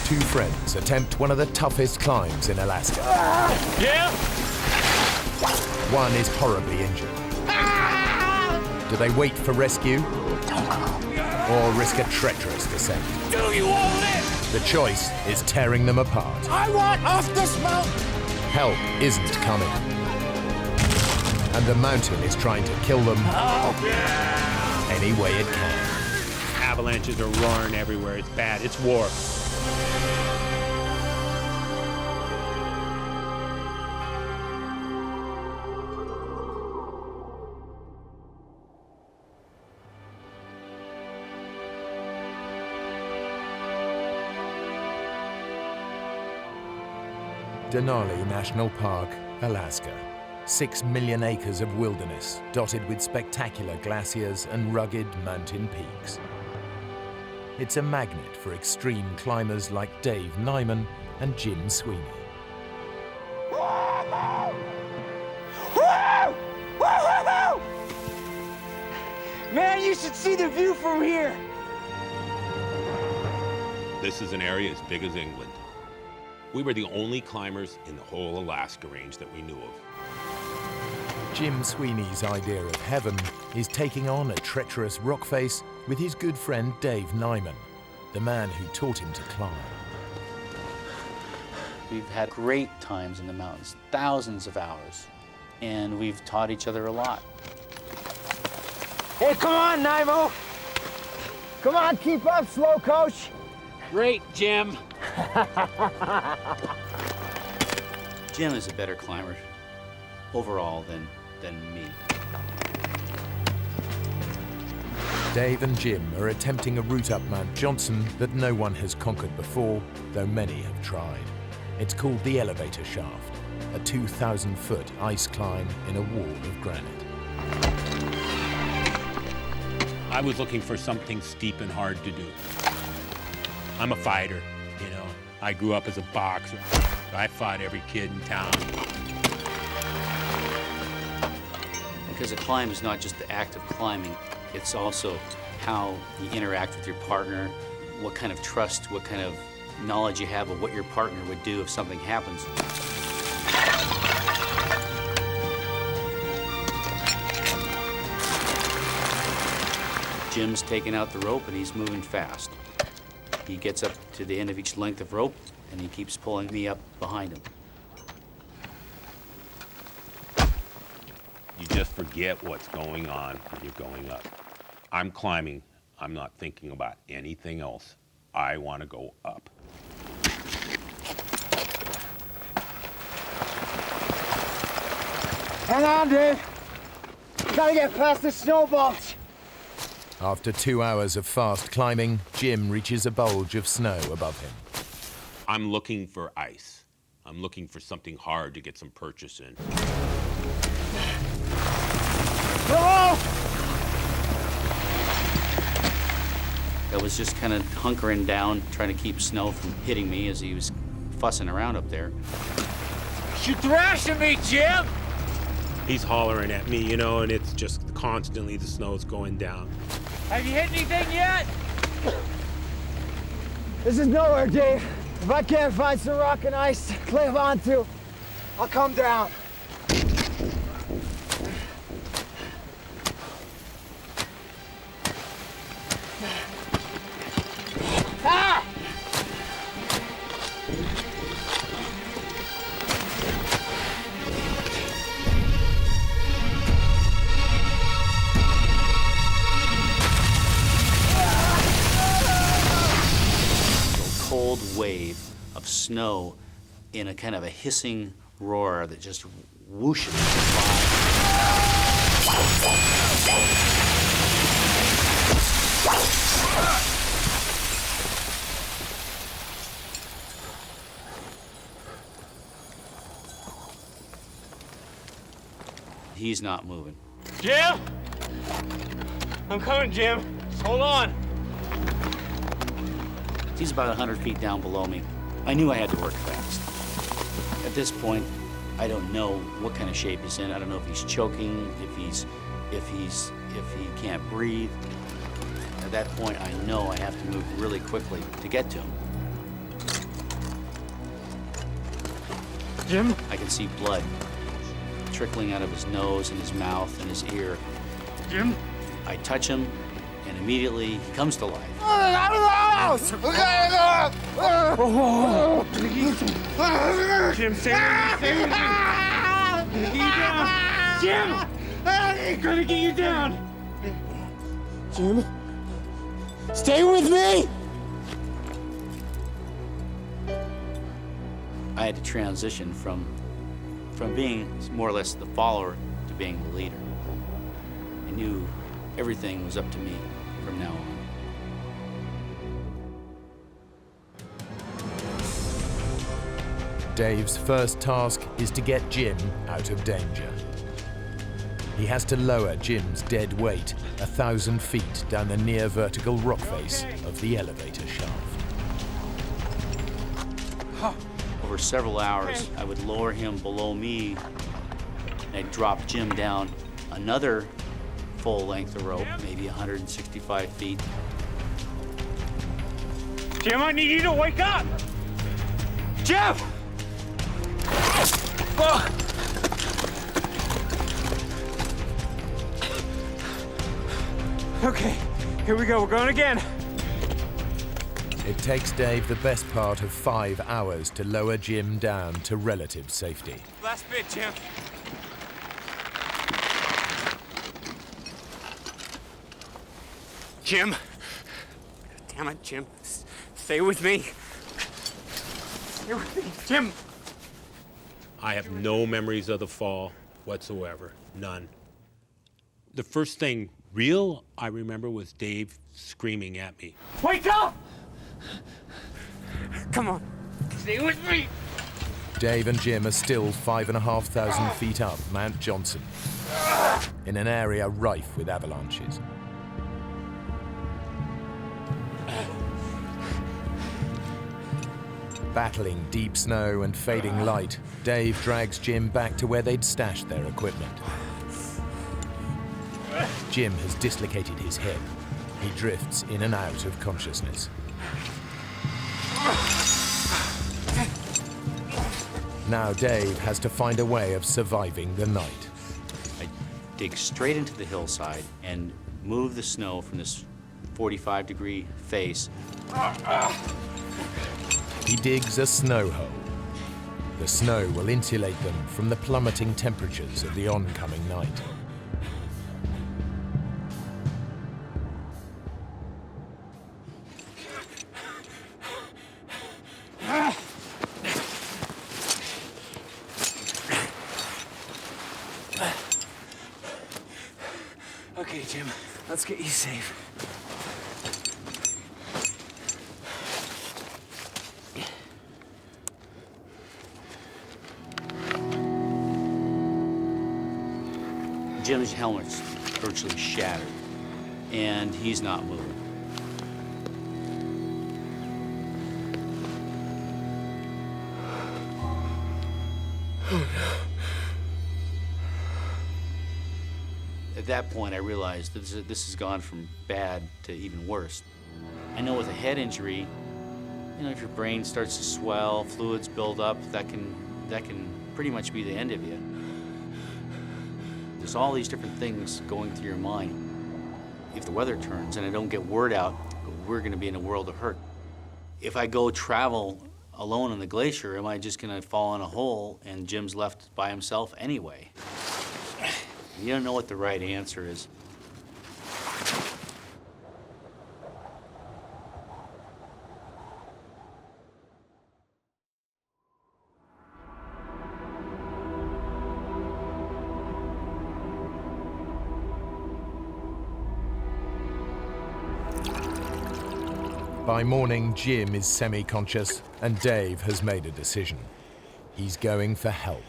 Two friends attempt one of the toughest climbs in Alaska. Yeah? One is horribly injured. Do they wait for rescue or risk a treacherous descent? Do you want it? The choice is tearing them apart. I want off this mountain! Help isn't coming. And the mountain is trying to kill them any way it can. Avalanches are roaring everywhere. It's bad. It's war. Denali National Park, Alaska. 6 million acres of wilderness dotted with spectacular glaciers and rugged mountain peaks. It's a magnet for extreme climbers like Dave Nyman and Jim Sweeney. Man, you should see the view from here. This is an area as big as England. We were the only climbers in the whole Alaska range that we knew of. Jim Sweeney's idea of heaven is taking on a treacherous rock face with his good friend Dave Nyman, the man who taught him to climb. We've had great times in the mountains, thousands of hours, and we've taught each other a lot. Hey, come on, Nymo. Come on, keep up, slow coach. Great, Jim. Jim is a better climber overall than me. Dave and Jim are attempting a route up Mount Johnson that no one has conquered before, though many have tried. It's called the Elevator Shaft, a 2,000-foot ice climb in a wall of granite. I was looking for something steep and hard to do. I'm a fighter, you know. I grew up as a boxer. I fought every kid in town. Because a climb is not just the act of climbing, it's also how you interact with your partner, what kind of trust, what kind of knowledge you have of what your partner would do if something happens. Jim's taking out the rope and he's moving fast. He gets up to the end of each length of rope and he keeps pulling me up behind him. You just forget what's going on when you're going up. I'm climbing. I'm not thinking about anything else. I want to go up. Hang on, Dave. Gotta get past the snowballs. After 2 hours of fast climbing, Jim reaches a bulge of snow above him. I'm looking for ice. I'm looking for something hard to get some purchase in. No! I was just kind of hunkering down, trying to keep snow from hitting me as he was fussing around up there. You're thrashing me, Jim! He's hollering at me, you know, and it's just constantly the snow's going down. Have you hit anything yet? This is nowhere, Dave. If I can't find some rock and ice to climb onto, I'll come down. Ah! Cold wave of snow in a kind of a hissing roar that just whooshes by. He's not moving. Jim! I'm coming, Jim. Just hold on. He's about 100 feet down below me. I knew I had to work fast. At this point, I don't know what kind of shape he's in. I don't know if he's choking, if he can't breathe. At that point, I know I have to move really quickly to get to him. Jim? I can see blood trickling out of his nose and his mouth and his ear. Jim? I touch him, and immediately he comes to life. Jim, stay with me. I'm gonna get you down. Jim? Jim? Stay with me! I had to transition from being more or less the follower to being the leader. I knew everything was up to me from now on. Dave's first task is to get Jim out of danger. He has to lower Jim's dead weight 1,000 feet down the near vertical rock face of the elevator shaft. Over several hours, I would lower him below me, and I'd drop Jim down another full length of rope, maybe 165 feet. Jim, I need you to wake up! Jim! Okay, here we go. We're going again. It takes Dave the best part of 5 hours to lower Jim down to relative safety. Last bit, Jim. Jim. Damn it, Jim. Stay with me. Stay with me, Jim. I have no memories of the fall whatsoever, none. The first thing real I remember was Dave screaming at me. Wake up! Come on, stay with me. Dave and Jim are still 5,500 feet up Mount Johnson, in an area rife with avalanches. Battling deep snow and fading light, Dave drags Jim back to where they'd stashed their equipment. Jim has dislocated his hip. He drifts in and out of consciousness. Now Dave has to find a way of surviving the night. I dig straight into the hillside and move the snow from this 45-degree face. He digs a snow hole. The snow will insulate them from the plummeting temperatures of the oncoming night. Okay, Jim, let's get you safe. Jim's helmet's virtually shattered, and he's not moving. At that point, I realized that this has gone from bad to even worse. I know with a head injury, you know, if your brain starts to swell, fluids build up, that can pretty much be the end of you. There's all these different things going through your mind. If the weather turns and I don't get word out, we're gonna be in a world of hurt. If I go travel alone on the glacier, am I just gonna fall in a hole and Jim's left by himself anyway? You don't know what the right answer is. By morning, Jim is semi-conscious, and Dave has made a decision. He's going for help.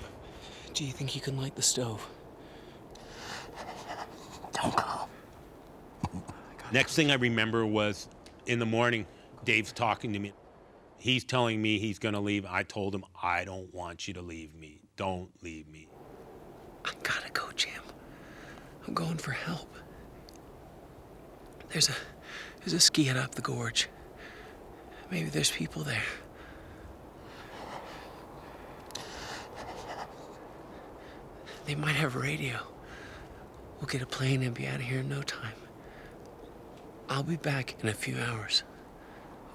Do you think you can light the stove? Don't go. Next thing I remember was in the morning, Dave's talking to me. He's telling me he's gonna leave. I told him, I don't want you to leave me. Don't leave me. I gotta go, Jim. I'm going for help. There's a ski hut up the gorge. Maybe there's people there. They might have a radio. We'll get a plane and be out of here in no time. I'll be back in a few hours,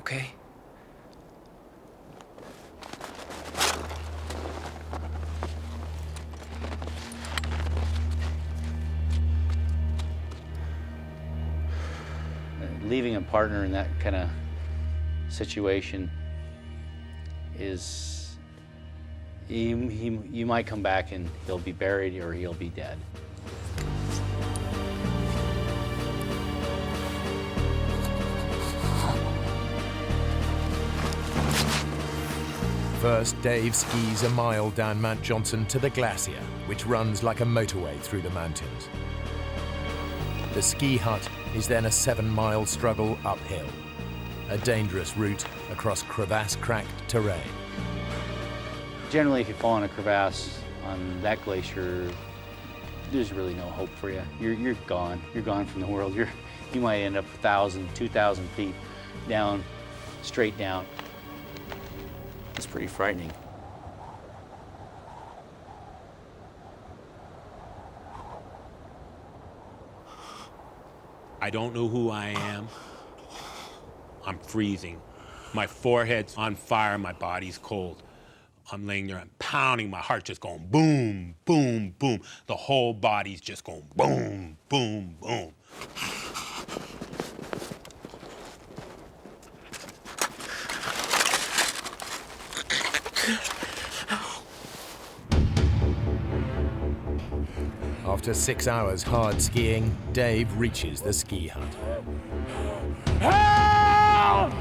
okay? Leaving a partner in that kind of situation is, you might come back and he'll be buried or he'll be dead. First, Dave skis a mile down Mount Johnson to the glacier, which runs like a motorway through the mountains. The ski hut is then a 7-mile struggle uphill, a dangerous route across crevasse-cracked terrain. Generally, if you fall in a crevasse on that glacier, there's really no hope for you. You're gone. You're gone from the world. You might end up 1,000, 2,000 feet down, straight down. It's pretty frightening. I don't know who I am. I'm freezing. My forehead's on fire, my body's cold. I'm laying there, I'm pounding, my heart's just going boom, boom, boom. The whole body's just going boom, boom, boom. After 6 hours hard skiing, Dave reaches the ski hut. Help!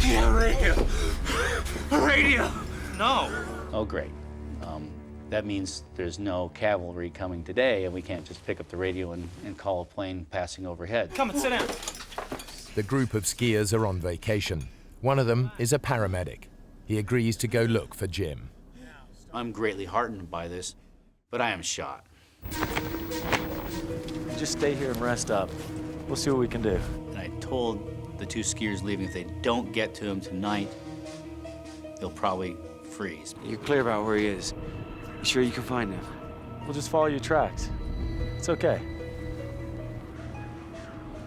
Yeah, radio. Radio. No. Oh, great. That means there's no cavalry coming today, and we can't just pick up the radio and call a plane passing overhead. Come and sit down. The group of skiers are on vacation. One of them is a paramedic. He agrees to go look for Jim. I'm greatly heartened by this, but I am shot. Just stay here and rest up. We'll see what we can do. And I told the 2 skiers leaving if they don't get to him tonight, they'll probably freeze. You're clear about where he is. You sure you can find him? We'll just follow your tracks. It's okay.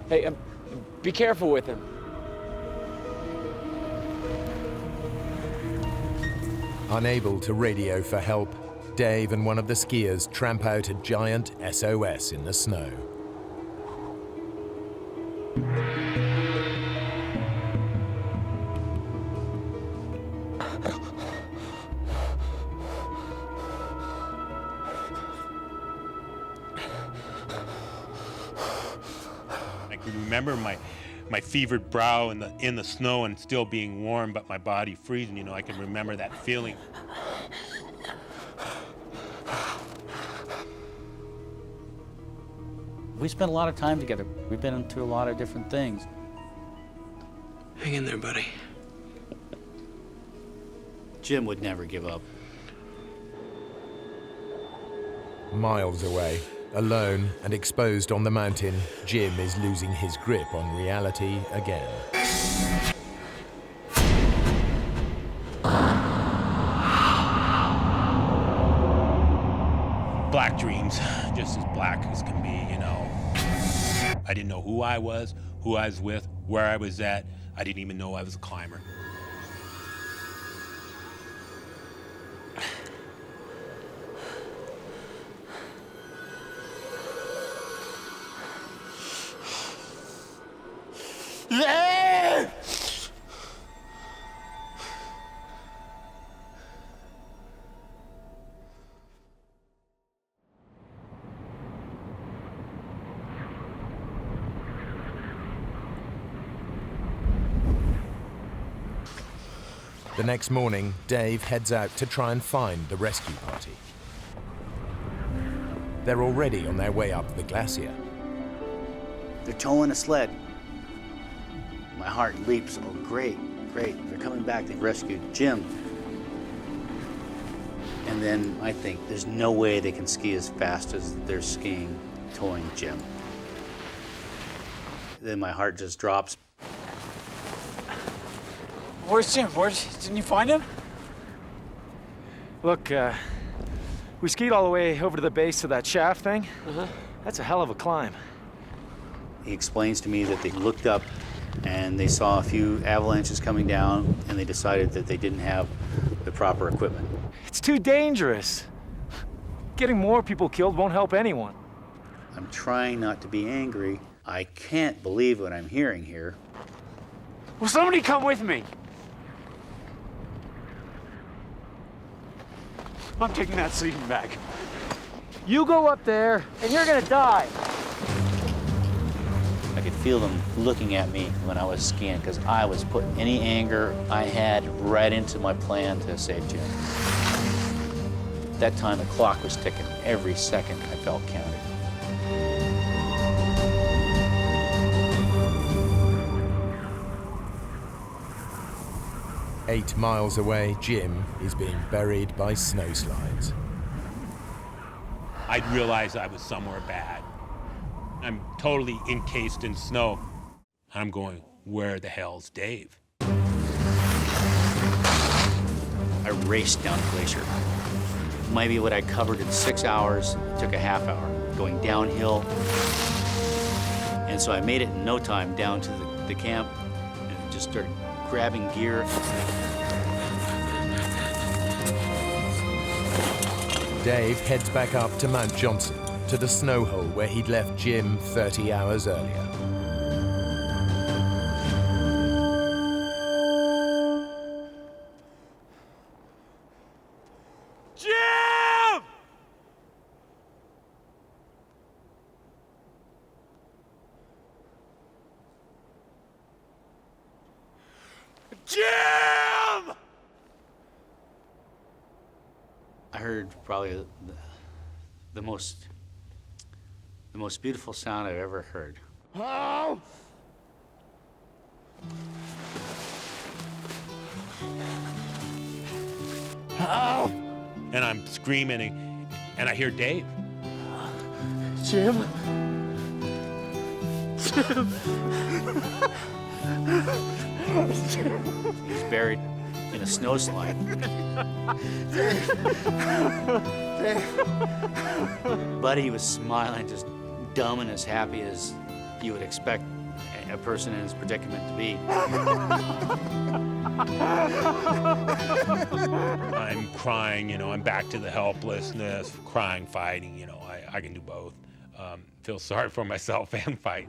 Hey, be careful with him. Unable to radio for help, Dave and one of the skiers tramp out a giant SOS in the snow. I can remember my fevered brow in the snow and still being warm, but my body freezing. You know, I can remember that feeling. We spent a lot of time together. We've been into a lot of different things. Hang in there, buddy. Jim would never give up. Miles away, alone and exposed on the mountain, Jim is losing his grip on reality again. Black dreams, just as black as can be, you know. I didn't know who I was with, where I was at. I didn't even know I was a climber. The next morning, Dave heads out to try and find the rescue party. They're already on their way up the glacier. They're towing a sled. My heart leaps. Oh, great, great. They're coming back. They've rescued Jim. And then I think there's no way they can ski as fast as they're skiing, towing Jim. Then my heart just drops. Where's Jim? Didn't you find him? Look, we skied all the way over to the base of that shaft thing. That's a hell of a climb. He explains to me that they looked up and they saw a few avalanches coming down, and they decided that they didn't have the proper equipment. It's too dangerous. Getting more people killed won't help anyone. I'm trying not to be angry. I can't believe what I'm hearing here. Will somebody come with me? I'm taking that sleeping bag. You go up there, and you're gonna die. I could feel them looking at me when I was skiing because I was putting any anger I had right into my plan to save Jim. At that time, the clock was ticking. Every second I felt counted. Eight miles away, Jim is being buried by snowslides. I'd realized I was somewhere bad. I'm totally encased in snow. I'm going, where the hell's Dave? I raced down the glacier. Maybe what I covered in 6 hours took a half hour, going downhill. And so I made it in no time down to the camp and just started grabbing gear. Dave heads back up to Mount Johnson, to the snow hole where he'd left Jim 30 hours earlier. Jim! Jim! I heard probably the most beautiful sound I've ever heard. Oh! Oh! And I'm screaming, and I hear Dave. Jim? He's buried in a snowslide. Buddy was smiling, just dumb and as happy as you would expect a person in his predicament to be. I'm crying, I'm back to the helplessness, crying, fighting, I can do both. Feel sorry for myself and fight.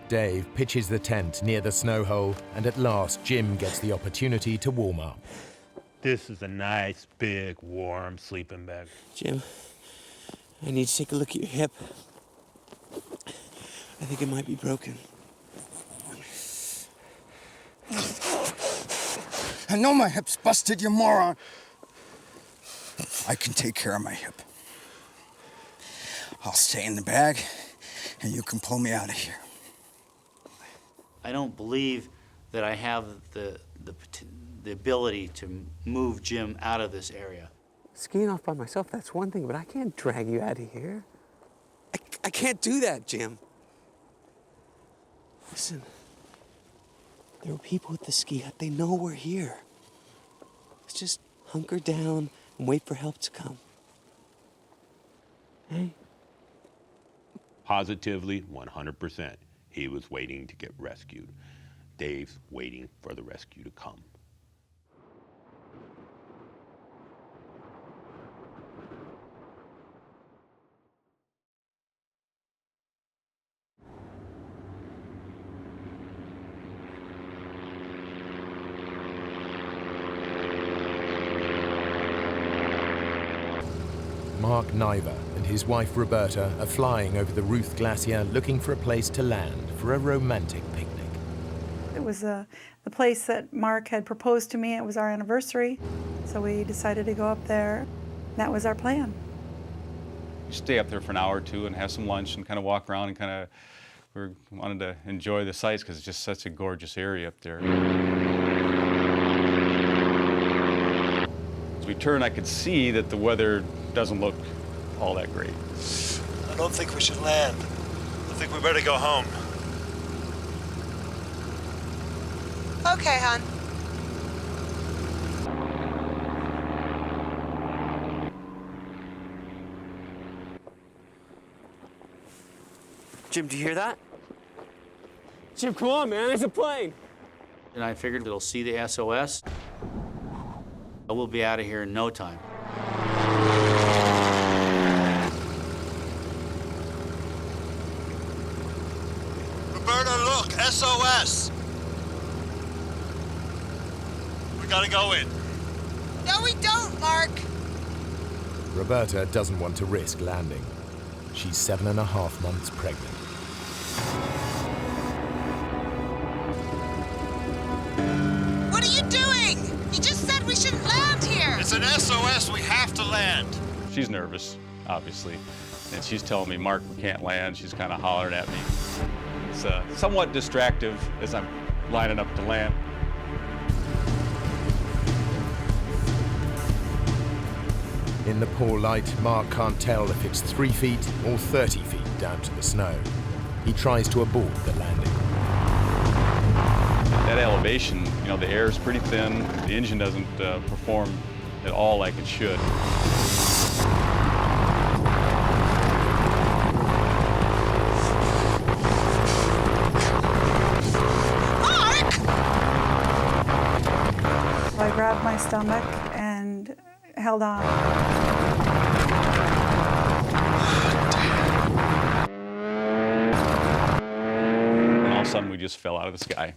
Dave pitches the tent near the snow hole, and at last Jim gets the opportunity to warm up. This is a nice, big, warm sleeping bag. Jim, I need to take a look at your hip. I think it might be broken. I know my hip's busted, you moron. I can take care of my hip. I'll stay in the bag, and you can pull me out of here. I don't believe that I have the ability to move Jim out of this area. Skiing off by myself, that's one thing, but I can't drag you out of here. I can't do that, Jim. Listen, there are people at the ski hut. They know we're here. Let's just hunker down and wait for help to come. Hey? Positively, 100%. He was waiting to get rescued. Dave's waiting for the rescue to come. Mark Niver and his wife Roberta are flying over the Ruth Glacier looking for a place to land for a romantic picnic. It was the place that Mark had proposed to me. It was our anniversary, so we decided to go up there. That was our plan. Stay up there for an hour or two and have some lunch and kind of walk around and we wanted to enjoy the sights because it's just such a gorgeous area up there. As we turned, I could see that the weather doesn't look all that great. I don't think we should land. I think we better go home. Okay, hon. Jim, do you hear that? Jim, come on, man, there's a plane. And I figured it'll see the SOS. We'll be out of here in no time. Roberta, look, SOS. We gotta go in. No, we don't, Mark. Roberta doesn't want to risk landing. She's 7.5 months pregnant. What are you doing? You just said we shouldn't land here. It's an SOS, we have to land. She's nervous, obviously, and she's telling me, Mark, we can't land. She's kind of hollering at me. It's somewhat distractive as I'm lining up to land. In the poor light, Mark can't tell if it's 3 feet or 30 feet down to the snow. He tries to abort the landing. That elevation, you know, the air is pretty thin. The engine doesn't perform at all like it should. So I grabbed my stomach and held on. And all of a sudden, we just fell out of the sky.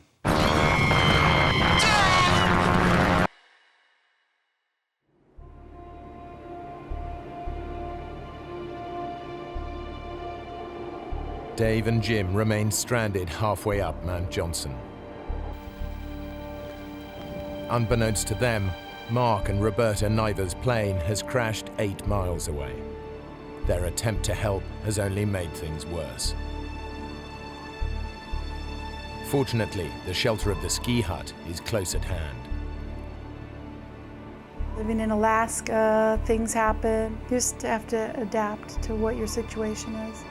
Dave and Jim remain stranded halfway up Mount Johnson. Unbeknownst to them, Mark and Roberta Niver's plane has crashed 8 miles away. Their attempt to help has only made things worse. Fortunately, the shelter of the ski hut is close at hand. Living in Alaska, things happen. You just have to adapt to what your situation is.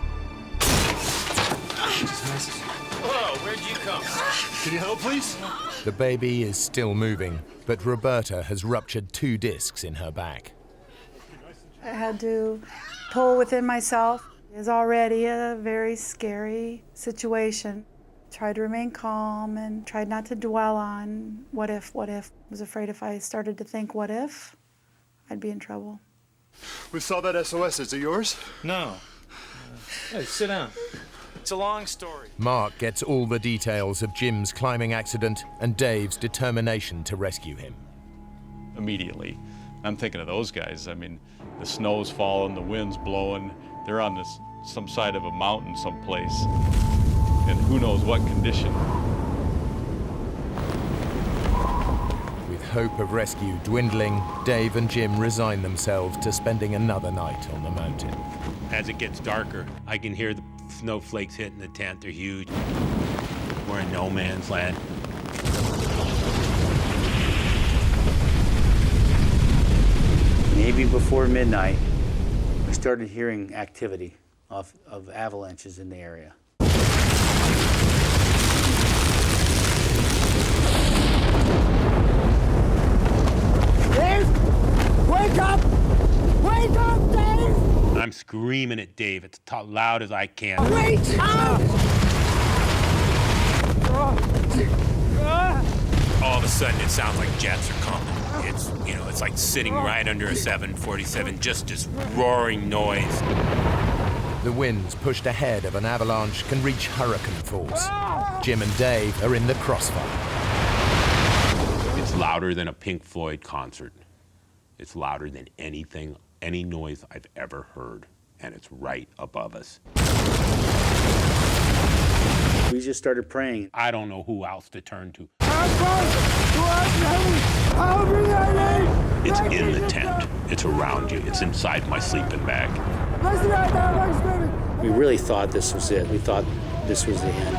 Whoa, where'd you come? Can you help, please? The baby is still moving, but Roberta has ruptured 2 discs in her back. I had to pull within myself. It's already a very scary situation. Tried to remain calm and tried not to dwell on what if. I was afraid if I started to think what if, I'd be in trouble. We saw that SOS. Is it yours? No. Hey, sit down. It's a long story. Mark gets all the details of Jim's climbing accident and Dave's determination to rescue him. Immediately, I'm thinking of those guys. I mean, the snow's falling, the wind's blowing. They're on some side of a mountain someplace, and who knows what condition. With hope of rescue dwindling, Dave and Jim resign themselves to spending another night on the mountain. As it gets darker, I can hear the snowflakes hitting the tent. They're huge. We're in no man's land. Maybe before midnight, we started hearing activity of avalanches in the area. Dave! Wake up! Wake up, Dave! I'm screaming at Dave as loud as I can. Wake up! All of a sudden, it sounds like jets are coming. It's like sitting right under a 747, just this roaring noise. The winds pushed ahead of an avalanche can reach hurricane force. Jim and Dave are in the crossfire. It's louder than a Pink Floyd concert. It's louder than any noise I've ever heard, and it's right above us. We just started praying. I don't know who else to turn to. It's in the tent. It's around you. It's inside my sleeping bag. We really thought this was it. We thought this was the end.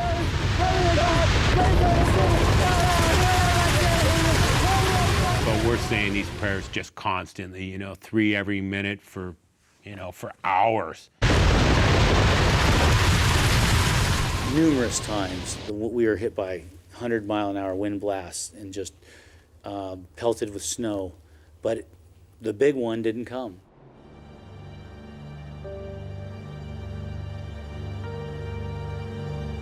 But we're saying these prayers just constantly, 3 every minute for hours. Numerous times we were hit by 100-mile-an-hour wind blasts and just pelted with snow, but the big one didn't come.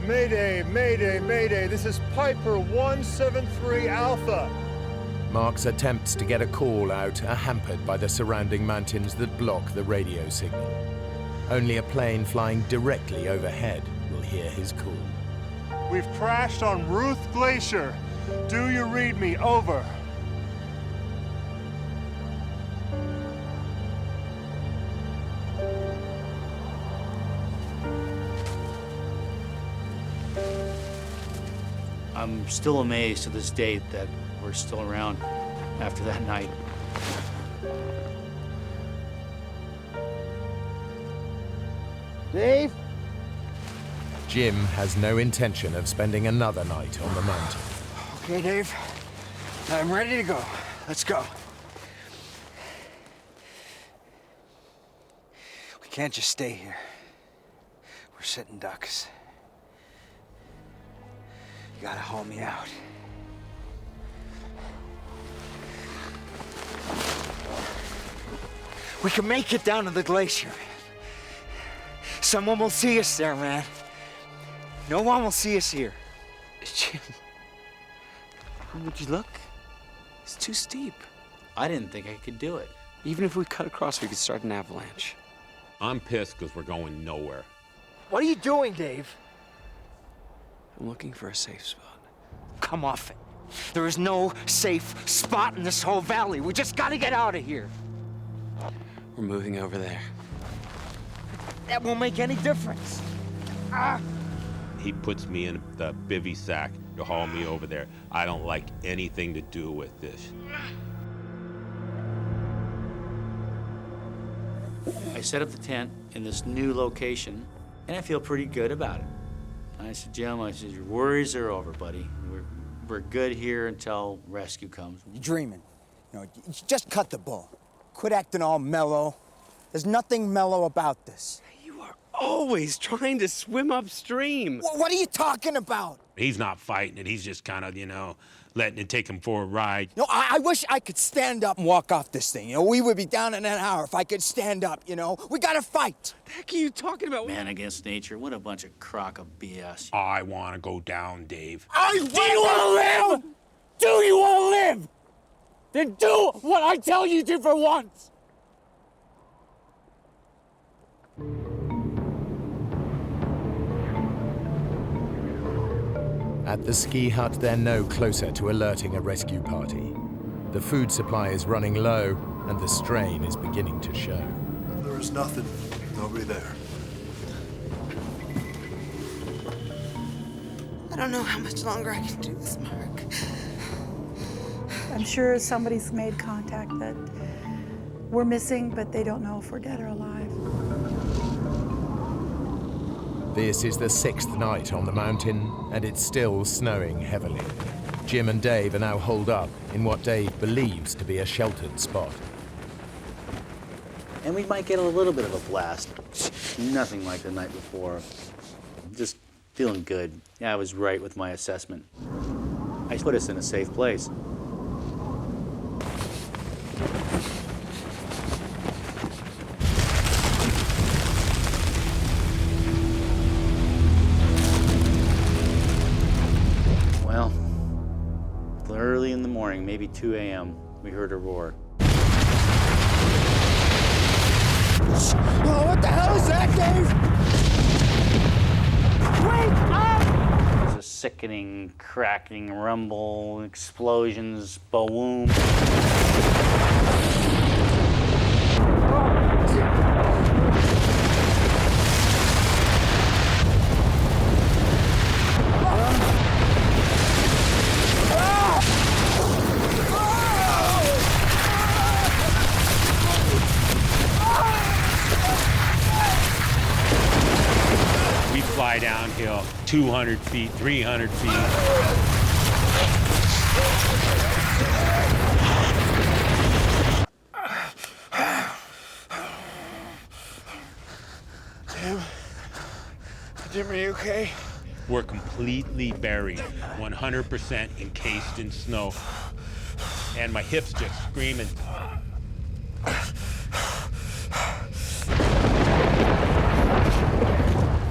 Mayday, mayday, mayday. This is Piper 173 Alpha. Mark's attempts to get a call out are hampered by the surrounding mountains that block the radio signal. Only a plane flying directly overhead will hear his call. We've crashed on Ruth Glacier. Do you read me? Over. I'm still amazed to this date that we're still around after that night. Dave? Jim has no intention of spending another night on the mountain. Okay, Dave. I'm ready to go. Let's go. We can't just stay here. We're sitting ducks. You gotta haul me out. We can make it down to the glacier, man. Someone will see us there, man. No one will see us here. Jim, would you look? It's too steep. I didn't think I could do it. Even if we cut across, we could start an avalanche. I'm pissed because we're going nowhere. What are you doing, Dave? I'm looking for a safe spot. Come off it. There is no safe spot in this whole valley. We just gotta get out of here. We're moving over there. That won't make any difference. He puts me in the bivy sack to haul me over there. I don't like anything to do with this. I set up the tent in this new location, and I feel pretty good about it. I said, Jim, your worries are over, buddy. We're good here until rescue comes. You're dreaming. You know, you just cut the bull. Quit acting all mellow. There's nothing mellow about this. You are always trying to swim upstream. What are you talking about? He's not fighting it. He's just kind of, letting it take him for a ride. No, I wish I could stand up and walk off this thing. We would be down in an hour if I could stand up, We gotta fight. What the heck are you talking about? Man against nature, what a bunch of crock of BS. I want to go down, Dave. Do you want to live? Do you want to live? Then do what I tell you to for once. At the ski hut, they're no closer to alerting a rescue party. The food supply is running low, and the strain is beginning to show. There is nothing. Nobody there. I don't know how much longer I can do this, Mark. I'm sure somebody's made contact that we're missing, but they don't know if we're dead or alive. This is the 6th night on the mountain, and it's still snowing heavily. Jim and Dave are now holed up in what Dave believes to be a sheltered spot. And we might get a little bit of a blast. Nothing like the night before. Just feeling good. Yeah, I was right with my assessment. I put us in a safe place. Well, early in the morning, maybe 2 a.m., we heard a roar. Oh, what the hell is that, Dave? Wake up! There's a sickening, cracking rumble, explosions, boom. We fly downhill 200 feet, 300 feet. Jim, are you okay? were completely buried, 100% encased in snow. And my hips just screaming.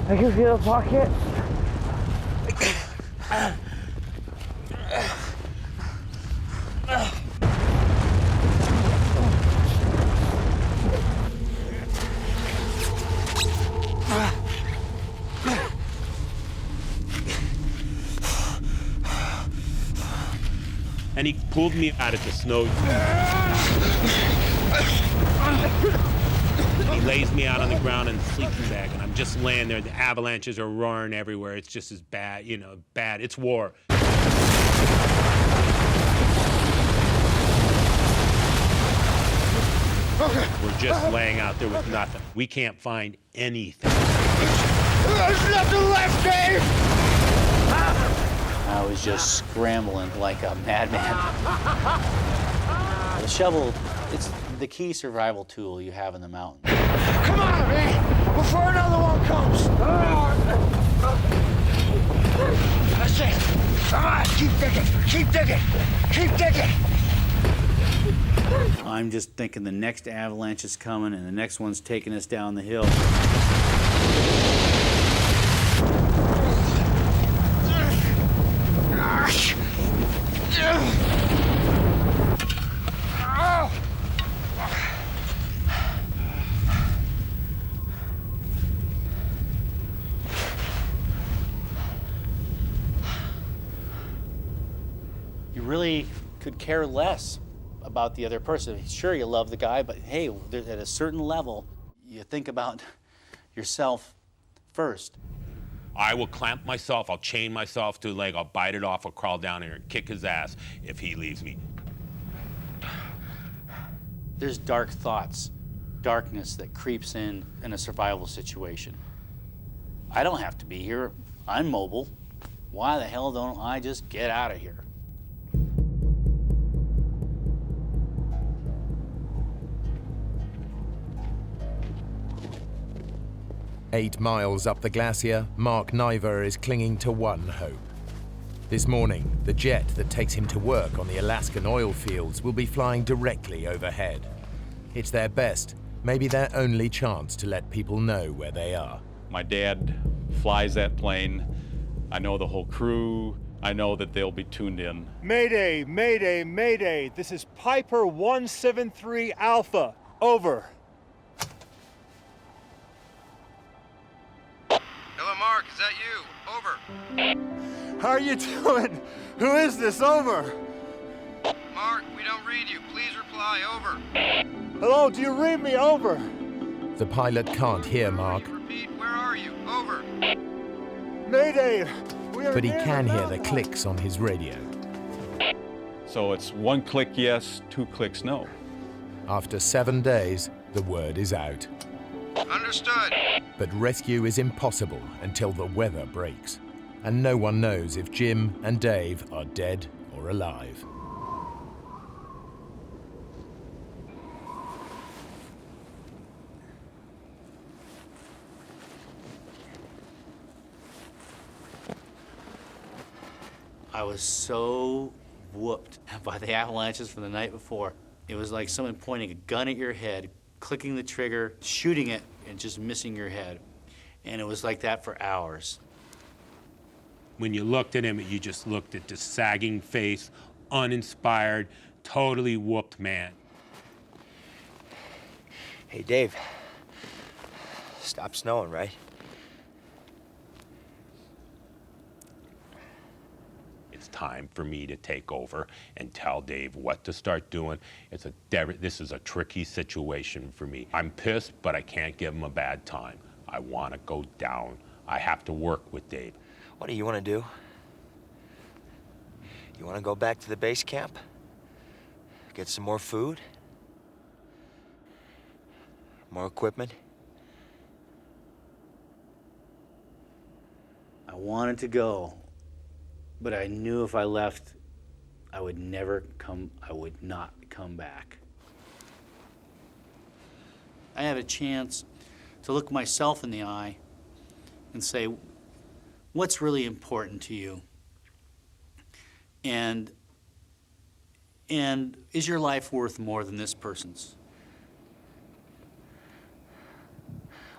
I can feel the pocket. And he pulled me out of the snow. He lays me out on the ground in the sleeping bag, and I'm just laying there. The avalanches are roaring everywhere. It's just as bad, you know, bad. It's war. We're just laying out there with nothing. We can't find anything. There's nothing left, Dave! I was just scrambling like a madman. The shovel, it's the key survival tool you have in the mountains. Come on, me! Before another one comes! That's it! Come on, keep digging! Keep digging! Keep digging! I'm just thinking the next avalanche is coming and the next one's taking us down the hill. You really could care less about the other person. Sure, you love the guy, but hey, at a certain level, you think about yourself first. I will clamp myself, I'll chain myself to a leg, I'll bite it off, I'll crawl down here and kick his ass if he leaves me. There's dark thoughts, darkness that creeps in a survival situation. I don't have to be here. I'm mobile. Why the hell don't I just get out of here? Eight miles up the glacier, Mark Niver is clinging to one hope. This morning, the jet that takes him to work on the Alaskan oil fields will be flying directly overhead. It's their best, maybe their only chance to let people know where they are. My dad flies that plane. I know the whole crew. I know that they'll be tuned in. Mayday, mayday, mayday. This is Piper 173 Alpha. Over. Hello, Mark. Is that you? Over. How are you doing? Who is this? Over. Mark, we don't read you. Please reply. Over. Hello, do you read me? Over. The pilot can't hear Mark. Repeat, where are you? Over. Mayday. We are But he near can the hear the mountain. clicks on his radio. So it's 1 click yes, 2 clicks no. After 7 days, the word is out. Understood. But rescue is impossible until the weather breaks. And no one knows if Jim and Dave are dead or alive. I was so whooped by the avalanches from the night before. It was like someone pointing a gun at your head, clicking the trigger, shooting it, and just missing your head. And it was like that for hours. When you looked at him, you just looked at this sagging face, uninspired, totally whooped man. Hey, Dave. Stop snowing, right? It's time for me to take over and tell Dave what to start doing. This is a tricky situation for me. I'm pissed, but I can't give him a bad time. I want to go down. I have to work with Dave. What do you want to do? You want to go back to the base camp? Get some more food? More equipment? I wanted to go, but I knew if I left, I would not come back. I had a chance to look myself in the eye and say, what's really important to you? And is your life worth more than this person's?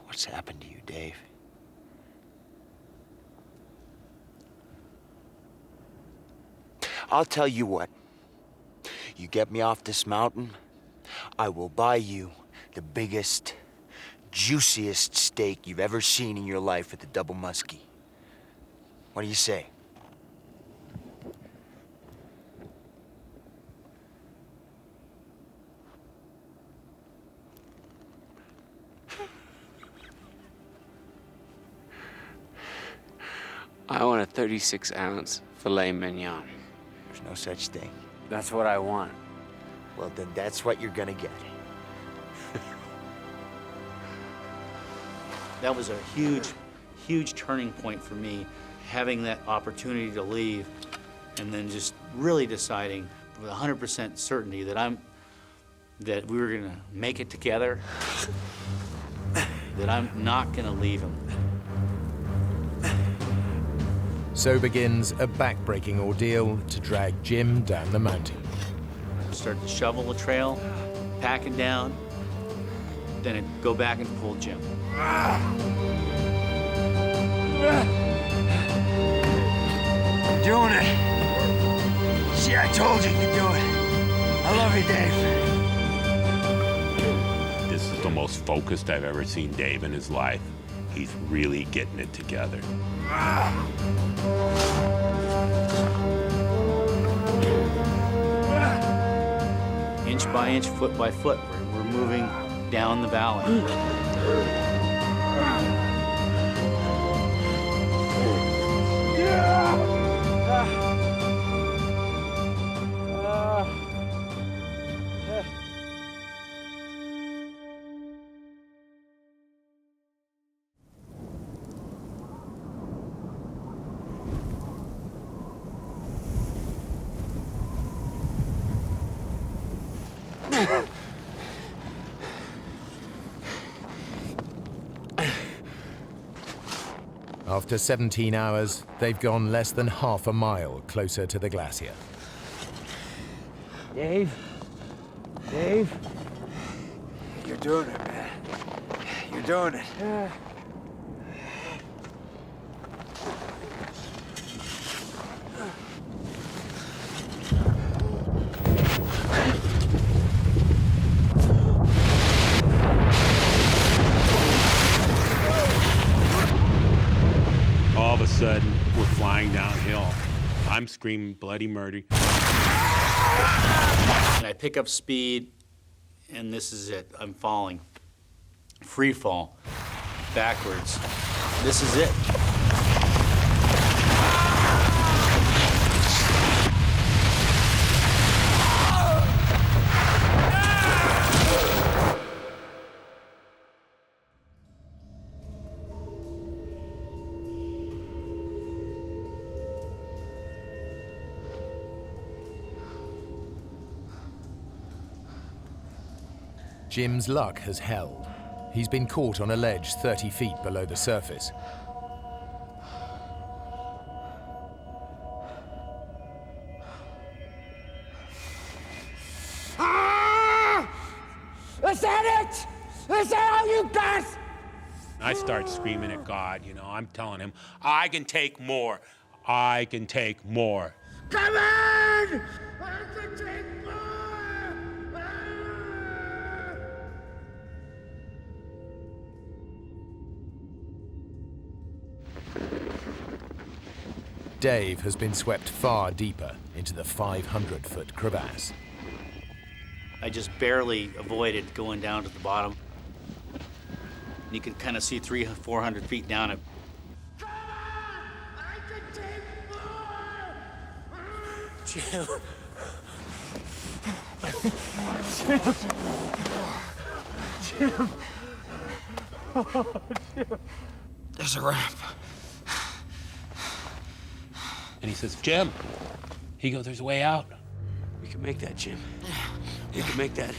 What's happened to you, Dave? I'll tell you what. You get me off this mountain, I will buy you the biggest, juiciest steak you've ever seen in your life at the Double Muskie. What do you say? I want a 36-ounce filet mignon. There's no such thing. That's what I want. Well, then that's what you're gonna get. That was a huge, huge turning point for me, having that opportunity to leave and then just really deciding with 100% certainty that we were gonna make it together, that I'm not gonna leave him. So begins a back-breaking ordeal to drag Jim down the mountain. Start to shovel the trail, pack it down, then it'd go back and pull Jim. Doing it. See, I told you could do it. I love you, Dave. This is the most focused I've ever seen Dave in his life. He's really getting it together. Inch by inch, foot by foot, we're moving down the valley. After 17 hours, they've gone less than half a mile closer to the glacier. Dave? Dave? You're doing it, man. You're doing it. All of a sudden, we're flying downhill. I'm screaming bloody murder. And I pick up speed, and this is it. I'm falling. Free fall. Backwards. This is it. Jim's luck has held. He's been caught on a ledge 30 feet below the surface. Is that it? Is that all you got? I start screaming at God, you know. I'm telling him, I can take more. I can take more. Come on! I can take more! Dave has been swept far deeper into the 500-foot crevasse. I just barely avoided going down to the bottom. You could kind of see 300-400 feet down it. Come on! I can take more! Jim. Jim. Oh, Jim. There's a ramp. And he says, Jim. He goes, there's a way out. We can make that, Jim. We can make that.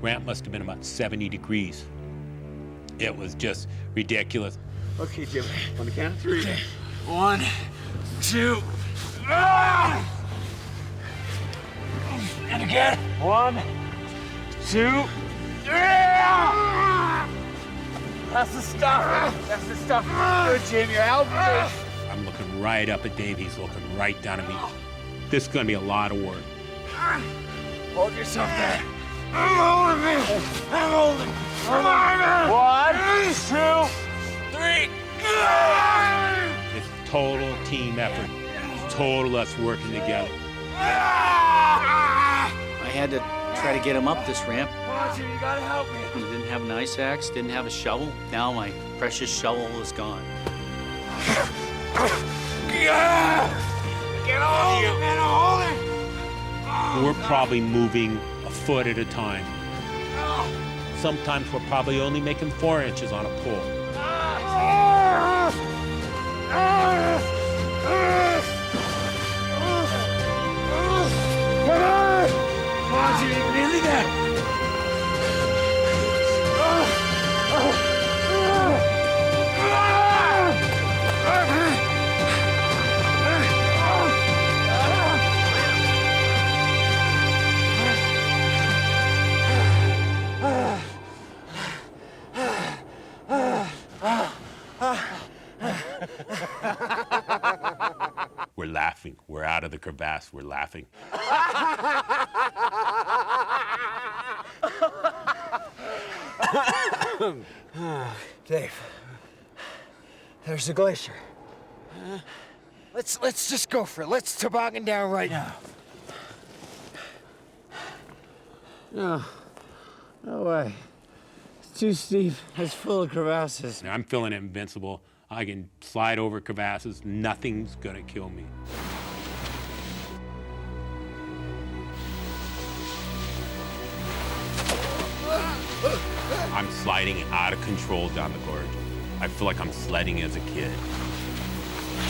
Ramp must have been about 70 degrees. It was just ridiculous. Okay, Jim. On the count of 3. 1, 2. And again. 1, 2. That's the stuff. That's the stuff. Good, Jim. You're helping me. I'm looking right up at Dave. He's looking right down at me. This is gonna be a lot of work. Hold yourself there. I'm holding it. I'm holding it. Come on. 1, 2, 3. It's total team effort. It's total us working together. I had to try to get him up this ramp. Come on, Jim, you gotta help me. I didn't have an ice axe, didn't have a shovel. Now my precious shovel is gone. Get on you, man, hold it. We're probably moving a foot at a time. Sometimes we're probably only making 4 inches on a pole. Come on, Jimmy, we're nearly there. We're laughing. We're out of the crevasse. We're laughing. Dave, there's the glacier. Let's just go for it. Let's toboggan down right now. No. No way. It's too steep. It's full of crevasses. I'm feeling invincible. I can slide over crevasses. Nothing's gonna kill me. I'm sliding out of control down the gorge. I feel like I'm sledding as a kid.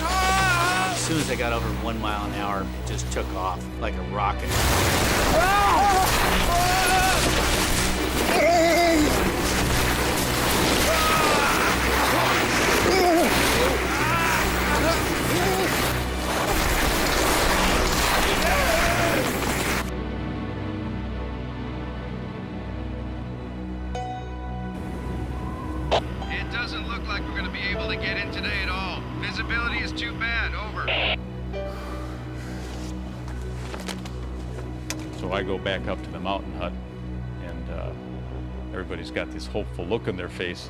As soon as I got over 1 mile an hour, it just took off like a rocket. It doesn't look like we're going to be able to get in today at all. Visibility is too bad. Over. So I go back up to the mountain hut, and everybody's got this hopeful look on their face.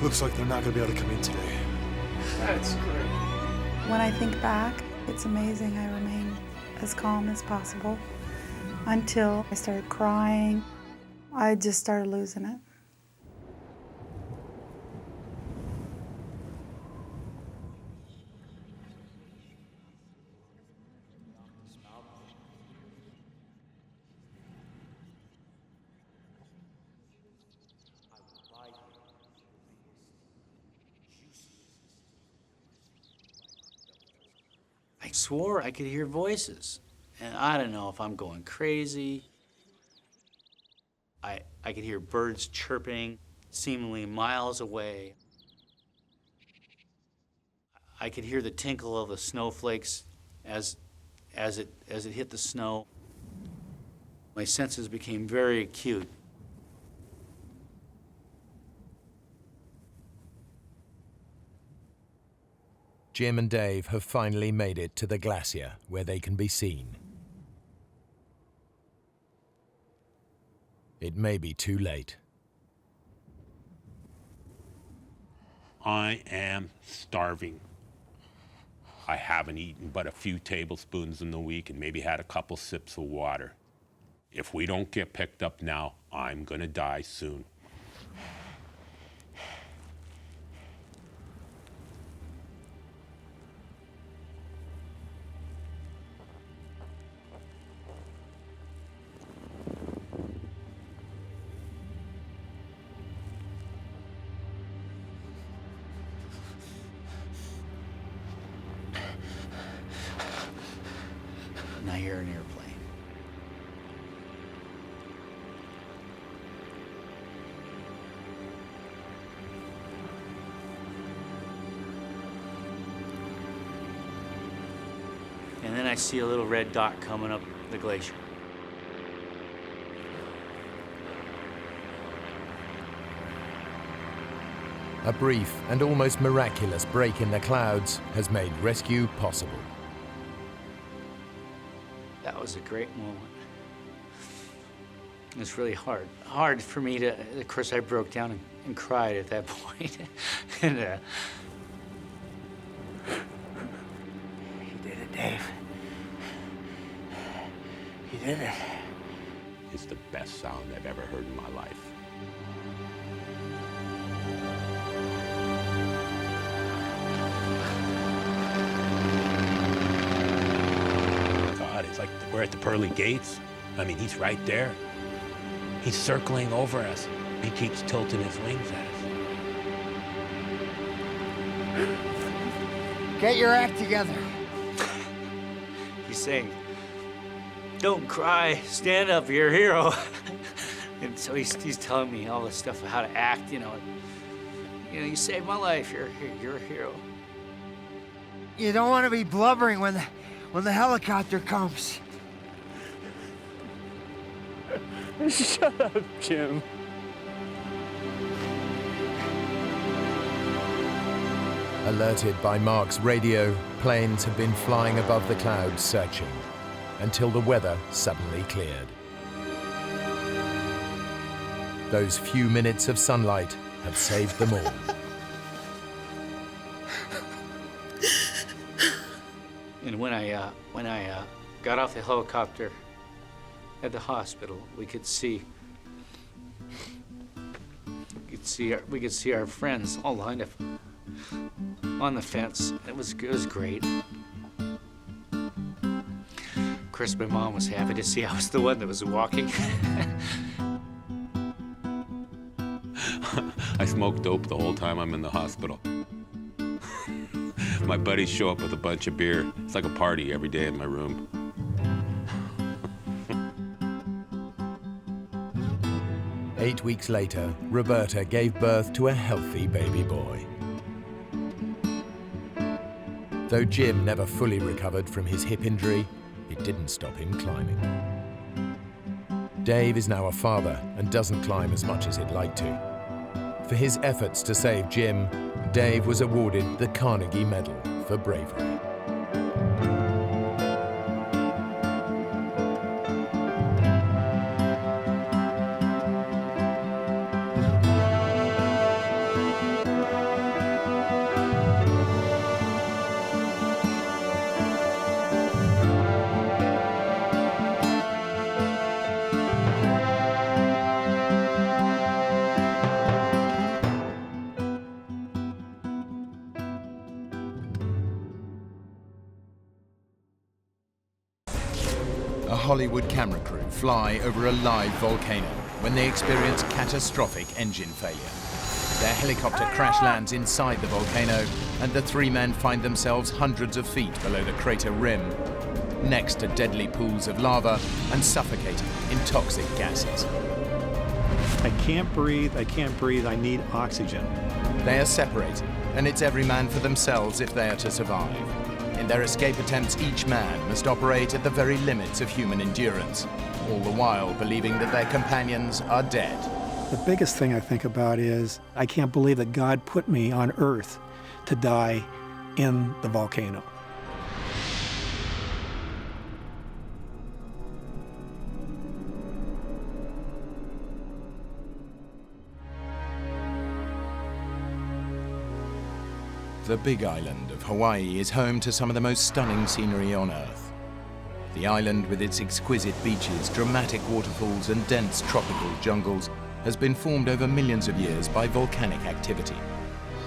Looks like they're not going to be able to come in today. That's great. When I think back, it's amazing I remained as calm as possible until I started crying. I just started losing it. I swore I could hear voices, and I don't know if I'm going crazy. I could hear birds chirping, seemingly miles away. I could hear the tinkle of the snowflakes as it hit the snow. My senses became very acute. Jim and Dave have finally made it to the glacier where they can be seen. It may be too late. I am starving. I haven't eaten but a few tablespoons in the week and maybe had a couple sips of water. If we don't get picked up now, I'm gonna die soon. Now you're an airplane. see a little red dot coming up the glacier. A brief and almost miraculous break in the clouds has made rescue possible. That was a great moment. It was really hard. Hard for me to, of course, I broke down and cried at that point. And You did it, Dave. You did it. It's the best sound I've ever heard in my life. God, it's like we're at the pearly gates. I mean, he's right there. He's circling over us. He keeps tilting his wings at us. Get your act together. he's saying, "Don't cry, stand up, you're a hero." And so he's telling me all this stuff of how to act, you know. You saved my life, you're a hero. You don't want to be blubbering when the helicopter comes. Shut up, Jim. Alerted by Mark's radio, planes have been flying above the clouds searching until the weather suddenly cleared. Those few minutes of sunlight have saved them all. And when I got off the helicopter at the hospital, we could see our friends all lined up on the fence. It was great. Of course, my mom was happy to see I was the one that was walking. I smoke dope the whole time I'm in the hospital. My buddies show up with a bunch of beer. It's like a party every day in my room. Eight weeks later, Roberta gave birth to a healthy baby boy. Though Jim never fully recovered from his hip injury, it didn't stop him climbing. Dave is now a father and doesn't climb as much as he'd like to. For his efforts to save Jim, Dave was awarded the Carnegie Medal for bravery. A Hollywood camera crew fly over a live volcano when they experience catastrophic engine failure. Their helicopter crash lands inside the volcano, and the three men find themselves hundreds of feet below the crater rim, next to deadly pools of lava and suffocating in toxic gases. I can't breathe, I need oxygen. They are separated, and it's every man for themselves if they are to survive. In their escape attempts, each man must operate at the very limits of human endurance, all the while believing that their companions are dead. The biggest thing I think about is I can't believe that God put me on Earth to die in the volcano. The Big Island of Hawaii is home to some of the most stunning scenery on Earth. The island, with its exquisite beaches, dramatic waterfalls, and dense tropical jungles, has been formed over millions of years by volcanic activity.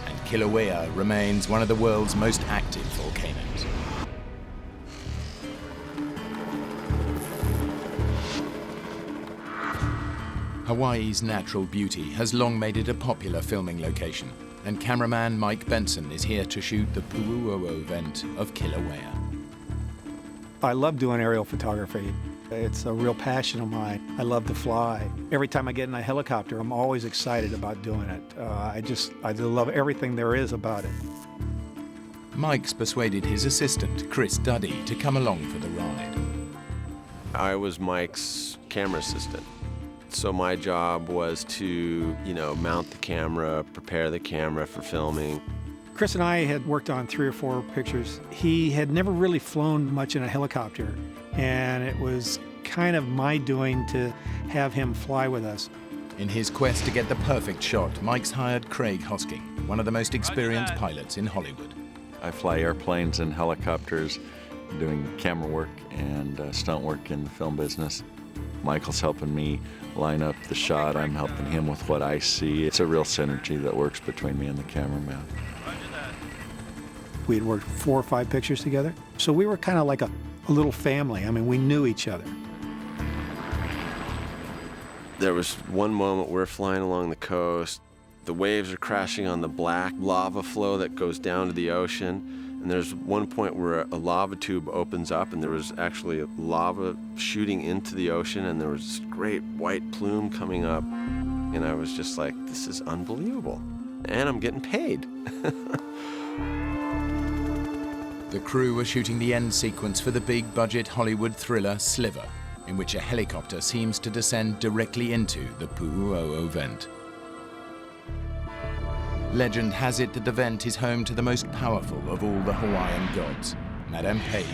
And Kilauea remains one of the world's most active volcanoes. Hawaii's natural beauty has long made it a popular filming location, and cameraman Mike Benson is here to shoot the Pu'uo'o event of Kilauea. I love doing aerial photography. It's a real passion of mine. I love to fly. Every time I get in a helicopter, I'm always excited about doing it. I love everything there is about it. Mike's persuaded his assistant, Chris Duddy, to come along for the ride. I was Mike's camera assistant. So my job was to, mount the camera, prepare the camera for filming. Chris and I had worked on 3 or 4 pictures. He had never really flown much in a helicopter, and it was kind of my doing to have him fly with us. In his quest to get the perfect shot, Mike's hired Craig Hosking, one of the most experienced pilots in Hollywood. I fly airplanes and helicopters, doing camera work and stunt work in the film business. Michael's helping me line up the shot. I'm helping him with what I see. It's a real synergy that works between me and the cameraman. We had worked 4 or 5 pictures together, so we were kind of like a little family. I mean, we knew each other. There was one moment we're flying along the coast. The waves are crashing on the black lava flow that goes down to the ocean. And there's one point where a lava tube opens up, and there was actually lava shooting into the ocean, and there was this great white plume coming up. And I was just like, this is unbelievable. And I'm getting paid. The crew were shooting the end sequence for the big-budget Hollywood thriller Sliver, in which a helicopter seems to descend directly into the Pu'u'o'o vent. Legend has it that the vent is home to the most powerful of all the Hawaiian gods, Madame Pele,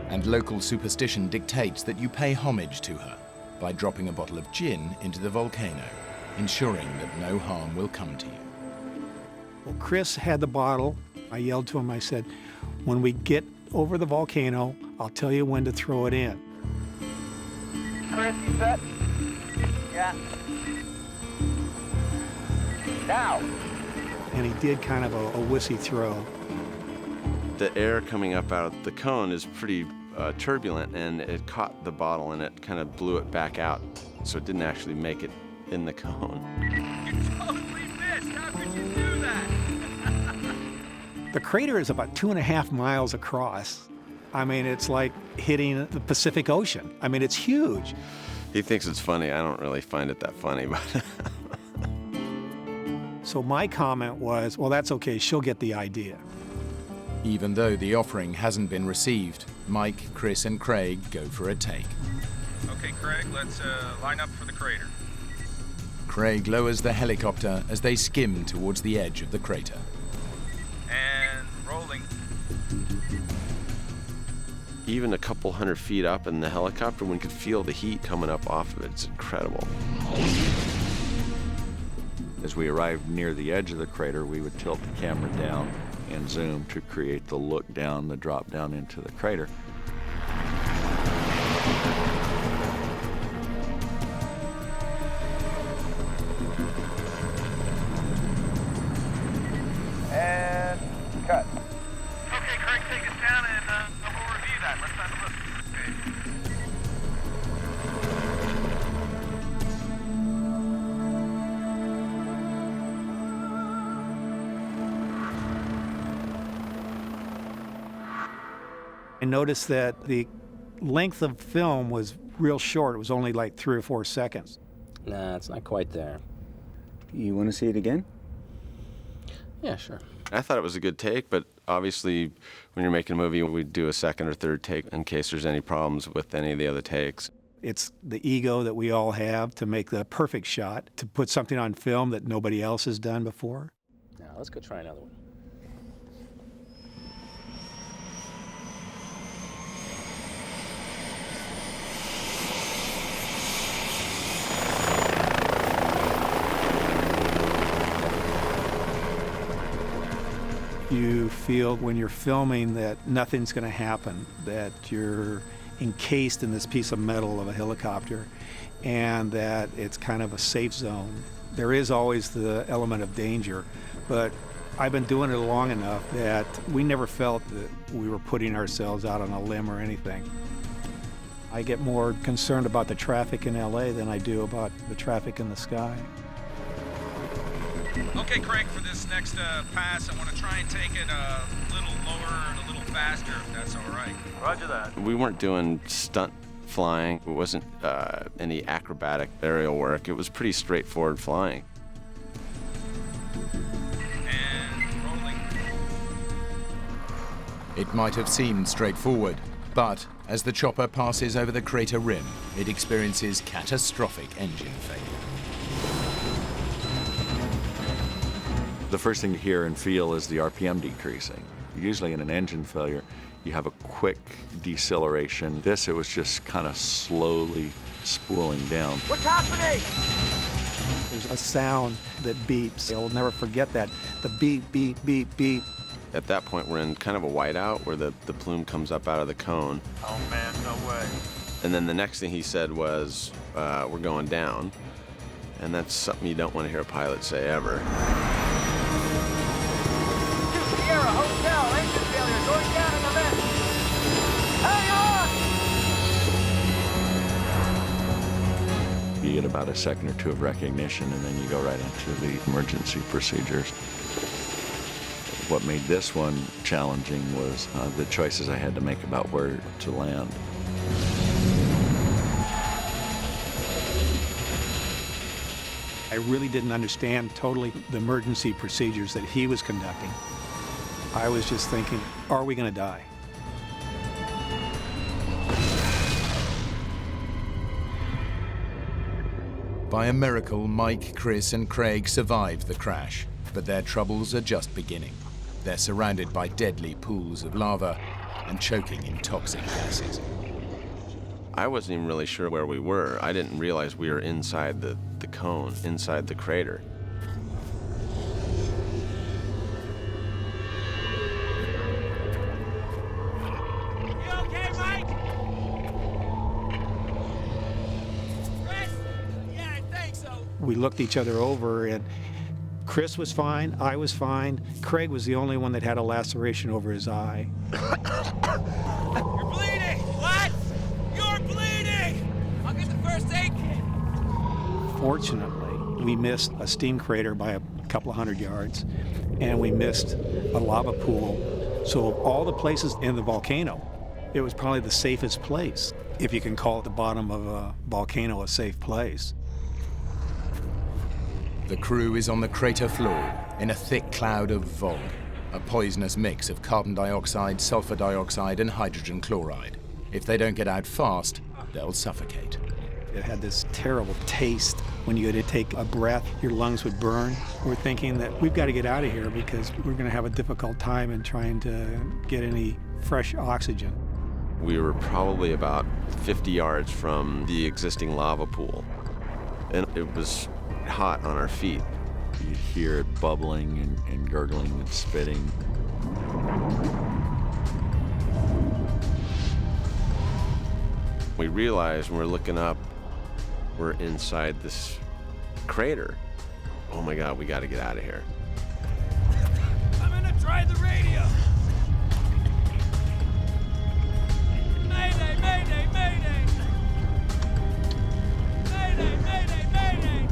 and local superstition dictates that you pay homage to her by dropping a bottle of gin into the volcano, ensuring that no harm will come to you. Well, Chris had the bottle. I yelled to him, I said, when we get over the volcano, I'll tell you when to throw it in. Chris, you set? Yeah. Now. And he did kind of a wussy throw. The air coming up out of the cone is pretty turbulent, and it caught the bottle and it kind of blew it back out, so it didn't actually make it in the cone. You totally missed. How could you do that? The crater is about 2.5 miles across. I mean, it's like hitting the Pacific Ocean. I mean, it's huge. He thinks it's funny. I don't really find it that funny, but... So my comment was, well, that's okay, she'll get the idea. Even though the offering hasn't been received, Mike, Chris, and Craig go for a take. Okay, Craig, let's line up for the crater. Craig lowers the helicopter as they skim towards the edge of the crater. And rolling. Even a couple 100 feet up in the helicopter, one could feel the heat coming up off of it. It's incredible. As we arrived near the edge of the crater, we would tilt the camera down and zoom to create the look down, the drop down into the crater. And cut. Okay, Craig, take us down and we'll review that. Let's have a look. Okay. I noticed that the length of film was real short. It was only like 3 or 4 seconds. Nah, it's not quite there. You want to see it again? Yeah, sure. I thought it was a good take, but obviously when you're making a movie, we'd do a second or third take in case there's any problems with any of the other takes. It's the ego that we all have to make the perfect shot, to put something on film that nobody else has done before. Now, let's go try another one. You feel when you're filming that nothing's going to happen, that you're encased in this piece of metal of a helicopter, and that it's kind of a safe zone. There is always the element of danger, but I've been doing it long enough that we never felt that we were putting ourselves out on a limb or anything. I get more concerned about the traffic in LA than I do about the traffic in the sky. Okay, Craig, for this next pass, I want to try and take it a little lower and a little faster, if that's all right. Roger that. We weren't doing stunt flying. It wasn't any acrobatic aerial work. It was pretty straightforward flying. And rolling. It might have seemed straightforward, but as the chopper passes over the crater rim, it experiences catastrophic engine failure. The first thing you hear and feel is the RPM decreasing. Usually in an engine failure, you have a quick deceleration. This, it was just kind of slowly spooling down. What's happening? There's a sound that beeps. I'll never forget that. The beep, beep, beep, beep. At that point, we're in kind of a whiteout where the plume comes up out of the cone. Oh man, no way. And then the next thing he said was, we're going down. And that's something you don't want to hear a pilot say ever. Sierra Hotel, engine failure, going down in the vent. Hang on! You get about a second or two of recognition, and then you go right into the emergency procedures. What made this one challenging was the choices I had to make about where to land. I really didn't understand totally the emergency procedures that he was conducting. I was just thinking, are we going to die? By a miracle, Mike, Chris, and Craig survived the crash, but their troubles are just beginning. They're surrounded by deadly pools of lava and choking in toxic gases. I wasn't even really sure where we were. I didn't realize we were inside the cone, inside the crater. You okay, Mike? Chris? Yeah, I think so. We looked each other over, and Chris was fine, I was fine. Craig was the only one that had a laceration over his eye. You're bleeding! What? You're bleeding! I'll get the first aid kit. Fortunately, we missed a steam crater by a couple of 100 yards, and we missed a lava pool. So of all the places in the volcano, it was probably the safest place, if you can call the bottom of a volcano a safe place. The crew is on the crater floor in a thick cloud of VOG, a poisonous mix of carbon dioxide, sulfur dioxide, and hydrogen chloride. If they don't get out fast, they'll suffocate. It had this terrible taste. When you go to take a breath, your lungs would burn. We're thinking that we've got to get out of here because we're going to have a difficult time in trying to get any fresh oxygen. We were probably about 50 yards from the existing lava pool, and it was hot on our feet. You'd hear it bubbling and gurgling and spitting. We realized when we're looking up, we're inside this crater. Oh my God, we got to get out of here. I'm gonna try the radio. Mayday, mayday, mayday. Mayday, mayday, mayday.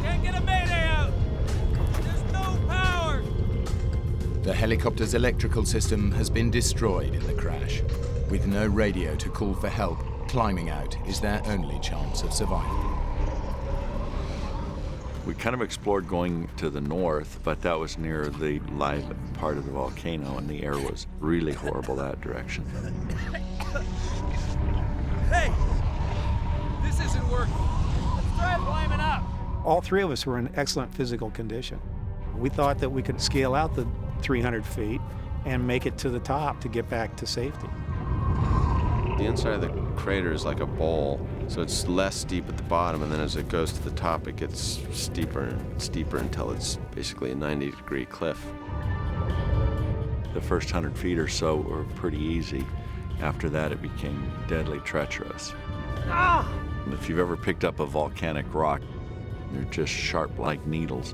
Can't get a mayday out. There's no power. The helicopter's electrical system has been destroyed in the crash. With no radio to call for help, climbing out is their only chance of survival. We kind of explored going to the north, but that was near the live part of the volcano, and the air was really horrible that direction. Hey, this isn't working. Let's try climbing up. All three of us were in excellent physical condition. We thought that we could scale out the 300 feet and make it to the top to get back to safety. The inside of the crater is like a bowl, so it's less steep at the bottom, and then as it goes to the top, it gets steeper and steeper until it's basically a 90-degree cliff. The first 100 feet or so were pretty easy. After that, it became deadly treacherous. Ah! If you've ever picked up a volcanic rock, they're just sharp like needles.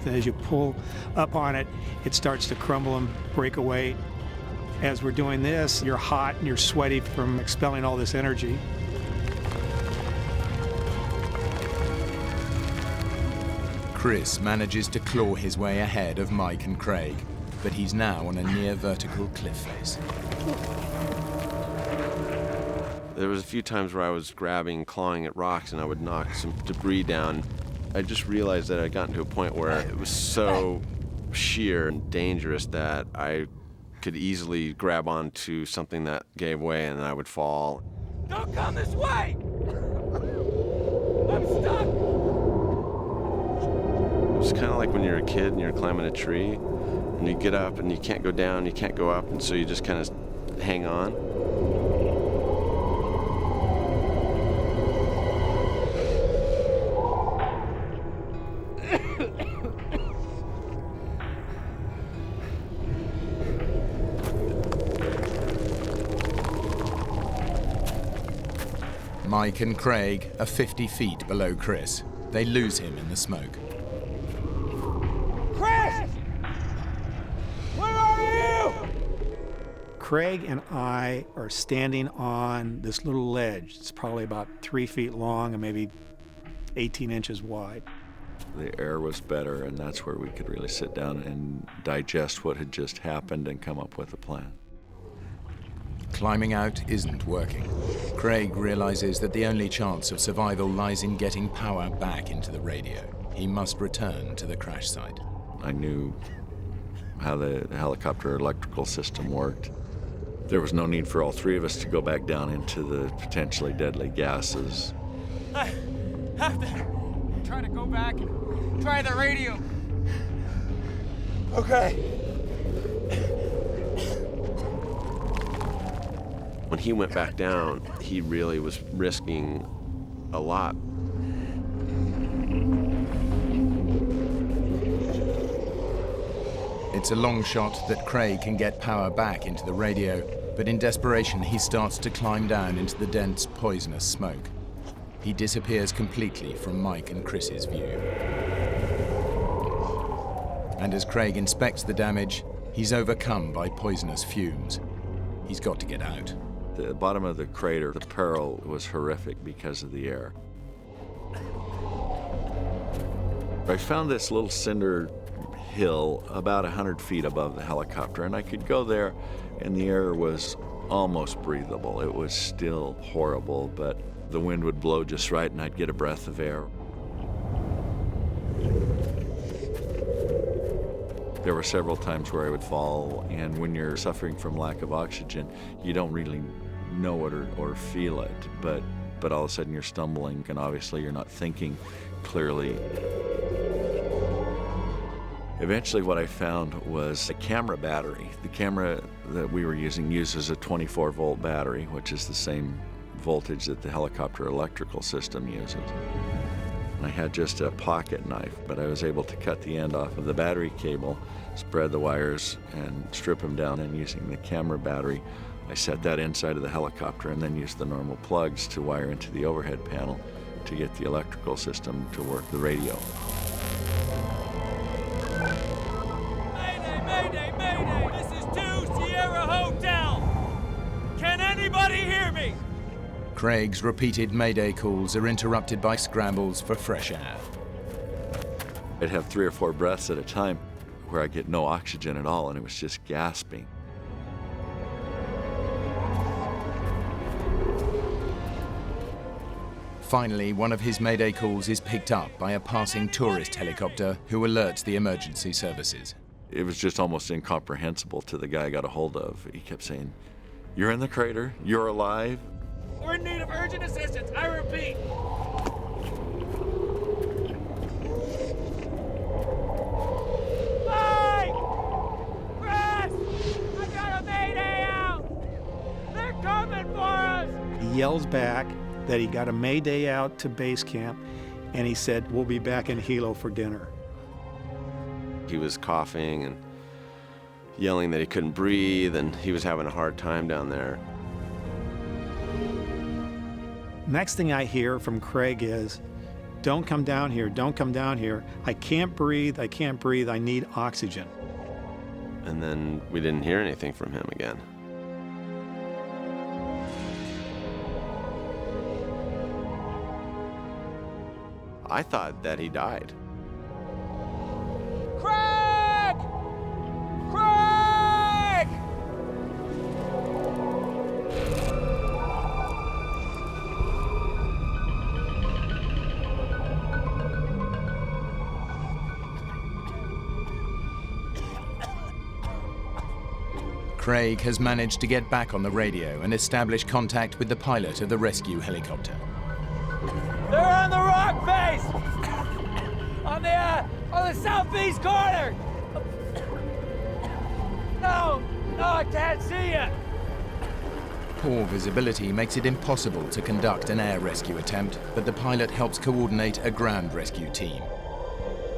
As you pull up on it, it starts to crumble and break away. As we're doing this, you're hot and you're sweaty from expelling all this energy. Chris manages to claw his way ahead of Mike and Craig, but he's now on a near vertical cliff face. There was a few times where I was grabbing, clawing at rocks, and I would knock some debris down. I just realized that I'd gotten to a point where it was so sheer and dangerous that I could easily grab onto something that gave way and I would fall. Don't come this way! I'm stuck! It was kind of like when you're a kid and you're climbing a tree and you get up and you can't go down, you can't go up, and so you just kind of hang on. Mike and Craig are 50 feet below Chris. They lose him in the smoke. Chris! Where are you? Craig and I are standing on this little ledge. It's probably about 3 feet long and maybe 18 inches wide. The air was better, and that's where we could really sit down and digest what had just happened and come up with a plan. Climbing out isn't working. Craig realizes that the only chance of survival lies in getting power back into the radio. He must return to the crash site. I knew how the helicopter electrical system worked. There was no need for all three of us to go back down into the potentially deadly gases. I have to try to go back and try the radio. Okay. When he went back down, he really was risking a lot. It's a long shot that Craig can get power back into the radio, but in desperation he starts to climb down into the dense, poisonous smoke. He disappears completely from Mike and Chris's view. And as Craig inspects the damage, he's overcome by poisonous fumes. He's got to get out. The bottom of the crater, the peril was horrific because of the air. I found this little cinder hill about 100 feet above the helicopter, and I could go there, and the air was almost breathable. It was still horrible, but the wind would blow just right, and I'd get a breath of air. There were several times where I would fall, and when you're suffering from lack of oxygen, you don't really know it or feel it, but all of a sudden you're stumbling, and obviously you're not thinking clearly. Eventually what I found was a camera battery. The camera that we were using uses a 24-volt battery, which is the same voltage that the helicopter electrical system uses. And I had just a pocket knife, but I was able to cut the end off of the battery cable, spread the wires, and strip them down, and using the camera battery, I set that inside of the helicopter and then used the normal plugs to wire into the overhead panel to get the electrical system to work the radio. Mayday, mayday, mayday! This is 2 Sierra Hotel! Can anybody hear me? Craig's repeated mayday calls are interrupted by scrambles for fresh air. I'd have 3 or 4 breaths at a time where I get no oxygen at all, and it was just gasping. Finally, one of his mayday calls is picked up by a passing tourist helicopter who alerts the emergency services. It was just almost incomprehensible to the guy I got a hold of. He kept saying, "You're in the crater, you're alive." We're in need of urgent assistance, I repeat. Mike! Chris! I got a mayday out! They're coming for us! He yells back that he got a mayday out to base camp, and he said, "We'll be back in Hilo for dinner." He was coughing and yelling that he couldn't breathe, and he was having a hard time down there. Next thing I hear from Craig is, "Don't come down here, don't come down here. I can't breathe, I can't breathe, I need oxygen." And then we didn't hear anything from him again. I thought that he died. Craig! Craig! Craig has managed to get back on the radio and establish contact with the pilot of the rescue helicopter. They're on the rock face! On the southeast corner! No, I can't see you! Poor visibility makes it impossible to conduct an air rescue attempt, but the pilot helps coordinate a ground rescue team.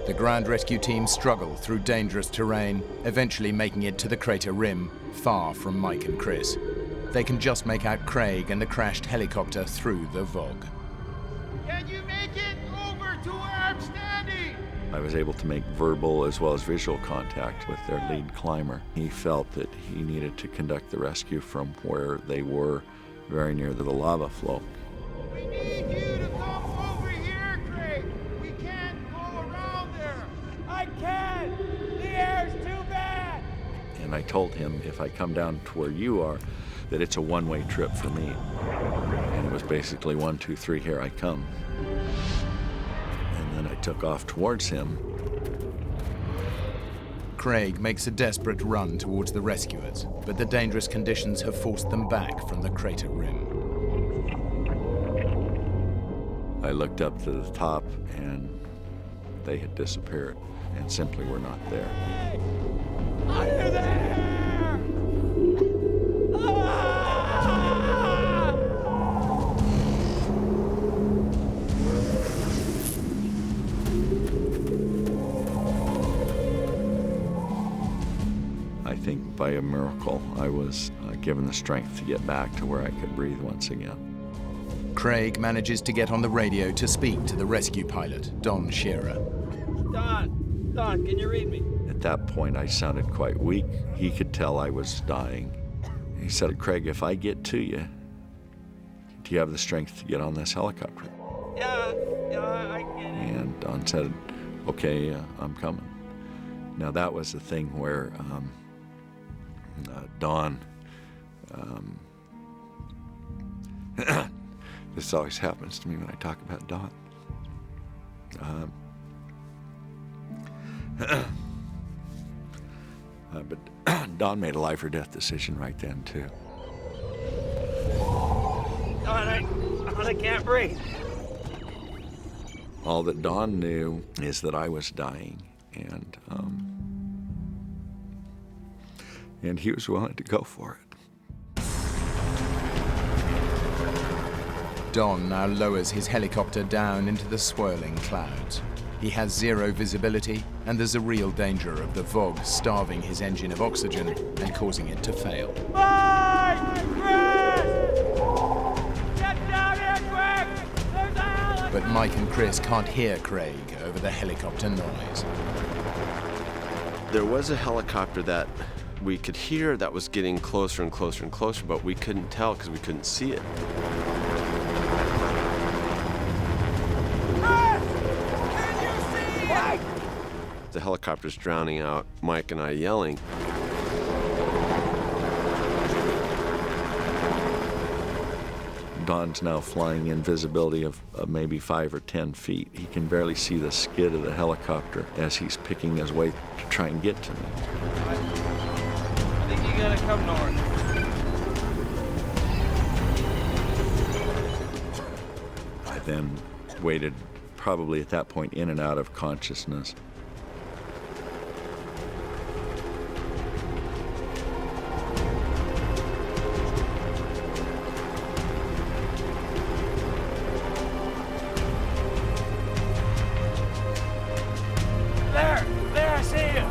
The ground rescue team struggle through dangerous terrain, eventually making it to the crater rim, far from Mike and Chris. They can just make out Craig and the crashed helicopter through the Vogue. Can you make it over to where I'm standing? I was able to make verbal as well as visual contact with their lead climber. He felt that he needed to conduct the rescue from where they were, very near the lava flow. We need you to come over here, Craig. We can't go around there. I can't. The air's too bad. And I told him if I come down to where you are, that it's a one-way trip for me. And it was basically 1, 2, 3, here I come. And then I took off towards him. Craig makes a desperate run towards the rescuers, but the dangerous conditions have forced them back from the crater rim. I looked up to the top and they had disappeared and simply were not there. Are you there? I think by a miracle, I was given the strength to get back to where I could breathe once again. Craig manages to get on the radio to speak to the rescue pilot, Don Shearer. Don, can you read me? At that point, I sounded quite weak. He could tell I was dying. He said, Craig, if I get to you, do you have the strength to get on this helicopter? Yeah, I get it. And Don said, okay, I'm coming. Now that was the thing where Don, this always happens to me when I talk about Don. But Don made a life or death decision right then too. Don, I can't breathe. All that Don knew is that I was dying, and he was willing to go for it. Don now lowers his helicopter down into the swirling clouds. He has zero visibility, and there's a real danger of the Vogue starving his engine of oxygen and causing it to fail. Mike! Chris! Get down here quick! There's a helicopter! But Mike and Chris can't hear Craig over the helicopter noise. There was a helicopter that we could hear that was getting closer and closer and closer, but we couldn't tell because we couldn't see it. The helicopter's drowning out Mike and I yelling. Don's now flying in visibility of maybe 5 or 10 feet. He can barely see the skid of the helicopter as he's picking his way to try and get to me. I think you gotta come north. I then waited, probably at that point, in and out of consciousness. There, I see you.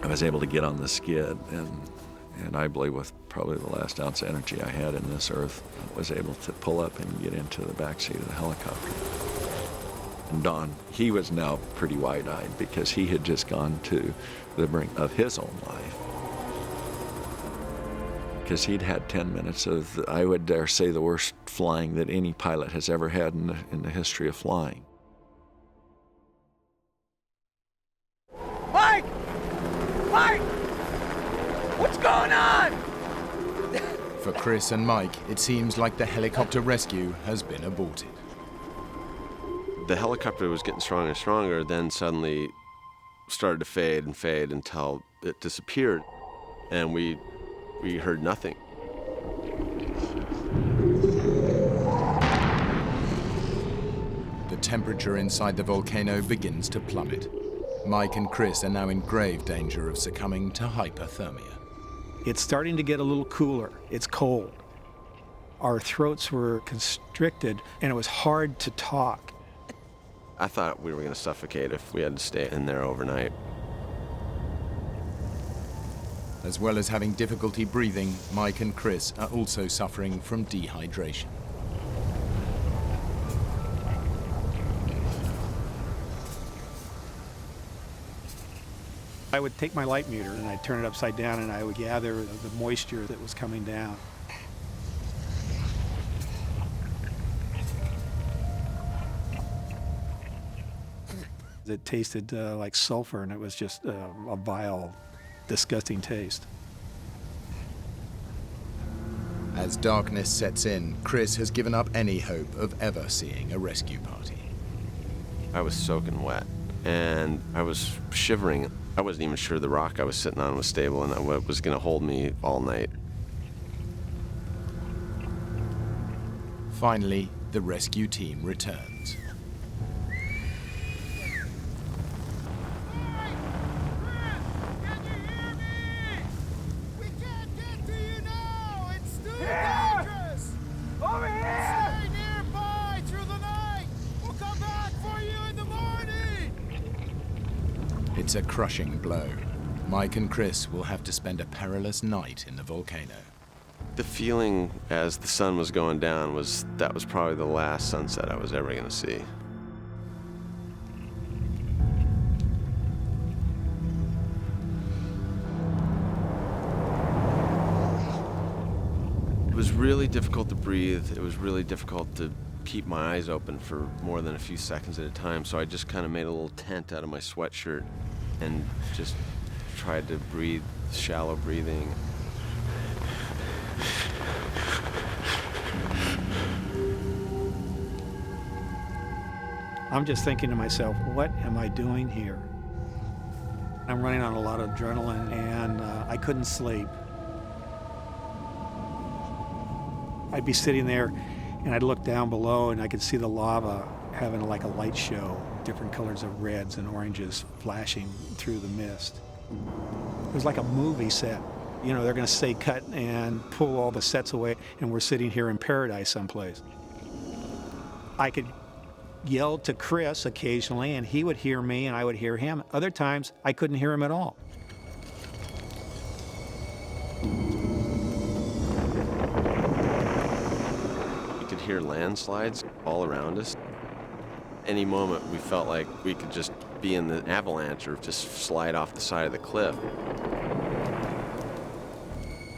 I was able to get on the skid, and I believe with probably the last ounce of energy I had in this earth, I was able to pull up and get into the backseat of the helicopter. And Don, he was now pretty wide-eyed because he had just gone to the brink of his own life. Because he'd had 10 minutes of, I would dare say, the worst flying that any pilot has ever had in the history of flying. Mike! Mike! What's going on? For Chris and Mike, it seems like the helicopter rescue has been aborted. The helicopter was getting stronger and stronger, then suddenly started to fade and fade until it disappeared, and we heard nothing. The temperature inside the volcano begins to plummet. Mike and Chris are now in grave danger of succumbing to hypothermia. It's starting to get a little cooler. It's cold. Our throats were constricted, and it was hard to talk. I thought we were going to suffocate if we had to stay in there overnight. As well as having difficulty breathing, Mike and Chris are also suffering from dehydration. I would take my light meter and I'd turn it upside down and I would gather the moisture that was coming down. It tasted like sulfur, and it was just a vile, disgusting taste. As darkness sets in, Chris has given up any hope of ever seeing a rescue party. I was soaking wet, and I was shivering. I wasn't even sure the rock I was sitting on was stable and that was going to hold me all night. Finally, the rescue team returns. Over here! Stay nearby through the night! We'll come back for you in the morning! It's a crushing blow. Mike and Chris will have to spend a perilous night in the volcano. The feeling as the sun was going down was that was probably the last sunset I was ever going to see. It was really difficult to breathe. It was really difficult to keep my eyes open for more than a few seconds at a time, so I just kind of made a little tent out of my sweatshirt and just tried to breathe, shallow breathing. I'm just thinking to myself, what am I doing here? I'm running on a lot of adrenaline, and I couldn't sleep. I'd be sitting there, and I'd look down below, and I could see the lava having like a light show, different colors of reds and oranges flashing through the mist. It was like a movie set. You know, they're going to say cut and pull all the sets away, and we're sitting here in paradise someplace. I could yell to Chris occasionally, and he would hear me, and I would hear him. Other times, I couldn't hear him at all. You could hear landslides all around us. Any moment, we felt like we could just be in the avalanche or just slide off the side of the cliff.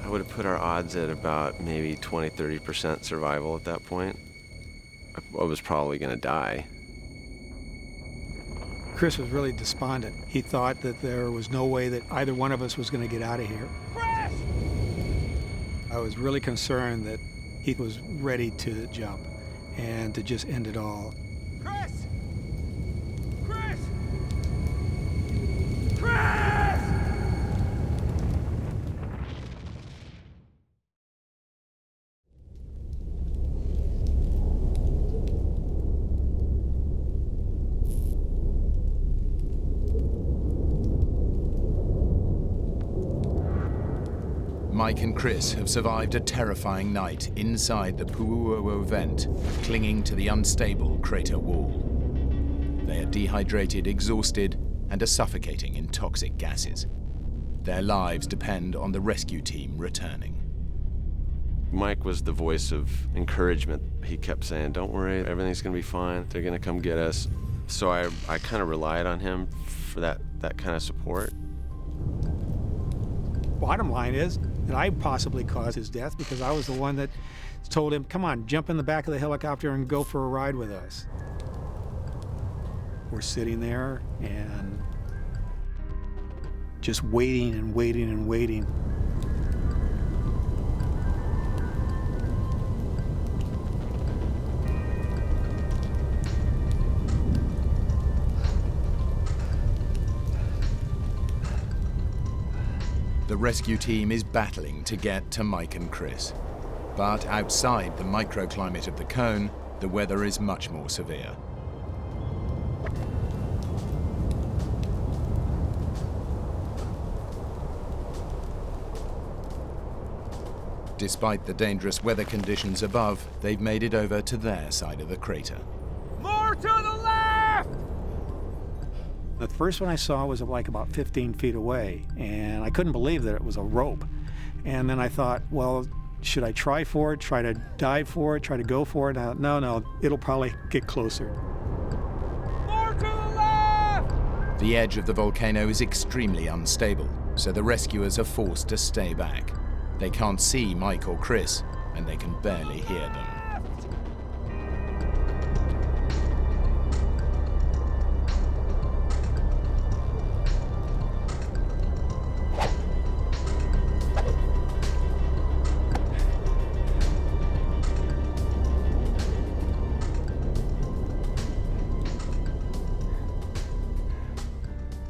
I would have put our odds at about maybe 20–30% survival at that point. I was probably going to die. Chris was really despondent. He thought that there was no way that either one of us was going to get out of here. Chris! I was really concerned that he was ready to jump and to just end it all. Chris! Chris! Chris! Mike and Chris have survived a terrifying night inside the Puuo vent, clinging to the unstable crater wall. They are dehydrated, exhausted, and are suffocating in toxic gases. Their lives depend on the rescue team returning. Mike was the voice of encouragement. He kept saying, "Don't worry, everything's going to be fine. They're going to come get us." So I kind of relied on him for that kind of support. Bottom line is that I possibly caused his death because I was the one that told him, come on, jump in the back of the helicopter and go for a ride with us. We're sitting there and just waiting and waiting and waiting. the rescue team is battling to get to Mike and Chris. But outside the microclimate of the cone, the weather is much more severe. Despite the dangerous weather conditions above, they've made it over to their side of the crater. More to the left! The first one I saw was like about 15 feet away, and I couldn't believe that it was a rope. And then I thought, well, should I try for it, try to dive for it, try to go for it? No, it'll probably get closer. More to the left! The edge of the volcano is extremely unstable, so the rescuers are forced to stay back. They can't see Mike or Chris, and they can barely hear them.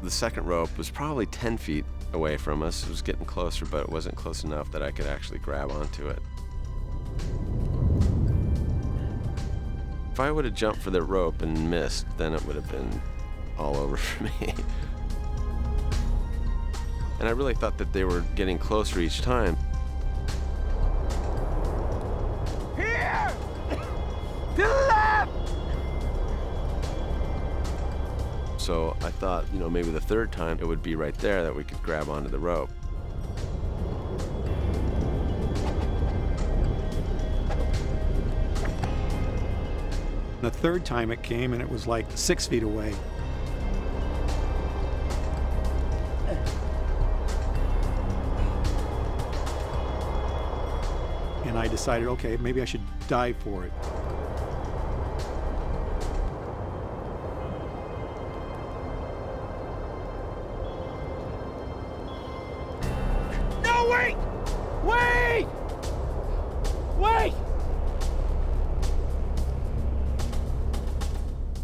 The second rope was probably 10 feet away from us. It was getting closer, but it wasn't close enough that I could actually grab onto it. If I would have jumped for the rope and missed, then it would have been all over for me. And I really thought that they were getting closer each time. Here! To the left! So I thought, maybe the third time it would be right there that we could grab onto the rope. The third time it came, and it was like 6 feet away. And I decided, okay, maybe I should dive for it. No, wait! Wait! Wait!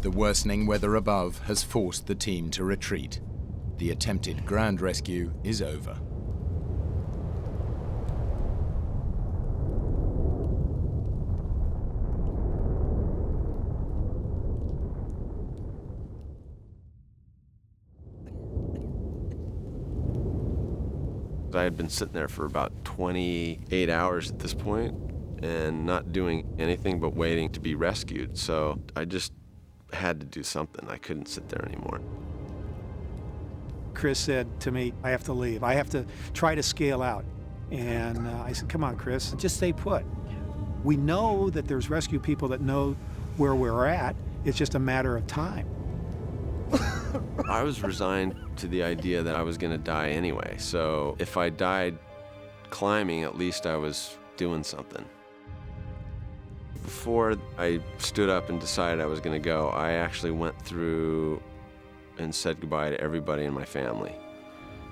The worsening weather above has forced the team to retreat. The attempted ground rescue is over. I had been sitting there for about 28 hours at this point and not doing anything but waiting to be rescued. So I just had to do something. I couldn't sit there anymore. Chris said to me, I have to leave. I have to try to scale out. And I said, come on, Chris, just stay put. We know that there's rescue people that know where we're at. It's just a matter of time. I was resigned to the idea that I was going to die anyway. So if I died climbing, at least I was doing something. Before I stood up and decided I was going to go, I actually went through and said goodbye to everybody in my family.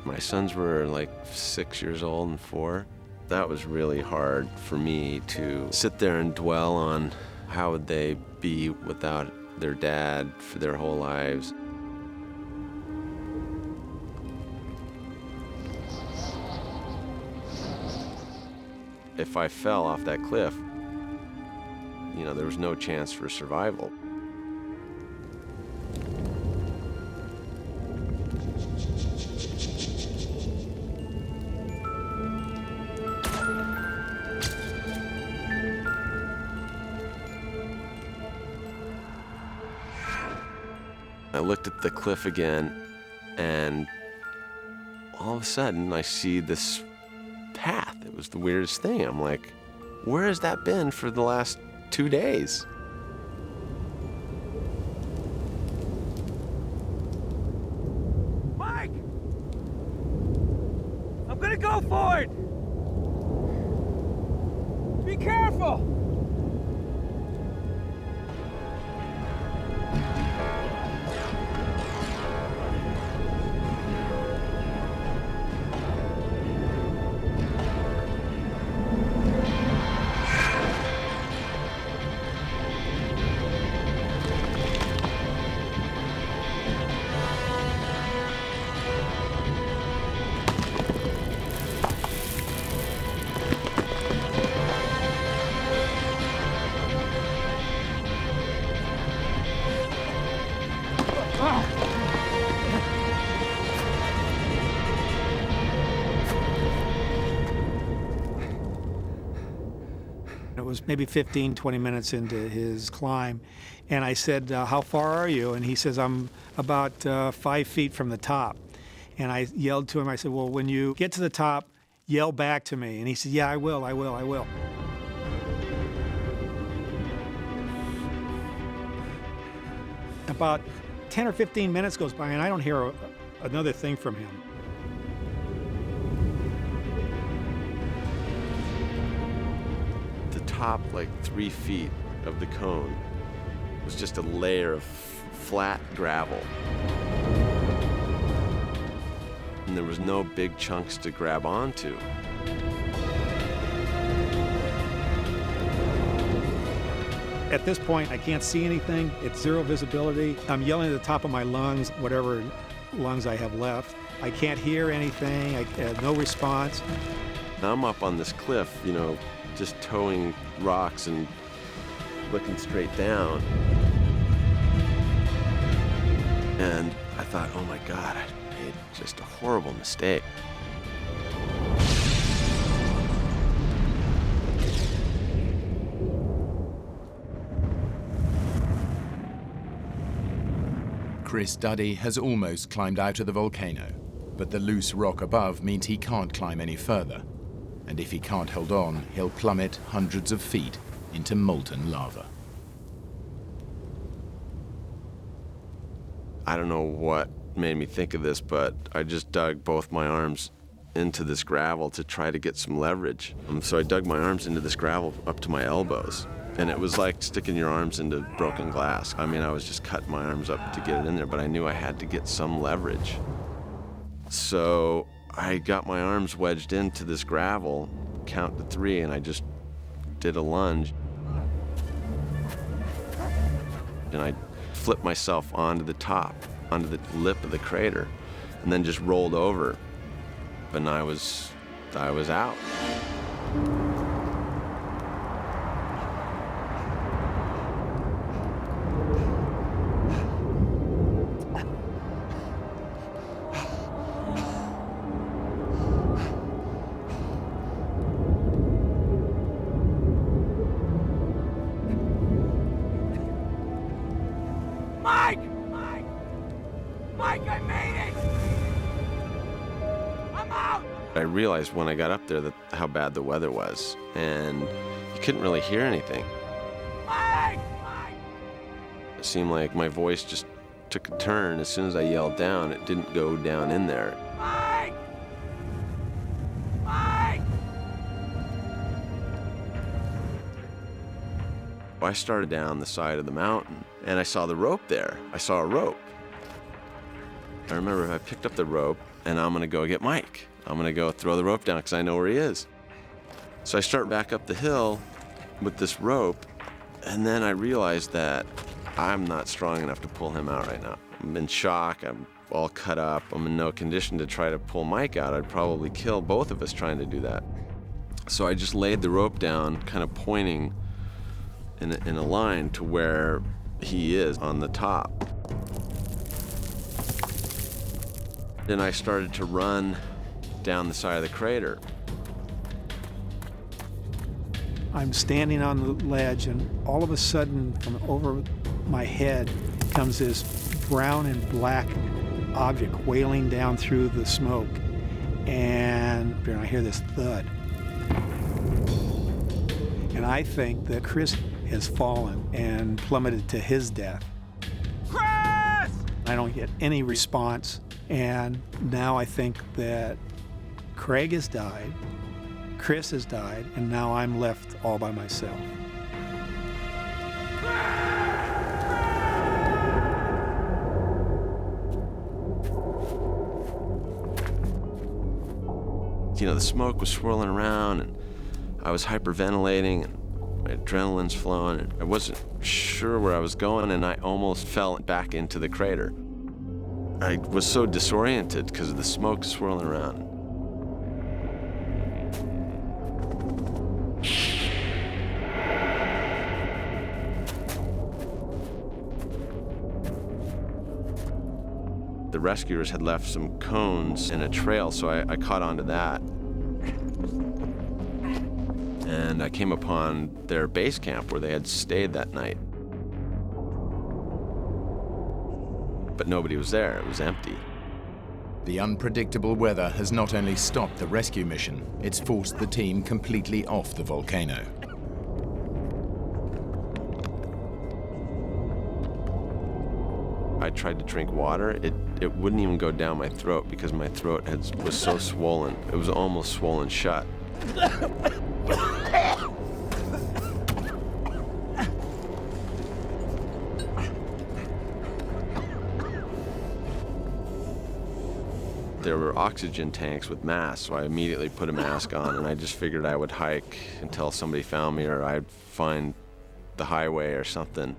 My sons were like 6 years old and 4. That was really hard for me to sit there and dwell on how would they be without their dad for their whole lives. If I fell off that cliff, there was no chance for survival. I looked at the cliff again, and all of a sudden I see this path. It was the weirdest thing. I'm like, where has that been for the last 2 days? Mike! I'm gonna go for it! Be careful! It was maybe 15, 20 minutes into his climb. And I said, how far are you? And he says, I'm about 5 feet from the top. And I yelled to him, I said, well, when you get to the top, yell back to me. And he said, yeah, I will. About 10 or 15 minutes goes by, and I don't hear another thing from him. The top, like 3 feet of the cone, was just a layer of flat gravel. And there was no big chunks to grab onto. At this point, I can't see anything. It's zero visibility. I'm yelling at the top of my lungs, whatever lungs I have left. I can't hear anything. No response. Now I'm up on this cliff, you know, just towing rocks and looking straight down. And I thought, oh my God, I made just a horrible mistake. Chris Duddy has almost climbed out of the volcano, but the loose rock above means he can't climb any further. And if he can't hold on, he'll plummet hundreds of feet into molten lava. I don't know what made me think of this, but I just dug both my arms into this gravel to try to get some leverage. So I dug my arms into this gravel up to my elbows. And it was like sticking your arms into broken glass. I mean, I was just cutting my arms up to get it in there, but I knew I had to get some leverage. So I got my arms wedged into this gravel, count to 3, and I just did a lunge. And I flipped myself onto the top, onto the lip of the crater, and then just rolled over. And I was out. Mike, I made it! I'm out! I realized when I got up there that how bad the weather was, and you couldn't really hear anything. Mike! It seemed like my voice just took a turn. As soon as I yelled down, it didn't go down in there. Mike! Mike! I started down the side of the mountain, and I saw the rope there. I saw a rope. I remember I picked up the rope, and I'm gonna go get Mike. I'm gonna go throw the rope down because I know where he is. So I start back up the hill with this rope, and then I realized that I'm not strong enough to pull him out right now. I'm in shock, I'm all cut up, I'm in no condition to try to pull Mike out. I'd probably kill both of us trying to do that. So I just laid the rope down, kind of pointing in a line to where he is on the top. Then I started to run down the side of the crater. I'm standing on the ledge, and all of a sudden, from over my head comes this brown and black object wailing down through the smoke. And I hear this thud. And I think that Chris has fallen and plummeted to his death. Chris! I don't get any response. And now I think that Craig has died, Chris has died, and now I'm left all by myself. You know, the smoke was swirling around, and I was hyperventilating, and my adrenaline's flowing, and I wasn't sure where I was going, and I almost fell back into the crater. I was so disoriented because of the smoke swirling around. The rescuers had left some cones in a trail, so I caught onto that. and I came upon their base camp where they had stayed that night. But nobody was there, it was empty. The unpredictable weather has not only stopped the rescue mission, it's forced the team completely off the volcano. I tried to drink water, it wouldn't even go down my throat because my throat was so swollen. It was almost swollen shut. There were oxygen tanks with masks, so I immediately put a mask on, and I just figured I would hike until somebody found me or I'd find the highway or something.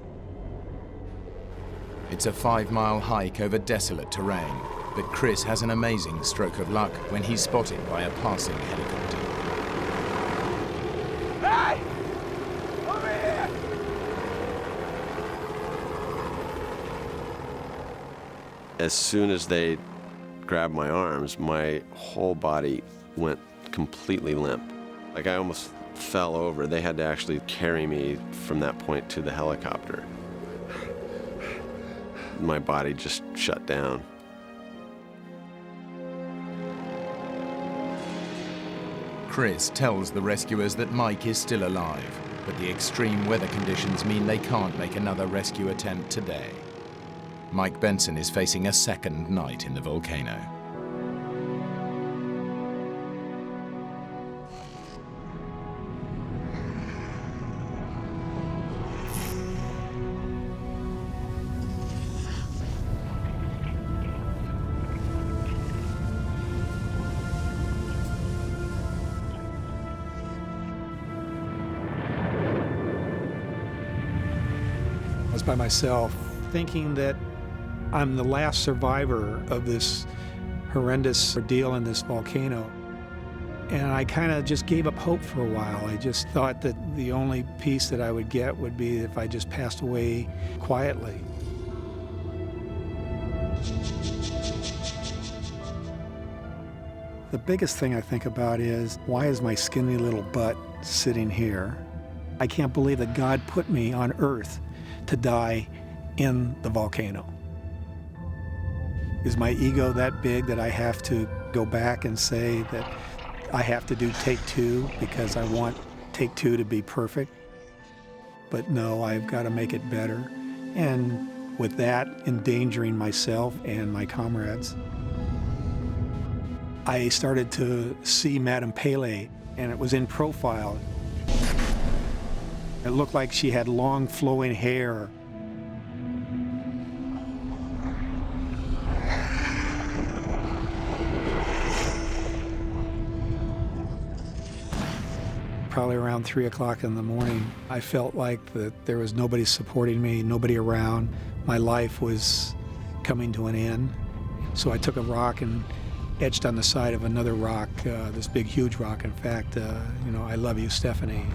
It's a 5-mile hike over desolate terrain, but Chris has an amazing stroke of luck when he's spotted by a passing helicopter. Hey! Over here! As soon as they grabbed my arms, my whole body went completely limp. Like I almost fell over. They had to actually carry me from that point to the helicopter. My body just shut down. Chris tells the rescuers that Mike is still alive, but the extreme weather conditions mean they can't make another rescue attempt today. Mike Benson is facing a second night in the volcano. I was by myself, thinking that I'm the last survivor of this horrendous ordeal in this volcano. And I kind of just gave up hope for a while. I just thought that the only peace that I would get would be if I just passed away quietly. The biggest thing I think about is, why is my skinny little butt sitting here? I can't believe that God put me on Earth to die in the volcano. Is my ego that big that I have to go back and say that I have to do take two because I want take two to be perfect? But no, I've got to make it better. And with that, endangering myself and my comrades. I started to see Madame Pele, and it was in profile. It looked like she had long flowing hair. Probably around 3 o'clock in the morning, I felt like that there was nobody supporting me, nobody around. My life was coming to an end. So I took a rock and etched on the side of another rock, this big, huge rock, in fact, I love you, Stephanie.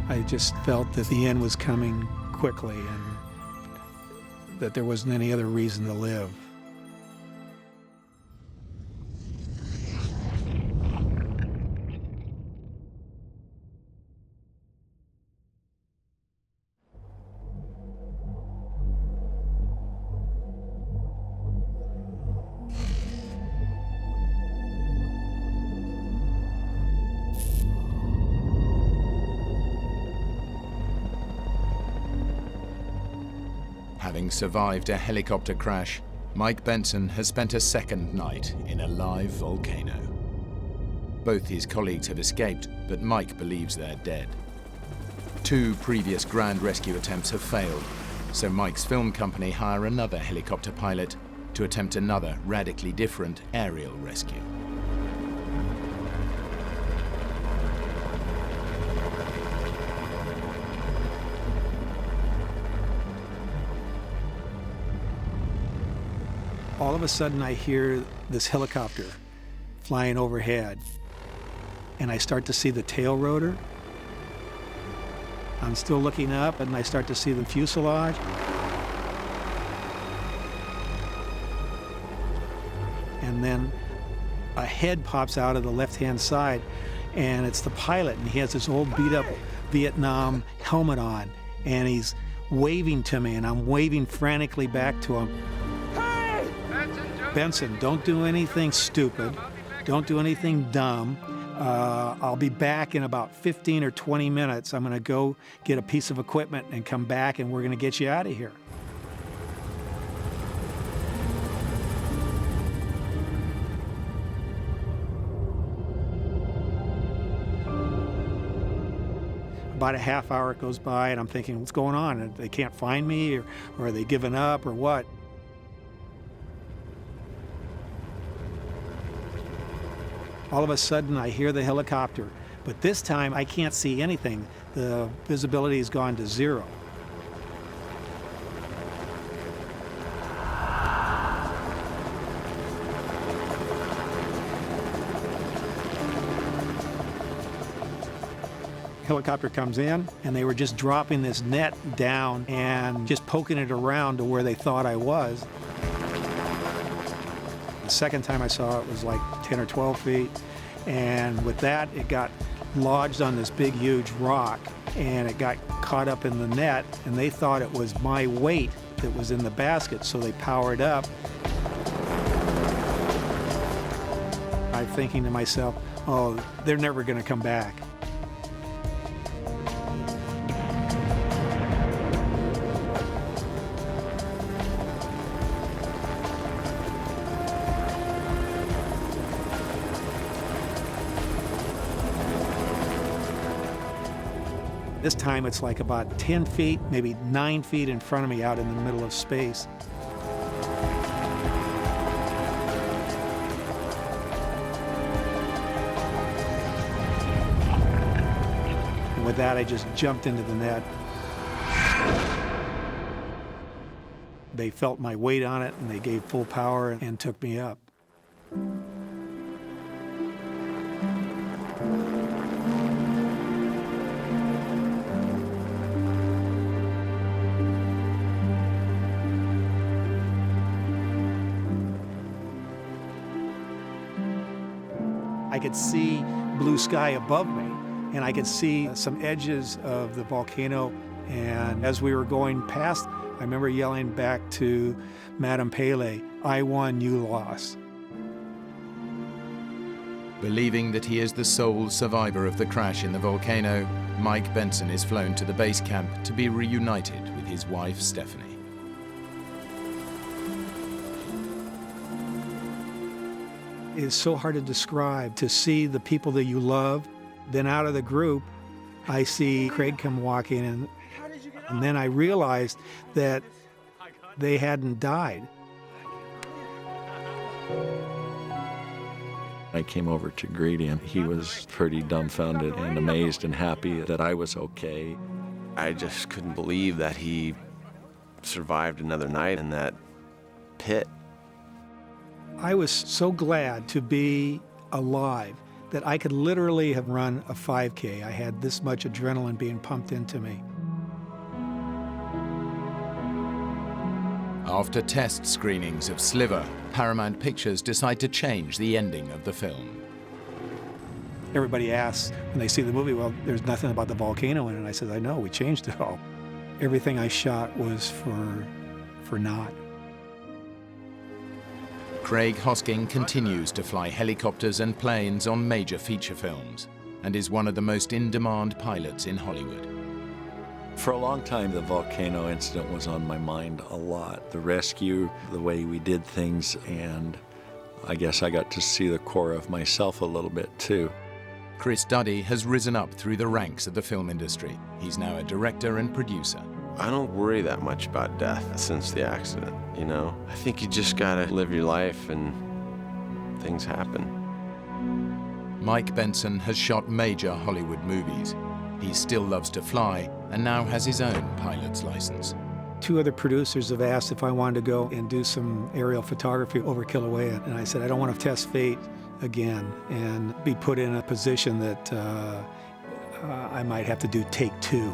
I just felt that the end was coming quickly and that there wasn't any other reason to live. Having survived a helicopter crash, Mike Benson has spent a second night in a live volcano. Both his colleagues have escaped, but Mike believes they're dead. 2 previous ground rescue attempts have failed, so Mike's film company hire another helicopter pilot to attempt another radically different aerial rescue. All of a sudden I hear this helicopter flying overhead, and I start to see the tail rotor. I'm still looking up, and I start to see the fuselage. And then a head pops out of the left-hand side, and it's the pilot, and he has this old beat-up Vietnam helmet on, and he's waving to me, and I'm waving frantically back to him. Hey! Benson, don't do anything stupid. Don't do anything dumb. I'll be back in about 15 or 20 minutes. I'm going to go get a piece of equipment and come back, and we're going to get you out of here. About a half hour goes by, and I'm thinking, what's going on? They can't find me, or are they giving up, or what? All of a sudden, I hear the helicopter, but this time I can't see anything. The visibility has gone to 0. Helicopter comes in, and they were just dropping this net down and just poking it around to where they thought I was. The second time I saw it was like 10 or 12 feet, and with that, it got lodged on this big, huge rock, and it got caught up in the net, and they thought it was my weight that was in the basket, so they powered up. I'm thinking to myself, oh, they're never going to come back. This time it's like about 10 feet, maybe 9 feet in front of me out in the middle of space. And with that, I just jumped into the net. They felt my weight on it, and they gave full power and took me up. I could see blue sky above me, and I could see some edges of the volcano. And as we were going past, I remember yelling back to Madame Pele, "I won, you lost." Believing that he is the sole survivor of the crash in the volcano, Mike Benson is flown to the base camp to be reunited with his wife, Stephanie. It's so hard to describe, to see the people that you love. Then out of the group, I see Craig come walking in, and then I realized that they hadn't died. I came over to greet him. He was pretty dumbfounded and amazed and happy that I was okay. I just couldn't believe that he survived another night in that pit. I was so glad to be alive that I could literally have run a 5K. I had this much adrenaline being pumped into me. After test screenings of Sliver, Paramount Pictures decide to change the ending of the film. Everybody asks when they see the movie, well, there's nothing about the volcano in it. I said, I know, we changed it all. Everything I shot was for naught. Craig Hosking continues to fly helicopters and planes on major feature films and is one of the most in-demand pilots in Hollywood. For a long time, the volcano incident was on my mind a lot. The rescue, the way we did things, and I guess I got to see the core of myself a little bit too. Chris Duddy has risen up through the ranks of the film industry. He's now a director and producer. I don't worry that much about death since the accident, you know? I think you just gotta live your life and things happen. Mike Benson has shot major Hollywood movies. He still loves to fly and now has his own pilot's license. 2 other producers have asked if I wanted to go and do some aerial photography over Kilauea, and I said I don't want to test fate again and be put in a position that I might have to do take 2.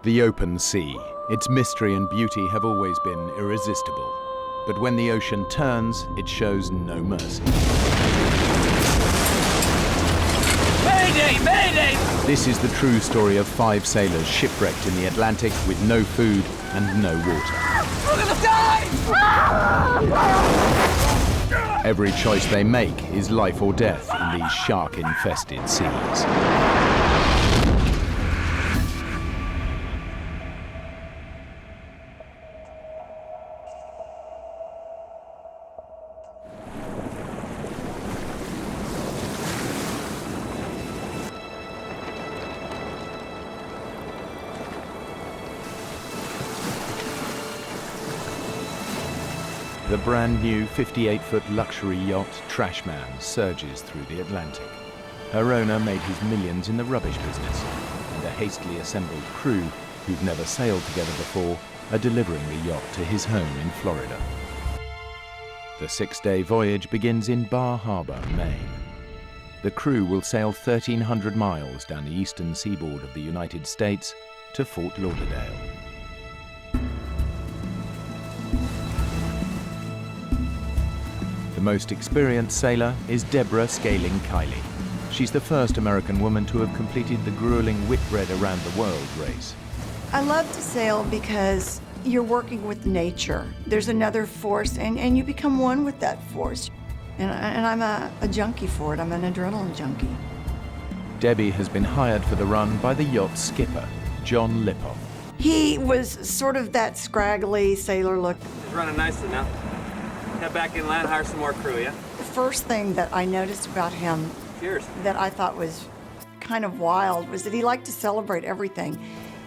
The open sea, its mystery and beauty have always been irresistible. But when the ocean turns, it shows no mercy. Mayday! Mayday! This is the true story of 5 sailors shipwrecked in the Atlantic with no food and no water. We're gonna die! Every choice they make is life or death in these shark-infested seas. The brand new 58-foot luxury yacht Trashman surges through the Atlantic. Her owner made his millions in the rubbish business, and a hastily assembled crew who've never sailed together before are delivering the yacht to his home in Florida. The 6-day voyage begins in Bar Harbor, Maine. The crew will sail 1,300 miles down the eastern seaboard of the United States to Fort Lauderdale. The most experienced sailor is Deborah Scaling Kiley. She's the first American woman to have completed the grueling Whitbread Around the World race. I love to sail because you're working with nature. There's another force, and you become one with that force. And I'm a junkie for it. I'm an adrenaline junkie. Debbie has been hired for the run by the yacht's skipper, John Lipoff. He was sort of that scraggly sailor look. It's running nicely now. Head back inland, hire some more crew, yeah? The first thing that I noticed about him Cheers. That I thought was kind of wild was that he liked to celebrate everything.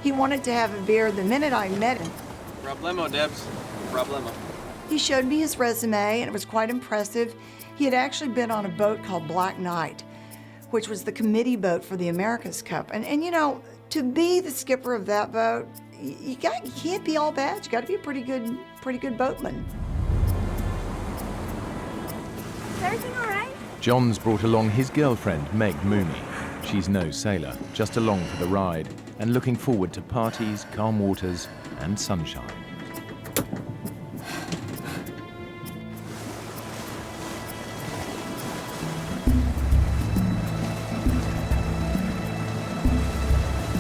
He wanted to have a beer the minute I met him. Problemo, Debs. Problemo. He showed me his resume, and it was quite impressive. He had actually been on a boat called Black Knight, which was the committee boat for the America's Cup. And you know, to be the skipper of that boat, you can't be all bad. You got to be a pretty good boatman. Is everything all right? John's brought along his girlfriend, Meg Mooney. She's no sailor, just along for the ride and looking forward to parties, calm waters, and sunshine.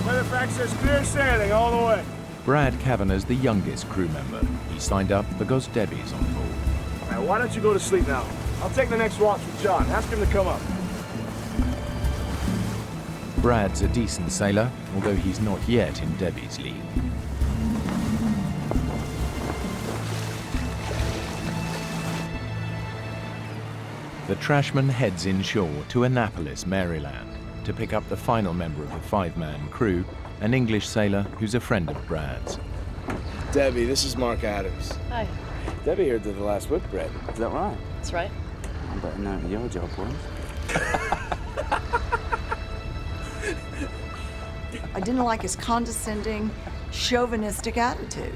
Weatherfax says clear sailing all the way. Brad Kavanagh's the youngest crew member. He signed up because Debbie's on board. All right, why don't you go to sleep now? I'll take the next watch with John. Ask him to come up. Brad's a decent sailor, although he's not yet in Debbie's league. The Trashman heads inshore to Annapolis, Maryland, to pick up the final member of the 5-man crew, an English sailor who's a friend of Brad's. Debbie, this is Mark Adams. Hi. Debbie here did the last Whitbread. Is that right? That's right. I'm betting on your job, boys. I didn't like his condescending, chauvinistic attitude.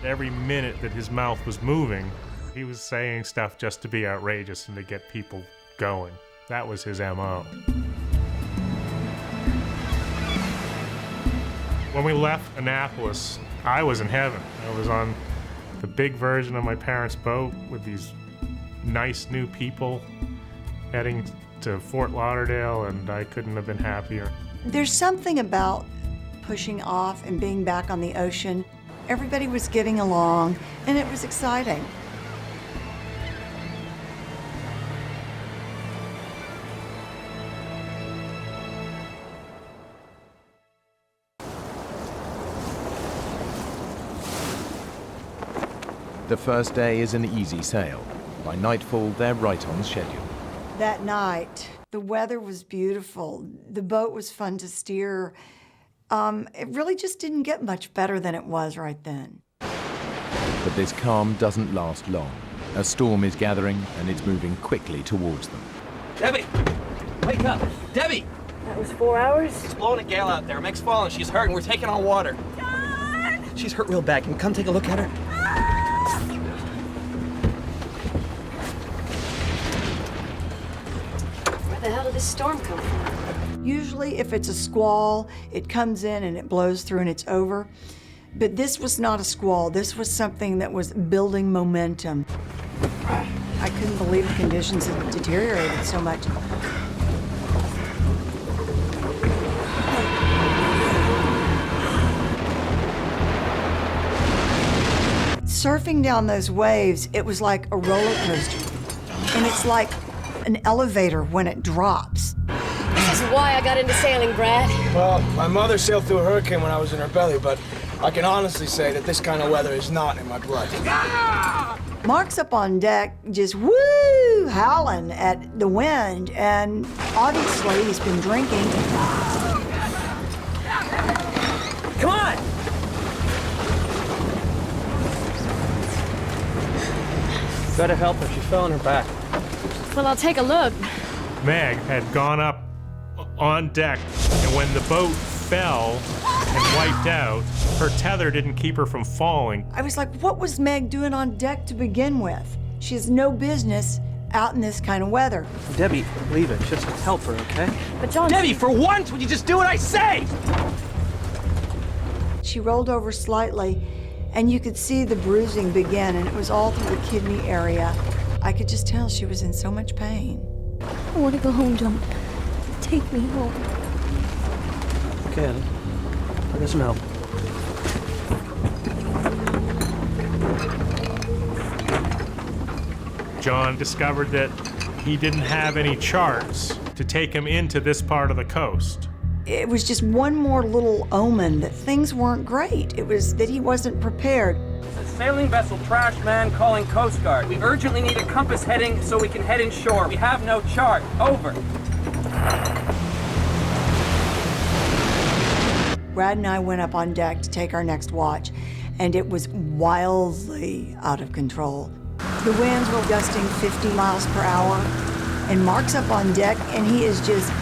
Every minute that his mouth was moving, he was saying stuff just to be outrageous and to get people going. That was his MO. When we left Annapolis, I was in heaven. I was on the big version of my parents' boat with these nice new people heading to Fort Lauderdale, and I couldn't have been happier. There's something about pushing off and being back on the ocean. Everybody was getting along, and it was exciting. The first day is an easy sail. By nightfall, they're right on schedule. That night, the weather was beautiful. The boat was fun to steer. It really just didn't get much better than it was right then. But this calm doesn't last long. A storm is gathering, and it's moving quickly towards them. Debbie! Wake up! Debbie! That was 4 hours? It's blowing a gale out there. Meg's falling. She's hurt, and we're taking on water. John! She's hurt real bad. Can you come take a look at her? Where the hell did this storm come from? Usually if it's a squall, it comes in and it blows through and it's over. But this was not a squall. This was something that was building momentum. I couldn't believe the conditions had deteriorated so much. Surfing down those waves, it was like a roller coaster. And it's like an elevator when it drops. This is why I got into sailing, Brad. Well, my mother sailed through a hurricane when I was in her belly, but I can honestly say that this kind of weather is not in my blood. Mark's up on deck just woo, howling at the wind, and obviously he's been drinking. Come on! Gotta help her. She fell on her back. Well, I'll take a look. Meg had gone up on deck, and when the boat fell and wiped out, her tether didn't keep her from falling. I was like, what was Meg doing on deck to begin with? She has no business out in this kind of weather. Debbie, leave it. Just help her, okay? But John... Debbie, for once, would you just do what I say? She rolled over slightly, and you could see the bruising begin, and it was all through the kidney area. I could just tell she was in so much pain. I want to go home, John. Take me home. Okay, Ellie. I'll get some help. John discovered that he didn't have any charts to take him into this part of the coast. It was just one more little omen that things weren't great. It was that he wasn't prepared. Sailing vessel trash man calling Coast Guard. We urgently need a compass heading so we can head inshore. We have no chart. Over. Brad and I went up on deck to take our next watch, and it was wildly out of control. The winds were gusting 50 miles per hour, and Mark's up on deck, and he is just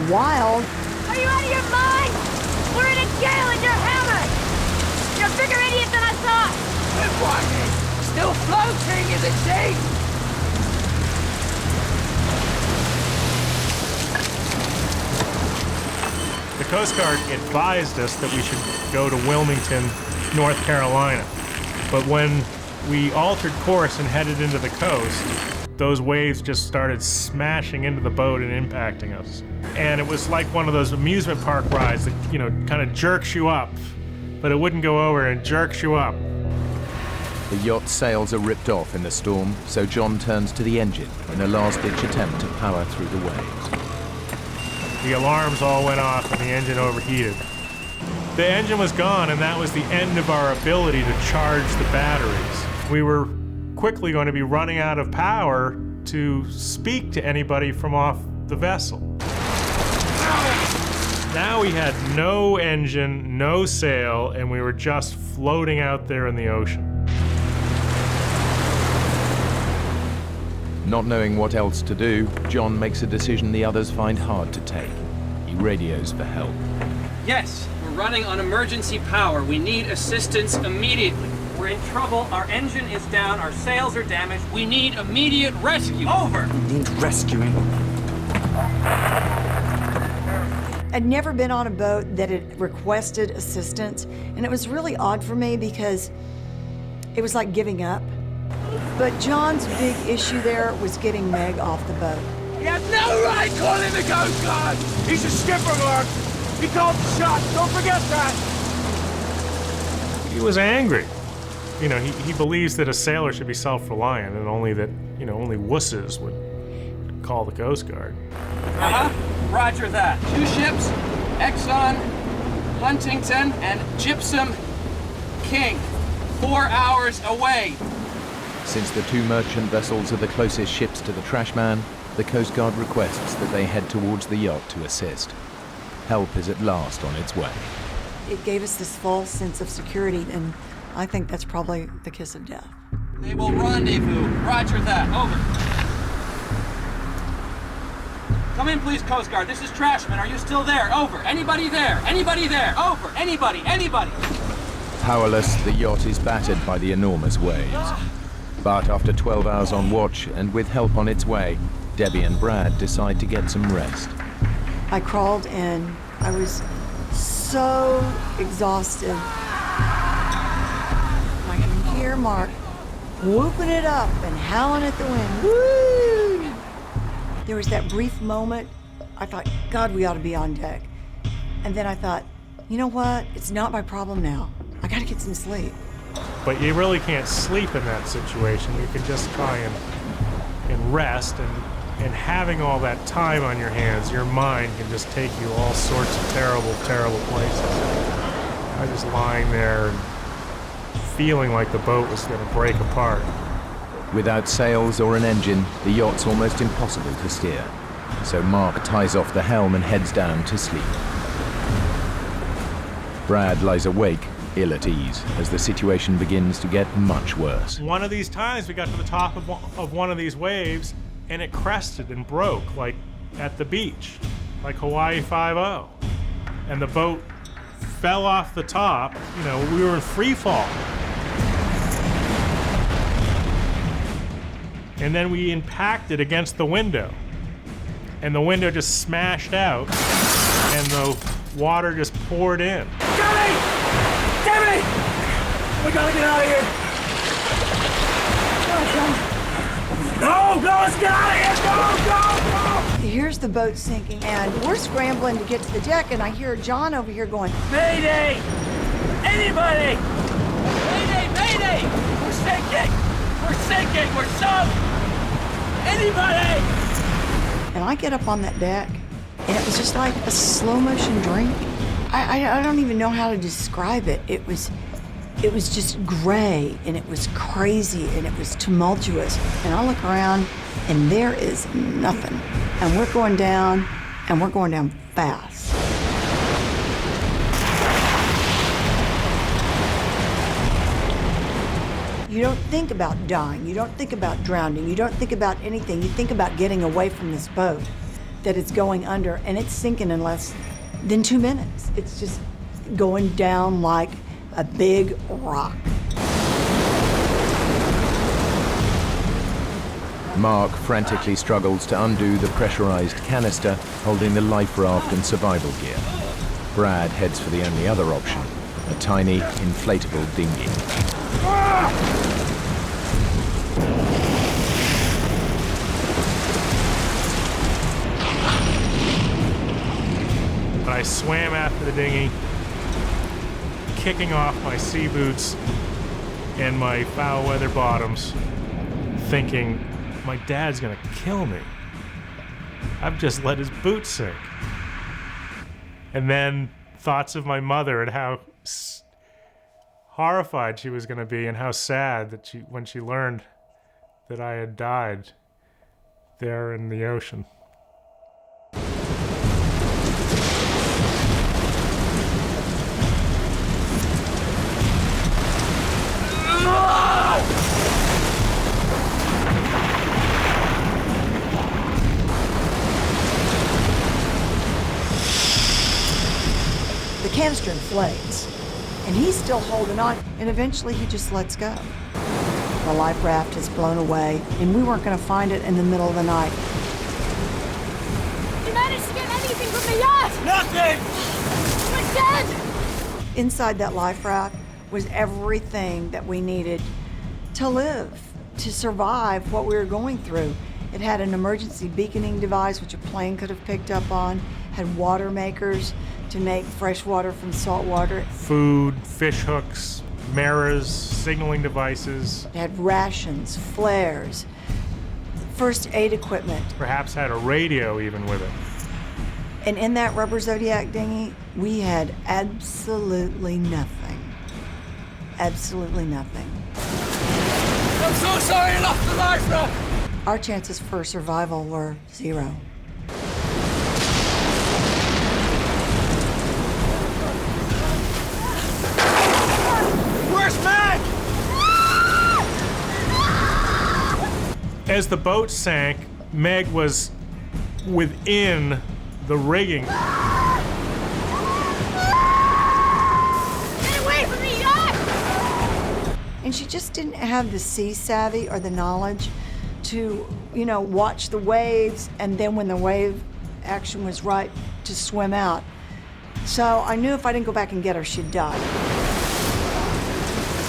wild. Are you out of your mind? We're in a jail and you're hammered! You're a bigger idiot than I thought! Good watching. Still floating, isn't she? The Coast Guard advised us that we should go to Wilmington, North Carolina. But when we altered course and headed into the coast, those waves just started smashing into the boat and impacting us. And it was like one of those amusement park rides that, kind of jerks you up, but it wouldn't go over and jerks you up. The yacht's sails are ripped off in the storm, so John turns to the engine in a last-ditch attempt to power through the waves. The alarms all went off and the engine overheated. The engine was gone, and that was the end of our ability to charge the batteries. We were quickly going to be running out of power to speak to anybody from off the vessel. Now we had no engine, no sail, and we were just floating out there in the ocean. Not knowing what else to do, John makes a decision the others find hard to take. He radios for help. Yes, we're running on emergency power. We need assistance immediately. We're in trouble. Our engine is down. Our sails are damaged. We need immediate rescue. Over. Need rescuing. I'd never been on a boat that had requested assistance, and it was really odd for me because it was like giving up. But John's big issue there was getting Meg off the boat. He has no right calling the Coast Guard! He's a skipper, Mark! He called the shots, don't forget that! He was angry. He believes that a sailor should be self-reliant and only that, only wusses would call the Coast Guard. Roger that. 2 ships, Exxon, Huntington, and Gypsum King. 4 hours away. Since the 2 merchant vessels are the closest ships to the trash man, the Coast Guard requests that they head towards the yacht to assist. Help is at last on its way. It gave us this false sense of security, and I think that's probably the kiss of death. They will rendezvous. Roger that. Over. Come in, please, Coast Guard. This is Trashman. Are you still there? Over. Anybody there? Anybody there? Over. Anybody? Anybody? Powerless, the yacht is battered by the enormous waves. But after 12 hours on watch and with help on its way, Debbie and Brad decide to get some rest. I crawled in. I was so exhausted. I can hear Mark whooping it up and howling at the wind. Woo! There was that brief moment. I thought, God, we ought to be on deck. And then I thought, you know what? It's not my problem now. I gotta get some sleep. But you really can't sleep in that situation. You can just try and rest, and having all that time on your hands, your mind can just take you all sorts of terrible, terrible places. I was just lying there and feeling like the boat was going to break apart. Without sails or an engine, the yacht's almost impossible to steer. So Mark ties off the helm and heads down to sleep. Brad lies awake, ill at ease, as the situation begins to get much worse. One of these times we got to the top of one of these waves, and it crested and broke, like at the beach, like Hawaii 5-0. And the boat fell off the top. You know, we were in free fall. And then we impacted against the window. And the window just smashed out, and the water just poured in. Jimmy! Jimmy! We gotta get out of here! No, let's get out of here! Go! Here's the boat sinking, and we're scrambling to get to the deck, and I hear John over here going, Mayday! Anybody! Mayday! Mayday! We're sinking! We're sinking! We're sunk! Anybody! And I get up on that deck, and it was just like a slow motion dream. I don't even know how to describe it. It was just gray, and it was crazy, and it was tumultuous. And I look around, and there is nothing. And we're going down, and we're going down fast. You don't think about dying. You don't think about drowning. You don't think about anything. You think about getting away from this boat that it's going under, and it's sinking in less than 2 minutes. It's just going down like a big rock. Mark frantically struggles to undo the pressurized canister holding the life raft and survival gear. Brad heads for the only other option, a tiny, inflatable dinghy. I swam after the dinghy, kicking off my sea boots and my foul weather bottoms, thinking, my dad's gonna kill me. I've just let his boots sink. And then thoughts of my mother and how horrified she was gonna be, and how sad that when she learned that I had died there in the ocean. The canister inflates, and he's still holding on, and eventually he just lets go. The life raft is blown away, and we weren't going to find it in the middle of the night. You managed to get anything from the yacht? Nothing! We're dead! Inside that life raft was everything that we needed to live, to survive what we were going through. It had an emergency beaconing device, which a plane could have picked up on, had water makers to make fresh water from salt water. Food, fish hooks, mirrors, signaling devices. It had rations, flares, first aid equipment. Perhaps had a radio even with it. And in that rubber Zodiac dinghy, we had absolutely nothing. Absolutely nothing. I'm so sorry I lost the life raft! Our chances for survival were 0. Where's Meg? As the boat sank, Meg was within the rigging. Get away from me, yacht! And she just didn't have the sea savvy or the knowledge to, watch the waves, and then when the wave action was right, to swim out. So I knew if I didn't go back and get her, she'd die.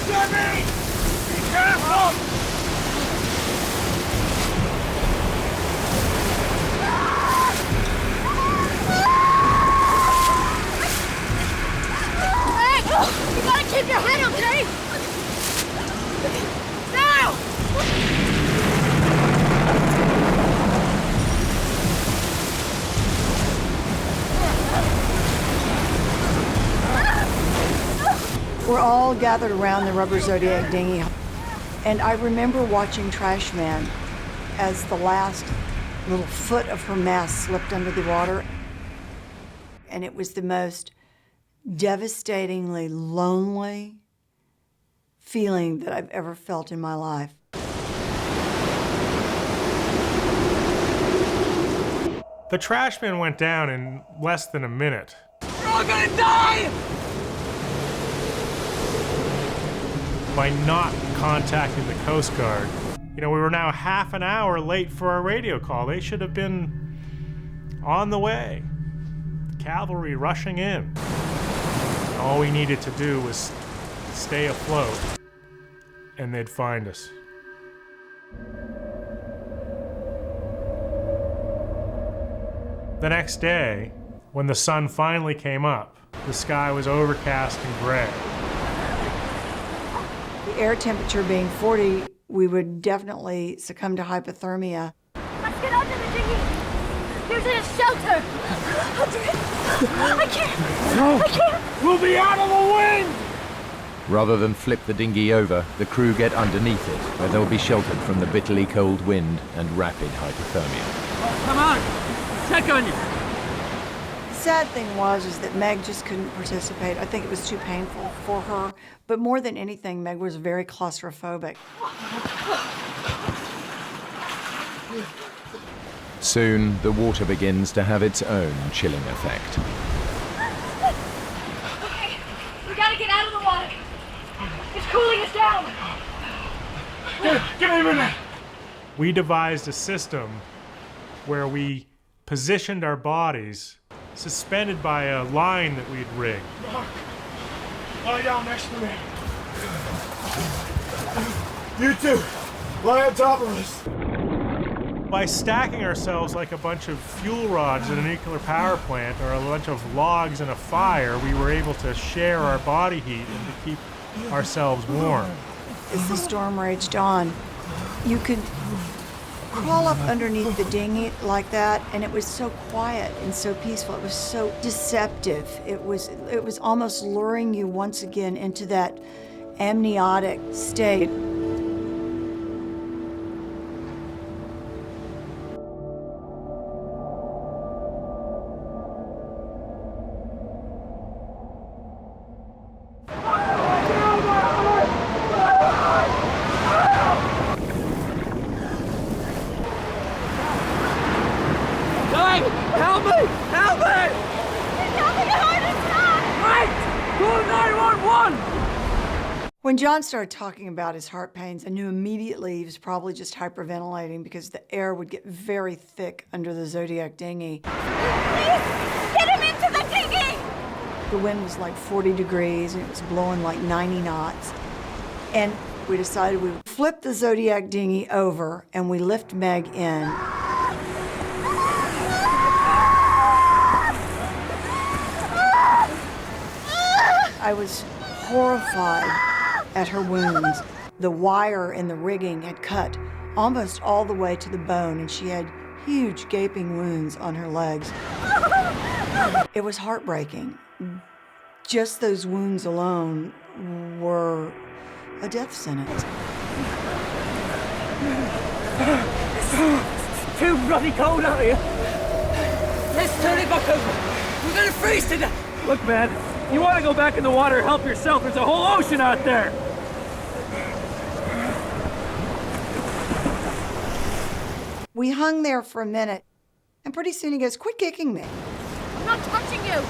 Jimmy! Be careful! Hey! You gotta keep your head, okay? Now! We're all gathered around the rubber Zodiac dinghy, and I remember watching Trash Man as the last little foot of her mast slipped under the water, and it was the most devastatingly lonely feeling that I've ever felt in my life. The trash bin went down in less than a minute. We're all gonna die! By not contacting the Coast Guard. You know, we were now half an hour late for our radio call. They should have been on the way. Cavalry rushing in. All we needed to do was stay afloat, and they'd find us. The next day, when the sun finally came up, the sky was overcast and gray. The air temperature being 40, we would definitely succumb to hypothermia. Let's get under the dinghy. There's a shelter. I can't. No. I can't. We'll be out of the wind! Rather than flip the dinghy over, the crew get underneath it, where they'll be sheltered from the bitterly cold wind and rapid hypothermia. Come on, check on you. The sad thing was that Meg just couldn't participate. I think it was too painful for her. But more than anything, Meg was very claustrophobic. Soon, the water begins to have its own chilling effect. Okay, we gotta get out of the water. It's cooling us down. Give me a minute. We devised a system where we positioned our bodies suspended by a line that we'd rigged. Lie down next to me. You two, lie on top of us. By stacking ourselves like a bunch of fuel rods in a nuclear power plant or a bunch of logs in a fire, we were able to share our body heat and to keep ourselves warm. As the storm raged on, you could crawl up underneath the dinghy like that, and it was so quiet and so peaceful. It was so deceptive. It was almost luring you once again into that amniotic state. Help me! Help me! It's having a heart attack! Wait! Call 911! When John started talking about his heart pains, I knew immediately he was probably just hyperventilating because the air would get very thick under the Zodiac dinghy. Please, get him into the dinghy! The wind was like 40 degrees and it was blowing like 90 knots. And we decided we would flip the Zodiac dinghy over and we lift Meg in. I was horrified at her wounds. The wire in the rigging had cut almost all the way to the bone, and she had huge gaping wounds on her legs. It was heartbreaking. Just those wounds alone were a death sentence. It's too bloody cold out here. Let's turn it back over. We're gonna freeze to death. Look, man, you want to go back in the water and help yourself? There's a whole ocean out there. We hung there for a minute, and pretty soon he goes, "Quit kicking me." I'm not touching you!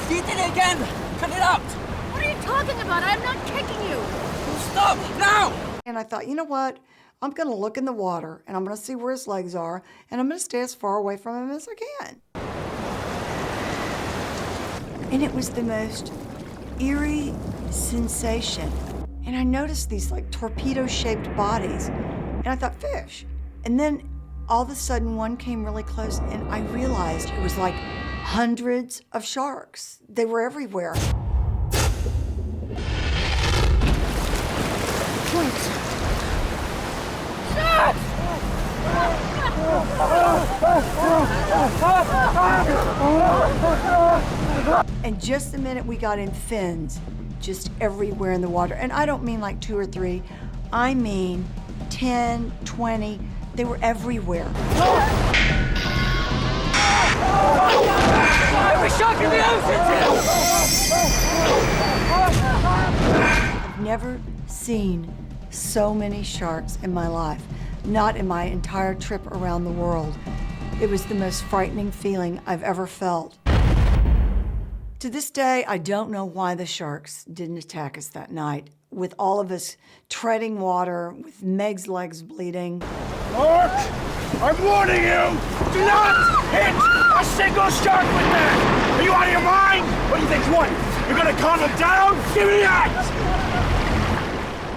You did it again! Cut it out! What are you talking about? I'm not kicking you! Stop, now! And I thought, you know what? I'm gonna look in the water, and I'm gonna see where his legs are, and I'm gonna stay as far away from him as I can. And it was the most eerie sensation. And I noticed these like torpedo-shaped bodies, and I thought, fish. And then all of a sudden one came really close, and I realized it was like hundreds of sharks. They were everywhere. And just the minute we got in, fins just everywhere in the water. And I don't mean like 2 or 3, I mean 10, 20, they were everywhere. Every shark in the ocean! I've never seen so many sharks in my life, not in my entire trip around the world. It was the most frightening feeling I've ever felt. To this day, I don't know why the sharks didn't attack us that night, with all of us treading water, with Meg's legs bleeding. Mark, I'm warning you! Do not hit a single shark with that! Are you out of your mind? What do you think? What? You're gonna calm them down? Give me that!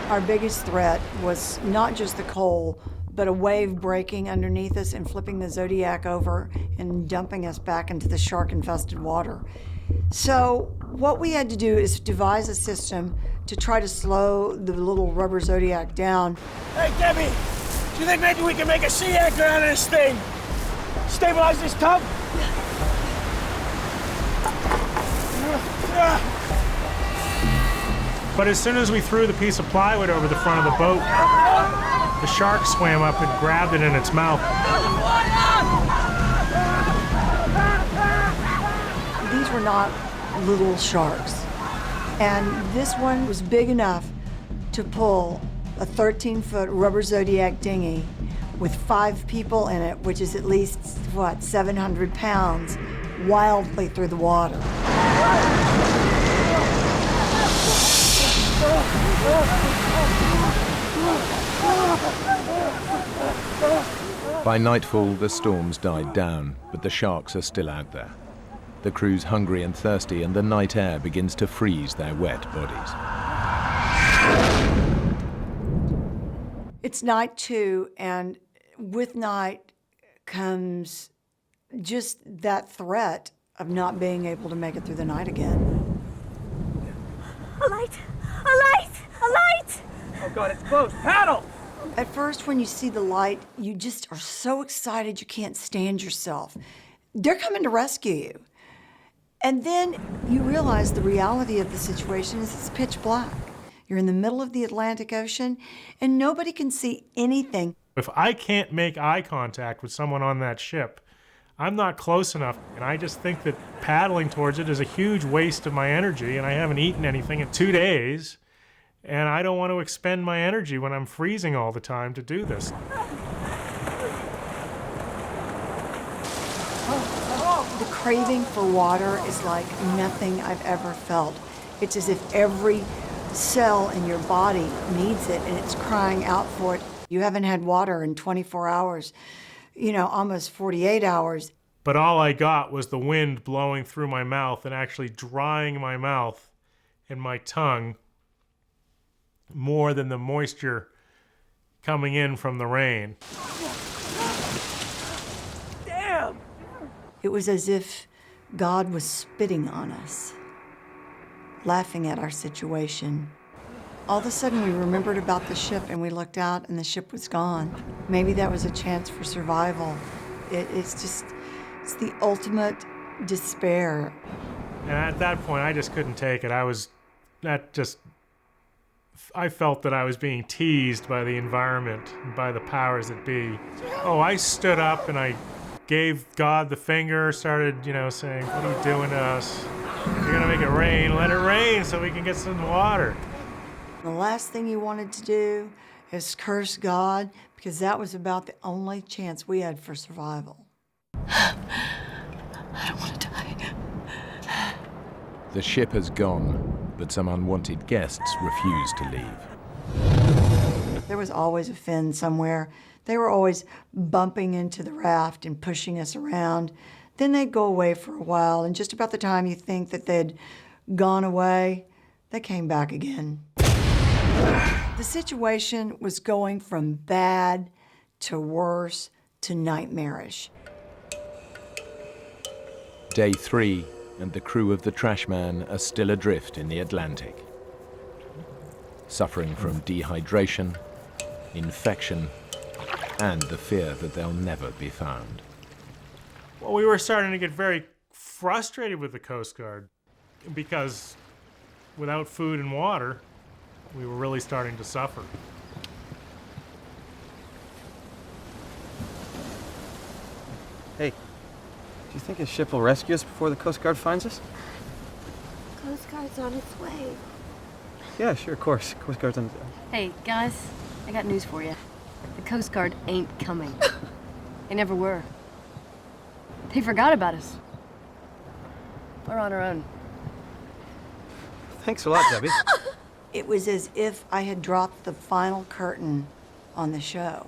Our biggest threat was not just the coal, but a wave breaking underneath us and flipping the Zodiac over and dumping us back into the shark-infested water. So what we had to do is devise a system to try to slow the little rubber Zodiac down. Hey, Debbie, do you think maybe we can make a sea anchor out of this thing? Stabilize this tub? But as soon as we threw the piece of plywood over the front of the boat, the shark swam up and grabbed it in its mouth. These were not little sharks. And this one was big enough to pull a 13-foot rubber Zodiac dinghy with 5 people in it, which is at least, 700 pounds, wildly through the water. By nightfall, the storms died down, but the sharks are still out there. The crew's hungry and thirsty, and the night air begins to freeze their wet bodies. It's night 2, and with night comes just that threat of not being able to make it through the night again. A light! A light! A light! Oh God, it's close. Paddle! At first, when you see the light, you just are so excited you can't stand yourself. They're coming to rescue you. And then you realize the reality of the situation is it's pitch black. You're in the middle of the Atlantic Ocean, and nobody can see anything. If I can't make eye contact with someone on that ship, I'm not close enough. And I just think that paddling towards it is a huge waste of my energy, and I haven't eaten anything in 2 days. And I don't want to expend my energy when I'm freezing all the time to do this. The craving for water is like nothing I've ever felt. It's as if every cell in your body needs it and it's crying out for it. You haven't had water in 24 hours, almost 48 hours. But all I got was the wind blowing through my mouth and actually drying my mouth and my tongue more than the moisture coming in from the rain. Damn! It was as if God was spitting on us, laughing at our situation. All of a sudden, we remembered about the ship, and we looked out, and the ship was gone. Maybe that was a chance for survival. It's the ultimate despair. And at that point, I just couldn't take it. I felt that I was being teased by the environment, by the powers that be. Oh, I stood up and I gave God the finger, started, saying, what are you doing to us? You're gonna make it rain, let it rain so we can get some water. The last thing you wanted to do is curse God, because that was about the only chance we had for survival. I don't want to die. The ship has gone, but some unwanted guests refuse to leave. There was always a fin somewhere. They were always bumping into the raft and pushing us around. Then they'd go away for a while, and just about the time you think that they'd gone away, they came back again. The situation was going from bad to worse to nightmarish. Day 3, and the crew of the Trashman are still adrift in the Atlantic, suffering from dehydration, infection, and the fear that they'll never be found. Well, we were starting to get very frustrated with the Coast Guard because without food and water, we were really starting to suffer. Hey, do you think a ship will rescue us before the Coast Guard finds us? Coast Guard's on its way. Yeah, sure, of course. Coast Guard's on... Hey, guys, I got news for you. The Coast Guard ain't coming. They never were. They forgot about us. We're on our own. Thanks a lot, Debbie. It was as if I had dropped the final curtain on the show.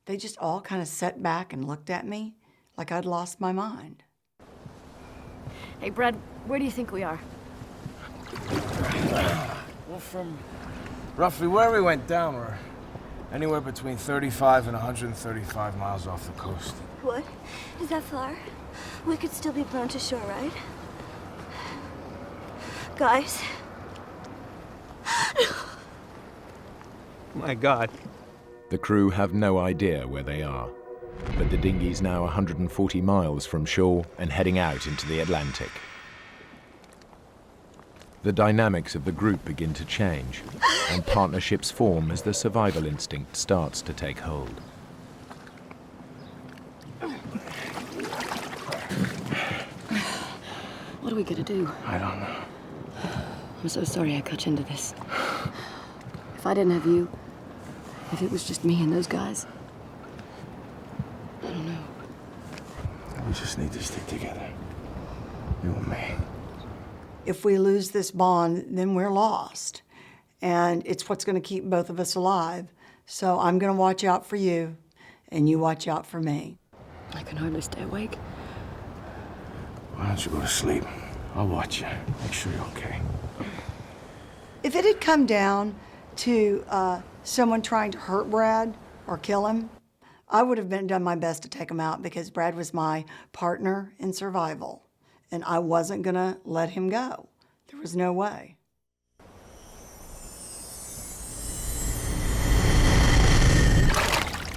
They just all kind of sat back and looked at me like I'd lost my mind. Hey, Brad, where do you think we are? Well, from roughly where we went down, we're anywhere between 35 and 135 miles off the coast. What? Is that far? We could still be blown to shore, right? Guys? My God. The crew have no idea where they are, but the dinghy's now 140 miles from shore and heading out into the Atlantic. The dynamics of the group begin to change, and partnerships form as the survival instinct starts to take hold. What are we gonna do? I don't know. I'm so sorry I got you into this. If I didn't have you, if it was just me and those guys, I don't know. We just need to stick together. You and me. If we lose this bond, then we're lost. And it's what's going to keep both of us alive. So I'm going to watch out for you, and you watch out for me. I can hardly stay awake. Why don't you go to sleep? I'll watch you. Make sure you're okay. If it had come down to someone trying to hurt Brad or kill him, I would have done my best to take him out because Brad was my partner in survival. And I wasn't going to let him go. There was no way.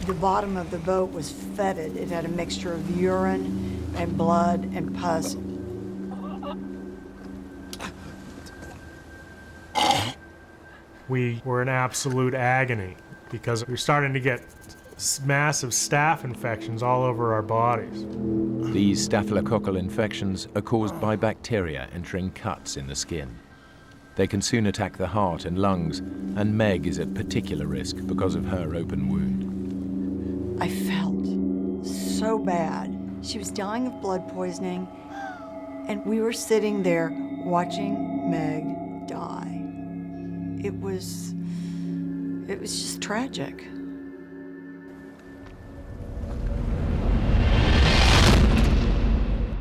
The bottom of the boat was fetid. It had a mixture of urine and blood and pus. We were in absolute agony because we were starting to get massive staph infections all over our bodies. These staphylococcal infections are caused by bacteria entering cuts in the skin. They can soon attack the heart and lungs, and Meg is at particular risk because of her open wound. I felt so bad. She was dying of blood poisoning, and we were sitting there watching Meg die. It was just tragic.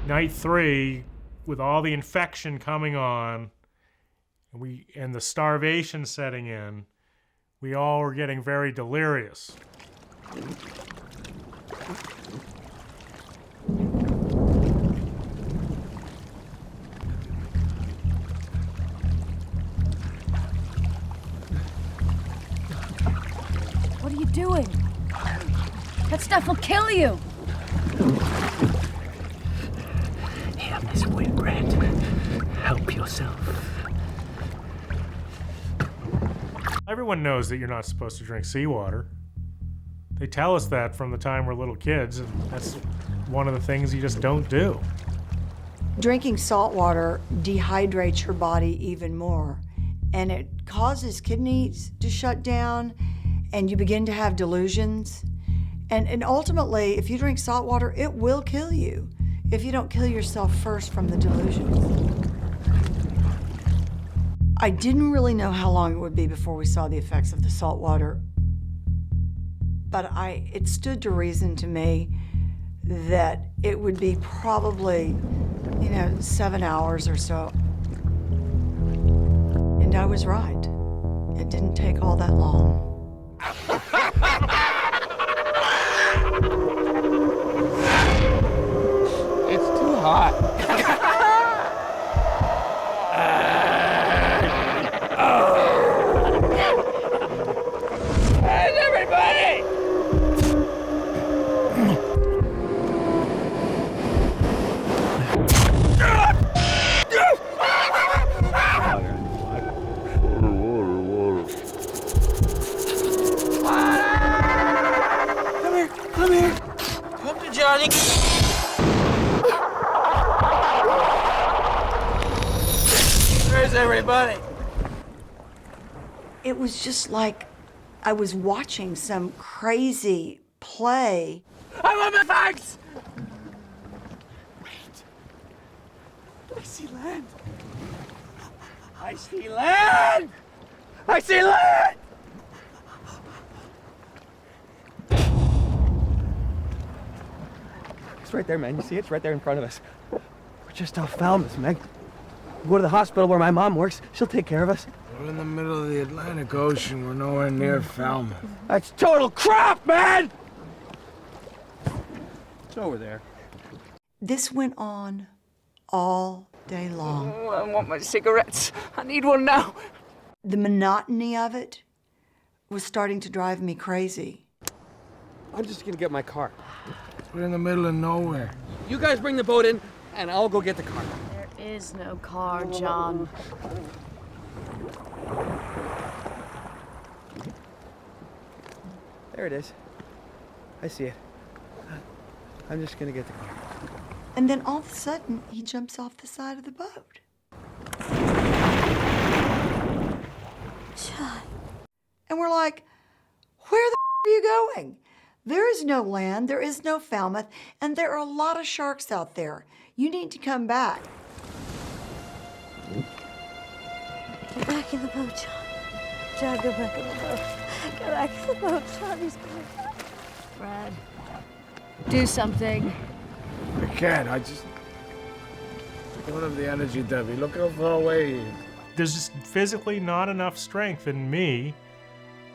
Night 3, with all the infection coming on, and the starvation setting in, we all were getting very delirious. What are you doing? That stuff will kill you. Here, Miss Whitbread. Help yourself. Everyone knows that you're not supposed to drink seawater. They tell us that from the time we're little kids, and that's one of the things you just don't do. Drinking salt water dehydrates your body even more, and it causes kidneys to shut down, and you begin to have delusions. And ultimately, if you drink salt water, it will kill you if you don't kill yourself first from the delusions. I didn't really know how long it would be before we saw the effects of the salt water, but it stood to reason to me that it would be probably, 7 hours or so. And I was right. It didn't take all that long. It's too hot. Where's everybody? Come here. Come to Johnny. Where's everybody? It was just like I was watching some crazy play. I want my facts! Wait. I see land. I see land! I see land! It's right there, man. You see it? It's right there in front of us. We're just off Falmouth, Meg. We'll go to the hospital where my mom works. She'll take care of us. We're in the middle of the Atlantic Ocean. We're nowhere near Falmouth. That's total crap, man! It's over there. This went on all day long. Oh, I want my cigarettes. I need one now. The monotony of it was starting to drive me crazy. I'm just gonna get my car. We're in the middle of nowhere. You guys bring the boat in, and I'll go get the car. There is no car, John. There it is. I see it. I'm just gonna get the car. And then all of a sudden, he jumps off the side of the boat. John. And we're like, where the are you going? There is no land, there is no Falmouth, and there are a lot of sharks out there. You need to come back. Get back in the boat, John. John, go back in the boat. Get back in the boat, John. He's coming back. Brad, do something. I can't. I don't have the energy, Debbie. Look how far away he is. There's just physically not enough strength in me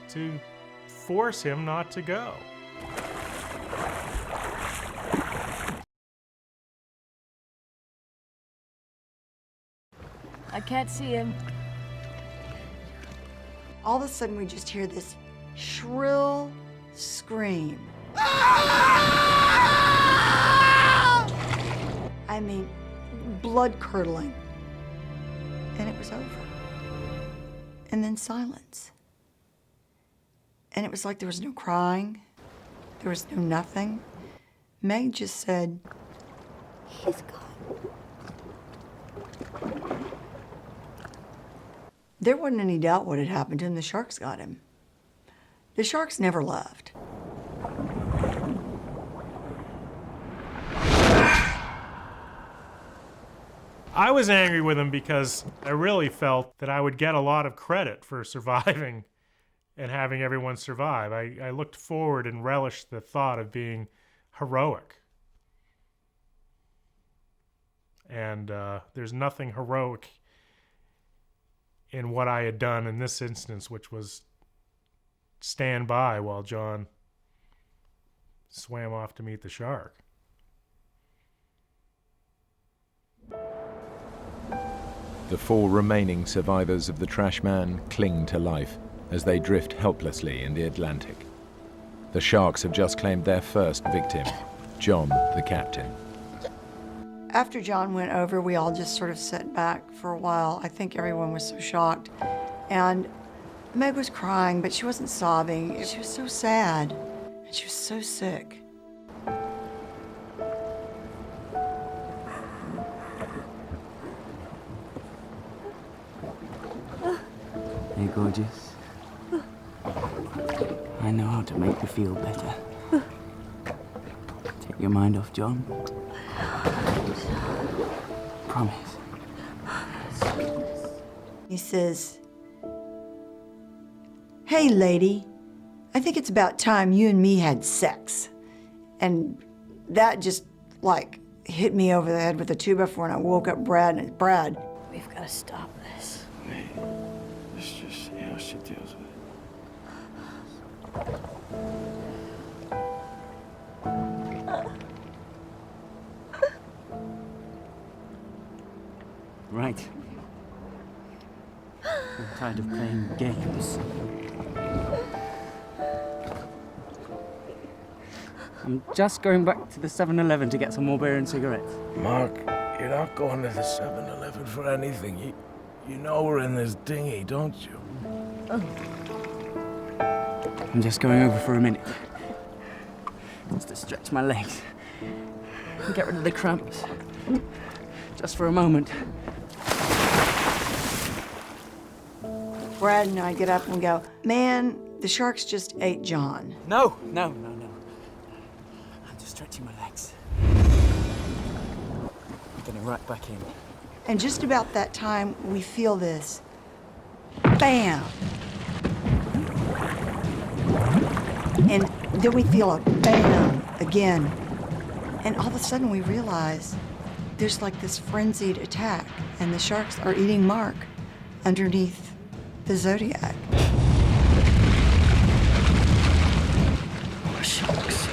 to force him not to go. I can't see him. All of a sudden, we just hear this shrill scream. I mean, blood-curdling. And it was over. And then silence. And it was like there was no crying. There was no nothing. Meg just said, "He's gone." There wasn't any doubt what had happened to him. The sharks got him. The sharks never left. I was angry with him because I really felt that I would get a lot of credit for surviving and having everyone survive. I looked forward and relished the thought of being heroic. And there's nothing heroic in what I had done in this instance, which was stand by while John swam off to meet the shark. The 4 remaining survivors of the trash man cling to life as they drift helplessly in the Atlantic. The sharks have just claimed their first victim, John, the captain. After John went over, we all just sort of sat back for a while. I think everyone was so shocked. And Meg was crying, but she wasn't sobbing. She was so sad, and she was so sick. Hey, gorgeous. I know how to make you feel better. Take your mind off John. Promise. He says, "Hey, lady, I think it's about time you and me had sex." And that just like, hit me over the head with a 2x4, and I woke up Brad, and Brad. We've got to stop this. Let's just see how she deals with it. Right. I'm tired of playing games. I'm just going back to the 7-Eleven to get some more beer and cigarettes. Mark, you're not going to the 7-Eleven for anything. You know we're in this dinghy, don't you? I'm just going over for a minute. Just to stretch my legs. And get rid of the cramps. Just for a moment. Brad and I get up and go, man, the sharks just ate John. No. I'm just stretching my legs. Getting right back in. And just about that time, we feel this. Bam! And then we feel a bam again. And all of a sudden we realize there's like this frenzied attack, and the sharks are eating Mark underneath the Zodiac. Oh, sharks.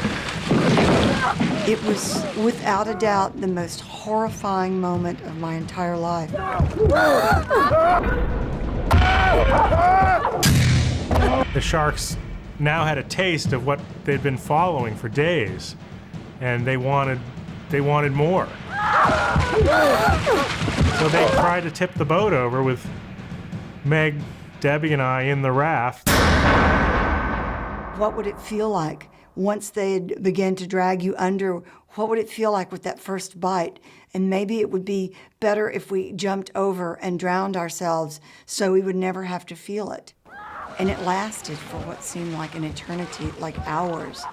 It was, without a doubt, the most horrifying moment of my entire life. The sharks now had a taste of what they'd been following for days, and they wanted more. So they tried to tip the boat over with Meg, Debbie, and I in the raft. What would it feel like once they'd begin to drag you under? What would it feel like with that first bite? And maybe it would be better if we jumped over and drowned ourselves so we would never have to feel it. And it lasted for what seemed like an eternity, like hours.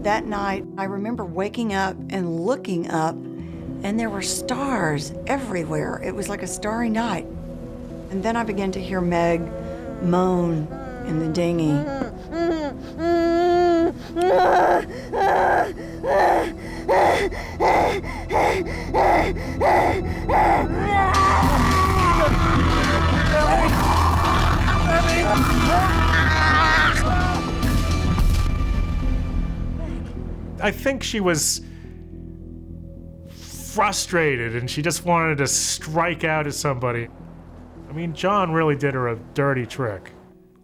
That night, I remember waking up and looking up, and there were stars everywhere. It was like a starry night. And then I began to hear Meg moan in the dinghy. I think she was frustrated and she just wanted to strike out at somebody. I mean, John really did her a dirty trick,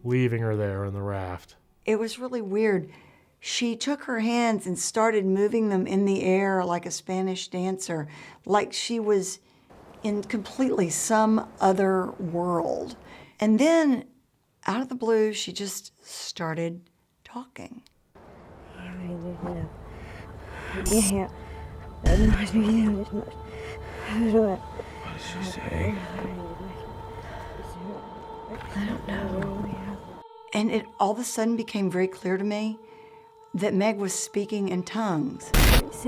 leaving her there in the raft. It was really weird. She took her hands and started moving them in the air like a Spanish dancer, like she was in completely some other world. And then, out of the blue, she just started talking. What did she say? I don't know. And it all of a sudden became very clear to me that Meg was speaking in tongues. She's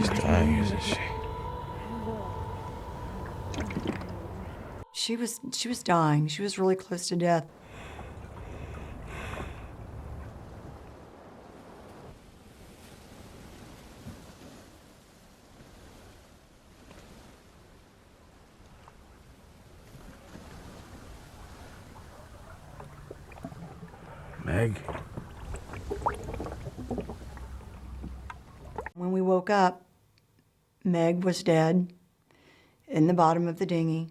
dying, isn't she? She was dying. She was really close to death. Meg? When we woke up, Meg was dead in the bottom of the dinghy.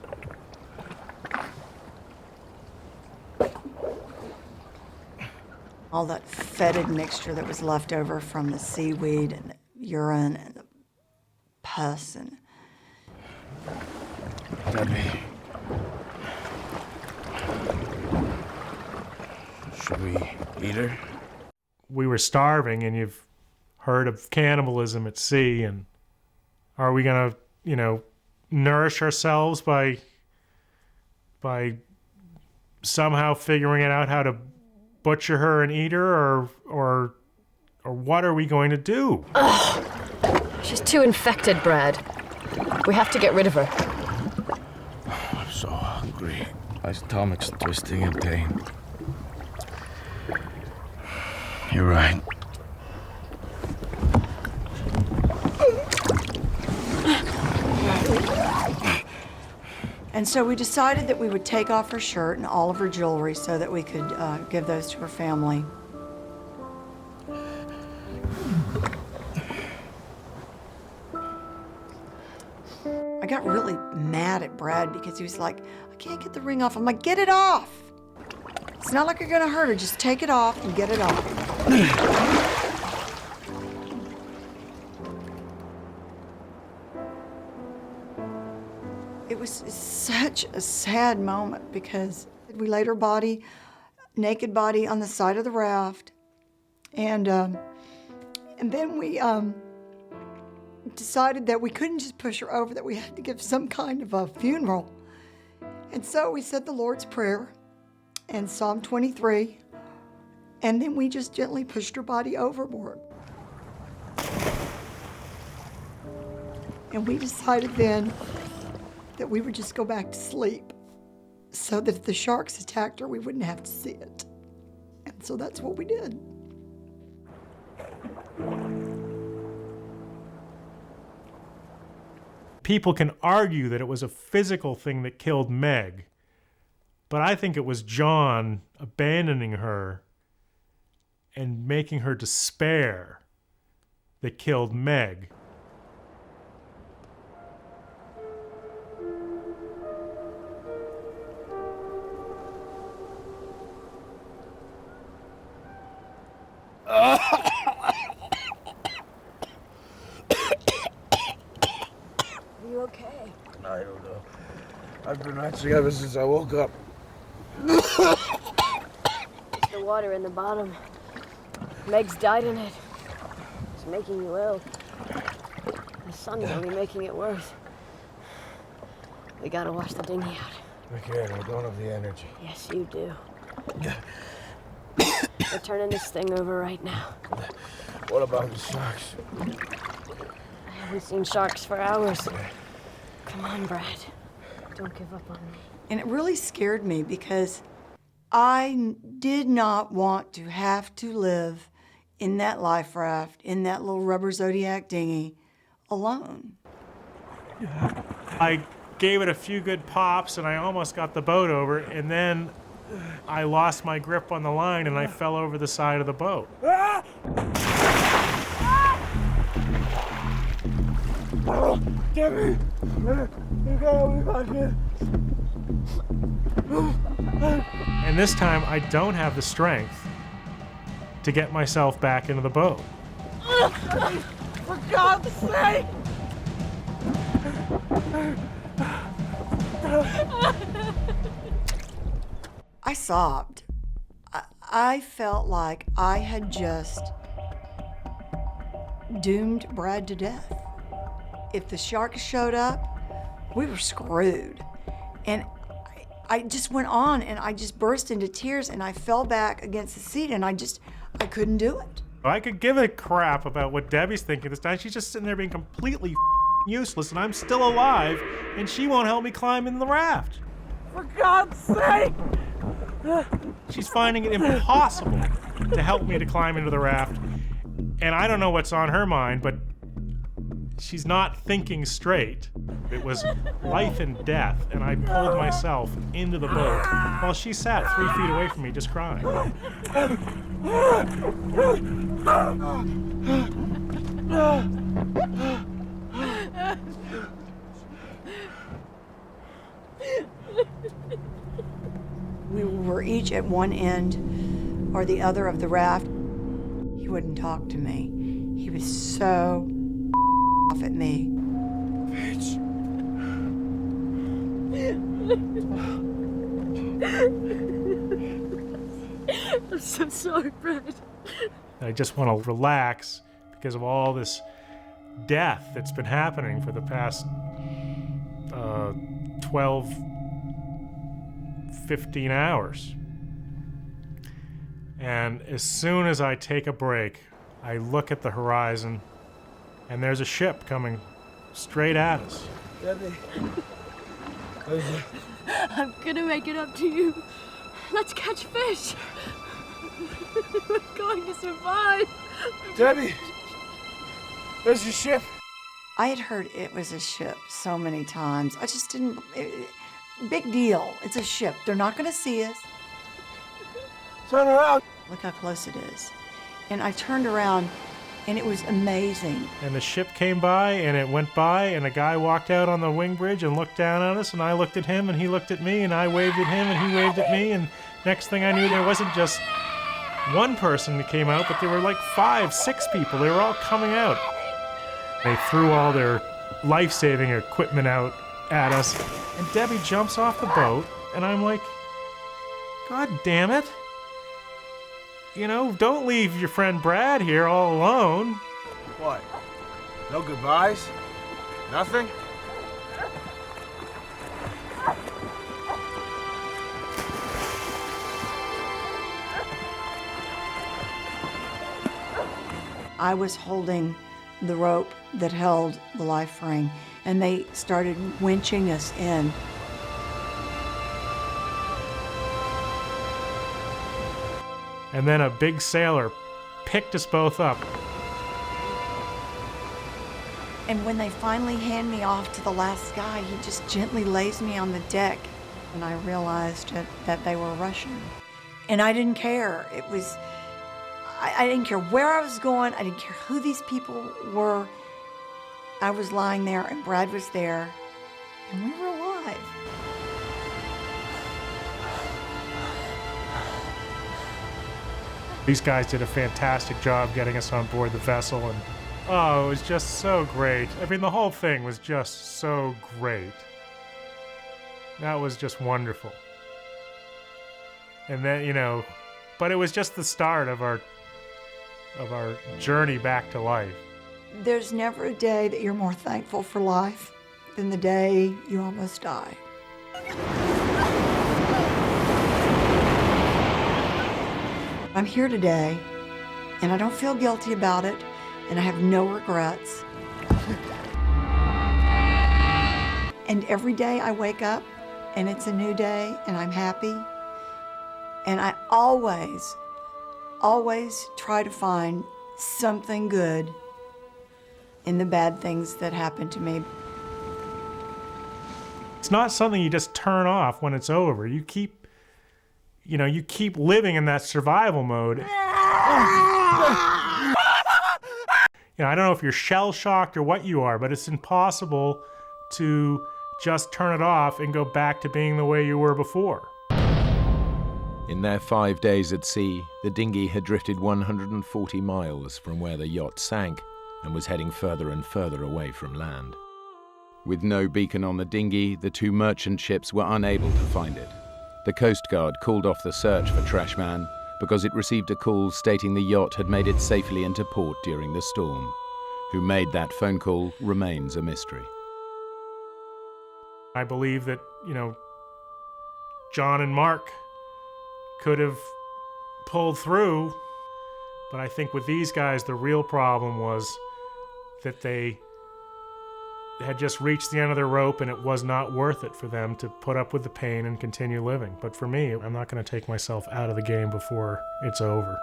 All that fetid mixture that was left over from the seaweed and the urine and the pus and... Debbie. Should we eat her? We were starving, and you've heard of cannibalism at sea, and are we gonna, nourish ourselves by somehow figuring it out how to butcher her and eat her, or what are we going to do? Ugh. She's too infected, Brad. We have to get rid of her. I'm My stomach's twisting in pain. You're right. And so we decided that we would take off her shirt and all of her jewelry so that we could give those to her family. I got really mad at Brad because he was like, I can't get the ring off. I'm like, get it off. It's not like you're gonna hurt her. Just take it off and get it off. It was such a sad moment because we laid her body, naked body, on the side of the raft, and then we decided that we couldn't just push her over, that we had to give some kind of a funeral. And so we said the Lord's Prayer and Psalm 23, and then we just gently pushed her body overboard. And we decided then that we would just go back to sleep so that if the sharks attacked her, we wouldn't have to see it. And so that's what we did. People can argue that it was a physical thing that killed Meg, but I think it was John abandoning her and making her despair that killed Meg. Are you okay? I don't know. I've been retching ever since I woke up. It's the water in the bottom. Meg's died in it. It's making you ill. The sun's only making it worse. We gotta wash the dinghy out. I can't. I don't have the energy. Yes, you do. We're turning this thing over right now. What about the sharks? I haven't seen sharks for hours. Come on, Brad. Don't give up on me. And it really scared me because I did not want to have to live in that life raft, in that little rubber Zodiac dinghy, alone. I gave it a few good pops and I almost got the boat over, and then I lost my grip on the line and I fell over the side of the boat. Jimmy! You gotta be back here. And this time I don't have the strength to get myself back into the boat. For God's sake! I sobbed. I felt like I had just doomed Brad to death. If the sharks showed up, we were screwed. And I just went on and I just burst into tears and I fell back against the seat and I couldn't do it. I could give a crap about what Debbie's thinking this time. She's just sitting there being completely useless and I'm still alive and she won't help me climb in the raft. For God's sake! She's finding it impossible to help me to climb into the raft. And I don't know what's on her mind, but she's not thinking straight. It was life and death, and I pulled myself into the boat while she sat 3 feet away from me just crying. We were each at one end or the other of the raft. He wouldn't talk to me. He was so off at me. Bitch. I'm so sorry, Brad. I just want to relax because of all this death that's been happening for the past 12, 15 hours. And as soon as I take a break, I look at the horizon and there's a ship coming straight at us. Debbie. I'm gonna make it up to you. Let's catch fish. We're going to survive. Debbie, there's your ship. I had heard it was a ship so many times. I just didn't. Big deal. It's a ship. They're not going to see us. Turn around. Look how close it is. And I turned around, and it was amazing. And the ship came by, and it went by, and a guy walked out on the wing bridge and looked down at us, and I looked at him, and he looked at me, and I waved at him, and he waved at me, and next thing I knew, there wasn't just one person that came out, but there were like 5, 6 people. They were all coming out. They threw all their life-saving equipment out at us, and Debbie jumps off the boat, and I'm like, God damn it. You know, don't leave your friend Brad here all alone. What? No goodbyes? Nothing? I was holding the rope that held the life ring, and they started winching us in. And then a big sailor picked us both up. And when they finally hand me off to the last guy, he just gently lays me on the deck, and I realized that they were Russian. And I didn't care. It was, I didn't care where I was going. I didn't care who these people were. I was lying there, and Brad was there, and we were alive. These guys did a fantastic job getting us on board the vessel, and oh, it was just so great. I mean, the whole thing was just so great. That was just wonderful. And then, you know, but it was just the start of our journey back to life. There's never a day that you're more thankful for life than the day you almost die. I'm here today, and I don't feel guilty about it, and I have no regrets. And every day I wake up, and it's a new day, and I'm happy. And I always, always try to find something good in the bad things that happen to me. It's not something you just turn off when it's over. You keep living in that survival mode. You know, I don't know if you're shell-shocked or what you are, but it's impossible to just turn it off and go back to being the way you were before. In their 5 days at sea, the dinghy had drifted 140 miles from where the yacht sank and was heading further and further away from land. With no beacon on the dinghy, the 2 merchant ships were unable to find it. The Coast Guard called off the search for Trashman because it received a call stating the yacht had made it safely into port during the storm. Who made that phone call remains a mystery. I believe that, you know, John and Mark could have pulled through, but I think with these guys, the real problem was that they had just reached the end of their rope, and it was not worth it for them to put up with the pain and continue living. But for me, I'm not going to take myself out of the game before it's over.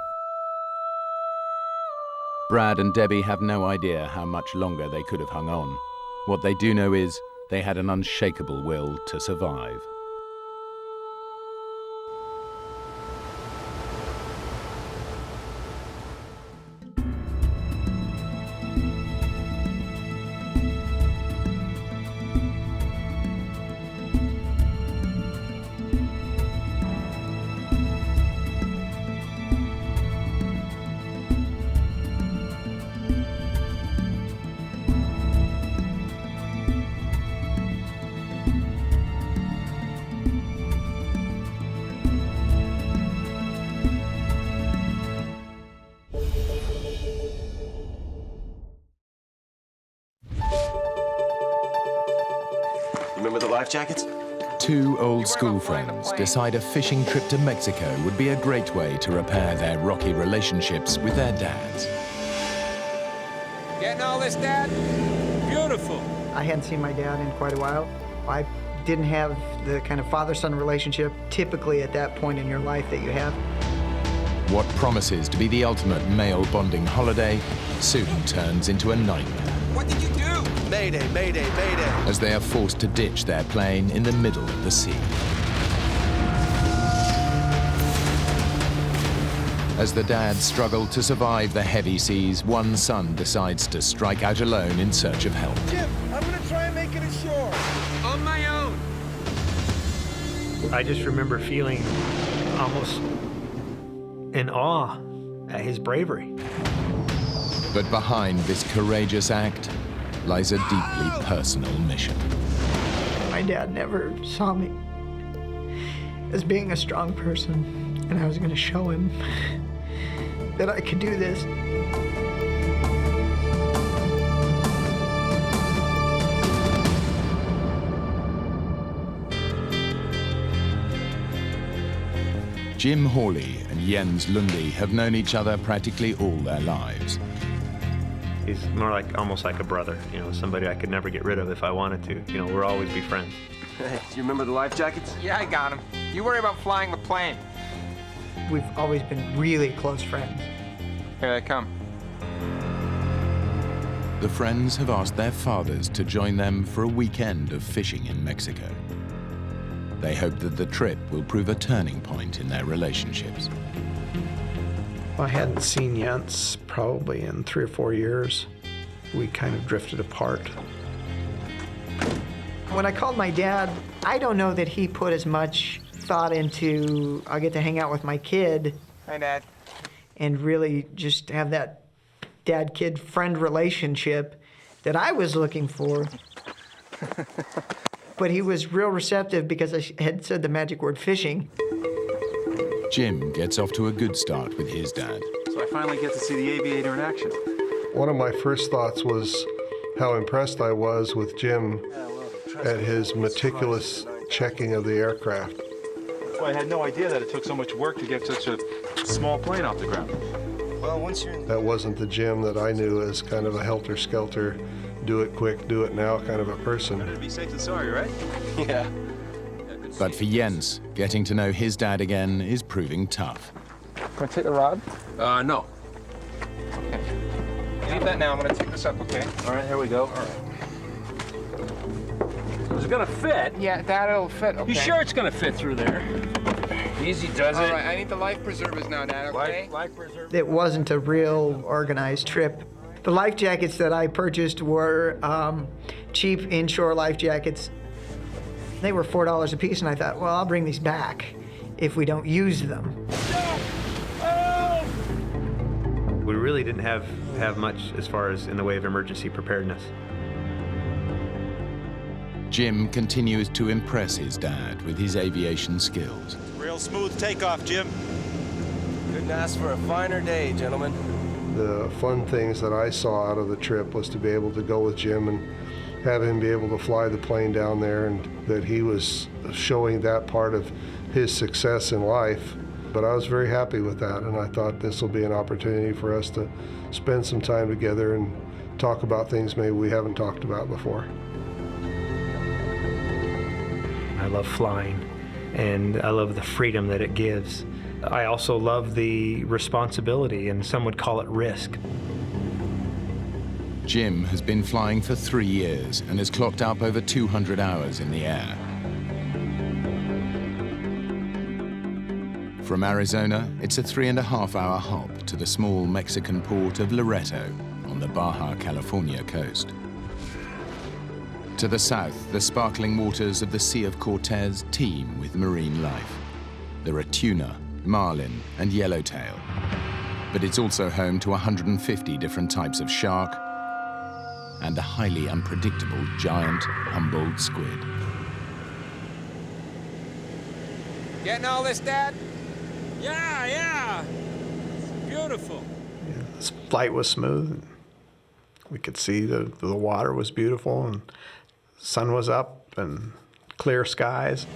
Brad and Debbie have no idea how much longer they could have hung on. What they do know is they had an unshakable will to survive. Remember the life jackets? 2 old school friends decide a fishing trip to Mexico would be a great way to repair their rocky relationships with their dads. Getting all this, Dad? Beautiful. I hadn't seen my dad in quite a while. I didn't have the kind of father-son relationship typically at that point in your life that you have. What promises to be the ultimate male bonding holiday soon turns into a nightmare. What did you do? Mayday, mayday, mayday. As they are forced to ditch their plane in the middle of the sea. As the dads struggle to survive the heavy seas, one son decides to strike out alone in search of help. Jim, I'm gonna try and make it ashore. On my own. I just remember feeling almost in awe at his bravery. But behind this courageous act lies a deeply personal mission. My dad never saw me as being a strong person, and I was going to show him that I could do this. Jim Hawley and Jens Lundy have known each other practically all their lives. He's more like, almost like a brother, you know, somebody I could never get rid of if I wanted to. You know, we'll always be friends. Hey, do you remember the life jackets? Yeah, I got him. You worry about flying the plane. We've always been really close friends. Here they come. The friends have asked their fathers to join them for a weekend of fishing in Mexico. They hope that the trip will prove a turning point in their relationships. I hadn't seen Jens probably in 3 or 4 years. We kind of drifted apart. When I called my dad, I don't know that he put as much thought into, I'll get to hang out with my kid. Hi, Dad. And really just have that dad-kid friend relationship that I was looking for. But he was real receptive because I had said the magic word fishing. Jim gets off to a good start with his dad. So I finally get to see the aviator in action. One of my first thoughts was how impressed I was with Jim at his meticulous checking of the aircraft. Well, I had no idea that it took so much work to get such a small plane off the ground. Well, once you're in... That wasn't the Jim that I knew as kind of a helter-skelter, do it quick, do it now kind of a person. Better to be safe than sorry, right? Yeah. But for Jens, getting to know his dad again is proving tough. Want to take the rod? No. Okay. Leave that now. I'm going to take this up, okay? All right, here we go. All right. Is it gonna fit? Yeah, that'll fit, okay. You sure it's gonna fit through there? Easy does it. All right, I need the life preservers now, Dad, okay? Life preserver. It wasn't a real organized trip. The life jackets that I purchased were cheap inshore life jackets. They were $4 a piece, and I thought, well, I'll bring these back if we don't use them. We really didn't have much as far as in the way of emergency preparedness. Jim continues to impress his dad with his aviation skills. Real smooth takeoff, Jim. Couldn't ask for a finer day, gentlemen. The fun things that I saw out of the trip was to be able to go with Jim and have him be able to fly the plane down there, and that he was showing that part of his success in life. But I was very happy with that, and I thought this will be an opportunity for us to spend some time together and talk about things maybe we haven't talked about before. I love flying, and I love the freedom that it gives. I also love the responsibility, and some would call it risk. Jim has been flying for 3 years and has clocked up over 200 hours in the air. From Arizona, it's a 3.5-hour hop to the small Mexican port of Loreto on the Baja California coast. To the south, the sparkling waters of the Sea of Cortez teem with marine life. There are tuna, marlin, and yellowtail. But it's also home to 150 different types of shark and a highly unpredictable giant Humboldt squid. Getting all this, Dad? Yeah. It's beautiful. This flight was smooth. We could see the water was beautiful, and the sun was up, and clear skies.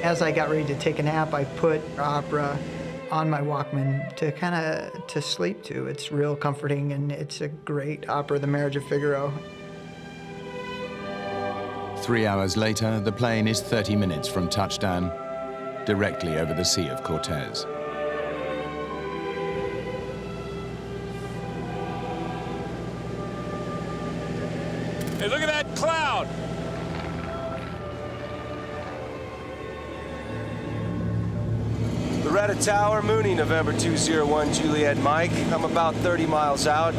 As I got ready to take a nap, I put opera on my Walkman to kind of to sleep to. It's real comforting, and it's a great opera, The Marriage of Figaro. 3 hours later, the plane is 30 minutes from touchdown, directly over the Sea of Cortez. Hey, look at that cloud! Loretta Tower, Mooney, November 201, Juliet Mike. I'm about 30 miles out.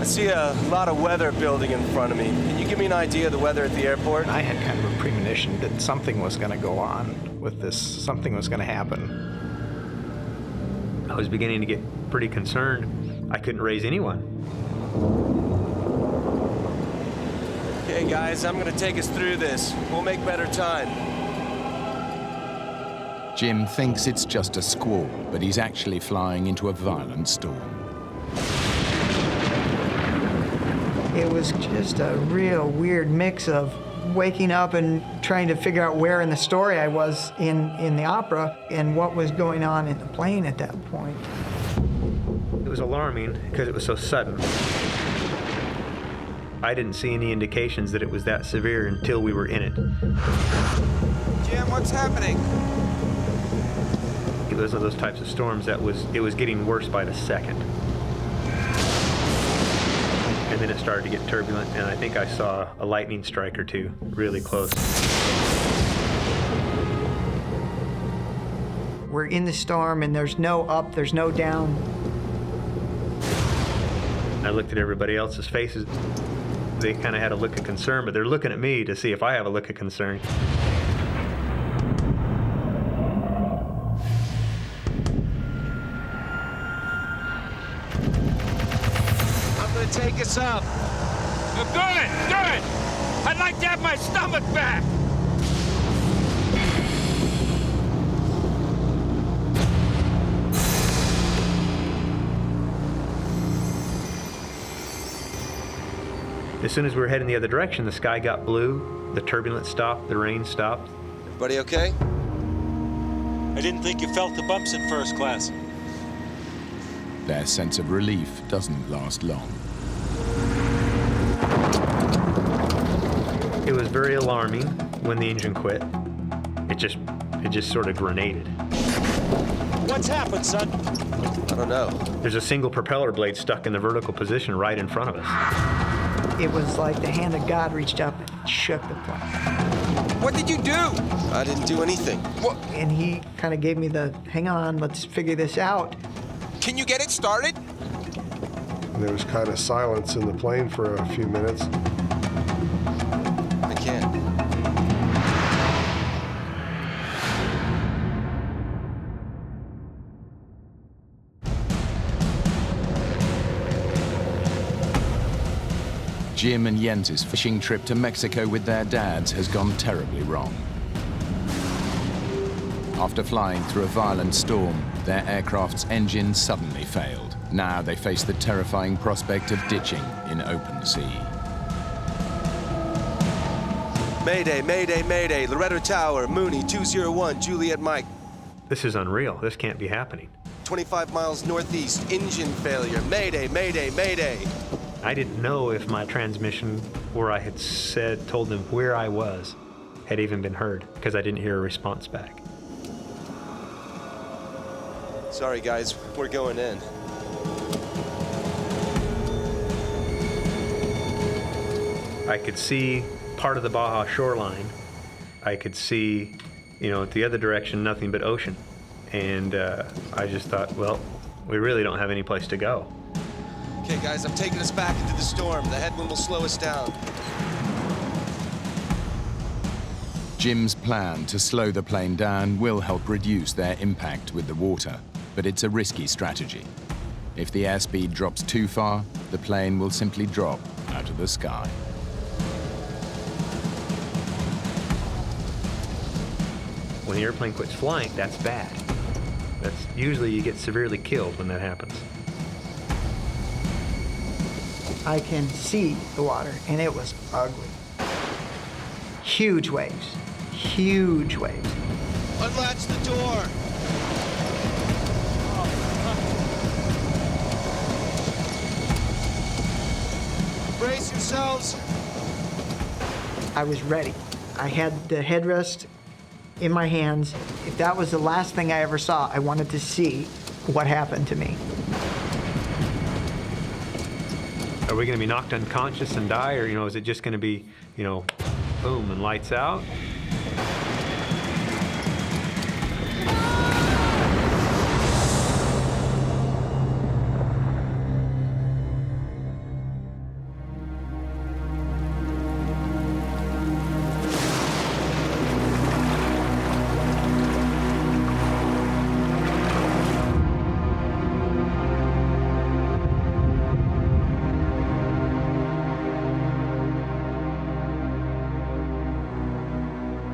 I see a lot of weather building in front of me. Can you give me an idea of the weather at the airport? I had kind of a premonition that something was going to go on with this, something was going to happen. I was beginning to get pretty concerned. I couldn't raise anyone. Okay, guys, I'm gonna take us through this. We'll make better time. Jim thinks it's just a squall, but he's actually flying into a violent storm. It was just a real weird mix of waking up and trying to figure out where in the story I was in the opera and what was going on in the plane at that point. It was alarming because it was so sudden. I didn't see any indications that it was that severe until we were in it. Jim, what's happening? It was one of those types of storms that it was getting worse by the second. And then it started to get turbulent, and I think I saw a lightning strike or two really close. We're in the storm, and there's no up, there's no down. I looked at everybody else's faces. They kind of had a look of concern, but they're looking at me to see if I have a look of concern. I'm gonna take us up. Good, good! I'd like to have my stomach back! As soon as we were heading the other direction, the sky got blue, the turbulence stopped, the rain stopped. Everybody okay? I didn't think you felt the bumps in first class. Their sense of relief doesn't last long. It was very alarming when the engine quit. It just sort of grenaded. What's happened, son? I don't know. There's a single propeller blade stuck in the vertical position right in front of us. It was like the hand of God reached up and shook the plane. What did you do? I didn't do anything. What? And he kind of gave me the, hang on, let's figure this out. Can you get it started? And there was kind of silence in the plane for a few minutes. I can't. Jim and Jens's fishing trip to Mexico with their dads has gone terribly wrong. After flying through a violent storm, their aircraft's engine suddenly failed. Now they face the terrifying prospect of ditching in open sea. Mayday, mayday, mayday. Loretta Tower, Mooney, 201, Juliet Mike. This is unreal. This can't be happening. 25 miles northeast, engine failure. Mayday, mayday, mayday. I didn't know if my transmission, where I had told them where I was, had even been heard, because I didn't hear a response back. Sorry, guys, we're going in. I could see part of the Baja shoreline. I could see, at the other direction, nothing but ocean. And I just thought, well, we really don't have any place to go. Okay, guys, I'm taking us back into the storm. The headwind will slow us down. Jim's plan to slow the plane down will help reduce their impact with the water, but it's a risky strategy. If the airspeed drops too far, the plane will simply drop out of the sky. When the airplane quits flying, that's bad. That's usually you get severely killed when that happens. I can see the water, and it was ugly. Huge waves, huge waves. Unlatch the door. Brace yourselves. I was ready. I had the headrest in my hands. If that was the last thing I ever saw, I wanted to see what happened to me. Are we going to be knocked unconscious and die, or, is it just going to be, boom and lights out?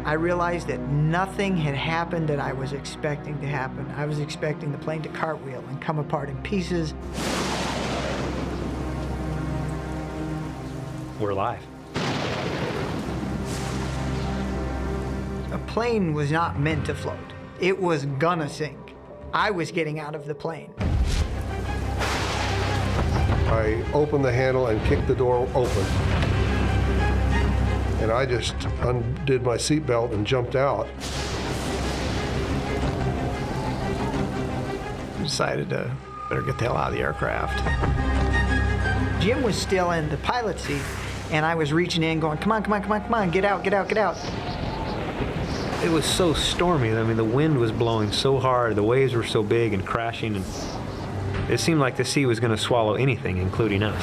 I realized that nothing had happened that I was expecting to happen. I was expecting the plane to cartwheel and come apart in pieces. We're alive. A plane was not meant to float. It was gonna sink. I was getting out of the plane. I opened the handle and kicked the door open. And I just undid my seatbelt and jumped out. Decided to better get the hell out of the aircraft. Jim was still in the pilot seat, and I was reaching in going, come on, come on, come on, come on, get out, get out, get out. It was so stormy. I mean, the wind was blowing so hard, the waves were so big and crashing, and it seemed like the sea was going to swallow anything, including us.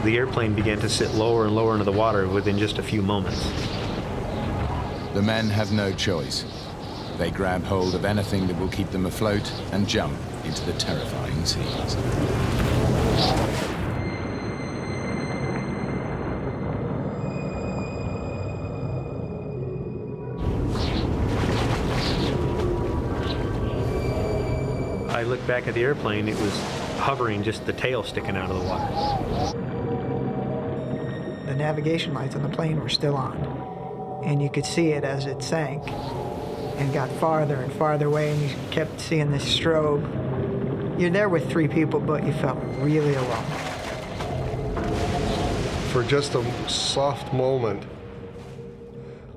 The airplane began to sit lower and lower into the water within just a few moments. The men have no choice. They grab hold of anything that will keep them afloat and jump into the terrifying seas. I looked back at the airplane. It was hovering, just the tail sticking out of the water. The navigation lights on the plane were still on, and you could see it as it sank and got farther and farther away, and you kept seeing this strobe. You're there with 3 people, but you felt really alone. For just a soft moment,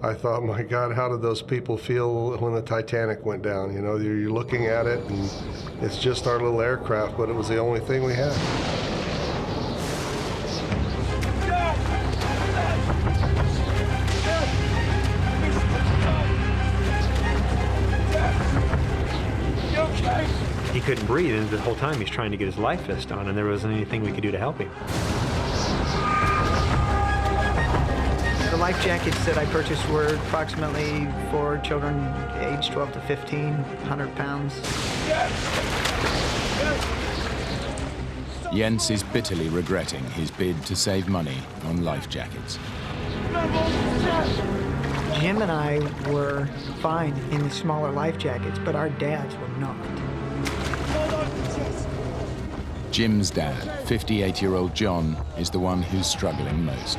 I thought, my God, how did those people feel when the Titanic went down? You're looking at it, and it's just our little aircraft, but it was the only thing we had. He couldn't breathe, and the whole time he's trying to get his life vest on, and there wasn't anything we could do to help him. The life jackets that I purchased were approximately for children aged 12 to 15, 100 pounds. Jens is bitterly regretting his bid to save money on life jackets. Jim and I were fine in the smaller life jackets, but our dads were not. Jim's dad, 58-year-old John, is the one who's struggling most.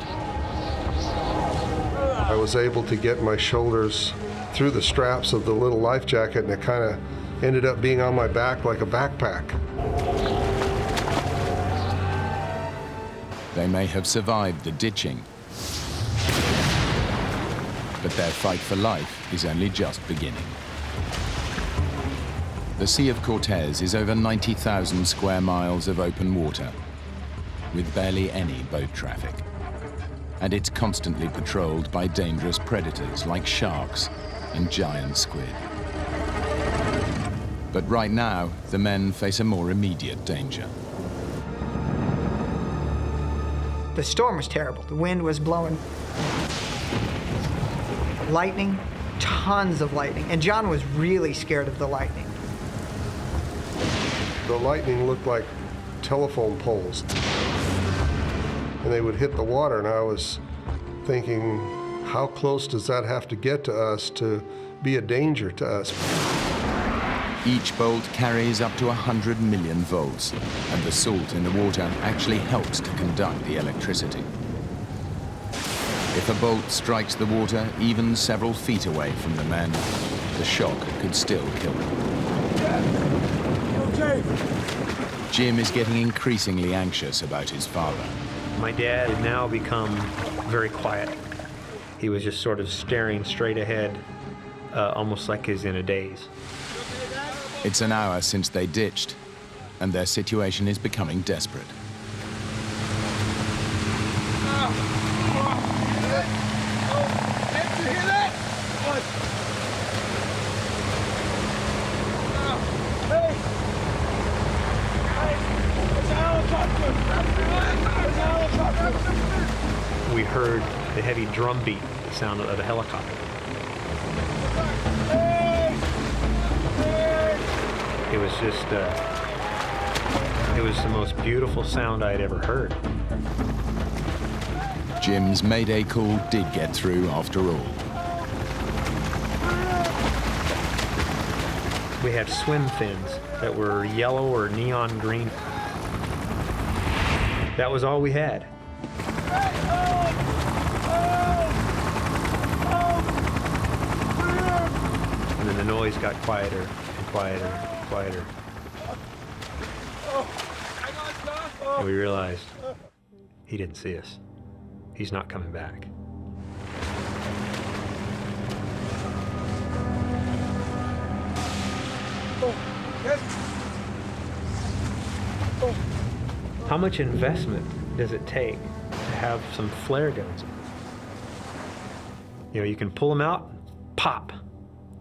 I was able to get my shoulders through the straps of the little life jacket, and it kind of ended up being on my back like a backpack. They may have survived the ditching, but their fight for life is only just beginning. The Sea of Cortez is over 90,000 square miles of open water, with barely any boat traffic. And it's constantly patrolled by dangerous predators like sharks and giant squid. But right now, the men face a more immediate danger. The storm was terrible. The wind was blowing. Lightning, tons of lightning. And John was really scared of the lightning. The lightning looked like telephone poles. And they would hit the water, and I was thinking, how close does that have to get to us to be a danger to us? Each bolt carries up to 100 million volts, and the salt in the water actually helps to conduct the electricity. If a bolt strikes the water even several feet away from the men, the shock could still kill them. Okay. Jim is getting increasingly anxious about his father. My dad had now become very quiet. He was just sort of staring straight ahead, almost like he's in a daze. It's an hour since they ditched, and their situation is becoming desperate. Did you hear that? What? Hey! There's a helicopter! There's a helicopter! We heard the heavy drum beat, the sound of a helicopter. It was just, it was the most beautiful sound I'd ever heard. Jim's mayday call did get through after all. We had swim fins that were yellow or neon green. That was all we had. And then the noise got quieter and quieter and quieter. And we realized he didn't see us. He's not coming back. How much investment does it take to have some flare guns? You know, you can pull them out, pop,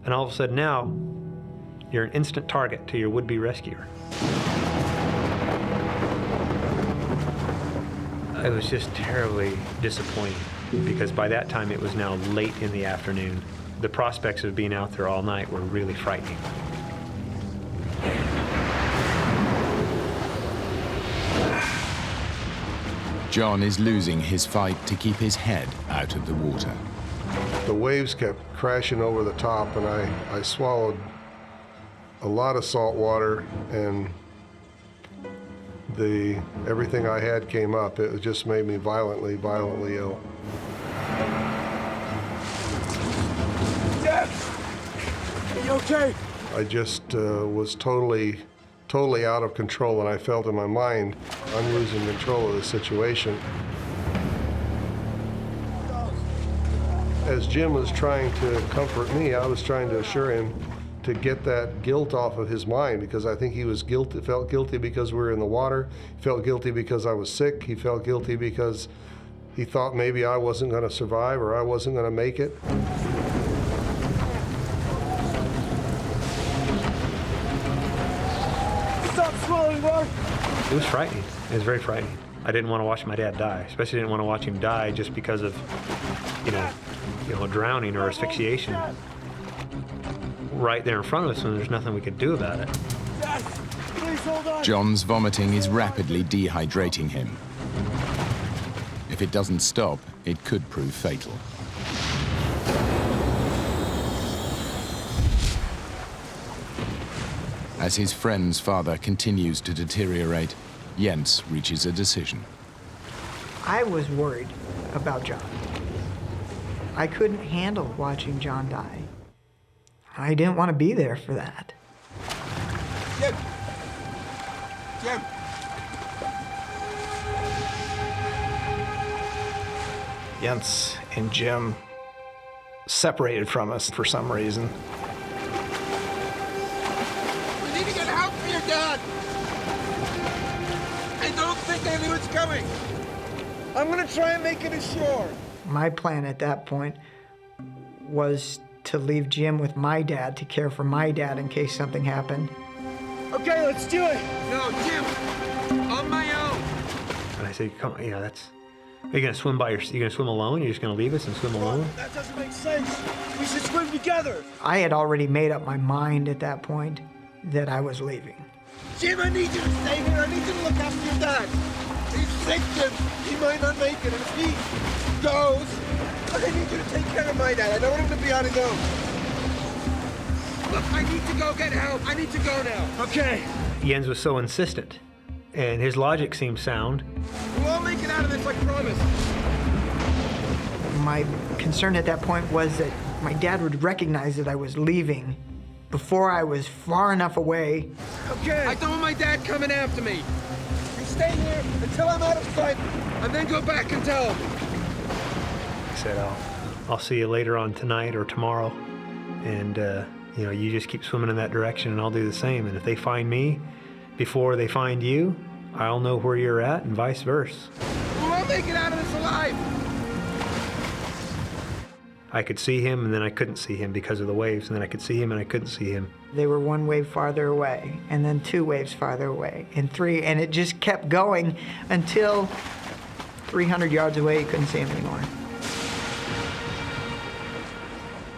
and all of a sudden now, you're an instant target to your would-be rescuer. It was just terribly disappointing because by that time it was now late in the afternoon. The prospects of being out there all night were really frightening. John is losing his fight to keep his head out of the water. The waves kept crashing over the top, and I swallowed a lot of salt water, and everything I had came up. It just made me violently ill. Dad! Are you okay? I just was totally out of control, and I felt in my mind I'm losing control of the situation. As Jim was trying to comfort me, I was trying to assure him to get that guilt off of his mind, because I think he was guilty, felt guilty because we were in the water, he felt guilty because I was sick, he felt guilty because he thought maybe I wasn't going to survive or I wasn't going to make it. Stop swallowing, Mark! It was frightening. It was very frightening. I didn't want to watch my dad die, especially didn't want to watch him die just because of, you know, drowning or asphyxiation right there in front of us when there's nothing we could do about it. Dad, please hold on! John's vomiting is rapidly dehydrating him. If it doesn't stop, it could prove fatal. As his friend's father continues to deteriorate, Jens reaches a decision. I was worried about John. I couldn't handle watching John die. I didn't want to be there for that. Jim! Jim! Jens and Jim separated from us for some reason. We need to get help for your dad! I don't think anyone's coming! I'm gonna try and make it ashore! My plan at that point was to leave Jim with my dad to care for my dad in case something happened. Okay, let's do it! No, Jim! On my own! And I said, come on, you know, are you gonna swim you gonna swim alone? You're just gonna leave us and swim alone? That doesn't make sense! We should swim together! I had already made up my mind at that point that I was leaving. Jim, I need you to stay here. I need you to look after your dad. He's sick, Jim. He might not make it. And if he goes, I need you to take care of my dad. I don't want him to be on his own. Look, I need to go get help. I need to go now. Okay. Jens was so insistent, and his logic seemed sound. We'll all make it out of this, I promise. My concern at that point was that my dad would recognize that I was leaving before I was far enough away. Okay. I don't want my dad coming after me. You stay here until I'm out of sight, and then go back and tell him. I said, I'll see you later on tonight or tomorrow, and you know, you just keep swimming in that direction, and I'll do the same. And if they find me before they find you, I'll know where you're at, and vice versa. Well, I'll make it out of this alive. I could see him, and then I couldn't see him because of the waves, and then I could see him, and I couldn't see him. They were one wave farther away, and then 2 waves farther away, and 3, and it just kept going until 300 yards away, you couldn't see him anymore.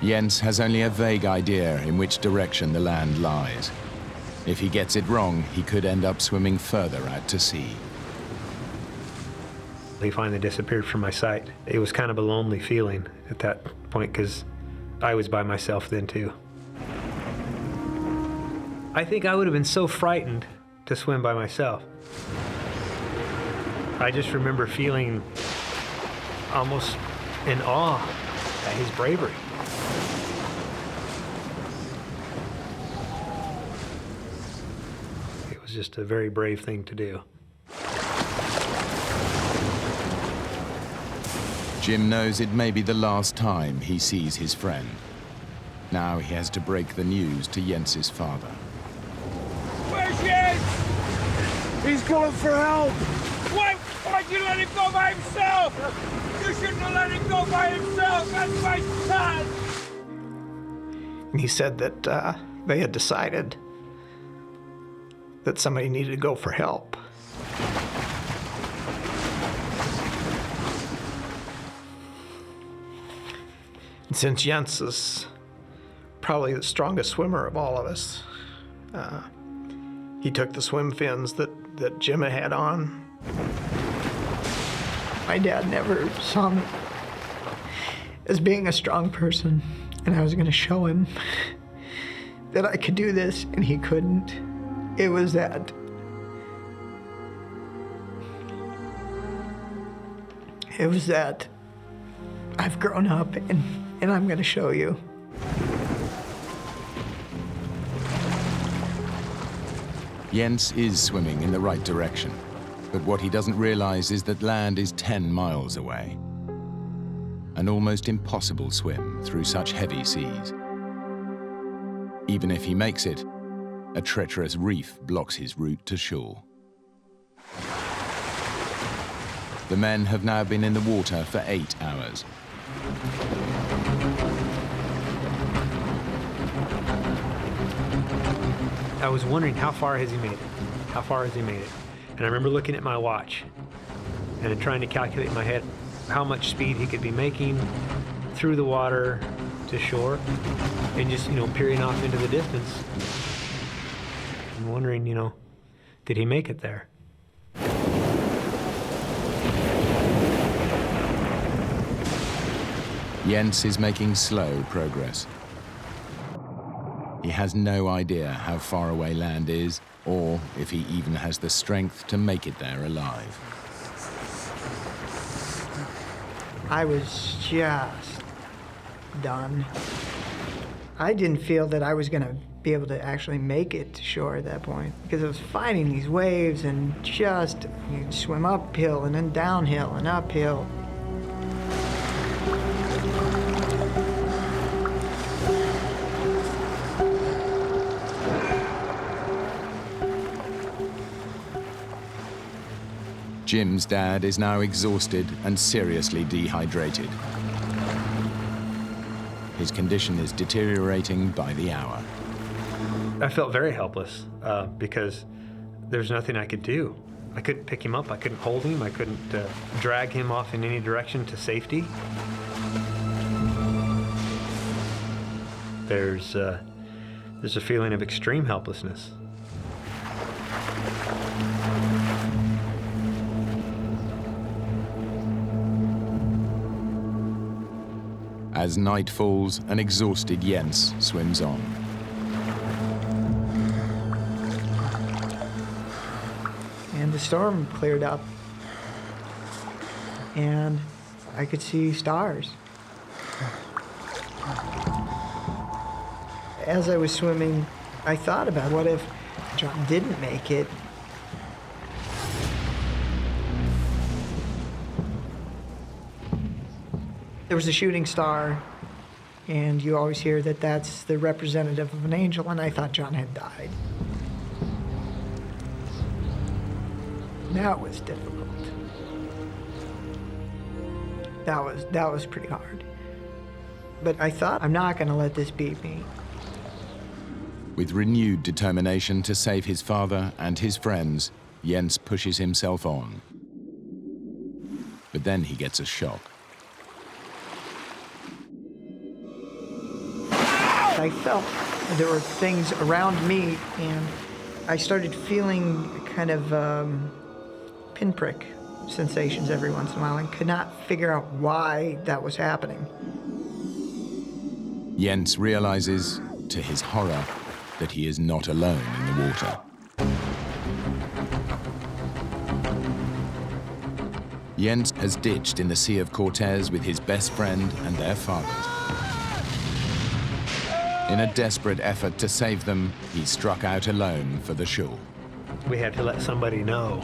Jens has only a vague idea in which direction the land lies. If he gets it wrong, he could end up swimming further out to sea. He finally disappeared from my sight. It was kind of a lonely feeling at that point because I was by myself then too. I think I would have been so frightened to swim by myself. I just remember feeling almost in awe at his bravery. It was just a very brave thing to do. Jim knows it may be the last time he sees his friend. Now he has to break the news to Jens's father. Where's Jens? He's going for help. Why'd you let him go by himself? You shouldn't have let him go by himself. That's my son. And he said that they had decided that somebody needed to go for help. And since Jens is probably the strongest swimmer of all of us, he took the swim fins that Jim had on. My dad never saw me as being a strong person, and I was going to show him that I could do this, and he couldn't. It was that. It was that I've grown up, and I'm going to show you. Jens is swimming in the right direction, but what he doesn't realize is that land is 10 miles away. An almost impossible swim through such heavy seas. Even if he makes it, a treacherous reef blocks his route to shore. The men have now been in the water for 8 hours. I was wondering, how far has he made it? How far has he made it? And I remember looking at my watch and trying to calculate in my head how much speed he could be making through the water to shore, and just, peering off into the distance and wondering, did he make it there? Jens is making slow progress. He has no idea how far away land is, or if he even has the strength to make it there alive. I was just done. I didn't feel that I was going to be able to actually make it to shore at that point, because I was fighting these waves and just, you swim uphill and then downhill and uphill. Jim's dad is now exhausted and seriously dehydrated. His condition is deteriorating by the hour. I felt very helpless because there's nothing I could do. I couldn't pick him up, I couldn't hold him, I couldn't drag him off in any direction to safety. There's a feeling of extreme helplessness. As night falls, an exhausted Jens swims on. And the storm cleared up, and I could see stars. As I was swimming, I thought about what if John didn't make it. There was a shooting star, and you always hear that that's the representative of an angel, and I thought John had died. That was difficult. That was pretty hard. But I thought, I'm not going to let this beat me. With renewed determination to save his father and his friends, Jens pushes himself on. But then he gets a shock. I felt there were things around me, and I started feeling kind of pinprick sensations every once in a while and could not figure out why that was happening. Jens realizes, to his horror, that he is not alone in the water. Jens has ditched in the Sea of Cortez with his best friend and their fathers. In a desperate effort to save them, he struck out alone for the shore. We had to let somebody know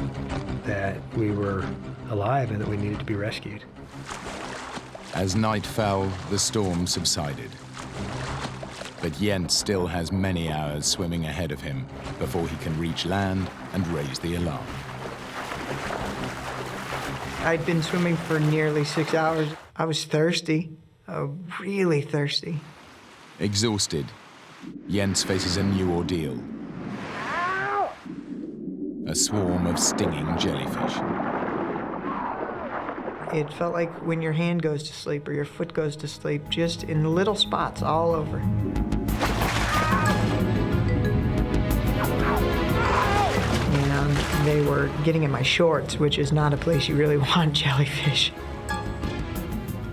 that we were alive and that we needed to be rescued. As night fell, the storm subsided. But Jens still has many hours swimming ahead of him before he can reach land and raise the alarm. I'd been swimming for nearly 6 hours. I was thirsty, really thirsty. Exhausted, Jens faces a new ordeal. A swarm of stinging jellyfish. It felt like when your hand goes to sleep or your foot goes to sleep, just in little spots all over. And they were getting in my shorts, which is not a place you really want jellyfish.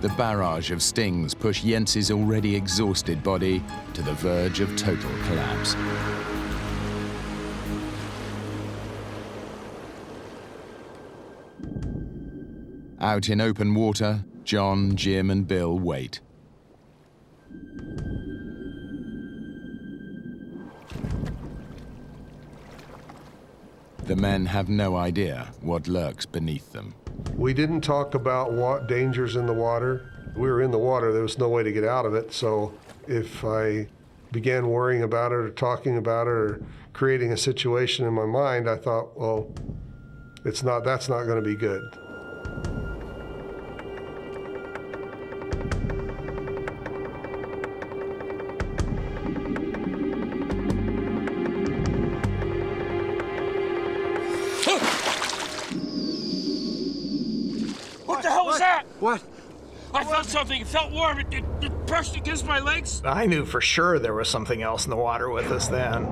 The barrage of stings push Jens's already exhausted body to the verge of total collapse. Out in open water, John, Jim, and Bill wait. The men have no idea what lurks beneath them. We didn't talk about what dangers in the water. We were in the water, there was no way to get out of it, so if I began worrying about it or talking about it or creating a situation in my mind, I thought, well, that's not going to be good. What the hell was that? What? I felt something. It felt warm. It brushed against my legs. I knew for sure there was something else in the water with us then.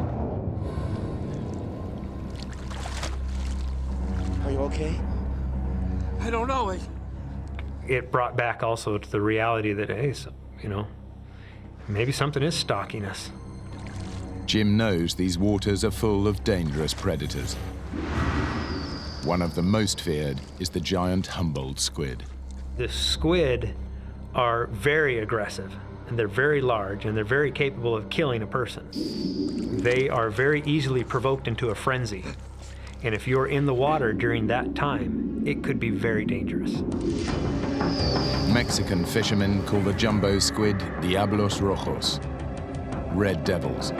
Are you okay? I don't know. It brought back also to the reality that, hey, maybe something is stalking us. Jim knows these waters are full of dangerous predators. One of the most feared is the giant Humboldt squid. The squid are very aggressive, and they're very large, and they're very capable of killing a person. They are very easily provoked into a frenzy. And if you're in the water during that time, it could be very dangerous. Mexican fishermen call the jumbo squid Diablos Rojos, red devils.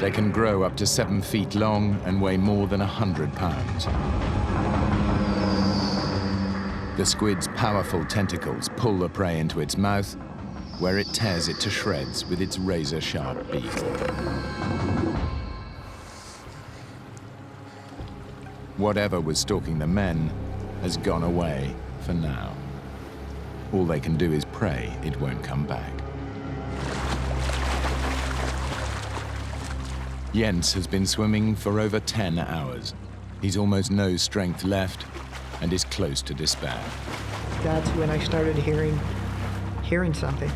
They can grow up to 7 feet long and weigh more than 100 pounds. The squid's powerful tentacles pull the prey into its mouth, where it tears it to shreds with its razor-sharp beak. Whatever was stalking the men has gone away for now. All they can do is pray it won't come back. Jens has been swimming for over 10 hours. He's almost no strength left and is close to despair. That's when I started hearing something.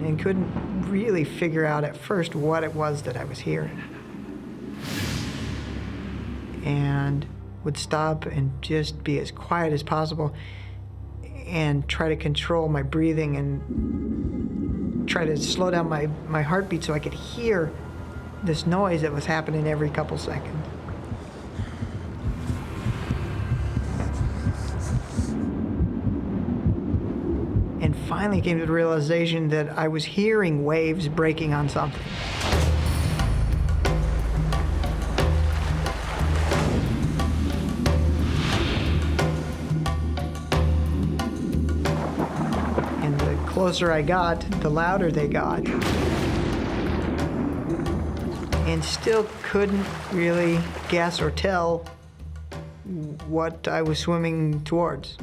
And couldn't really figure out at first what it was that I was hearing. And would stop and just be as quiet as possible and try to control my breathing and try to slow down my heartbeat so I could hear this noise that was happening every couple seconds. And finally came to the realization that I was hearing waves breaking on something. And the closer I got, the louder they got. And still couldn't really guess or tell what I was swimming towards.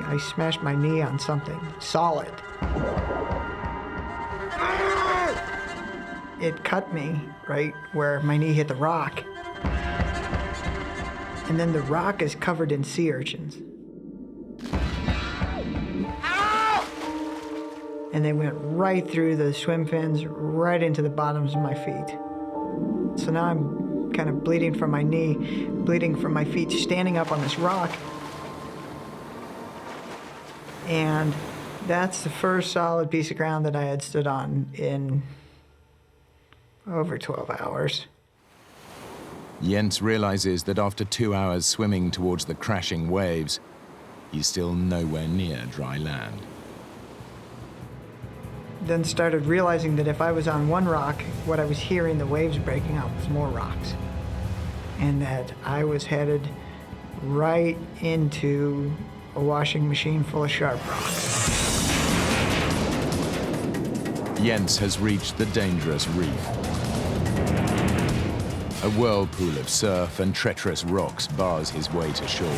I smashed my knee on something solid. It cut me right where my knee hit the rock. And then the rock is covered in sea urchins. And they went right through the swim fins, right into the bottoms of my feet. So now I'm kind of bleeding from my knee, bleeding from my feet, standing up on this rock. And that's the first solid piece of ground that I had stood on in over 12 hours. Jens realizes that after 2 hours swimming towards the crashing waves, he's still nowhere near dry land. Then started realizing that if I was on one rock, what I was hearing the waves breaking up was more rocks. And that I was headed right into a washing machine full of sharp rocks. Jens has reached the dangerous reef. A whirlpool of surf and treacherous rocks bars his way to shore.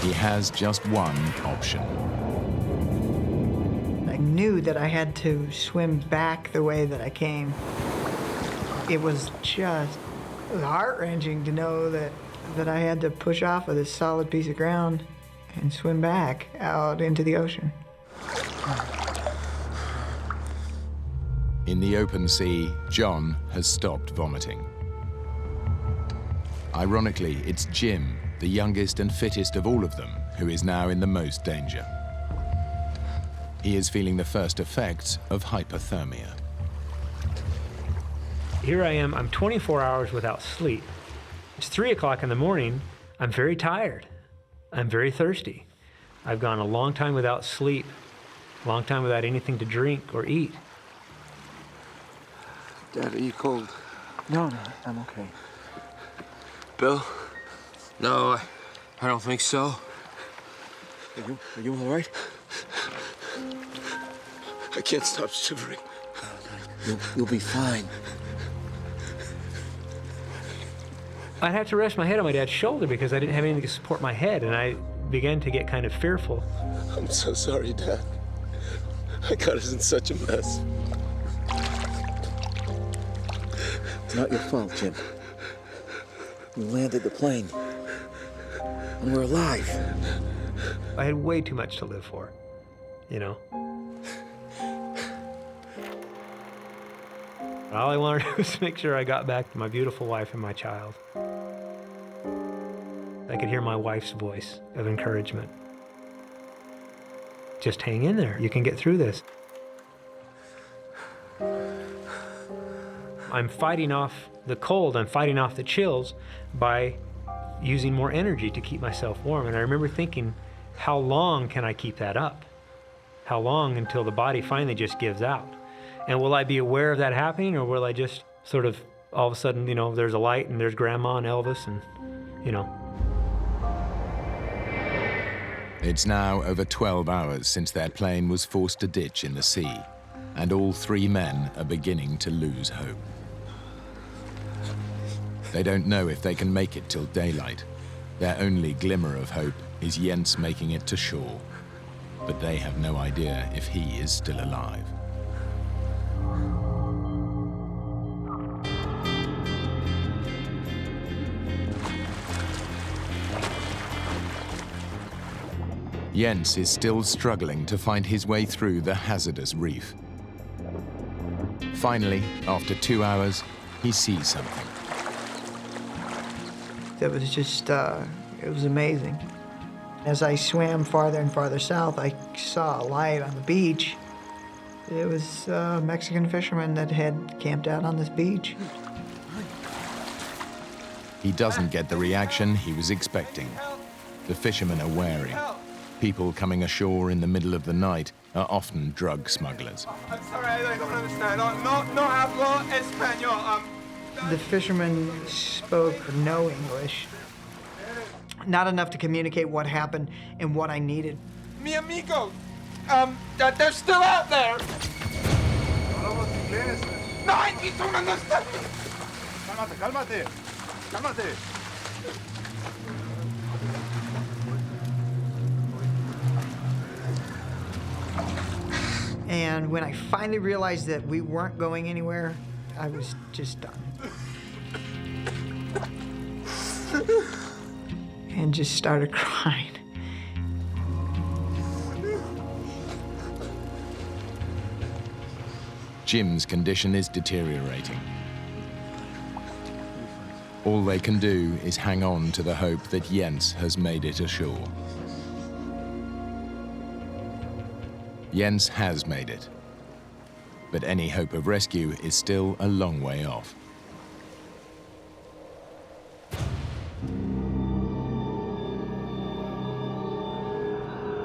He has just one option. I knew that I had to swim back the way that I came. It was just heart-wrenching to know that I had to push off of this solid piece of ground and swim back out into the ocean. In the open sea, John has stopped vomiting. Ironically, it's Jim, the youngest and fittest of all of them, who is now in the most danger. He is feeling the first effects of hypothermia. Here I am, I'm 24 hours without sleep. It's 3 o'clock in the morning. I'm very tired. I'm very thirsty. I've gone a long time without sleep, a long time without anything to drink or eat. Dad, are you cold? No, I'm okay. Bill? No, I don't think so. Are you all right? I can't stop shivering. You'll be fine. I'd have to rest my head on my dad's shoulder because I didn't have anything to support my head, and I began to get kind of fearful. I'm so sorry, Dad. I got us in such a mess. It's not your fault, Jim. You landed the plane, and we're alive. I had way too much to live for, you know? All I wanted to do was to make sure I got back to my beautiful wife and my child. I could hear my wife's voice of encouragement. Just hang in there. You can get through this. I'm fighting off the cold. I'm fighting off the chills by using more energy to keep myself warm. And I remember thinking, how long can I keep that up? How long until the body finally just gives out? And will I be aware of that happening, or will I just sort of, all of a sudden, you know, there's a light and there's Grandma and Elvis and, you know. It's now over 12 hours since their plane was forced to ditch in the sea, and all 3 men are beginning to lose hope. They don't know if they can make it till daylight. Their only glimmer of hope is Jens making it to shore, but they have no idea if he is still alive. Jens is still struggling to find his way through the hazardous reef. Finally, after 2 hours, he sees something. That was just It was amazing. As I swam farther and farther south, I saw a light on the beach. It was Mexican fishermen that had camped out on this beach. He doesn't get the reaction he was expecting. The fishermen are wary. People coming ashore in the middle of the night are often drug smugglers. I'm sorry, I don't understand. No hablo español. The fishermen spoke no English. Not enough to communicate what happened and what I needed. Mi amigo, they're still out there. No, I don't understand. Cálmate, cálmate, cálmate. And when I finally realized that we weren't going anywhere, I was just done. And just started crying. Jim's condition is deteriorating. All they can do is hang on to the hope that Jens has made it ashore. Jens has made it, but any hope of rescue is still a long way off.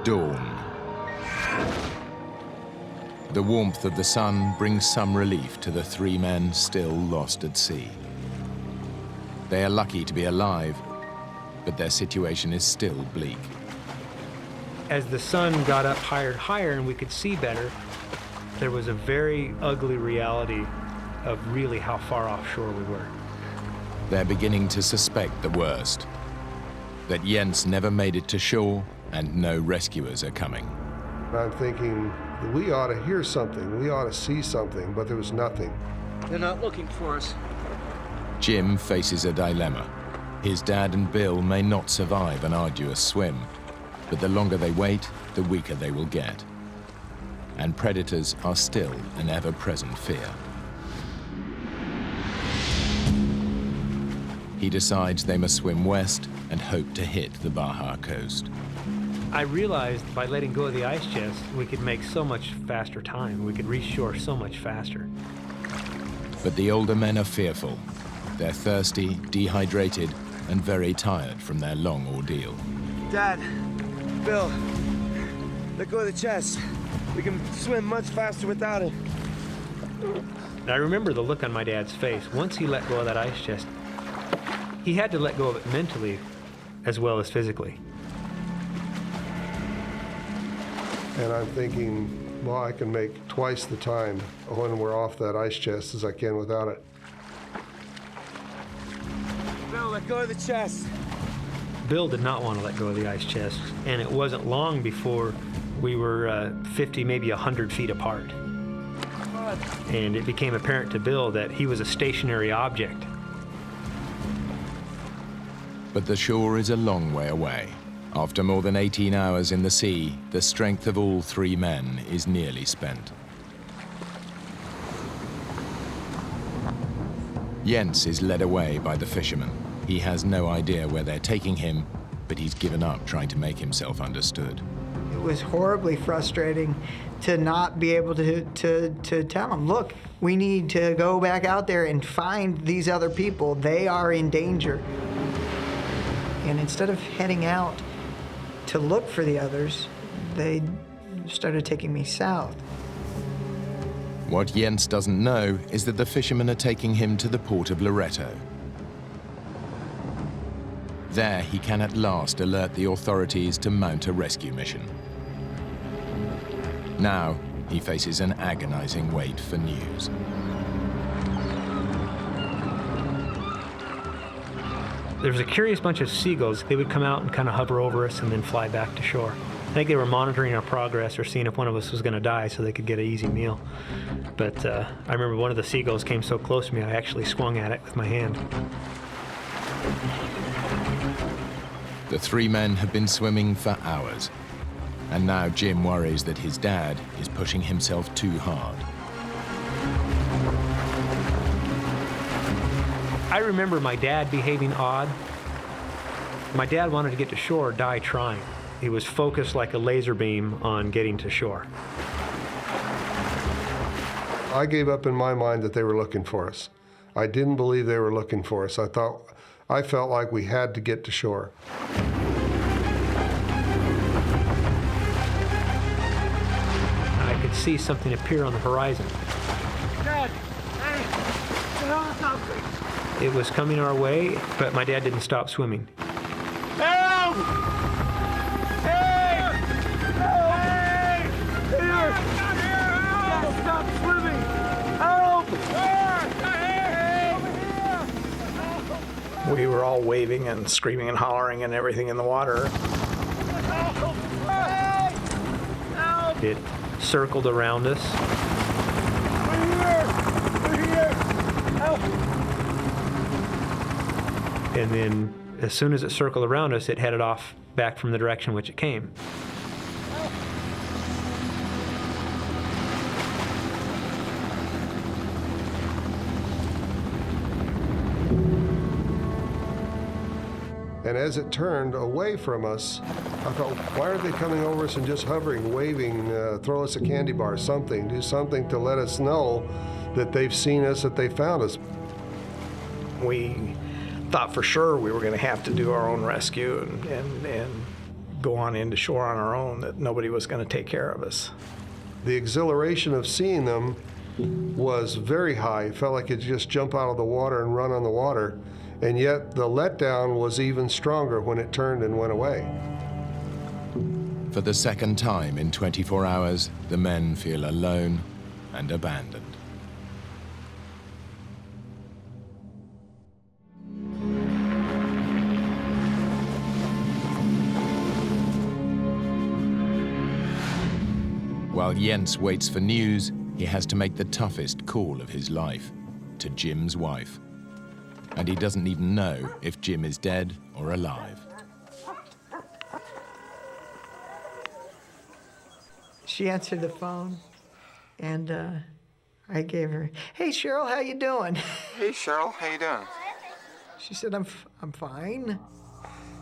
Dawn. The warmth of the sun brings some relief to the three men still lost at sea. They are lucky to be alive, but their situation is still bleak. As the sun got up higher and higher and we could see better, there was a very ugly reality of really how far offshore we were. They're beginning to suspect the worst, that Jens never made it to shore and no rescuers are coming. I'm thinking, we ought to hear something, we ought to see something, but there was nothing. They're not looking for us. Jim faces a dilemma. His dad and Bill may not survive an arduous swim, but the longer they wait, the weaker they will get. And predators are still an ever-present fear. He decides they must swim west and hope to hit the Baja coast. I realized by letting go of the ice chest, we could make so much faster time. We could reach shore so much faster. But the older men are fearful. They're thirsty, dehydrated, and very tired from their long ordeal. Dad, Bill, let go of the chest. We can swim much faster without it. And I remember the look on my dad's face. Once he let go of that ice chest, he had to let go of it mentally as well as physically. And I'm thinking, well, I can make twice the time when we're off that ice chest as I can without it. Bill, let go of the chest. Bill did not want to let go of the ice chest, and it wasn't long before we were 50, maybe 100 feet apart. And it became apparent to Bill that he was a stationary object. But the shore is a long way away. After more than 18 hours in the sea, the strength of all three men is nearly spent. Jens is led away by the fishermen. He has no idea where they're taking him, but he's given up trying to make himself understood. It was horribly frustrating to not be able to tell them, look, we need to go back out there and find these other people. They are in danger. And instead of heading out to look for the others, they started taking me south. What Jens doesn't know is that the fishermen are taking him to the port of Loreto. There, he can at last alert the authorities to mount a rescue mission. Now, he faces an agonizing wait for news. There was a curious bunch of seagulls. They would come out and kind of hover over us and then fly back to shore. I think they were monitoring our progress or seeing if one of us was going to die so they could get an easy meal. But I remember one of the seagulls came so close to me, I actually swung at it with my hand. The three men have been swimming for hours, and now Jim worries that his dad is pushing himself too hard. I remember my dad behaving odd, My dad wanted to get to shore, die trying. He was focused like a laser beam on getting to shore. I gave up in my mind that they were looking for us. I didn't believe they were looking for us. I felt like we had to get to shore. I could see something appear on the horizon. Dad, hey, it's a helicopter. It was coming our way, but my dad didn't stop swimming. Help! Hey! Hey! Here! Dad, stop swimming! Help! We were all waving and screaming and hollering and everything in the water. It circled around us. We're here! Help! And then as soon as it circled around us, it headed off back from the direction which it came. And as it turned away from us, I thought, why aren't they coming over us and just hovering, waving, throw us a candy bar, something, do something to let us know that they've seen us, that they found us. We thought for sure we were going to have to do our own rescue and go on into shore on our own, that nobody was going to take care of us. The exhilaration of seeing them was very high. It felt like you'd just jump out of the water and run on the water. And yet the letdown was even stronger when it turned and went away. For the second time in 24 hours, the men feel alone and abandoned. While Jens waits for news, he has to make the toughest call of his life, to Jim's wife. And he doesn't even know if Jim is dead or alive. She answered the phone, and I gave her, "Hey, Cheryl, how you doing?" Hey, Cheryl, how you doing? She said, I'm fine."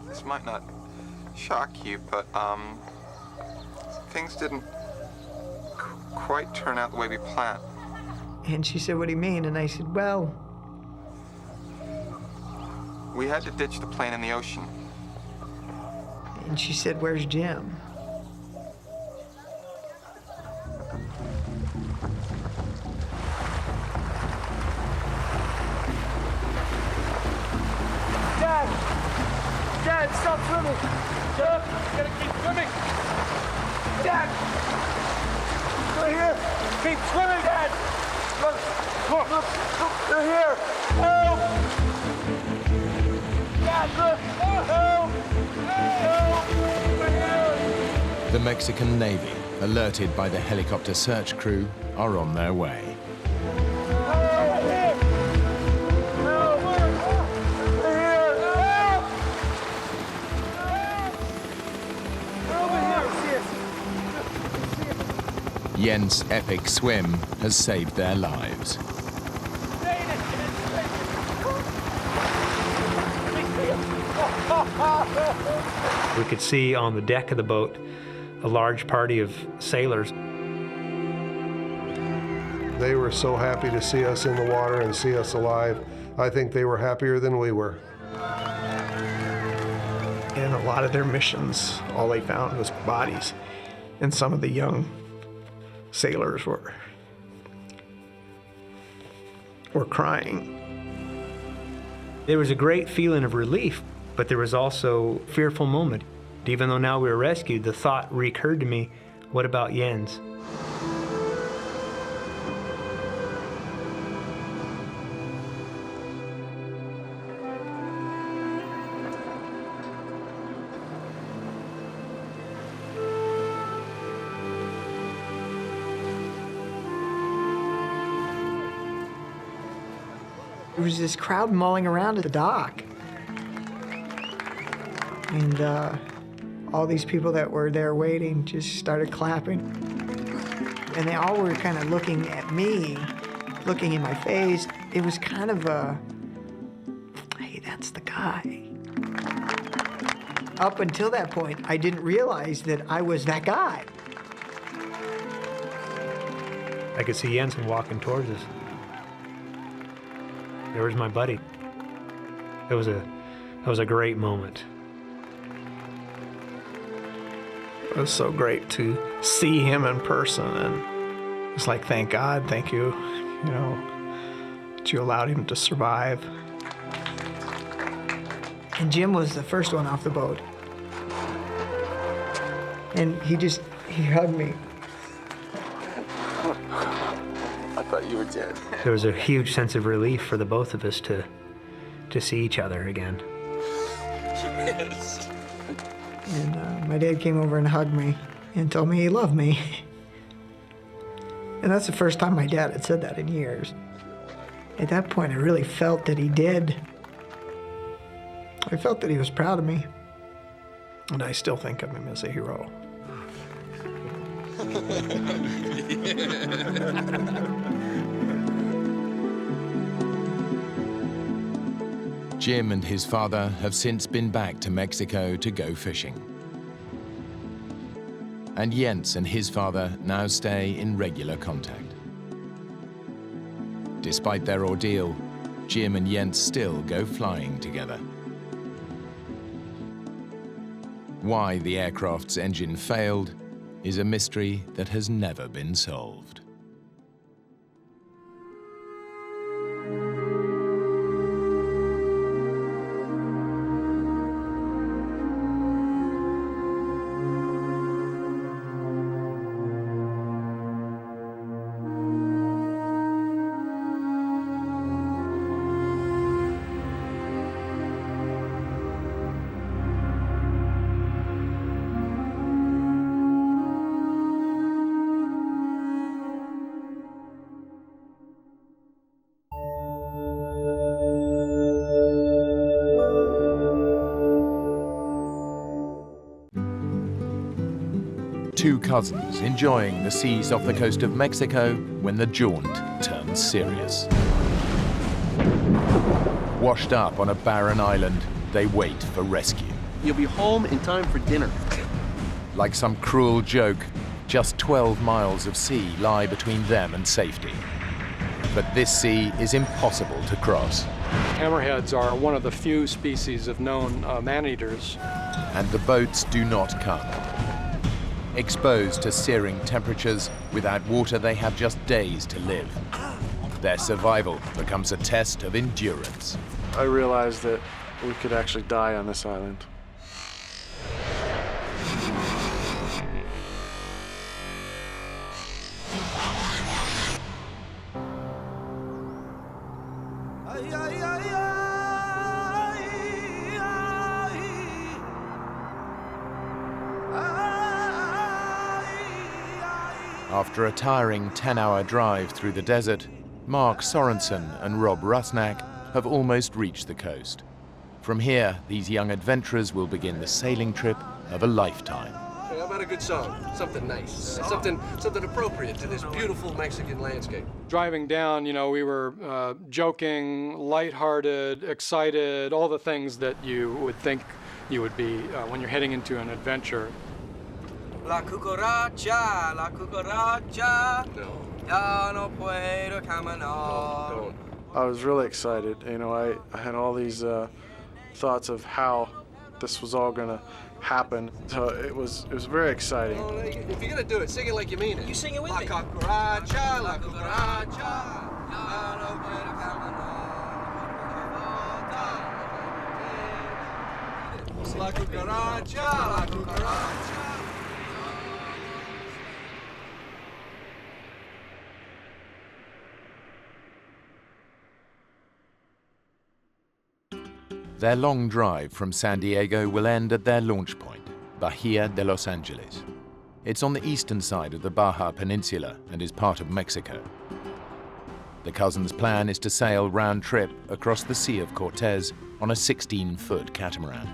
This might not shock you, but things didn't quite turn out the way we planned. And she said, "What do you mean?" And I said, "Well, we had to ditch the plane in the ocean." And she said, "Where's Jim?" Dad, stop swimming! Dad, you gotta keep swimming! Dad! They're here! Keep swimming, Dad! Look, they're here! Help! Dad, look! Help! Help! We're here! The Mexican Navy, alerted by the helicopter search crew, are on their way. Jens' epic swim has saved their lives. We could see on the deck of the boat a large party of sailors. They were so happy to see us in the water and see us alive. I think they were happier than we were. And a lot of their missions, all they found was bodies. And some of the young sailors were crying. There was a great feeling of relief, but there was also a fearful moment. Even though now we were rescued, the thought recurred to me, what about Jens? There was this crowd mulling around at the dock. And all these people that were there waiting just started clapping. And they all were kind of looking at me, looking in my face. It was kind of a, hey, that's the guy. Up until that point, I didn't realize that I was that guy. I could see Jensen walking towards us. There was my buddy. It was a great moment. It was so great to see him in person, and it's like, thank God, thank you, you know, that you allowed him to survive. And Jim was the first one off the boat. And he hugged me. I thought you were dead. There was a huge sense of relief for the both of us to see each other again. Yes. And my dad came over and hugged me and told me he loved me. And that's the first time my dad had said that in years. At that point, I really felt that he did. I felt that he was proud of me. And I still think of him as a hero. Jim and his father have since been back to Mexico to go fishing. And Jens and his father now stay in regular contact. Despite their ordeal, Jim and Jens still go flying together. Why the aircraft's engine failed is a mystery that has never been solved. Two cousins enjoying the seas off the coast of Mexico when the jaunt turns serious. Washed up on a barren island, they wait for rescue. You'll be home in time for dinner. Like some cruel joke, just 12 miles of sea lie between them and safety. But this sea is impossible to cross. Hammerheads are one of the few species of known man-eaters. And the boats do not come. Exposed to searing temperatures, without water they have just days to live. Their survival becomes a test of endurance. I realized that we could actually die on this island. After a tiring 10-hour drive through the desert, Mark Sorensen and Rob Rusnak have almost reached the coast. From here, these young adventurers will begin the sailing trip of a lifetime. Hey, how about a good song? Something nice. Something appropriate to this beautiful Mexican landscape. Driving down, you know, we were joking, lighthearted, excited, all the things that you would think you would be when you're heading into an adventure. La cucaracha, la cucaracha. No. Ya no puedo caminar. Don't. I was really excited. You know, I had all these thoughts of how this was all gonna happen. So it was very exciting. Well, if you're gonna do it, sing it like you mean it. You sing it with me. La cucaracha, la cucaracha. Ya no puedo caminar. La cucaracha, la cucaracha. Their long drive from San Diego will end at their launch point, Bahia de Los Angeles. It's on the eastern side of the Baja Peninsula and is part of Mexico. The cousins' plan is to sail round trip across the Sea of Cortez on a 16-foot catamaran,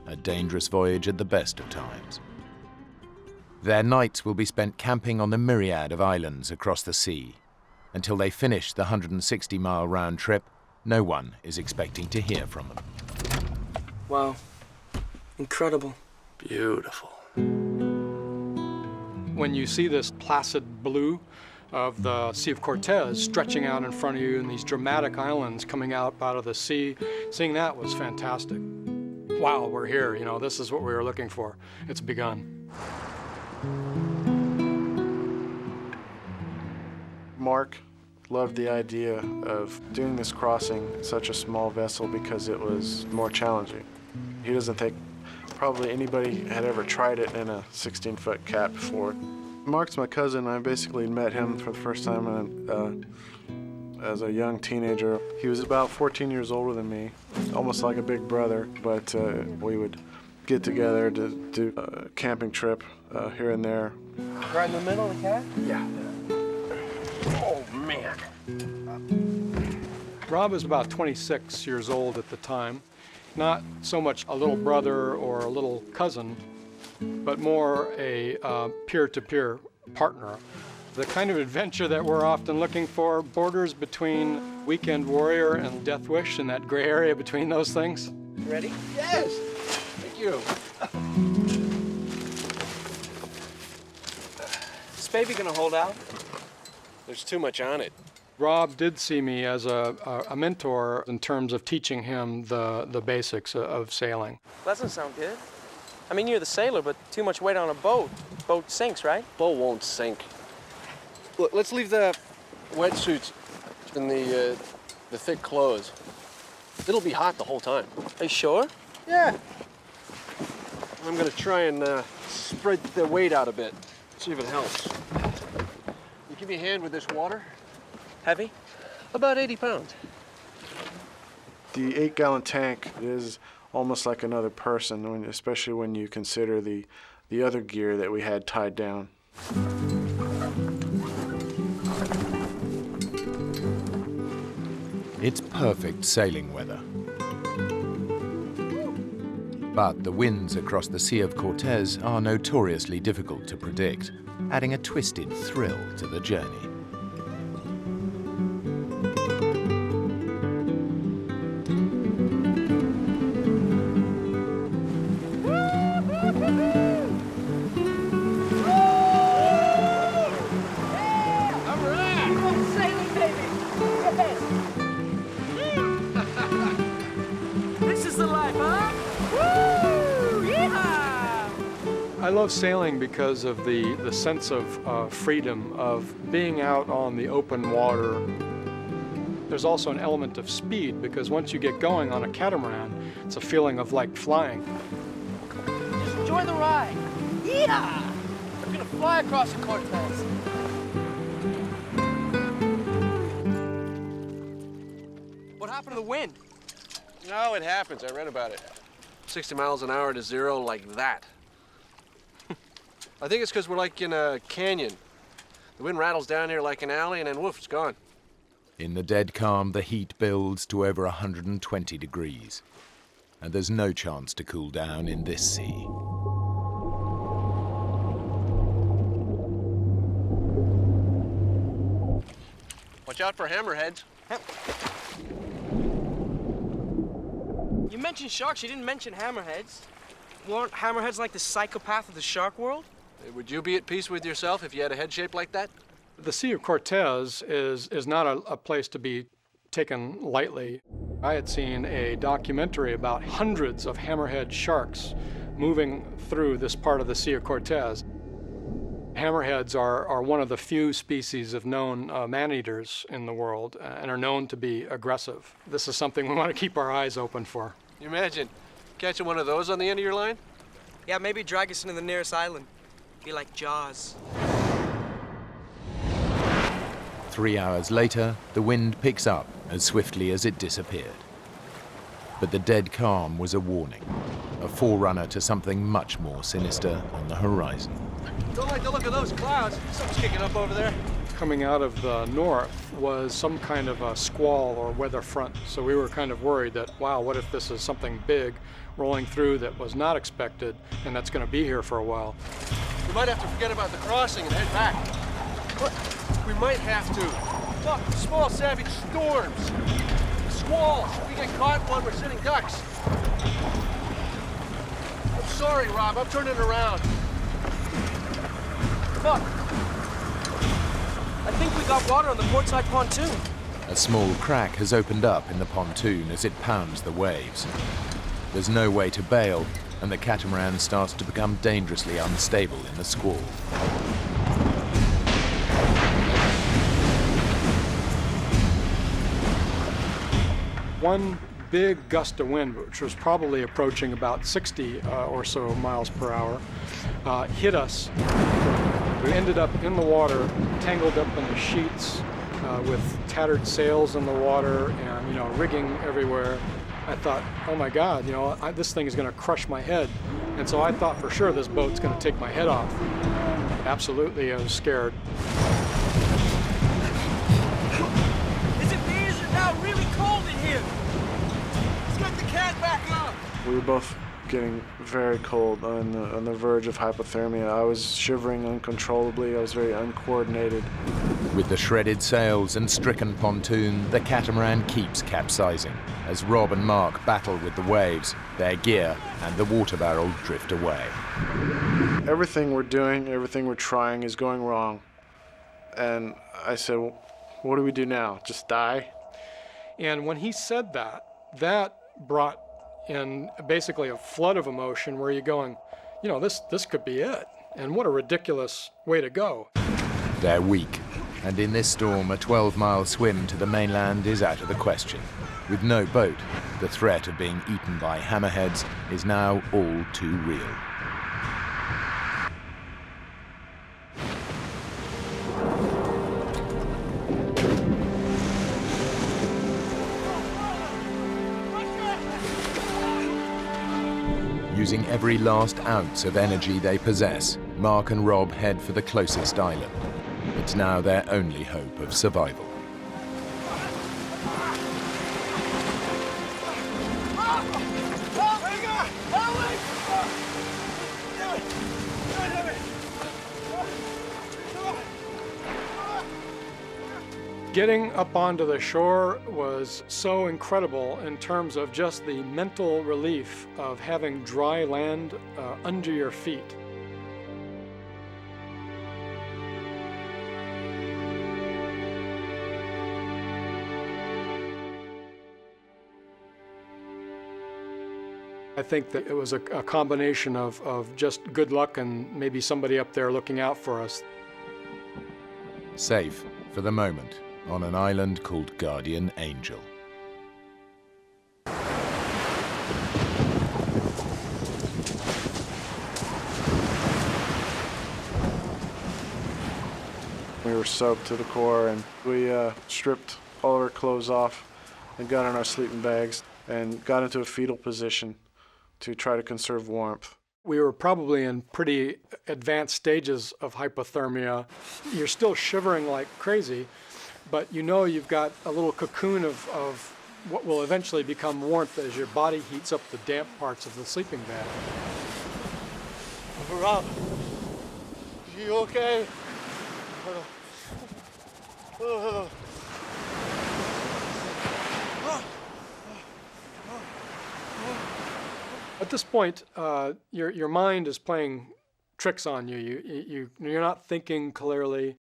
a dangerous voyage at the best of times. Their nights will be spent camping on the myriad of islands across the sea. Until they finish the 160-mile round trip, no one is expecting to hear from them. Well, Incredible. Beautiful. When you see this placid blue of the Sea of Cortez stretching out in front of you and these dramatic islands coming out of the sea, seeing that was fantastic. Wow, we're here, you know, this is what we were looking for. It's begun. Mark loved the idea of doing this crossing in such a small vessel because it was more challenging. He doesn't think probably anybody had ever tried it in a 16-foot cat before. Mark's my cousin. I basically met him for the first time as a young teenager. He was about 14 years older than me, almost like a big brother, but we would get together to do a camping trip here and there. Right in the middle of the cat? Yeah. Oh, man. Rob was about 26 years old at the time. Not so much a little brother or a little cousin, but more a peer-to-peer partner. The kind of adventure that we're often looking for borders between Weekend Warrior and Death Wish, and that gray area between those things. Ready? Yes. Thank you. Is this baby gonna hold out? There's too much on it. Rob did see me as a mentor in terms of teaching him the basics of sailing. Doesn't sound good. I mean, you're the sailor, but too much weight on a boat. Boat sinks, right? Boat won't sink. Look, let's leave the wetsuits and the thick clothes. It'll be hot the whole time. Are you sure? Yeah. I'm gonna try and spread the weight out a bit. See if it helps. You give me a hand with this water? Heavy? About 80 pounds. The 8-gallon tank is almost like another person, especially when you consider the other gear that we had tied down. It's perfect sailing weather. But the winds across the Sea of Cortez are notoriously difficult to predict, adding a twisted thrill to the journey. I love sailing because of the sense of freedom, of being out on the open water. There's also an element of speed because once you get going on a catamaran, it's a feeling of like flying. Just enjoy the ride. Yeah! I'm gonna fly across the Cortez. What happened to the wind? No, it happens. I read about it. 60 miles an hour to zero like that. I think it's because we're like in a canyon. The wind rattles down here like an alley and then woof, it's gone. In the dead calm, the heat builds to over 120 degrees. And there's no chance to cool down in this sea. Watch out for hammerheads. You mentioned sharks, you didn't mention hammerheads. Weren't hammerheads like the psychopath of the shark world? Would you be at peace with yourself if you had a head shaped like that? The Sea of Cortez is not a place to be taken lightly. I had seen a documentary about hundreds of hammerhead sharks moving through this part of the Sea of Cortez. Hammerheads are one of the few species of known man-eaters in the world and are known to be aggressive. This is something we want to keep our eyes open for. You imagine catching one of those on the end of your line? Yeah, maybe drag us into the nearest island. Be like Jaws. 3 hours later, the wind picks up as swiftly as it disappeared. But the dead calm was a warning, a forerunner to something much more sinister on the horizon. Don't like the look of those clouds. Something's kicking up over there. Coming out of the north was some kind of a squall or weather front. So we were kind of worried that, wow, what if this is something big rolling through that was not expected and that's going to be here for a while. We might have to forget about the crossing and head back. What? We might have to. Look, small savage storms. Squalls. We get caught in one, we're sitting ducks. sorry, Rob. I'm turning around. Look. I think we got water on the portside pontoon. A small crack has opened up in the pontoon as it pounds the waves. There's no way to bail, and the catamaran starts to become dangerously unstable in the squall. One big gust of wind, which was probably approaching about 60 or so miles per hour, hit us. We ended up in the water, tangled up in the sheets, with tattered sails in the water and, you know, rigging everywhere. I thought, oh my God, you know, this thing is going to crush my head. And so I thought for sure this boat's going to take my head off. Absolutely, I was scared. Is it me? Is it now really cold in here? Let's get the can back up. We were both getting very cold, on the verge of hypothermia. I was shivering uncontrollably. I was very uncoordinated. With the shredded sails and stricken pontoon, the catamaran keeps capsizing as Rob and Mark battle with the waves, their gear and the water barrel drift away. Everything we're doing, everything we're trying is going wrong. And I said, well, what do we do now? Just die? And when he said that, that brought in basically a flood of emotion where you're going, you know, this could be it. And what a ridiculous way to go. They're weak, and in this storm, a 12-mile swim to the mainland is out of the question. With no boat, the threat of being eaten by hammerheads is now all too real. Using every last ounce of energy they possess, Mark and Rob head for the closest island. It's now their only hope of survival. Getting up onto the shore was so incredible in terms of just the mental relief of having dry land under your feet. I think that it was a combination of just good luck and maybe somebody up there looking out for us. Safe, for the moment, on an island called Guardian Angel. We were soaked to the core, and we stripped all of our clothes off and got in our sleeping bags and got into a fetal position to try to conserve warmth. We were probably in pretty advanced stages of hypothermia. You're still shivering like crazy, but you know you've got a little cocoon of what will eventually become warmth as your body heats up the damp parts of the sleeping bag. Rob, you okay? At this point, your mind is playing tricks on you. You're not thinking clearly.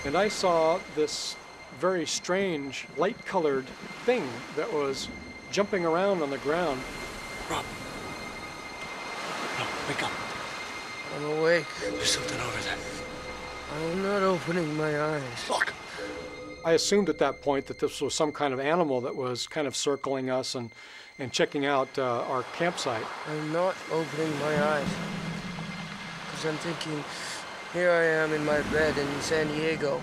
And I saw this very strange, light-colored thing that was jumping around on the ground. Rob, wake up. I'm awake. There's something over there. I'm not opening my eyes. Look. I assumed at that point that this was some kind of animal that was kind of circling us and checking out our campsite. I'm not opening my eyes. Because I'm thinking, here I am in my bed in San Diego.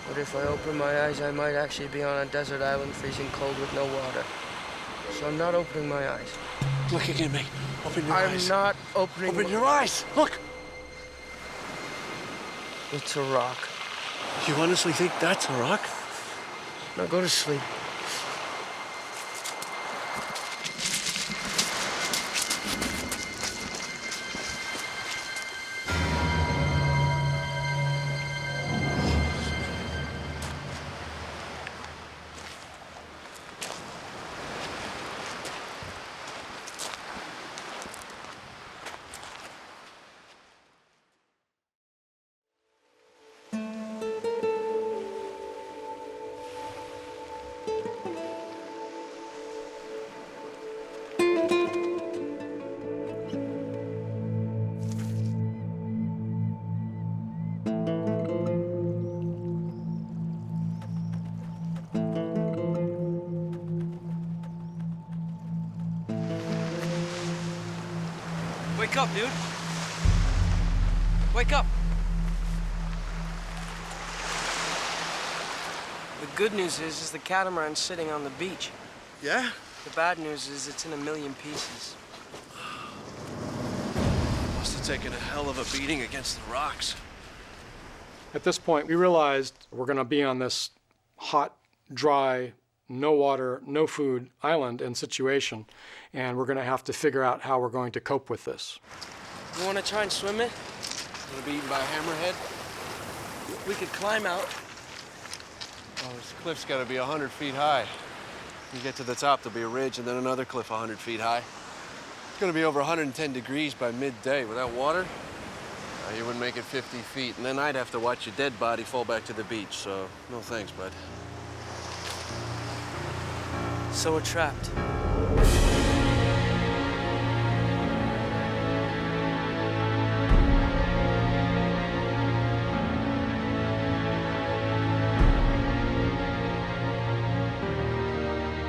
But if I open my eyes, I might actually be on a desert island freezing cold with no water. So I'm not opening my eyes. Looking at me. Open your eyes. I'm not opening Open your eyes. Look. It's a rock. You honestly think that's a rock? Now go to sleep. Wake up, dude. Wake up. The good news is the catamaran's sitting on the beach. Yeah? The bad news is it's in a million pieces. Must have taken a hell of a beating against the rocks. At this point, we realized we're going to be on this hot, dry, no water, no food island and situation, and we're going to have to figure out how we're going to cope with this. You want to try and swim it? Gonna be eaten by a hammerhead? We could climb out. Oh, this cliff's gotta be 100 feet high. You get to the top, there'll be a ridge, and then another cliff 100 feet high. It's gonna be over 110 degrees by midday. Without water, you wouldn't make it 50 feet, and then I'd have to watch your dead body fall back to the beach, so no thanks, bud. So we're trapped.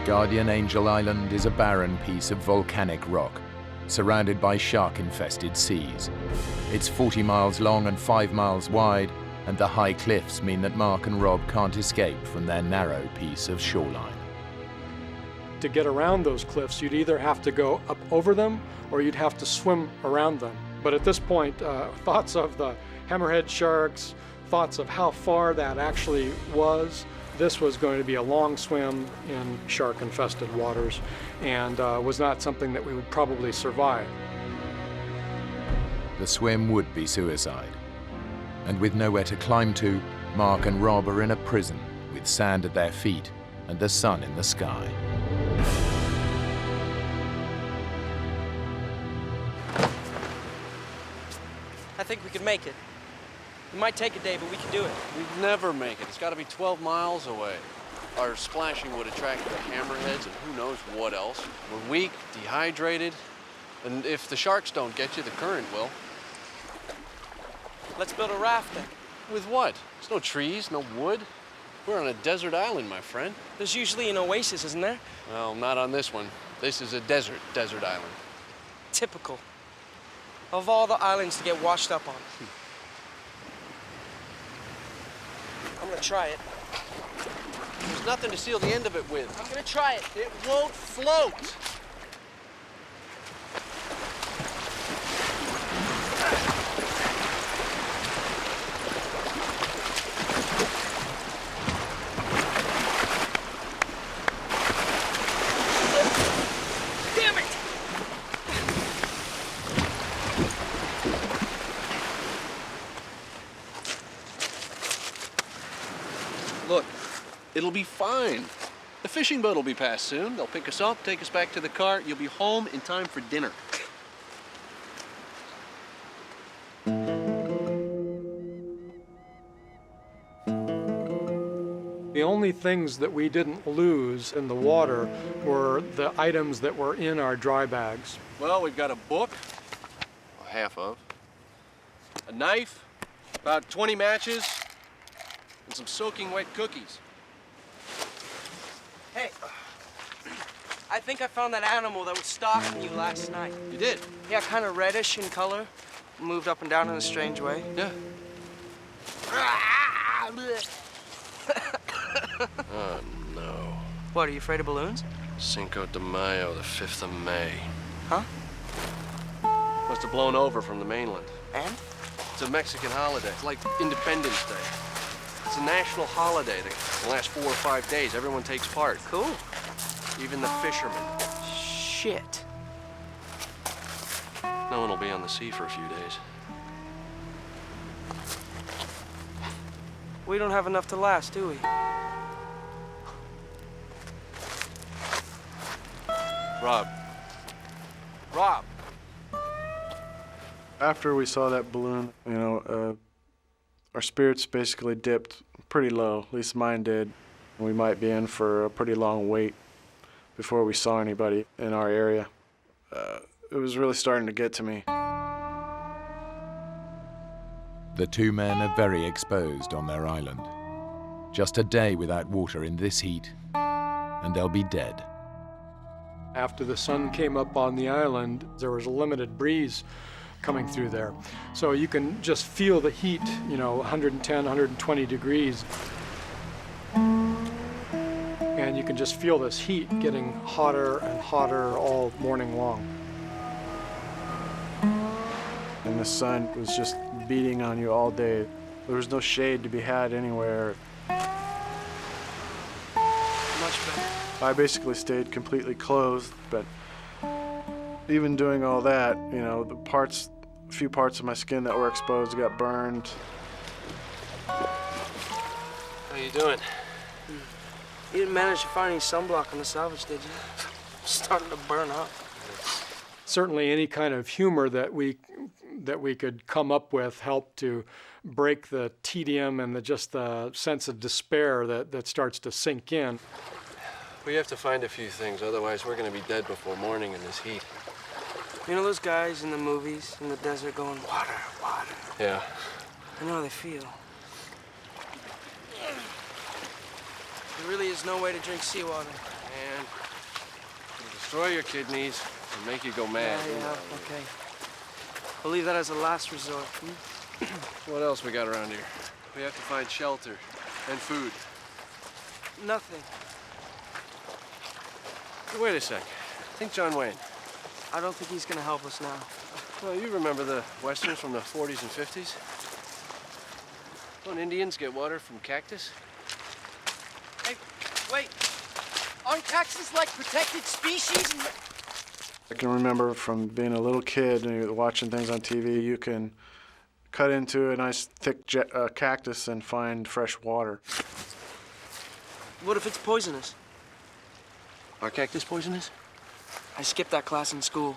Guardian Angel Island is a barren piece of volcanic rock, surrounded by shark-infested seas. It's 40 miles long and 5 miles wide, and the high cliffs mean that Mark and Rob can't escape from their narrow piece of shoreline. To get around those cliffs, you'd either have to go up over them or you'd have to swim around them. But at this point, thoughts of the hammerhead sharks, thoughts of how far that actually was, this was going to be a long swim in shark-infested waters and was not something that we would probably survive. The swim would be suicide. And with nowhere to climb to, Mark and Rob are in a prison with sand at their feet and the sun in the sky. I think we could make it. It might take a day, but we can do it. We'd never make it. It's got to be 12 miles away. Our splashing would attract the hammerheads and who knows what else. We're weak, dehydrated, and if the sharks don't get you, the current will. Let's build a raft then. With what? There's no trees, no wood. We're on a desert island, my friend. There's usually an oasis, isn't there? Well, not on this one. This is a desert island. Typical. Of all the islands to get washed up on. I'm gonna try it. There's nothing to seal the end of it with. I'm gonna try it. It won't float. Damn it! Look, it'll be fine. The fishing boat will be past soon. They'll pick us up, take us back to the car. You'll be home in time for dinner. The only things that we didn't lose in the water were the items that were in our dry bags. Well, we've got a book, well, half of, a knife, about 20 matches, and some soaking wet cookies. Hey, I think I found that animal that was stalking you last night. You did? Yeah, kind of reddish in color. Moved up and down in a strange way. Yeah. Oh, no. What, are you afraid of balloons? Cinco de Mayo, the 5th of May. Huh? Must have blown over from the mainland. And? It's a Mexican holiday. It's like Independence Day. It's a national holiday that can last 4 or 5 days. Everyone takes part. Cool. Even the fishermen. Shit. No one will be on the sea for a few days. We don't have enough to last, do we? Rob. Rob! After we saw that balloon, our spirits basically dipped pretty low, at least mine did. We might be in for a pretty long wait before we saw anybody in our area. It was really starting to get to me. The two men are very exposed on their island. Just a day without water in this heat, and they'll be dead. After the sun came up on the island, there was a limited breeze coming through there. So you can just feel the heat, 110, 120 degrees. And you can just feel this heat getting hotter and hotter all morning long. And the sun was just beating on you all day. There was no shade to be had anywhere. Much better. I basically stayed completely clothed, but even doing all that, a few parts of my skin that were exposed got burned. How you doing? You didn't manage to find any sunblock on the salvage, did you? It's starting to burn up. Certainly any kind of humor that we could come up with helped to break the tedium and just the sense of despair that starts to sink in. We have to find a few things, otherwise we're going to be dead before morning in this heat. You know those guys in the movies in the desert going, water, water? Yeah. I know how they feel. There really is no way to drink seawater. And it'll destroy your kidneys and make you go mad. Yeah, okay. I'll leave that as a last resort. What else we got around here? We have to find shelter and food. Nothing. Hey, wait a sec. Think John Wayne. I don't think he's gonna help us now. Well, you remember the westerns from the 40s and 50s? Don't Indians get water from cactus? Hey, wait. Aren't cactus like protected species? I can remember from being a little kid and watching things on TV, you can cut into a nice thick cactus and find fresh water. What if it's poisonous? Are cactus poisonous? I skipped that class in school.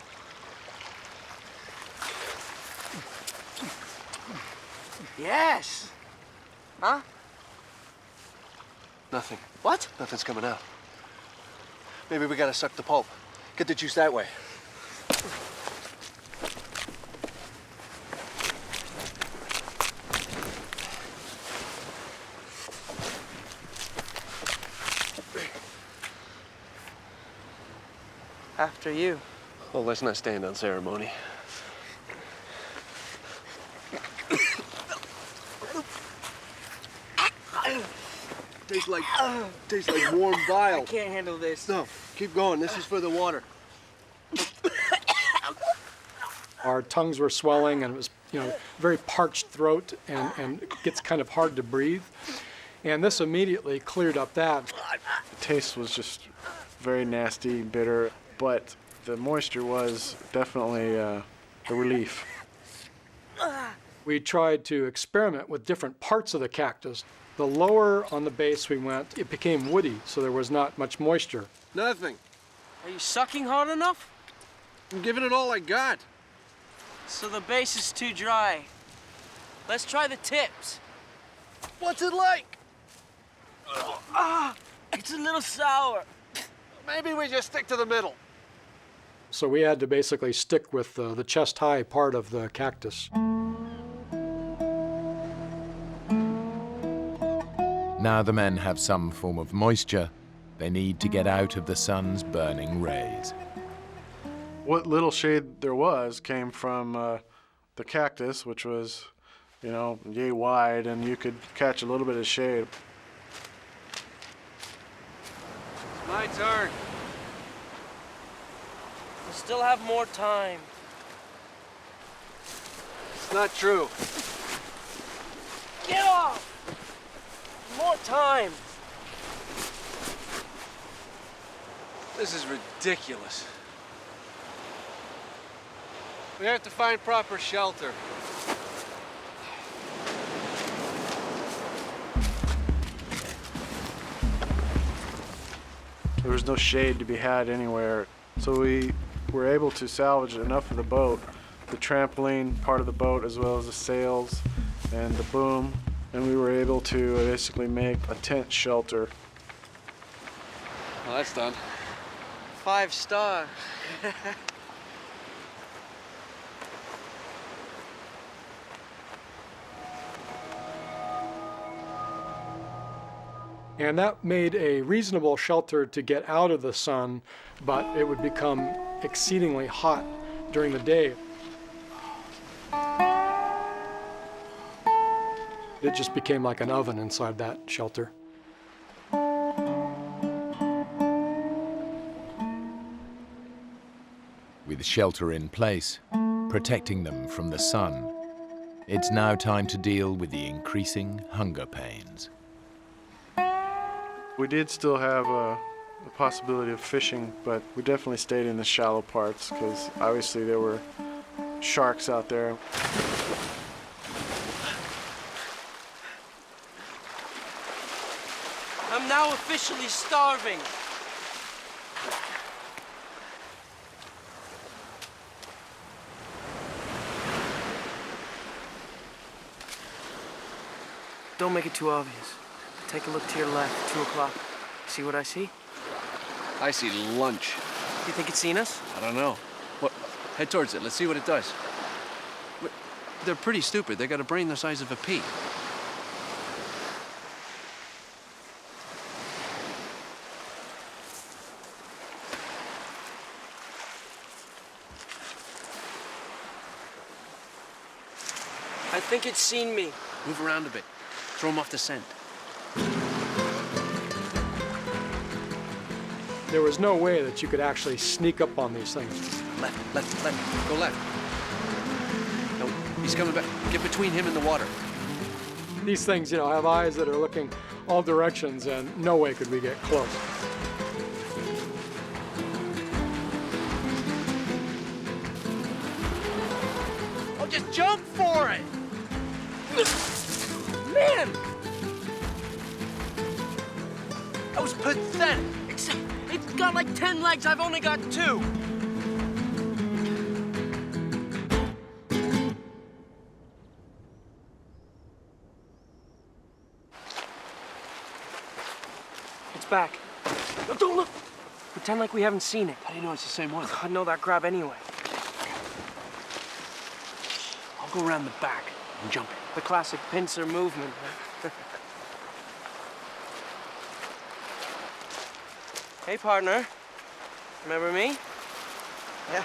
Yes. Huh? Nothing. What? Nothing's coming out. Maybe we gotta suck the pulp. Get the juice that way. After you. Well, let's not stand on ceremony. Tastes like warm bile. I can't handle this. No, keep going. This is for the water. Our tongues were swelling, and it was, very parched throat, and it gets kind of hard to breathe. And this immediately cleared up that. The taste was just very nasty, bitter, but the moisture was definitely a relief. We tried to experiment with different parts of the cactus. The lower on the base we went, it became woody, so there was not much moisture. Nothing. Are you sucking hard enough? I'm giving it all I got. So the base is too dry. Let's try the tips. What's it like? It's a little sour. Maybe we just stick to the middle. So we had to basically stick with the chest-high part of the cactus. Now the men have some form of moisture, they need to get out of the sun's burning rays. What little shade there was came from the cactus, which was, yay wide, and you could catch a little bit of shade. It's my turn. We still have more time. It's not true. Get off! More time. This is ridiculous. We have to find proper shelter. There was no shade to be had anywhere, so we were able to salvage enough of the boat, the trampoline part of the boat, as well as the sails and the boom, and we were able to basically make a tent shelter. Well, that's done. 5-star. And that made a reasonable shelter to get out of the sun, but it would become exceedingly hot during the day. It just became like an oven inside that shelter. With shelter in place, protecting them from the sun, it's now time to deal with the increasing hunger pains. We did still have the possibility of fishing, but we definitely stayed in the shallow parts because obviously there were sharks out there. I'm now officially starving. Don't make it too obvious. Take a look to your left, 2 o'clock. See what I see? I see lunch. Do you think it's seen us? I don't know. What? Head towards it. Let's see what it does. They're pretty stupid. They got a brain the size of a pea. I think it's seen me. Move around a bit. Throw them off the scent. There was no way that you could actually sneak up on these things. Left, left, left. Go left. No, he's coming back. Get between him and the water. These things, have eyes that are looking all directions, and no way could we get close. Oh, just jump for it! Man! That was pathetic. Except it's got like 10 legs, I've only got 2. It's back. No, don't look! Pretend like we haven't seen it. How do you know it's the same one? I know that grab anyway. I'll go around the back and jump it. The classic pincer movement. Hey, partner. Remember me? Yeah.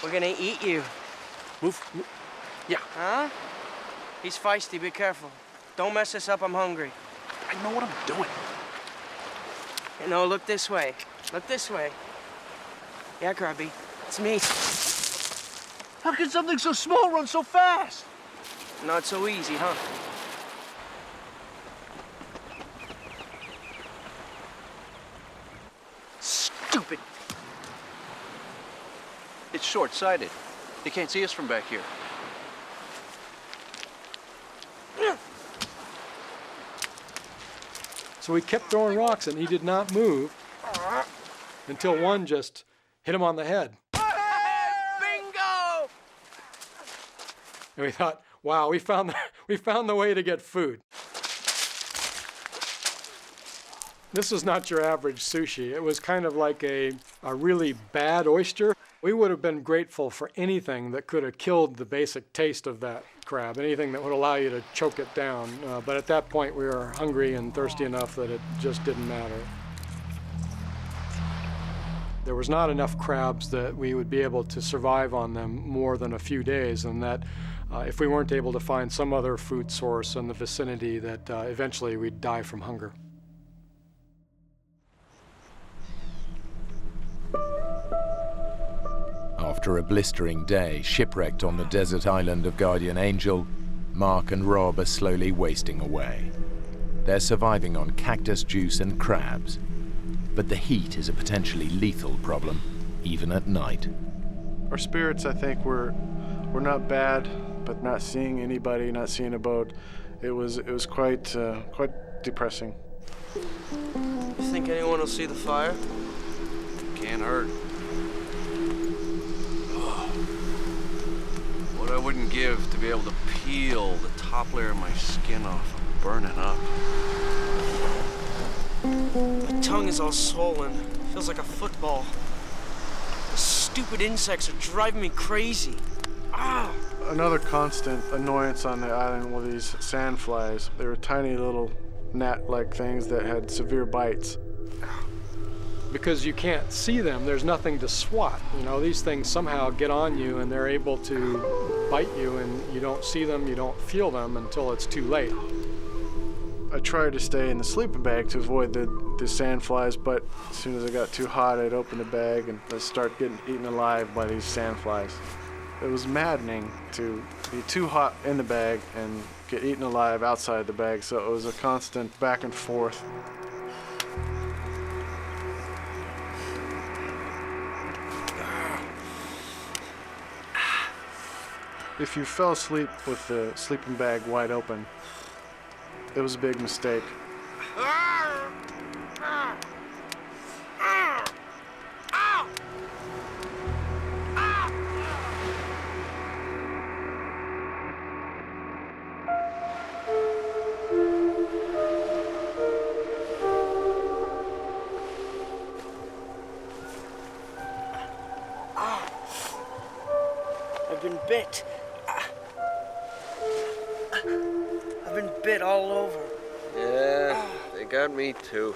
We're gonna eat you. Move. Yeah. Huh? He's feisty, be careful. Don't mess this up, I'm hungry. I know what I'm doing. Look this way. Look this way. Yeah, Grubby. It's me. How can something so small run so fast? Not so easy, huh? Stupid. It's short-sighted. They can't see us from back here. So we kept throwing rocks, and he did not move until one just hit him on the head. Bingo! And we thought, wow, we found the way to get food. This was not your average sushi. It was kind of like a really bad oyster. We would have been grateful for anything that could have killed the basic taste of that crab, anything that would allow you to choke it down. But at that point, we were hungry and thirsty enough that it just didn't matter. There was not enough crabs that we would be able to survive on them more than a few days, and that if we weren't able to find some other food source in the vicinity, that eventually we'd die from hunger. After a blistering day shipwrecked on the desert island of Guardian Angel, Mark and Rob are slowly wasting away. They're surviving on cactus juice and crabs, but the heat is a potentially lethal problem, even at night. Our spirits, I think, were not bad, but not seeing anybody, not seeing a boat, it was quite depressing. You think anyone will see the fire? Can't hurt. What I wouldn't give to be able to peel the top layer of my skin off. I'm burning up. My tongue is all swollen. Feels like a football. The stupid insects are driving me crazy. Ah! Another constant annoyance on the island were these sandflies. They were tiny little gnat-like things that had severe bites. Because you can't see them, there's nothing to swat. You know, these things somehow get on you and they're able to bite you, and you don't see them, you don't feel them until it's too late. I tried to stay in the sleeping bag to avoid the sand flies, but as soon as it got too hot, I'd open the bag and I'd start getting eaten alive by these sand flies. It was maddening to be too hot in the bag and get eaten alive outside the bag, so it was a constant back and forth. If you fell asleep with the sleeping bag wide open, it was a big mistake. I've been bit. I've been bit all over. Yeah, they got me too.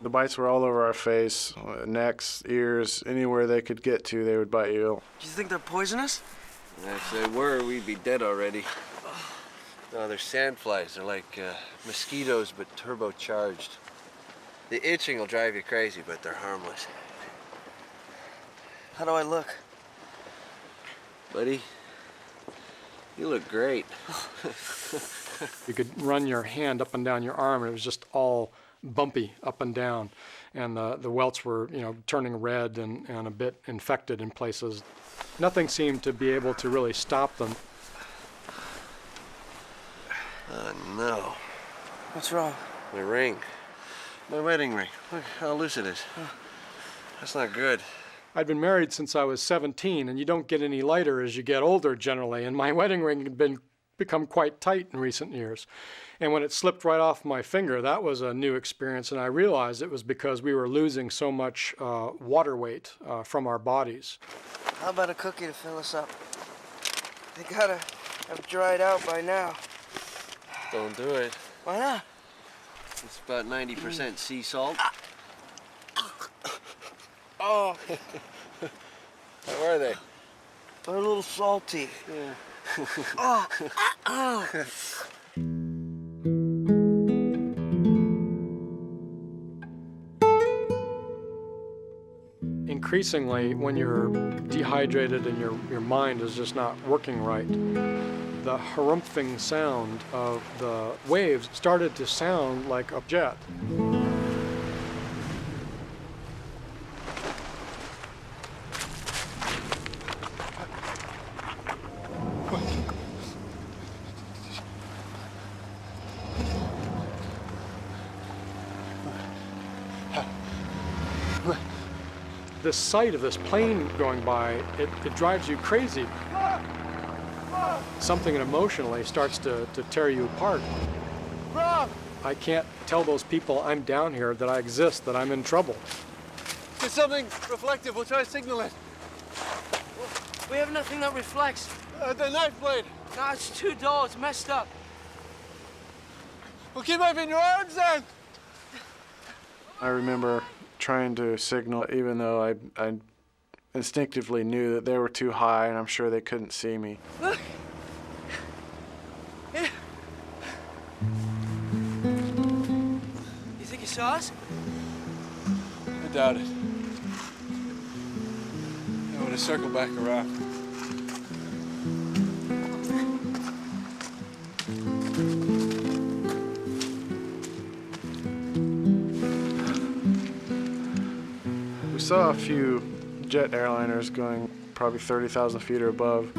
The bites were all over our face, necks, ears, anywhere they could get to, they would bite you. Do you think they're poisonous? If they were, we'd be dead already. No, they're sandflies. They're like mosquitoes, but turbocharged. The itching will drive you crazy, but they're harmless. How do I look? Buddy, you look great. You could run your hand up and down your arm, and it was just all bumpy up and down. And the welts were, you know, turning red and a bit infected in places. Nothing seemed to be able to really stop them. Oh, no. What's wrong? My ring. My wedding ring. Look how loose it is. That's not good. I'd been married since I was 17, and you don't get any lighter as you get older generally, and my wedding ring had become quite tight in recent years. And when it slipped right off my finger, that was a new experience, and I realized it was because we were losing so much water weight from our bodies. How about a cookie to fill us up? They gotta have dried out by now. Don't do it. Why not? It's about 90% sea salt. Oh. How are they? They're a little salty. Yeah. Oh. Increasingly, when you're dehydrated and your mind is just not working right, the harumphing sound of the waves started to sound like a jet. The sight of this plane going by, it drives you crazy. Something emotionally starts to tear you apart. I can't tell those people I'm down here that I exist, that I'm in trouble. There's something reflective. We'll try to signal it. We have nothing that reflects. The knife blade. No, it's too dull. It's messed up. Well, keep waving your arms then. I remember trying to signal, even though I instinctively knew that they were too high and I'm sure they couldn't see me. Look. Here. You think you saw us? I doubt it. I would have circled back around. We saw a few jet airliners going probably 30,000 feet or above,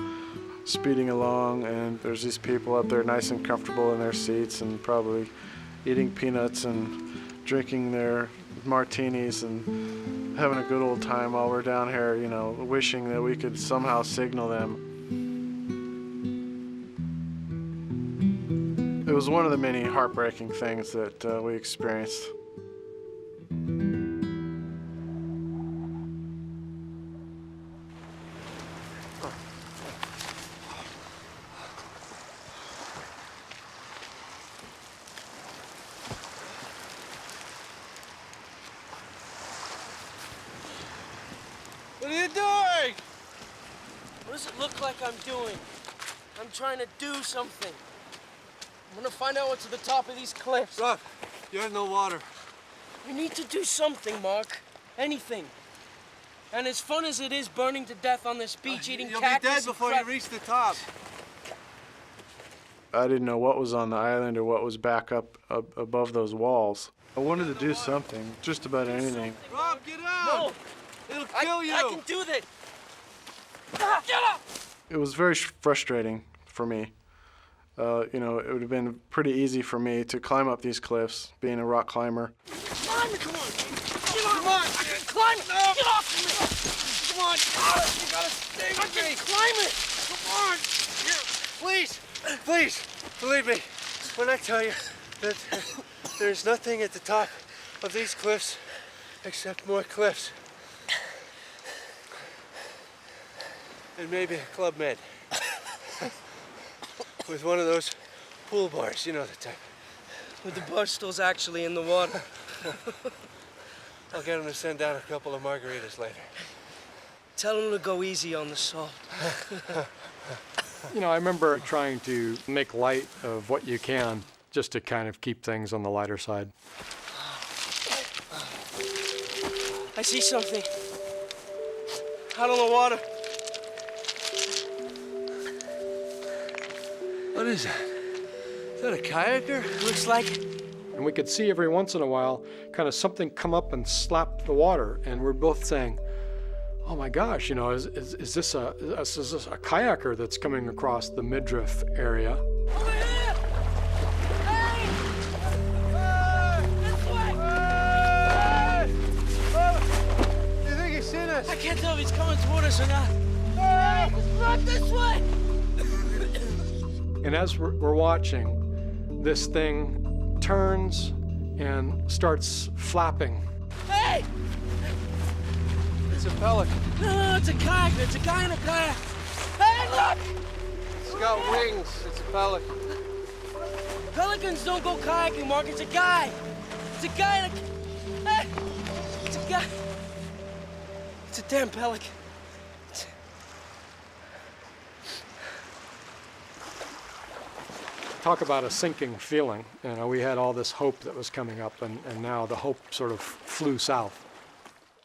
speeding along, and there's these people up there nice and comfortable in their seats and probably eating peanuts and drinking their martinis and having a good old time while we're down here, you know, wishing that we could somehow signal them. It was one of the many heartbreaking things that we experienced. What are you doing? What does it look like I'm doing? I'm trying to do something. I'm gonna find out what's at the top of these cliffs. Rob, you have no water. We need to do something, Mark. Anything. And as fun as it is burning to death on this beach, eating You'll cactus be dead before you reach the top. I didn't know what was on the island or what was back up above those walls. I wanted to do something, just about anything. Rob, get out! No! It'll kill you! I can do this! Get up! It was very frustrating for me. You know, it would have been pretty easy for me to climb up these cliffs, being a rock climber. Climb it! Come on! Get off! Come on! I can climb it! No. Get off me! Come on! You gotta stay with me! I can climb it! Come on! Please, please, believe me when I tell you that there's nothing at the top of these cliffs except more cliffs. And maybe a Club Med. With one of those pool bars, you know the type. With the bar stools actually in the water. I'll get him to send down a couple of margaritas later. Tell him to go easy on the salt. You know, I remember trying to make light of what you can, just to kind of keep things on the lighter side. I see something. Out on the water. What is that? Is that a kayaker? Looks like. And we could see every once in a while kind of something come up and slap the water, and we're both saying, oh my gosh, you know, is this a kayaker that's coming across the midriff area? Over here! Hey! This way! Do you think he's seen us? I can't tell if he's coming toward us or not. Hey! It's not this way! And as we're watching, this thing turns and starts flapping. Hey! It's a pelican. No, it's a kayaker. It's a guy in a kayak. Hey, look! It's got wings. It's a pelican. Pelicans don't go kayaking, Mark. It's a guy. It's a guy in a... Hey! It's a guy. It's a damn pelican. Talk about a sinking feeling. You know, we had all this hope that was coming up, and now the hope sort of flew south.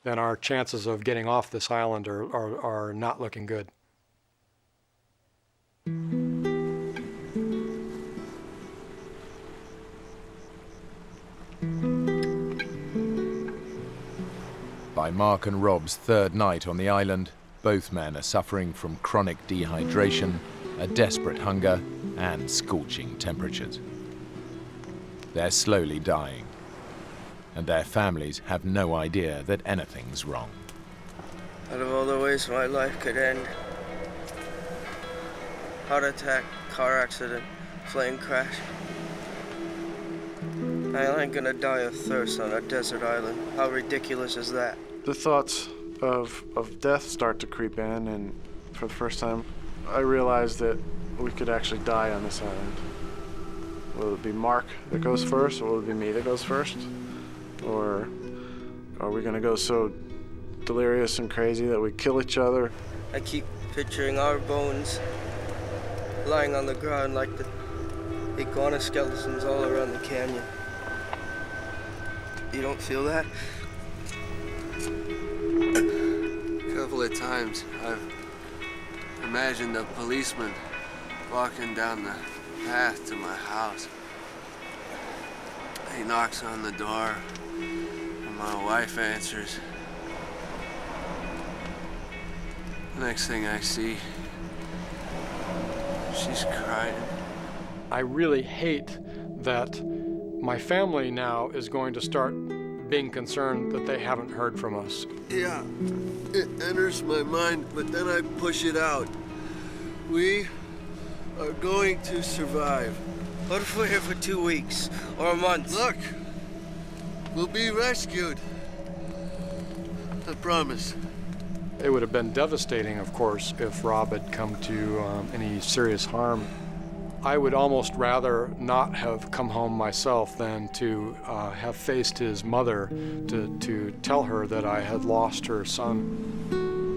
Then our chances of getting off this island are not looking good. By Mark and Rob's third night on the island, both men are suffering from chronic dehydration, a desperate hunger, and scorching temperatures. They're slowly dying, and their families have no idea that anything's wrong. Out of all the ways my life could end, heart attack, car accident, plane crash, I ain't gonna die of thirst on a desert island. How ridiculous is that? The thoughts of death start to creep in, and for the first time, I realized that we could actually die on this island. Will it be Mark that goes first, or will it be me that goes first? Or are we gonna go so delirious and crazy that we kill each other? I keep picturing our bones lying on the ground like the iguana skeletons all around the canyon. You don't feel that? A couple of times I've imagined a policeman walking down the path to my house. He knocks on the door, and my wife answers. The next thing I see, she's crying. I really hate that my family now is going to start being concerned that they haven't heard from us. Yeah, it enters my mind, but then I push it out. We are going to survive. What if we're here for 2 weeks or a month? Look, we'll be rescued. I promise. It would have been devastating, of course, if Rob had come to any serious harm. I would almost rather not have come home myself than to have faced his mother to tell her that I had lost her son.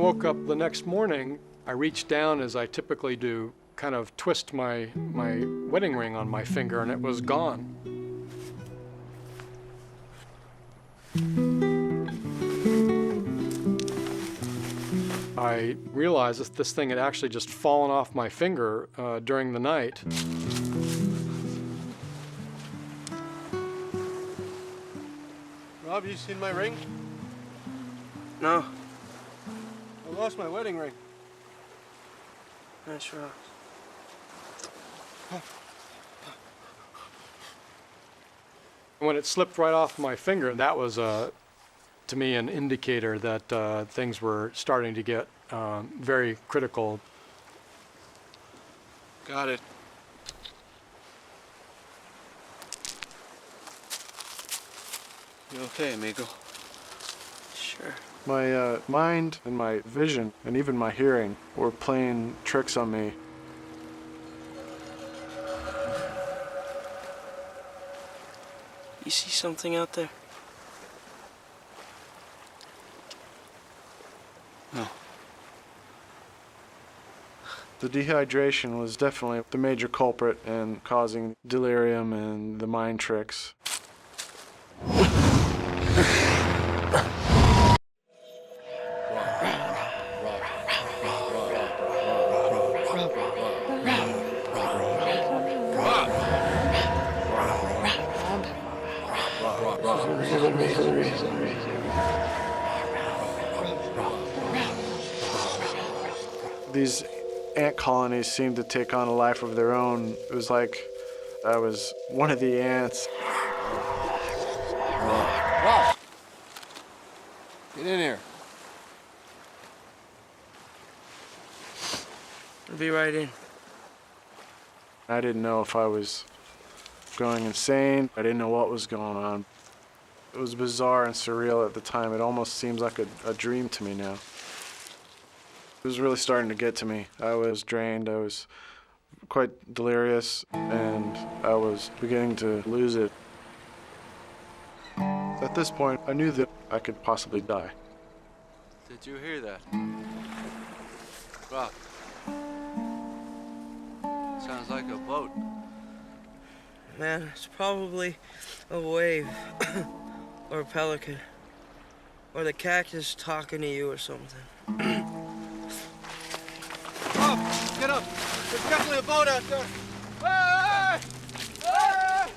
woke up the next morning, I reached down as I typically do, kind of twist my wedding ring on my finger, and it was gone. I realized that this thing had actually just fallen off my finger during the night. Rob, you seen my ring? No. I lost my wedding ring. Nice rocks. When it slipped right off my finger, that was, to me, an indicator that things were starting to get very critical. Got it. You okay, amigo? Sure. My mind and my vision and even my hearing were playing tricks on me. You see something out there? No. The dehydration was definitely the major culprit in causing delirium and the mind tricks. These ant colonies seemed to take on a life of their own. It was like I was one of the ants. Rob! Get in here. I'll be right in. I didn't know if I was going insane. I didn't know what was going on. It was bizarre and surreal at the time. It almost seems like a dream to me now. It was really starting to get to me. I was drained, I was quite delirious, and I was beginning to lose it. At this point, I knew that I could possibly die. Did you hear that? Rob. Sounds like a boat. Man, it's probably a wave. Or a pelican. Or the cactus talking to you or something. Rob, get up. There's definitely a boat out there. Hey! Hey!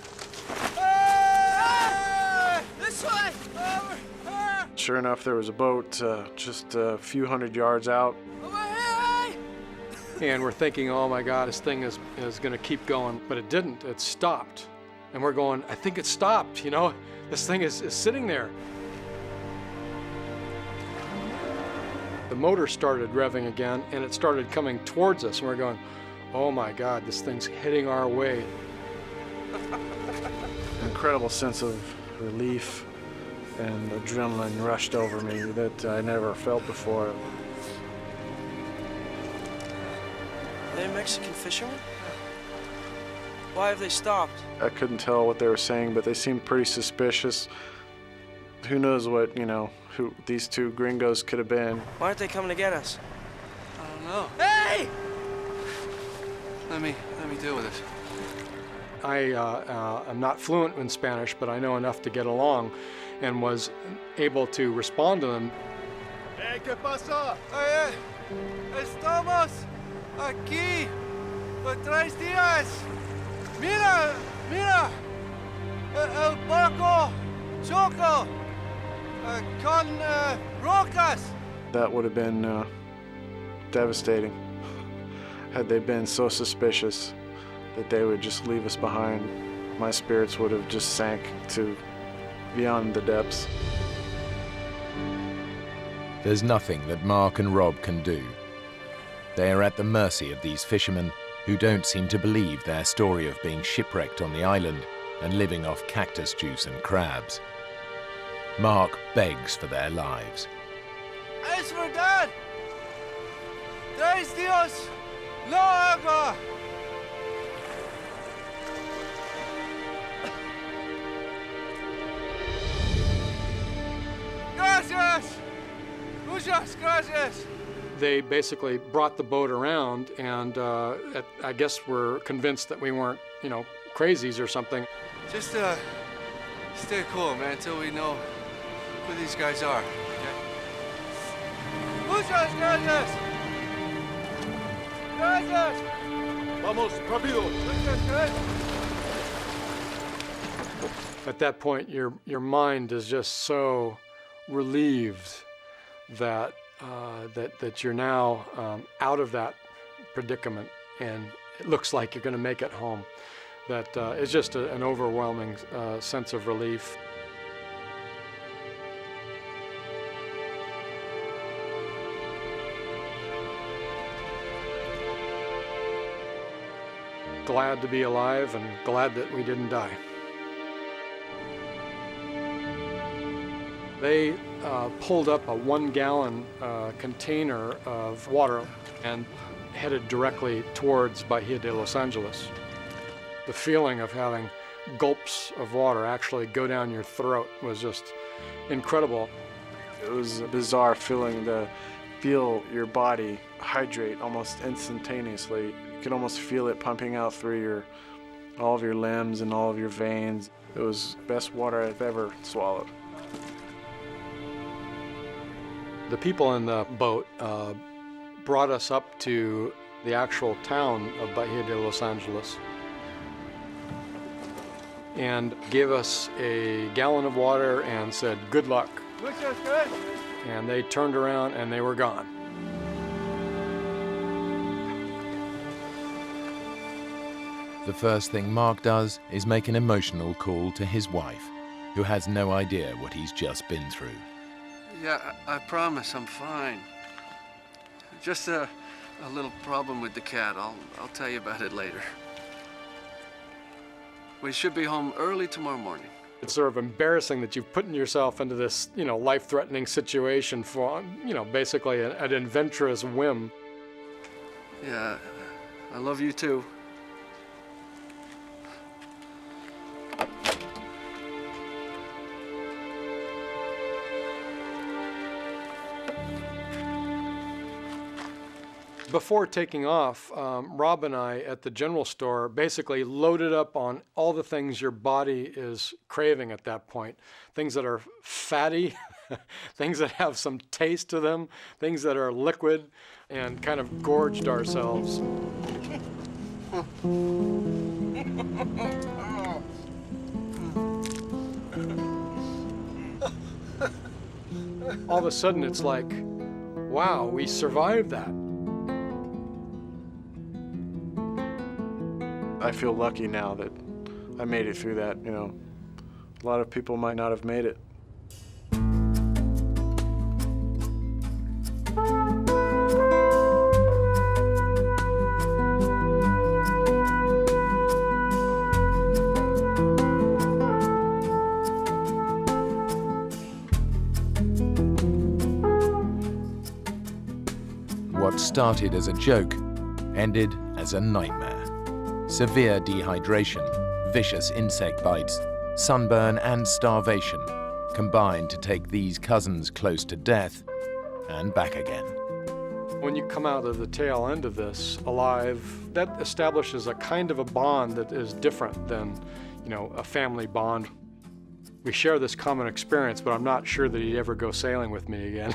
Hey! This way! Over here! Sure enough, there was a boat just a few hundred yards out. Over here! And we're thinking, oh my God, this thing is going to keep going. But it didn't. It stopped. And we're going, I think it stopped, you know? This thing is sitting there. The motor started revving again, and it started coming towards us. And we're going, oh my God, this thing's heading our way. An incredible sense of relief and adrenaline rushed over me that I never felt before. Are they Mexican fishermen? Why have they stopped? I couldn't tell what they were saying, but they seemed pretty suspicious. Who knows what, you know, who these two gringos could have been. Why aren't they coming to get us? I don't know. Hey! Let me deal with this. I'm not fluent in Spanish, but I know enough to get along and was able to respond to them. Hey, ¿qué pasó? Hey, estamos aquí por 3 días. Mira, mira, el barco choco con rocas. That would have been devastating had they been so suspicious that they would just leave us behind. My spirits would have just sank to beyond the depths. There's nothing that Mark and Rob can do. They are at the mercy of these fishermen who don't seem to believe their story of being shipwrecked on the island and living off cactus juice and crabs. Mark begs for their lives. Es verdad. 3 días, no agua. Gracias. Un Muchas gracias! They basically brought the boat around and I guess were convinced that we weren't, you know, crazies or something. Just stay cool, man, until we know who these guys are, okay? Muchas gracias! Gracias! Vamos, rápido! Muchas gracias! At that point, your mind is just so relieved that that you're now out of that predicament, and it looks like you're going to make it home. That it's just an overwhelming sense of relief. Glad to be alive and glad that we didn't die. They pulled up a 1-gallon container of water and headed directly towards Bahia de Los Angeles. The feeling of having gulps of water actually go down your throat was just incredible. It was a bizarre feeling to feel your body hydrate almost instantaneously. You could almost feel it pumping out through all of your limbs and all of your veins. It was the best water I've ever swallowed. The people in the boat brought us up to the actual town of Bahia de Los Angeles and gave us a gallon of water and said, "Good luck." Muchas gracias! And they turned around and they were gone. The first thing Mark does is make an emotional call to his wife, who has no idea what he's just been through. Yeah, I promise I'm fine. Just a little problem with the cat. I'll tell you about it later. We should be home early tomorrow morning. It's sort of embarrassing that you've put yourself into this, you know, life-threatening situation for, you know, basically an adventurous whim. Yeah, I love you too. Before taking off, Rob and I at the general store basically loaded up on all the things your body is craving at that point. Things that are fatty, things that have some taste to them, things that are liquid, and kind of gorged ourselves. All of a sudden it's like, wow, we survived that. I feel lucky now that I made it through that, you know. A lot of people might not have made it. What started as a joke ended as a nightmare. Severe dehydration, vicious insect bites, sunburn and starvation combined to take these cousins close to death and back again. When you come out of the tail end of this alive, that establishes a kind of a bond that is different than, you know, a family bond. We share this common experience, but I'm not sure that he'd ever go sailing with me again.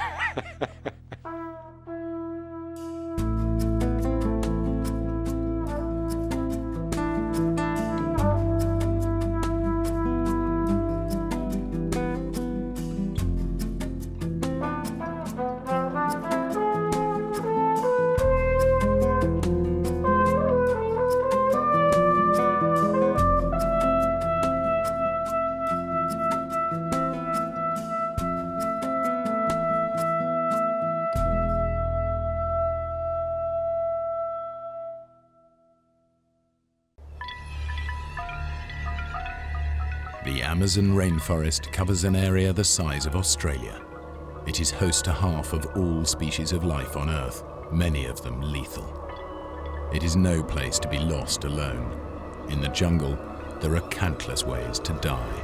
The Amazon rainforest covers an area the size of Australia. It is host to half of all species of life on Earth, many of them lethal. It is no place to be lost alone. In the jungle, there are countless ways to die.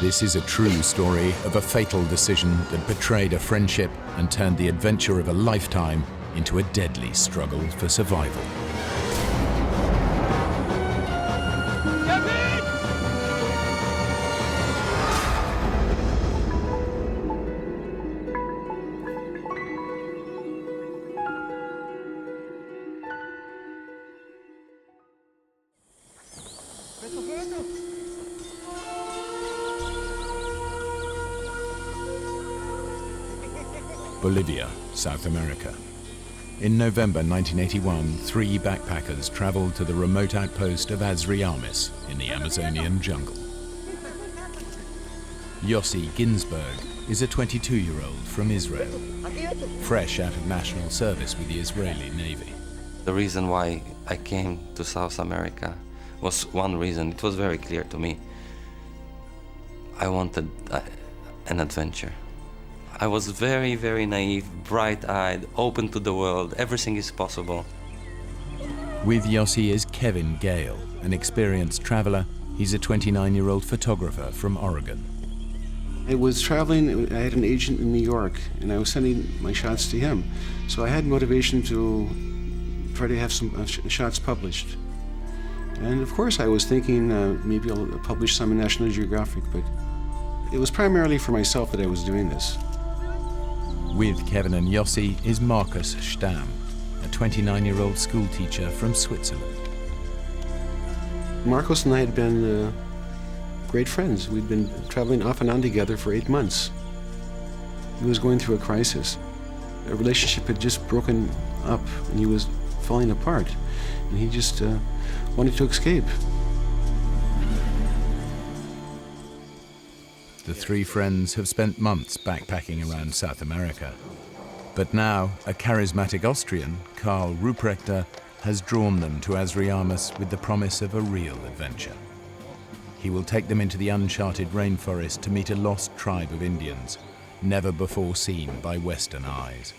This is a true story of a fatal decision that betrayed a friendship and turned the adventure of a lifetime into a deadly struggle for survival. Bolivia, South America. In November 1981, 3 backpackers traveled to the remote outpost of Azriamis in the Amazonian jungle. Yossi Ginsberg is a 22-year-old from Israel, fresh out of national service with the Israeli Navy. The reason why I came to South America was one reason. It was very clear to me. I wanted an adventure. I was very, very naive, bright-eyed, open to the world. Everything is possible. With Yossi is Kevin Gale, an experienced traveler. He's a 29-year-old photographer from Oregon. I was traveling, I had an agent in New York, and I was sending my shots to him. So I had motivation to try to have some shots published. And of course I was thinking maybe I'll publish some in National Geographic, but it was primarily for myself that I was doing this. With Kevin and Yossi is Markus Stamm, a 29-year-old school teacher from Switzerland. Marcos and I had been great friends. We'd been traveling off and on together for 8 months. He was going through a crisis. A relationship had just broken up and he was falling apart. And he just wanted to escape. The 3 friends have spent months backpacking around South America. But now, a charismatic Austrian, Karl Ruprechter, has drawn them to Azriamis with the promise of a real adventure. He will take them into the uncharted rainforest to meet a lost tribe of Indians, never before seen by Western eyes.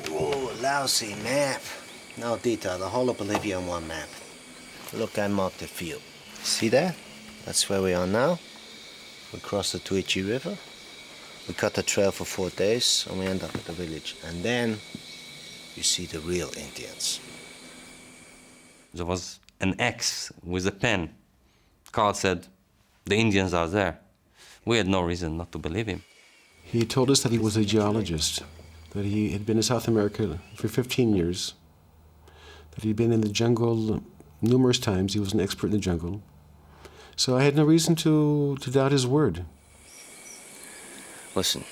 Oh, lousy map. No detail, the whole of Bolivia on one map. Look, I marked the field. See that? That's where we are now. We cross the Tuichi River. We cut the trail for 4 days, and we end up at the village. And then you see the real Indians. There was an X with a pen. Carl said, the Indians are there. We had no reason not to believe him. He told us that he was a geologist, that he had been in South America for 15 years, that he'd been in the jungle numerous times. He was an expert in the jungle. So I had no reason to doubt his word. Listen,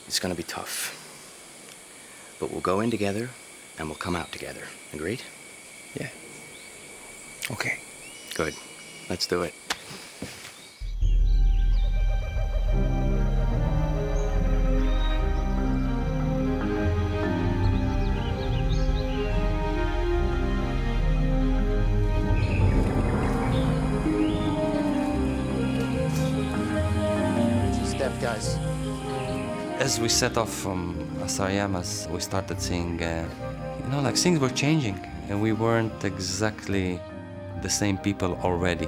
it's gonna be tough, but we'll go in together and we'll come out together. Agreed? Yeah. Okay. Good. Let's do it. Guys. As we set off from Azriamis, we started seeing, like things were changing, and we weren't exactly the same people already.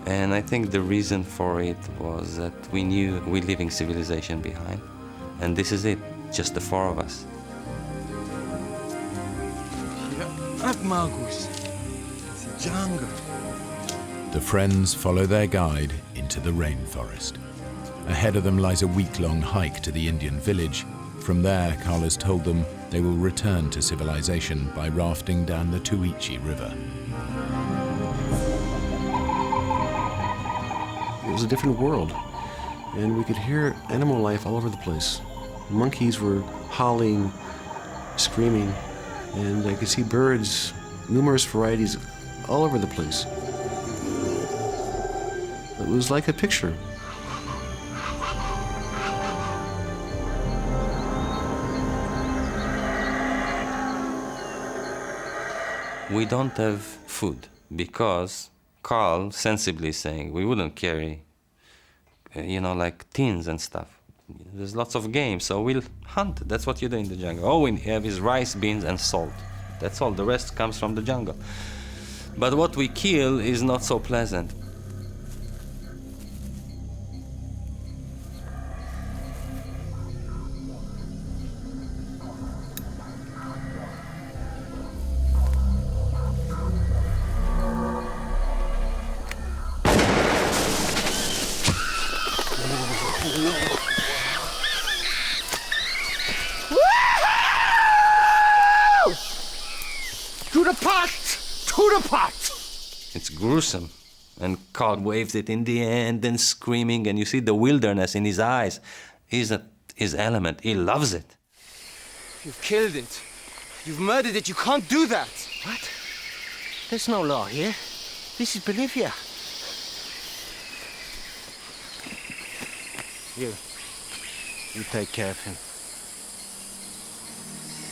And I think the reason for it was that we knew we're leaving civilization behind, and this is it, just the 4 of us. It's a jungle. The friends follow their guide into the rainforest. Ahead of them lies a week-long hike to the Indian village. From there, Carl has told them they will return to civilization by rafting down the Tuichi River. It was a different world, and we could hear animal life all over the place. Monkeys were howling, screaming, and I could see birds, numerous varieties, all over the place. It was like a picture. We don't have food because Carl sensibly is saying we wouldn't carry, like tins and stuff. There's lots of game, so we'll hunt. That's what you do in the jungle. All we have is rice, beans, and salt. That's all. The rest comes from the jungle. But what we kill is not so pleasant. To the pot! To the pot! It's gruesome. And Carl waves it in the end and screaming, and you see the wilderness in his eyes. He's at his element. He loves it. You've killed it. You've murdered it. You can't do that. What? There's no law here. This is Bolivia. You take care of him.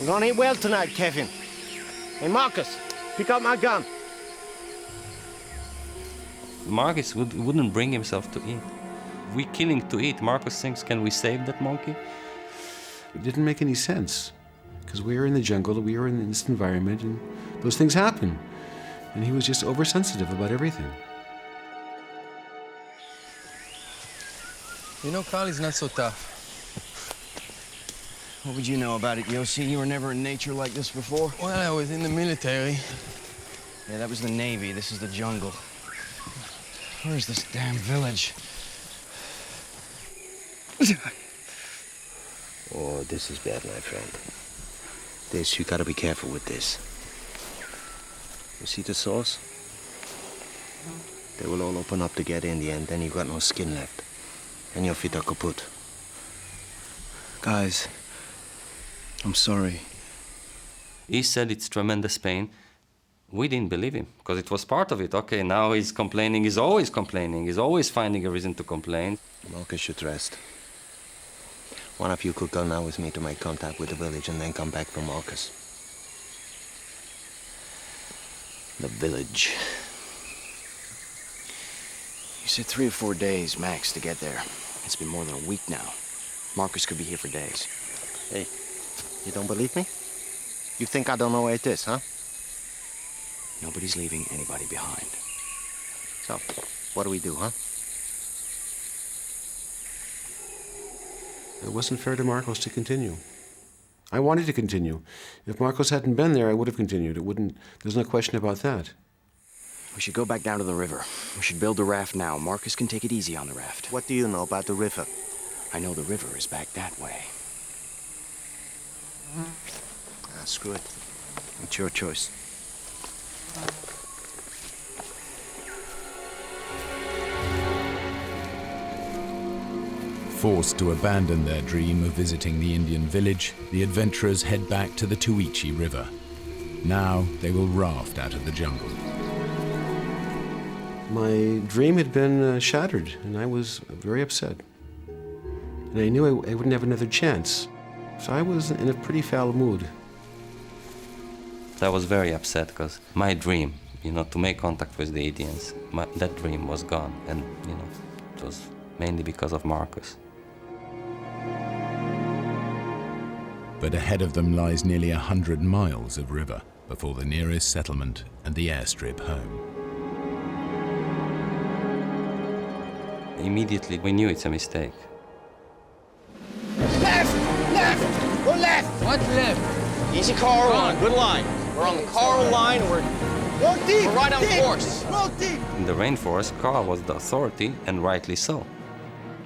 We're gonna eat well tonight, Kevin. Hey, Marcus, pick up my gun. Marcus wouldn't bring himself to eat. We killing to eat. Marcus thinks, can we save that monkey? It didn't make any sense, because we were in the jungle, we were in this environment, and those things happen. And he was just oversensitive about everything. You know, Carl is not so tough. What would you know about it, Yossi? You were never in nature like this before? Well, I was in the military. Yeah, that was the Navy. This is the jungle. Where's this damn village? Oh, this is bad, my friend. You gotta be careful with this. You see the saws? They will all open up to get in the end, then you got no skin left. And your feet are kaput. Guys, I'm sorry. He said it's tremendous pain. We didn't believe him, because it was part of it. Okay, now he's complaining. He's always complaining. He's always finding a reason to complain. Marcus should rest. One of you could go now with me to make contact with the village and then come back for Marcus. The village. You said 3 or 4 days max to get there. It's been more than a week now. Marcus could be here for days. Hey, you don't believe me? You think I don't know where it is, huh? Nobody's leaving anybody behind. So, what do we do, huh? It wasn't fair to Marcos to continue. I wanted to continue. If Marcos hadn't been there, I would have continued. There's no question about that. We should go back down to the river. We should build the raft now. Marcus can take it easy on the raft. What do you know about the river? I know the river is back that way. Screw it. It's your choice. Forced to abandon their dream of visiting the Indian village, the adventurers head back to the Tuichi River. Now they will raft out of the jungle. My dream had been shattered, and I was very upset. And I knew I wouldn't have another chance. So I was in a pretty foul mood. I was very upset because my dream, to make contact with the Indians, that dream was gone. And, it was mainly because of Marcus. But ahead of them lies nearly 100 miles of river before the nearest settlement and the airstrip home. Immediately, we knew it's a mistake. Left! Left! Go left! What left? Easy Carl line, good line. We're on the Carl line, we're right on course. Roll deep! In the rainforest, Carl was the authority, and rightly so.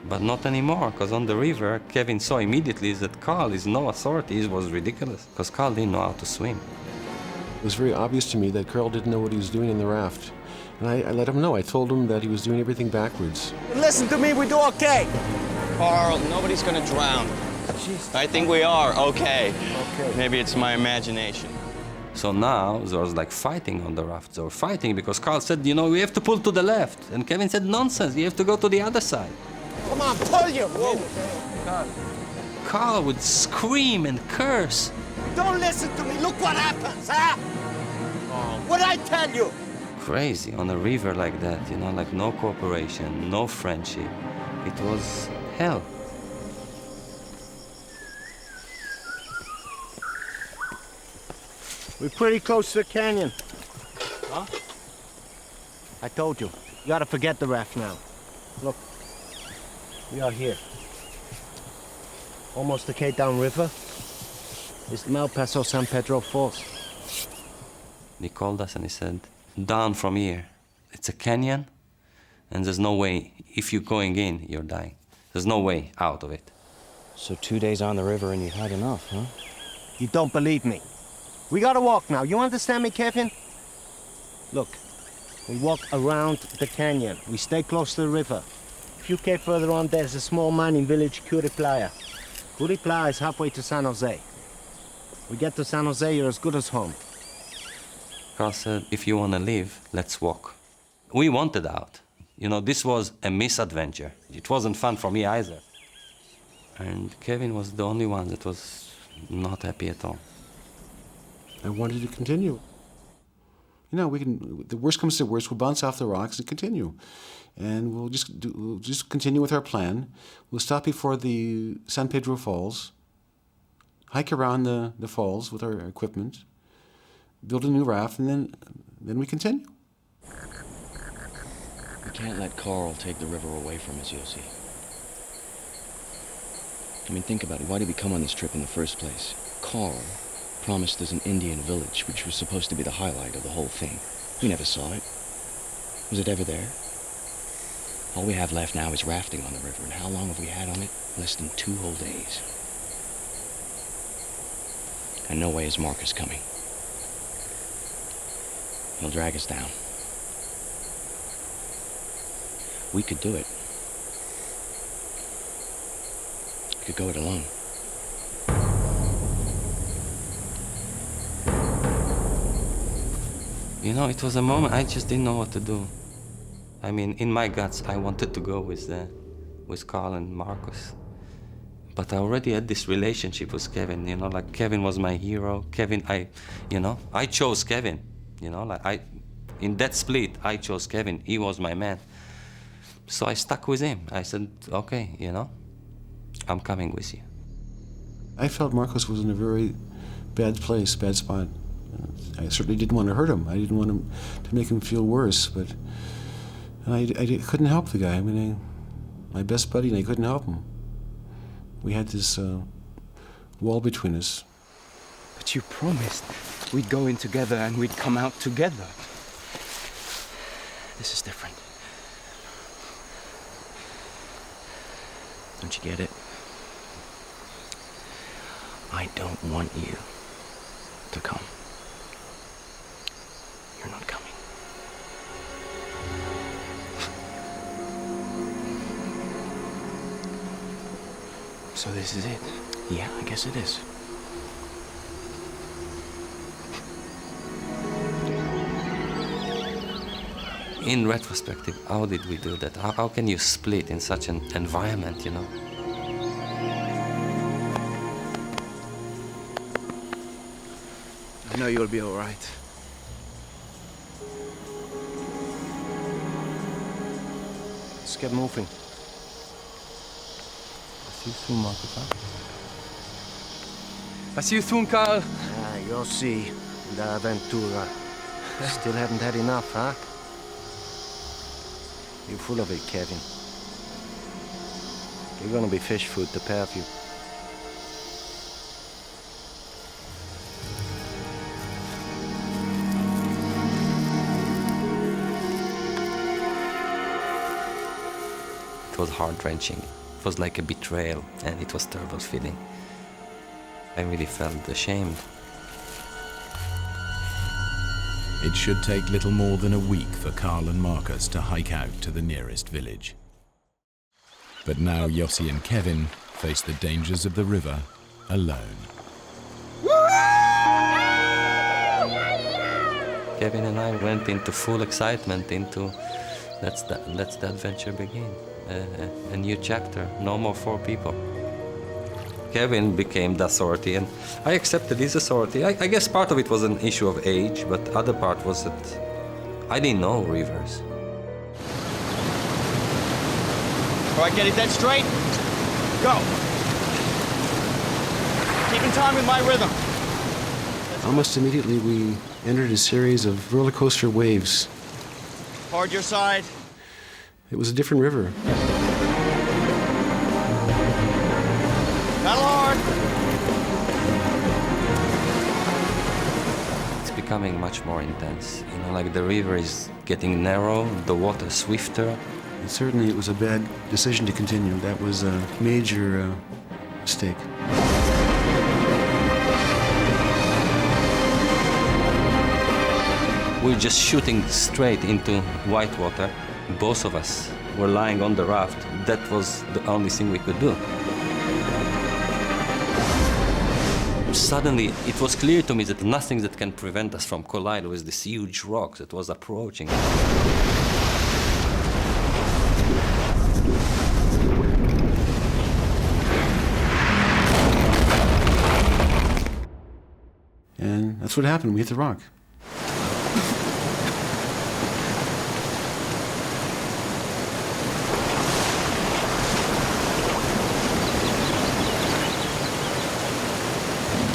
But not anymore, because on the river, Kevin saw immediately that Carl is no authority. It was ridiculous, because Carl didn't know how to swim. It was very obvious to me that Carl didn't know what he was doing in the raft. And I let him know. I told him that he was doing everything backwards. Listen to me, we do okay. Carl, nobody's gonna drown. I think we are okay. Maybe it's my imagination. So now there was like fighting on the raft. They were fighting because Carl said, we have to pull to the left. And Kevin said, nonsense, you have to go to the other side. Come on, pull you! Whoa. Carl would scream and curse. Don't listen to me, look what happens, huh? What'd I tell you? Crazy, on a river like that, like no cooperation, no friendship. It was hell. We're pretty close to the canyon. Huh? I told you. You gotta forget the raft now. Look, we are here. Almost the Cape Down River. It's the Malpaso San Pedro Falls. He called us and he said, down from here, it's a canyon, and there's no way, if you're going in, you're dying. There's no way out of it. So 2 days on the river and you had enough, huh? You don't believe me. We gotta walk now. You understand me, Kevin? Look, we walk around the canyon. We stay close to the river. A few K further on, there's a small mining village, Curiplaya. Curiplaya is halfway to San Jose. We get to San Jose, you're as good as home. Carl said, if you want to live, let's walk. We wanted out. You know, this was a misadventure. It wasn't fun for me either. And Kevin was the only one that was not happy at all. I wanted to continue. You know, we can. The worst comes to worst, we'll bounce off the rocks and continue, and we'll just continue with our plan. We'll stop before the San Pedro Falls, hike around the falls with our equipment, build a new raft, and then we continue. We can't let Carl take the river away from us, Yossi. I mean, think about it. Why did we come on this trip in the first place? Carl promised us an Indian village, which was supposed to be the highlight of the whole thing. We never saw it. Was it ever there? All we have left now is rafting on the river, and how long have we had on it? Less than 2 whole days. And no way is Marcus coming. He'll drag us down. We could do it. We could go it alone. You know, it was a moment I just didn't know what to do. I mean, in my guts, I wanted to go with Carl and Marcus. But I already had this relationship with Kevin, you know, like Kevin was my hero. Kevin, I chose Kevin, you know, like in that split, I chose Kevin. He was my man. So I stuck with him. I said, okay, you know, I'm coming with you. I felt Marcus was in a very bad place, bad spot. I certainly didn't want to hurt him. I didn't want him to make him feel worse, but I couldn't help the guy. I mean, my best buddy, and I couldn't help him. We had this wall between us. But you promised we'd go in together and we'd come out together. This is different. Don't you get it? I don't want you to come. You're not coming. So this is it? Yeah, I guess it is. In retrospective, how did we do that? How can you split in such an environment, you know? I know you'll be all right. Let's get moving. See you soon, Marcus, huh? I see you soon, Carl. Ah, you'll see. The Aventura. Still haven't had enough, huh? You're full of it, Kevin. You're gonna be fish food, the pair of you. It was heart-wrenching. It was like a betrayal, and it was a terrible feeling. I really felt ashamed. It should take little more than a week for Carl and Marcus to hike out to the nearest village. But now Yossi and Kevin face the dangers of the river alone. Kevin and I went into full excitement into let's the adventure begin. A new chapter, no more 4 people. Kevin became the authority, and I accepted his authority. I guess part of it was an issue of age, but the other part was that I didn't know rivers. All right, get it dead straight. Go. Keep in time with my rhythm. Almost immediately, we entered a series of roller coaster waves. Hard your side. It was a different river. Paddle hard. It's becoming much more intense. You know, like the river is getting narrow, the water swifter. And certainly it was a bad decision to continue. That was a major mistake. We're just shooting straight into white water. Both of us were lying on the raft. That was the only thing we could do. Suddenly, it was clear to me that nothing that can prevent us from colliding with this huge rock that was approaching. And that's what happened. We hit the rock.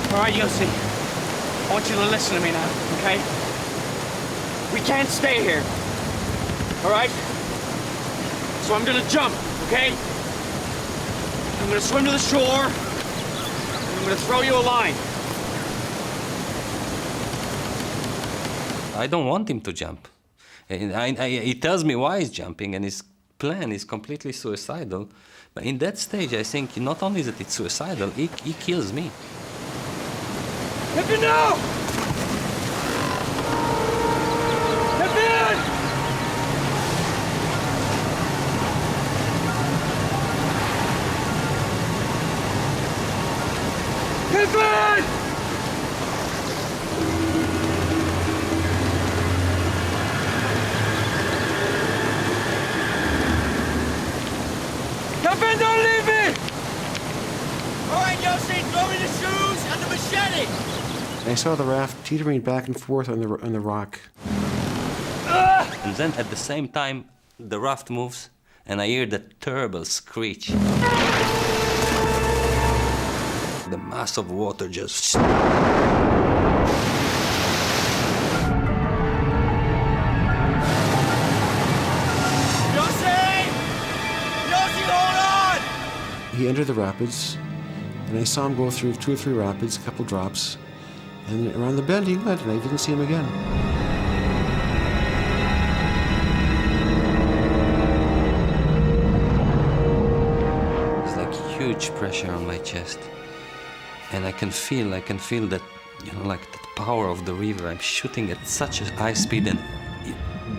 All right, Yossi. I want you to listen to me now, okay? We can't stay here. All right? So I'm gonna jump, okay? I'm gonna swim to the shore, and I'm gonna throw you a line. I don't want him to jump. He tells me why he's jumping, and his plan is completely suicidal. But in that stage, I think not only that it's suicidal, he kills me. Kevin, no! Kevin! Kevin! Kevin, don't leave me! All right, Yossi, throw me the shoes and the machete. I saw the raft teetering back and forth on the rock. And then at the same time, the raft moves, and I hear that terrible screech. The mass of water just... Yossi! Yossi, hold on! He entered the rapids, and I saw him go through 2 or 3 rapids, a couple drops, and around the bend he went, and I didn't see him again. It's like huge pressure on my chest. And I can feel that, you know, like the power of the river. I'm shooting at such a high speed and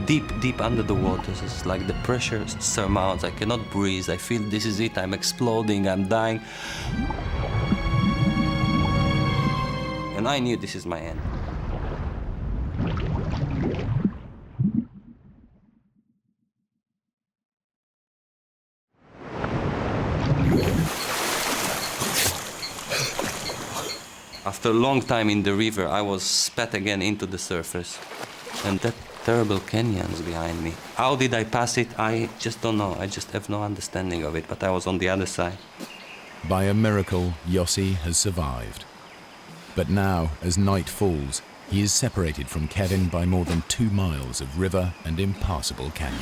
deep under the waters. It's like the pressure surmounts. I cannot breathe. I feel this is it. I'm exploding. I'm dying. And I knew this is my end. After a long time in the river, I was spat again into the surface. And that terrible canyon's behind me. How did I pass it? I just don't know. I just have no understanding of it, but I was on the other side. By a miracle, Yossi has survived. But now, as night falls, he is separated from Kevin by more than 2 miles of river and impassable canyon.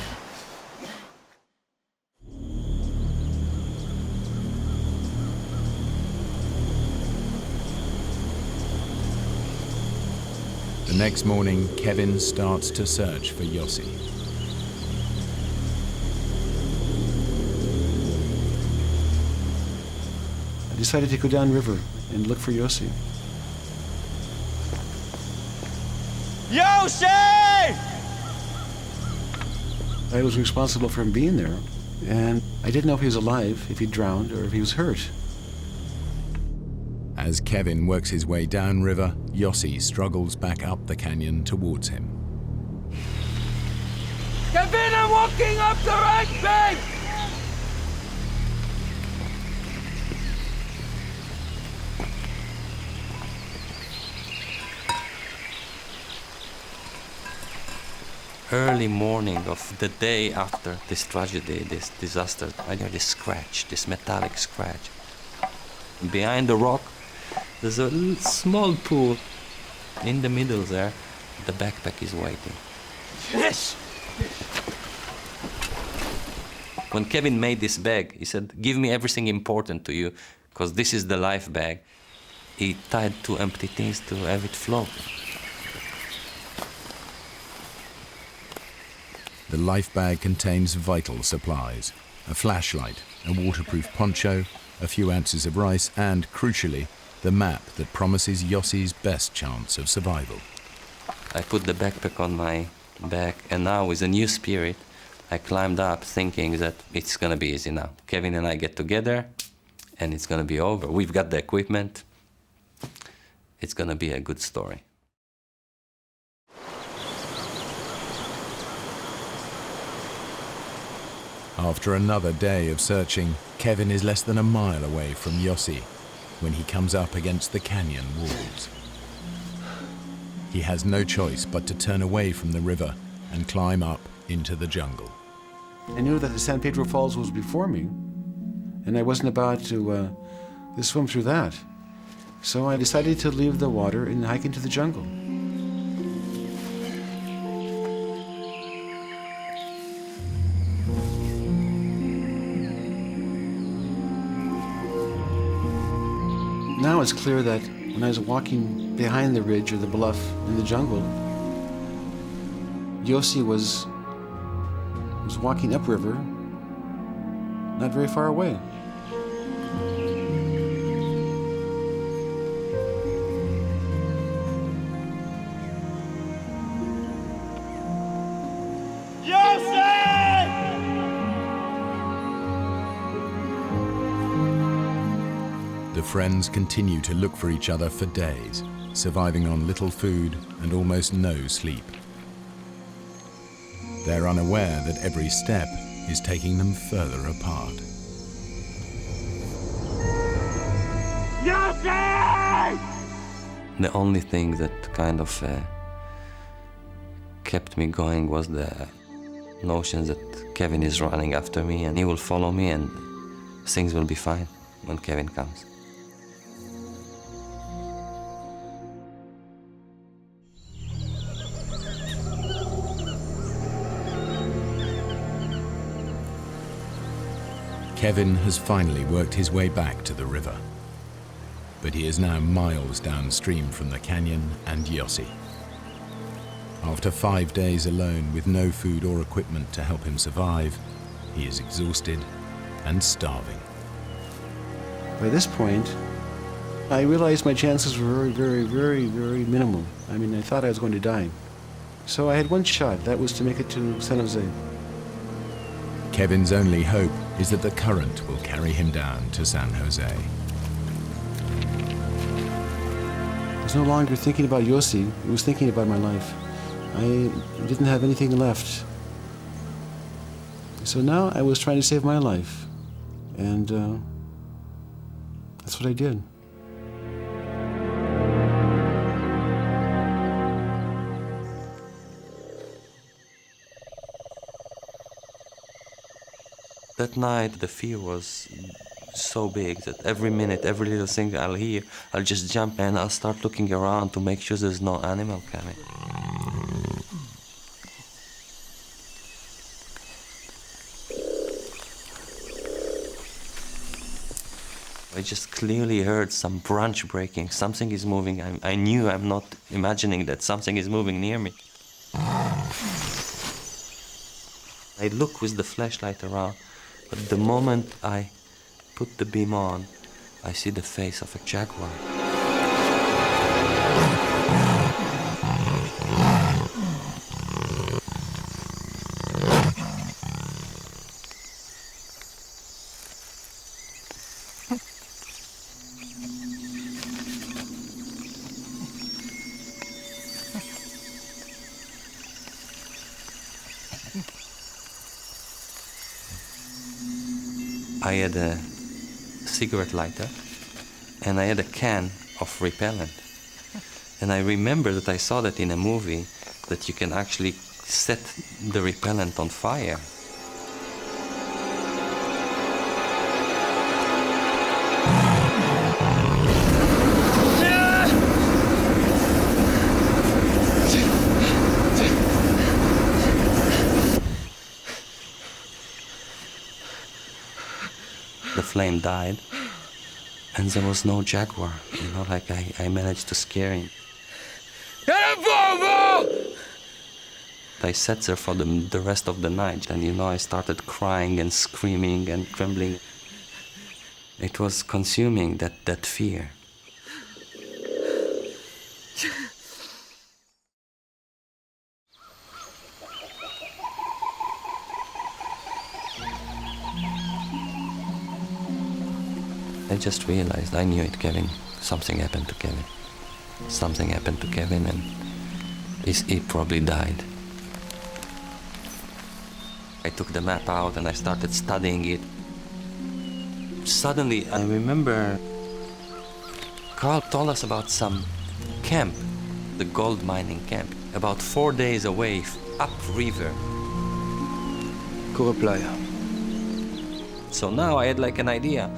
The next morning, Kevin starts to search for Yossi. I decided to go downriver and look for Yossi. Yossi! I was responsible for him being there, and I didn't know if he was alive, if he drowned, or if he was hurt. As Kevin works his way downriver, Yossi struggles back up the canyon towards him. Kevin, I'm walking up the right bank! Early morning of the day after this tragedy, this disaster, I hear this scratch, this metallic scratch. Behind the rock, there's a small pool. In the middle there, the backpack is waiting. Yes! When Kevin made this bag, he said, "Give me everything important to you, because this is the life bag." He tied 2 empty things to have it float. The life bag contains vital supplies: a flashlight, a waterproof poncho, a few ounces of rice, and, crucially, the map that promises Yossi's best chance of survival. I put the backpack on my back, and now with a new spirit, I climbed up thinking that it's gonna be easy now. Kevin and I get together, and it's gonna be over. We've got the equipment. It's gonna be a good story. After another day of searching, Kevin is less than a mile away from Yossi when he comes up against the canyon walls. He has no choice but to turn away from the river and climb up into the jungle. I knew that the San Pedro Falls was before me, and I wasn't about to swim through that. So I decided to leave the water and hike into the jungle. Now it's clear that when I was walking behind the ridge or the bluff in the jungle, Yossi was walking upriver, not very far away. The friends continue to look for each other for days, surviving on little food and almost no sleep. They're unaware that every step is taking them further apart. Yossi! The only thing that kind of kept me going was the notion that Kevin is running after me and he will follow me and things will be fine when Kevin comes. Kevin has finally worked his way back to the river, but he is now miles downstream from the canyon and Yossi. After 5 days alone with no food or equipment to help him survive, he is exhausted and starving. By this point, I realized my chances were very minimal. I mean, I thought I was going to die. So I had one shot. That was to make it to San Jose. Kevin's only hope is that the current will carry him down to San Jose. I was no longer thinking about Yossi. I was thinking about my life. I didn't have anything left. So now I was trying to save my life. And that's what I did. That night, the fear was so big that every minute, every little thing I'll hear, I'll just jump and I'll start looking around to make sure there's no animal coming. I just clearly heard some branch breaking. Something is moving. I knew I'm not imagining that something is moving near me. I look with the flashlight around, but the moment I put the beam on, I see the face of a jaguar. I had a cigarette lighter and I had a can of repellent. And I remember that I saw that in a movie that you can actually set the repellent on fire. flame died. And there was no jaguar, you know, like I managed to scare him. I sat there for the rest of the night, and you know, I started crying and screaming and trembling. It was consuming, that fear. I just realized, I knew it, Kevin. Something happened to Kevin. Something happened to Kevin, and he probably died. I took the map out and I started studying it. Suddenly, I remember Carl told us about some camp, the gold mining camp, about 4 days away, upriver. Playa. So now I had like an idea.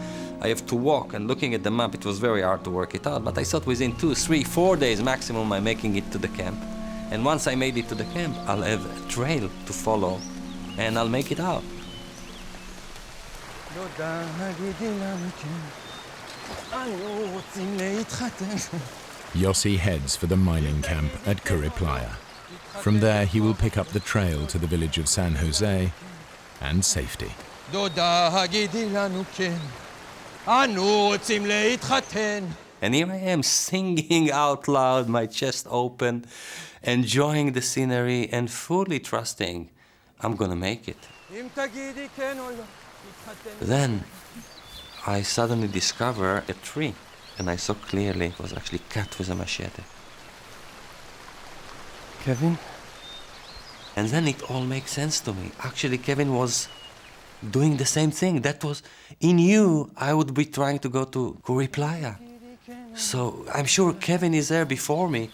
I have to walk, and looking at the map, it was very hard to work it out, but I thought within 2, 3, 4 days maximum I'm making it to the camp. And once I made it to the camp, I'll have a trail to follow, and I'll make it out. Yossi heads for the mining camp at Curry Playa. From there, he will pick up the trail to the village of San Jose and safety. And here I am singing out loud, my chest open, enjoying the scenery and fully trusting I'm gonna make it. Then I suddenly discover a tree, and I saw clearly it was actually cut with a machete. Kevin? And then it all makes sense to me. Actually, Kevin was doing the same thing. That was, he knew I would be trying to go to Curry Playa. So I'm sure Kevin is there before me.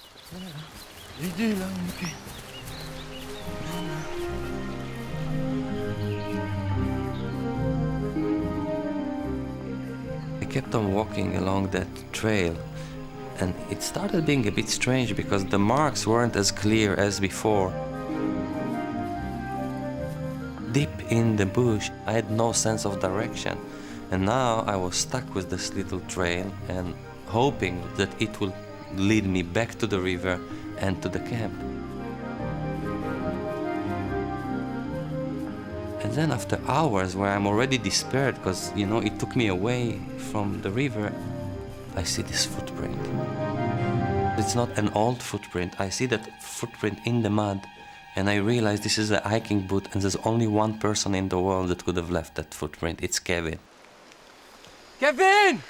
I kept on walking along that trail, and it started being a bit strange because the marks weren't as clear as before. Deep in the bush, I had no sense of direction, and now I was stuck with this little trail and hoping that it will lead me back to the river and to the camp. And then after hours where I'm already despaired because, you know, it took me away from the river, I see this footprint. It's not an old footprint. I see that footprint in the mud, and I realize this is a hiking boot, and there's only one person in the world that could have left that footprint. It's Kevin. Kevin!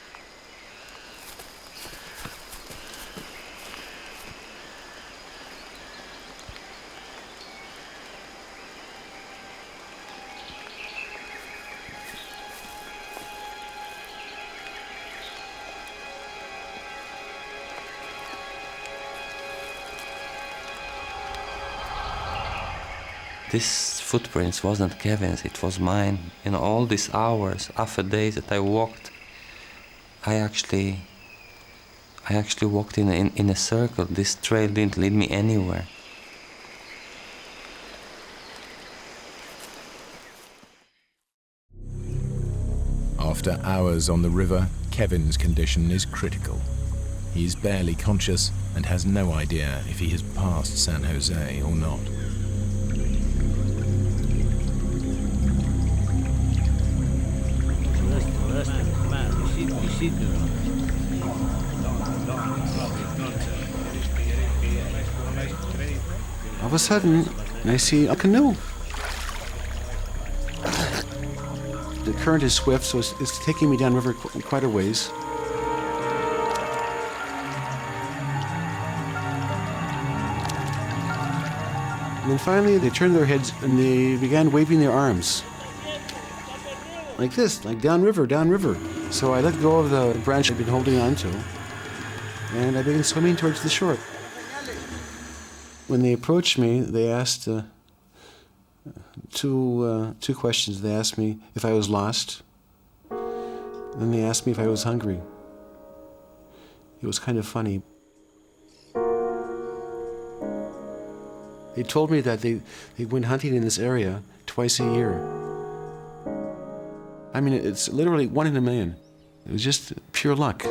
This footprints wasn't Kevin's, it was mine. You know, all these hours, half a day that I walked, I actually walked in a circle. This trail didn't lead me anywhere. After hours on the river, Kevin's condition is critical. He's barely conscious and has no idea if he has passed San Jose or not. All of a sudden, I see a canoe. The current is swift, so it's taking me downriver quite a ways. And then finally, they turned their heads and they began waving their arms. Like this, like downriver, downriver. So I let go of the branch I'd been holding on to, and I began swimming towards the shore. When they approached me, they asked two questions. They asked me if I was lost, then they asked me if I was hungry. It was kind of funny. They told me that they went hunting in this area twice a year. I mean, it's literally 1 in a million. It was just pure luck.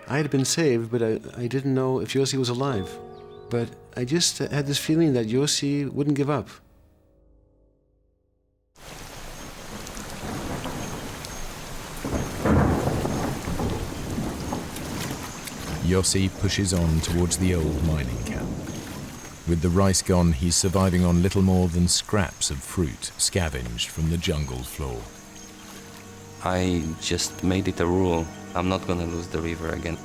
I had been saved, but I didn't know if Yossi was alive. But I just had this feeling that Yossi wouldn't give up. Yossi pushes on towards the old mining camp. With the rice gone, he's surviving on little more than scraps of fruit scavenged from the jungle floor. I just made it a rule. I'm not gonna lose the river again.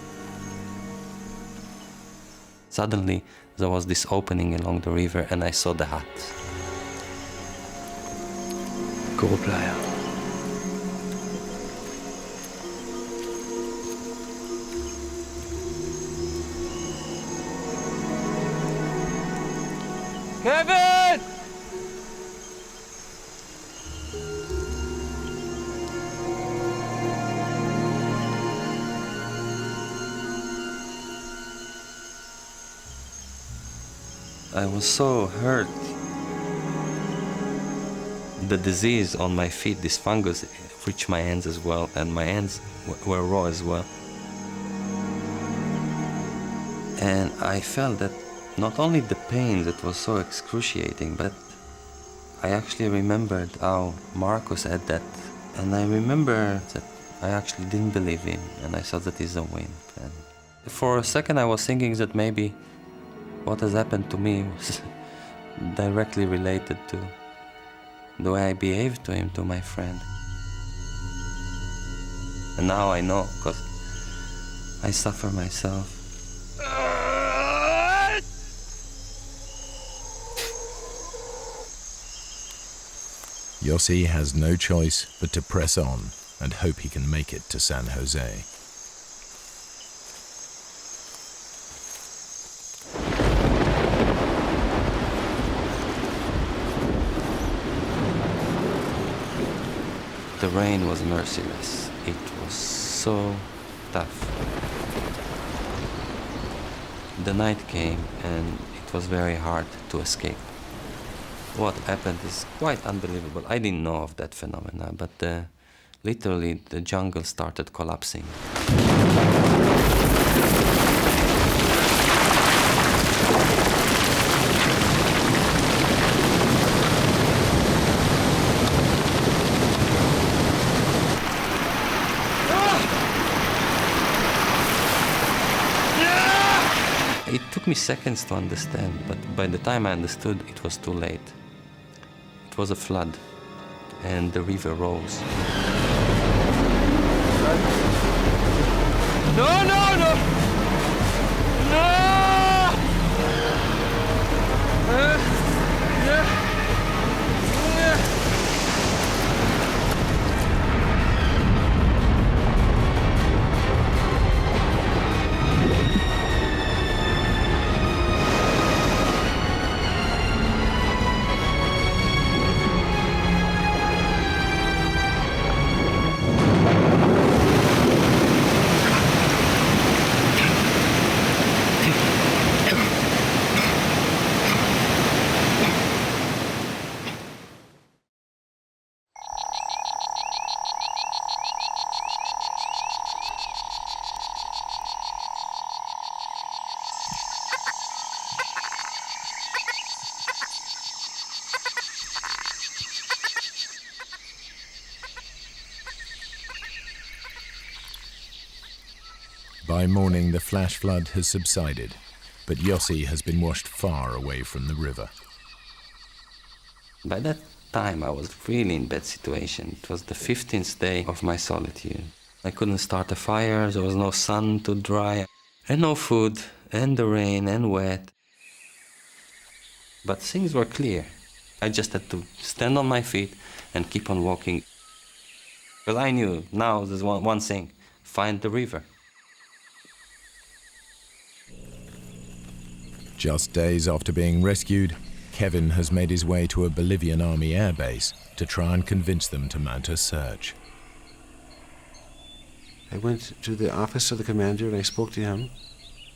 Suddenly, there was this opening along the river and I saw the hut. Go playa. Kevin! I was so hurt. The disease on my feet, this fungus, reached my hands as well, and my hands were raw as well. And I felt that not only the pain that was so excruciating, but I actually remembered how Marcus had that. And I remember that I actually didn't believe him, and I thought that he's a wimp. And for a second I was thinking that maybe what has happened to me was directly related to the way I behaved to him, to my friend. And now I know, because I suffer myself. Yossi has no choice but to press on and hope he can make it to San Jose. The rain was merciless. It was so tough. The night came and it was very hard to escape. What happened is quite unbelievable. I didn't know of that phenomena, but literally the jungle started collapsing. It took me seconds to understand, but by the time I understood, it was too late. It was a flood, and the river rose. No, no, no! No! By morning, the flash flood has subsided, but Yossi has been washed far away from the river. By that time, I was really in bad situation. It was the 15th day of my solitude. I couldn't start a fire, there was no sun to dry, and no food, and the rain, and wet. But things were clear. I just had to stand on my feet and keep on walking. Because I knew, now there's one thing, find the river. Just days after being rescued, Kevin has made his way to a Bolivian army airbase to try and convince them to mount a search. I went to the office of the commander and I spoke to him.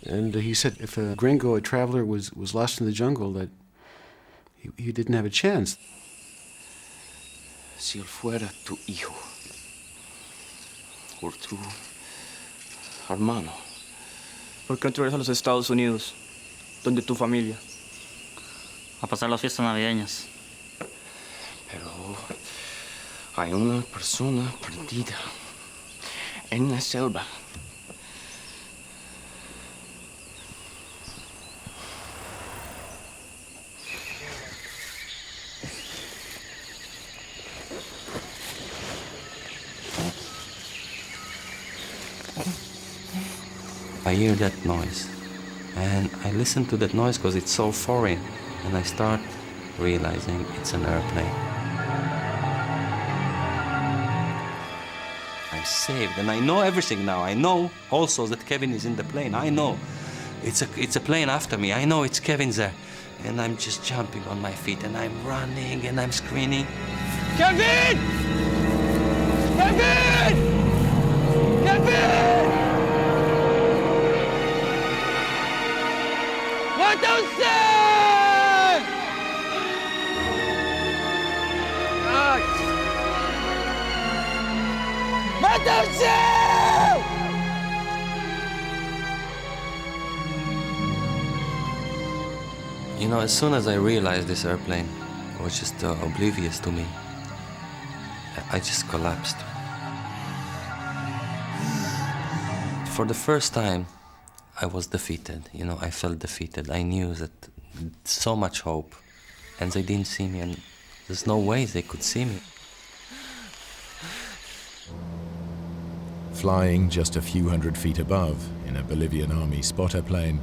And he said if a gringo, a traveler, was lost in the jungle, that he didn't have a chance. si él fuera tu hijo o tu hermano. ¿Por qué no te regresas a los Estados Unidos, donde tu familia? A pasar las fiestas navideñas. Pero hay una persona perdida en la selva. I hear that noise, and I listen to that noise because it's so foreign, and I start realizing it's an airplane. I'm saved, and I know everything now. I know also that Kevin is in the plane. I know it's a plane after me. I know it's Kevin there, and I'm just jumping on my feet, and I'm running, and I'm screaming, Kevin! Kevin! Kevin! What do you say? What do you say? You know, as soon as I realized this airplane was just oblivious to me, I just collapsed. For the first time, I was defeated. You know, I felt defeated. I knew that so much hope, and they didn't see me, and there's no way they could see me. Flying just a few hundred feet above in a Bolivian army spotter plane,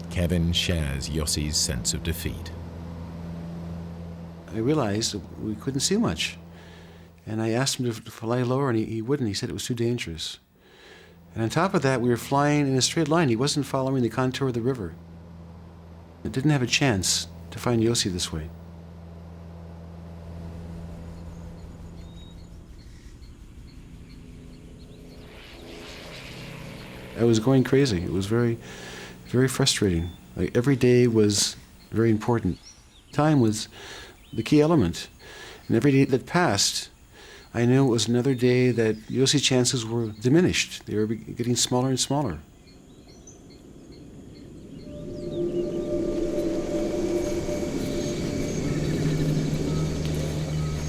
Kevin shares Yossi's sense of defeat. I realized that we couldn't see much. And I asked him to fly lower, and he wouldn't. He said it was too dangerous. And on top of that, we were flying in a straight line. He wasn't following the contour of the river. It didn't have a chance to find Yossi this way. I was going crazy. It was very, very frustrating. Like, every day was very important. Time was the key element. And every day that passed, I knew it was another day that Yossi's chances were diminished. They were getting smaller and smaller.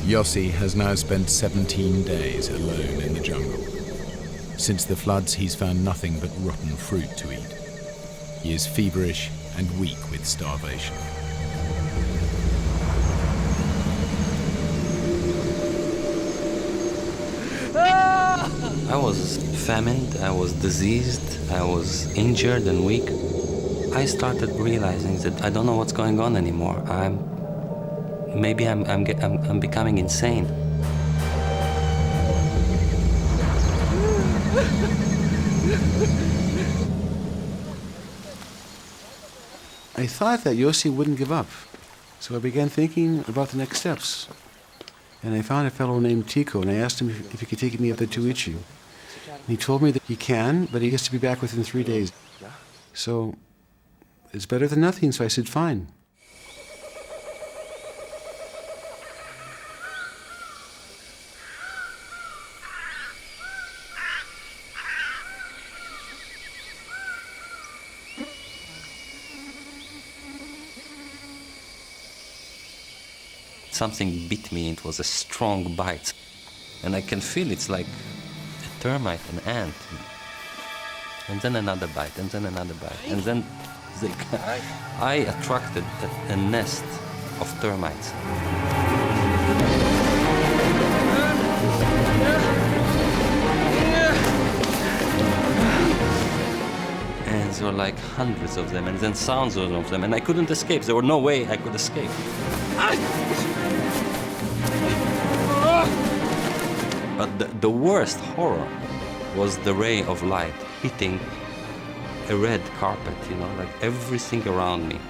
Yossi has now spent 17 days alone in the jungle. Since the floods, he's found nothing but rotten fruit to eat. He is feverish and weak with starvation. I was famined, I was diseased, I was injured and weak. I started realizing that I don't know what's going on anymore. Maybe I'm becoming insane. I thought that Yossi wouldn't give up, so I began thinking about the next steps. And I found a fellow named Tico, and I asked him if he could take me up to Tuichi. And he told me that he can, but he has to be back within 3 days. So it's better than nothing, so I said, fine. Something bit me. It was a strong bite, and I can feel it's like a termite, an ant, and then another bite, and then another bite, and then I attracted a nest of termites. And there were like hundreds of them, and then thousands of them, and I couldn't escape. There was no way I could escape. But the worst horror was the ray of light hitting a red carpet, you know, like everything around me.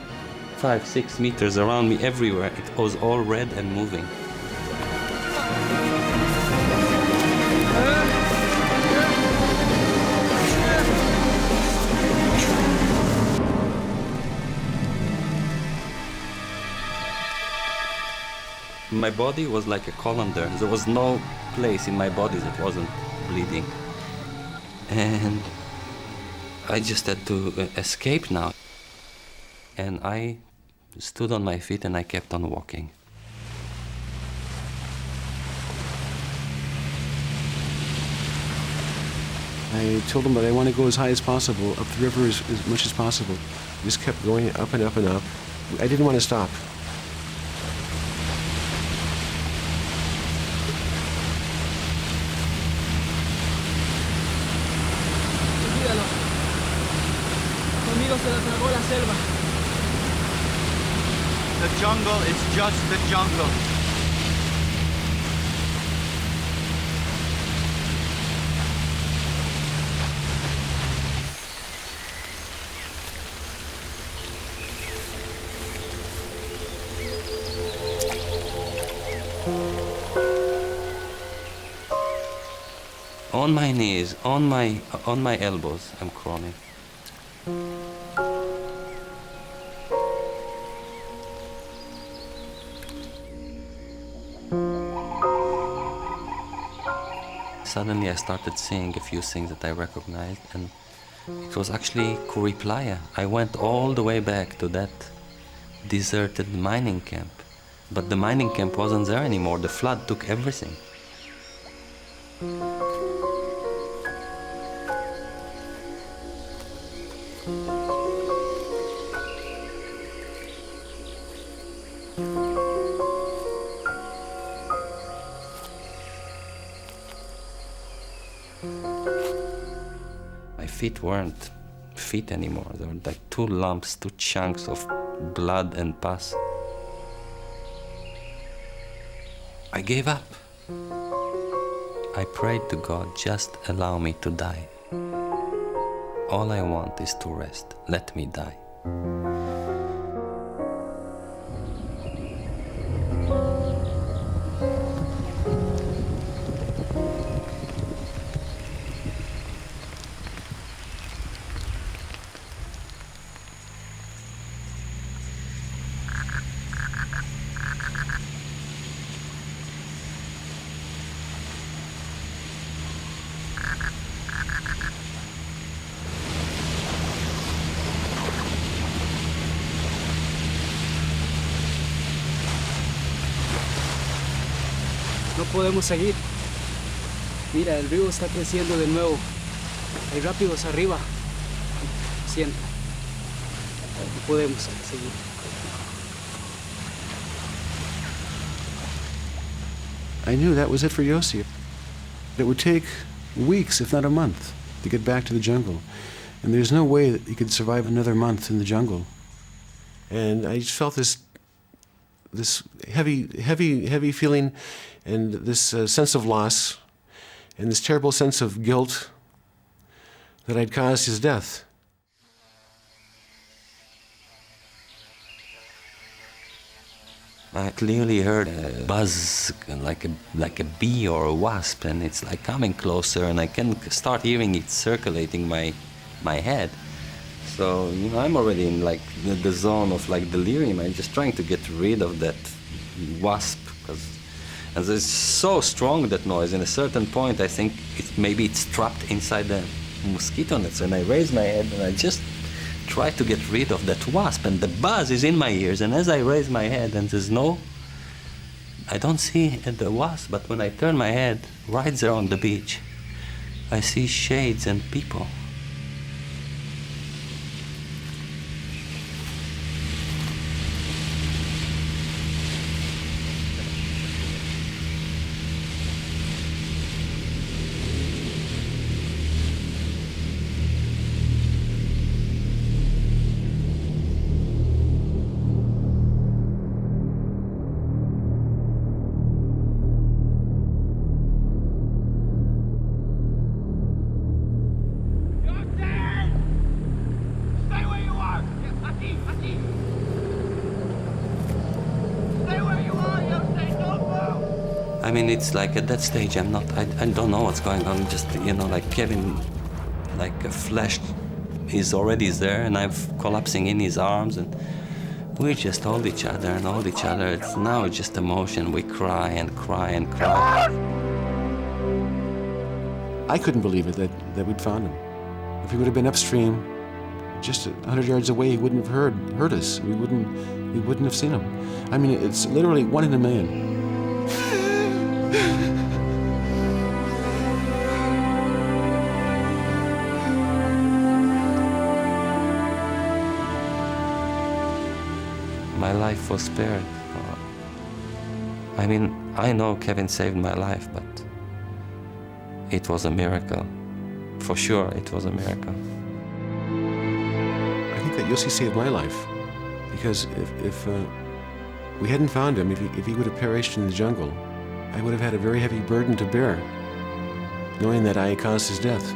5-6 meters around me, everywhere. It was all red and moving. My body was like a colander. There was no place in my body that wasn't bleeding. And I just had to escape now. And I stood on my feet and I kept on walking. I told him that I want to go as high as possible, up the river as much as possible. Just kept going up and up and up. I didn't want to stop. Olvídalo. Conmigo se la tragó la selva. The jungle is just the jungle. On my knees, on my elbows, I'm crawling. Suddenly I started seeing a few things that I recognized, and it was actually Kuri Playa. I went all the way back to that deserted mining camp, but the mining camp wasn't there anymore. The flood took everything. My feet weren't feet anymore. They were like two lumps, two chunks of blood and pus. I gave up. I prayed to God, just allow me to die. All I want is to rest. Let me die. No podemos seguir. Mira, el río está creciendo de nuevo. Hay rápidos arriba. Sienta. No podemos seguir. I knew that was it for Yossi. It would take weeks, if not a month, to get back to the jungle. And there's no way that he could survive another month in the jungle. And I just felt this heavy feeling, and this sense of loss, and this terrible sense of guilt that I'd caused his death. I clearly heard a buzz, like a bee or a wasp, and it's like coming closer, and I can start hearing it circulating my head. So, you know, I'm already in like the zone of like delirium. I'm just trying to get rid of that wasp, and it's so strong, that noise. In a certain point, I think maybe it's trapped inside the mosquito nets. And I raise my head and I just try to get rid of that wasp, and the buzz is in my ears. And as I raise my head, and I don't see the wasp, but when I turn my head, right there on the beach, I see shades and people. I mean, it's like at that stage, I don't know what's going on. Just, you know, like Kevin, like a flesh is already there, and I'm collapsing in his arms, and We just hold each other and hold each other. It's now just emotion. We cry and cry and cry. I couldn't believe it that we'd found him. If he would have been upstream, just 100 yards away, he wouldn't have heard us. We wouldn't have seen him. I mean, it's literally 1 in a million. My life was spared. I mean, I know Kevin saved my life, but it was a miracle. For sure, it was a miracle. I think that Yossi saved my life, because if we hadn't found him, if he would have perished in the jungle, I would have had a very heavy burden to bear, knowing that I caused his death.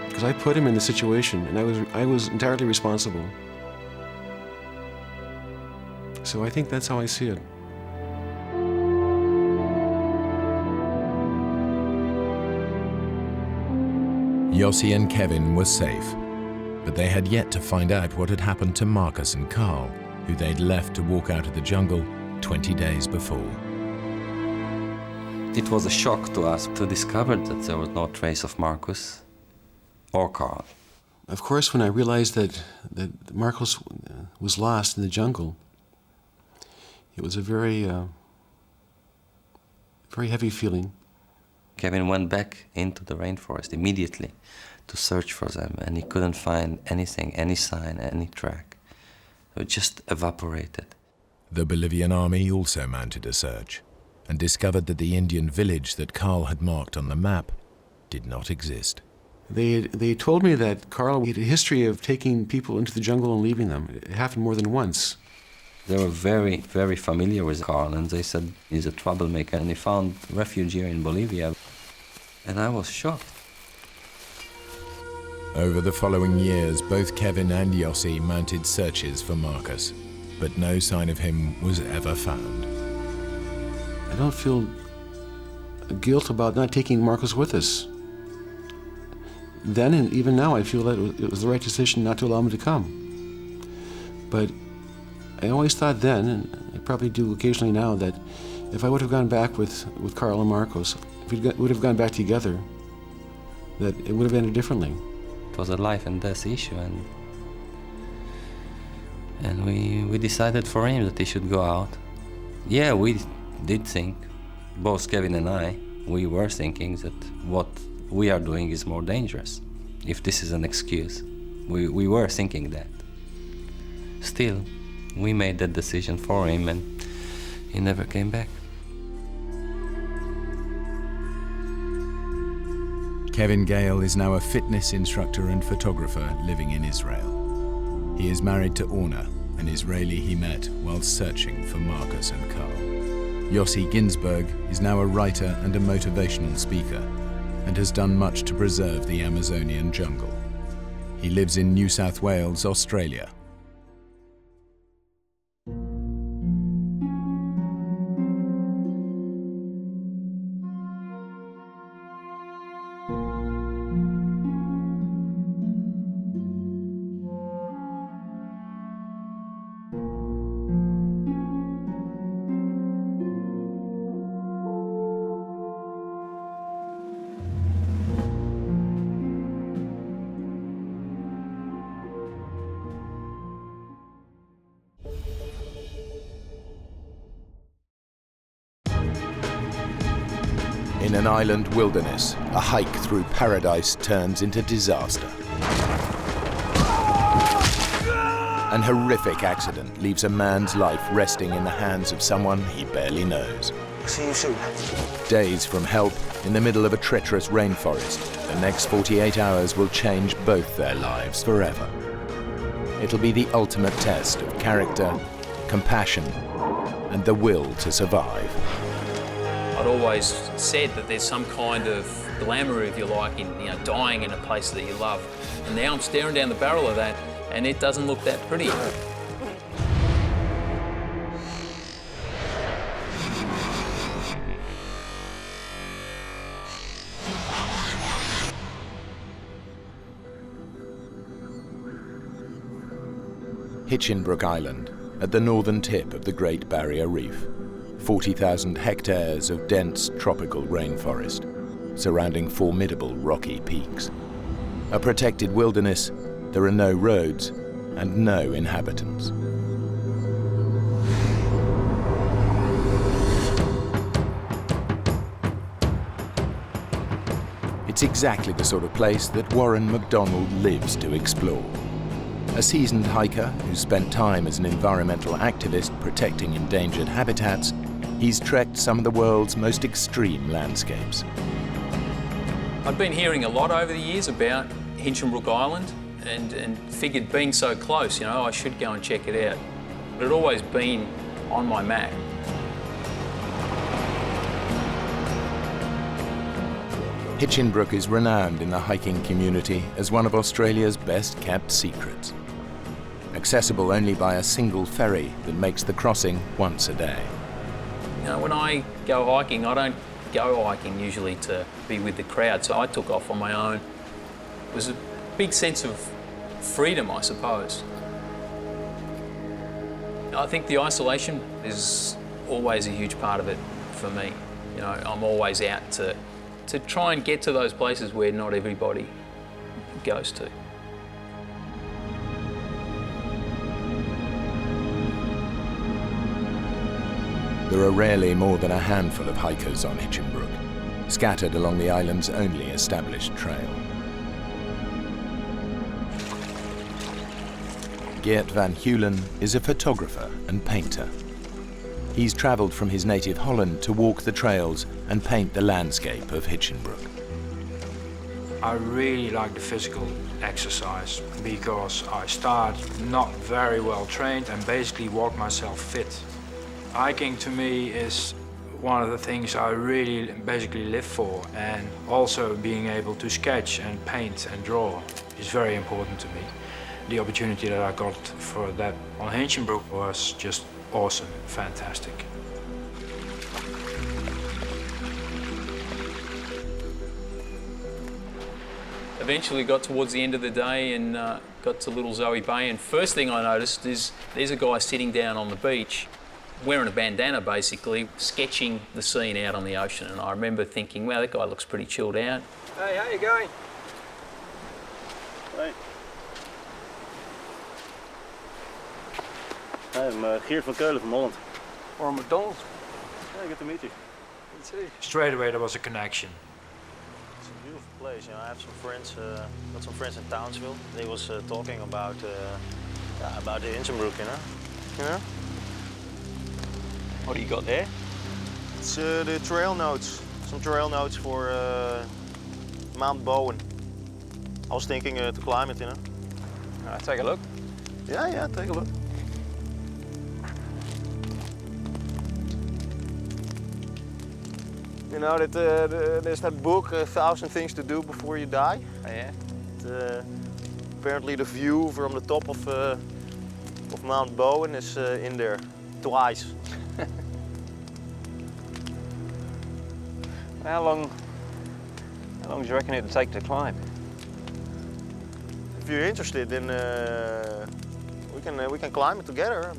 Because I put him in the situation, and I was entirely responsible. So I think that's how I see it. Yossi and Kevin were safe, but they had yet to find out what had happened to Marcus and Carl, who they'd left to walk out of the jungle 20 days before. It was a shock to us to discover that there was no trace of Marcus or Carl. Of course, when I realized that Marcus was lost in the jungle, it was a very heavy feeling. Kevin went back into the rainforest immediately to search for them, and he couldn't find anything, any sign, any track. It just evaporated. The Bolivian army also mounted a search and discovered that the Indian village that Carl had marked on the map did not exist. They told me that Carl had a history of taking people into the jungle and leaving them. It happened more than once. They were very, very familiar with Carl, and they said he's a troublemaker, and he found refuge here in Bolivia. And I was shocked. Over the following years, both Kevin and Yossi mounted searches for Marcus, but no sign of him was ever found. I don't feel guilt about not taking Marcus with us. Then and even now, I feel that it was the right decision not to allow him to come. But I always thought then, and I probably do occasionally now, that if I would have gone back with Carl and Marcos, if we would have gone back together, that it would have ended differently. It was a life and death issue, and we decided for him that he should go out. Yeah, we did think, both Kevin and I, we were thinking that what we are doing is more dangerous. If this is an excuse, we were thinking that. Still, we made that decision for him, and he never came back. Kevin Gale is now a fitness instructor and photographer living in Israel. He is married to Orna, an Israeli he met while searching for Marcus and Carl. Yossi Ginsberg is now a writer and a motivational speaker, and has done much to preserve the Amazonian jungle. He lives in New South Wales, Australia. In an island wilderness, a hike through paradise turns into disaster. An horrific accident leaves a man's life resting in the hands of someone he barely knows. See you soon. Days from help in the middle of a treacherous rainforest, the next 48 hours will change both their lives forever. It'll be the ultimate test of character, compassion, and the will to survive. I'd always said that there's some kind of glamour, if you like, in dying in a place that you love. And now I'm staring down the barrel of that, and it doesn't look that pretty. Hinchinbrook Island, at the northern tip of the Great Barrier Reef. 40,000 hectares of dense tropical rainforest, surrounding formidable rocky peaks. A protected wilderness, there are no roads and no inhabitants. It's exactly the sort of place that Warren MacDonald lives to explore. A seasoned hiker who's spent time as an environmental activist protecting endangered habitats, he's trekked some of the world's most extreme landscapes. I've been hearing a lot over the years about Hinchinbrook Island and figured being so close, I should go and check it out. But it had always been on my map. Hinchinbrook is renowned in the hiking community as one of Australia's best-kept secrets. Accessible only by a single ferry that makes the crossing once a day. When I go hiking, I don't go hiking usually to be with the crowd, so I took off on my own. It was a big sense of freedom, I suppose. I think the isolation is always a huge part of it for me. I'm always out to try and get to those places where not everybody goes to. There are rarely more than a handful of hikers on Hinchinbrook, scattered along the island's only established trail. Geert van Heulen is a photographer and painter. He's travelled from his native Holland to walk the trails and paint the landscape of Hinchinbrook. I really like the physical exercise because I start not very well trained and basically walk myself fit. Hiking to me is one of the things I really basically live for, and also being able to sketch and paint and draw is very important to me. The opportunity that I got for that on Hinchinbrook was just awesome, fantastic. Eventually got towards the end of the day and got to Little Zoe Bay, and first thing I noticed is there's a guy sitting down on the beach wearing a bandana basically, sketching the scene out on the ocean, and I remember thinking, wow, that guy looks pretty chilled out. Hey, how you going? Hey. I'm Geert van Keulen from Holland. Or McDonald's. Hey, good to meet you. You too. Straight away there was a connection. It's a beautiful place. I have some friends, got some friends in Townsville. They was talking about the Hinchinbrook, you know? What do you got there? It's the trail notes. Some trail notes for Mount Bowen. I was thinking to climb it, Take a look. Yeah, take a look. There's that book, 1,000 Things to Do Before You Die. Oh, yeah? Apparently the view from the top of Mount Bowen is in there twice. How long do you reckon it'd take to climb? If you're interested, then we can climb it together.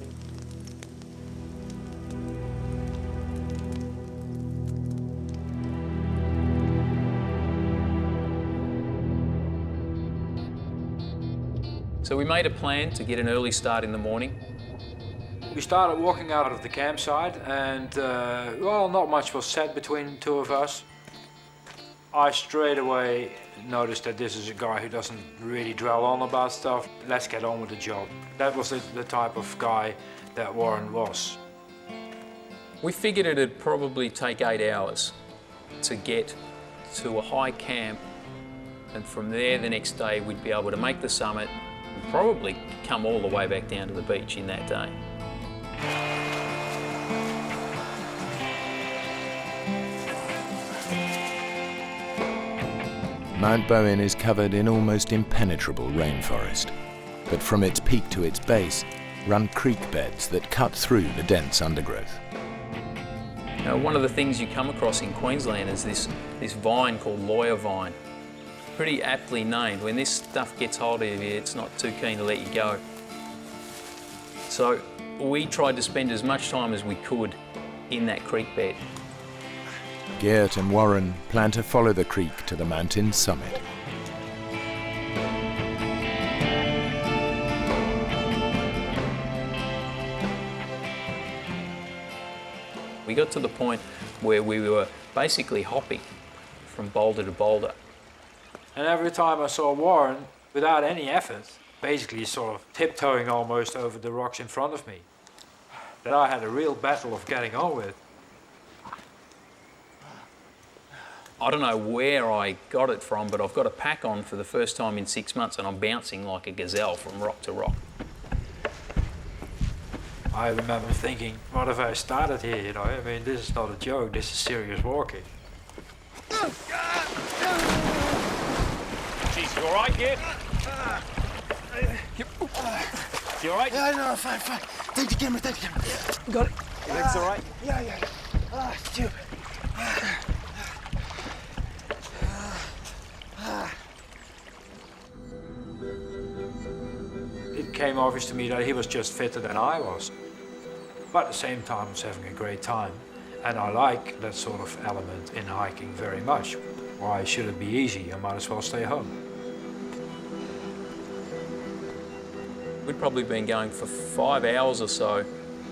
So we made a plan to get an early start in the morning. We started walking out of the campsite and, well, not much was said between the two of us. I straight away noticed that this is a guy who doesn't really dwell on about stuff. Let's get on with the job. That was the type of guy that Warren was. We figured it'd probably take 8 hours to get to a high camp, and from there the next day we'd be able to make the summit and probably come all the way back down to the beach in that day. Mount Bowen is covered in almost impenetrable rainforest, but from its peak to its base run creek beds that cut through the dense undergrowth. One of the things you come across in Queensland is this vine called lawyer vine. Pretty aptly named. When this stuff gets hold of you, it's not too keen to let you go. So we tried to spend as much time as we could in that creek bed. Geert and Warren plan to follow the creek to the mountain's summit. We got to the point where we were basically hopping from boulder to boulder. And every time I saw Warren, without any effort, basically sort of tiptoeing almost over the rocks in front of me, that I had a real battle of getting on with. I don't know where I got it from, but I've got a pack on for the first time in 6 months and I'm bouncing like a gazelle from rock to rock. I remember thinking, what have I started here, you know? I mean, this is not a joke, this is serious walking. Jeez, you all right, kid? You all right? Yeah, no, fine. Take the camera. Got it. Your legs all right? Yeah. Stupid. It became obvious to me that he was just fitter than I was. But at the same time, I was having a great time. And I like that sort of element in hiking very much. Why should it be easy? I might as well stay home. We'd probably been going for 5 hours or so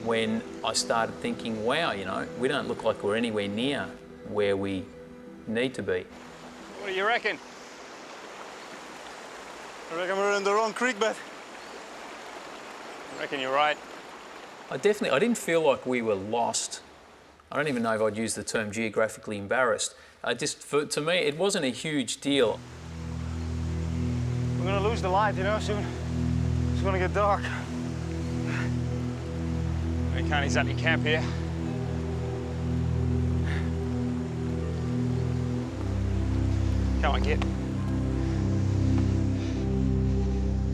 when I started thinking, wow, you know, we don't look like we're anywhere near where we need to be. What do you reckon? I reckon we're in the wrong creek bed. I reckon you're right. I didn't feel like we were lost. I don't even know if I'd use the term geographically embarrassed. To me, it wasn't a huge deal. We're gonna lose the light, you know, soon. It's gonna get dark. We can't exactly camp here. Come on, kid.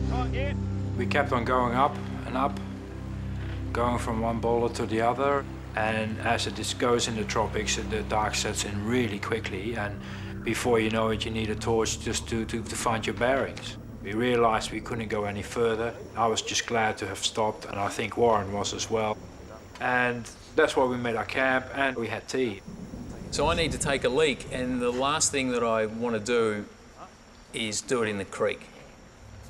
Come on, kid. We kept on going up and up, going from one boulder to the other. And as it just goes in the tropics, the dark sets in really quickly. And before you know it, you need a torch just to find your bearings. We realized we couldn't go any further. I was just glad to have stopped, and I think Warren was as well. And that's why we made our camp, and we had tea. So I need to take a leak, and the last thing that I want to do is do it in the creek.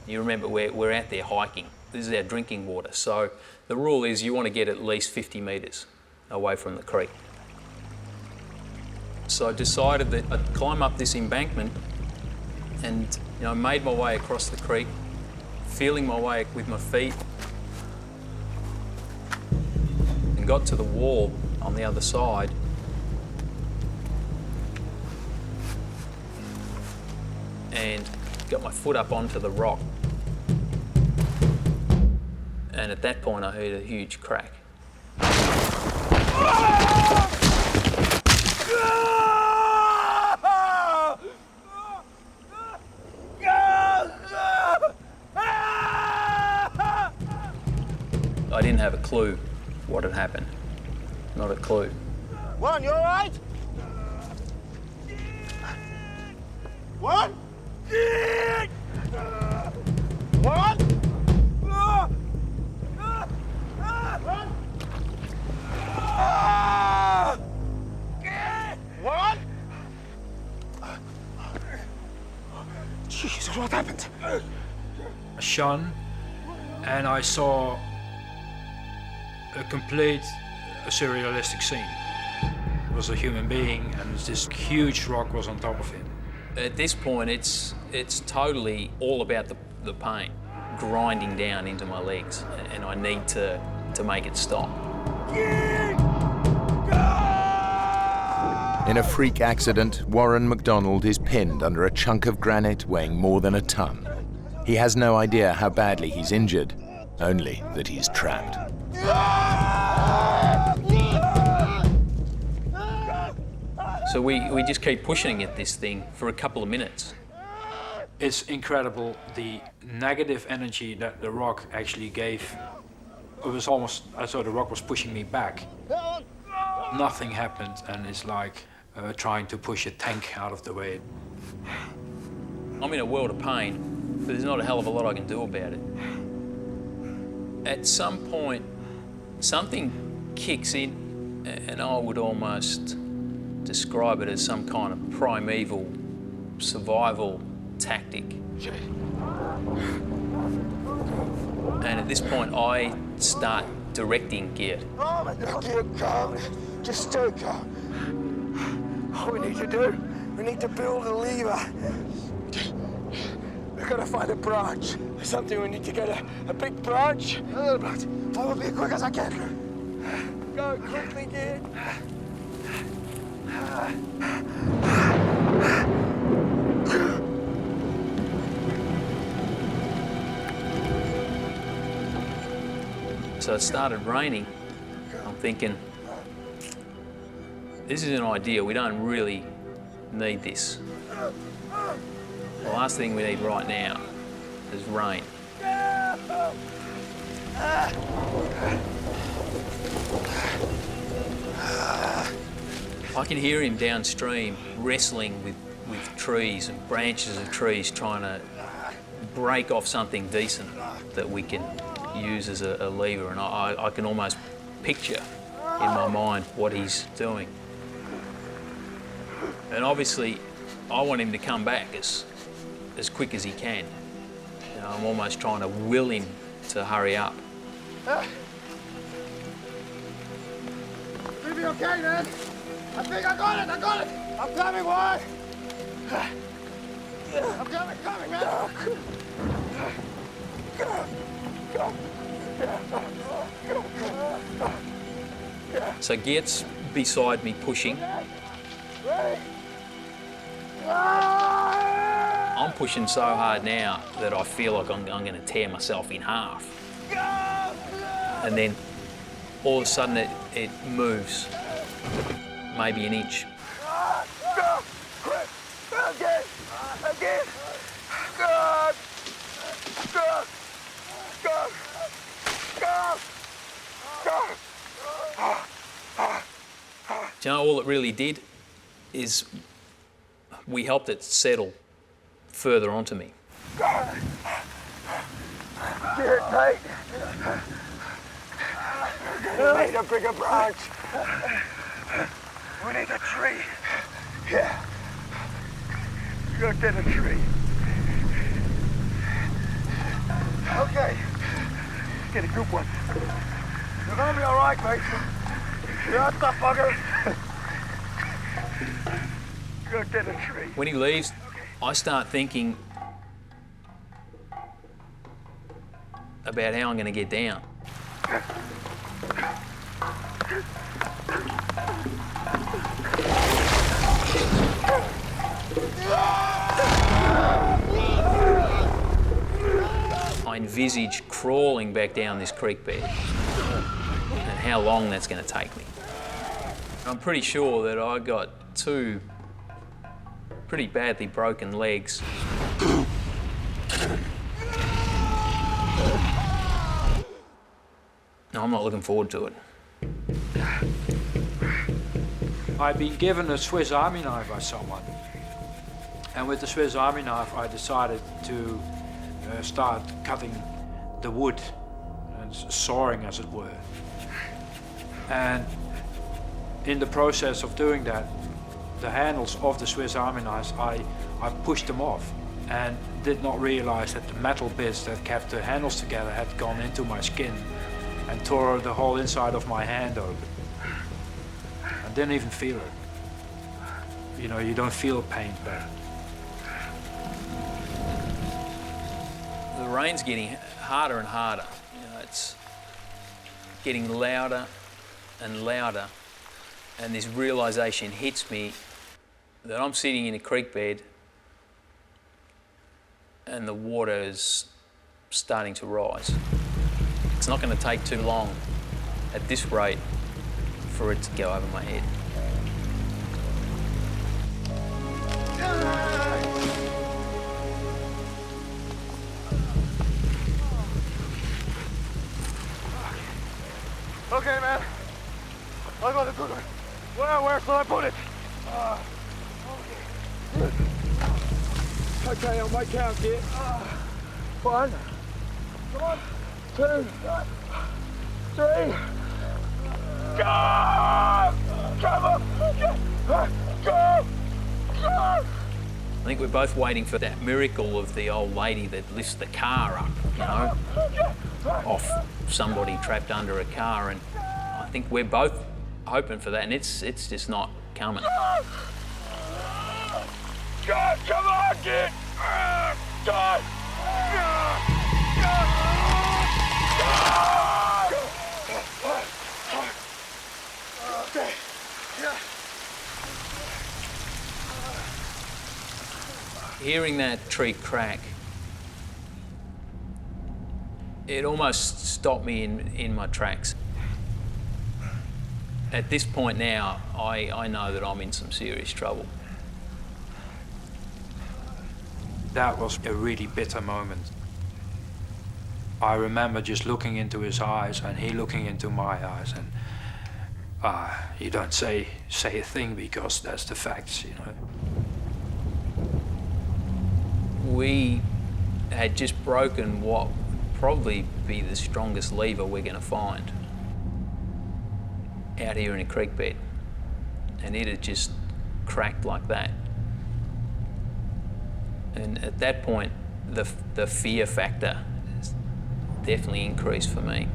You remember, we're out there hiking. This is our drinking water. So the rule is you want to get at least 50 metres away from the creek. So I decided that I'd climb up this embankment and, you know, made my way across the creek, feeling my way with my feet, and got to the wall on the other side. And got my foot up onto the rock. And at that point I heard a huge crack. I didn't have a clue what had happened. Not a clue. Warren, you all right? Warren? Warren? Warren? Jesus, what happened? I shone, and I saw a complete surrealistic scene. It was a human being, and this huge rock was on top of him. At this point, it's totally all about the pain grinding down into my legs, and I need to make it stop. In a freak accident, Warren MacDonald is pinned under a chunk of granite weighing more than a ton. He has no idea how badly he's injured, only that he's trapped. So we just keep pushing at this thing for a couple of minutes. It's incredible the negative energy that the rock actually gave. It was almost as though the rock was pushing me back. Nothing happened, and it's like trying to push a tank out of the way. I'm in a world of pain, but there's not a hell of a lot I can do about it. At some point, something kicks in, and I would almost describe it as some kind of primeval survival tactic. And at this point, I start directing Geert. Oh, my God, Geert, calm. Just stay calm. All we need to do, we need to build a lever. We've got to find a branch. Something we need to get a big branch. A little branch. I will be as quick as I can. Go quickly, Geert. So it started raining. I'm thinking, this is an idea. We don't really need this. The last thing we need right now is rain. I can hear him downstream wrestling with trees and branches of trees, trying to break off something decent that we can use as a lever, and I can almost picture in my mind what he's doing. And obviously, I want him to come back as quick as he can. You know, I'm almost trying to will him to hurry up. You'll be okay, man. I think I got it. I'm coming, boy. I'm coming, man. So Geert's beside me pushing. I'm pushing so hard now that I feel like I'm going to tear myself in half. And then all of a sudden it moves, maybe an inch. Again. God. Do you know, all it really did is we helped it settle further onto me. Get it tight. We need a bigger branch. We need a tree. Yeah. We gotta get a tree. Okay. Get a good one. You're gonna be all right, mate. You're not tough bugger. Go get a tree. When he leaves, I start thinking about how I'm going to get down. I envisage crawling back down this creek bed and how long that's going to take me. I'm pretty sure that I got two pretty badly broken legs. No, I'm not looking forward to it. I'd been given a Swiss Army knife by someone. And with the Swiss Army knife, I decided to start cutting the wood and sawing, as it were. And in the process of doing that, the handles of the Swiss Army knives, I pushed them off and did not realize that the metal bits that kept the handles together had gone into my skin and tore the whole inside of my hand open. I didn't even feel it. You know, you don't feel pain, but the rain's getting harder and harder. You know, it's getting louder and louder, and this realization hits me that I'm sitting in a creek bed and the water is starting to rise. It's not going to take too long at this rate for it to go over my head. Okay, man. I got a good one. Where shall I put it? Okay, on my count, kid. 1. Come on. 2, 3. Go! Come on! Go! Go! I think we're both waiting for that miracle of the old lady that lifts the car up, you know, off somebody trapped under a car, and I think we're both hoping for that, and it's just not coming. God, come on, kid! God! Hearing that tree crack, it almost stopped me in my tracks. At this point now, I know that I'm in some serious trouble. That was a really bitter moment. I remember just looking into his eyes and he looking into my eyes, and you don't say a thing because that's the facts, you know. We had just broken what would probably be the strongest lever we're going to find out here in a creek bed, and it had just cracked like that. And at that point, the fear factor definitely increased for me.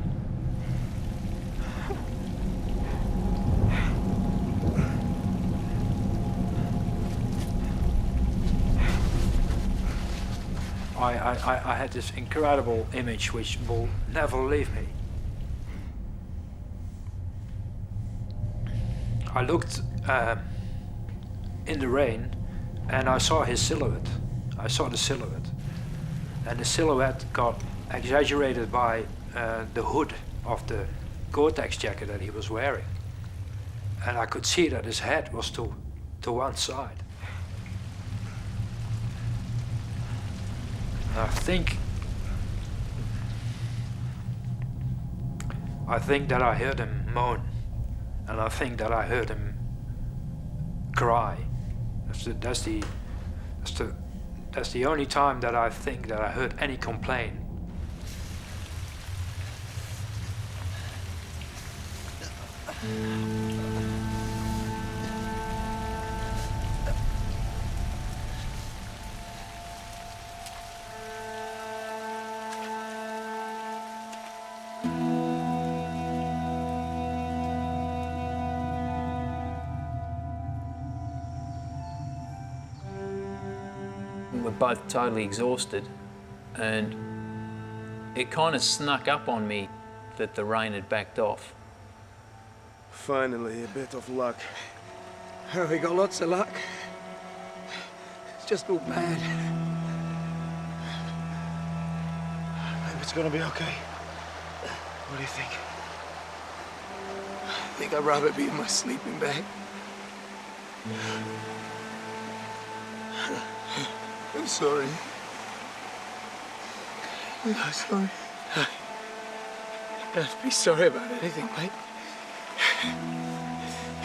I had this incredible image which will never leave me. I looked in the rain and I saw his silhouette. I saw the silhouette. And the silhouette got exaggerated by the hood of the Gore-Tex jacket that he was wearing. And I could see that his head was to one side. I think that I heard him moan, and I think that I heard him cry. That's the only time that I think that I heard any complaint. We're both totally exhausted, and it kind of snuck up on me that the rain had backed off. Finally, a bit of luck. We got lots of luck. It's just all bad. Maybe it's gonna be okay. What do you think? I think I'd rather be in my sleeping bag. I'm sorry. I'm sorry. You don't have to be sorry about anything, mate.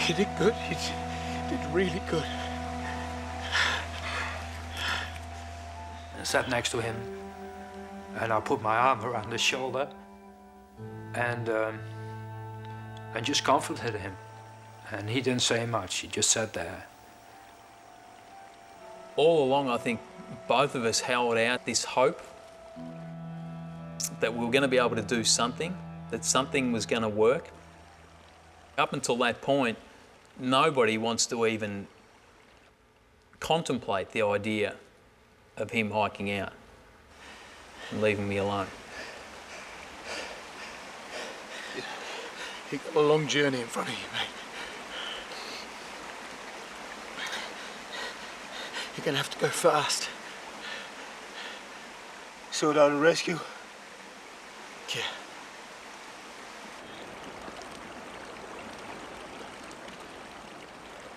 You did good. You did really good. I sat next to him, and I put my arm around his shoulder, and just comforted him. And he didn't say much. He just sat there. All along, I think both of us held out this hope that we were going to be able to do something, that something was going to work. Up until that point, nobody wants to even contemplate the idea of him hiking out and leaving me alone. You've got a long journey in front of you, mate. You're gonna have to go fast. Sort out a rescue? Yeah.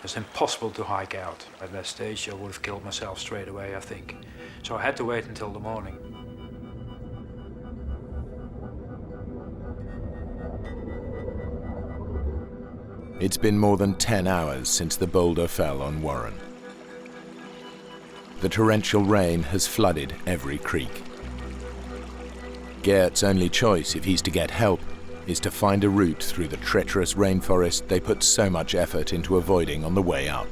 It's impossible to hike out. At that stage, I would have killed myself straight away, I think. So I had to wait until the morning. It's been more than 10 hours since the boulder fell on Warren. The torrential rain has flooded every creek. Geert's only choice, if he's to get help, is to find a route through the treacherous rainforest they put so much effort into avoiding on the way up.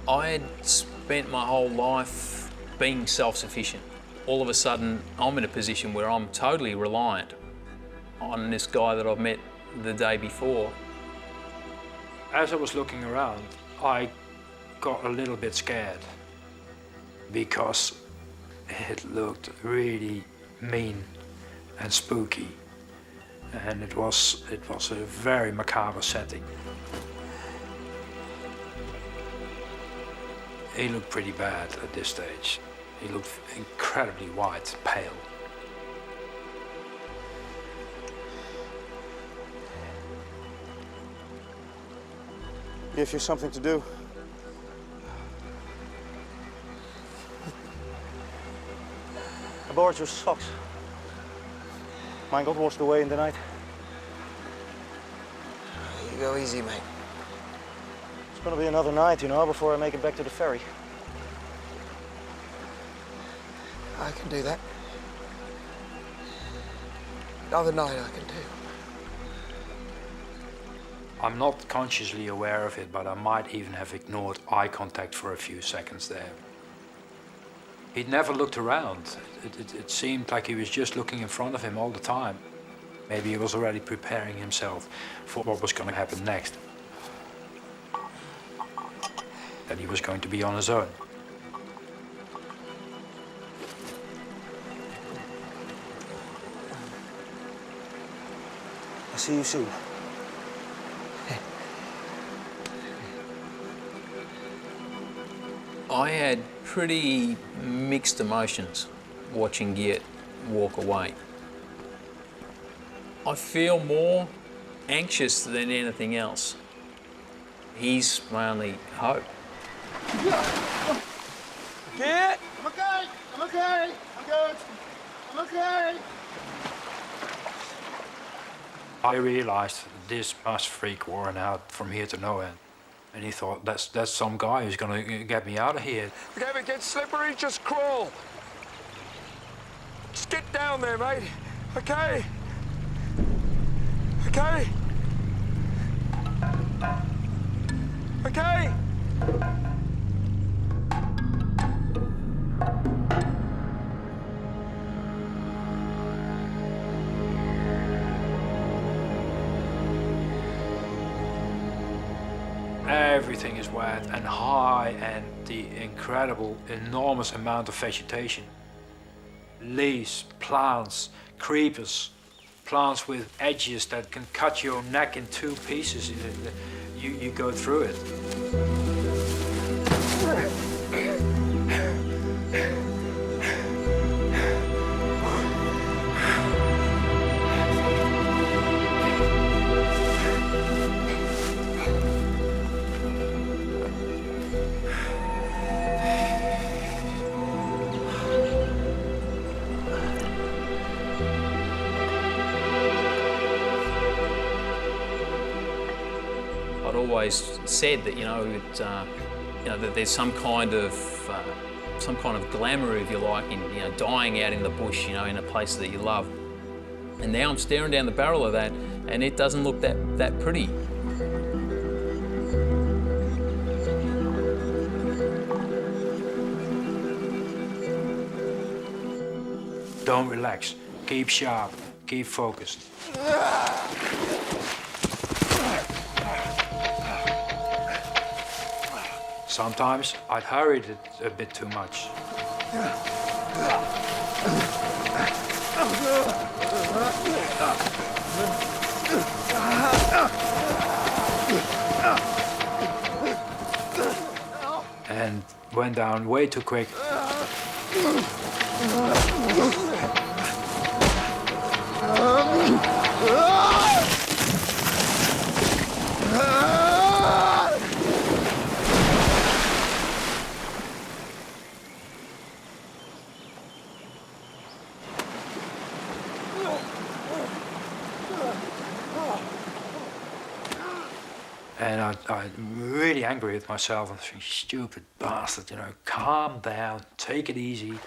I had spent my whole life being self-sufficient. All of a sudden, I'm in a position where I'm totally reliant on this guy that I've met the day before. As I was looking around, I got a little bit scared because it looked really mean and spooky, and it was a very macabre setting. He looked pretty bad at this stage. He looked incredibly white, pale. Give you something to do. I borrowed your socks. Mine got washed away in the night. You go easy, mate. It's gonna be another night, you know, before I make it back to the ferry. I can do that. Another night I can do. I'm not consciously aware of it, but I might even have ignored eye contact for a few seconds there. He'd never looked around. It seemed like he was just looking in front of him all the time. Maybe he was already preparing himself for what was going to happen next. That he was going to be on his own. I'll see you soon. I had pretty mixed emotions watching Geert walk away. I feel more anxious than anything else. He's my only hope. Geert! I'm okay! I'm okay! I'm good! I'm okay! I realized this must freak Warren out from here to nowhere. And he thought, that's some guy who's gonna get me out of here. Okay, if it gets slippery, just crawl. Just get down there, mate. Okay? Okay? Okay? Everything is wet and high, and the incredible, enormous amount of vegetation. Leaves, plants, creepers, plants with edges that can cut your neck in two pieces. You go through it. I'd always said that that there's some kind of glamour, if you like, in dying out in the bush, in a place that you love. And now I'm staring down the barrel of that, and it doesn't look that pretty. Don't relax. Keep sharp. Keep focused. Sometimes I'd hurried it a bit too much. And went down way too quick. And I'm really angry with myself. I'm thinking, stupid bastard, calm down, take it easy.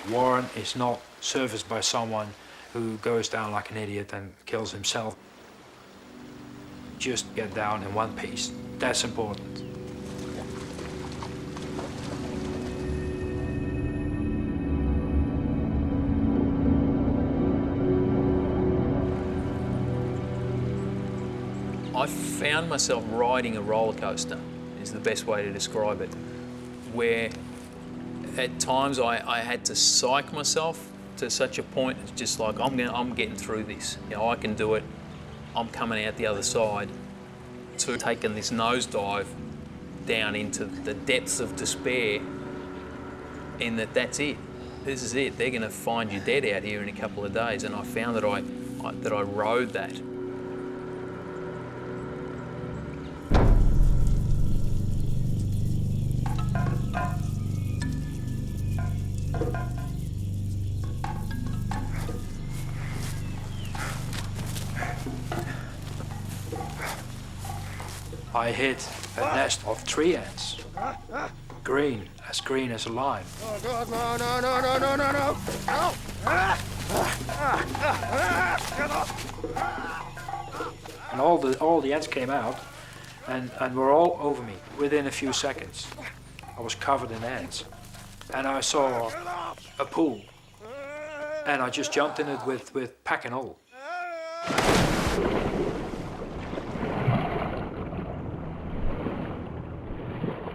Warren is not serviced by someone who goes down like an idiot and kills himself. Just get down in one piece. That's important. I found myself riding a roller coaster, is the best way to describe it, where at times I had to psych myself to such a point, it's just like, I'm getting through this. You know, I can do it. I'm coming out the other side, to taking this nosedive down into the depths of despair, in that's it. This is it. They're going to find you dead out here in a couple of days. And I found that I rode that. I hit a nest of tree ants. Green as a lime. Oh God, no, no, no, no, no, no, no, no! Get off! And all the ants came out and were all over me within a few seconds. I was covered in ants. And I saw a pool. And I just jumped in it with pack and all.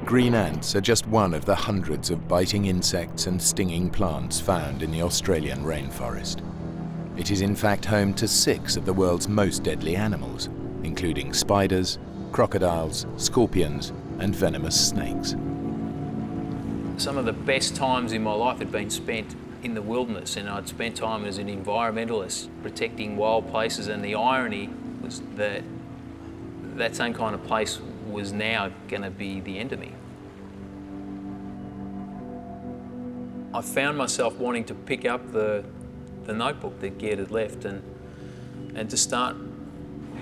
Green ants are just one of the hundreds of biting insects and stinging plants found in the Australian rainforest. It is in fact home to 6 of the world's most deadly animals, including spiders, crocodiles, scorpions, and venomous snakes. Some of the best times in my life had been spent in the wilderness, and I'd spent time as an environmentalist protecting wild places, and the irony was that that same kind of place was now going to be the end of me. I found myself wanting to pick up the notebook that Gerd had left and to start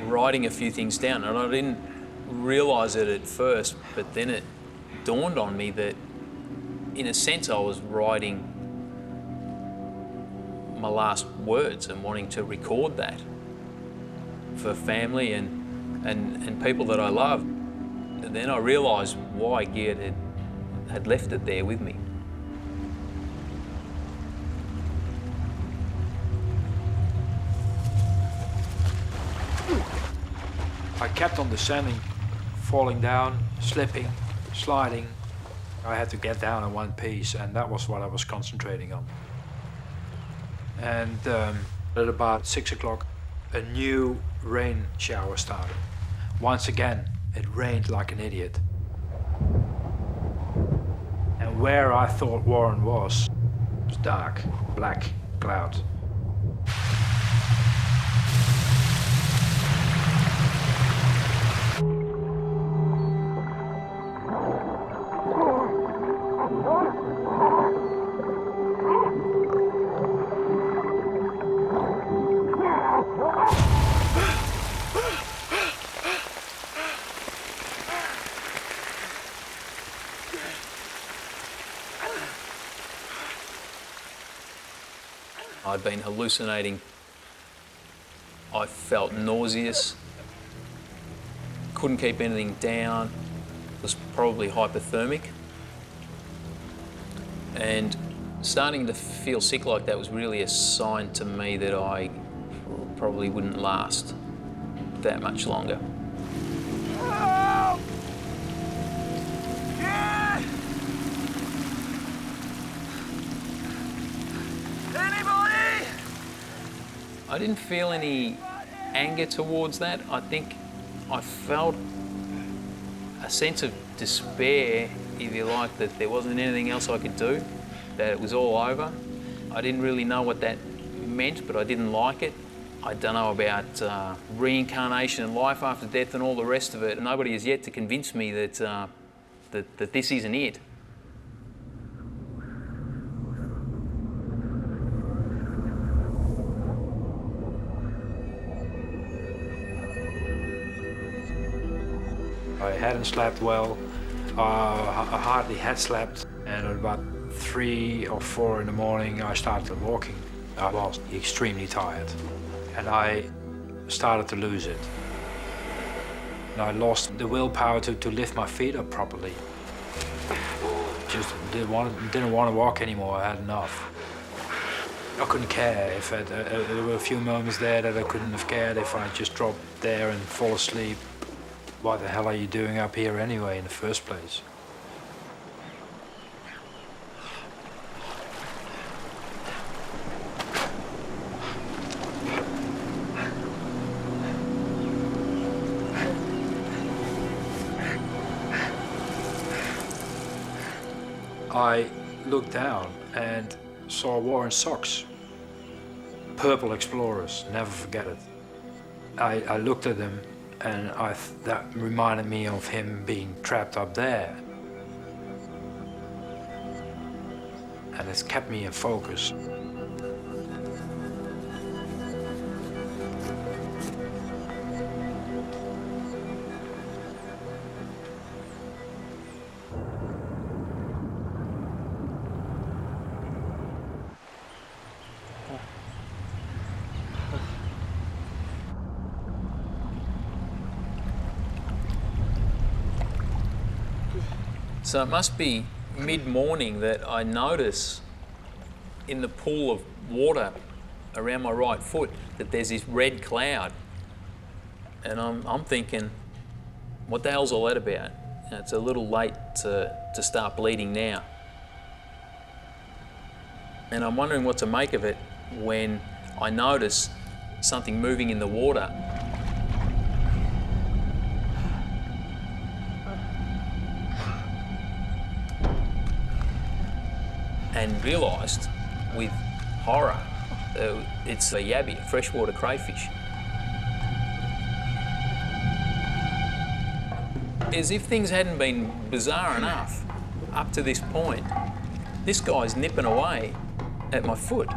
writing a few things down. And I didn't realise it at first, but then it dawned on me that in a sense I was writing my last words and wanting to record that for family and people that I love. And then I realised why Gerd had left it there with me. I kept on descending, falling down, slipping, sliding. I had to get down in one piece, and that was what I was concentrating on. And at about 6 o'clock, a new rain shower started. Once again, it rained like an idiot. And where I thought Warren was dark, black cloud. I'd been hallucinating. I felt nauseous, couldn't keep anything down, was probably hypothermic. And starting to feel sick like that was really a sign to me that I probably wouldn't last that much longer. Help! Yeah! Anybody? I didn't feel any anger towards that. I think I felt a sense of despair, if you like, that there wasn't anything else I could do, that it was all over. I didn't really know what that meant, but I didn't like it. I don't know about reincarnation and life after death and all the rest of it. Nobody has yet to convince me that, that this isn't it. I hadn't slept well. I hardly had slept, and at about 3 or 4 in the morning I started walking. I was extremely tired, and I started to lose it. And I lost the willpower to lift my feet up properly. Just didn't want to walk anymore. I had enough. I couldn't care if there were a few moments there that I couldn't have cared if I just dropped there and fall asleep. What the hell are you doing up here anyway in the first place? I looked down and saw Warren's socks. Purple Explorers, never forget it. I looked at them and that reminded me of him being trapped up there. And it's kept me in focus. So it must be mid-morning that I notice in the pool of water around my right foot that there's this red cloud. And I'm thinking, what the hell's all that about? It's a little late to start bleeding now. And I'm wondering what to make of it when I notice something moving in the water. And realised with horror, it's a yabby, a freshwater crayfish. As if things hadn't been bizarre enough up to this point, this guy's nipping away at my foot.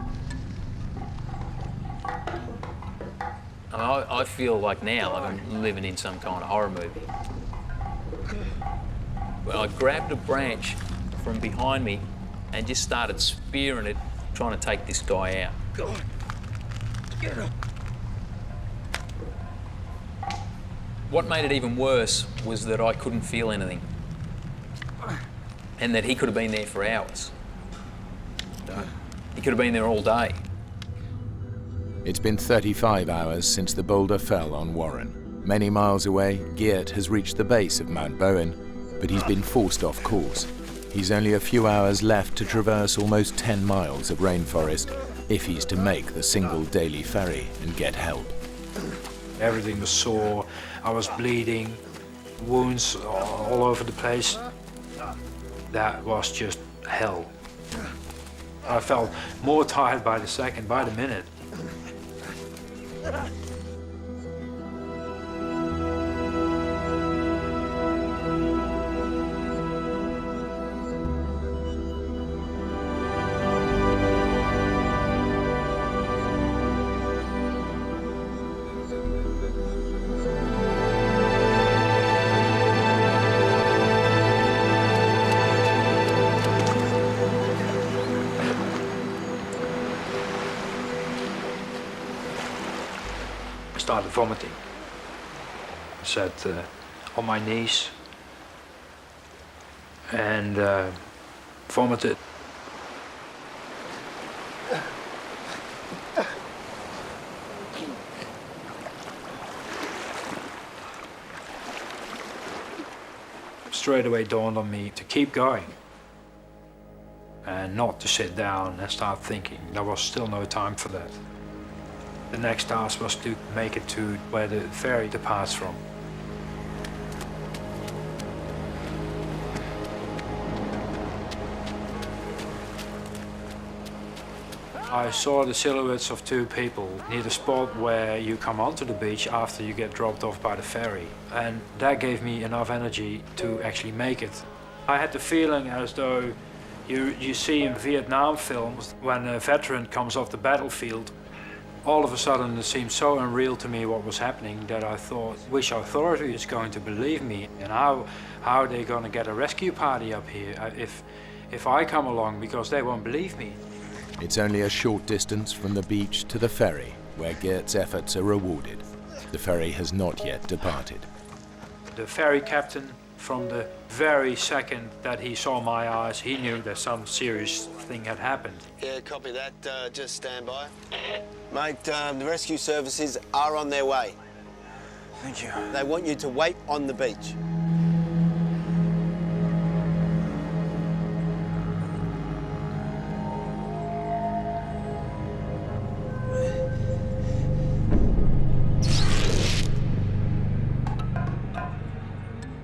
I feel like now I'm living in some kind of horror movie. But I grabbed a branch from behind me and just started spearing it, trying to take this guy out. Go on. Get up. What made it even worse was that I couldn't feel anything, and that he could have been there for hours. He could have been there all day. It's been 35 hours since the boulder fell on Warren. Many miles away, Geert has reached the base of Mount Bowen, but he's been forced off course. He's only a few hours left to traverse almost 10 miles of rainforest if he's to make the single daily ferry and get help. Everything was sore, I was bleeding, wounds all over the place. That was just hell. I felt more tired by the second, by the minute. I started vomiting. I sat on my knees and vomited. Straight away dawned on me to keep going and not to sit down and start thinking. There was still no time for that. The next task was to make it to where the ferry departs from. I saw the silhouettes of two people near the spot where you come onto the beach after you get dropped off by the ferry. And that gave me enough energy to actually make it. I had the feeling as though you see in Vietnam films when a veteran comes off the battlefield. All of a sudden it seemed so unreal to me what was happening that I thought, which authority is going to believe me? And how are they going to get a rescue party up here if I come along, because they won't believe me? It's only a short distance from the beach to the ferry, where Geert's efforts are rewarded. The ferry has not yet departed. The ferry captain, from the very second that he saw my eyes, he knew that some serious thing had happened. Yeah, copy that. Just stand by. Mate, the rescue services are on their way. Thank you. They want you to wait on the beach.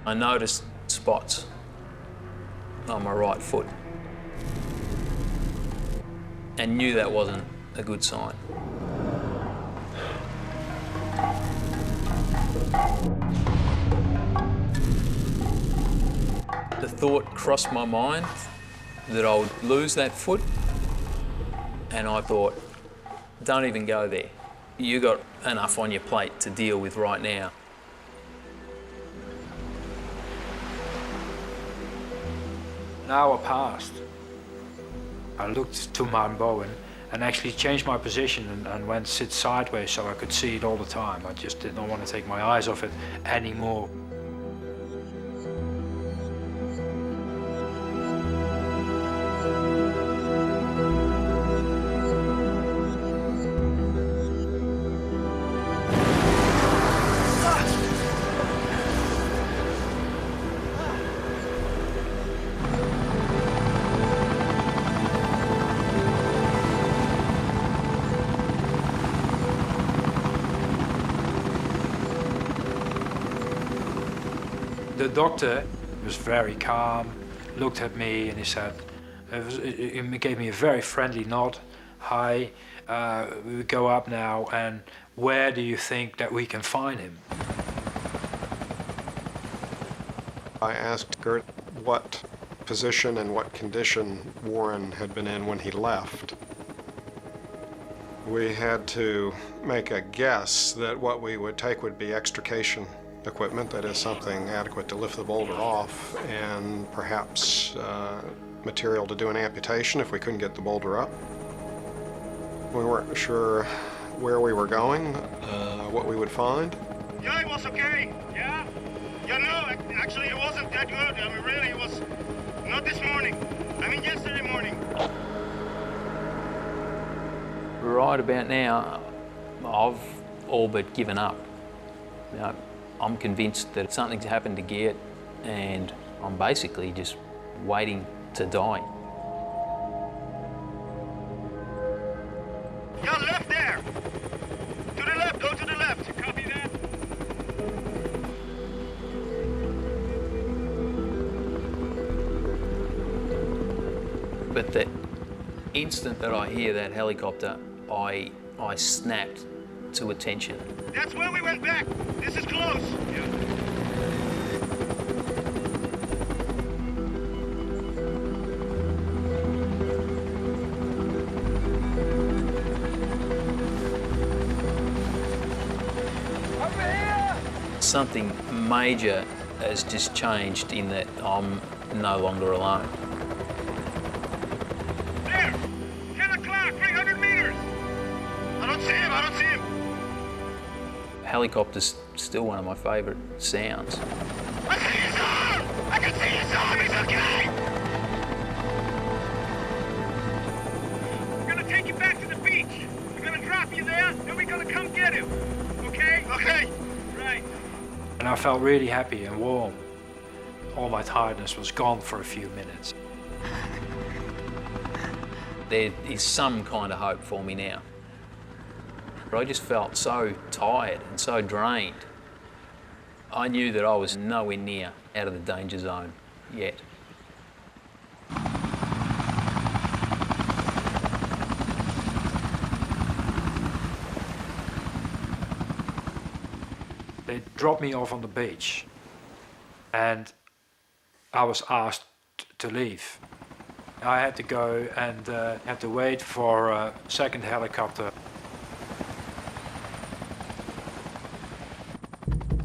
I noticed spots on my right foot and knew that wasn't a good sign. The thought crossed my mind that I would lose that foot, and I thought, don't even go there. You got enough on your plate to deal with right now. An hour passed. I looked to Mount Bowen and actually changed my position and went sit sideways so I could see it all the time. I just did not want to take my eyes off it anymore. The doctor was very calm, looked at me and he said, he gave me a very friendly nod. Hi, we go up now, and where do you think that we can find him? I asked Geert what position and what condition Warren had been in when he left. We had to make a guess that what we would take would be extrication equipment, that is something adequate to lift the boulder off, and perhaps material to do an amputation if we couldn't get the boulder up. We weren't sure where we were going, what we would find. Yeah, it was okay. Yeah? Yeah, no, actually it wasn't that good. I mean, really, it was not this morning. I mean, yesterday morning. Right about now, I've all but given up. You know, I'm convinced that something's happened to Geert, and I'm basically just waiting to die. Yeah, left there. To the left, go to the left. Copy that. But the instant that I hear that helicopter, I snapped to attention. That's where we went back. This is close. Yeah. Something major has just changed in that I'm no longer alone. There! 10 o'clock, 300 meters! I don't see him, I don't see him! Helicopter's still one of my favourite sounds. I see his arm! I can see his arm, he's okay! We're gonna take you back to the beach. We're gonna drop you there, then we're gonna come get him. Okay? Okay. Right. And I felt really happy and warm. All my tiredness was gone for a few minutes. There is some kind of hope for me now. But I just felt so tired and so drained. I knew that I was nowhere near out of the danger zone yet. They dropped me off on the beach, and I was asked to leave. I had to go and had to wait for a second helicopter.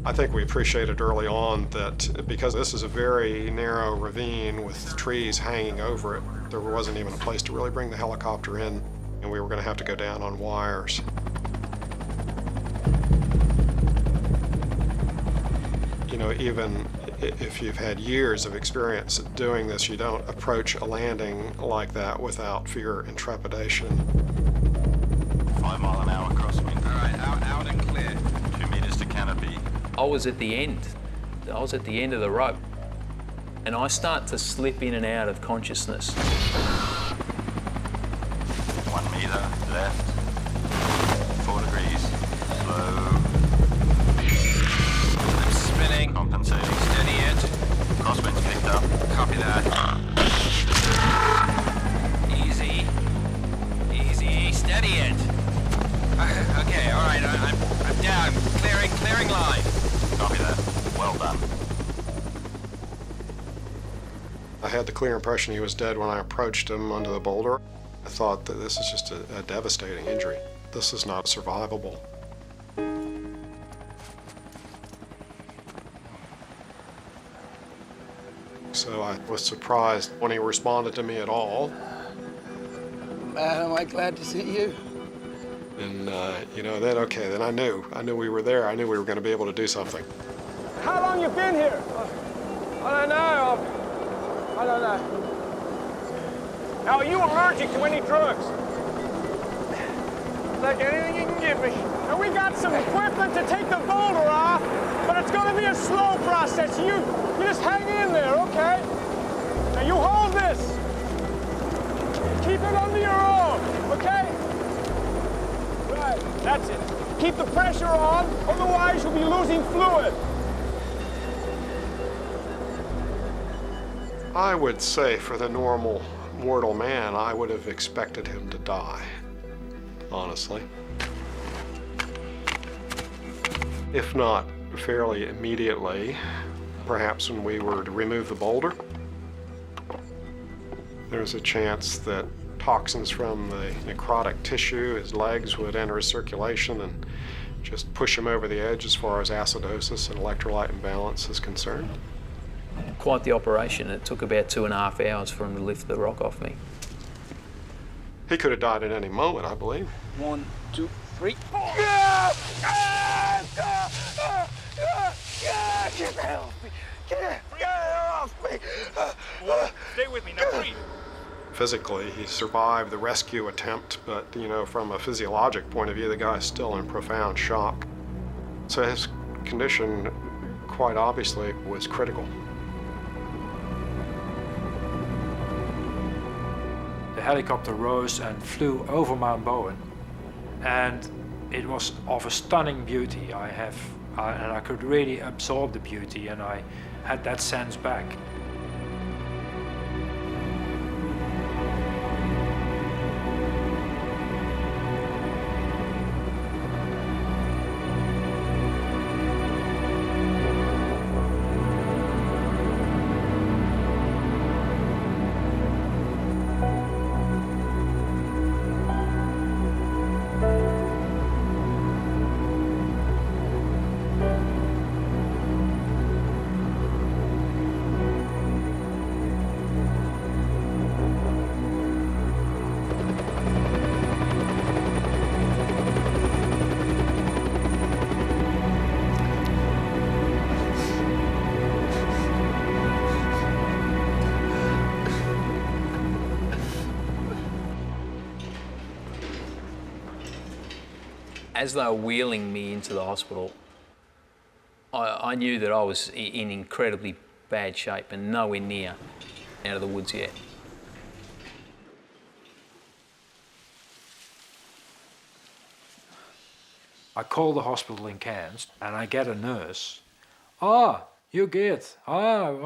I think we appreciated early on that because this is a very narrow ravine with trees hanging over it, There wasn't even a place to really bring the helicopter in, and we were going to have to go down on wires. You know, even if you've had years of experience doing this, you don't approach a landing like that without fear and trepidation. 5 mile an hour crosswind. All right, out and clear. 2 meters to canopy. I was at the end. I was at the end of the rope. And I start to slip in and out of consciousness. 1 meter left. 4 degrees. Slow. I'm spinning. Compensating. Steady it. Crosswind's picked up. Copy that. Easy. Easy. Steady it. Okay, all right. I'm down. Clearing line. Copy that. Well done. I had the clear impression he was dead when I approached him under the boulder. I thought that this is just a devastating injury. This is not survivable. So I was surprised when he responded to me at all. Man, am I glad to see you. And, you know, then I knew we were there. I knew we were going to be able to do something. How long you been here? I don't know. I don't know. Now, are you allergic to any drugs? Like anything you can give me. Now, we got some equipment to take the boulder off, but it's going to be a slow process. You just hang in there, okay? Now, you hold this. Keep it under your arm, okay? Right, that's it. Keep the pressure on, otherwise you'll be losing fluid. I would say for the normal mortal man, I would have expected him to die, honestly. If not fairly immediately, perhaps when we were to remove the boulder, there's a chance that toxins from the necrotic tissue, his legs, would enter his circulation and just push him over the edge as far as acidosis and electrolyte imbalance is concerned. Quite the operation. It took about 2.5 hours for him to lift the rock off me. He could have died at any moment, I believe. 1, 2, 3. Get off me! Get off me! Stay with me, now breathe. Physically, he survived the rescue attempt, but, you know, from a physiologic point of view, the guy's still in profound shock. So his condition, quite obviously, was critical. The helicopter rose and flew over Mount Bowen, and it was of a stunning beauty. And I could really absorb the beauty, and I had that sense back. As they were wheeling me into the hospital, I knew that I was in incredibly bad shape and nowhere near out of the woods yet. I call the hospital in Cairns and I get a nurse. "Ah, you're good. Well,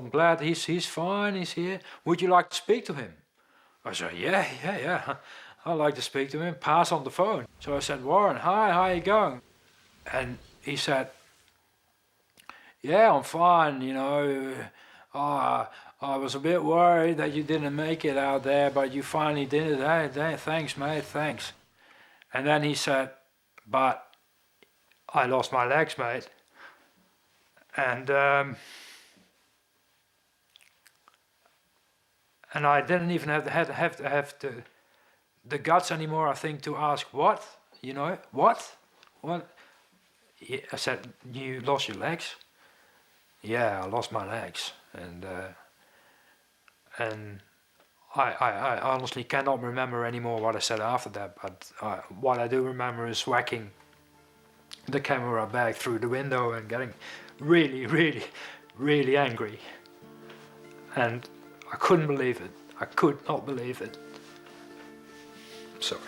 I'm glad he's fine, he's here. Would you like to speak to him?" I said, yeah. I'd like to speak to him, pass on the phone. So I said, "Warren, hi, how you going?" And he said, "Yeah, I'm fine, you know. I was a bit worried that you didn't make it out there, but you finally did it. Hey, thanks, mate, thanks." And then he said, "But I lost my legs, mate. And And I didn't even have the guts anymore, I think, to ask what, you know, what? I said, you lost your legs? Yeah, I lost my legs. And I honestly cannot remember anymore what I said after that, but what I do remember is whacking the camera back through the window and getting really, really, really angry. And I couldn't believe it. I could not believe it. Sorry.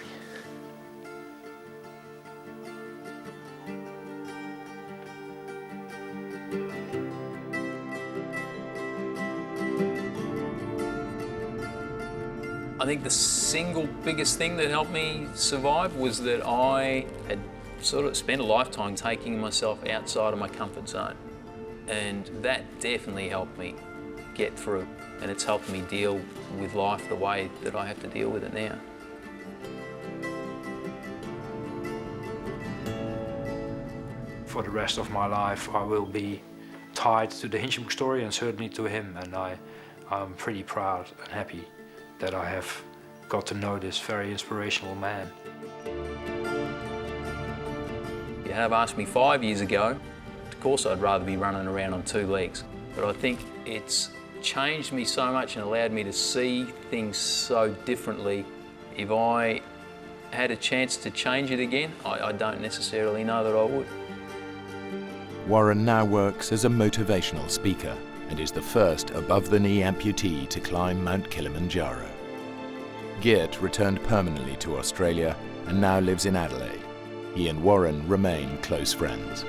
I think the single biggest thing that helped me survive was that I had sort of spent a lifetime taking myself outside of my comfort zone. And that definitely helped me get through. And it's helped me deal with life the way that I have to deal with it now. For the rest of my life, I will be tied to the Hinchinbrook story and certainly to him. And I'm pretty proud and happy that I have got to know this very inspirational man. You have asked me 5 years ago, of course I'd rather be running around on 2 legs. But I think it's changed me so much and allowed me to see things so differently. If I had a chance to change it again, I don't necessarily know that I would. Warren now works as a motivational speaker and is the first above-the-knee amputee to climb Mount Kilimanjaro. Geert returned permanently to Australia and now lives in Adelaide. He and Warren remain close friends.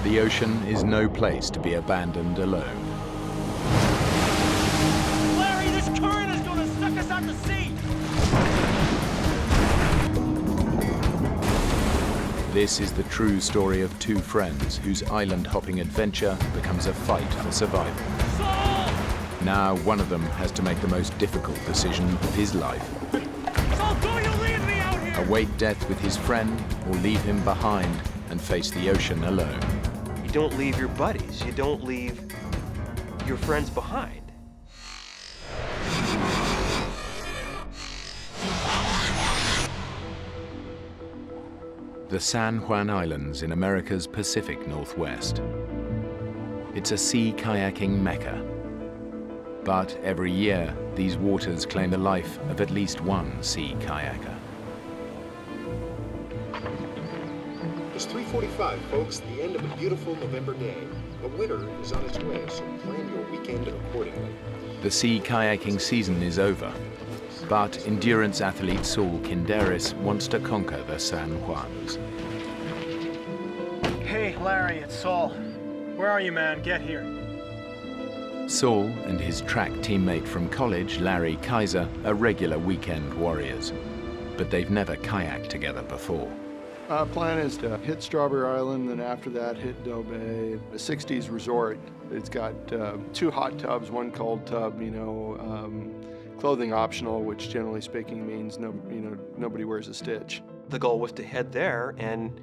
The ocean is no place to be abandoned alone. Larry, this current is gonna suck us out to sea! This is the true story of 2 friends whose island-hopping adventure becomes a fight for survival. Now one of them has to make the most difficult decision of his life. Saul, don't you leave me out here! Await death with his friend or leave him behind and face the ocean alone. You don't leave your buddies. You don't leave your friends behind. The San Juan Islands in America's Pacific Northwest. It's a sea kayaking mecca. But every year, these waters claim the life of at least one sea kayaker. It's 3:45, folks, the end of a beautiful November day. The winter is on its way, so plan your weekend accordingly. The sea kayaking season is over, but endurance athlete Saul Kinderis wants to conquer the San Juans. Hey, Larry, it's Saul. Where are you, man? Get here. Saul and his track teammate from college, Larry Kaiser, are regular weekend warriors, but they've never kayaked together before. Plan is to hit Strawberry Island, and after that hit Doe Bay, a 60s resort. It's got 2 hot tubs, 1 cold tub, clothing optional, which generally speaking means nobody wears a stitch. The goal was to head there and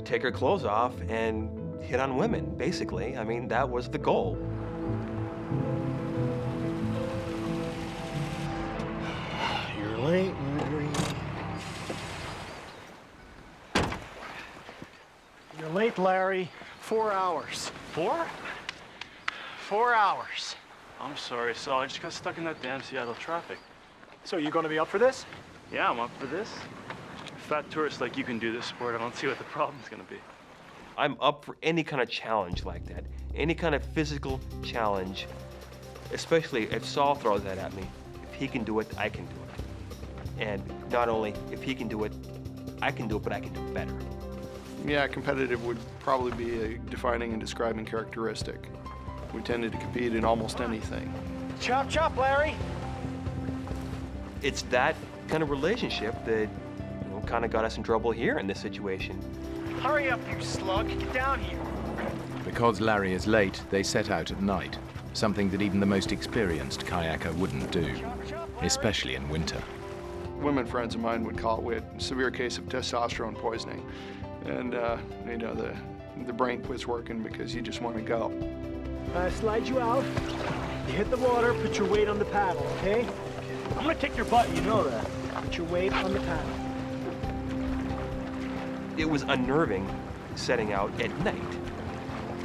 take her clothes off and hit on women, basically. I mean, that was the goal. You're late, Larry. You're late, Larry. 4 hours. 4? 4 hours. I'm sorry, Saul. I just got stuck in that damn Seattle traffic. So you gonna be up for this? Yeah, I'm up for this. Fat tourist like you can do this sport. I don't see what the problem's gonna be. I'm up for any kind of challenge like that. Any kind of physical challenge, especially if Saul throws that at me. If he can do it, I can do it. And not only if he can do it, I can do it, but I can do it better. Yeah, competitive would probably be a defining and describing characteristic. We tended to compete in almost anything. Chop, chop, Larry. It's that kind of relationship that kind of got us in trouble here in this situation. Hurry up, you slug. Get down here. Because Larry is late, they set out at night, something that even the most experienced kayaker wouldn't do, especially in winter. Women friends of mine would call it, we had a severe case of testosterone poisoning. And, the brain quits working because you just want to go. Slide you out. You hit the water, put your weight on the paddle, okay? I'm gonna kick your butt, you know that. Put your weight on the paddle. It was unnerving setting out at night.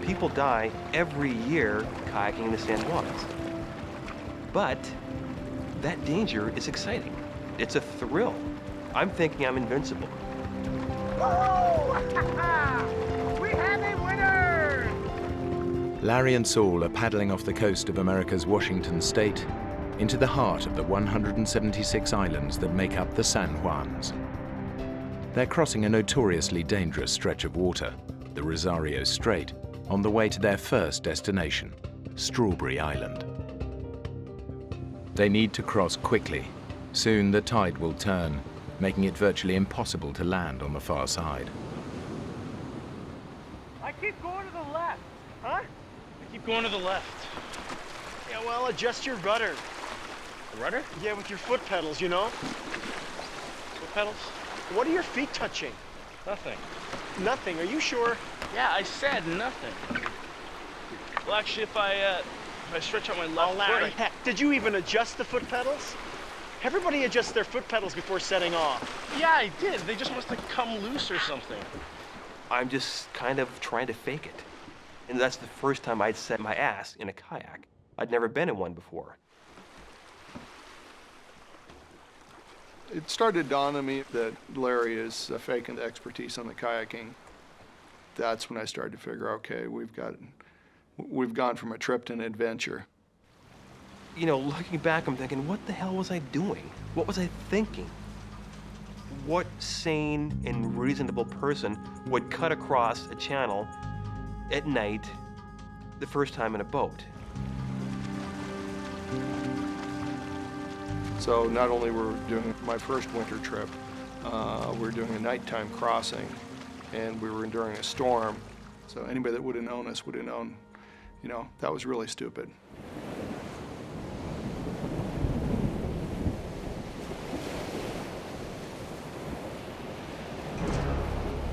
People die every year kayaking in the San Juans. But that danger is exciting. It's a thrill. I'm thinking I'm invincible. We have a winner! Larry and Saul are paddling off the coast of America's Washington state into the heart of the 176 islands that make up the San Juans. They're crossing a notoriously dangerous stretch of water, the Rosario Strait, on the way to their first destination, Strawberry Island. They need to cross quickly. Soon the tide will turn, making it virtually impossible to land on the far side. I keep going to the left. Huh? I keep going to the left. Yeah, well, adjust your rudder. The rudder? Yeah, with your foot pedals, you know? Foot pedals? What are your feet touching? Nothing. Nothing, are you sure? Yeah, I said nothing. Well, actually, if I stretch out my left Larry, foot... heck, did you even adjust the foot pedals? Everybody adjusts their foot pedals before setting off. Yeah, I did. They just must have come loose or something. I'm just kind of trying to fake it. And that's the first time I'd set my ass in a kayak. I'd never been in one before. It started to dawn on me that Larry is faking the expertise on the kayaking. That's when I started to figure, okay, we've gone from a trip to an adventure. Looking back, I'm thinking, what the hell was I doing? What was I thinking? What sane and reasonable person would cut across a channel at night the first time in a boat? So not only were we doing my first winter trip, we were doing a nighttime crossing, and we were enduring a storm. So anybody that would have known us would have known, that was really stupid.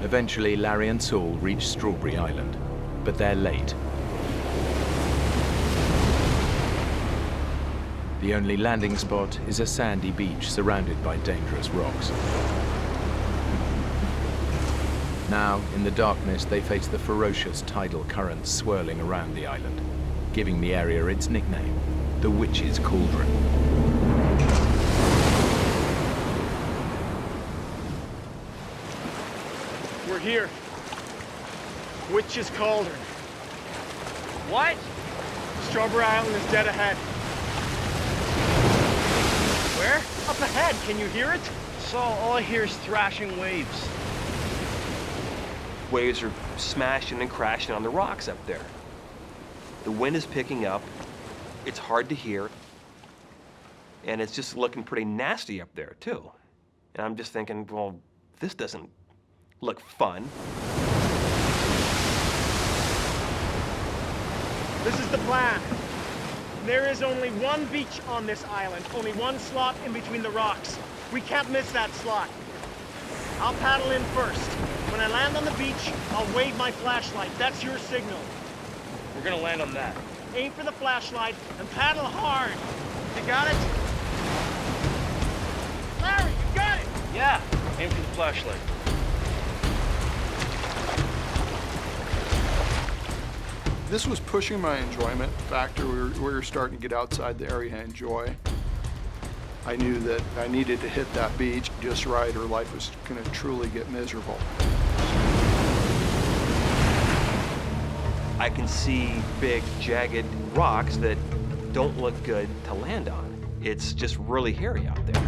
Eventually, Larry and Saul reach Strawberry Island, but they're late. The only landing spot is a sandy beach surrounded by dangerous rocks. Now, in the darkness, they face the ferocious tidal currents swirling around the island, giving the area its nickname, the Witch's Cauldron. We're here. Witch's Cauldron. What? Strawberry Island is dead ahead. Where? Up ahead, can you hear it? Saul, all I hear is thrashing waves. Waves are smashing and crashing on the rocks up there. The wind is picking up. It's hard to hear. And it's just looking pretty nasty up there, too. And I'm just thinking, well, this doesn't look fun. This is the plan. There is only one beach on this island, only one slot in between the rocks. We can't miss that slot. I'll paddle in first. When I land on the beach, I'll wave my flashlight. That's your signal. We're gonna land on that. Aim for the flashlight and paddle hard. You got it? Larry, you got it! Yeah, aim for the flashlight. This was pushing my enjoyment factor. We were starting to get outside the area I enjoy. I knew that I needed to hit that beach just right or life was going to truly get miserable. I can see big, jagged rocks that don't look good to land on. It's just really hairy out there.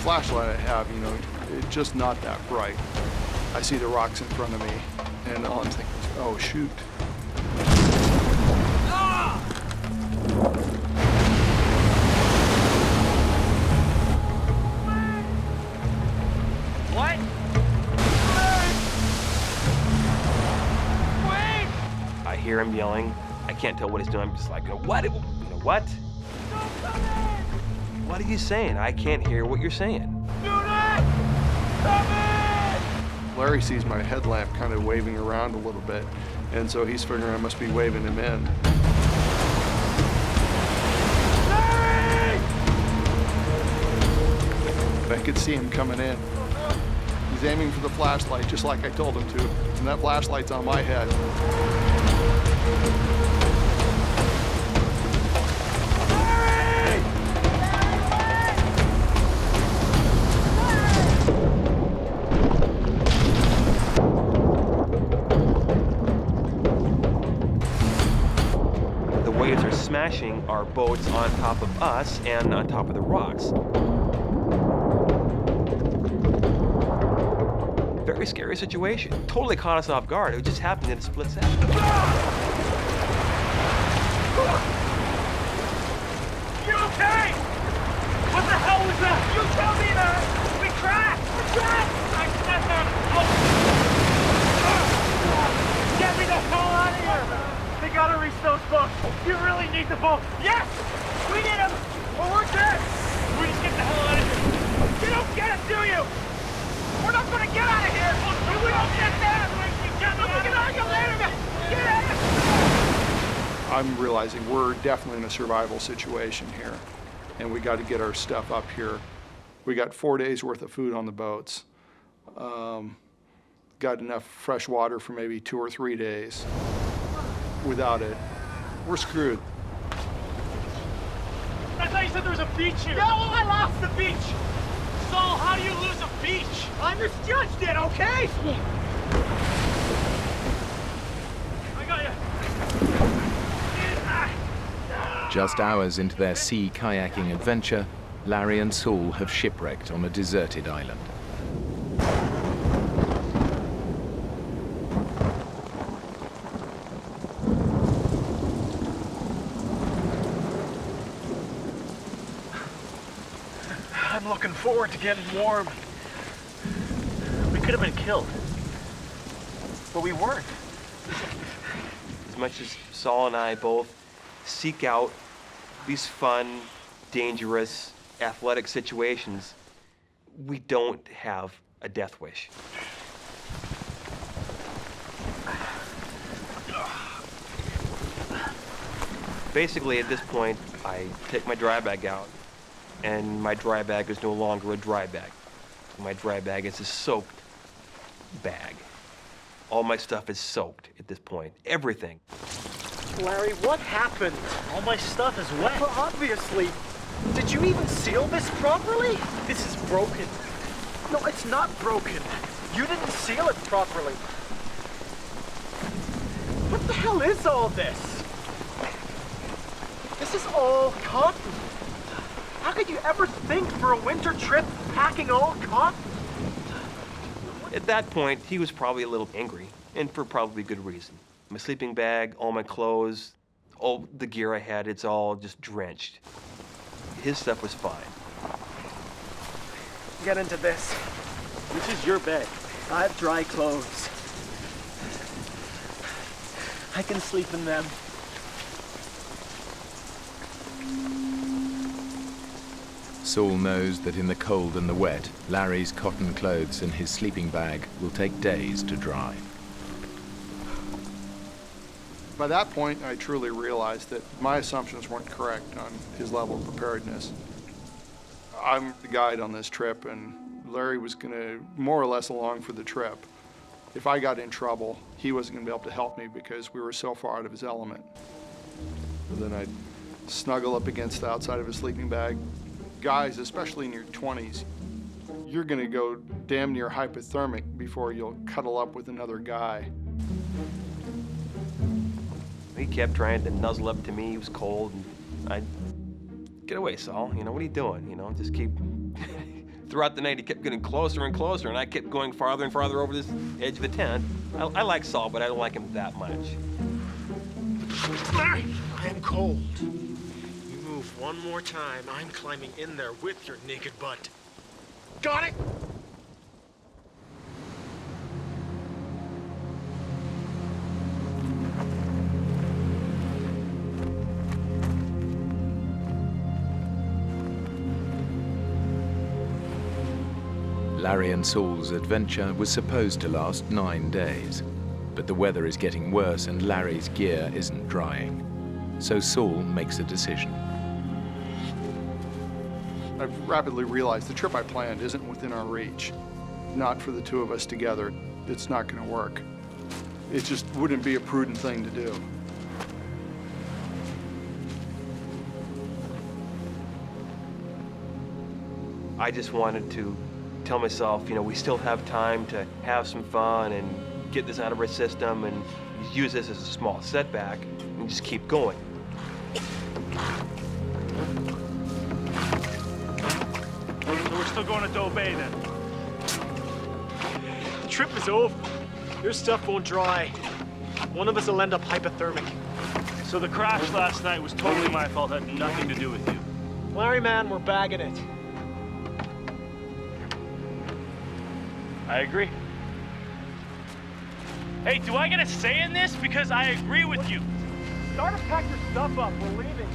flashlight I have, you know, it's just not that bright. I see the rocks in front of me, and all I'm thinking is, oh, shoot. What? Wait! I hear him yelling. I can't tell what he's doing. I'm just like, what? You know, what? What are you saying? I can't hear what you're saying. Do not come in! Larry sees my headlamp kind of waving around a little bit, and so he's figuring I must be waving him in. Larry! I could see him coming in. He's aiming for the flashlight, just like I told him to, and that flashlight's on my head. The waves are smashing our boats on top of us and on top of the rocks. Very scary situation. Totally caught us off guard. It just happened in a split second. You okay? What the hell was that? You tell me that! We crashed! We crashed! Get me the hell out of here! They gotta reach those boats. You really need the boat. Yes! We need them! Or we're dead! We just get the hell out of here. You don't get it, do you? We're not gonna get out of here! If we don't get there! We'll get out of here later, man! Get out! I'm realizing we're definitely in a survival situation here, and we got to get our stuff up here. We got 4 days worth of food on the boats. Got enough fresh water for maybe 2 or 3 days. Without it, we're screwed. I thought you said there was a beach here. Yeah, well, I lost the beach. Saul, how do you lose a beach? I misjudged it, okay? I got you. Just hours into their sea kayaking adventure, Larry and Saul have shipwrecked on a deserted island. I'm looking forward to getting warm. We could have been killed, but we weren't. As much as Saul and I both seek out these fun, dangerous, athletic situations, we don't have a death wish. Basically, at this point, I take my dry bag out, and my dry bag is no longer a dry bag. My dry bag is a soaked bag. All my stuff is soaked at this point. Everything. Larry, what happened? All my stuff is wet. Well, obviously. Did you even seal this properly? This is broken. No, it's not broken. You didn't seal it properly. What the hell is all this? This is all cotton. How could you ever think for a winter trip packing all cotton? At that point, he was probably a little angry, and for probably good reason. My sleeping bag, all my clothes, all the gear I had, it's all just drenched. His stuff was fine. Get into this. This is your bed. I have dry clothes. I can sleep in them. Saul knows that in the cold and the wet, Larry's cotton clothes and his sleeping bag will take days to dry. By that point, I truly realized that my assumptions weren't correct on his level of preparedness. I'm the guide on this trip, and Larry was going to more or less along for the trip. If I got in trouble, he wasn't going to be able to help me because we were so far out of his element. And then I'd snuggle up against the outside of his sleeping bag. Guys, especially in your 20s, you're going to go damn near hypothermic before you'll cuddle up with another guy. He kept trying to nuzzle up to me. He was cold, and I'd get away, Saul. You know, what are you doing? You know, just keep Throughout the night, he kept getting closer and closer, and I kept going farther and farther over this edge of the tent. I like Saul, but I don't like him that much. I am cold. You move one more time, I'm climbing in there with your naked butt. Got it? Larry and Saul's adventure was supposed to last 9 days, but the weather is getting worse and Larry's gear isn't drying. So Saul makes a decision. I've rapidly realized the trip I planned isn't within our reach. Not for the two of us together. It's not going to work. It just wouldn't be a prudent thing to do. I just wanted to tell myself, you know, we still have time to have some fun and get this out of our system and use this as a small setback and just keep going. So we're still going to Doe Bay then? The trip is over. Your stuff won't dry. One of us will end up hypothermic. So the crash last night was totally my fault, had nothing to do with you. Larry, man, we're bagging it. I agree. Hey, do I get a say in this? Because I agree with you. Start to pack your stuff up. We're leaving.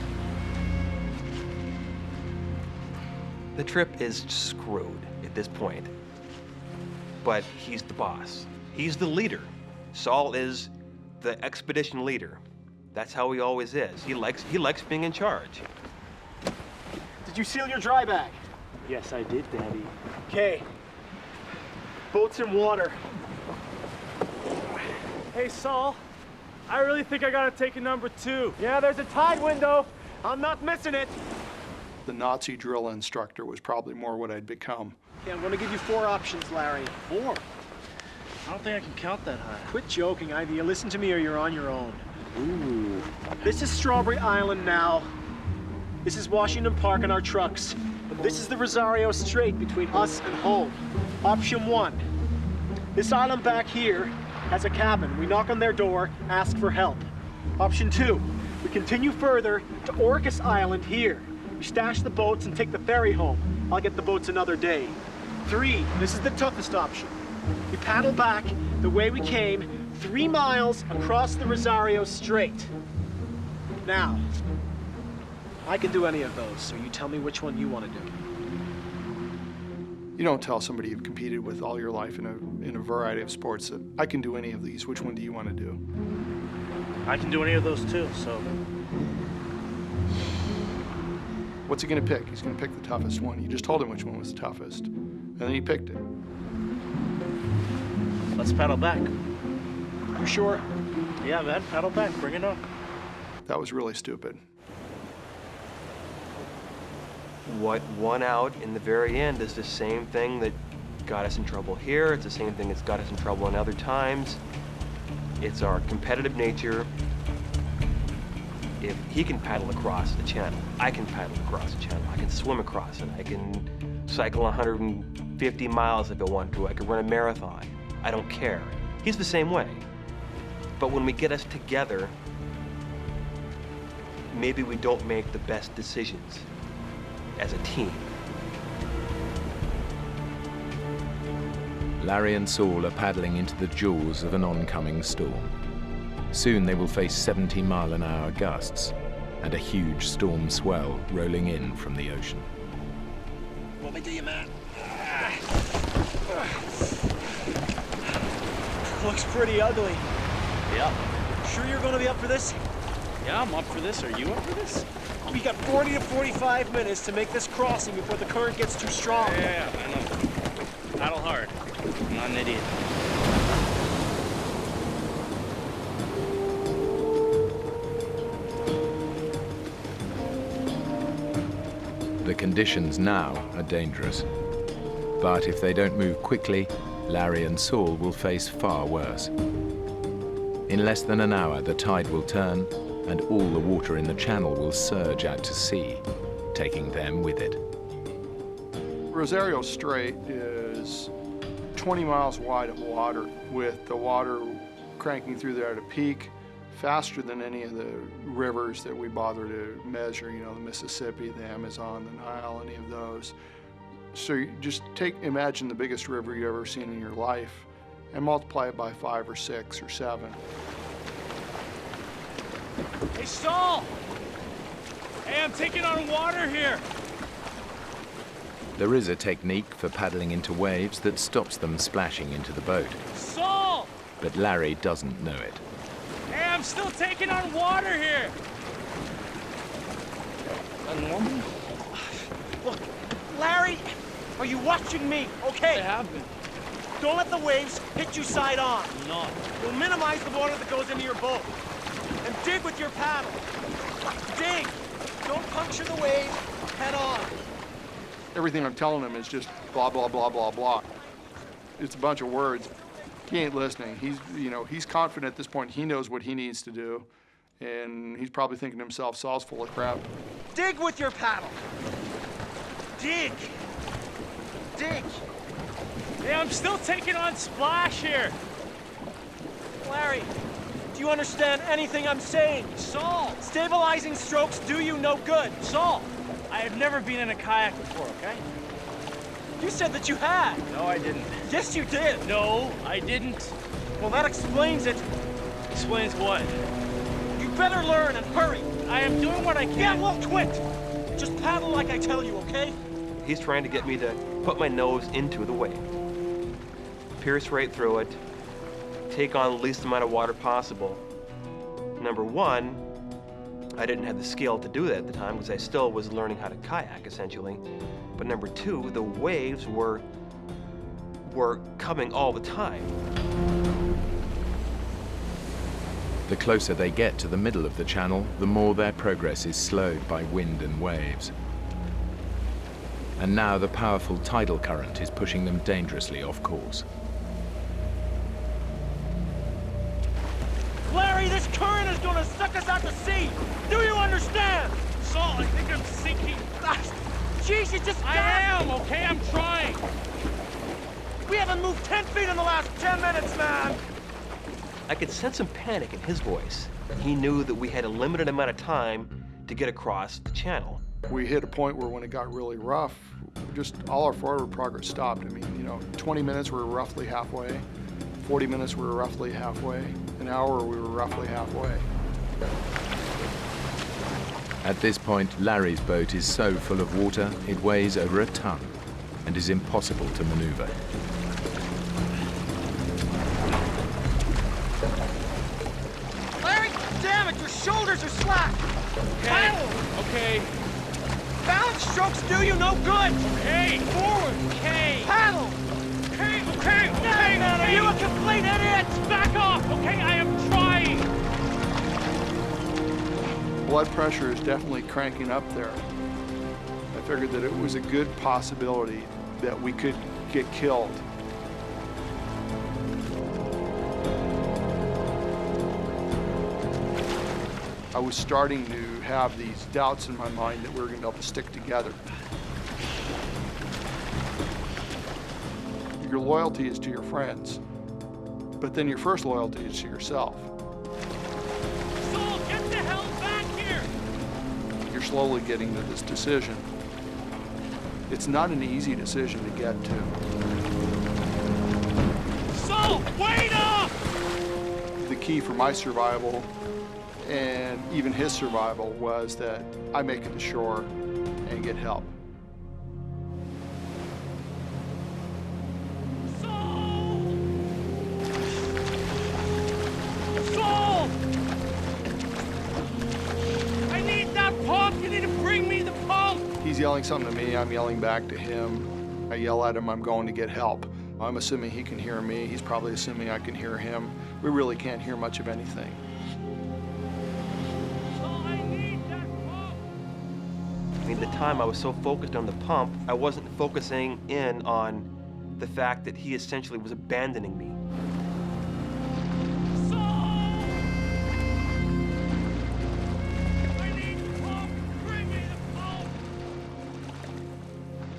The trip is screwed at this point. But he's the boss. He's the leader. Saul is the expedition leader. That's how he always is. He likes being in charge. Did you seal your dry bag? Yes, I did, Daddy. Okay. Boat's in water. Hey, Saul, I really think I gotta take a number 2. Yeah, there's a tide window. I'm not missing it. The Nazi drill instructor was probably more what I'd become. Okay, I'm gonna give you 4 options, Larry. 4? I don't think I can count that high. Quit joking. Either you listen to me or you're on your own. Ooh. This is Strawberry Island now. This is Washington Park and our trucks. This is the Rosario Strait between us and home. Option 1. This island back here has a cabin. We knock on their door, ask for help. Option 2. We continue further to Orcas Island here. We stash the boats and take the ferry home. I'll get the boats another day. 3. This is the toughest option. We paddle back the way we came, 3 miles across the Rosario Strait. Now, I can do any of those, so you tell me which one you want to do. You don't tell somebody you've competed with all your life in a variety of sports that I can do any of these. Which one do you want to do? I can do any of those too, so. What's he going to pick? He's going to pick the toughest one. You just told him which one was the toughest, and then he picked it. Let's paddle back. You sure? Yeah, man, paddle back. Bring it on. That was really stupid. What won out in the very end is the same thing that got us in trouble here. It's the same thing that's got us in trouble in other times. It's our competitive nature. If he can paddle across the channel, I can paddle across the channel. I can swim across it. I can cycle 150 miles if I want to. I can run a marathon. I don't care. He's the same way. But when we get us together, maybe we don't make the best decisions as a team. Larry and Saul are paddling into the jaws of an oncoming storm. Soon they will face 70-mile-an-hour gusts and a huge storm swell rolling in from the ocean. Let me do you, man. Looks pretty ugly. Yeah. Sure you're gonna be up for this? Yeah, I'm up for this. Are you up for this? We got 40 to 45 minutes to make this crossing before the current gets too strong. Yeah, I know. Paddle hard. I'm not an idiot. The conditions now are dangerous. But if they don't move quickly, Larry and Saul will face far worse. In less than an hour, the tide will turn and all the water in the channel will surge out to sea, taking them with it. Rosario Strait is 20 miles wide of water, with the water cranking through there at a peak faster than any of the rivers that we bother to measure, you know, the Mississippi, the Amazon, the Nile, any of those. So you just imagine the biggest river you've ever seen in your life and multiply it by 5 or 6 or 7. Hey, Saul! Hey, I'm taking on water here. There is a technique for paddling into waves that stops them splashing into the boat. Saul! But Larry doesn't know it. Hey, I'm still taking on water here. Normal? Look, Larry, are you watching me? Okay. I have been. Don't let the waves hit you side on. I'm not. You'll minimize the water that goes into your boat. And dig with your paddle. Dig. Don't puncture the wave head on. Everything I'm telling him is just blah, blah, blah, blah, blah. It's a bunch of words. He ain't listening. He's confident at this point. He knows what he needs to do. And he's probably thinking to himself, Saul's full of crap. Dig with your paddle. Dig. Dig. Hey, I'm still taking on splash here. Larry, do you understand anything I'm saying? Saul! Stabilizing strokes do you no good. Saul! I have never been in a kayak before, okay? You said that you had. No, I didn't. Yes, you did. No, I didn't. Well, that explains it. Explains what? You better learn and hurry. I am doing what I can. Yeah, well, quit. Just paddle like I tell you, okay? He's trying to get me to put my nose into the wave, pierce right through it, take on the least amount of water possible. Number one, I didn't have the skill to do that at the time because I still was learning how to kayak, essentially. But number two, the waves were coming all the time. The closer they get to the middle of the channel, the more their progress is slowed by wind and waves. And now the powerful tidal current is pushing them dangerously off course. Larry, this current is gonna suck us out to sea. Do you understand? Saul, I think I'm sinking. Jeez, you just I am, okay? I'm trying. We haven't moved 10 feet in the last 10 minutes, man. I could sense some panic in his voice. He knew that we had a limited amount of time to get across the channel. We hit a point where when it got really rough, just all our forward progress stopped. I mean, 20 minutes we were roughly halfway. 40 minutes we were roughly halfway. An hour we were roughly halfway. At this point, Larry's boat is so full of water, it weighs over a ton and is impossible to maneuver. Larry, damn it, your shoulders are slack. Okay. Paddle. Okay. Balance strokes do you no good. Okay. Forward. Okay. Paddle. Okay, okay, okay. Man, are you a complete idiot? Back off, okay? I am trying. Blood pressure is definitely cranking up there. I figured that it was a good possibility that we could get killed. I was starting to have these doubts in my mind that we were going to be able to stick together. Your loyalty is to your friends, but then your first loyalty is to yourself. Saul, get the hell back here! You're slowly getting to this decision. It's not an easy decision to get to. Saul, wait up! The key for my survival and even his survival was that I make it to shore and get help. Saul! I need that pump! You need to bring me the pump! He's yelling something to me, I'm yelling back to him. I yell at him, I'm going to get help. I'm assuming he can hear me, he's probably assuming I can hear him. We really can't hear much of anything. I mean, at the time I was so focused on the pump, I wasn't focusing in on the fact that he essentially was abandoning me.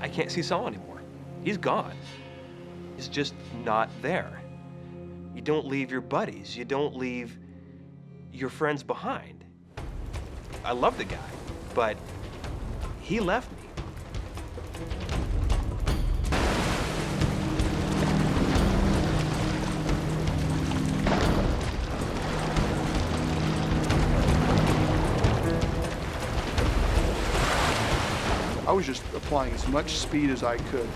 I I can't see Saul anymore. He's gone. He's just not there. You don't leave your buddies. You don't leave your friends behind. I love the guy, but he left me. I was just applying as much speed as I could.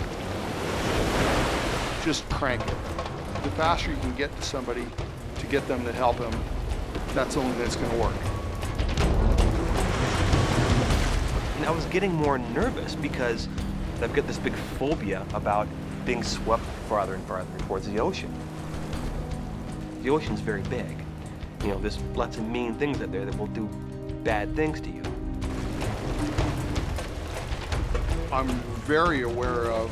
Just crank it. The faster you can get to somebody to get them to help him, that's the only thing that's going to work. And I was getting more nervous because I've got this big phobia about being swept farther and farther towards the ocean. The ocean's very big. You know, there's lots of mean things out there that will do bad things to you. I'm very aware of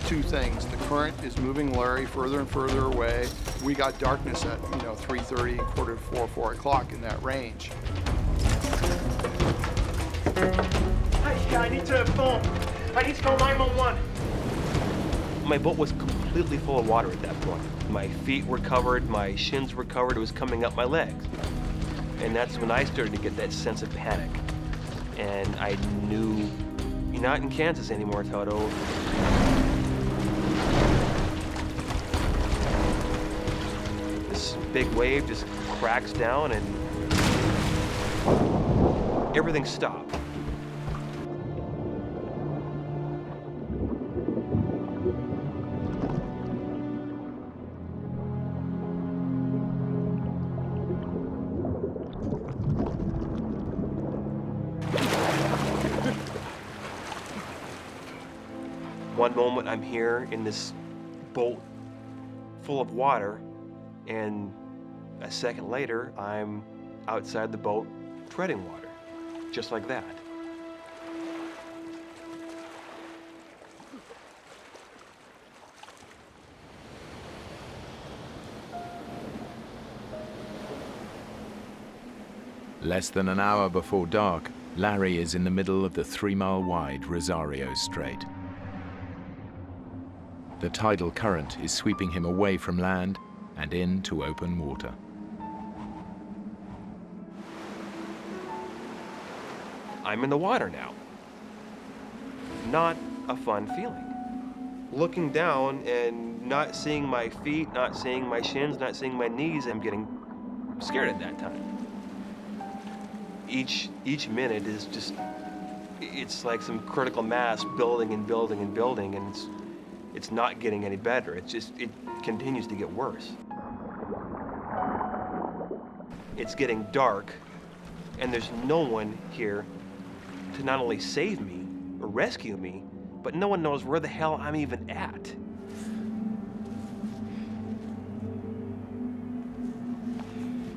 two things. The current is moving Larry further and further away. We got darkness at, 3:30, quarter to 4, 4 o'clock in that range. I need to phone. I need to call 911. My boat was completely full of water at that point. My feet were covered, my shins were covered, it was coming up my legs. And that's when I started to get that sense of panic. And I knew, you're not in Kansas anymore, Toto. This big wave just cracks down and everything stopped. One moment I'm here in this boat full of water, and a second later I'm outside the boat treading water, just like that. Less than an hour before dark, Larry is in the middle of the 3-mile-wide Rosario Strait. The tidal current is sweeping him away from land and into open water. I'm in the water now. Not a fun feeling. Looking down and not seeing my feet, not seeing my shins, not seeing my knees, I'm getting scared at that time. Each minute is just, it's like some critical mass building and building and building, and it's not getting any better. It continues to get worse. It's getting dark, and there's no one here to not only save me or rescue me, but no one knows where the hell I'm even at.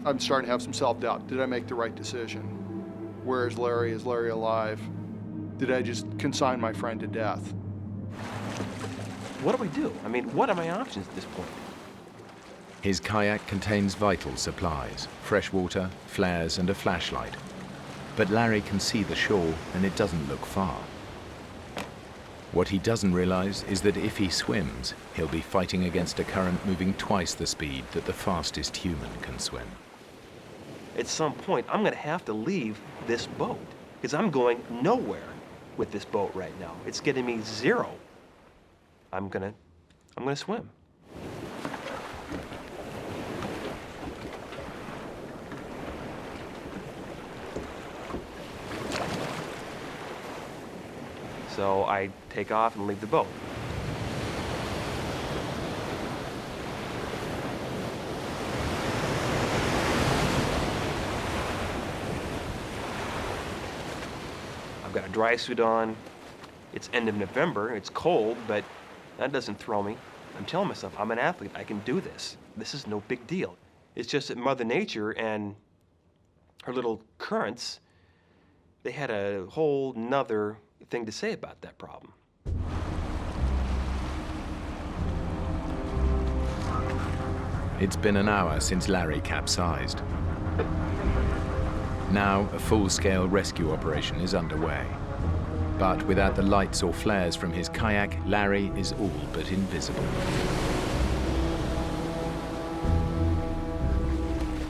I'm starting to have some self-doubt. Did I make the right decision? Where is Larry? Is Larry alive? Did I just consign my friend to death? What do I do? I mean, what are my options at this point? His kayak contains vital supplies, fresh water, flares, and a flashlight. But Larry can see the shore, and it doesn't look far. What he doesn't realize is that if he swims, he'll be fighting against a current moving twice the speed that the fastest human can swim. At some point, I'm gonna have to leave this boat, because I'm going nowhere with this boat right now. It's getting me zero. I'm gonna swim. So I take off and leave the boat. I've got a dry suit on. It's end of November, it's cold, but that doesn't throw me. I'm telling myself, I'm an athlete, I can do this. This is no big deal. It's just that Mother Nature and her little currents, they had a whole nother thing to say about that problem. It's been an hour since Larry capsized. Now, a full-scale rescue operation is underway. But without the lights or flares from his kayak, Larry is all but invisible.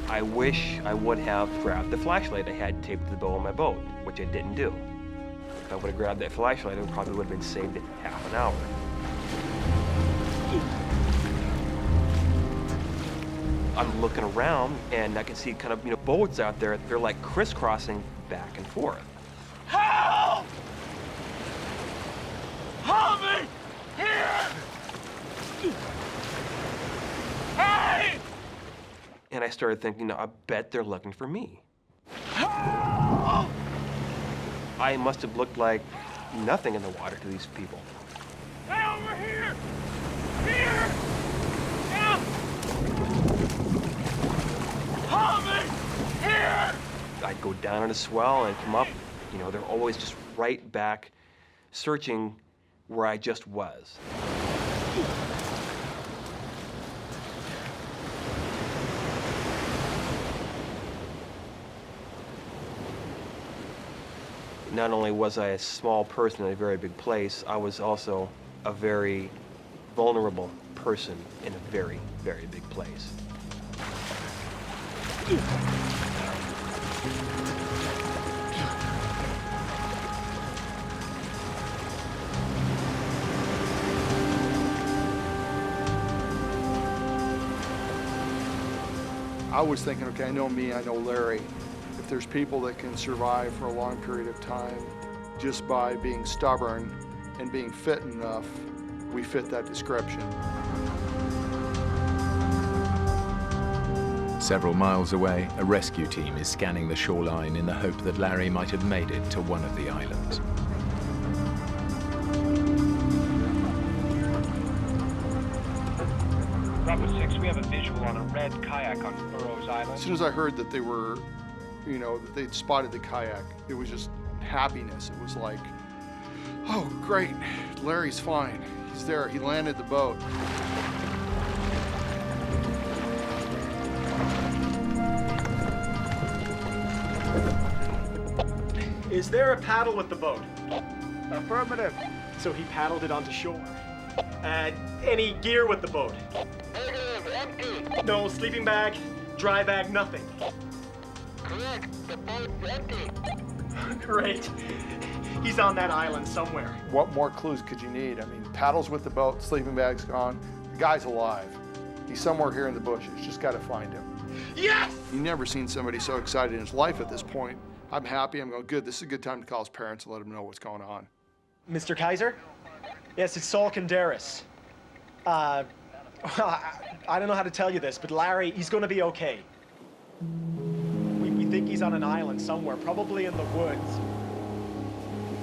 I wish I would have grabbed the flashlight I had taped to the bow of my boat, which I didn't do. If I would have grabbed that flashlight, it probably would have been saved in half an hour. I'm looking around and I can see kind of, boats out there. They're like crisscrossing back and forth. Help! Help me! Here! Hey! And I started thinking, I bet they're looking for me. Help! I must have looked like nothing in the water to these people. Hey, over here! Here! Yeah! Help me! Here! I'd go down on a swell and come up. They're always just right back, searching where I just was. Not only was I a small person in a very big place, I was also a very vulnerable person in a very, very big place. I was thinking, okay, I know me, I know Larry. If there's people that can survive for a long period of time just by being stubborn and being fit enough, we fit that description. Several miles away, a rescue team is scanning the shoreline in the hope that Larry might have made it to one of the islands. Bravo 6, we have a visual on a red kayak on Burroughs Island. As soon as I heard that they were, that they'd spotted the kayak, it was just happiness. It was like, oh, great, Larry's fine. He's there, he landed the boat. Is there a paddle with the boat? Affirmative. So he paddled it onto shore. Any gear with the boat? Negative, empty. No sleeping bag, dry bag, nothing. Correct, the boat's empty. Great. He's on that island somewhere. What more clues could you need? I mean, paddles with the boat, sleeping bag's gone. The guy's alive. He's somewhere here in the bushes. Just got to find him. Yes! You've never seen somebody so excited in his life at this point. I'm happy. I'm going, good. This is a good time to call his parents and let them know what's going on. Mr. Kaiser? Yes, it's Saul Canderas. I don't know how to tell you this, but Larry, he's going to be okay. We think he's on an island somewhere, probably in the woods.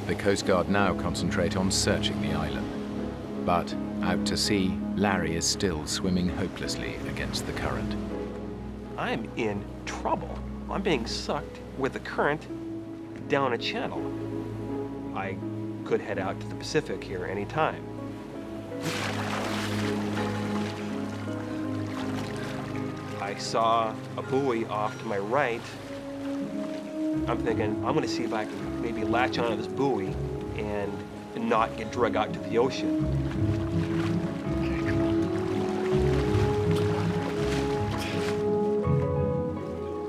The Coast Guard now concentrate on searching the island. But out to sea, Larry is still swimming hopelessly against the current. I'm in trouble. I'm being sucked with the current down a channel. I could head out to the Pacific here any time. I saw a buoy off to my right. I'm thinking, I'm gonna see if I can maybe latch onto this buoy and not get dragged out to the ocean.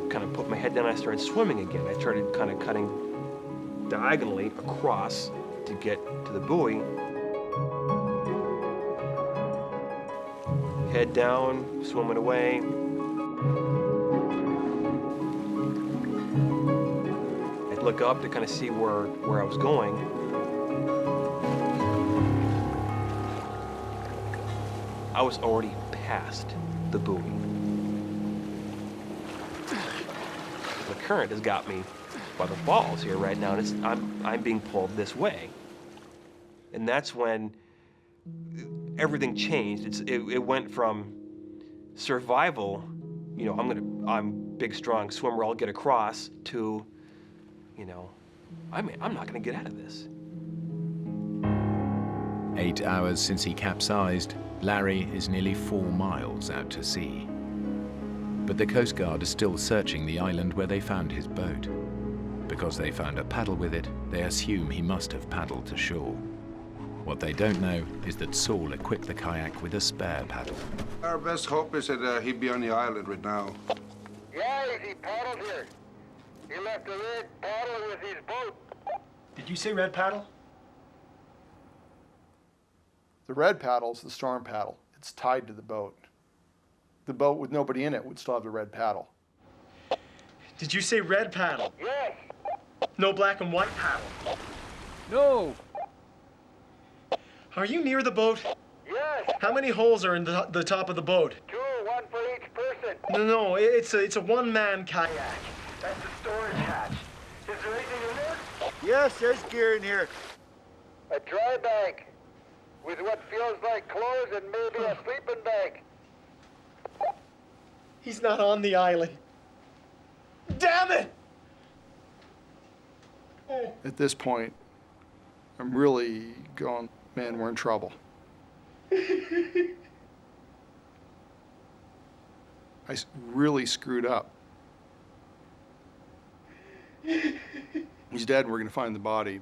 Kind of put my head down, I started swimming again. I started kind of cutting diagonally across to get to the buoy. Head down, swimming away. I'd look up to kind of see where I was going. I was already past the buoy. The current has got me by the balls here right now, and I'm being pulled this way. And that's when everything changed. It went from survival, I'm big, strong swimmer, I'll get across, to, I'm not gonna get out of this. 8 hours since he capsized, Larry is nearly 4 miles out to sea. But the Coast Guard is still searching the island where they found his boat. Because they found a paddle with it, they assume he must have paddled to shore. What they don't know is that Saul equipped the kayak with a spare paddle. Our best hope is that he'd be on the island right now. Yeah, he paddled here. He left a red paddle with his boat. Did you say red paddle? The red paddle's the storm paddle. It's tied to the boat. The boat with nobody in it would still have the red paddle. Did you say red paddle? Yes. No black and white paddle? No. Are you near the boat? Yes. How many holes are in the top of the boat? 2, 1 for each person. No, it's a one-man kayak. That's the storage hatch. Is there anything in there? Yes, there's gear in here. A dry bag with what feels like clothes and maybe a sleeping bag. He's not on the island. Damn it! At this point, I'm really going, man, we're in trouble. I really screwed up. He's dead and we're going to find the body.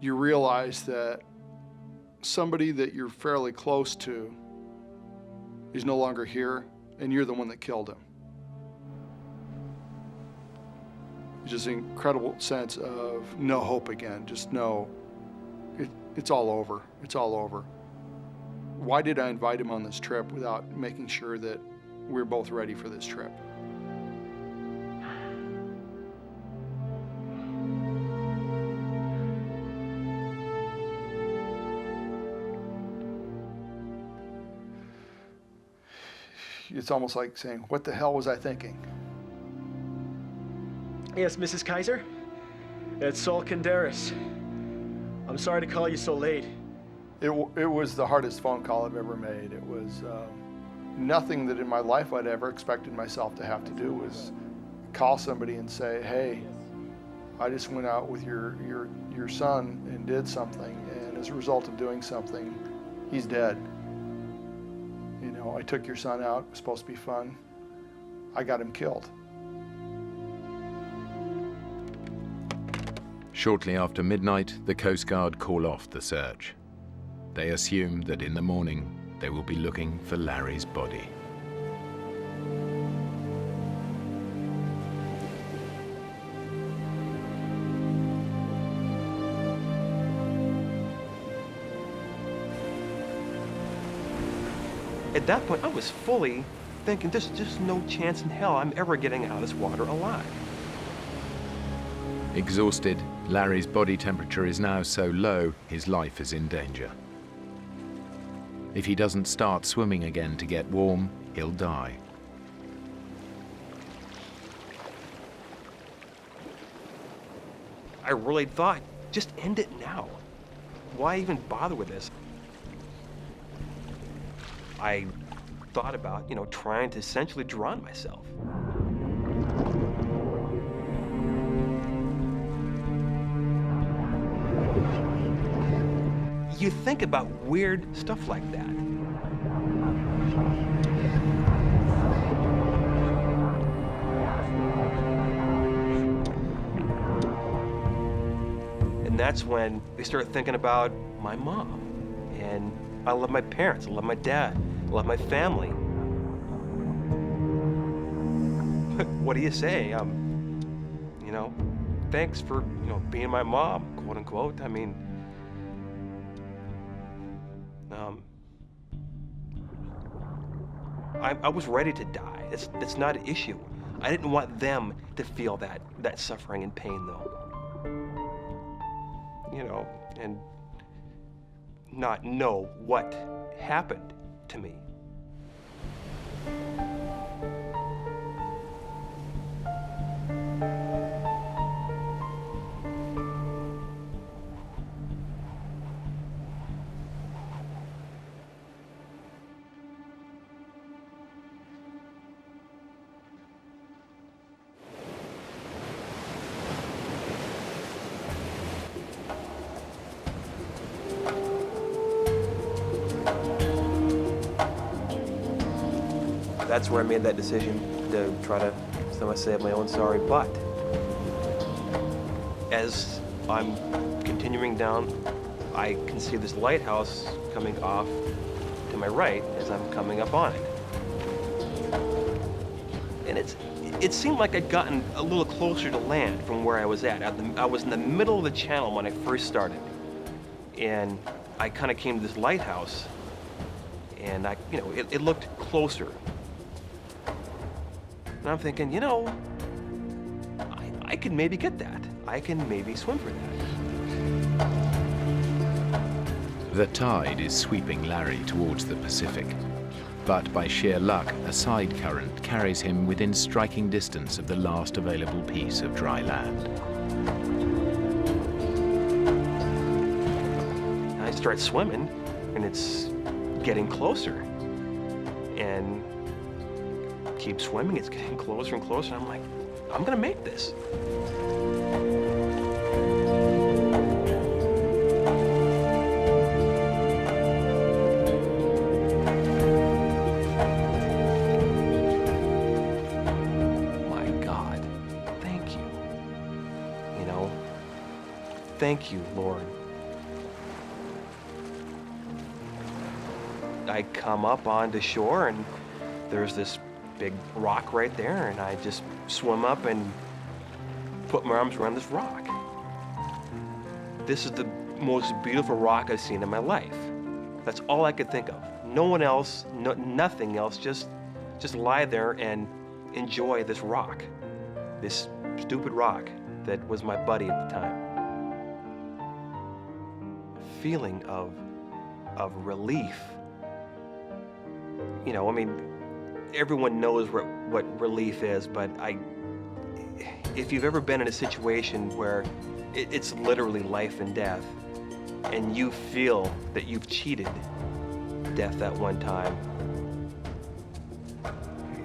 You realize that somebody that you're fairly close to is no longer here, and you're the one that killed him. Just an incredible sense of no hope again. Just no, it's all over. It's all over. Why did I invite him on this trip without making sure that we're both ready for this trip? It's almost like saying, what the hell was I thinking? Yes, Mrs. Kaiser? It's Saul Kinderis. I'm sorry to call you so late. It was the hardest phone call I've ever made. It was nothing that in my life I'd ever expected myself to have to do was call somebody and say, hey, I just went out with your son and did something, and as a result of doing something, he's dead. You know, I took your son out, it was supposed to be fun. I got him killed. Shortly after midnight, the Coast Guard call off the search. They assume that in the morning, they will be looking for Larry's body. At that point, I was fully thinking, there's just no chance in hell I'm ever getting out of this water alive. Exhausted, Larry's body temperature is now so low, his life is in danger. If he doesn't start swimming again to get warm, he'll die. I really thought, just end it now. Why even bother with this? I thought about, trying to essentially drown myself. You think about weird stuff like that. And that's when I started thinking about my mom. And I love my parents, I love my dad, I love my family. What do you say? Thanks for, being my mom, quote unquote. I was ready to die. That's not an issue. I didn't want them to feel that suffering and pain, though. And not know what happened to me. that's where I made that decision to try to somehow save my own sorry butt. As I'm continuing down, I can see this lighthouse coming off to my right as I'm coming up on it. And it seemed like I'd gotten a little closer to land from where I was at. I was in the middle of the channel when I first started. And I kind of came to this lighthouse, and it looked closer. And I'm thinking, I could maybe get that. I can maybe swim for that. The tide is sweeping Larry towards the Pacific. But by sheer luck, a side current carries him within striking distance of the last available piece of dry land. I start swimming, and it's getting closer. And keep swimming, it's getting closer and closer. I'm like, I'm gonna make this. Thank you, Lord. I come up onto shore, and there's this big rock right there, and I just swim up and put my arms around this rock. This is the most beautiful rock I've seen in my life. That's all I could think of. No one else, nothing else, just lie there and enjoy this rock. This stupid rock that was my buddy at the time. Feeling of relief. Everyone knows what relief is, but if you've ever been in a situation where it's literally life and death, and you feel that you've cheated death that one time,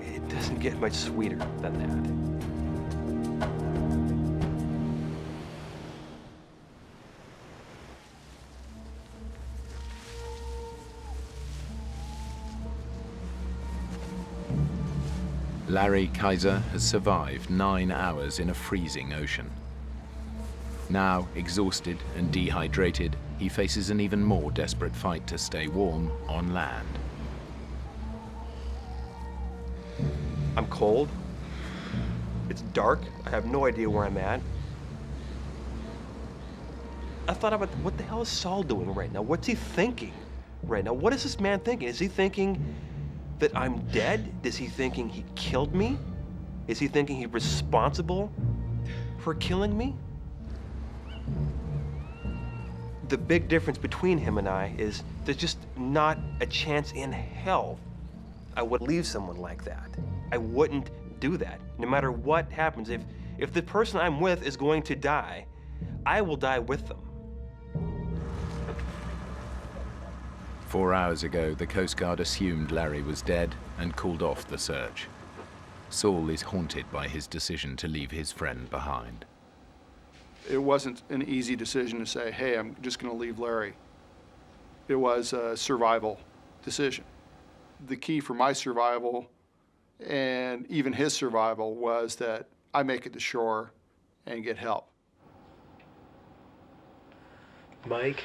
it doesn't get much sweeter than that. Larry Kaiser has survived 9 hours in a freezing ocean. Now, exhausted and dehydrated, he faces an even more desperate fight to stay warm on land. I'm cold. It's dark. I have no idea where I'm at. I thought about what the hell is Saul doing right now? What's he thinking right now? What is this man thinking? Is he thinking that I'm dead? Is he thinking he killed me? Is he thinking he's responsible for killing me? The big difference between him and I is there's just not a chance in hell I would leave someone like that. I wouldn't do that. No matter what happens, if the person I'm with is going to die, I will die with them. 4 hours ago, the Coast Guard assumed Larry was dead and called off the search. Saul is haunted by his decision to leave his friend behind. It wasn't an easy decision to say, hey, I'm just going to leave Larry. It was a survival decision. The key for my survival and even his survival was that I make it to shore and get help. Mike?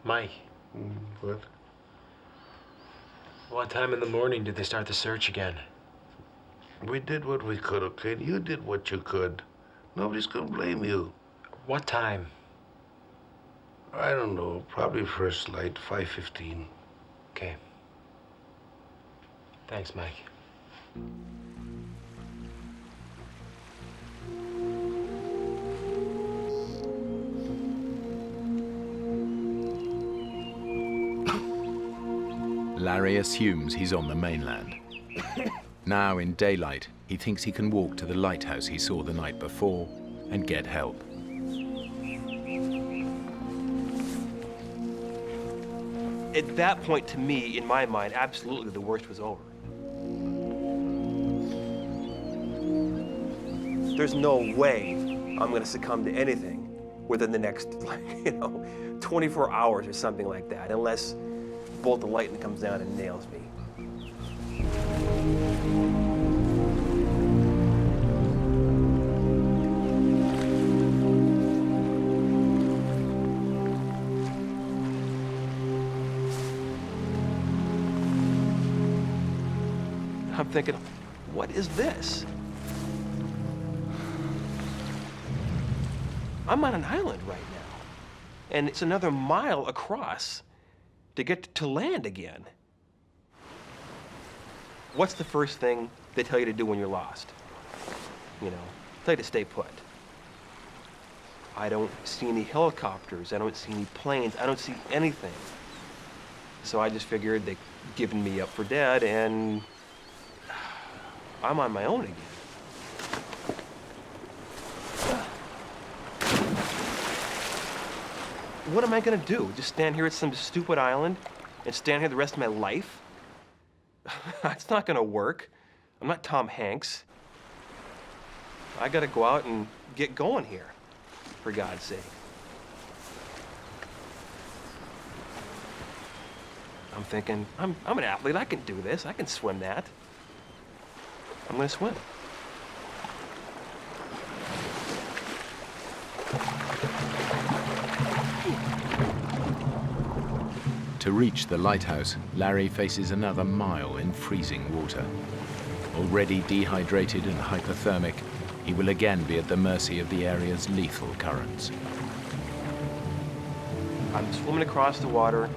Mike. What? What time in the morning did they start the search again? We did what we could, okay? You did what you could. Nobody's gonna blame you. What time? I don't know. Probably first light, 5:15. Okay. Thanks, Mike. Larry assumes he's on the mainland. Now in daylight, he thinks he can walk to the lighthouse he saw the night before and get help. At that point, to me, in my mind, absolutely the worst was over. There's no way I'm gonna succumb to anything within the next, 24 hours or something like that, unless bolt of lightning comes down and nails me. I'm thinking, what is this? I'm on an island right now, and it's another mile across to get to land again. What's the first thing they tell you to do when you're lost? You know, tell you to stay put. I don't see any helicopters, I don't see any planes, I don't see anything. So I just figured they'd given me up for dead, and I'm on my own again. What am I gonna do? Just stand here at some stupid island and stand here the rest of my life? It's not gonna work. I'm not Tom Hanks. I gotta go out and get going here, for God's sake. I'm thinking, I'm an athlete, I can do this, I can swim that. I'm gonna swim. To reach the lighthouse, Larry faces another mile in freezing water. Already dehydrated and hypothermic, he will again be at the mercy of the area's lethal currents. I'm swimming across the water.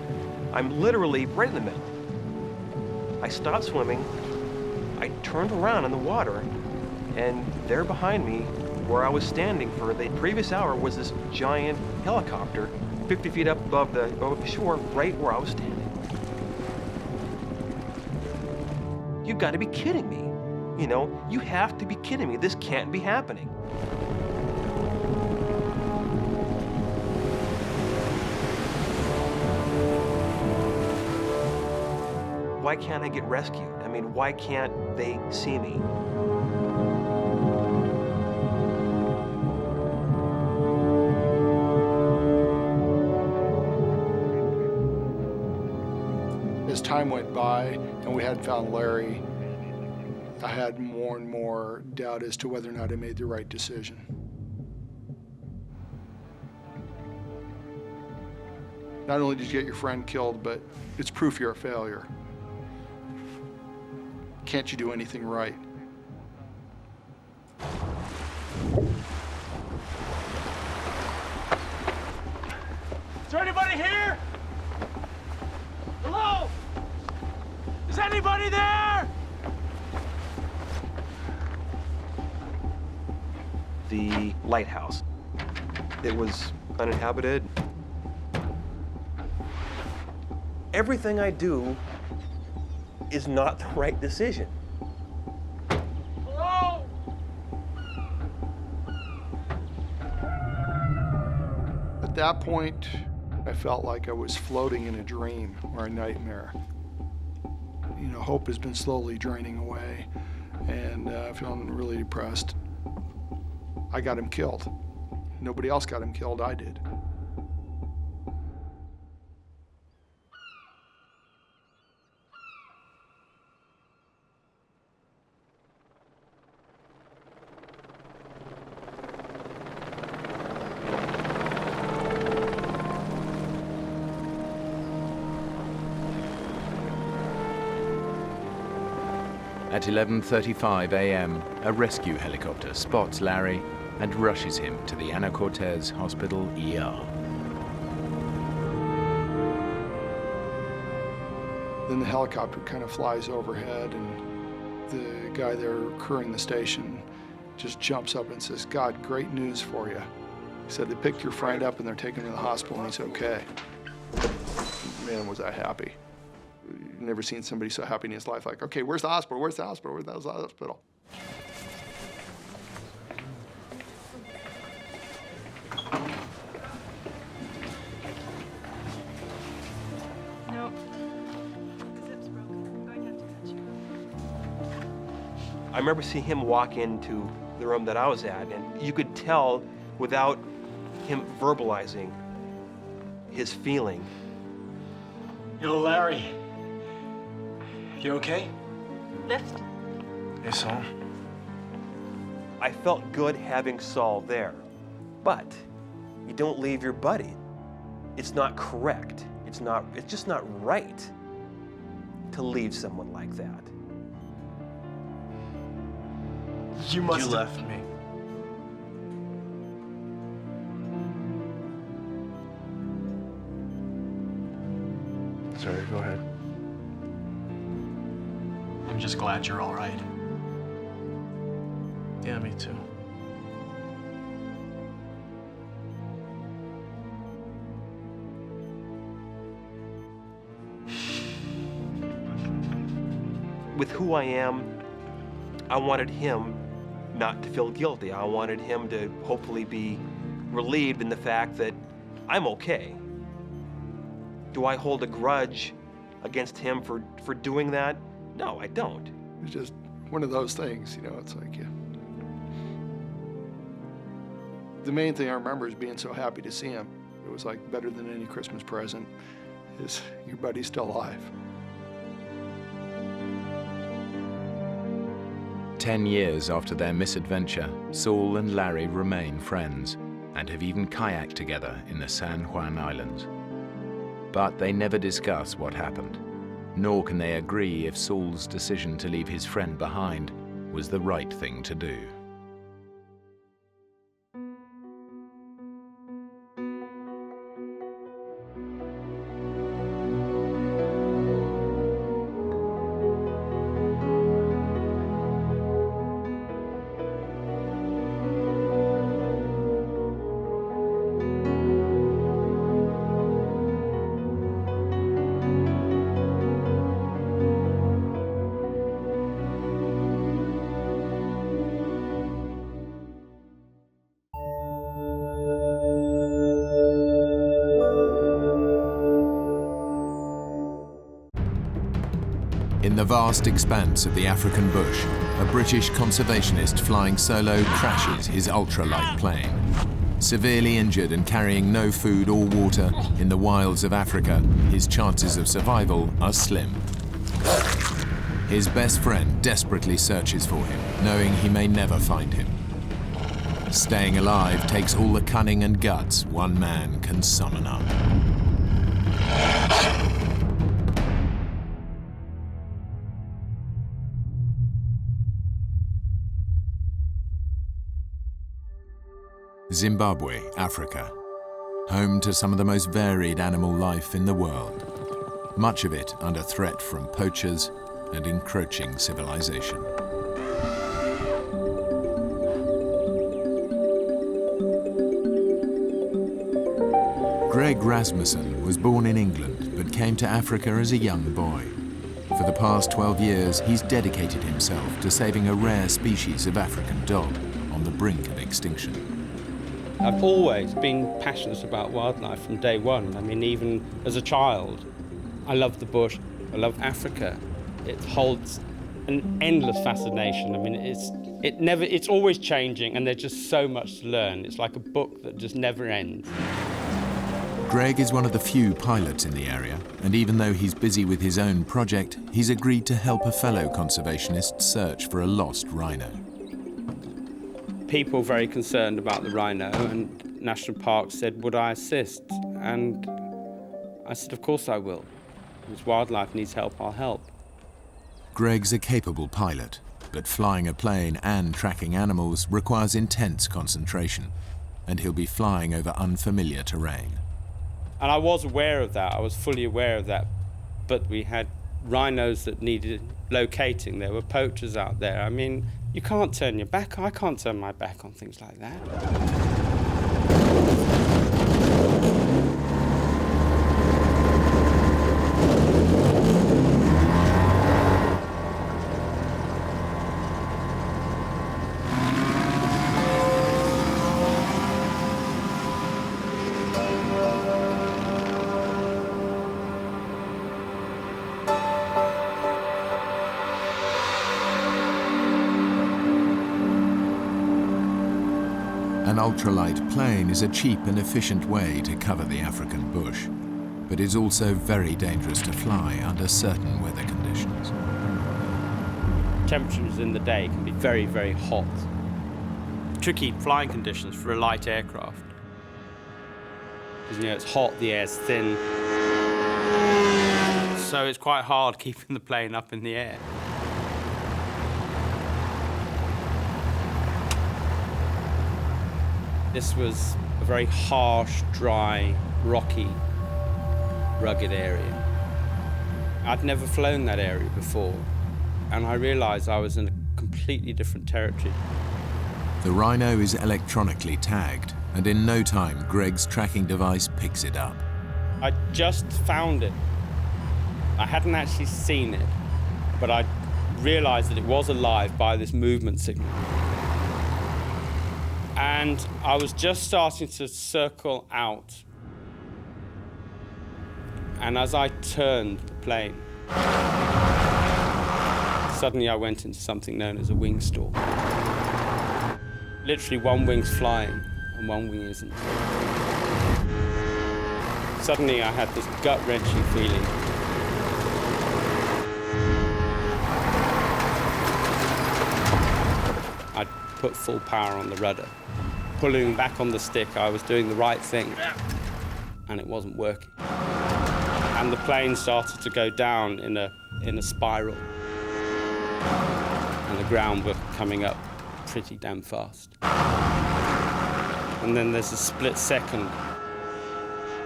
I'm literally right in the middle. I stopped swimming, I turned around in the water, and there behind me, where I was standing for the previous hour, was this giant helicopter 50 feet up above the shore, right where I was standing. You've got to be kidding me. You know, you have to be kidding me. This can't be happening. Why can't I get rescued? I mean, why can't they see me? As time went by and we hadn't found Larry, I had more and more doubt as to whether or not I made the right decision. Not only did you get your friend killed, but it's proof you're a failure. Can't you do anything right? Is there anybody here? Hello? Is anybody there? The lighthouse. It was uninhabited. Everything I do is not the right decision. Hello? At that point, I felt like I was floating in a dream or a nightmare. You know, hope has been slowly draining away, and feeling really depressed. I got him killed. Nobody else got him killed, I did. At 11:35 a.m., a rescue helicopter spots Larry and rushes him to the Ana Cortez Hospital ER. Then the helicopter kind of flies overhead, and the guy there crewing the station just jumps up and says, "God, great news for you." He said, "They picked your friend up and they're taking him to the hospital and he's okay." Man, was I happy. Never seen somebody so happy in his life, like, okay, where's the hospital? Where's the hospital? Where's the hospital? No. The zip's broken. I'm going to have to cut you. I remember seeing him walk into the room that I was at, and you could tell without him verbalizing his feeling. Yo, Larry. You okay? Lift. Hey, Saul. I felt good having Saul there, but you don't leave your buddy. It's not correct. It's just not right to leave someone like that. You left me. Sorry, go ahead. I'm just glad you're all right. Yeah, me too. With who I am, I wanted him not to feel guilty. I wanted him to hopefully be relieved in the fact that I'm okay. Do I hold a grudge against him for doing that? No, I don't. It's just one of those things, you know, it's like, yeah. The main thing I remember is being so happy to see him. It was like better than any Christmas present is your buddy's still alive. 10 years after their misadventure, Saul and Larry remain friends and have even kayaked together in the San Juan Islands. But they never discuss what happened, nor can they agree if Saul's decision to leave his friend behind was the right thing to do. In the vast expanse of the African bush, a British conservationist flying solo crashes his ultralight plane. Severely injured and carrying no food or water in the wilds of Africa, his chances of survival are slim. His best friend desperately searches for him, knowing he may never find him. Staying alive takes all the cunning and guts one man can summon up. Zimbabwe, Africa, home to some of the most varied animal life in the world, much of it under threat from poachers and encroaching civilization. Greg Rasmussen was born in England but came to Africa as a young boy. For the past 12 years, he's dedicated himself to saving a rare species of African dog on the brink of extinction. I've always been passionate about wildlife from day one. I mean, even as a child, I love the bush, I love Africa. It holds an endless fascination. I mean, it's always changing, and there's just so much to learn. It's like a book that just never ends. Greg is one of the few pilots in the area, and even though he's busy with his own project, he's agreed to help a fellow conservationist search for a lost rhino. People very concerned about the rhino, and National Park said, would I assist? And I said, of course I will. If wildlife needs help, I'll help. Greg's a capable pilot, but flying a plane and tracking animals requires intense concentration, and he'll be flying over unfamiliar terrain. And I was aware of that, I was fully aware of that, but we had rhinos that needed locating. There were poachers out there. I mean, you can't turn your back. I can't turn my back on things like that. An ultralight plane is a cheap and efficient way to cover the African bush. but is also very dangerous to fly under certain weather conditions. Temperatures in the day can be very, very hot. Tricky flying conditions for a light aircraft. Because, you know, it's hot, the air's thin. So it's quite hard keeping the plane up in the air. This was a very harsh, dry, rocky, rugged area. I'd never flown that area before, and I realized I was in a completely different territory. The Rhino is electronically tagged, and in no time, Greg's tracking device picks it up. I just found it. I hadn't actually seen it, but I realized that it was alive by this movement signal. And I was just starting to circle out. And as I turned the plane, suddenly I went into something known as a wing stall. Literally, one wing's flying and one wing isn't. Suddenly I had this gut-wrenching feeling. I'd put full power on the rudder. Pulling back on the stick, I was doing the right thing, and it wasn't working. And the plane started to go down in a spiral. And the ground was coming up pretty damn fast. And then there's a split second.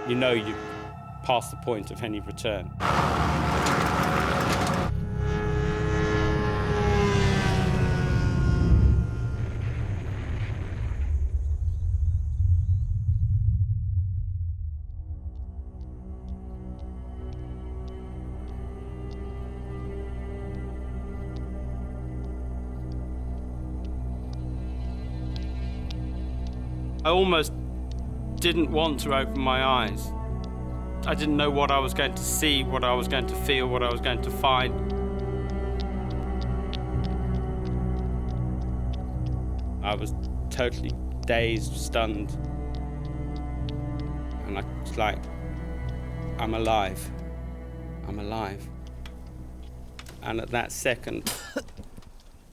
You know you've passed the point of any return. I almost didn't want to open my eyes. I didn't know what I was going to see, what I was going to feel, what I was going to find. I was totally dazed, stunned. And I was like, I'm alive. I'm alive. And at that second,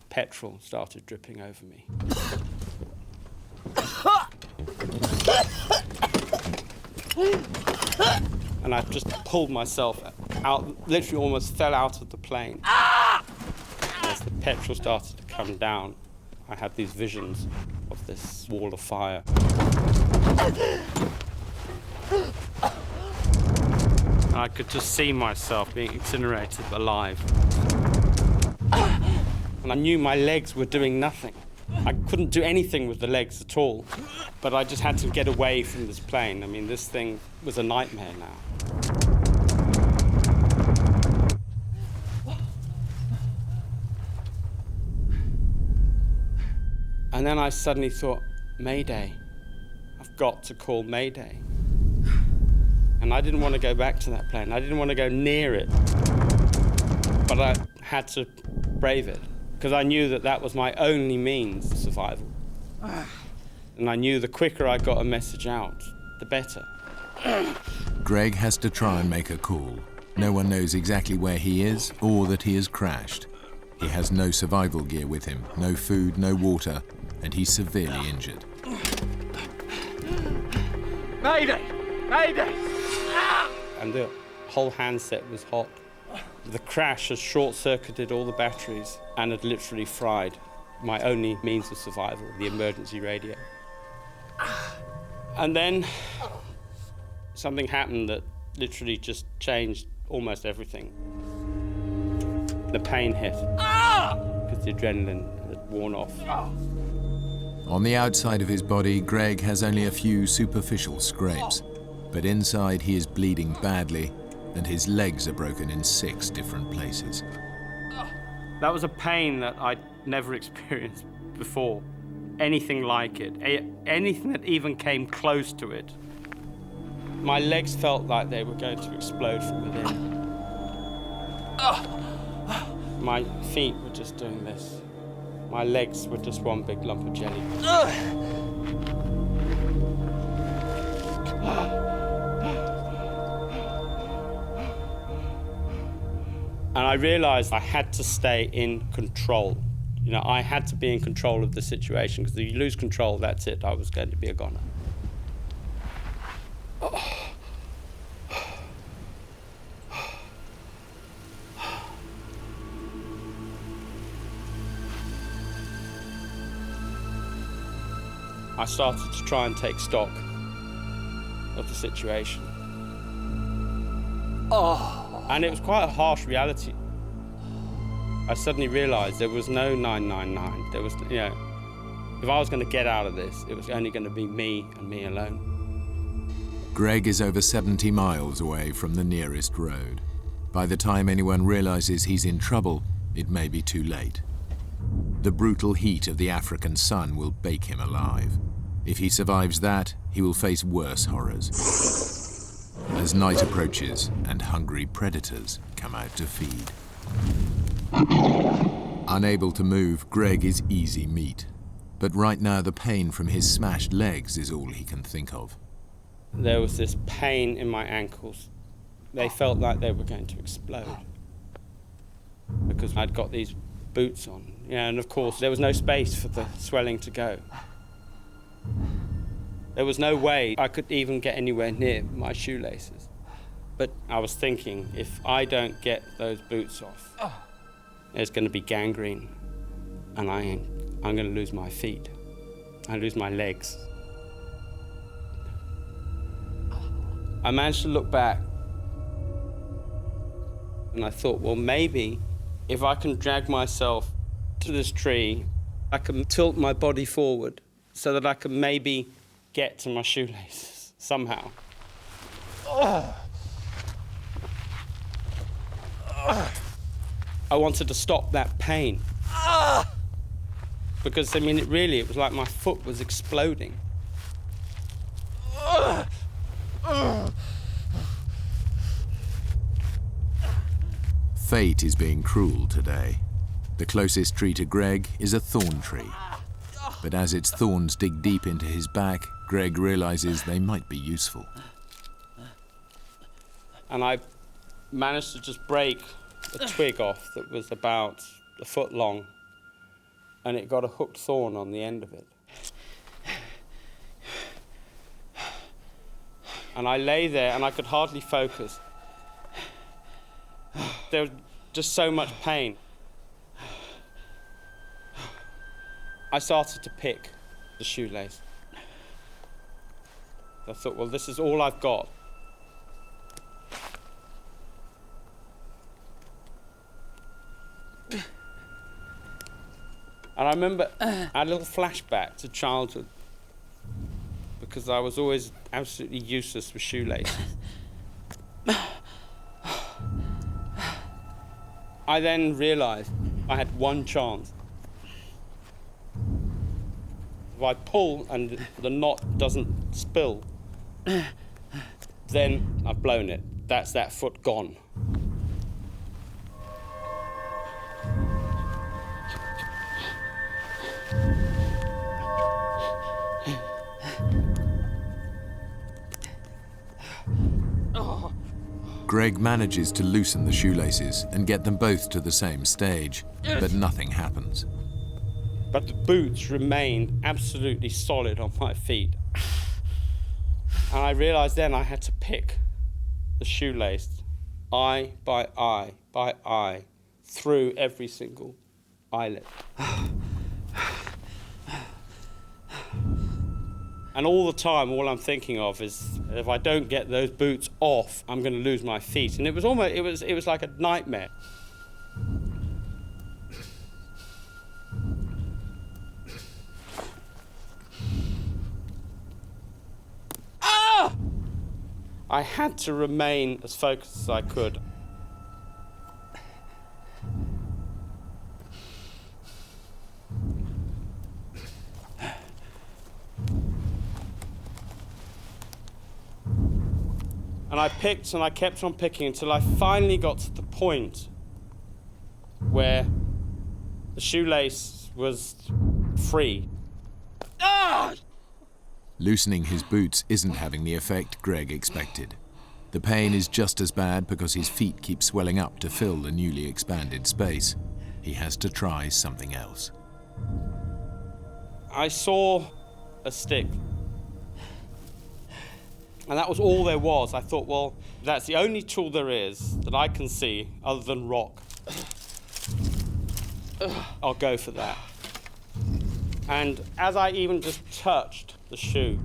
petrol started dripping over me. And I just pulled myself out, literally almost fell out of the plane. As the petrol started to come down, I had these visions of this wall of fire. I could just see myself being incinerated alive. And I knew my legs were doing nothing. I couldn't do anything with the legs at all, but I just had to get away from this plane. I mean, this thing was a nightmare now. And then I suddenly thought, Mayday. I've got to call Mayday. And I didn't want to go back to that plane. I didn't want to go near it. But I had to brave it, because I knew that that was my only means of survival. And I knew the quicker I got a message out, the better. Greg has to try and make a call. No one knows exactly where he is or that he has crashed. He has no survival gear with him, no food, no water, and he's severely injured. Mayday! Mayday! And the whole handset was hot. The crash had short-circuited all the batteries and had literally fried my only means of survival, the emergency radio. And then something happened that literally just changed almost everything. The pain hit, because the adrenaline had worn off. On the outside of his body, Greg has only a few superficial scrapes, but inside he is bleeding badly, and his legs are broken in 6 different places. That was a pain that I'd never experienced before. Anything like it, anything that even came close to it. My legs felt like they were going to explode from within. My feet were just doing this. My legs were just one big lump of jelly. And I realized I had to stay in control. You know, I had to be in control of the situation, because if you lose control, that's it. I was going to be a goner. I started to try and take stock of the situation. And it was quite a harsh reality. I suddenly realized there was no 999. There was, you know, if I was going to get out of this, it was only going to be me and me alone. Greg is over 70 miles away from the nearest road. By the time anyone realizes he's in trouble, it may be too late. The brutal heat of the African sun will bake him alive. If he survives that, he will face worse horrors. As night approaches and hungry predators come out to feed. Unable to move, Greg is easy meat. But right now the pain from his smashed legs is all he can think of. There was this pain in my ankles. They felt like they were going to explode, because I'd got these boots on. Yeah, and of course there was no space for the swelling to go. There was no way I could even get anywhere near my shoelaces. But I was thinking, if I don't get those boots off, there's going to be gangrene, and I'm going to lose my feet. I lose my legs. I managed to look back, and I thought, well, maybe if I can drag myself to this tree, I can tilt my body forward so that I can maybe get to my shoelaces somehow. I wanted to stop that pain. Because, I mean, it was like my foot was exploding. Fate is being cruel today. The closest tree to Greg is a thorn tree. But as its thorns dig deep into his back, Greg realizes they might be useful. And I managed to just break a twig off that was about a foot long, and it got a hooked thorn on the end of it. And I lay there and I could hardly focus. There was just so much pain. I started to pick the shoelace. I thought, well, this is all I've got. And I remember I had a little flashback to childhood, because I was always absolutely useless with shoelaces. I then realized I had one chance. If I pull and the knot doesn't spill, then I've blown it. That's that foot gone. Greg manages to loosen the shoelaces and get them both to the same stage, but nothing happens. But the boots remained absolutely solid on my feet. And I realized then I had to pick the shoelace, eye by eye, through every single eyelid. And all the time, all I'm thinking of is, if I don't get those boots off, I'm going to lose my feet. And it was almost, it was like a nightmare. I had to remain as focused as I could. And I picked and I kept on picking until I finally got to the point where the shoelace was free. Loosening his boots isn't having the effect Greg expected. The pain is just as bad because his feet keep swelling up to fill the newly expanded space. He has to try something else. I saw a stick. And that was all there was. I thought, well, that's the only tool there is that I can see other than rock. I'll go for that. And as I even just touched the shoe,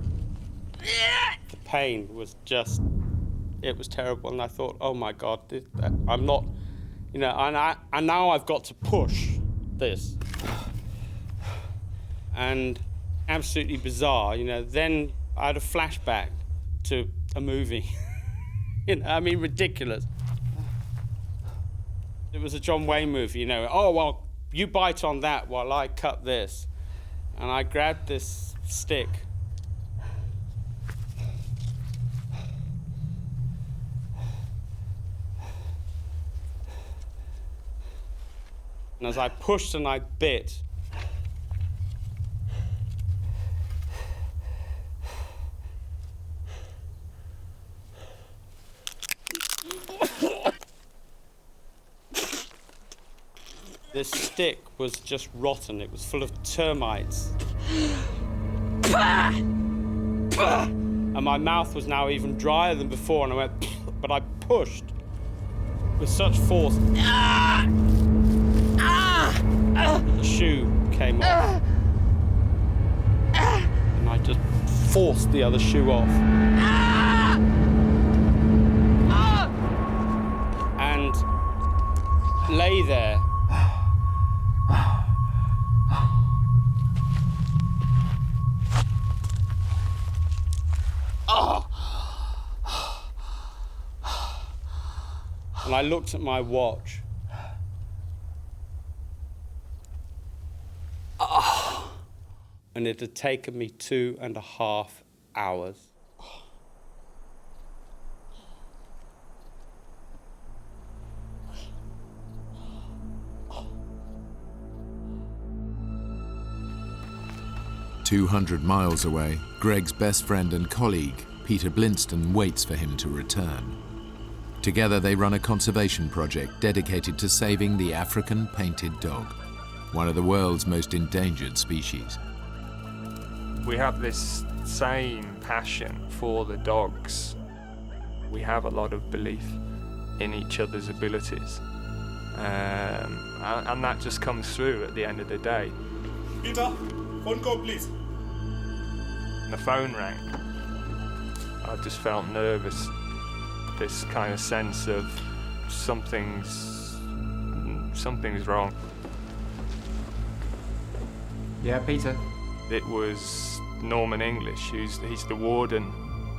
the pain was just, it was terrible. And I thought, oh my God, I'm not, you know, and now I've got to push this. And absolutely bizarre, you know, then I had a flashback to a movie. You know, I mean, ridiculous. It was a John Wayne movie, you know. Oh, well, you bite on that while I cut this. And I grabbed this stick. And as I pushed and I bit, this stick was just rotten. It was full of termites. And my mouth was now even drier than before, and I went, but I pushed with such force. The shoe came off. And I just forced the other shoe off. And lay there. And I looked at my watch. And it had taken me 2.5 hours. "200 miles away, Greg's best friend and colleague, Peter Blinston, waits for him to return. Together they run a conservation project dedicated to saving the African painted dog, one of the world's most endangered species. We have this same passion for the dogs. We have a lot of belief in each other's abilities. And that just comes through at the end of the day. Peter, phone call, please. The phone rang. I just felt nervous. This kind of sense of something's wrong. Yeah, Peter. It was Norman English. He's the warden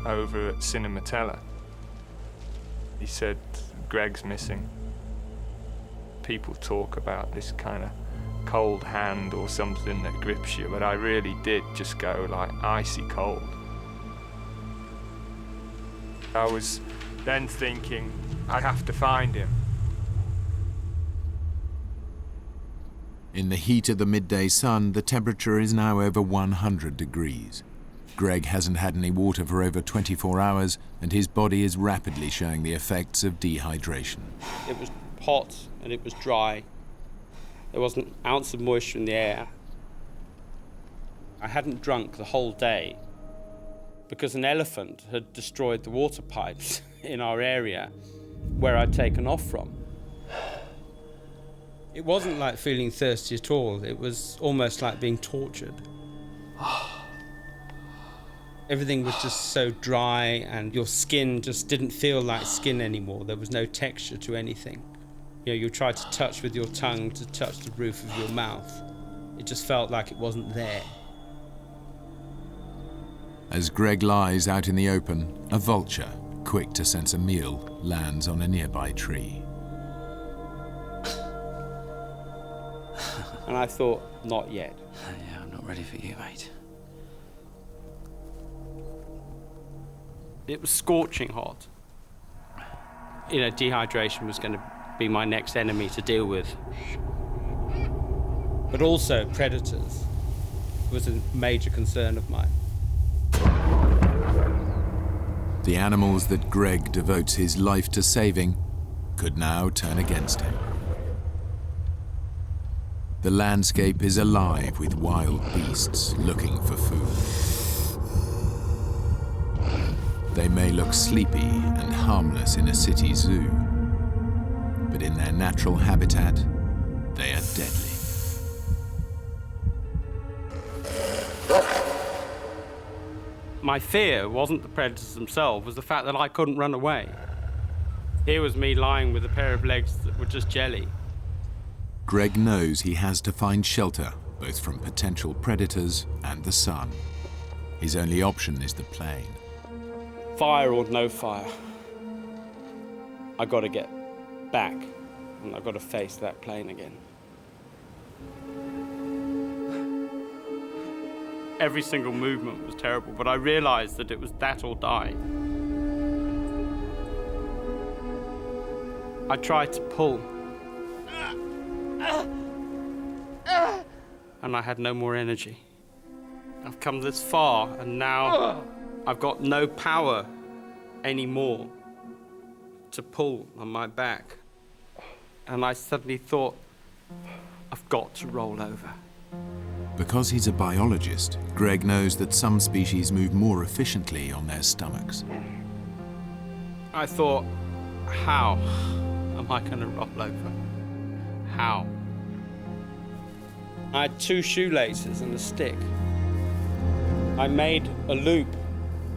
over at Cinematella. He said, Greg's missing. People talk about this kind of cold hand or something that grips you, but I really did just go like icy cold. I was then thinking, I have to find him. In the heat of the midday sun, the temperature is now over 100 degrees. Greg hasn't had any water for over 24 hours, and his body is rapidly showing the effects of dehydration. It was hot and it was dry. There wasn't an ounce of moisture in the air. I hadn't drunk the whole day because an elephant had destroyed the water pipes in our area where I'd taken off from. It wasn't like feeling thirsty at all. It was almost like being tortured. Everything was just so dry, and your skin just didn't feel like skin anymore. There was no texture to anything. You know, you tried to touch with your tongue to touch the roof of your mouth. It just felt like it wasn't there. As Greg lies out in the open, a vulture, quick to sense a meal, lands on a nearby tree. And I thought, not yet. Yeah, I'm not ready for you, mate. It was scorching hot. You know, dehydration was going to be my next enemy to deal with. But also predators was a major concern of mine. The animals that Greg devotes his life to saving could now turn against him. The landscape is alive with wild beasts looking for food. They may look sleepy and harmless in a city zoo, but in their natural habitat, they are deadly. My fear wasn't the predators themselves, it was the fact that I couldn't run away. Here was me lying with a pair of legs that were just jelly. Greg knows he has to find shelter, both from potential predators and the sun. His only option is the plane. Fire or no fire, I got to get back, and I've got to face that plane again. Every single movement was terrible, but I realized that it was that or die. I tried to pull, and I had no more energy. I've come this far, and now I've got no power anymore to pull on my back. And I suddenly thought, I've got to roll over. Because he's a biologist, Greg knows that some species move more efficiently on their stomachs. I thought, how am I going to roll over? How? I had 2 shoelaces and a stick. I made a loop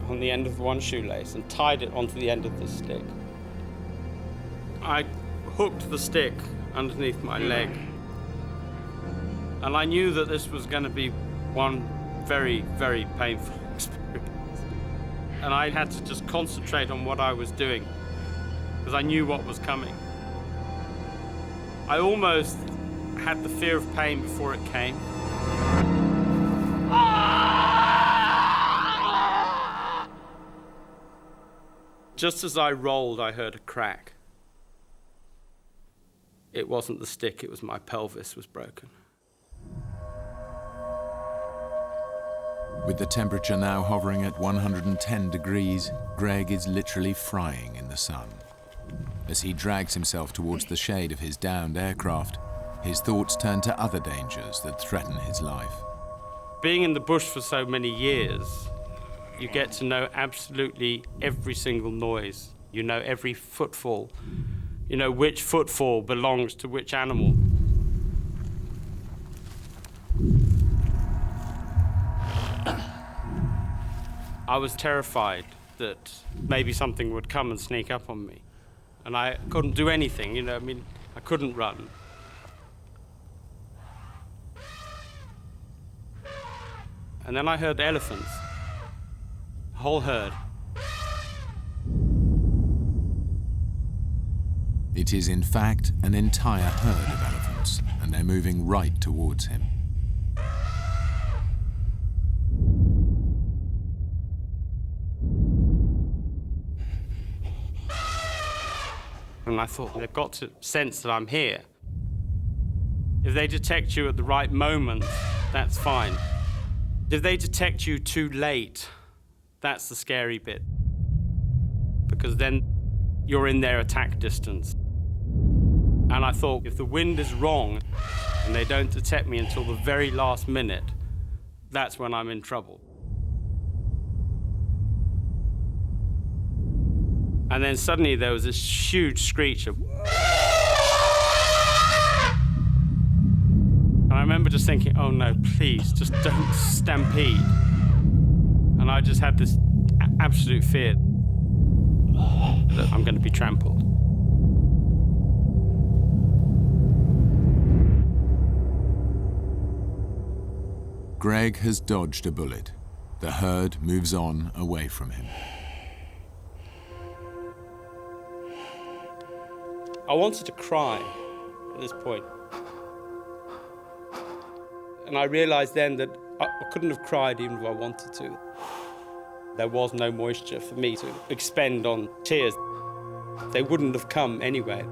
on the end of one shoelace and tied it onto the end of the stick. I hooked the stick underneath my leg. And I knew that this was going to be one very, very painful experience. And I had to just concentrate on what I was doing, because I knew what was coming. I almost had the fear of pain before it came. Just as I rolled, I heard a crack. It wasn't the stick, it was my pelvis was broken. With the temperature now hovering at 110 degrees, Greg is literally frying in the sun. As he drags himself towards the shade of his downed aircraft, his thoughts turn to other dangers that threaten his life. Being in the bush for so many years, you get to know absolutely every single noise. You know every footfall. You know which footfall belongs to which animal. I was terrified that maybe something would come and sneak up on me. And I couldn't do anything, I couldn't run. And then I heard elephants, a whole herd. It is in fact an entire herd of elephants, and they're moving right towards him. And I thought, they've got to sense that I'm here. If they detect you at the right moment, that's fine. If they detect you too late, that's the scary bit. Because then you're in their attack distance. And I thought, if the wind is wrong and they don't detect me until the very last minute, that's when I'm in trouble. And then suddenly there was this huge screech of... And I remember just thinking, oh no, please, just don't stampede. And I just had this absolute fear that I'm going to be trampled. Greg has dodged a bullet. The herd moves on away from him. I wanted to cry at this point. And I realized then that I couldn't have cried even if I wanted to. There was no moisture for me to expend on tears. They wouldn't have come anyway.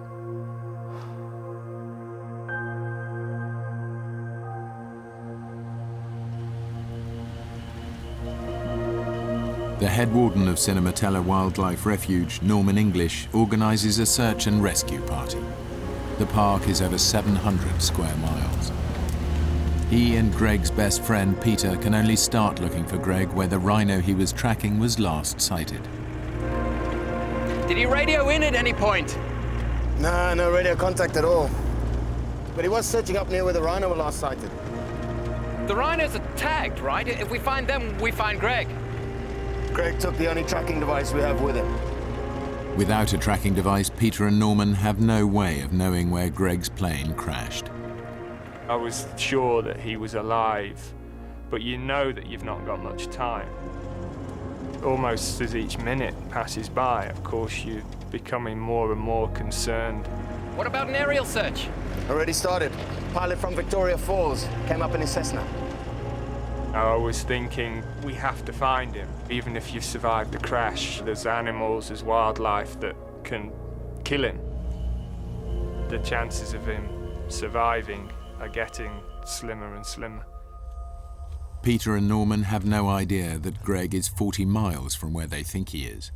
The head warden of Cinematella Wildlife Refuge, Norman English, organises a search and rescue party. The park is over 700 square miles. He and Greg's best friend, Peter, can only start looking for Greg where the rhino he was tracking was last sighted. Did he radio in at any point? Nah, no radio contact at all. But he was searching up near where the rhino were last sighted. The rhinos are tagged, right? If we find them, we find Greg. Greg took the only tracking device we have with him. Without a tracking device, Peter and Norman have no way of knowing where Greg's plane crashed. I was sure that he was alive, but you know that you've not got much time. Almost as each minute passes by, of course, you're becoming more and more concerned. What about an aerial search? Already started. Pilot from Victoria Falls came up in his Cessna. I was thinking, we have to find him. Even if you've survived the crash, there's animals, there's wildlife that can kill him. The chances of him surviving are getting slimmer and slimmer. Peter and Norman have no idea that Greg is 40 miles from where they think he is.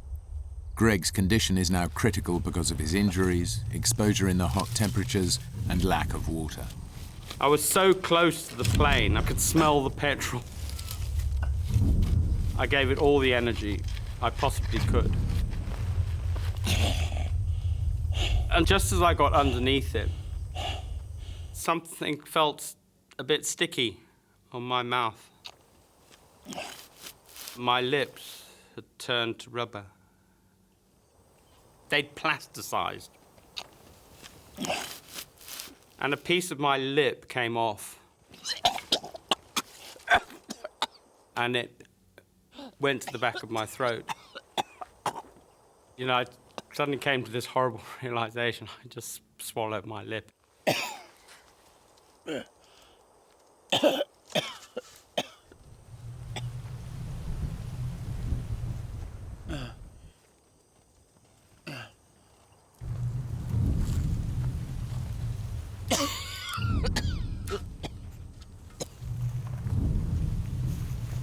Greg's condition is now critical because of his injuries, exposure in the hot temperatures, and lack of water. I was so close to the plane, I could smell the petrol. I gave it all the energy I possibly could. And just as I got underneath it, something felt a bit sticky on my mouth. My lips had turned to rubber. They'd plasticized. And a piece of my lip came off. And it went to the back of my throat. You know, I suddenly came to this horrible realization. I just swallowed my lip.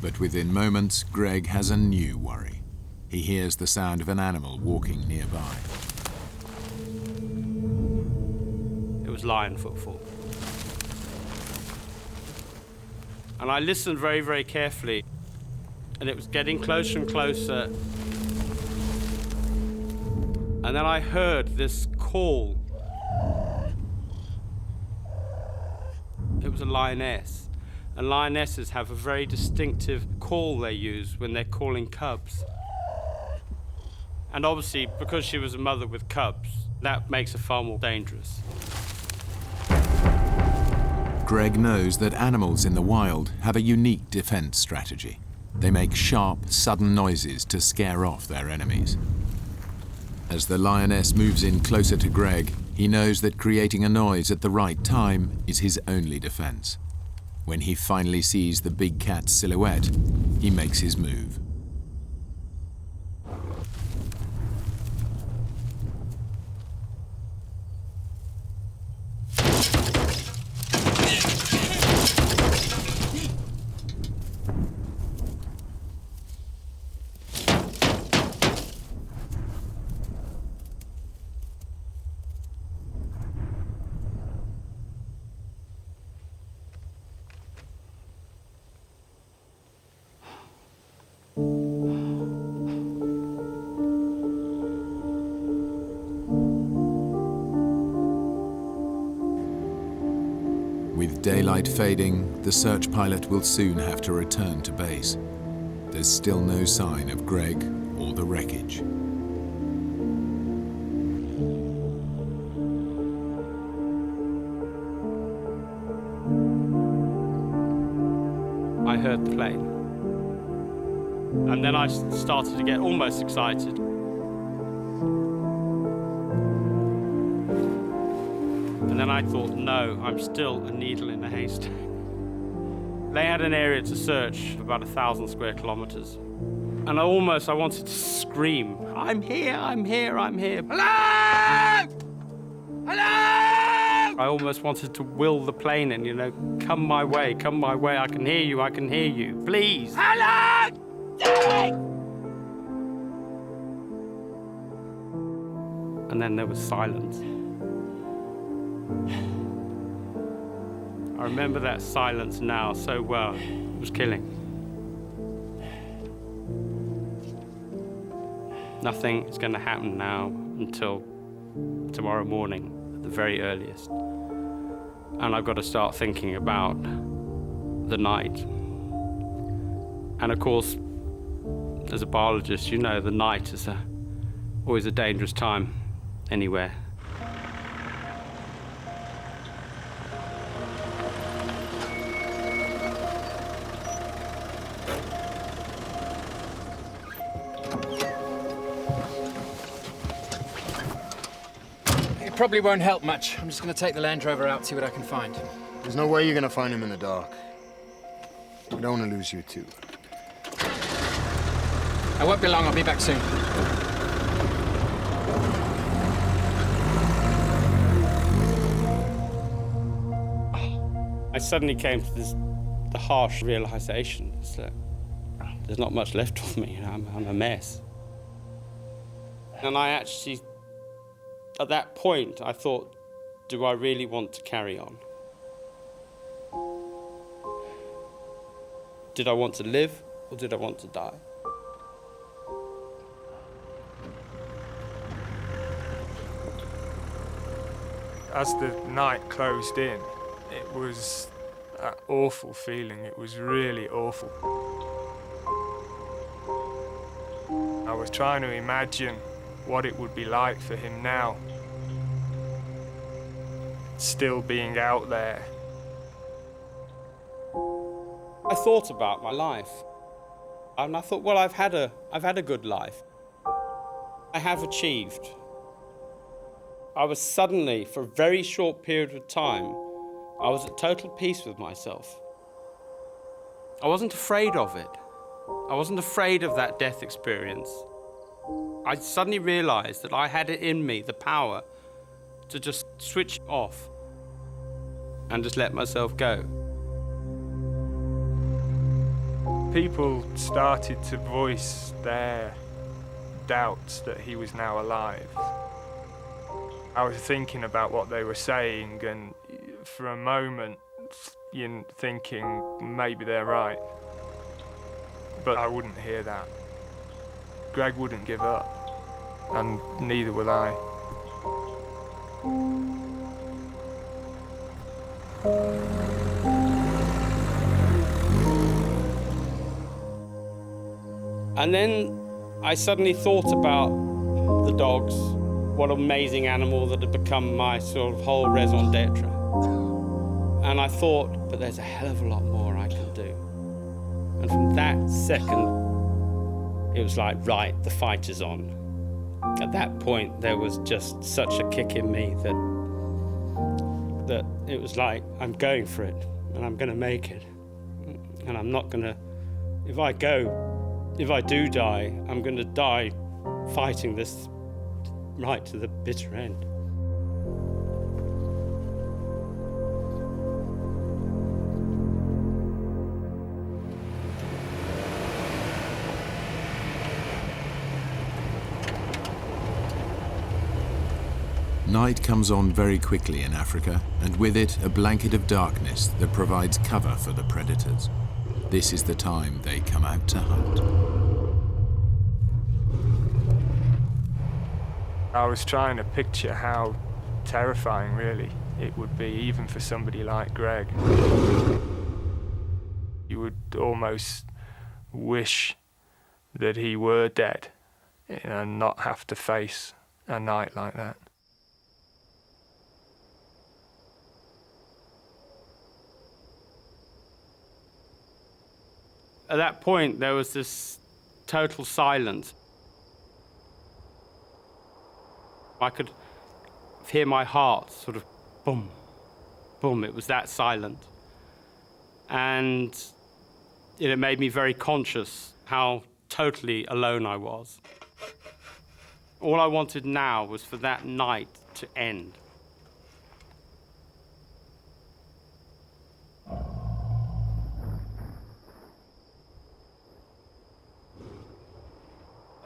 But within moments, Greg has a new worry. He hears the sound of an animal walking nearby. It was lion footfall. And I listened very, very carefully, and it was getting closer and closer. And then I heard this call. It was a lioness. And lionesses have a very distinctive call they use when they're calling cubs. And obviously, because she was a mother with cubs, that makes her far more dangerous. Greg knows that animals in the wild have a unique defense strategy. They make sharp, sudden noises to scare off their enemies. As the lioness moves in closer to Greg, he knows that creating a noise at the right time is his only defense. When he finally sees the big cat's silhouette, he makes his move. With daylight fading, the search pilot will soon have to return to base. There's still no sign of Greg or the wreckage. I heard the plane. And then I started to get almost excited. And then I thought, no, I'm still a needle in a haystack. They had an area to search of about 1,000 square kilometers. And I wanted to scream, I'm here, I'm here, I'm here. Hello! Hello! I almost wanted to will the plane in, you know, come my way, I can hear you, please. Hello! and then there was silence. I remember that silence now so well. It was killing. Nothing is going to happen now until tomorrow morning, at the very earliest. And I've got to start thinking about the night. And of course, as a biologist, you know the night is always a dangerous time anywhere. It probably won't help much. I'm just going to take the Land Rover out, see what I can find. There's no way you're gonna find him in the dark. We don't want to lose you too. I won't be long. I'll be back soon. I suddenly came to the harsh realization that there's not much left of me. I'm a mess. And I actually, at that point, I thought, do I really want to carry on? Did I want to live, or did I want to die? As the night closed in, it was an awful feeling. It was really awful. I was trying to imagine what it would be like for him now, still being out there. I thought about my life, and I thought, well, I've had a good life. I have achieved. I was suddenly, for a very short period of time, I was at total peace with myself. I wasn't afraid of it. I wasn't afraid of that death experience. I suddenly realized that I had it in me, the power to just switch off and just let myself go. People started to voice their doubts that he was now alive. I was thinking about what they were saying, and for a moment, thinking maybe they're right. But I wouldn't hear that. Greg wouldn't give up, and neither will I. And then I suddenly thought about the dogs, what amazing animal that had become my sort of whole raison d'etre. And I thought, but there's a hell of a lot more I can do. And from that second, it was like, right, the fight is on. At that point, there was just such a kick in me that it was like, I'm going for it, and I'm going to make it. And I'm not going to, if I do die, I'm going to die fighting this right to the bitter end. Night comes on very quickly in Africa, and with it a blanket of darkness that provides cover for the predators. This is the time they come out to hunt. I was trying to picture how terrifying, really, it would be, even for somebody like Greg. You would almost wish that he were dead and not have to face a night like that. At that point, there was this total silence. I could hear my heart sort of boom, boom. It was that silent. And it made me very conscious how totally alone I was. All I wanted now was for that night to end.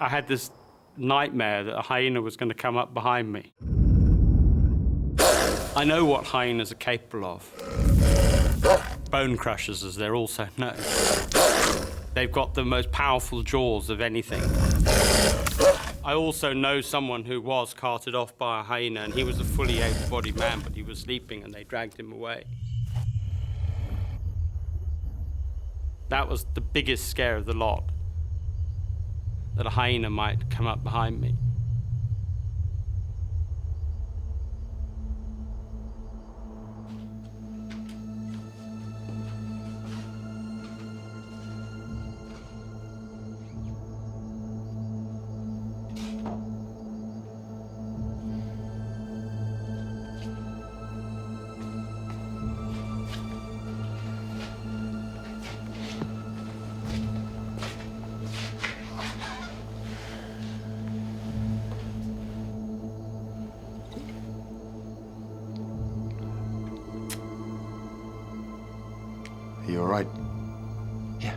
I had this nightmare that a hyena was going to come up behind me. I know what hyenas are capable of. Bone crushers, as they're also known. They've got the most powerful jaws of anything. I also know someone who was carted off by a hyena, and he was a fully able-bodied man, but he was sleeping and they dragged him away. That was the biggest scare of the lot, that a hyena might come up behind me. Are you all right? Yeah.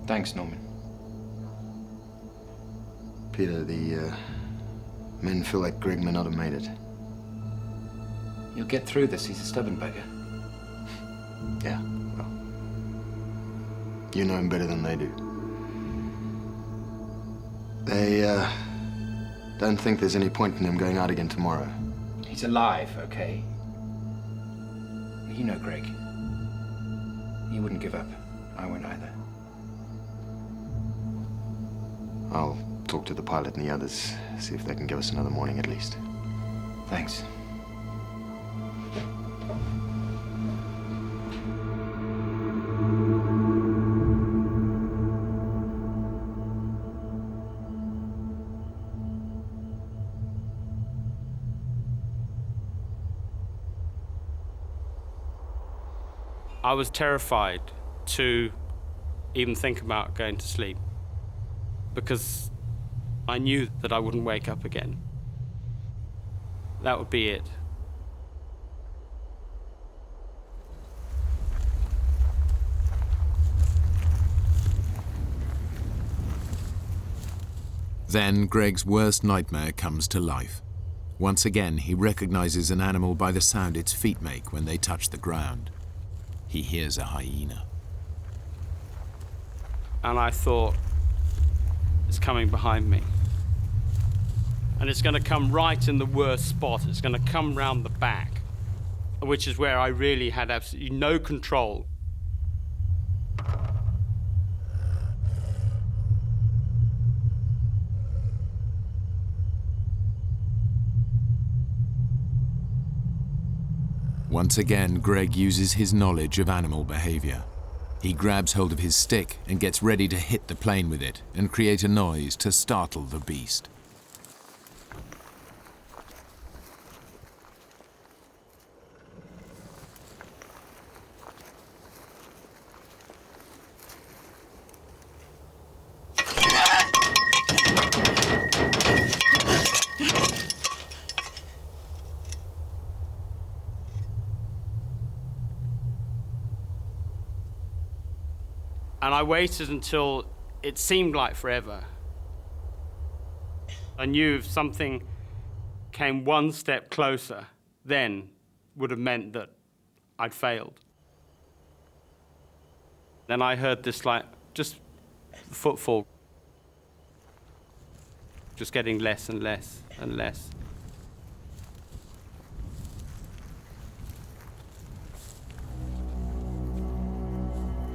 Thanks, Norman. Peter, the men feel like Greg may not have made it. You'll get through this. He's a stubborn beggar. Yeah, well, you know him better than they do. They, don't think there's any point in him going out again tomorrow. He's alive, okay? You know Greg. He wouldn't give up. I won't either. I'll talk to the pilot and the others, see if they can give us another morning at least. Thanks. I was terrified to even think about going to sleep because I knew that I wouldn't wake up again. That would be it. Then Greg's worst nightmare comes to life. Once again, he recognizes an animal by the sound its feet make when they touch the ground. He hears a hyena. And I thought, it's coming behind me. And it's going to come right in the worst spot. It's going to come round the back, which is where I really had absolutely no control. Once again, Greg uses his knowledge of animal behavior. He grabs hold of his stick and gets ready to hit the plane with it and create a noise to startle the beast. And I waited until it seemed like forever. I knew if something came one step closer, then would have meant that I'd failed. Then I heard this just footfall, just getting less and less and less.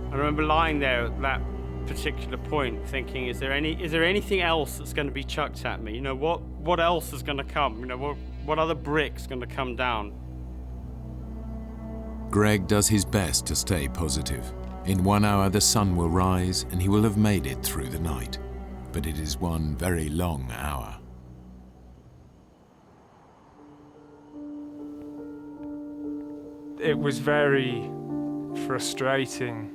I remember lying there at that particular point thinking, is there anything else that's going to be chucked at me? You know, what else is going to come? You know, what other brick's going to come down? Greg does his best to stay positive. In 1 hour, the sun will rise and he will have made it through the night. But it is one very long hour. It was very frustrating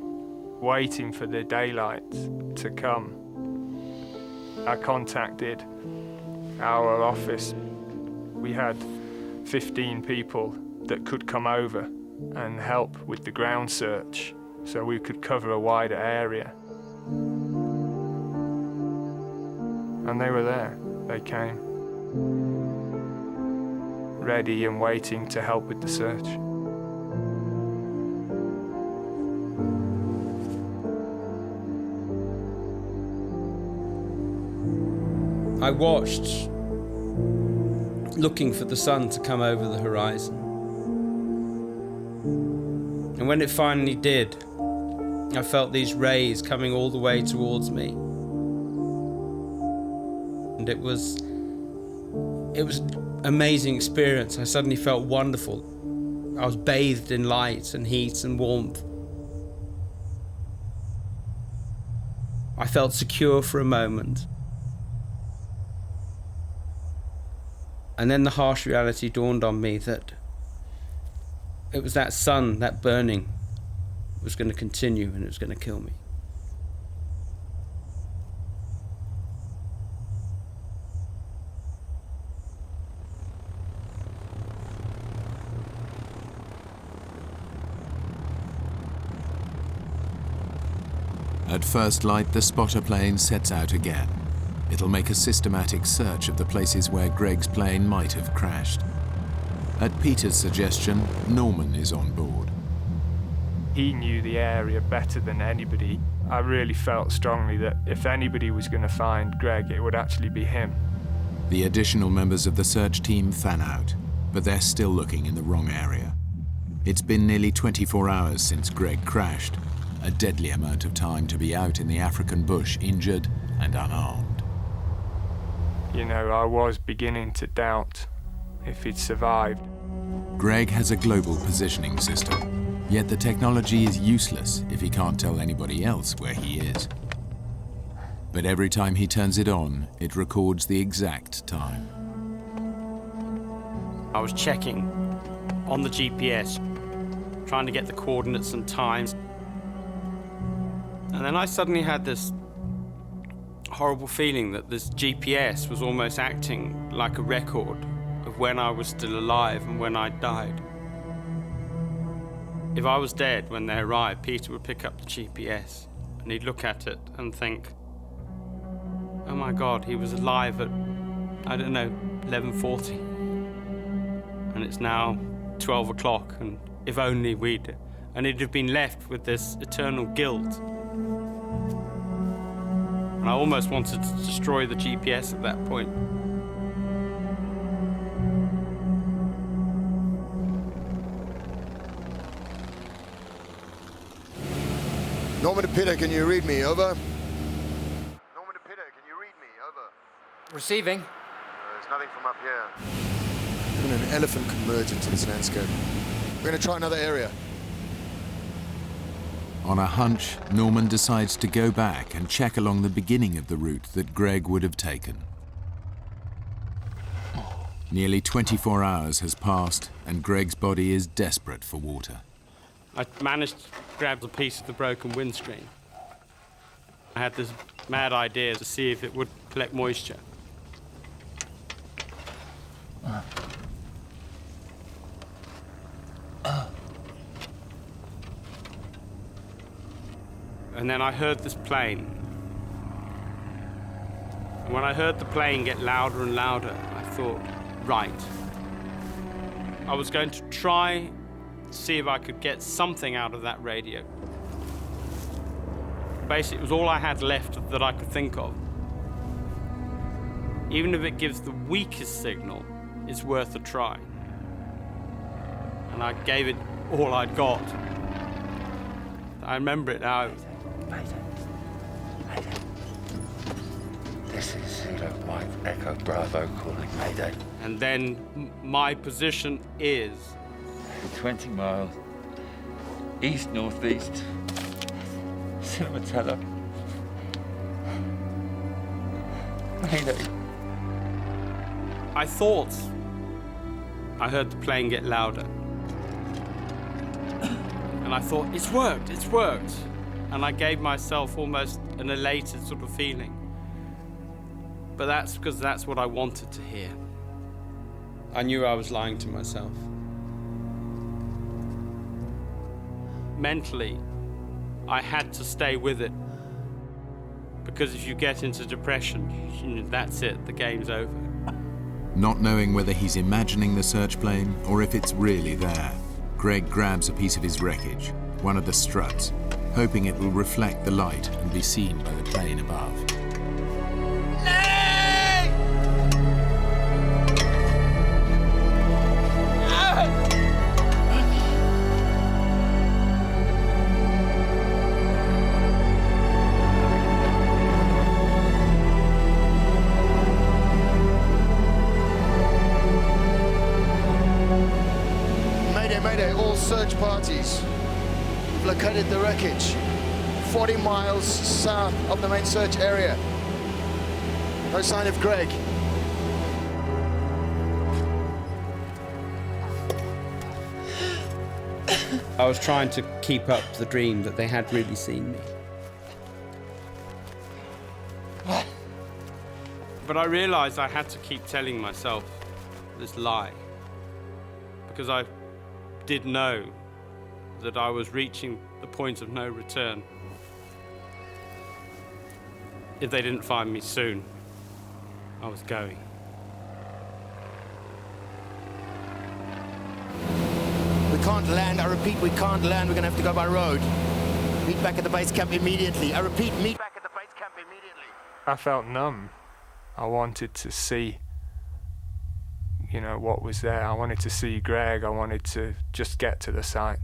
waiting for the daylight to come. I contacted our office. We had 15 people that could come over and help with the ground search so we could cover a wider area. And they were there. They came. Ready and waiting to help with the search. I watched, looking for the sun to come over the horizon. And when it finally did, I felt these rays coming all the way towards me. And it was an amazing experience. I suddenly felt wonderful. I was bathed in light and heat and warmth. I felt secure for a moment. And then the harsh reality dawned on me that it was that sun, that burning, was going to continue and it was going to kill me. At first light, the spotter plane sets out again. It'll make a systematic search of the places where Greg's plane might have crashed. At Peter's suggestion, Norman is on board. He knew the area better than anybody. I really felt strongly that if anybody was going to find Greg, it would actually be him. The additional members of the search team fan out, but they're still looking in the wrong area. It's been nearly 24 hours since Greg crashed, a deadly amount of time to be out in the African bush injured and unarmed. You know, I was beginning to doubt if he'd survived. Greg has a global positioning system, yet the technology is useless if he can't tell anybody else where he is. But every time he turns it on, it records the exact time. I was checking on the GPS, trying to get the coordinates and times. And then I suddenly had this horrible feeling that this GPS was almost acting like a record of when I was still alive and when I died. If I was dead when they arrived, Peter would pick up the GPS and he'd look at it and think, oh my God, he was alive at, I don't know, 11:40. And it's now 12 o'clock, and if only we'd... And he'd have been left with this eternal guilt. And I almost wanted to destroy the GPS at that point. Norman to Peter, can you read me? Over. Receiving. There's nothing from up here. Even an elephant can merge into this landscape. We're going to try another area. On a hunch, Norman decides to go back and check along the beginning of the route that Greg would have taken. Nearly 24 hours has passed, and Greg's body is desperate for water. I managed to grab a piece of the broken windscreen. I had this mad idea to see if it would collect moisture. And then I heard this plane. And when I heard the plane get louder and louder, I thought, right. I was going to try to see if I could get something out of that radio. Basically, it was all I had left that I could think of. Even if it gives the weakest signal, it's worth a try. And I gave it all I'd got. I remember it now. Mayday. This is Zulu Mike Echo Bravo calling Mayday. And then my position is 20 miles east-northeast, Cinematella. Mayday. I thought I heard the plane get louder. And I thought, it's worked. And I gave myself almost an elated sort of feeling. But that's because that's what I wanted to hear. I knew I was lying to myself. Mentally, I had to stay with it Because if you get into depression, that's it, the game's over. Not knowing whether he's imagining the search plane or if it's really there, Greg grabs a piece of his wreckage, one of the struts, hoping it will reflect the light and be seen by the plane above. Mayday, all search parties. We've located the wreckage 40 miles south of the main search area. No sign of Greg. I was trying to keep up the dream that they had really seen me. But I realized I had to keep telling myself this lie, because I did know that I was reaching the point of no return. If they didn't find me soon, I was going. We can't land. I repeat, we can't land. We're gonna have to go by road. Meet back at the base camp immediately. I repeat, meet back at the base camp immediately. I felt numb. I wanted to see, what was there. I wanted to see Greg. I wanted to just get to the site.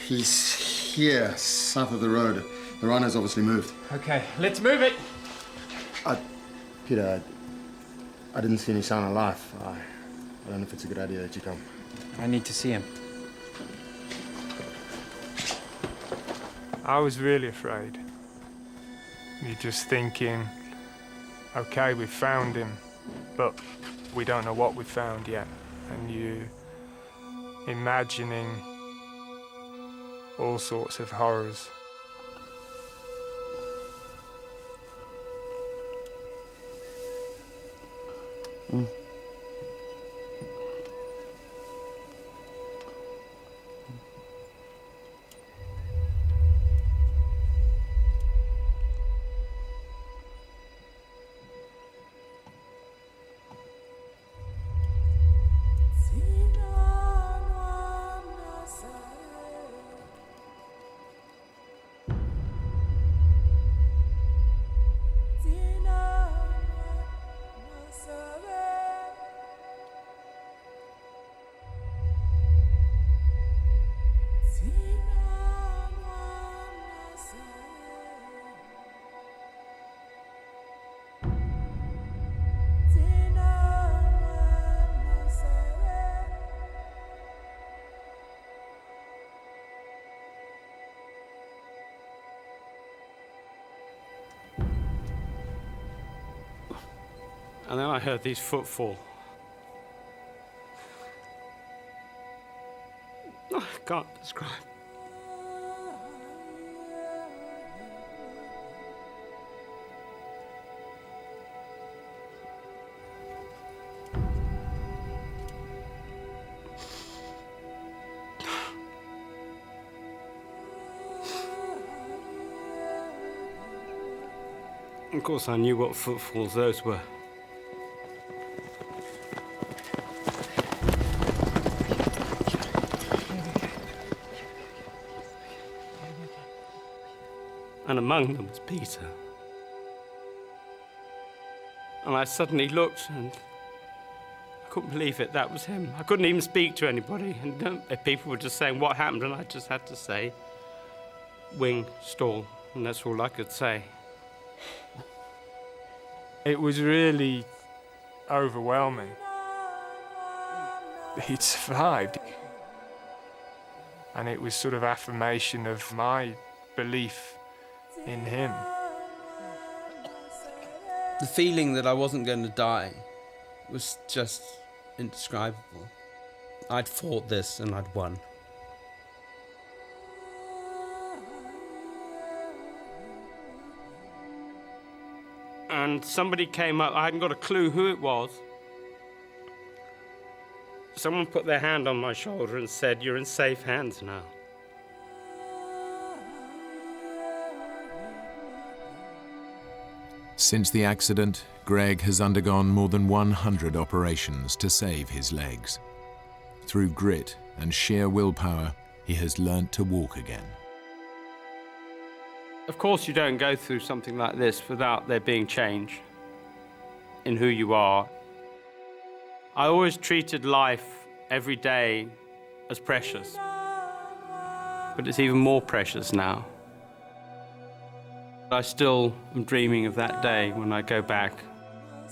He's here, south of the road. The rhino's obviously moved. Okay, let's move it. Peter, I didn't see any sign of life. I don't know if it's a good idea that you come. I need to see him. I was really afraid. You're just thinking, okay, we've found him, but we don't know what we've found yet. And you imagining all sorts of horrors. And then I heard these footfall. I can't describe. Of course, I knew what footfalls those were. And among them was Peter. And I suddenly looked and I couldn't believe it, that was him. I couldn't even speak to anybody. And people were just saying, what happened? And I just had to say, wing, stall. And that's all I could say. It was really overwhelming. He'd survived. And it was sort of affirmation of my belief in him. The feeling that I wasn't going to die was just indescribable. I'd fought this and I'd won. and somebody came up. I hadn't got a clue who it was. Someone put their hand on my shoulder and said, "You're in safe hands now." Since the accident, Greg has undergone more than 100 operations to save his legs. Through grit and sheer willpower, he has learnt to walk again. Of course, you don't go through something like this without there being change in who you are. I always treated life every day as precious, but it's even more precious now. I still am dreaming of that day when I go back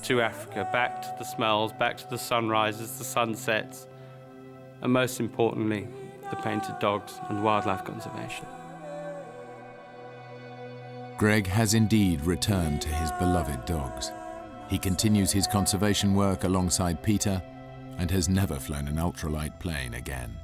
to Africa, back to the smells, back to the sunrises, the sunsets, and most importantly, the painted dogs and wildlife conservation. Greg has indeed returned to his beloved dogs. He continues his conservation work alongside Peter and has never flown an ultralight plane again.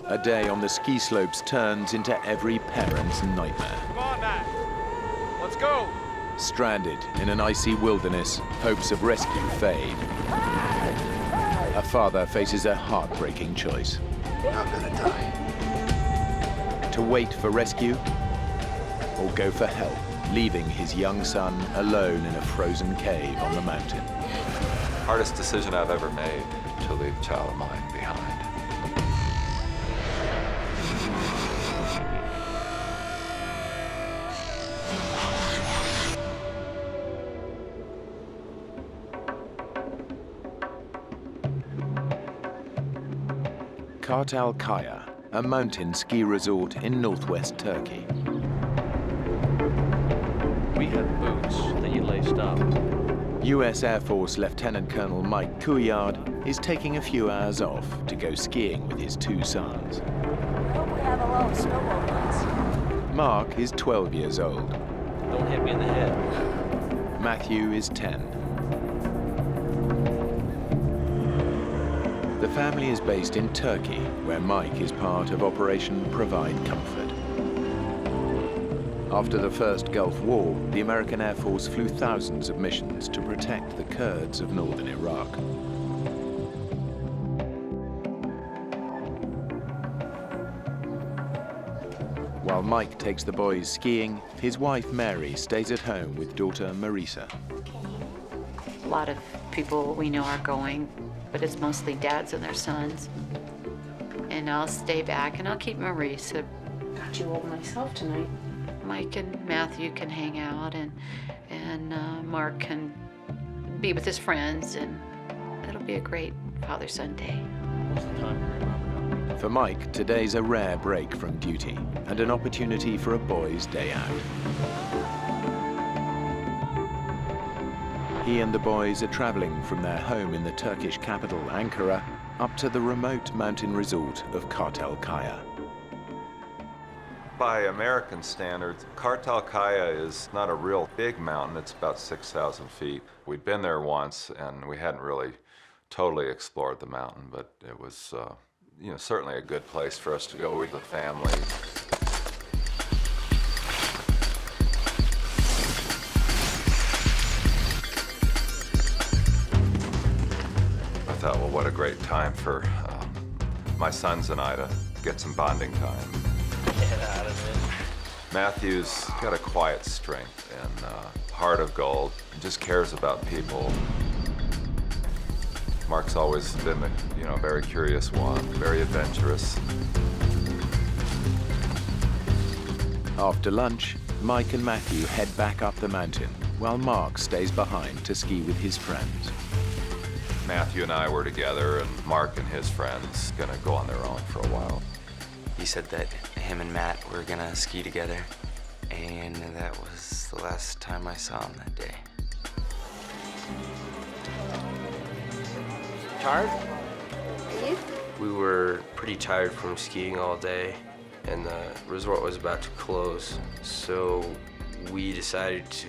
A day on the ski slopes turns into every parent's nightmare. Come on, Matt. Let's go. Stranded in an icy wilderness, hopes of rescue fade. A father faces a heartbreaking choice. I'm gonna die. To wait for rescue or go for help, leaving his young son alone in a frozen cave on the mountain. Hardest decision I've ever made, to leave a child of mine behind. Kartalkaya, a mountain ski resort in northwest Turkey. We had boots that you laced up. US Air Force Lieutenant Colonel Mike Couillard is taking a few hours off to go skiing with his two sons. I hope we have a lot of snowball fights. Mark is 12 years old. Don't hit me in the head. Matthew is 10. The family is based in Turkey, where Mike is part of Operation Provide Comfort. After the first Gulf War, the American Air Force flew thousands of missions to protect the Kurds of northern Iraq. While Mike takes the boys skiing, his wife Mary stays at home with daughter Marisa. A lot of people we know are going, but it's mostly dads and their sons. And I'll stay back and I'll keep Marisa. Got you all myself tonight. Mike and Matthew can hang out, and Mark can be with his friends, and it'll be a great father-son day. For Mike, today's a rare break from duty and an opportunity for a boys' day out. He and the boys are traveling from their home in the Turkish capital, Ankara, up to the remote mountain resort of Kartalkaya. By American standards, Kartalkaya is not a real big mountain. It's about 6,000 feet. We'd been there once, and we hadn't really totally explored the mountain, but it was, certainly a good place for us to go with the family. I thought, well, what a great time for my sons and I to get some bonding time. Get out of it. Matthew's got a quiet strength and heart of gold. He just cares about people. Mark's always been a very curious one, very adventurous. After lunch, Mike and Matthew head back up the mountain, while Mark stays behind to ski with his friends. Matthew and I were together, and Mark and his friends gonna go on their own for a while. He said that him and Matt were gonna ski together, and that was the last time I saw him that day. Tired? We were pretty tired from skiing all day, and the resort was about to close, so we decided to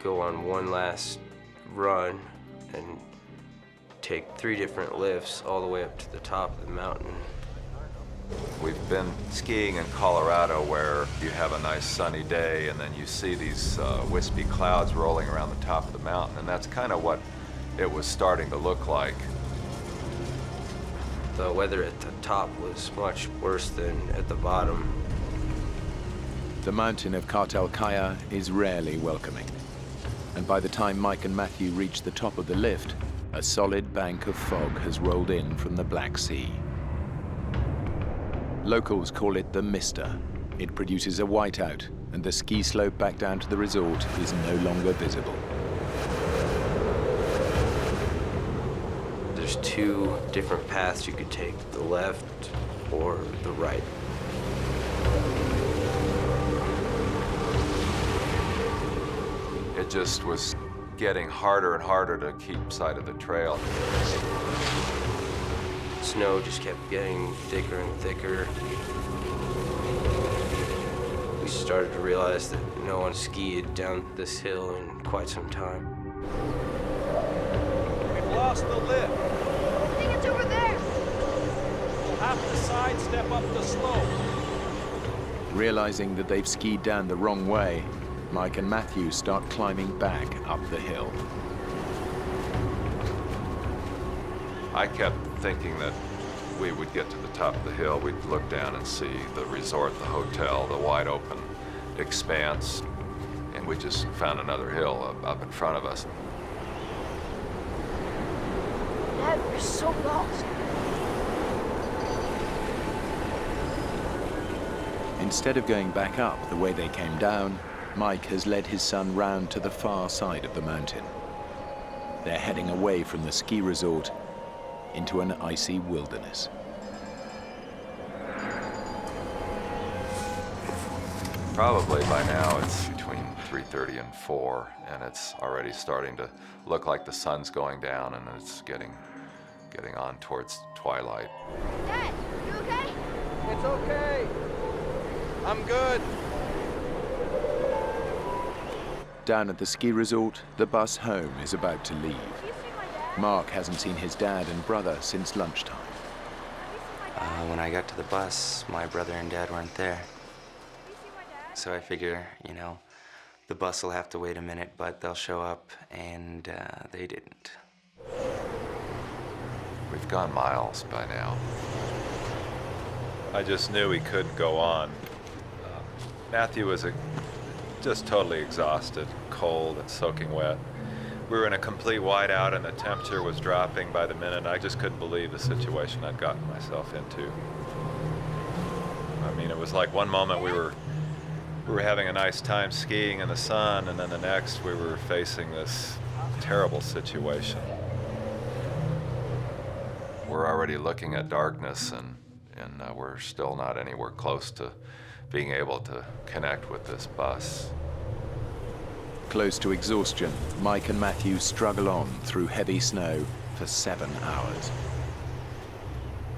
go on one last run and take 3 different lifts all the way up to the top of the mountain. We've been skiing in Colorado where you have a nice sunny day and then you see these wispy clouds rolling around the top of the mountain, and that's kind of what it was starting to look like. The weather at the top was much worse than at the bottom. The mountain of Cartel-Kaya is rarely welcoming. And by the time Mike and Matthew reach the top of the lift, a solid bank of fog has rolled in from the Black Sea. Locals call it the Mister. It produces a whiteout, and the ski slope back down to the resort is no longer visible. There's 2 different paths you could take, the left or the right. It just was getting harder and harder to keep sight of the trail. Snow just kept getting thicker and thicker. We started to realize that no one skied down this hill in quite some time. We've lost the lift. I think it's over there. We'll have to sidestep up the slope. Realizing that they've skied down the wrong way, Mike and Matthew start climbing back up the hill. I kept thinking that we would get to the top of the hill, we'd look down and see the resort, the hotel, the wide open expanse, and we just found another hill up in front of us. Dad, we're so lost. Instead of going back up the way they came down, Mike has led his son round to the far side of the mountain. They're heading away from the ski resort into an icy wilderness. Probably by now it's between 3:30 and 4, and it's already starting to look like the sun's going down and it's getting on towards twilight. Dad, you okay? It's okay. I'm good. Down at the ski resort, the bus home is about to leave. Mark hasn't seen his dad and brother since lunchtime. When I got to the bus, my brother and dad weren't there. So I figure, the bus will have to wait a minute, but they'll show up, and they didn't. We've gone miles by now. I just knew we couldn't go on. Matthew was just totally exhausted, cold and soaking wet. We were in a complete whiteout and the temperature was dropping by the minute. I just couldn't believe the situation I'd gotten myself into. I mean, it was like one moment we were having a nice time skiing in the sun, and then the next we were facing this terrible situation. We're already looking at darkness, and we're still not anywhere close to being able to connect with this bus. Close to exhaustion, Mike and Matthew struggle on through heavy snow for 7 hours.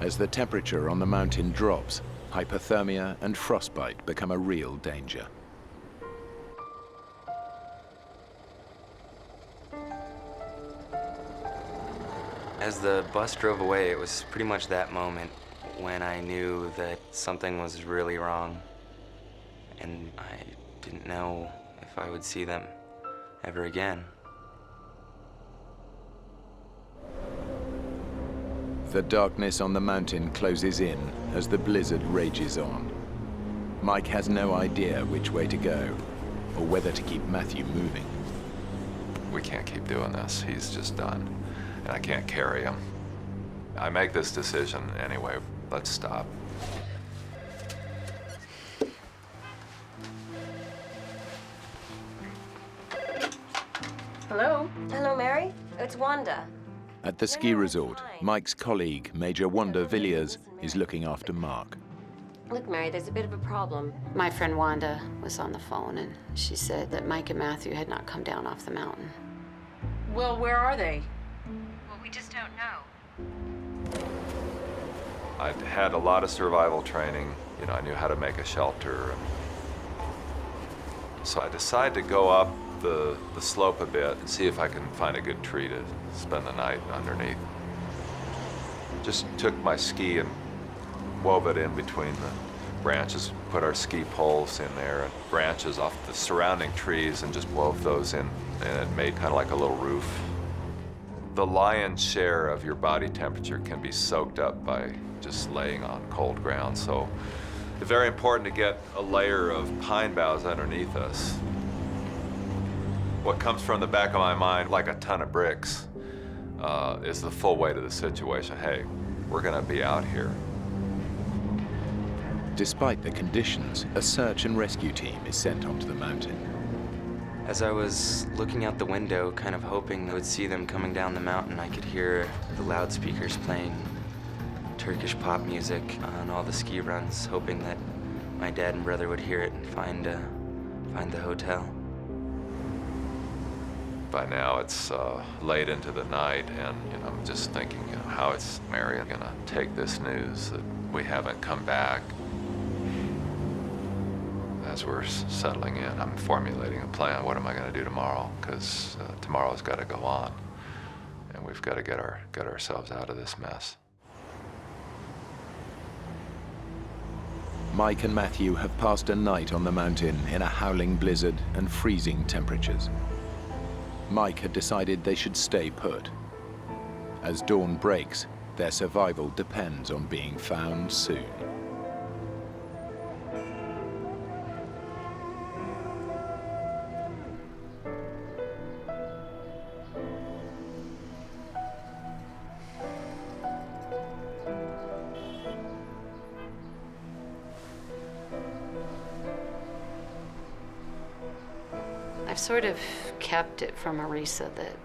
As the temperature on the mountain drops, hypothermia and frostbite become a real danger. As the bus drove away, it was pretty much that moment when I knew that something was really wrong, and I didn't know if I would see them ever again. The darkness on the mountain closes in as the blizzard rages on. Mike has no idea which way to go or whether to keep Matthew moving. We can't keep doing this. He's just done, and I can't carry him. I make this decision anyway. Let's stop. Hello? Hello, Mary. It's Wanda. At the ski resort, Mike's colleague, Major Wanda Villiers, is looking after Mark. Look, Mary, there's a bit of a problem. My friend Wanda was on the phone, and she said that Mike and Matthew had not come down off the mountain. Well, where are they? Well, we just don't know. I'd had a lot of survival training. You know, I knew how to make a shelter. So I decided to go up the slope a bit and see if I can find a good tree to spend the night underneath. Just took my ski and wove it in between the branches, put our ski poles in there and branches off the surrounding trees and just wove those in, and it made kind of like a little roof. The lion's share of your body temperature can be soaked up by just laying on cold ground, so it's very important to get a layer of pine boughs underneath us. What comes from the back of my mind, like a ton of bricks, is the full weight of the situation. Hey, we're gonna be out here. Despite the conditions, a search and rescue team is sent onto the mountain. As I was looking out the window, kind of hoping I would see them coming down the mountain, I could hear the loudspeakers playing Turkish pop music on all the ski runs, hoping that my dad and brother would hear it and find the hotel. By now it's late into the night, and I'm just thinking, how is Mary gonna take this news that we haven't come back? As we're settling in, I'm formulating a plan. What am I gonna do tomorrow? Because tomorrow's got to go on, and we've got to get ourselves out of this mess. Mike and Matthew have passed a night on the mountain in a howling blizzard and freezing temperatures. Mike had decided they should stay put. As dawn breaks, their survival depends on being found soon. I've sort of kept it from Marisa that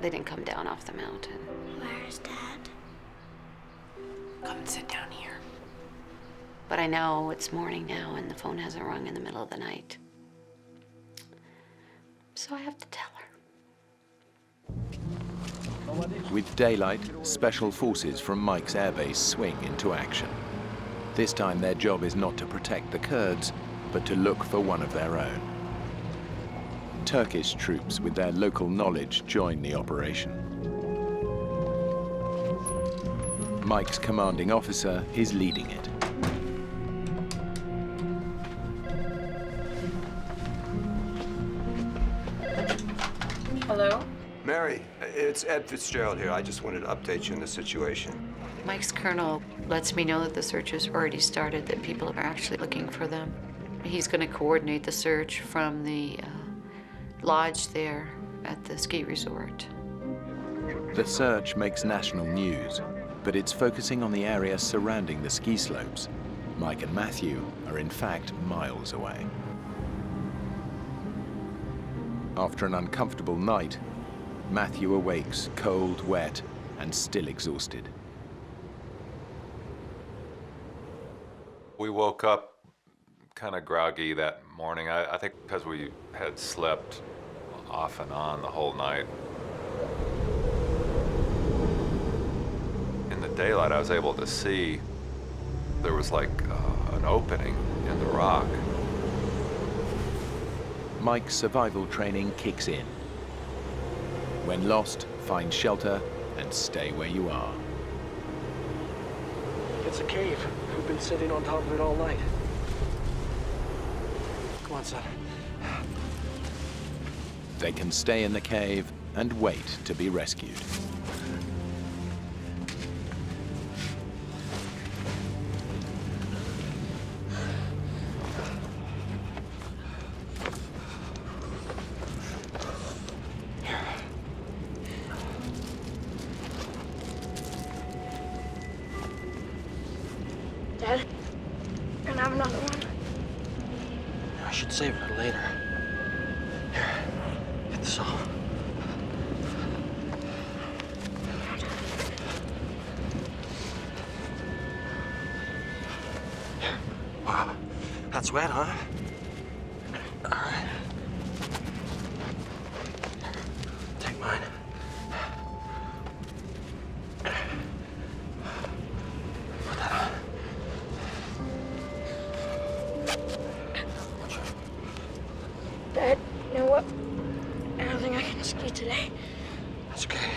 they didn't come down off the mountain. Where's Dad? Come and sit down here. But I know it's morning now and the phone hasn't rung in the middle of the night. So I have to tell her. With daylight, special forces from Mike's airbase swing into action. This time their job is not to protect the Kurds, but to look for one of their own. Turkish troops with their local knowledge join the operation. Mike's commanding officer is leading it. Hello? Mary, it's Ed Fitzgerald here. I just wanted to update you on the situation. Mike's colonel lets me know that the search has already started, that people are actually looking for them. He's going to coordinate the search from the lodge there at the ski resort. The search makes national news, but it's focusing on the area surrounding the ski slopes. Mike and Matthew are in fact miles away. After an uncomfortable night, Matthew awakes cold, wet, and still exhausted. We woke up kind of groggy that morning. I think because we had slept off and on the whole night. In the daylight, I was able to see there was like an opening in the rock. Mike's survival training kicks in. When lost, find shelter and stay where you are. It's a cave. We've been sitting on top of it all night. Come on, son. They can stay in the cave and wait to be rescued. Dad, can I have another one? I should save it for later. Here, get this off. That's wet, huh? All right. Take mine. Put that on. Dad, you know what? I don't think I can ski today. That's okay.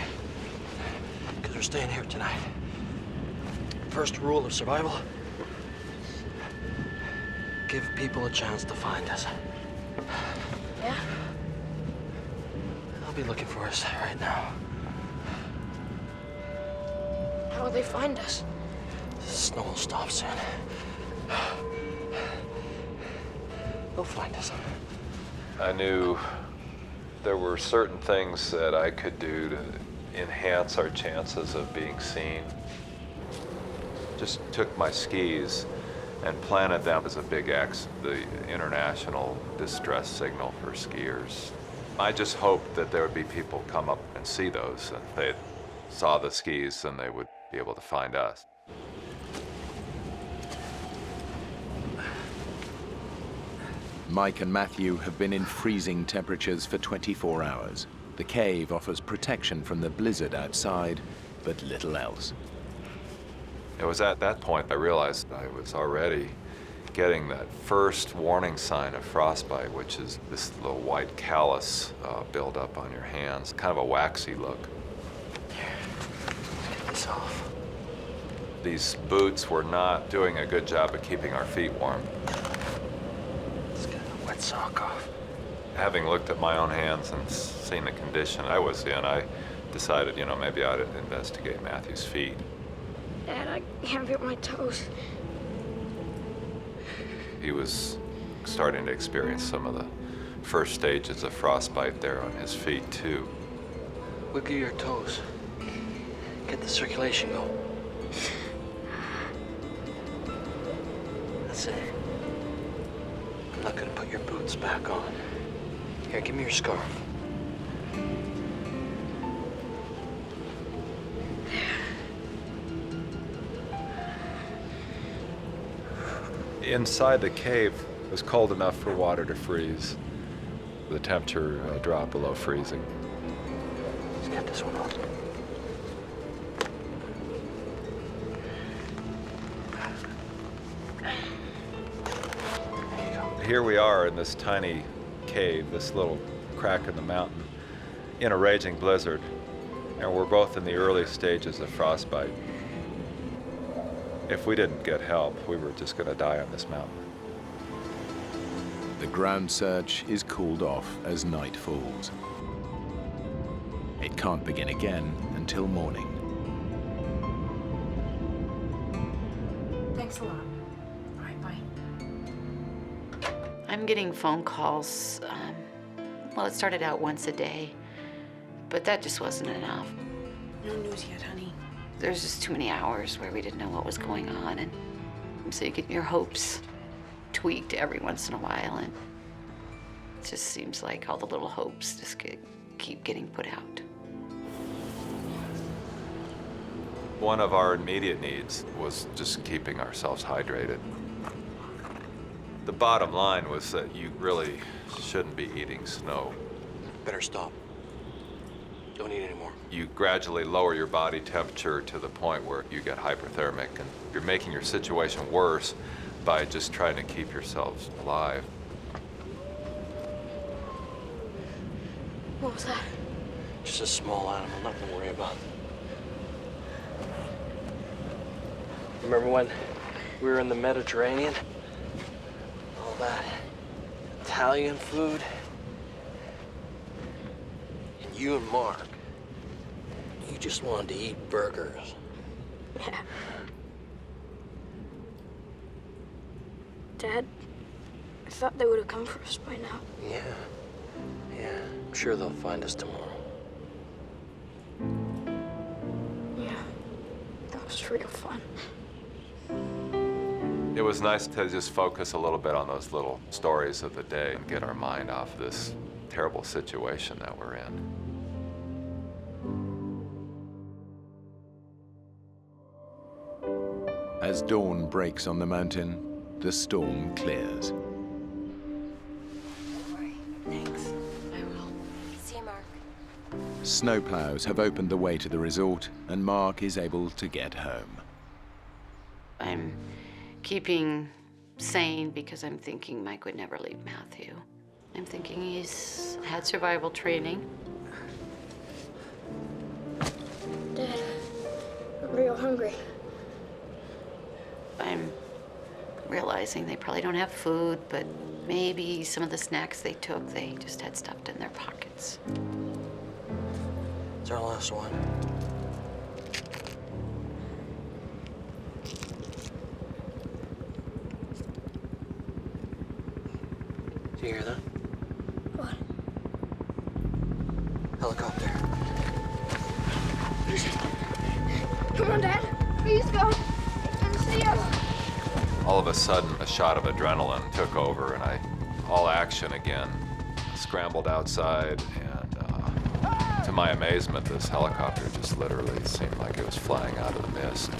Because we're staying here tonight. First rule of survival: give people a chance to find us. Yeah? They'll be looking for us right now. How will they find us? The snow will stop soon. They'll find us. I knew there were certain things that I could do to enhance our chances of being seen. Just took my skis and planted them as a big X, the international distress signal for skiers. I just hoped that there would be people come up and see those, and if they saw the skis, then they would be able to find us. Mike and Matthew have been in freezing temperatures for 24 hours. The cave offers protection from the blizzard outside, but little else. It was at that point I realized I was already getting that first warning sign of frostbite, which is this little white callus build up on your hands, kind of a waxy look. Let's get this off. These boots were not doing a good job of keeping our feet warm. Let's get a wet sock off. Having looked at my own hands and seen the condition I was in, I decided, maybe I'd investigate Matthew's feet. Dad, I can't feel my toes. He was starting to experience some of the first stages of frostbite there on his feet, too. Wiggle your toes. Get the circulation going. That's it. I'm not gonna put your boots back on. Here, give me your scarf. Inside the cave, it was cold enough for water to freeze. The temperature dropped below freezing. Let's get this one on. Here we are in this tiny cave, this little crack in the mountain, in a raging blizzard, and we're both in the early stages of frostbite. If we didn't get help, we were just going to die on this mountain. The ground search is cooled off as night falls. It can't begin again until morning. Thanks a lot. All right, bye. I'm getting phone calls. Well, it started out once a day, but that just wasn't enough. No news yet, honey. There's just too many hours where we didn't know what was going on, and so you get your hopes tweaked every once in a while, and it just seems like all the little hopes just keep getting put out. One of our immediate needs was just keeping ourselves hydrated. The bottom line was that you really shouldn't be eating snow. Better stop. Don't eat anymore. You gradually lower your body temperature to the point where you get hyperthermic, and you're making your situation worse by just trying to keep yourselves alive. What was that? Just a small animal, nothing to worry about. Remember when we were in the Mediterranean? All that Italian food? And you and Mark, you just wanted to eat burgers. Yeah. Dad, I thought they would have come for us by now. Yeah. Yeah, I'm sure they'll find us tomorrow. Yeah, that was real fun. It was nice to just focus a little bit on those little stories of the day and get our mind off this terrible situation that we're in. As dawn breaks on the mountain, the storm clears. Thanks. I will. See you, Mark. Snowplows have opened the way to the resort, and Mark is able to get home. I'm keeping sane because I'm thinking Mike would never leave Matthew. I'm thinking he's had survival training. Dad, I'm real hungry. I'm realizing they probably don't have food, but maybe some of the snacks they took, they just had stuffed in their pockets. It's our last one. Do you hear that? What? Helicopter. Come on, Dad. Please go. I can see you. All of a sudden, a shot of adrenaline took over, and all action again. Scrambled outside, and to my amazement, this helicopter just literally seemed like it was flying out of the mist.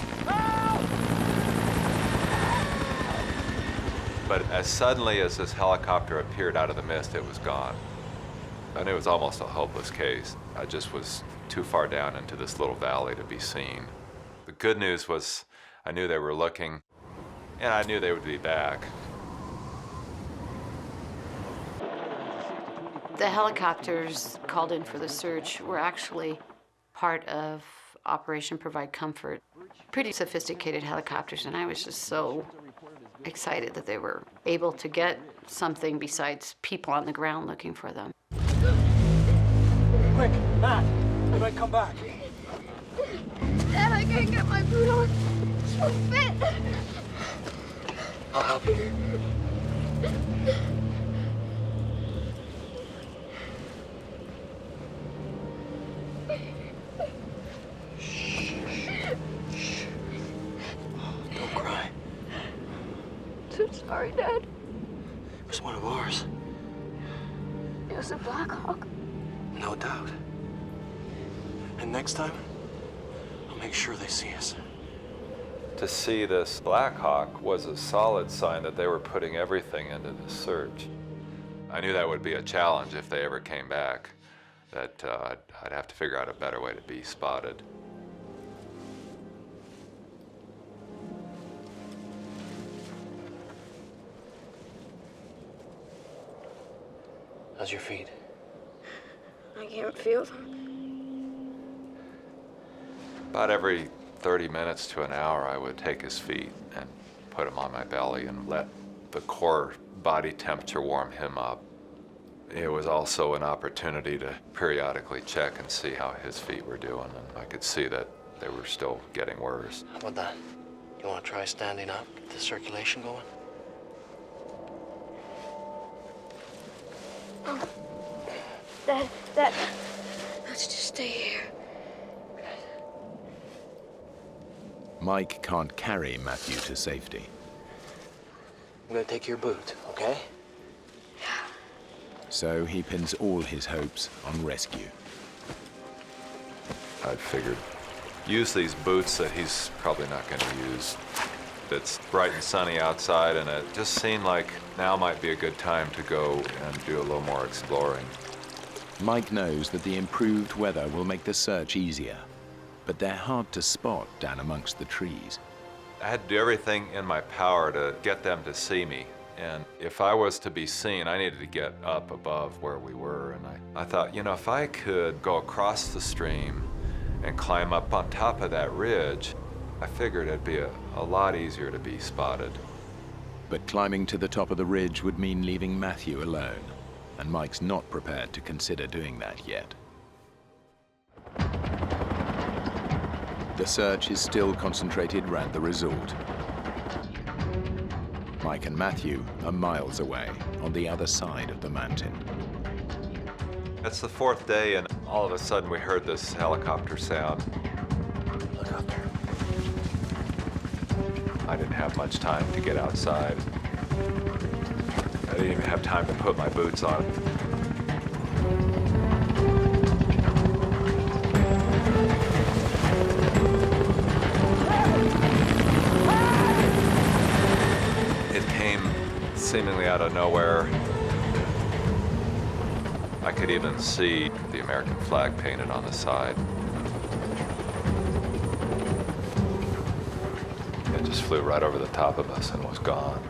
But as suddenly as this helicopter appeared out of the mist, it was gone. And it was almost a hopeless case. I just was too far down into this little valley to be seen. The good news was I knew they were looking, and I knew they would be back. The helicopters called in for the search were actually part of Operation Provide Comfort. Pretty sophisticated helicopters, and I was just so excited that they were able to get something besides people on the ground looking for them. Quick, Matt, we might come back. Dad, I can't get my boot on. It won't fit. I'll help you. Don't cry. So sorry, Dad. It was one of ours. It was a Black Hawk. No doubt. And next time, I'll make sure they see us. To see this Black Hawk was a solid sign that they were putting everything into the search. I knew that would be a challenge if they ever came back, that I'd have to figure out a better way to be spotted. How's your feet? I can't feel them. About every 30 minutes to an hour, I would take his feet and put him on my belly and let the core body temperature warm him up. It was also an opportunity to periodically check and see how his feet were doing, and I could see that they were still getting worse. How about that? You want to try standing up, get the circulation going? Dad, let's just stay here. Mike can't carry Matthew to safety. I'm gonna take your boot, okay? So he pins all his hopes on rescue. I figured, use these boots that he's probably not going to use. It's bright and sunny outside, and it just seemed like now might be a good time to go and do a little more exploring. Mike knows that the improved weather will make the search easier, but they're hard to spot down amongst the trees. I had to do everything in my power to get them to see me. And if I was to be seen, I needed to get up above where we were. And I thought, you know, if I could go across the stream and climb up on top of that ridge, I figured it'd be a lot easier to be spotted. But climbing to the top of the ridge would mean leaving Matthew alone, and Mike's not prepared to consider doing that yet. The search is still concentrated around the resort. Mike and Matthew are miles away, on the other side of the mountain. It's the fourth day, and all of a sudden we heard this helicopter sound. Helicopter. I didn't have much time to get outside. I didn't even have time to put my boots on. It out of nowhere. I could even see the American flag painted on the side. It just flew right over the top of us and was gone.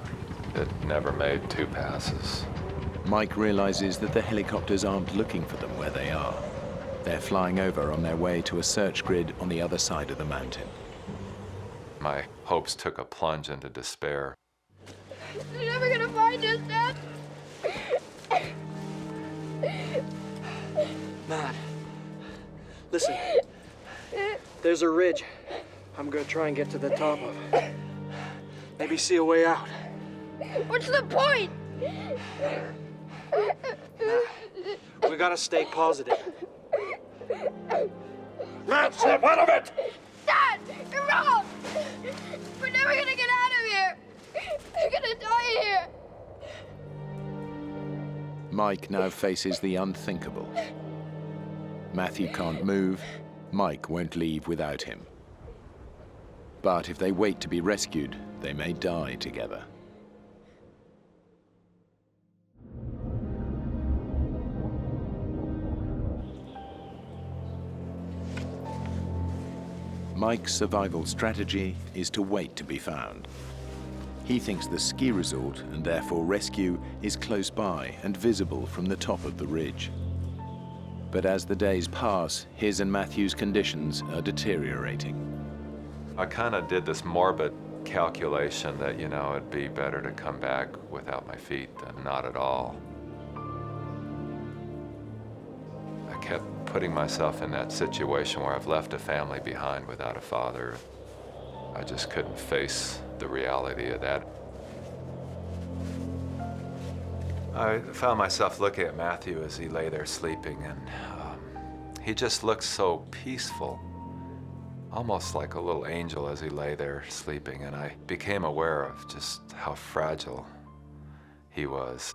It never made 2 passes. Mike realizes that the helicopters aren't looking for them where they are. They're flying over on their way to a search grid on the other side of the mountain. My hopes took a plunge into despair. They're never gonna find us, Dad. Matt, listen. There's a ridge I'm gonna try and get to the top of. Maybe see a way out. What's the point? We gotta stay positive. Matt, snap out of it! Dad, you're wrong! We're never gonna get out of here! We're gonna die here! Mike now faces the unthinkable. Matthew can't move. Mike won't leave without him. But if they wait to be rescued, they may die together. Mike's survival strategy is to wait to be found. He thinks the ski resort, and therefore rescue, is close by and visible from the top of the ridge. But as the days pass, his and Matthew's conditions are deteriorating. I kind of did this morbid calculation that, it'd be better to come back without my feet than not at all. I kept putting myself in that situation where I've left a family behind without a father. I just couldn't face the reality of that. I found myself looking at Matthew as he lay there sleeping, and he just looked so peaceful, almost like a little angel as he lay there sleeping, and I became aware of just how fragile he was.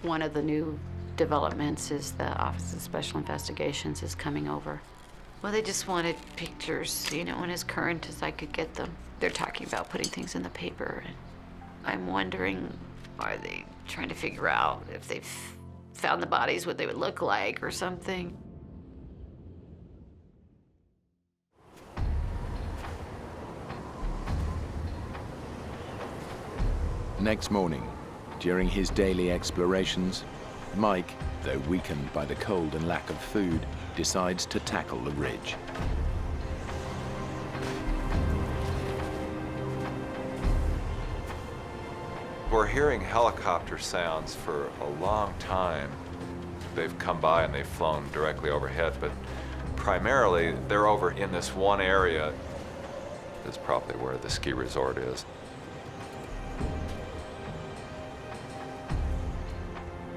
One of the new developments is the Office of Special Investigations is coming over. Well, they just wanted pictures, and as current as I could get them. They're talking about putting things in the paper, and I'm wondering, are they trying to figure out if they've found the bodies, what they would look like or something? Next morning, during his daily explorations, Mike, though weakened by the cold and lack of food, decides to tackle the ridge. We're hearing helicopter sounds for a long time. They've come by and they've flown directly overhead, but primarily they're over in this one area. That's probably where the ski resort is.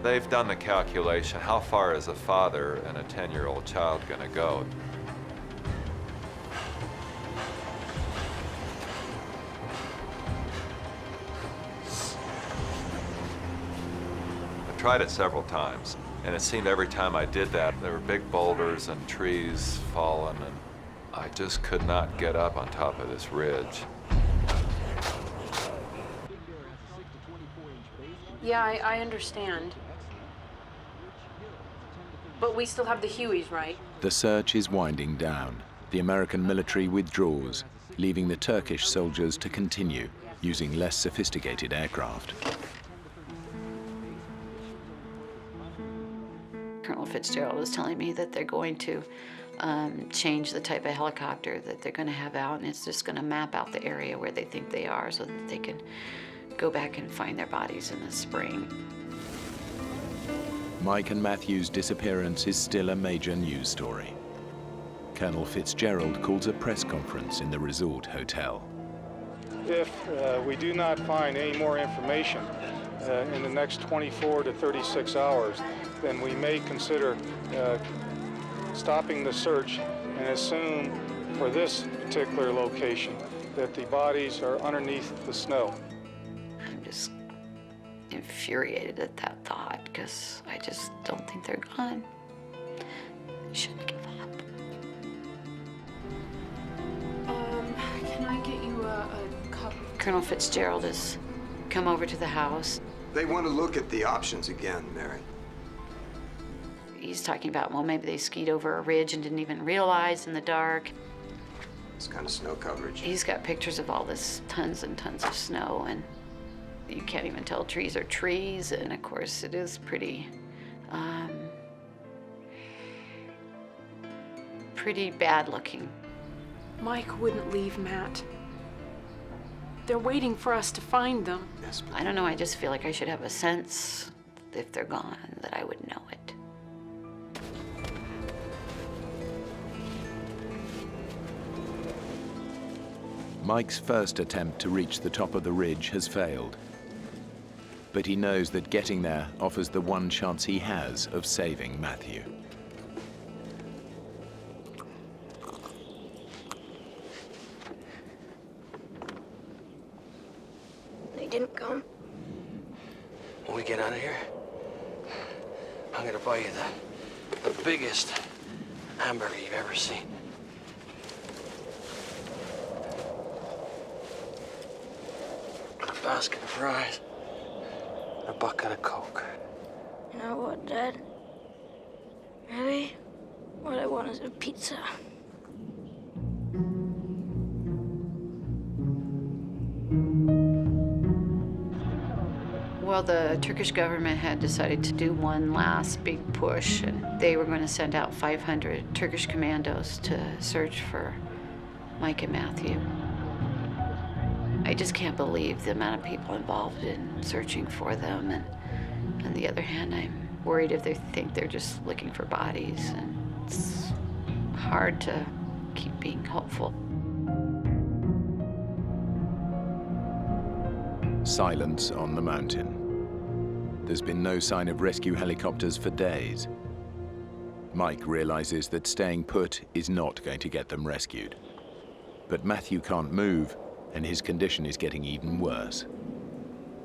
They've done the calculation, how far is a father and a 10-year-old child gonna go? I tried it several times, and it seemed every time I did that, there were big boulders and trees falling, and I just could not get up on top of this ridge. Yeah, I understand. But we still have the Hueys, right? The search is winding down. The American military withdraws, leaving the Turkish soldiers to continue, using less sophisticated aircraft. Colonel Fitzgerald was telling me that they're going to change the type of helicopter that they're going to have out, and it's just going to map out the area where they think they are so that they can go back and find their bodies in the spring. Mike and Matthew's disappearance is still a major news story. Colonel Fitzgerald calls a press conference in the resort hotel. If we do not find any more information in the next 24 to 36 hours, then we may consider stopping the search and assume for this particular location that the bodies are underneath the snow. I'm just infuriated at that thought because I just don't think they're gone. They shouldn't give up. Can I get you a cup of Colonel Fitzgerald has come over to the house. They want to look at the options again, Mary. He's talking about, well, maybe they skied over a ridge and didn't even realize in the dark. It's kind of snow coverage. He's got pictures of all this tons and tons of snow, and you can't even tell trees are trees, and of course it is pretty bad looking. Mike wouldn't leave Matt. They're waiting for us to find them. Yes, I don't know, I just feel like I should have a sense, if they're gone, that I would know it. Mike's first attempt to reach the top of the ridge has failed. But he knows that getting there offers the one chance he has of saving Matthew. They didn't come. When we get out of here, I'm gonna buy you the biggest hamburger you've ever seen. And a basket of fries. And a bucket of Coke. You know what, Dad? Really? What I want is a pizza. Well, the Turkish government had decided to do one last big push, and they were going to send out 500 Turkish commandos to search for Mike and Matthew. I just can't believe the amount of people involved in searching for them, and on the other hand, I'm worried if they think they're just looking for bodies, and it's hard to keep being hopeful. Silence on the mountain. There's been no sign of rescue helicopters for days. Mike realizes that staying put is not going to get them rescued. But Matthew can't move, and his condition is getting even worse.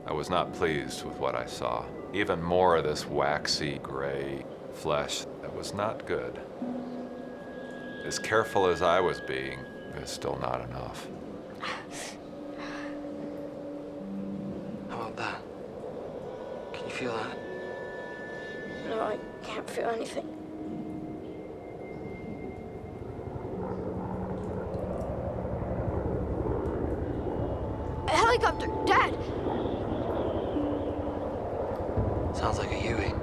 I was not pleased with what I saw. Even more of this waxy gray flesh that was not good. As careful as I was being, it was still not enough. How about that? Can you feel that? No, I can't feel anything. A helicopter! Dad! Sounds like a Huey.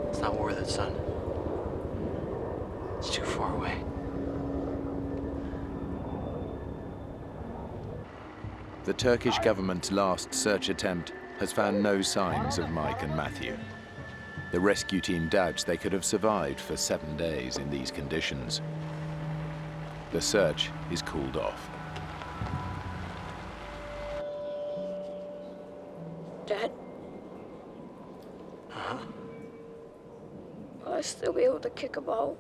It's not worth it, son. It's too far away. The Turkish government's last search attempt has found no signs of Mike and Matthew. The rescue team doubts they could have survived for 7 days in these conditions. The search is called off. Dad? Uh-huh. Will I still be able to kick a ball?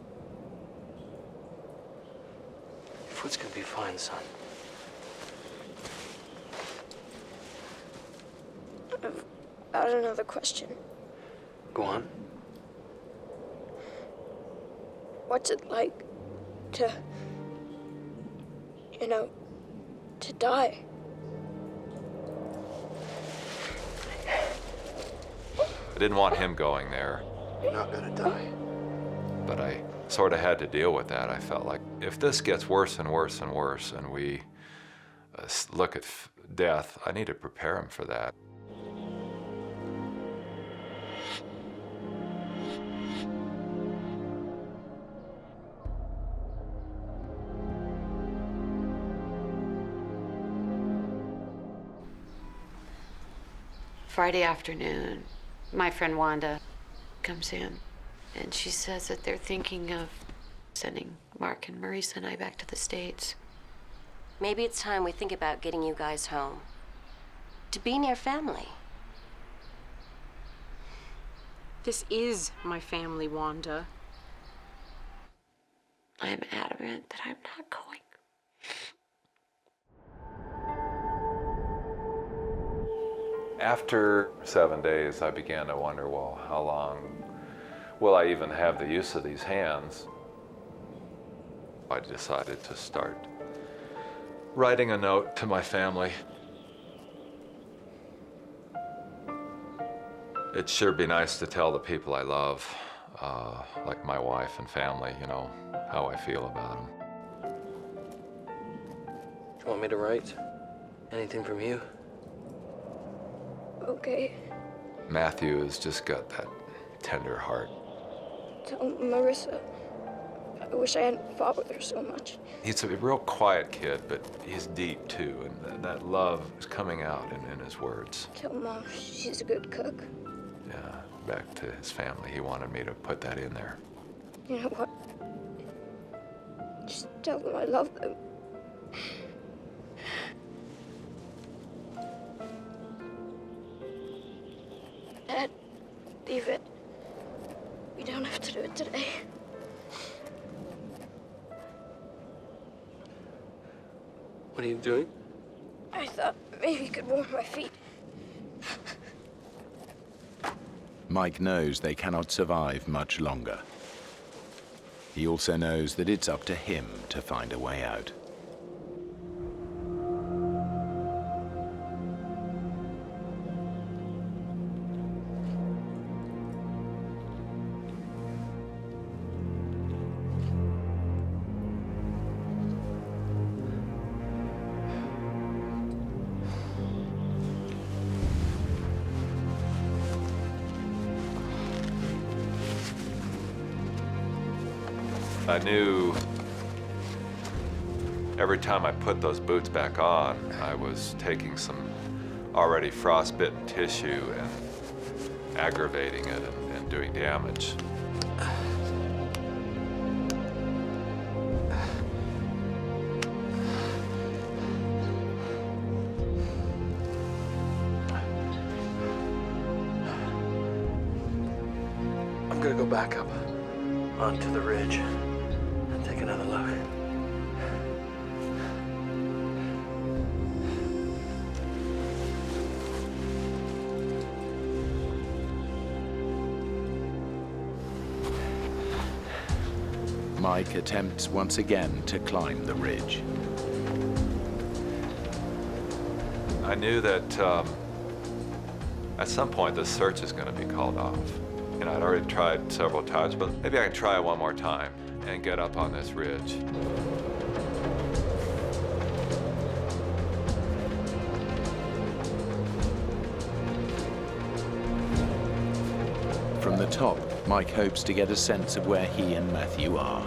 Your foot's gonna be fine, son. I've got another question. Go on. What's it like to, to die? I didn't want him going there. You're not gonna die. But I sort of had to deal with that. I felt like if this gets worse and worse and worse and we look at death, I need to prepare him for that. Friday afternoon, my friend Wanda comes in, and she says that they're thinking of sending Mark and Marisa and I back to the States. Maybe it's time we think about getting you guys home. To be near family. This is my family, Wanda. I'm adamant that I'm not going. After 7 days, I began to wonder, well, how long will I even have the use of these hands? I decided to start writing a note to my family. It'd sure be nice to tell the people I love, like my wife and family, you know, how I feel about them. You want me to write? Anything from you? Okay. Matthew has just got that tender heart. Tell Marissa. I wish I hadn't fought with her so much. He's a real quiet kid, but he's deep too, and that love is coming out in his words. Tell Mom she's a good cook. Yeah, back to his family. He wanted me to put that in there. You know what? Just tell them I love them. Dad, leave it. We don't have to do it today. What are you doing? I thought maybe you could warm my feet. Mike knows they cannot survive much longer. He also knows that it's up to him to find a way out. I knew every time I put those boots back on, I was taking some already frostbitten tissue and aggravating it and doing damage. I'm gonna go back up onto the ridge and take another look. Mike attempts once again to climb the ridge. I knew that at some point the search is going to be called off. You know, I'd already tried several times, but maybe I can try one more time and get up on this ridge. From the top, Mike hopes to get a sense of where he and Matthew are.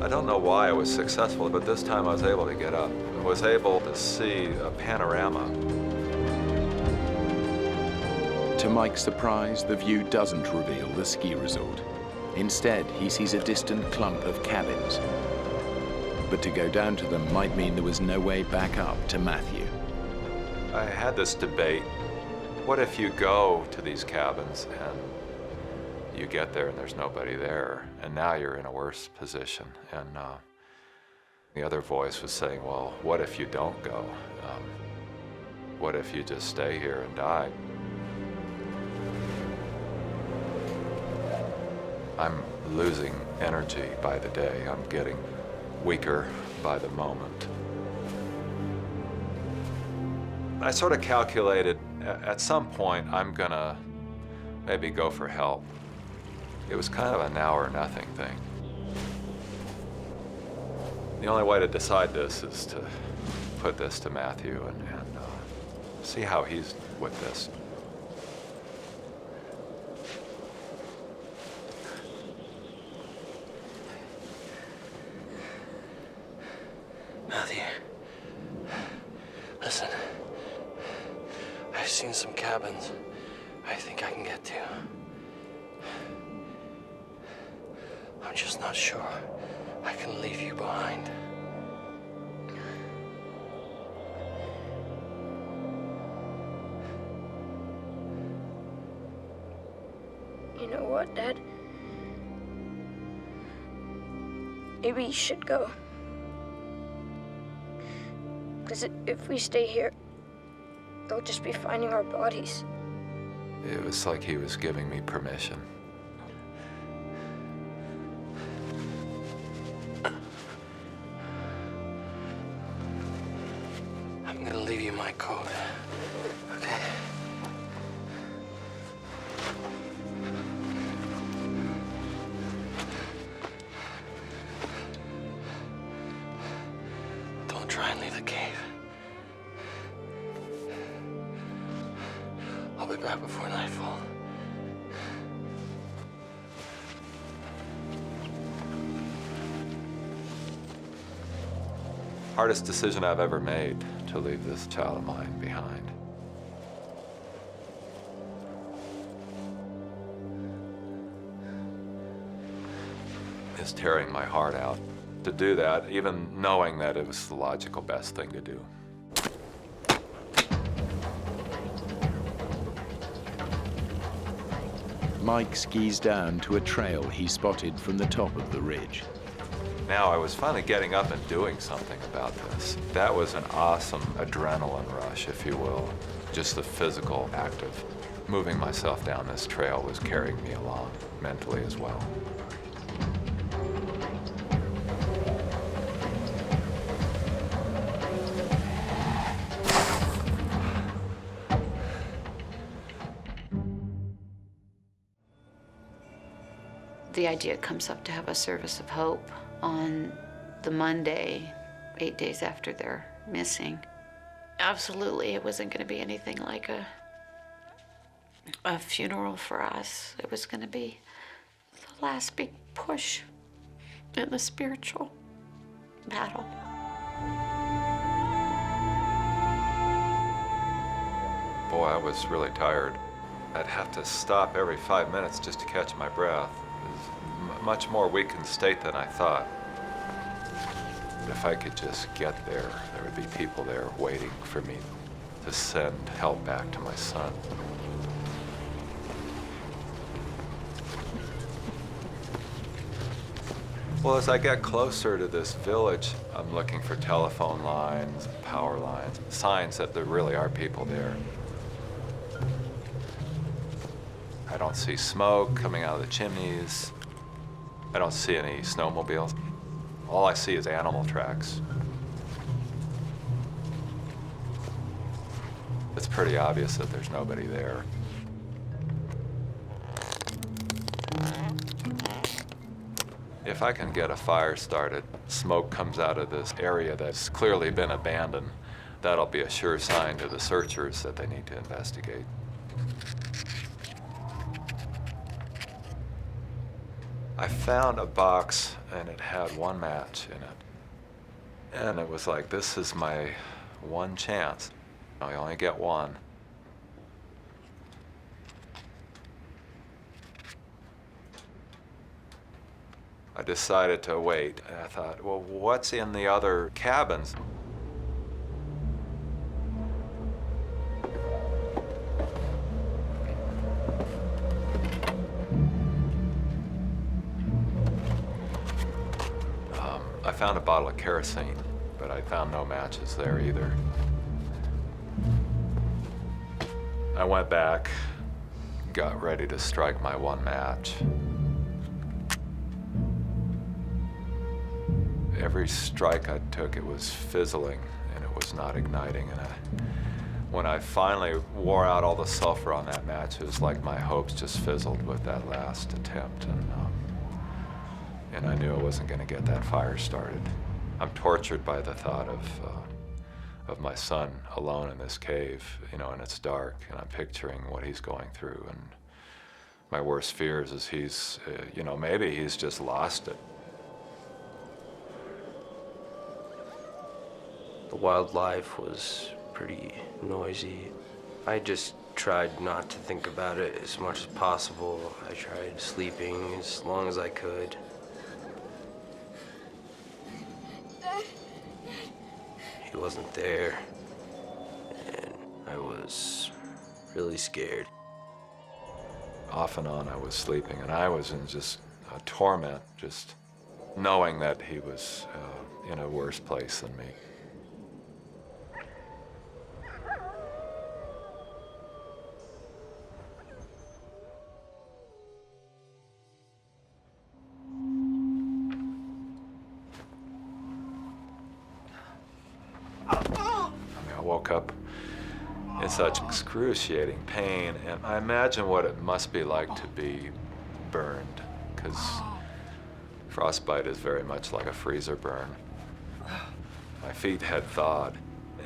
I don't know why I was successful, but this time I was able to get up. I was able to see a panorama. To Mike's surprise, the view doesn't reveal the ski resort. Instead, he sees a distant clump of cabins. But to go down to them might mean there was no way back up to Matthew. I had this debate. What if you go to these cabins and you get there and there's nobody there, and now you're in a worse position? And the other voice was saying, well, what if you don't go? What if you just stay here and die? I'm losing energy by the day. I'm getting weaker by the moment. I sort of calculated at some point I'm gonna maybe go for help. It was kind of a now or nothing thing. The only way to decide this is to put this to Matthew and see how he's with this. Matthew, listen. I've seen some cabins I think I can get to. I'm just not sure I can leave you behind. You know what, Dad? Maybe you should go. Because if we stay here, they'll just be finding our bodies. It was like he was giving me permission. I'm gonna leave you my coat. Okay? Don't try and leave the cave. I'll be back before nightfall. Hardest decision I've ever made, to leave this child of mine behind. It's tearing my heart out to do that, even knowing that it was the logical best thing to do. Mike skis down to a trail he spotted from the top of the ridge. Now I was finally getting up and doing something about this. That was an awesome adrenaline rush, if you will. Just the physical act of moving myself down this trail was carrying me along, mentally as well. The idea comes up to have a service of hope on the Monday, 8 days after they're missing. Absolutely, it wasn't going to be anything like a funeral for us. It was going to be the last big push in the spiritual battle. Boy, I was really tired. I'd have to stop every 5 minutes just to catch my breath. It was a much more weakened state than I thought. If I could just get there, there would be people there waiting for me to send help back to my son. Well, as I get closer to this village, I'm looking for telephone lines, power lines, signs that there really are people there. I don't see smoke coming out of the chimneys. I don't see any snowmobiles. All I see is animal tracks. It's pretty obvious that there's nobody there. If I can get a fire started, smoke comes out of this area that's clearly been abandoned, that'll be a sure sign to the searchers that they need to investigate. I found a box and it had one match in it. And it was like, this is my one chance. I only get one. I decided to wait. And I thought, well, what's in the other cabins? I found a bottle of kerosene, but I found no matches there either. I went back, got ready to strike my one match. Every strike I took, it was fizzling and it was not igniting. And when I finally wore out all the sulfur on that match, it was like my hopes just fizzled with that last attempt. And I knew I wasn't going to get that fire started. I'm tortured by the thought of my son alone in this cave, you know, and it's dark, and I'm picturing what he's going through. And my worst fears is he's, you know, maybe he's just lost it. The wildlife was pretty noisy. I just tried not to think about it as much as possible. I tried sleeping as long as I could. He wasn't there, and I was really scared. Off and on I was sleeping, and I was in just a torment, just knowing that he was in a worse place than me. woke up in such excruciating pain, and I imagine what it must be like to be burned, because frostbite is very much like a freezer burn. My feet had thawed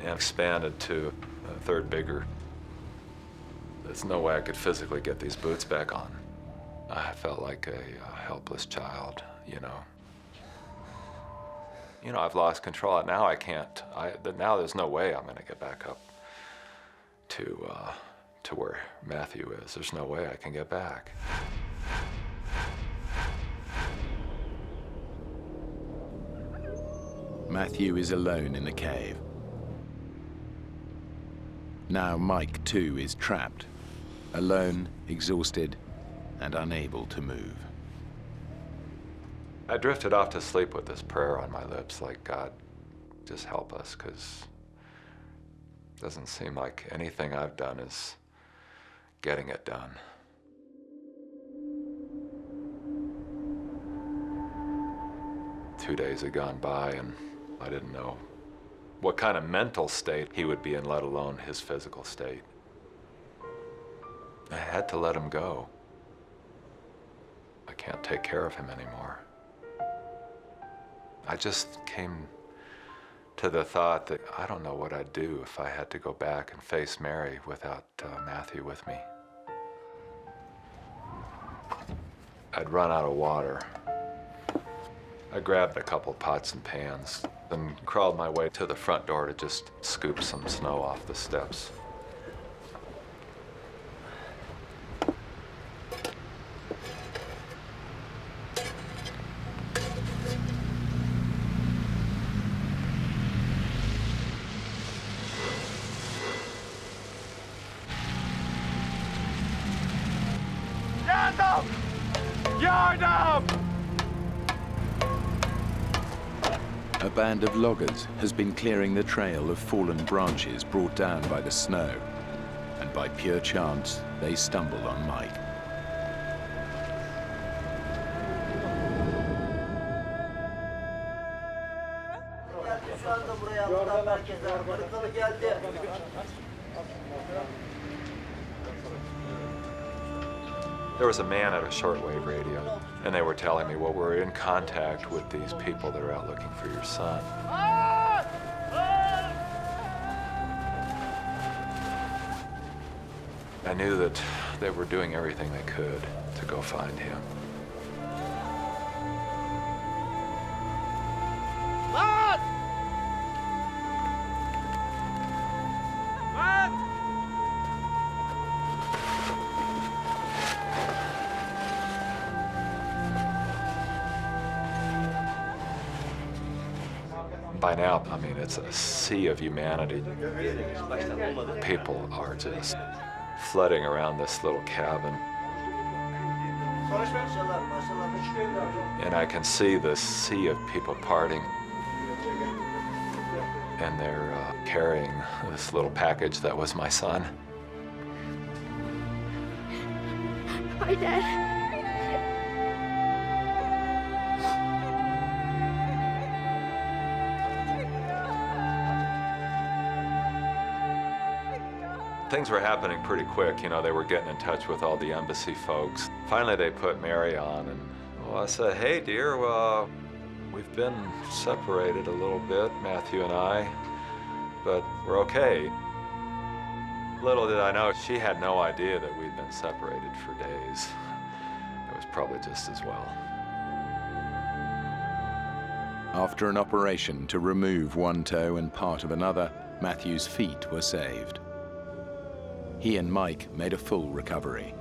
and expanded to a third bigger. There's no way I could physically get these boots back on. I felt like a helpless child, you know. You know, I've lost control. Now I can't. Now there's no way I'm going to get back up to where Matthew is. There's no way I can get back. Matthew is alone in the cave. Now Mike, too, is trapped, alone, exhausted, and unable to move. I drifted off to sleep with this prayer on my lips, like, God, just help us, because it doesn't seem like anything I've done is getting it done. Two days had gone by, and I didn't know what kind of mental state he would be in, let alone his physical state. I had to let him go. I can't take care of him anymore. I just came to the thought that I don't know what I'd do if I had to go back and face Mary without Matthew with me. I'd run out of water. I grabbed a couple pots and pans and crawled my way to the front door to just scoop some snow off the steps. A band of loggers has been clearing the trail of fallen branches brought down by the snow, and by pure chance, they stumbled on Mike. There was a man at a shortwave radio, and they were telling me, well, we're in contact with these people that are out looking for your son. I knew that they were doing everything they could to go find him. By now, I mean, it's a sea of humanity. People are just flooding around this little cabin. And I can see the sea of people parting. And they're carrying this little package that was my son. Hi, Dad. Things were happening pretty quick, you know, they were getting in touch with all the embassy folks. Finally, they put Mary on, and well, I said, hey, dear, we've been separated a little bit, Matthew and I, but we're okay. Little did I know, she had no idea that we'd been separated for days. It was probably just as well. After an operation to remove one toe and part of another, Matthew's feet were saved. He and Mike made a full recovery.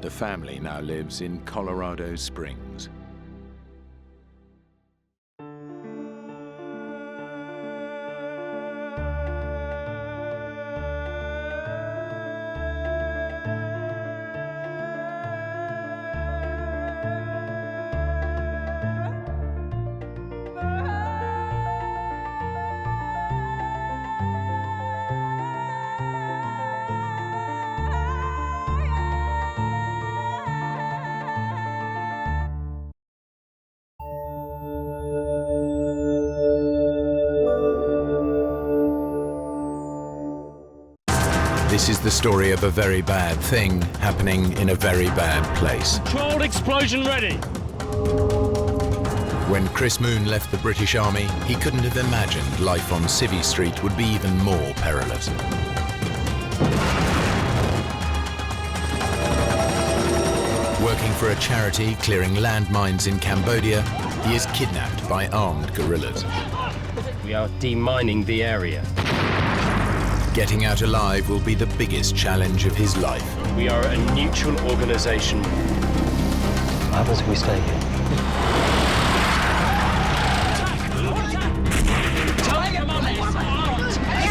The family now lives in Colorado Springs. This is the story of a very bad thing happening in a very bad place. Controlled explosion ready. When Chris Moon left the British Army, he couldn't have imagined life on Civvy Street would be even more perilous. Working for a charity clearing landmines in Cambodia, he is kidnapped by armed guerrillas. We are demining the area. Getting out alive will be the biggest challenge of his life. We are a neutral organization. What happens if we stay here?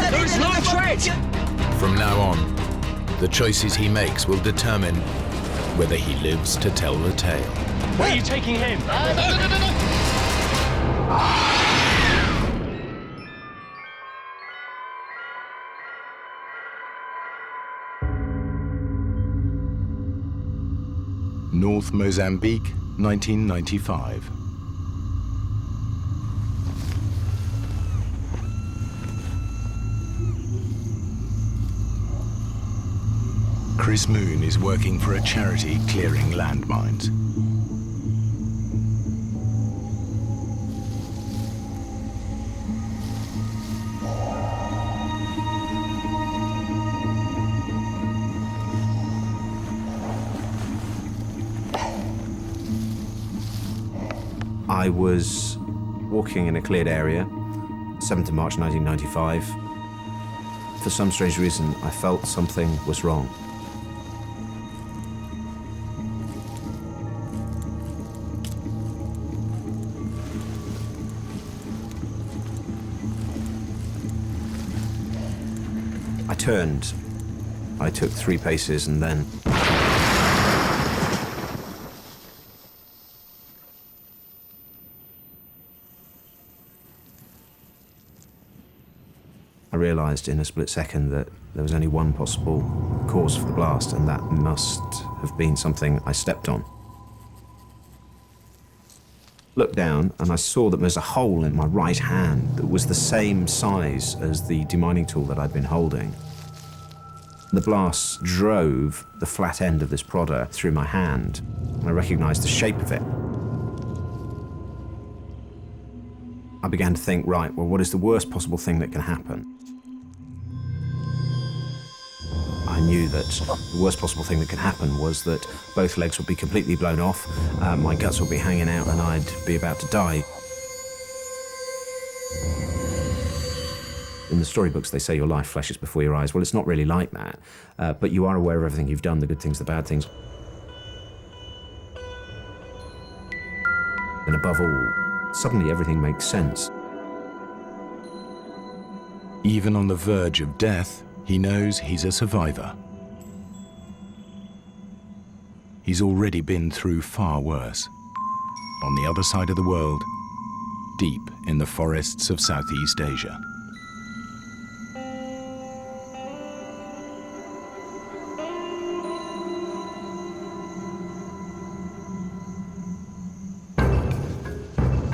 There is no threat! From now on, the choices he makes will determine whether he lives to tell the tale. Where are you taking him? North Mozambique, 1995. Chris Moon is working for a charity clearing landmines. I was walking in a cleared area, 7th of March 1995. For some strange reason, I felt something was wrong. I turned. I took 3 paces and then I realized in a split second that there was only one possible cause for the blast, and that must have been something I stepped on. Looked down and I saw that there was a hole in my right hand that was the same size as the demining tool that I'd been holding. The blast drove the flat end of this prodder through my hand. I recognized the shape of it. I began to think, right, well, what is the worst possible thing that can happen? I knew that the worst possible thing that could happen was that both legs would be completely blown off, my guts would be hanging out, and I'd be about to die. In the storybooks, they say your life flashes before your eyes. Well, it's not really like that, but you are aware of everything you've done, the good things, the bad things. And above all, suddenly everything makes sense. Even on the verge of death, he knows he's a survivor. He's already been through far worse. On the other side of the world, deep in the forests of Southeast Asia.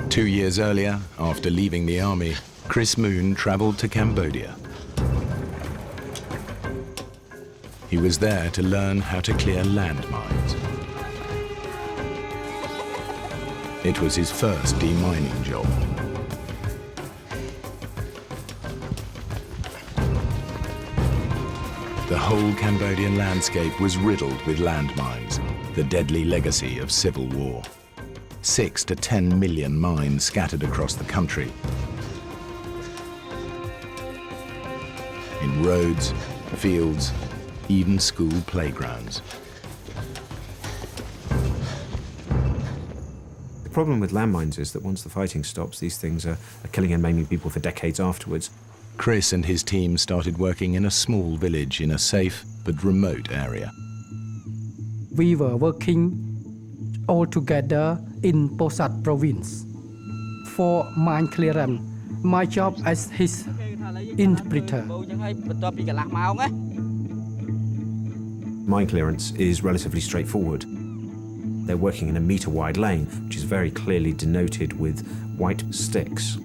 Two years earlier, after leaving the army, Chris Moon traveled to Cambodia. He was there to learn how to clear landmines. It was his first demining job. The whole Cambodian landscape was riddled with landmines, the deadly legacy of civil war. 6 to 10 million mines scattered across the country. In roads, fields, even school playgrounds. The problem with landmines is that once the fighting stops, these things are killing and maiming people for decades afterwards. Chris and his team started working in a small village in a safe but remote area. We were working all together in Posat province for mine clearance. My job as his interpreter. Mine clearance is relatively straightforward. They're working in a metre-wide lane, which is very clearly denoted with white sticks.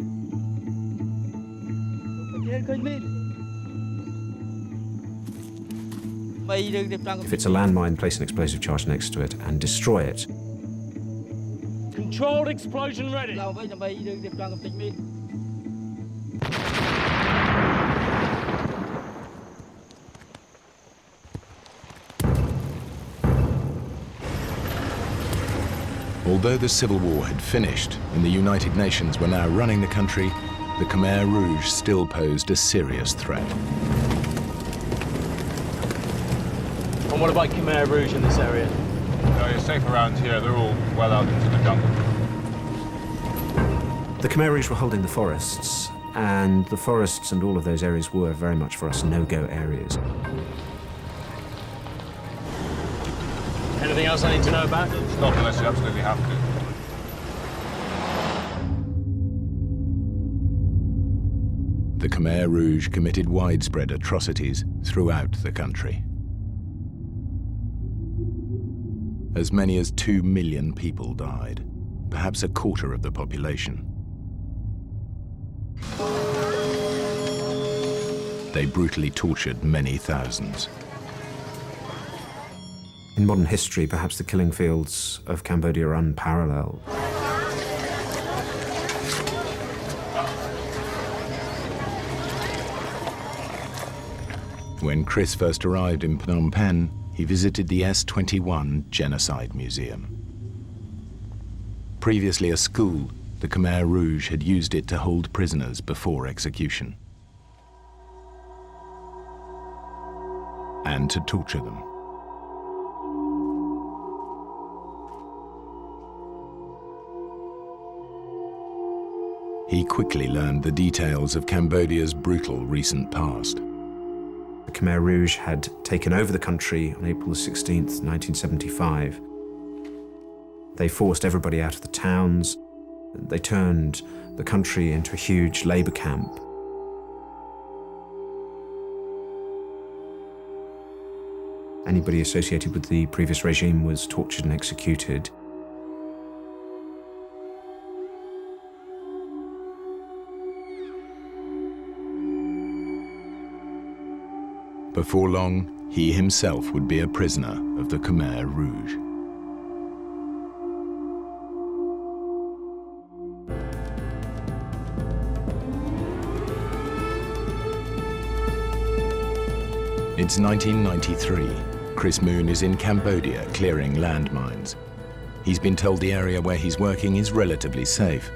If it's a landmine, place an explosive charge next to it and destroy it. Controlled explosion ready. Although the Civil War had finished and the United Nations were now running the country, the Khmer Rouge still posed a serious threat. And what about Khmer Rouge in this area? No, you're safe around here. They're all well out into the jungle. The Khmer Rouge were holding the forests, and the forests and all of those areas were very much for us no-go areas. Anything else I need to know about? Stop unless you absolutely have to. The Khmer Rouge committed widespread atrocities throughout the country. As many as 2 million people died, perhaps a quarter of the population. They brutally tortured many thousands. In modern history, perhaps the killing fields of Cambodia are unparalleled. When Chris first arrived in Phnom Penh, he visited the S-21 Genocide Museum. Previously a school, the Khmer Rouge had used it to hold prisoners before execution and to torture them. He quickly learned the details of Cambodia's brutal recent past. The Khmer Rouge had taken over the country on April 16th, 1975. They forced everybody out of the towns. They turned the country into a huge labor camp. Anybody associated with the previous regime was tortured and executed. Before long, he himself would be a prisoner of the Khmer Rouge. It's 1993. Chris Moon is in Cambodia clearing landmines. He's been told the area where he's working is relatively safe.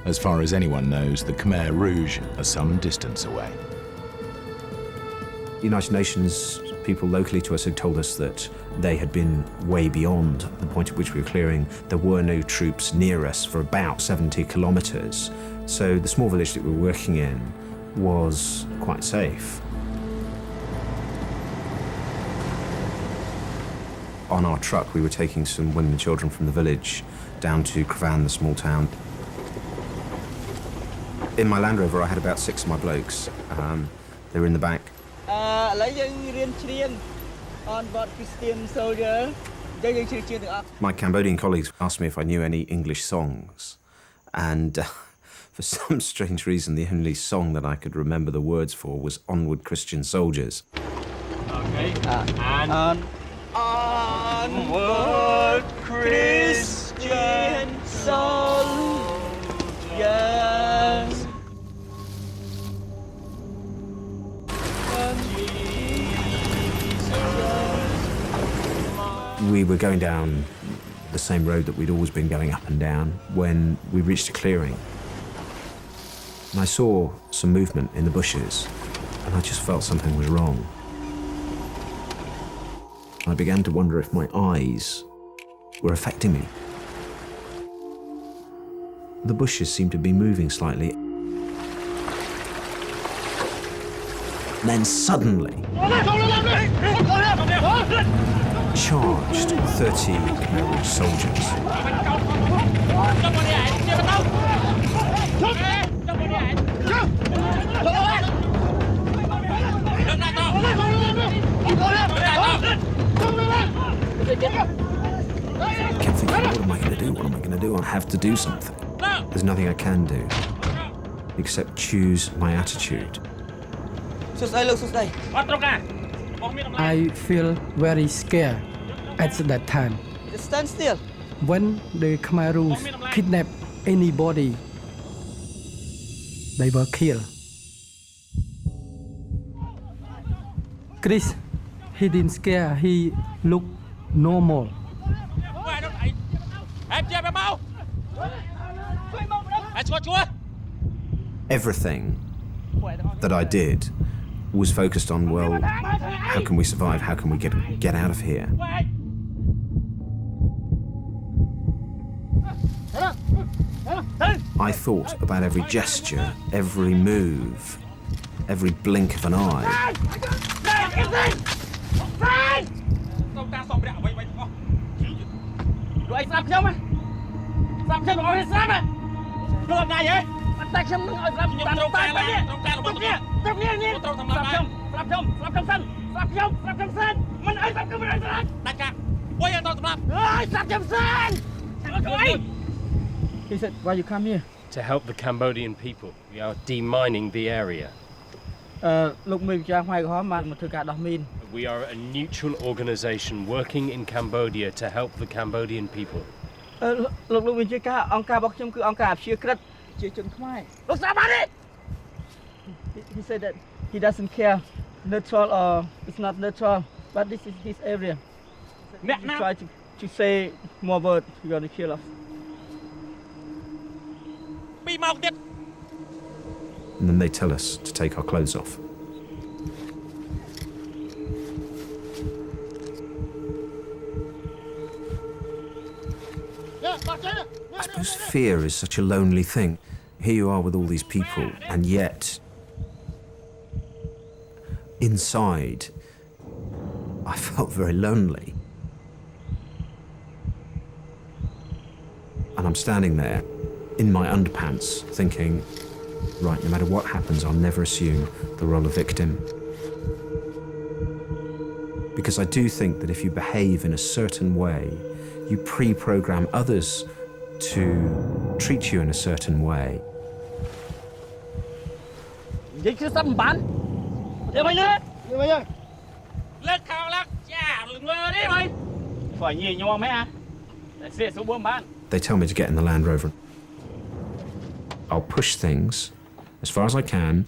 As far as anyone knows, the Khmer Rouge are some distance away. The United Nations people locally to us had told us that they had been way beyond the point at which we were clearing. There were no troops near us for about 70 kilometers. So the small village that we were working in was quite safe. On our truck, we were taking some women and children from the village down to Kravan, the small town. In my Land Rover, I had about 6 of my blokes. They were in the back. My Cambodian colleagues asked me if I knew any English songs, and for some strange reason, the only song that I could remember the words for was Onward Christian Soldiers. Okay, and onward Christian soldiers. We were going down the same road that we'd always been going up and down when we reached a clearing. And I saw some movement in the bushes, and I just felt something was wrong. I began to wonder if my eyes were affecting me. The bushes seemed to be moving slightly. And then suddenly, charged 30 Khmer Rouge soldiers. I kept thinking, what am I going to do? What am I going to do? I have to do something. There's nothing I can do except choose my attitude. I feel very scared at that time. Stand still. When the Khmer Rouge kidnap anybody, they were killed. Chris, he didn't scare, he looked normal. Everything that I did was focused on, well, how can we survive? How can we get out of here? I thought about every gesture, every move, every blink of an eye. He said, why you come here? To help the Cambodian people. We are demining the area. We are a neutral organization working in Cambodia to help the Cambodian people. He said that he doesn't care neutral or it's not neutral, but this is his area. He tried to say more words, you're gonna kill us. And then they tell us to take our clothes off. I suppose fear is such a lonely thing. Here you are with all these people, and yet inside I felt very lonely. And I'm standing there in my underpants thinking, right, no matter what happens, I'll never assume the role of victim. Because I do think that if you behave in a certain way, you pre-program others to treat you in a certain way. They tell me to get in the Land Rover. I'll push things as far as I can.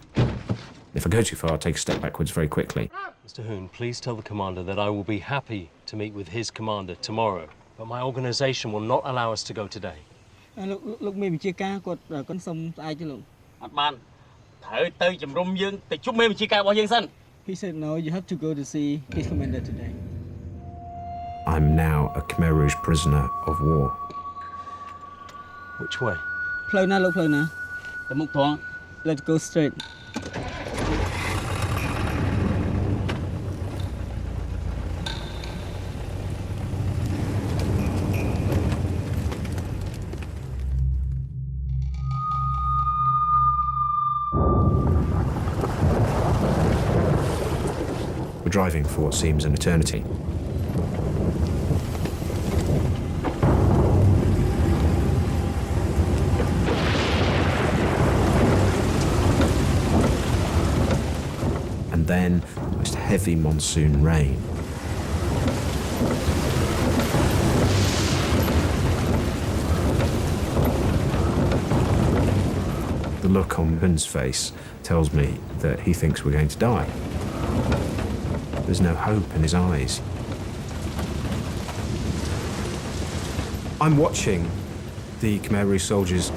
If I go too far, I'll take a step backwards very quickly. Mr. Hoon, please tell the commander that I will be happy to meet with his commander tomorrow, but my organization will not allow us to go today. He said, no, you have to go to see his commander today. I'm now a Khmer Rouge prisoner of war. Which way? Let's go straight. We're driving for what seems an eternity. And then the most heavy monsoon rain. The look on Hoon's face tells me that he thinks we're going to die. There's no hope in his eyes. I'm watching the Khmer Rouge soldiers.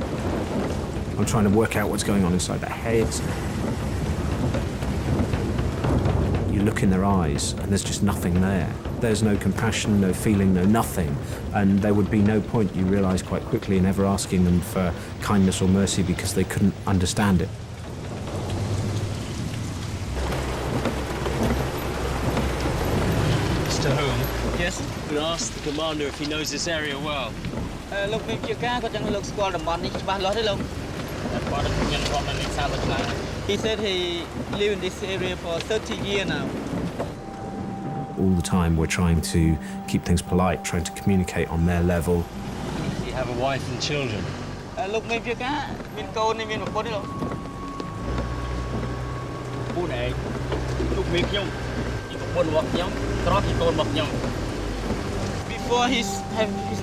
I'm trying to work out what's going on inside their heads. You look in their eyes and there's just nothing there. There's no compassion, no feeling, no nothing. And there would be no point, you realise quite quickly, in ever asking them for kindness or mercy because they couldn't understand it. Mr. Hoon? Yes? We asked the commander if he knows this area well. He said he lived in this area for 30 years now. All the time we're trying to keep things polite, trying to communicate on their level. You have a wife and children. Before he's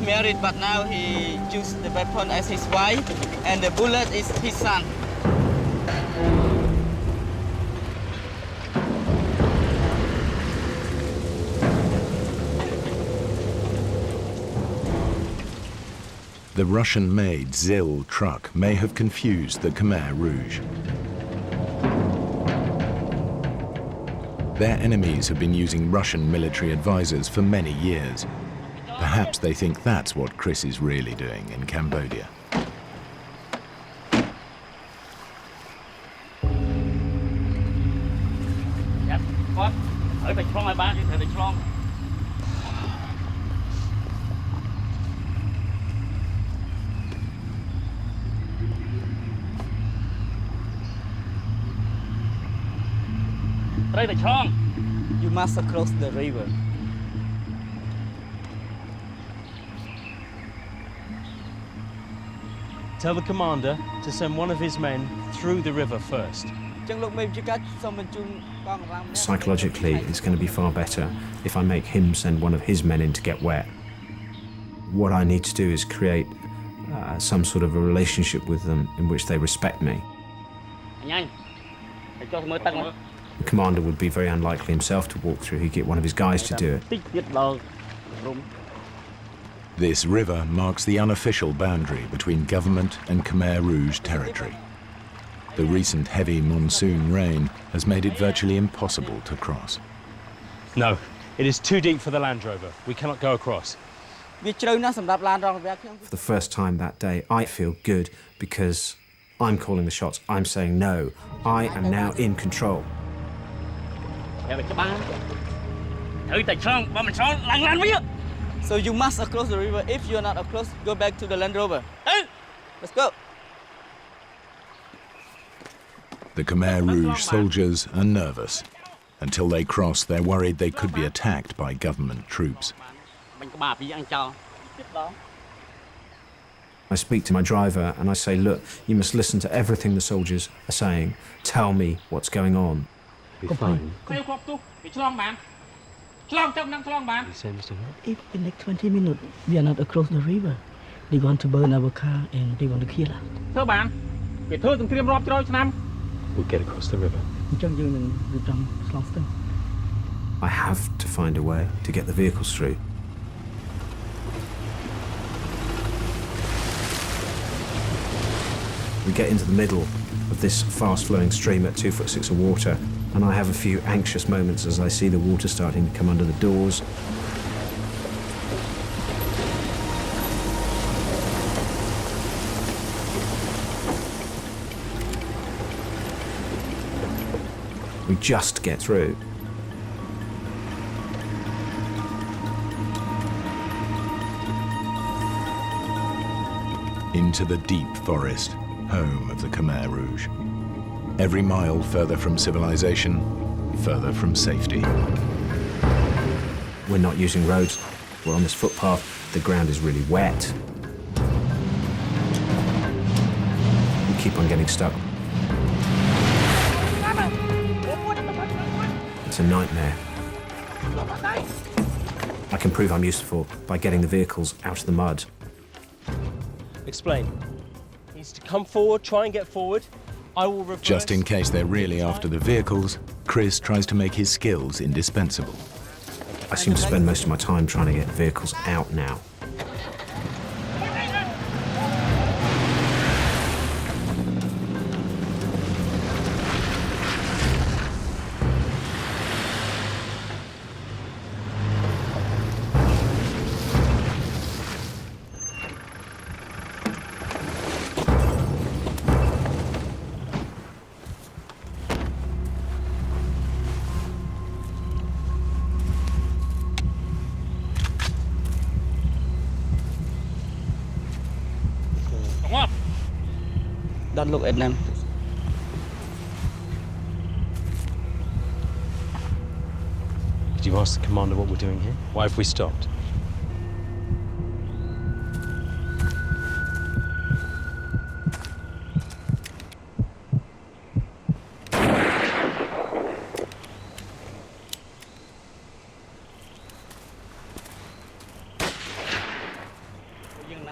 married, but now he used the weapon as his wife, and the bullet is his son. The Russian-made ZIL truck may have confused the Khmer Rouge. Their enemies have been using Russian military advisors for many years. Perhaps they think that's what Chris is really doing in Cambodia. You must cross the river. Tell the commander to send one of his men through the river first. Psychologically, it's going to be far better if I make him send one of his men in to get wet. What I need to do is create some sort of a relationship with them in which they respect me. The commander would be very unlikely himself to walk through. He'd get one of his guys to do it. This river marks the unofficial boundary between government and Khmer Rouge territory. The recent heavy monsoon rain has made it virtually impossible to cross. No, it is too deep for the Land Rover. We cannot go across. For the first time that day, I feel good because I'm calling the shots. I'm saying no. I am now in control. So you must cross the river. If you're not across, go back to the Land Rover. Let's go. The Khmer Rouge soldiers are nervous. Until they cross, they're worried they could be attacked by government troops. I speak to my driver and I say, look, you must listen to everything the soldiers are saying. Tell me what's going on. Be fine. If in next 20 minutes we are not across the river, they want to burn our car and they want to kill us. We'll get across the river. I have to find a way to get the vehicles through. We get into the middle of this fast-flowing stream at 2'6" of water, and I have a few anxious moments as I see the water starting to come under the doors. We just get through. Into the deep forest, home of the Khmer Rouge. Every mile further from civilization, further from safety. We're not using roads. We're on this footpath. The ground is really wet. We keep on getting stuck. It's a nightmare. I can prove I'm useful by getting the vehicles out of the mud. Explain. He's to come forward, try and get forward. I will reverse. Just in case they're really after the vehicles, Chris tries to make his skills indispensable. I seem to spend most of my time trying to get vehicles out now. Don't look at them. Did you ask the commander what we're doing here? Why have we stopped?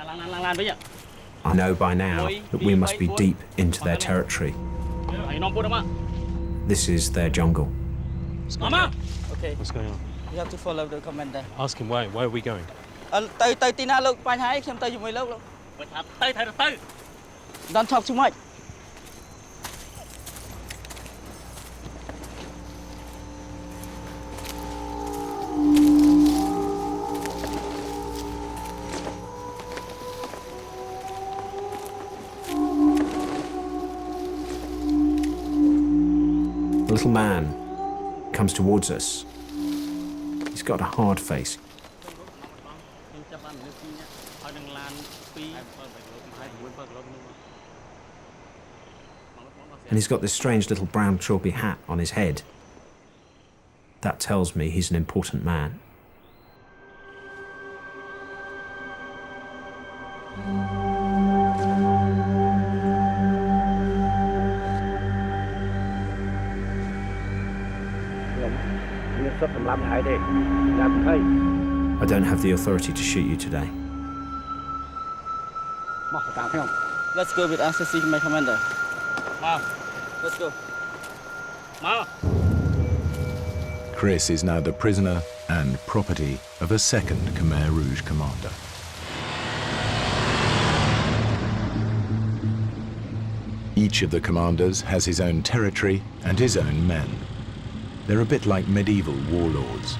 I know by now that we must be deep into their territory. This is their jungle. Okay. What's going on? You have to follow the commander. Ask him why. Where are we going? ទៅទីណាលោកបញ្ហាអីខ្ញុំទៅជាមួយលោក Don't talk too much. The little man comes towards us. He's got a hard face. And he's got this strange little brown trilby hat on his head. That tells me he's an important man. I don't have the authority to shoot you today. Let's go with us to see my commander. Let's go. Chris is now the prisoner and property of a second Khmer Rouge commander. Each of the commanders has his own territory and his own men. They're a bit like medieval warlords,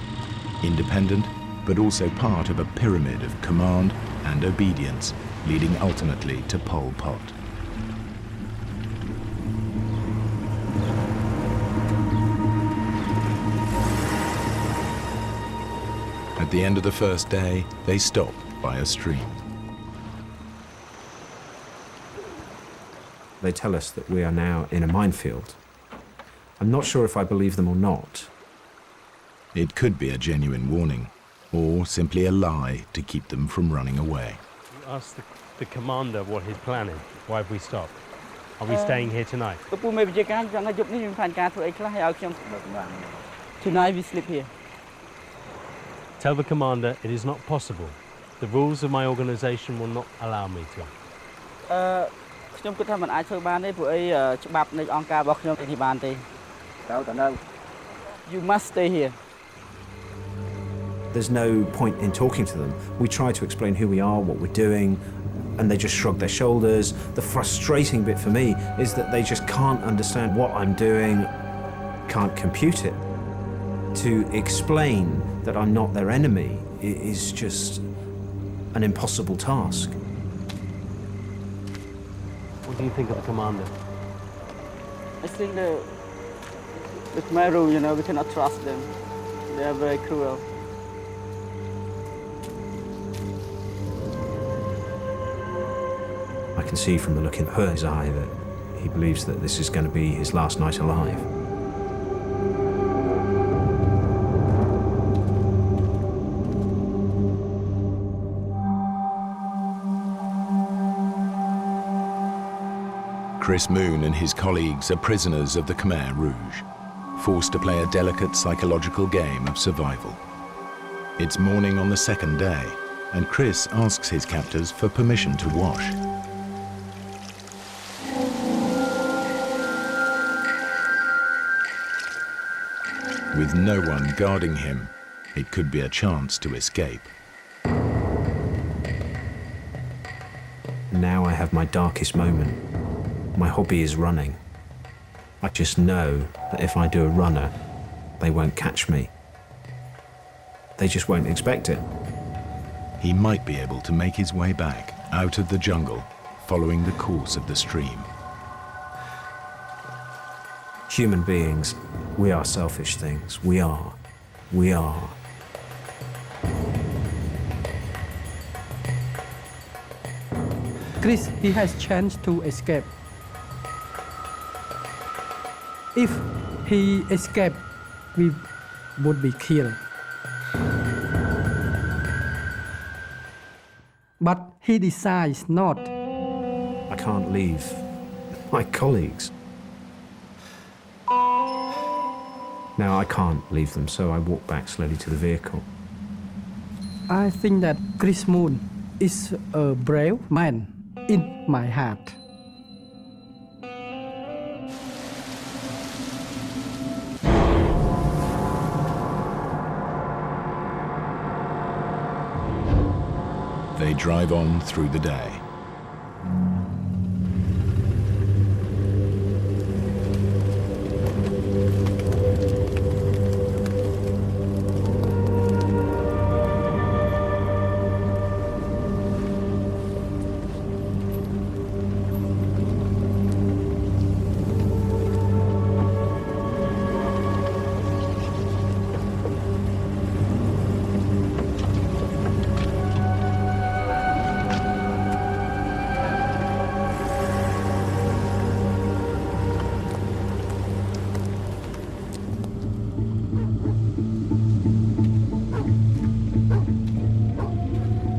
independent but also part of a pyramid of command and obedience, leading ultimately to Pol Pot. At the end of the first day, they stop by a stream. They tell us that we are now in a minefield. I'm not sure if I believe them or not. It could be a genuine warning, or simply a lie to keep them from running away. Ask the commander what his plan is. Why have we stopped? Are we staying here tonight? Tonight we sleep here. Tell the commander it is not possible. The rules of my organization will not allow me to. ខ្ញុំគិតថាមិនអាចធ្វើបានទេព្រោះអីច្បាប់នៃអង្គការរបស់ខ្ញុំនេះបានទេ You must stay here. There's no point in talking to them. We try to explain who we are, what we're doing, and they just shrug their shoulders. The frustrating bit for me is that they just can't understand what I'm doing, can't compute it. To explain that I'm not their enemy is just an impossible task. What do you think of the commander? I think the Khmer Rouge, you know, we cannot trust them. They are very cruel. I can see from the look in his eye that he believes that this is going to be his last night alive. Chris Moon and his colleagues are prisoners of the Khmer Rouge, forced to play a delicate psychological game of survival. It's morning on the second day, and Chris asks his captors for permission to wash. With no one guarding him, it could be a chance to escape. Now I have my darkest moment. My hobby is running. I just know that if I do a runner, they won't catch me. They just won't expect it. He might be able to make his way back out of the jungle, following the course of the stream. Human beings, we are selfish things. We are. We are. Chris, he has chance to escape. If he escaped, we would be killed. But he decides not. I can't leave my colleagues. Now I can't leave them, so I walk back slowly to the vehicle. I think that Chris Moon is a brave man in my heart. They drive on through the day.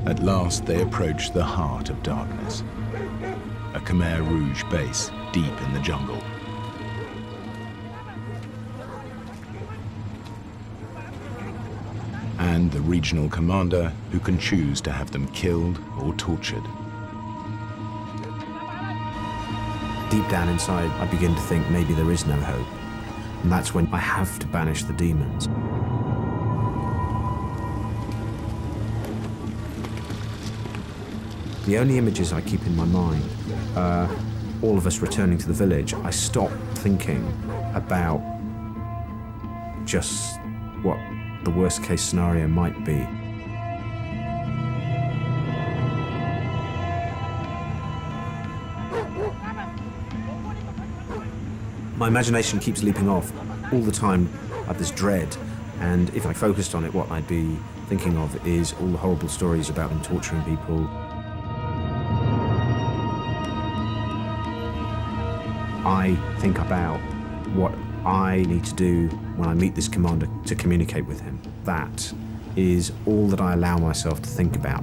At last, they approach the heart of darkness, a Khmer Rouge base deep in the jungle. And the regional commander who can choose to have them killed or tortured. Deep down inside, I begin to think maybe there is no hope. And that's when I have to banish the demons. The only images I keep in my mind are all of us returning to the village. I stop thinking about just what the worst case scenario might be. My imagination keeps leaping off. All the time I have this dread, and if I focused on it, what I'd be thinking of is all the horrible stories about them torturing people. I think about what I need to do when I meet this commander to communicate with him. That is all that I allow myself to think about.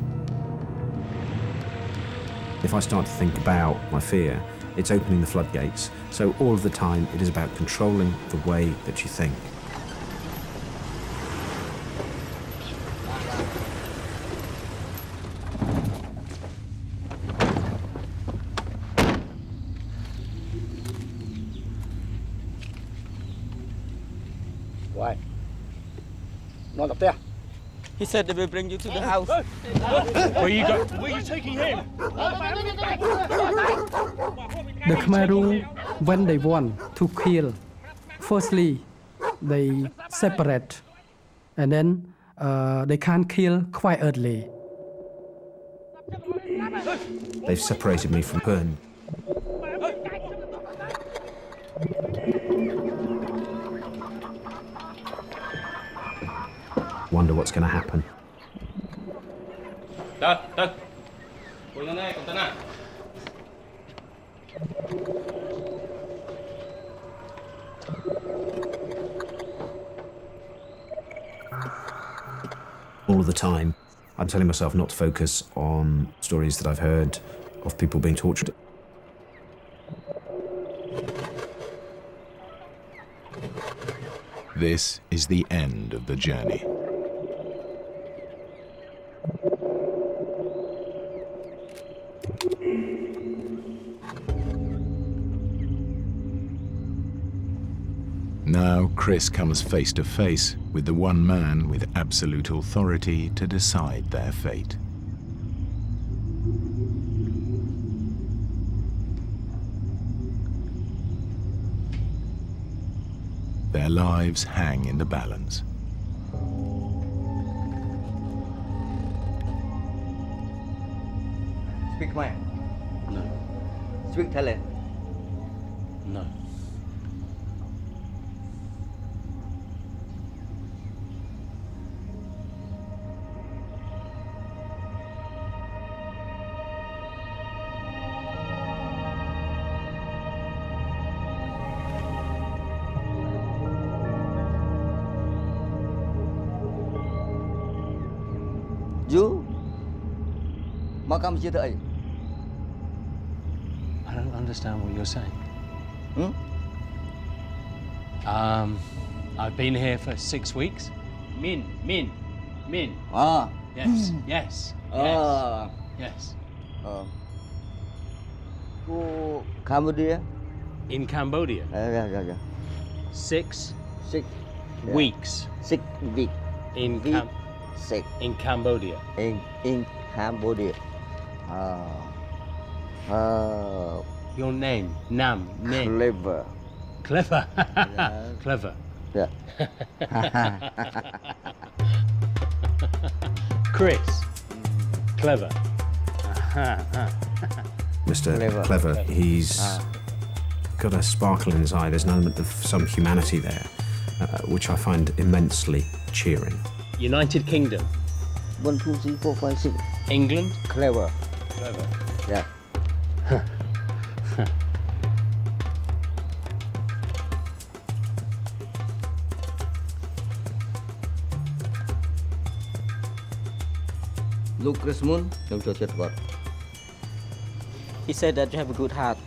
If I start to think about my fear, it's opening the floodgates. So all of the time, it is about controlling the way that you think. Why? Not up there. He said they will bring you to the house. Where you go? Where are you taking him? The Khmer Rouge, when they want to kill, firstly, they separate, and then they can't kill quite early. They've separated me from Pern. Wonder what's going to happen. All of the time, I'm telling myself not to focus on stories that I've heard of people being tortured. This is the end of the journey. Now Chris comes face to face with the one man with absolute authority to decide their fate. Their lives hang in the balance. Speak Khmer? No. Speak Thailand? No. You?មកកម្ពុជាទៅអី? I don't understand what you're saying. I've been here for 6 weeks. Min. Ah. Yes, yes, yes. Yes. Cambodia. In Cambodia? Yeah. 6 yeah. weeks. 6 weeks. In Cambodia. In Cambodia. Your name, name. Clever. Clever. Yeah. Clever. Yeah. Chris. Clever. Mr. Clever, he's got a sparkle in his eye. There's an element of some humanity there, which I find immensely cheering. United Kingdom. 1, 2, 3, 4, 5, 6. England. Clever. Clever. Yeah. Look, Chris Moon, He said that you have a good heart.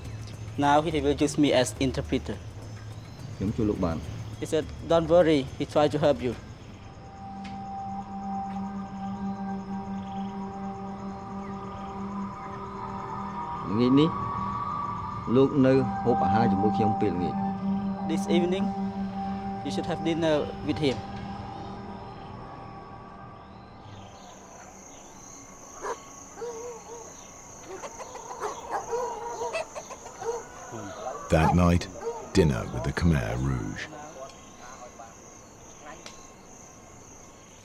Now he will use me as interpreter. He said, don't worry, he tried to help you. This evening, you should have dinner with him. That night, dinner with the Khmer Rouge.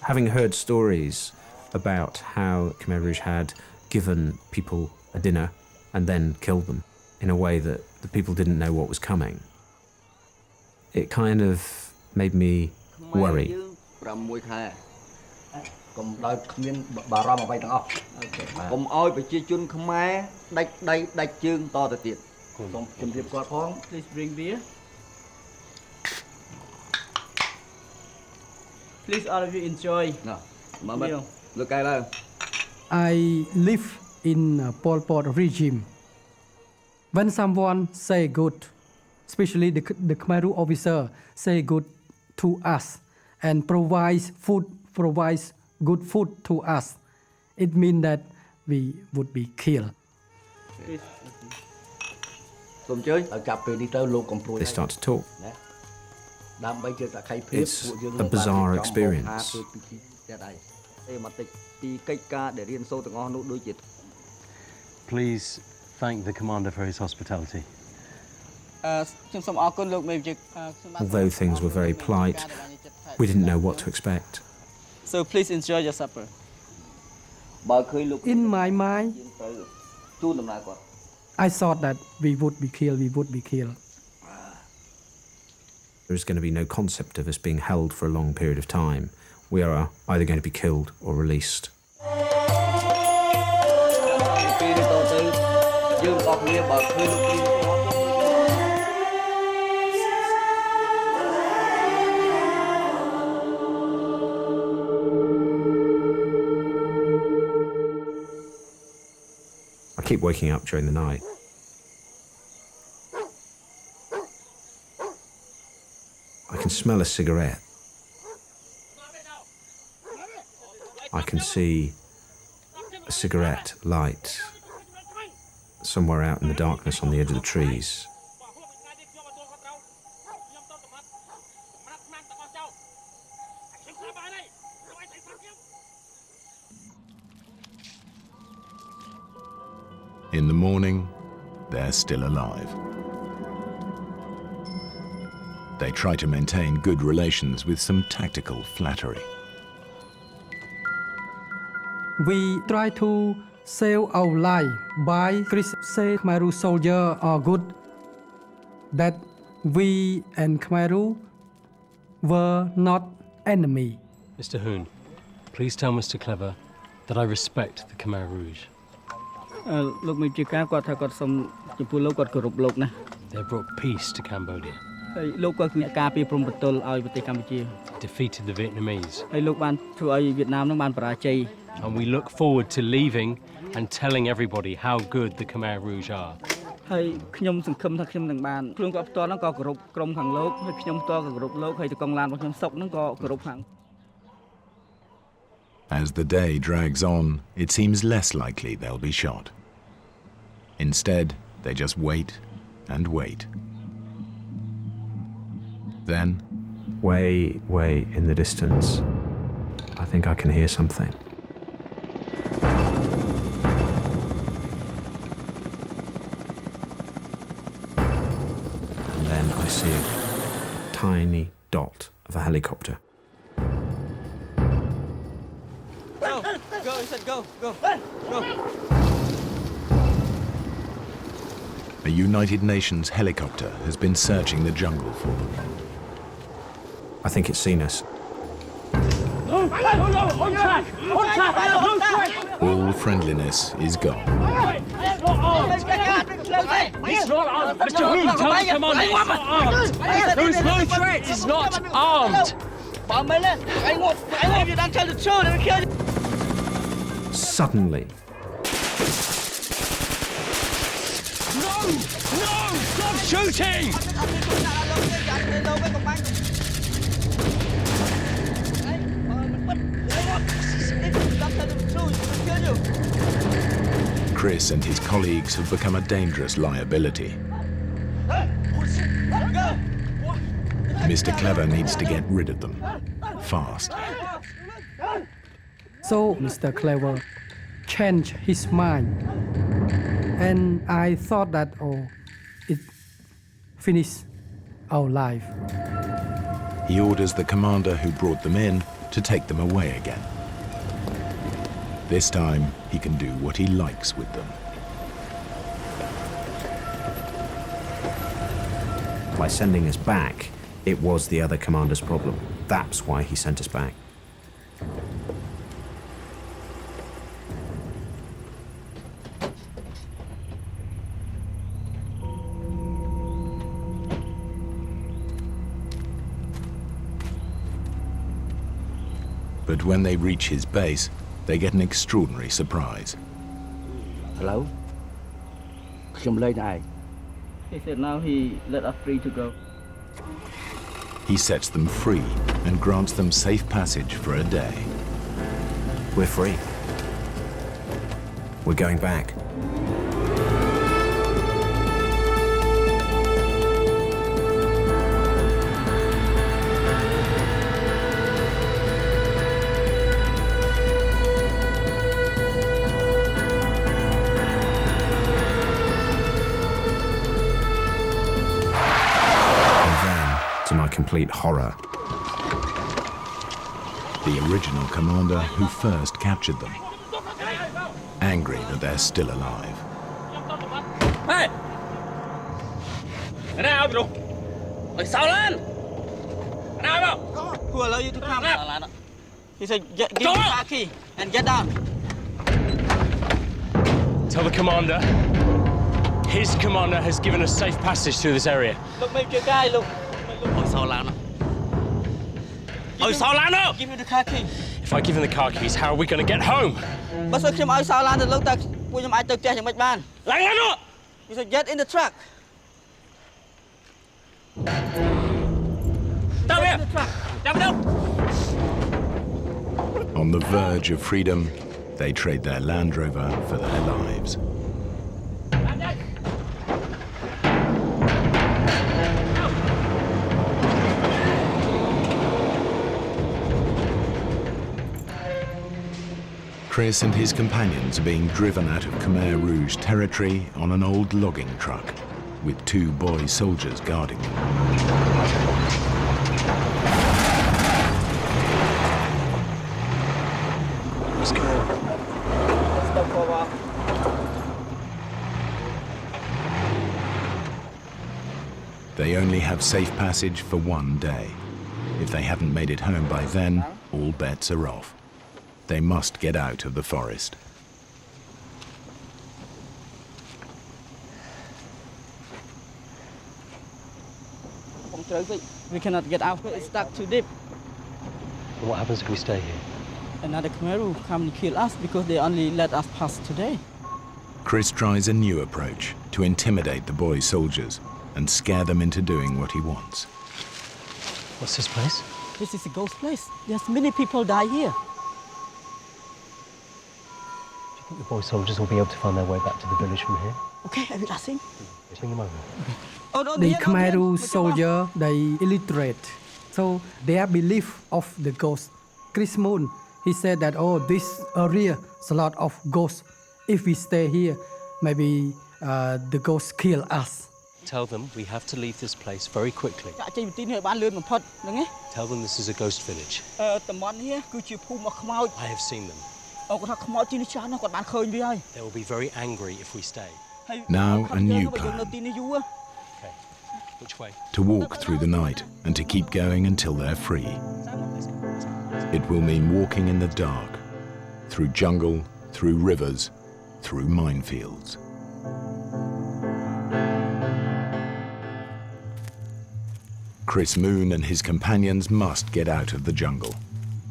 Having heard stories about how Khmer Rouge had given people a dinner and then killed them in a way that the people didn't know what was coming, it kind of made me worry. Please bring beer. Please all of you enjoy. Look at I live in Pol Pot regime. When someone say good, especially the Khmer Rouge officer say good to us and provides good food to us, it means that we would be killed. They start to talk. It's a bizarre experience. Please thank the commander for his hospitality. Although things were very polite, we didn't know what to expect. So please enjoy your supper. In my mind, I thought that we would be killed. There's going to be no concept of us being held for a long period of time. We are either going to be killed or released. I keep waking up during the night. I can smell a cigarette. I can see a cigarette light somewhere out in the darkness on the edge of the trees. In the morning, they're still alive. They try to maintain good relations with some tactical flattery. We try to save our life by Chris say Khmer Rouge soldiers are good, that we and Khmer Rouge were not enemy. Mr. Hoon, please tell Mr. Clever that I respect the Khmer Rouge. They brought peace to Cambodia. Defeated the Vietnamese. And we look forward to leaving and telling everybody how good the Khmer Rouge are. As the day drags on, it seems less likely they'll be shot. Instead, they just wait and wait. Then, way in the distance, I think I can hear something. And then I see a tiny dot of a helicopter. Go, he said go. a United Nations helicopter has been searching the jungle for them. I think it's seen us. All friendliness is gone. It's not armed. Mr. Room, tell the commander it's not armed. There is no threat. It's not armed. Suddenly, No! Stop shooting! Chris and his colleagues have become a dangerous liability. Mr. Clever needs to get rid of them, fast. So Mr. Clever changed his mind. And I thought that, it finished our life. He orders the commander who brought them in to take them away again. This time, he can do what he likes with them. By sending us back, it was the other commander's problem. That's why he sent us back. But when they reach his base, they get an extraordinary surprise. Hello? He said now he let us free to go. He sets them free and grants them safe passage for a day. We're free. We're going back. To my complete horror, the original commander who first captured them, angry that they're still alive. Hey! Who allowed you to come? He said, give me the key and get down. Tell the commander. His commander has given us safe passage through this area. Look, make your guy look. Give me the car key. If I give him the car keys, how are we going to get home? He said, get in the truck. On the verge of freedom, they trade their Land Rover for their lives. Chris and his companions are being driven out of Khmer Rouge territory on an old logging truck, with 2 boy soldiers guarding them. Let's go. They only have safe passage for 1 day. If they haven't made it home by then, all bets are off. They must get out of the forest. We cannot get out. It's stuck too deep. What happens if we stay here? Another Khmer will come and kill us because they only let us pass today. Chris tries a new approach to intimidate the boy soldiers and scare them into doing what he wants. What's this place? This is a ghost place. There's many people die here. think the boy soldiers will be able to find their way back to the village from here. Okay, I will ask him. Bring them over. The Khmer soldier, they illiterate. So their belief of the ghost. Chris Moon, he said that, oh, this area is a lot of ghosts. If we stay here, maybe the ghosts kill us. Tell them we have to leave this place very quickly. Tell them this is a ghost village. I have seen them. They will be very angry if we stay. Now a new plan. Okay. Which way? To walk through the night and to keep going until they're free. It will mean walking in the dark, through jungle, through rivers, through minefields. Chris Moon and his companions must get out of the jungle.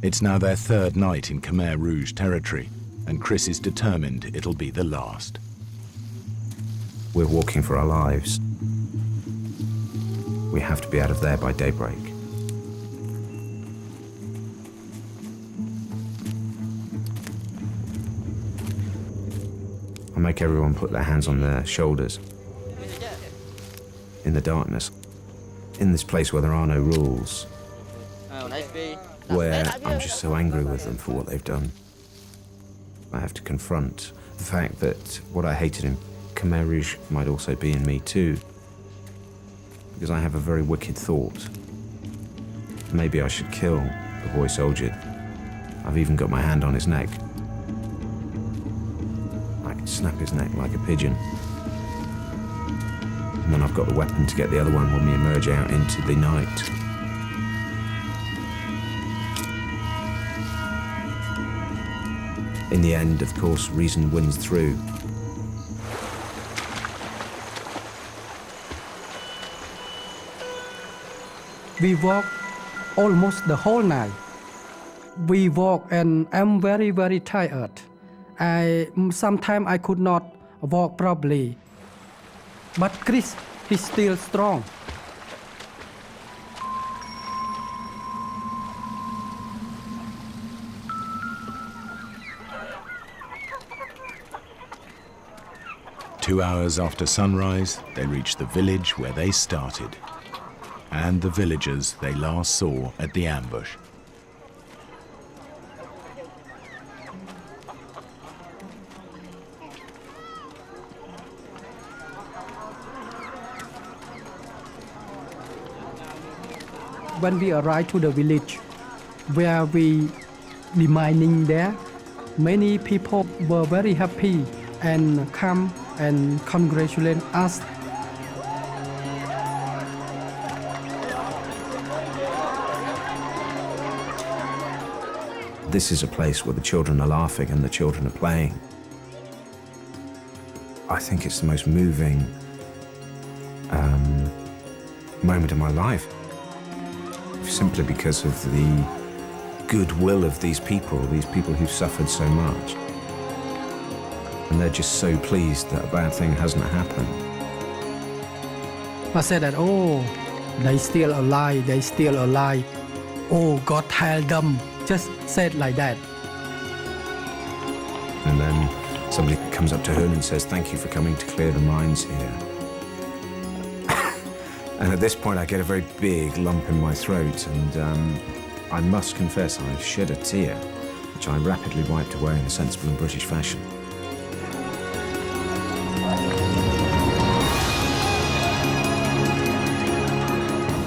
It's now their third night in Khmer Rouge territory, and Chris is determined it'll be the last. We're walking for our lives. We have to be out of there by daybreak. I make everyone put their hands on their shoulders. In the darkness. In this place where there are no rules. Where I'm just so angry with them for what they've done. I have to confront the fact that what I hated in Khmer Rouge might also be in me too. Because I have a very wicked thought. Maybe I should kill the boy soldier. I've even got my hand on his neck. I could snap his neck like a pigeon. And then I've got the weapon to get the other one when we emerge out into the night. In the end, of course, reason wins through. We walk almost the whole night. We walk and I'm very, very tired. Sometimes I could not walk properly. But Chris, he's still strong. Two hours after sunrise, they reach the village where they started, and the villagers they last saw at the ambush. When we arrived to the village where we demining there, many people were very happy and come and congratulate us. This is a place where the children are laughing and the children are playing. I think it's the most moving moment of my life. Simply because of the goodwill of these people who've suffered so much. And they're just so pleased that a bad thing hasn't happened. I said that, oh, they still alive, they still alive. Oh, God help them. Just said like that. And then somebody comes up to her and says, thank you for coming to clear the mines here. And at this point I get a very big lump in my throat and I must confess I shed a tear, which I rapidly wiped away in a sensible and British fashion.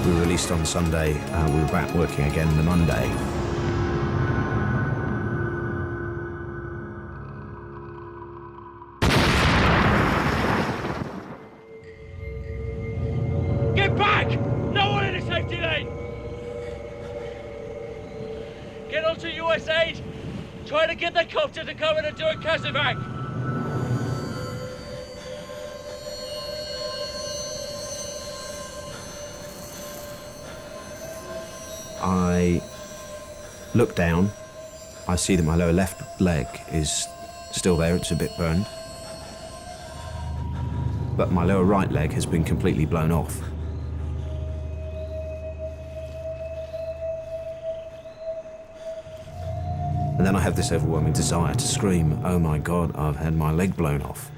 We were released on Sunday, we were back working again the Monday. Get back! No one in the safety lane! Get onto US aid! Try to get the copter to come in and do a casevac! I look down, I see that my lower left leg is still there, it's a bit burned. But my lower right leg has been completely blown off. And And then I have this overwhelming desire to scream, oh my God, I've had my leg blown off.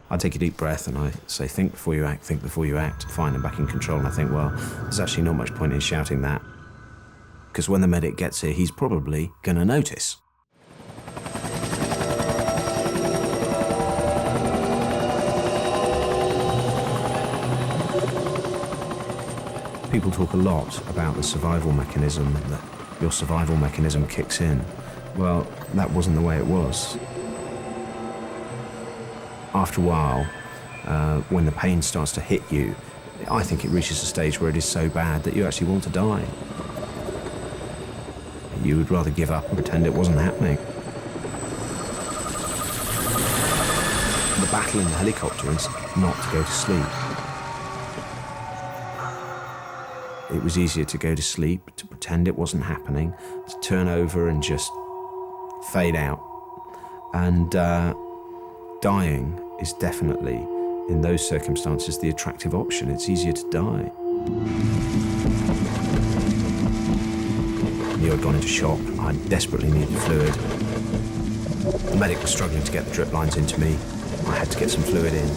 I take a deep breath and I say, think before you act, think before you act. Fine, I'm back in control. And I think, well, there's actually not much point in shouting that, because when the medic gets here, he's probably going to notice. People talk a lot about the survival mechanism, that your survival mechanism kicks in. Well, that wasn't the way it was. After a while, when the pain starts to hit you, I think it reaches a stage where it is so bad that you actually want to die. You would rather give up and pretend it wasn't happening. The battle in the helicopter is not to go to sleep. It was easier to go to sleep, to pretend it wasn't happening, to turn over and just fade out. And dying is definitely, in those circumstances, the attractive option. It's easier to die. I knew I'd gone into shock. I desperately needed fluid. The medic was struggling to get the drip lines into me. I had to get some fluid in.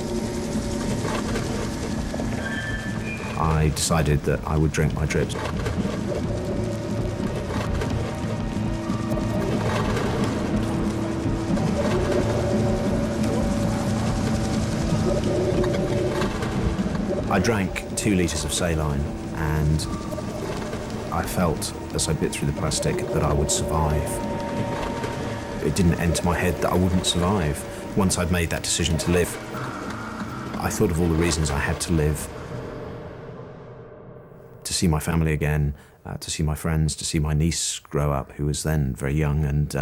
I decided that I would drink my drips. I drank 2 litres of saline, and I felt, as I bit through the plastic, that I would survive. It didn't enter my head that I wouldn't survive. Once I'd made that decision to live, I thought of all the reasons I had to live. To see my family again, to see my friends, to see my niece grow up, who was then very young, and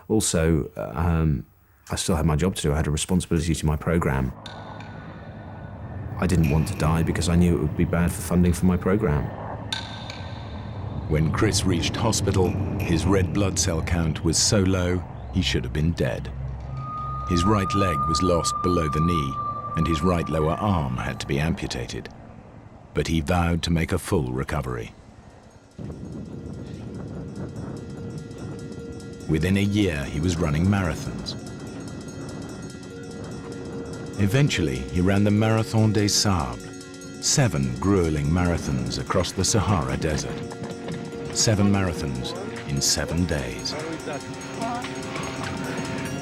also I still had my job to do. I had a responsibility to my program. I didn't want to die because I knew it would be bad for funding for my program. When Chris reached hospital, his red blood cell count was so low, he should have been dead. His right leg was lost below the knee, and his right lower arm had to be amputated. But he vowed to make a full recovery. Within a year, he was running marathons. Eventually, he ran the Marathon des Sables, 7 grueling marathons across the Sahara Desert. 7 marathons in 7 days.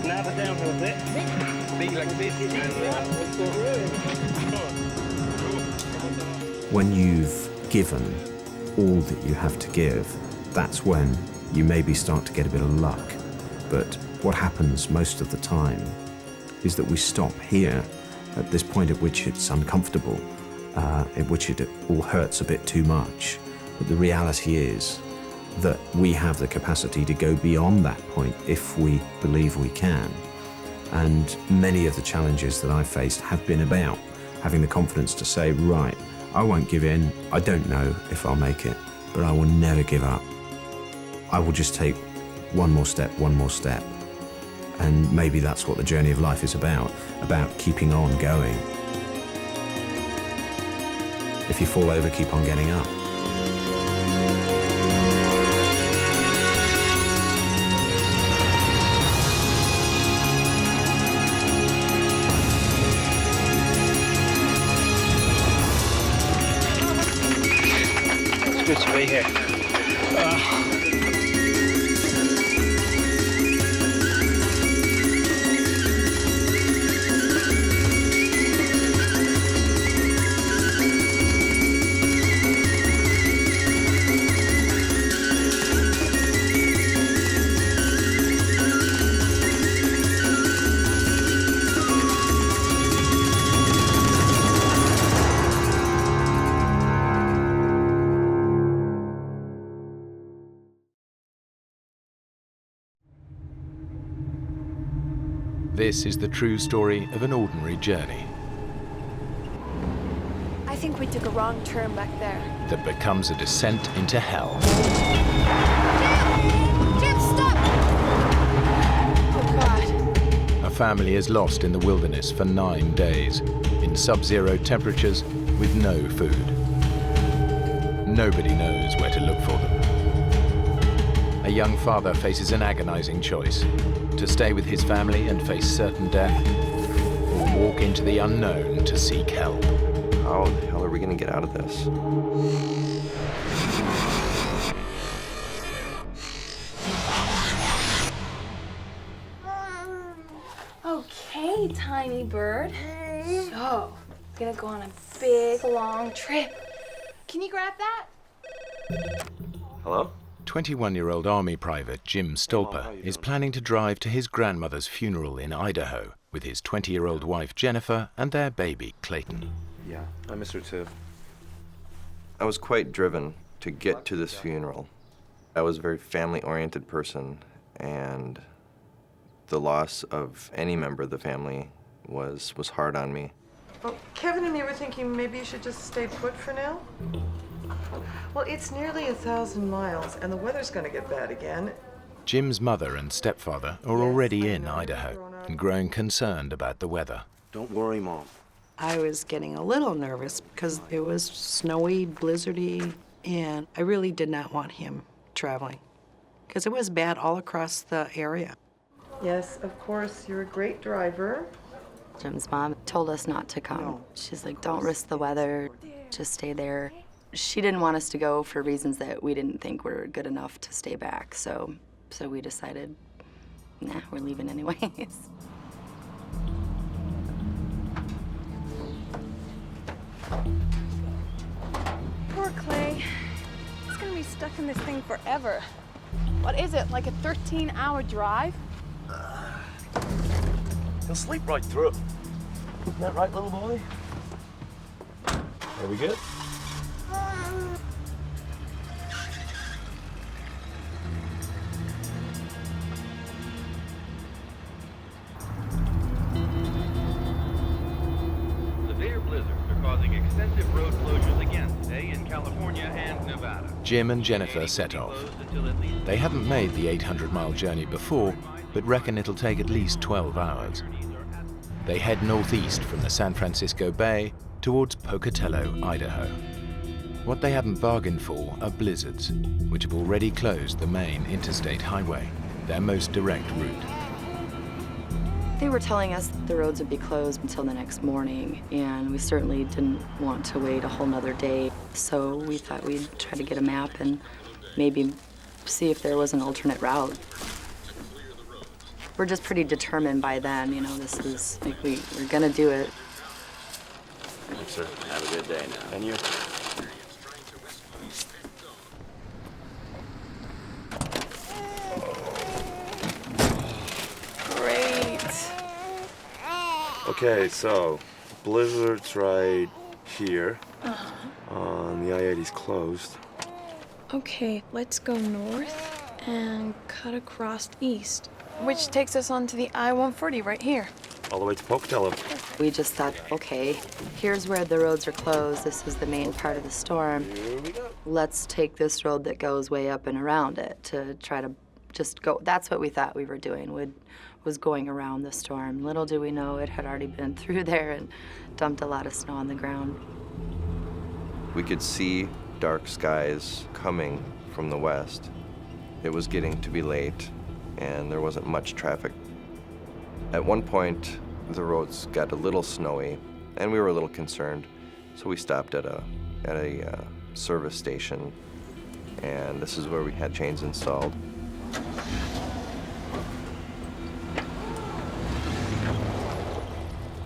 Now downhill a bit. Big like this. When you've given all that you have to give, that's when you maybe start to get a bit of luck. But what happens most of the time is that we stop here at this point at which it's uncomfortable, at which it all hurts a bit too much. But the reality is that we have the capacity to go beyond that point if we believe we can. And many of the challenges that I've faced have been about having the confidence to say, right, I won't give in. I don't know if I'll make it, but I will never give up. I will just take one more step. And maybe that's what the journey of life is about keeping on going. If you fall over, keep on getting up. It's good to be here. This is the true story of an ordinary journey I think we took a wrong turn back there. that becomes a descent into hell. Jim, stop! Oh, God. A family is lost in the wilderness for 9 days, in sub-zero temperatures with no food. Nobody knows where to look for them. a young father faces an agonizing choice: to stay with his family and face certain death, or walk into the unknown to seek help. How the hell are we gonna get out of this? Okay, tiny bird. So, gonna go on a big, long trip. Can you grab that? Hello? 21-year-old Army Private Jim Stolper is planning to drive to his grandmother's funeral in Idaho with his 20-year-old wife Jennifer and their baby Clayton. Yeah, I miss her too. I was quite driven to get to this funeral. I was a very family-oriented person, and the loss of any member of the family was hard on me. Well, Kevin and me were thinking maybe you should just stay put for now. Well, it's nearly 1,000 miles, and the weather's going to get bad again. Jim's mother and stepfather are already in Idaho and growing concerned about the weather. Don't worry, Mom. I was getting a little nervous because it was snowy, blizzardy, and I really did not want him traveling because it was bad all across the area. Yes, of course, you're a great driver. Jim's mom told us not to come. No. She's like, don't risk the weather, just stay there. She didn't want us to go for reasons that we didn't think were good enough to stay back, so we decided, nah, we're leaving anyways. Poor Clay. He's gonna be stuck in this thing forever. What is it, like a 13-hour drive? He'll sleep right through. Isn't that right, little boy? Are we good? Severe blizzards are causing extensive road closures again today in California and Nevada. Jim and Jennifer set off. They haven't made the 800-mile journey before, but reckon it'll take at least 12 hours. They head northeast from the San Francisco Bay towards Pocatello, Idaho. What they hadn't bargained for are blizzards, which have already closed the main interstate highway, their most direct route. They were telling us the roads would be closed until the next morning, and we certainly didn't want to wait a whole nother day. So we thought we'd try to get a map and maybe see if there was an alternate route. We're just pretty determined by then, you know, this is, like, we're gonna do it. Thanks, sir. Have a good day now. And you? Great. Okay, so blizzard's right here. The I-80's closed. Okay, let's go north and cut across east, which takes us onto the I-140 right here. All the way to Pocatello. We just thought, okay, here's where the roads are closed. This is the main part of the storm. Here we go. Let's take this road that goes way up and around it to try to just go. That's what we thought we were doing, was going around the storm. Little did we know it had already been through there and dumped a lot of snow on the ground. We could see dark skies coming from the west. It was getting to be late, and there wasn't much traffic. At one point, the roads got a little snowy, and we were a little concerned, so we stopped at a service station, and this is where we had chains installed.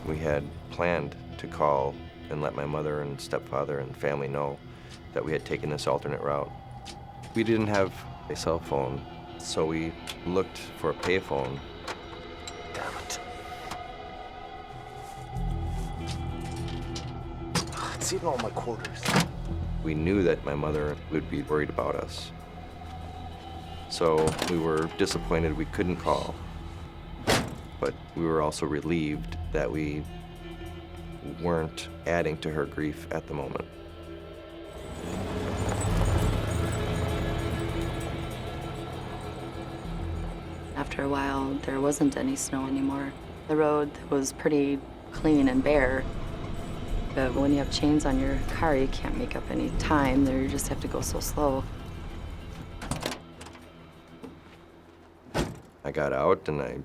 We had planned to call and let my mother and stepfather and family know that we had taken this alternate route. We didn't have a cell phone, so we looked for a payphone. Damn it. It's eating all my quarters. We knew that my mother would be worried about us. So we were disappointed we couldn't call, but we were also relieved that we weren't adding to her grief at the moment. After a while, there wasn't any snow anymore. The road was pretty clean and bare. But when you have chains on your car, you can't make up any time. You just have to go so slow. got out and I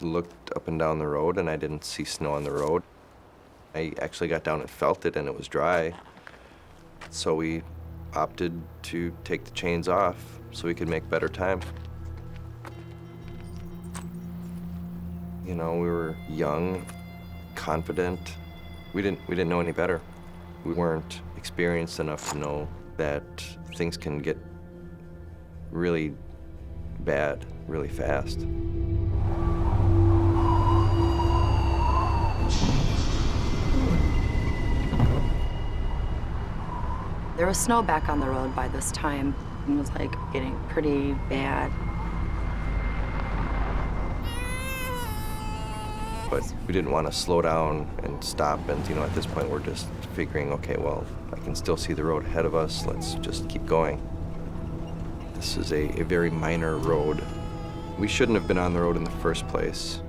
looked up and down the road and I didn't see snow on the road. I actually got down and felt it and it was dry. So we opted to take the chains off so we could make better time. You know, we were young, confident. We didn't know any better. We weren't experienced enough to know that things can get really bad really fast. There was snow back on the road by this time. It was like getting pretty bad. But we didn't want to slow down and stop, and at this point we're just figuring, okay, well, I can still see the road ahead of us, let's just keep going. This is a very minor road. We shouldn't have been on the road in the first place,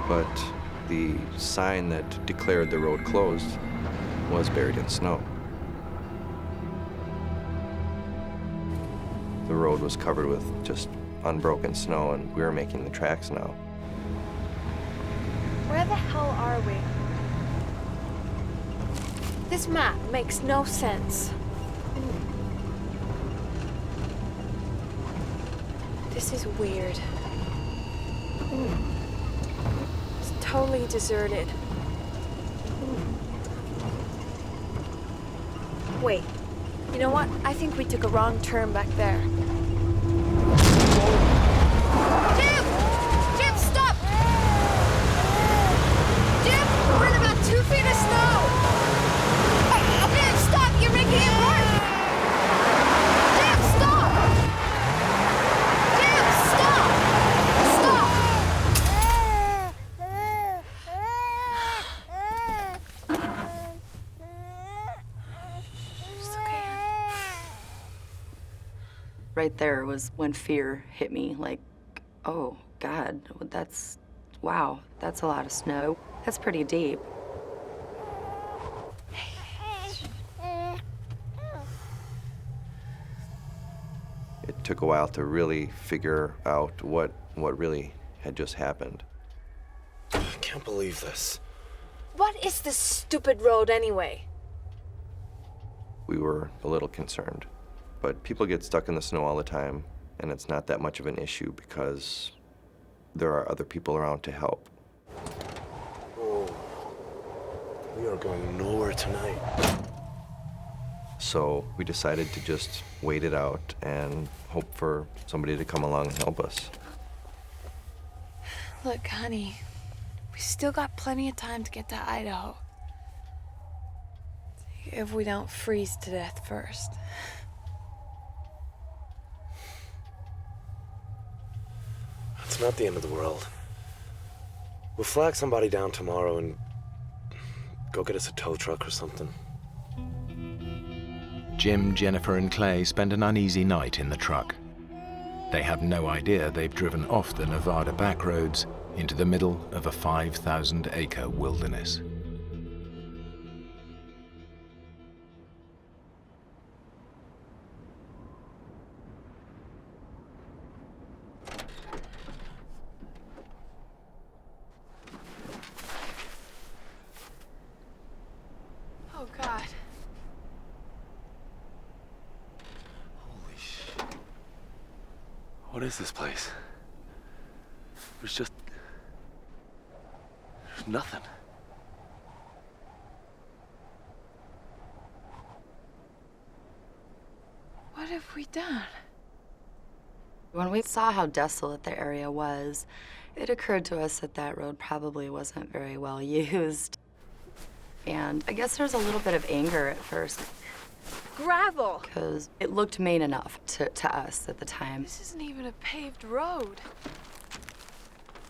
but the sign that declared the road closed was buried in snow. The road was covered with just unbroken snow, and we were making the tracks now. Where the hell are we? This map makes no sense. This is weird. It's totally deserted. Wait, you know what? I think we took a wrong turn back there. Jim, stop! Jim, we're in about 2 feet of snow! Jim, stop! You're making it worse! Jim, stop! Jim, stop! Stop! It's okay. Right there was when fear hit me, like, oh, God, wow, that's a lot of snow. That's pretty deep. It took a while to really figure out what really had just happened. I can't believe this. What is this stupid road anyway? We were a little concerned, but people get stuck in the snow all the time, and it's not that much of an issue because there are other people around to help. Oh, we are going nowhere tonight. So we decided to just wait it out and hope for somebody to come along and help us. Look, honey, we still got plenty of time to get to Idaho. If we don't freeze to death first. It's not the end of the world. We'll flag somebody down tomorrow and go get us a tow truck or something. Jim, Jennifer, and Clay spend an uneasy night in the truck. They have no idea they've driven off the Nevada back roads into the middle of a 5,000-acre wilderness. Oh, God. Holy shit. What is this place? There's nothing. What have we done? When we saw how desolate the area was, it occurred to us that that road probably wasn't very well used. And I guess there was a little bit of anger at first. Gravel! Because it looked main enough to us at the time. This isn't even a paved road.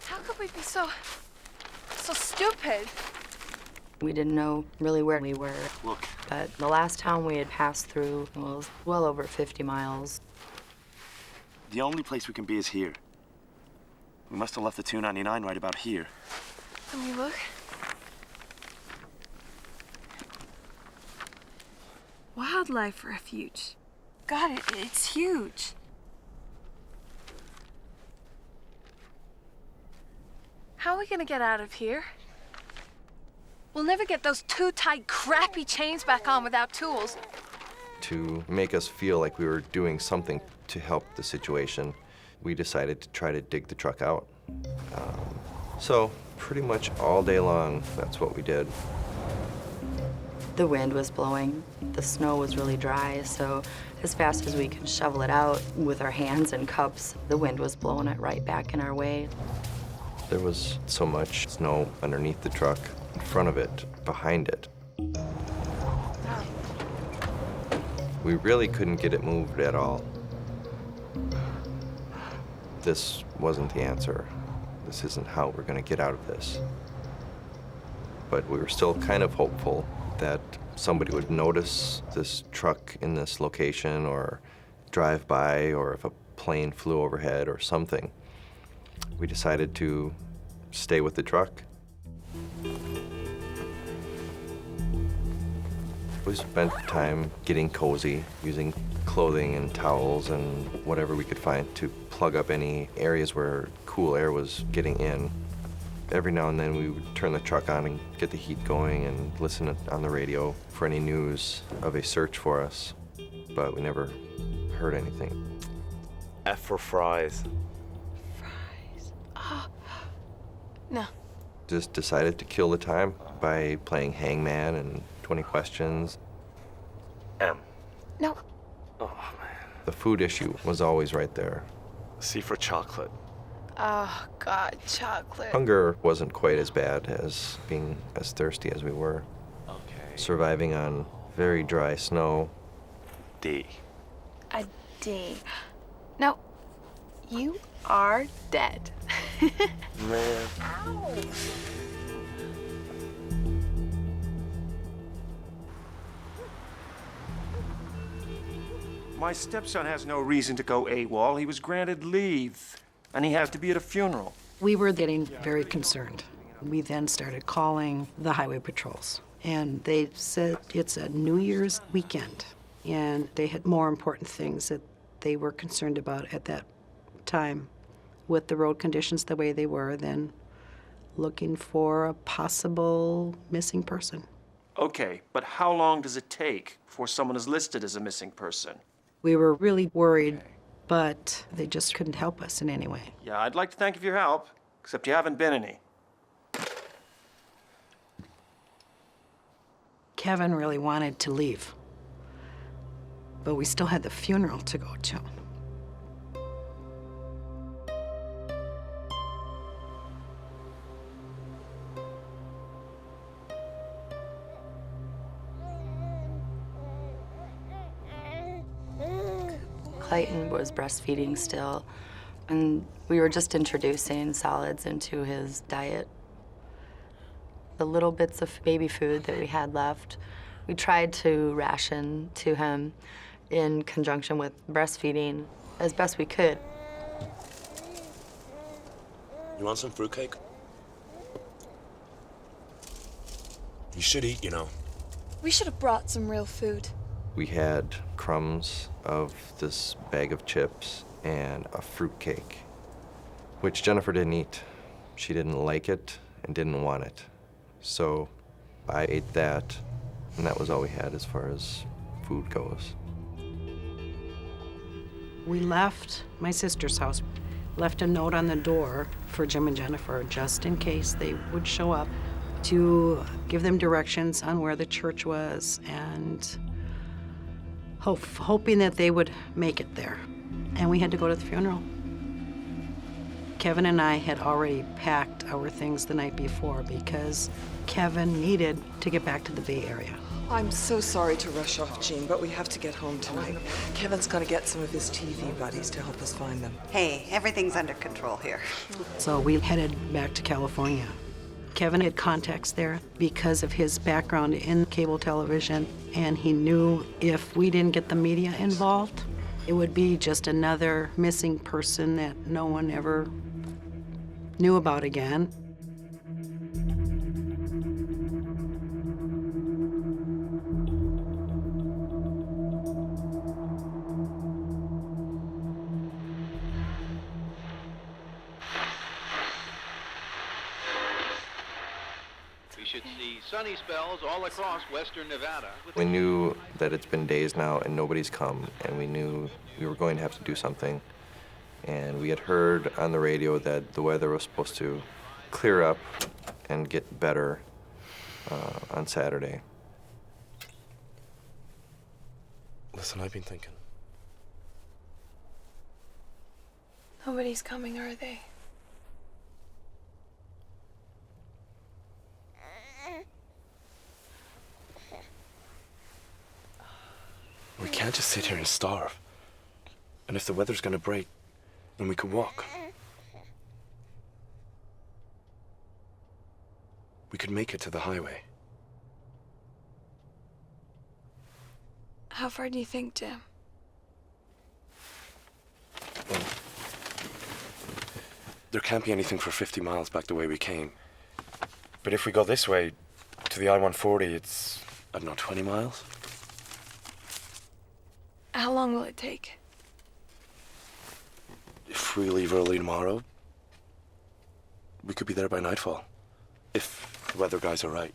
How could we be so stupid? We didn't know really where we were. Look. But the last town we had passed through was well over 50 miles. The only place we can be is here. We must have left the 299 right about here. Let me look. Wildlife refuge. God, it's huge. How are we gonna get out of here? We'll never get those too tight, crappy chains back on without tools. To make us feel like we were doing something to help the situation, we decided to try to dig the truck out. So pretty much all day long, that's what we did. The wind was blowing. The snow was really dry, so as fast as we could shovel it out with our hands and cups, the wind was blowing it right back in our way. There was so much snow underneath the truck, in front of it, behind it. We really couldn't get it moved at all. This wasn't the answer. This isn't how we're going to get out of this. But we were still kind of hopeful that somebody would notice this truck in this location or drive by, or if a plane flew overhead or something. We decided to stay with the truck. We spent time getting cozy, using clothing and towels and whatever we could find to plug up any areas where cool air was getting in. Every now and then we would turn the truck on and get the heat going and listen on the radio for any news of a search for us, but we never heard anything. F for fries. No. Just decided to kill the time by playing hangman and 20 questions. M. No. Oh, man. The food issue was always right there. C for chocolate. Oh, God, chocolate. Hunger wasn't quite as bad as being as thirsty as we were. Okay. Surviving on very dry snow. D. A D. No, you are dead. Man. Ow. My stepson has no reason to go AWOL. He was granted leave, and he has to be at a funeral. We were getting very concerned. We then started calling the highway patrols, and they said it's a New Year's weekend, and they had more important things that they were concerned about at that time with the road conditions the way they were than looking for a possible missing person. Okay, but how long does it take before someone is listed as a missing person? We were really worried, but they just couldn't help us in any way. Yeah, I'd like to thank you for your help, except you haven't been any. Kevin really wanted to leave, but we still had the funeral to go to. Clayton was breastfeeding still, and we were just introducing solids into his diet. The little bits of baby food that we had left, we tried to ration to him in conjunction with breastfeeding as best we could. You want some fruitcake? You should eat, you know. We should have brought some real food. We had crumbs of this bag of chips and a fruitcake, which Jennifer didn't eat. She didn't like it and didn't want it. So I ate that, and that was all we had as far as food goes. We left my sister's house, left a note on the door for Jim and Jennifer just in case they would show up, to give them directions on where the church was and hoping that they would make it there. And we had to go to the funeral. Kevin and I had already packed our things the night before because Kevin needed to get back to the Bay Area. I'm so sorry to rush off, Jean, but we have to get home tonight. Kevin's gonna get some of his TV buddies to help us find them. Hey, everything's under control here. So we headed back to California. Kevin had contacts there because of his background in cable television, and he knew if we didn't get the media involved, it would be just another missing person that no one ever knew about again. should see sunny spells all across western Nevada. We knew that it's been days now and nobody's come, and we knew we were going to have to do something. And we had heard on the radio that the weather was supposed to clear up and get better on Saturday. Listen, I've been thinking. Nobody's coming, are they? We can't just sit here and starve. And if the weather's gonna break, then we could walk. We could make it to the highway. How far do you think, Jim? Well, there can't be anything for 50 miles back the way we came. But if we go this way, to the I-140, it's, I don't know, 20 miles? How long will it take? If we leave early tomorrow, we could be there by nightfall. If the weather guys are right.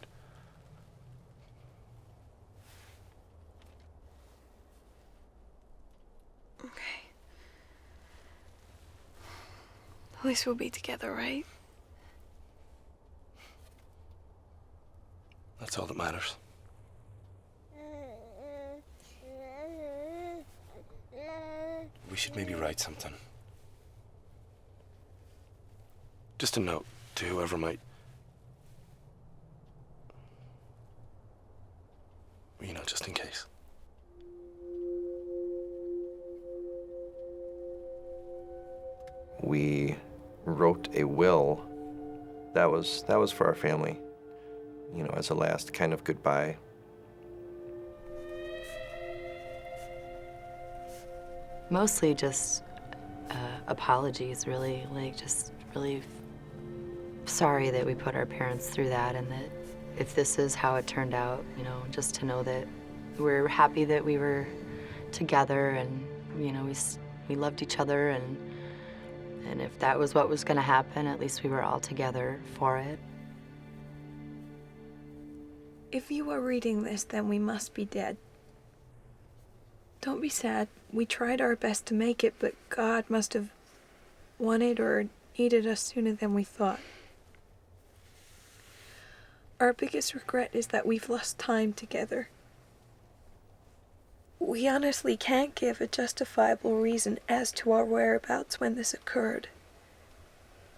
Okay. At least we'll be together, right? That's all that matters. We should maybe write something. Just a note to whoever might... You know, just in case. We wrote a will that was for our family, you know, as a last kind of goodbye. Mostly just apologies, really, like just really sorry that we put our parents through that, and that if this is how it turned out, you know, just to know that we're happy that we were together, and you know, we loved each other, and if that was what was going to happen, at least we were all together for it. If you are reading this, then we must be dead. Don't be sad. We tried our best to make it, but God must have wanted or needed us sooner than we thought. Our biggest regret is that we've lost time together. We honestly can't give a justifiable reason as to our whereabouts when this occurred.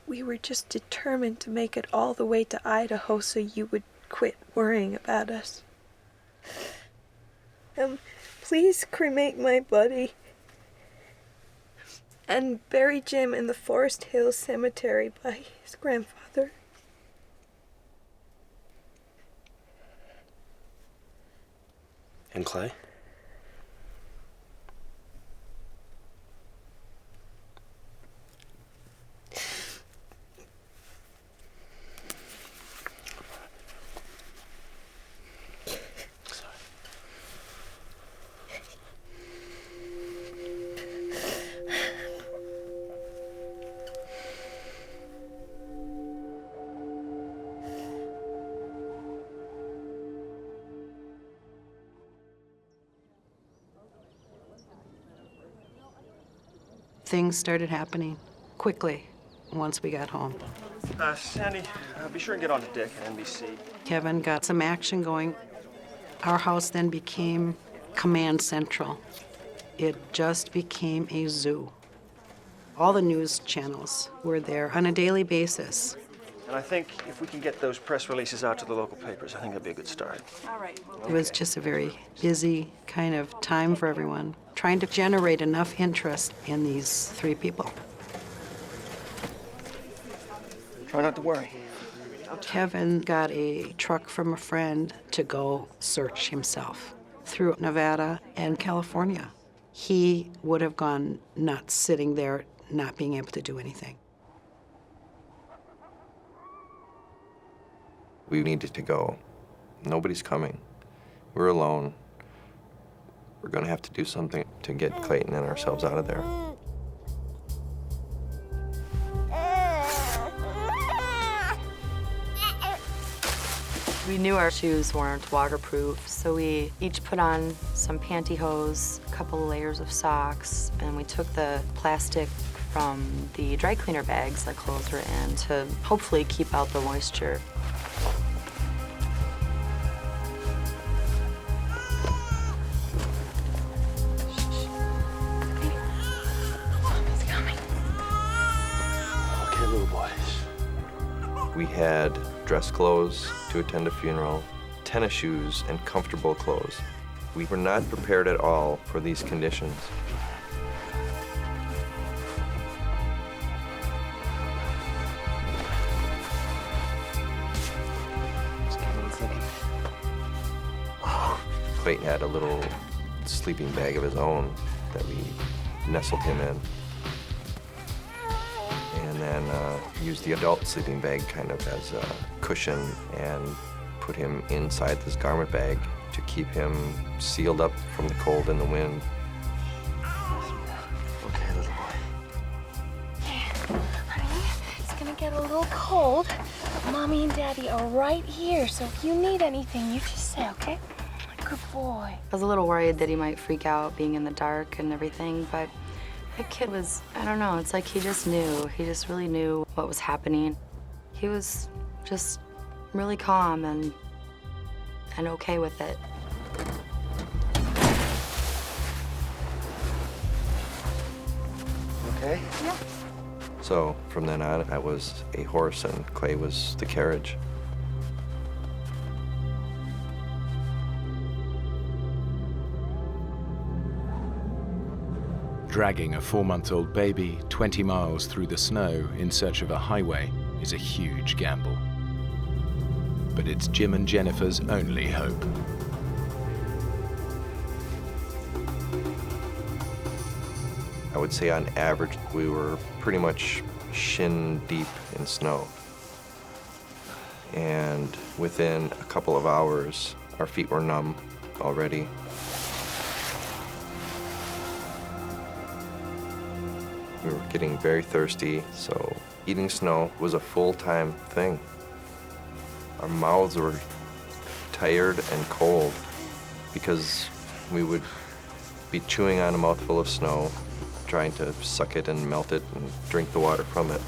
We were just determined to make it all the way to Idaho so you would quit worrying about us. Please cremate my body and bury Jim in the Forest Hills Cemetery by his grandfather. And Clay? Things started happening quickly once we got home. Sandy, be sure and get on the deck at NBC. Kevin got some action going. Our house then became command central. It just became a zoo. All the news channels were there on a daily basis. And I think if we can get those press releases out to the local papers, I think that'd be a good start. All right. It was just a very busy kind of time for everyone, trying to generate enough interest in these three people. Try not to worry. Kevin got a truck from a friend to go search himself through Nevada and California. He would have gone nuts sitting there, not being able to do anything. We needed to go. Nobody's coming. We're alone. We're gonna have to do something to get Clayton and ourselves out of there. We knew our shoes weren't waterproof, so we each put on some pantyhose, a couple of layers of socks, and we took the plastic from the dry cleaner bags that clothes were in to hopefully keep out the moisture. Okay, little boy. We had dress clothes to attend a funeral, tennis shoes, and comfortable clothes. We were not prepared at all for these conditions. Clayton had a little sleeping bag of his own that we nestled him in. And then used the adult sleeping bag kind of as a cushion and put him inside this garment bag to keep him sealed up from the cold and the wind. Okay, little boy. Honey, it's gonna get a little cold. Mommy and Daddy are right here, so if you need anything, you just say, okay? Good boy. I was a little worried that he might freak out being in the dark and everything, but that kid was, I don't know, it's like he just knew. He just really knew what was happening. He was just really calm and okay with it. Okay? Yep. So from then on, I was a horse and Clay was the carriage. Dragging a 4-month-old baby 20 miles through the snow in search of a highway is a huge gamble. But it's Jim and Jennifer's only hope. I would say on average, we were pretty much shin deep in snow. And within a couple of hours, our feet were numb already. We were getting very thirsty, so eating snow was a full-time thing. Our mouths were tired and cold because we would be chewing on a mouthful of snow, trying to suck it and melt it and drink the water from it.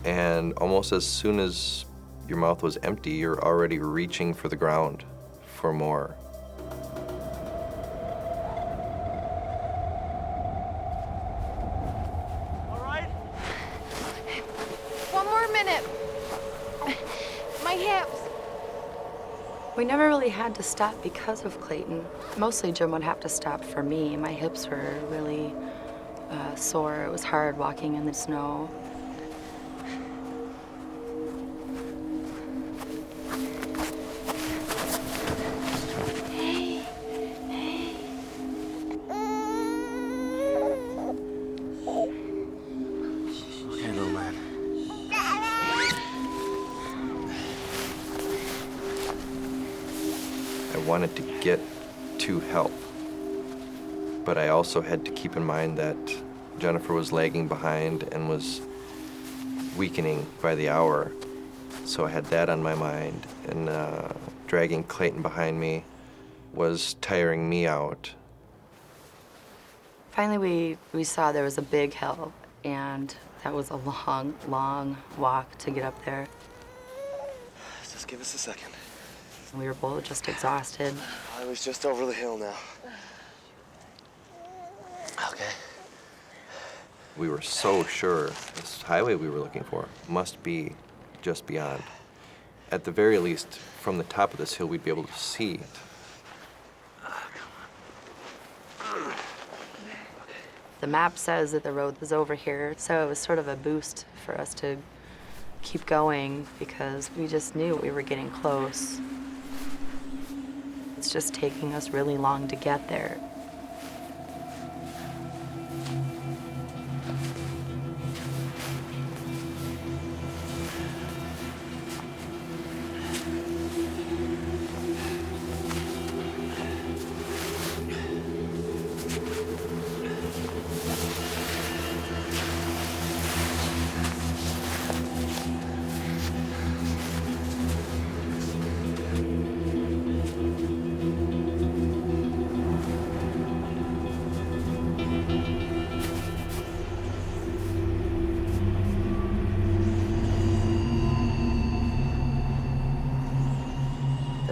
And almost as soon as your mouth was empty, you're already reaching for the ground for more. One more minute. My hips. We never really had to stop because of Clayton. Mostly Jim would have to stop for me. My hips were really sore. It was hard walking in the snow. Okay, little man. I wanted to get to help, but I also had to keep in mind that Jennifer was lagging behind and was weakening by the hour. So I had that on my mind, and dragging Clayton behind me was tiring me out. Finally, we saw there was a big hill, and that was a long, long walk to get up there. Just give us a second. We were both just exhausted. I was just over the hill now. Okay. We were so sure this highway we were looking for must be just beyond. At the very least, from the top of this hill, we'd be able to see it. The map says that the road was over here, so it was sort of a boost for us to keep going because we just knew we were getting close. It's just taking us really long to get there.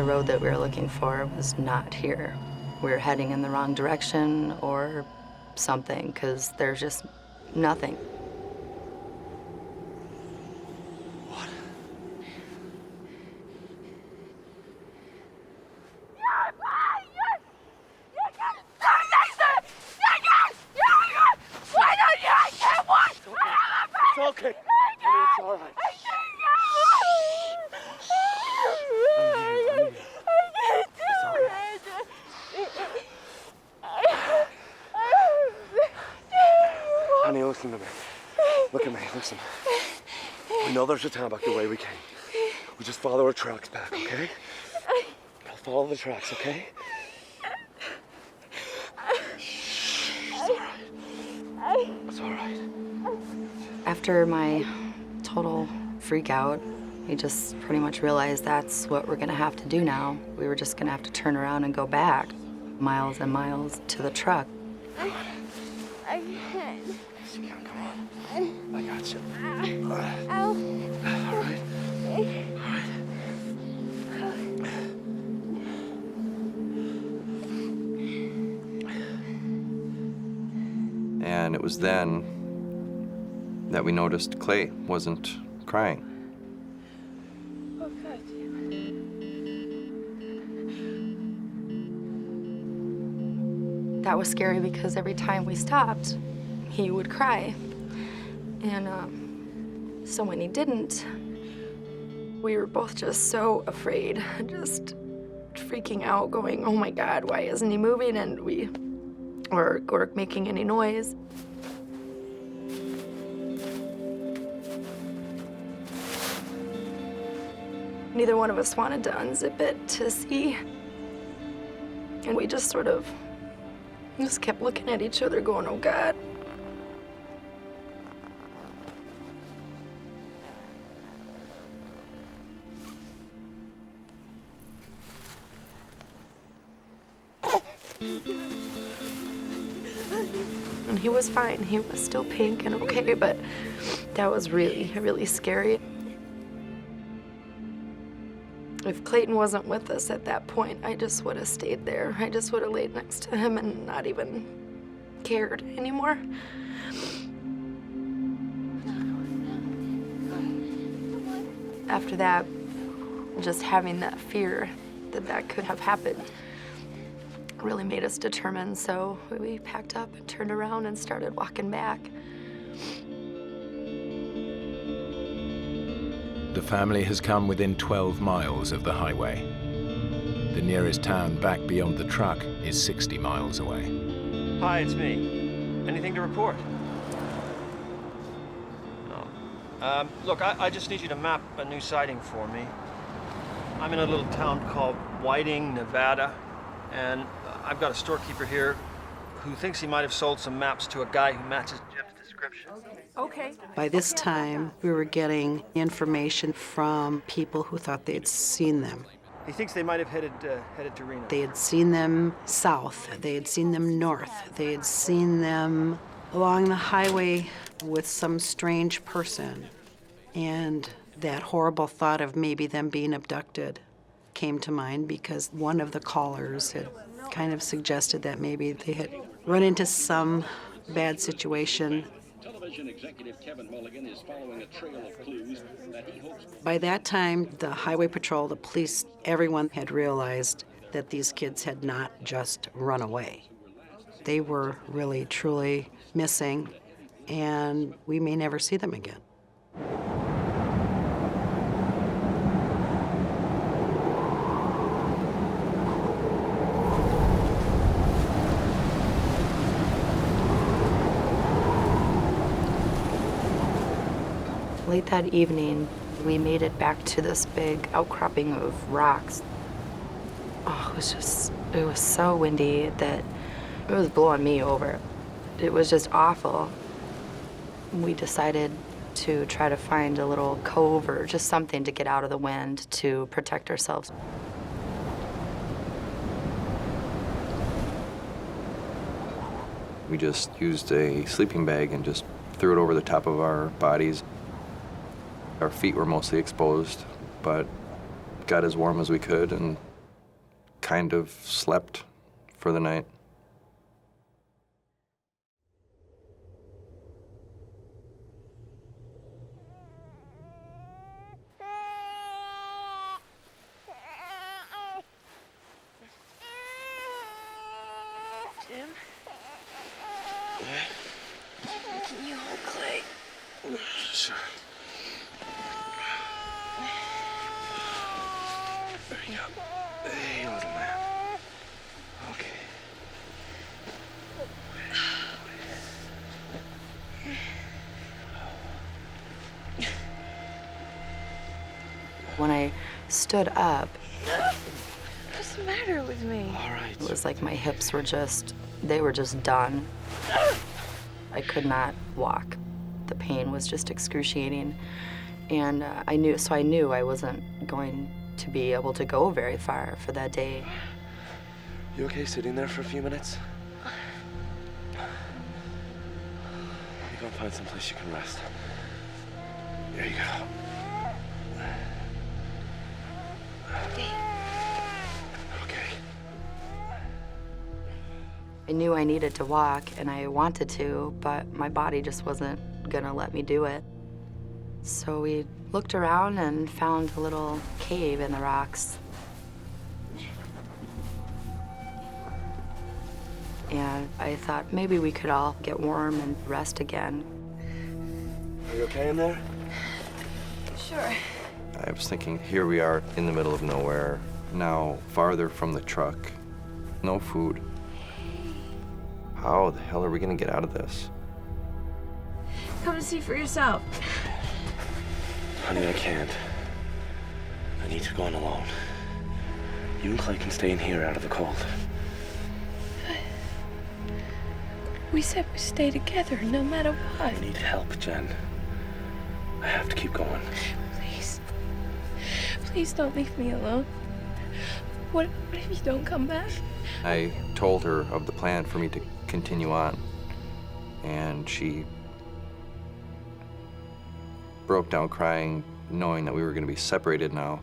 road that we were looking for was not here. We were heading in the wrong direction or something, because there's just nothing. It's okay. It's all right. Honey, listen to me. Look at me, listen. We know there's a town back the way we came. We just follow our tracks back, okay? I'll follow the tracks, okay? It's all right. It's all right. After my total freak out, we just pretty much realized that's what we're gonna have to do now. We were just gonna have to turn around and go back, miles and miles to the truck. I can't. Yes, you can, come on. I got you. Ow. All right. And it was then that we noticed Clay wasn't crying. Oh, God. That was scary because every time we stopped, he would cry. And so when he didn't, we were both just so afraid, just freaking out, going, oh my God, why isn't he moving? And or making any noise. Neither one of us wanted to unzip it to see. And we just sort of just kept looking at each other going, oh God. And he was fine. He was still pink and okay, but that was really, really scary. If Clayton wasn't with us at that point, I just would have stayed there. I just would have laid next to him and not even cared anymore. After that, just having that fear that that could have happened really made us determined. So we packed up and turned around and started walking back. The family has come within 12 miles of the highway. The nearest town back beyond the truck is 60 miles away. Hi, it's me. Anything to report? No. Look, I just need you to map a new sighting for me. I'm in a little town called Whiting, Nevada, and I've got a storekeeper here who thinks he might have sold some maps to a guy who matches Jim's description. Okay. By this time, we were getting information from people who thought they'd seen them. He thinks they might have headed to Reno. They had seen them south, they had seen them north, they had seen them along the highway with some strange person. And that horrible thought of maybe them being abducted came to mind because one of the callers had kind of suggested that maybe they had run into some bad situation. Television executive Kevin Mulligan is following a trail of clues that he hopes... By that time, the highway patrol, the police, everyone had realized that these kids had not just run away. They were really, truly missing, and we may never see them again. Late that evening, we made it back to this big outcropping of rocks. Oh, it was so windy that it was blowing me over. It was just awful. We decided to try to find a little cove or just something to get out of the wind to protect ourselves. We just used a sleeping bag and just threw it over the top of our bodies. Our feet were mostly exposed, but got as warm as we could and kind of slept for the night. Jim? Can you hold Clay? Sure. There you go. Hey, little man. Okay. When I stood up, What's the matter with me? All right. it was like my hips were they were just done. I could not walk. The pain was just excruciating. And I knew I wasn't going to be able to go very far for that day. You okay sitting there for a few minutes? Let me go and find someplace you can rest. There you go. Okay. I knew I needed to walk, and I wanted to, but my body just wasn't gonna let me do it. So we looked around and found a little cave in the rocks. And I thought maybe we could all get warm and rest again. Are you okay in there? Sure. I was thinking, here we are in the middle of nowhere, now farther from the truck, no food. How the hell are we gonna get out of this? Come and see for yourself. Honey, I can't. I need to go on alone. You and Clay can stay in here out of the cold. We said we stay together no matter what. I need help, Jen. I have to keep going. Please. Please don't leave me alone. What if you don't come back? I told her of the plan for me to continue on, and she broke down crying, knowing that we were going to be separated now.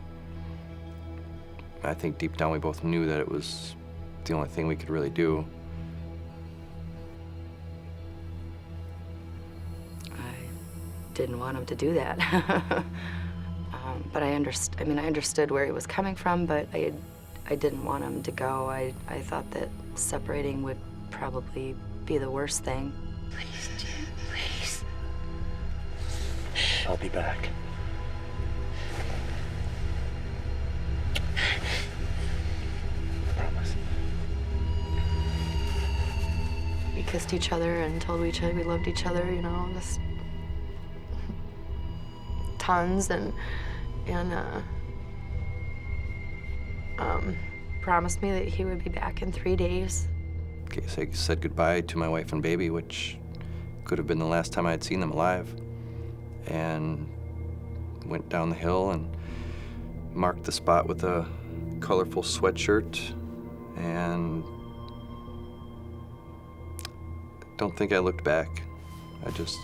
I think deep down we both knew that it was the only thing we could really do. Didn't want him to do that. But I understood where he was coming from, but I didn't want him to go. I thought that separating would probably be the worst thing. Please, Jim, please. I'll be back. I promise. We kissed each other and told each other we loved each other, just tons, and promised me that he would be back in 3 days. Okay, so I said goodbye to my wife and baby, which could have been the last time I'd seen them alive, and went down the hill and marked the spot with a colorful sweatshirt, and don't think I looked back. I just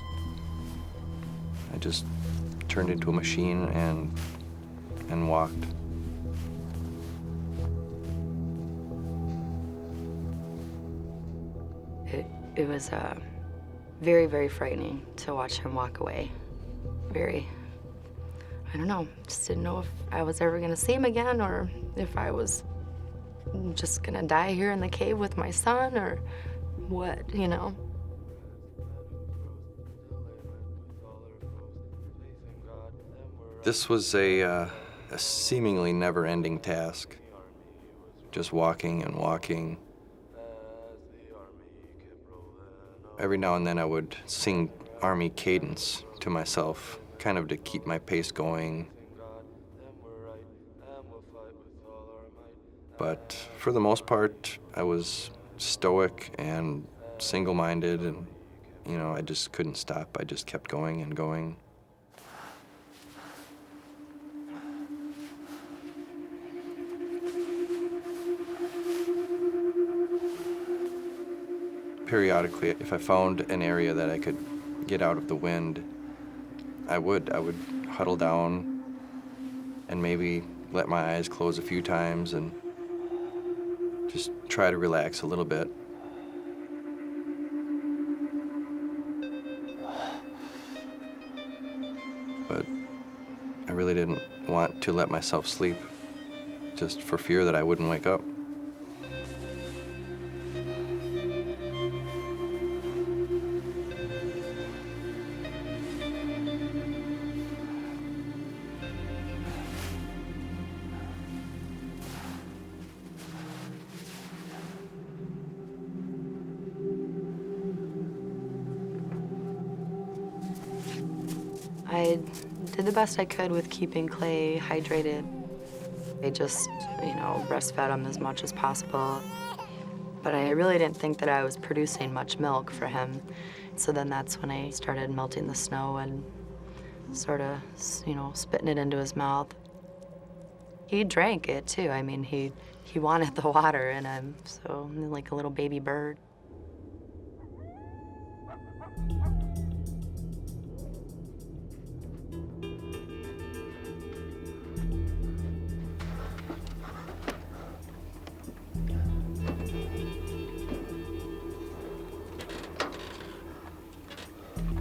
turned into a machine and walked. It was very, very frightening to watch him walk away. Very. I don't know, just didn't know if I was ever gonna see him again, or if I was just gonna die here in the cave with my son, or what, This was a seemingly never-ending task. Just walking and walking. Every now and then I would sing Army cadence to myself, kind of to keep my pace going. But for the most part, I was stoic and single-minded, and, I just couldn't stop. I just kept going and going. Periodically, if I found an area that I could get out of the wind, I would huddle down and maybe let my eyes close a few times and just try to relax a little bit. But I really didn't want to let myself sleep, just for fear that I wouldn't wake up. I did the best I could with keeping Clay hydrated. I just, breastfed him as much as possible. But I really didn't think that I was producing much milk for him. So then that's when I started melting the snow and sort of, spitting it into his mouth. He drank it too. I mean, he wanted the water in him, so like a little baby bird.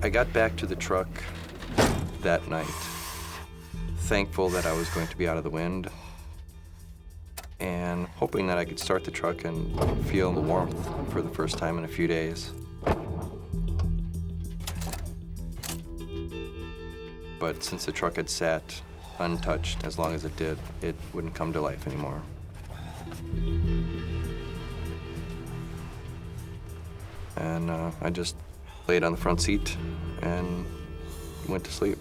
I got back to the truck that night, thankful that I was going to be out of the wind, and hoping that I could start the truck and feel the warmth for the first time in a few days. But since the truck had sat untouched as long as it did, it wouldn't come to life anymore. And I just laid on the front seat and went to sleep.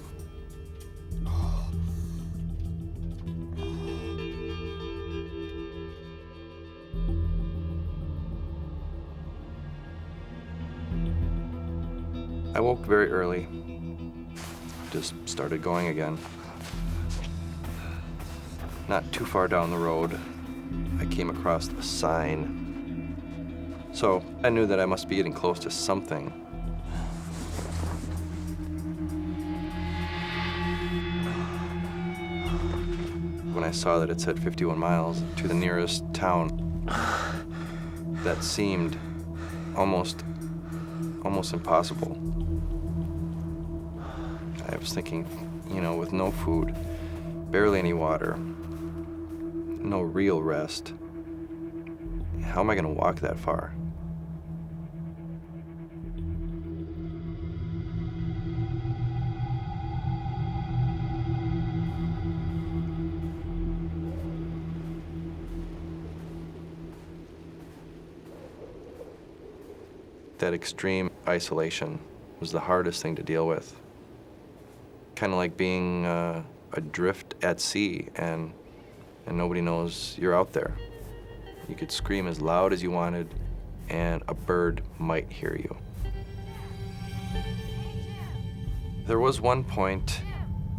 I woke very early, just started going again. Not too far down the road, I came across a sign. So I knew that I must be getting close to something. When I saw that it said 51 miles to the nearest town, that seemed almost impossible. I was thinking, with no food, barely any water, no real rest, how am I gonna walk that far? That extreme isolation was the hardest thing to deal with. Kind of like being adrift at sea and nobody knows you're out there. You could scream as loud as you wanted and a bird might hear you. There was one point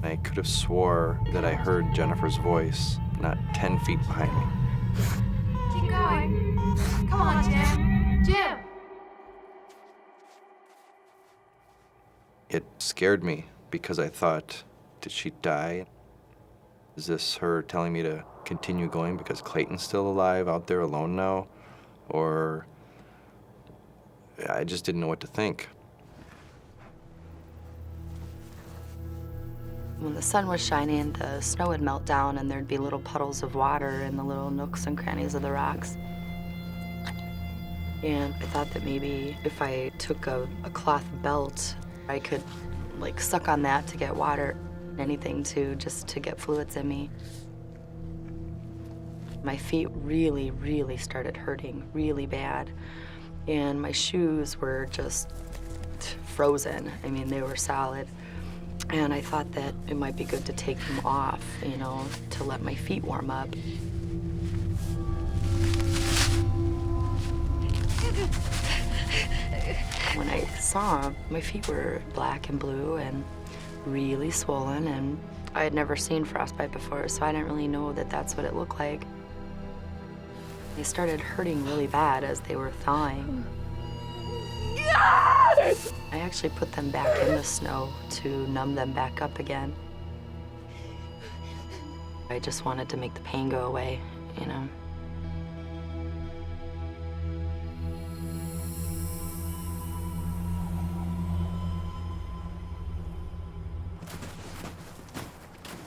I could have swore that I heard Jennifer's voice not 10 feet behind me. Keep going. Come on, Jim. Jim! It scared me because I thought, did she die? Is this her telling me to continue going because Clayton's still alive out there alone now? Or I just didn't know what to think. When the sun was shining, the snow would melt down and there'd be little puddles of water in the little nooks and crannies of the rocks. And I thought that maybe if I took a cloth belt, I could suck on that to get water, anything just to get fluids in me. My feet really, really started hurting really bad. And my shoes were just frozen. I mean, they were solid. And I thought that it might be good to take them off, to let my feet warm up. When I saw them, my feet were black and blue and really swollen, and I had never seen frostbite before, so I didn't really know that that's what it looked like. They started hurting really bad as they were thawing. I actually put them back in the snow to numb them back up again. I just wanted to make the pain go away,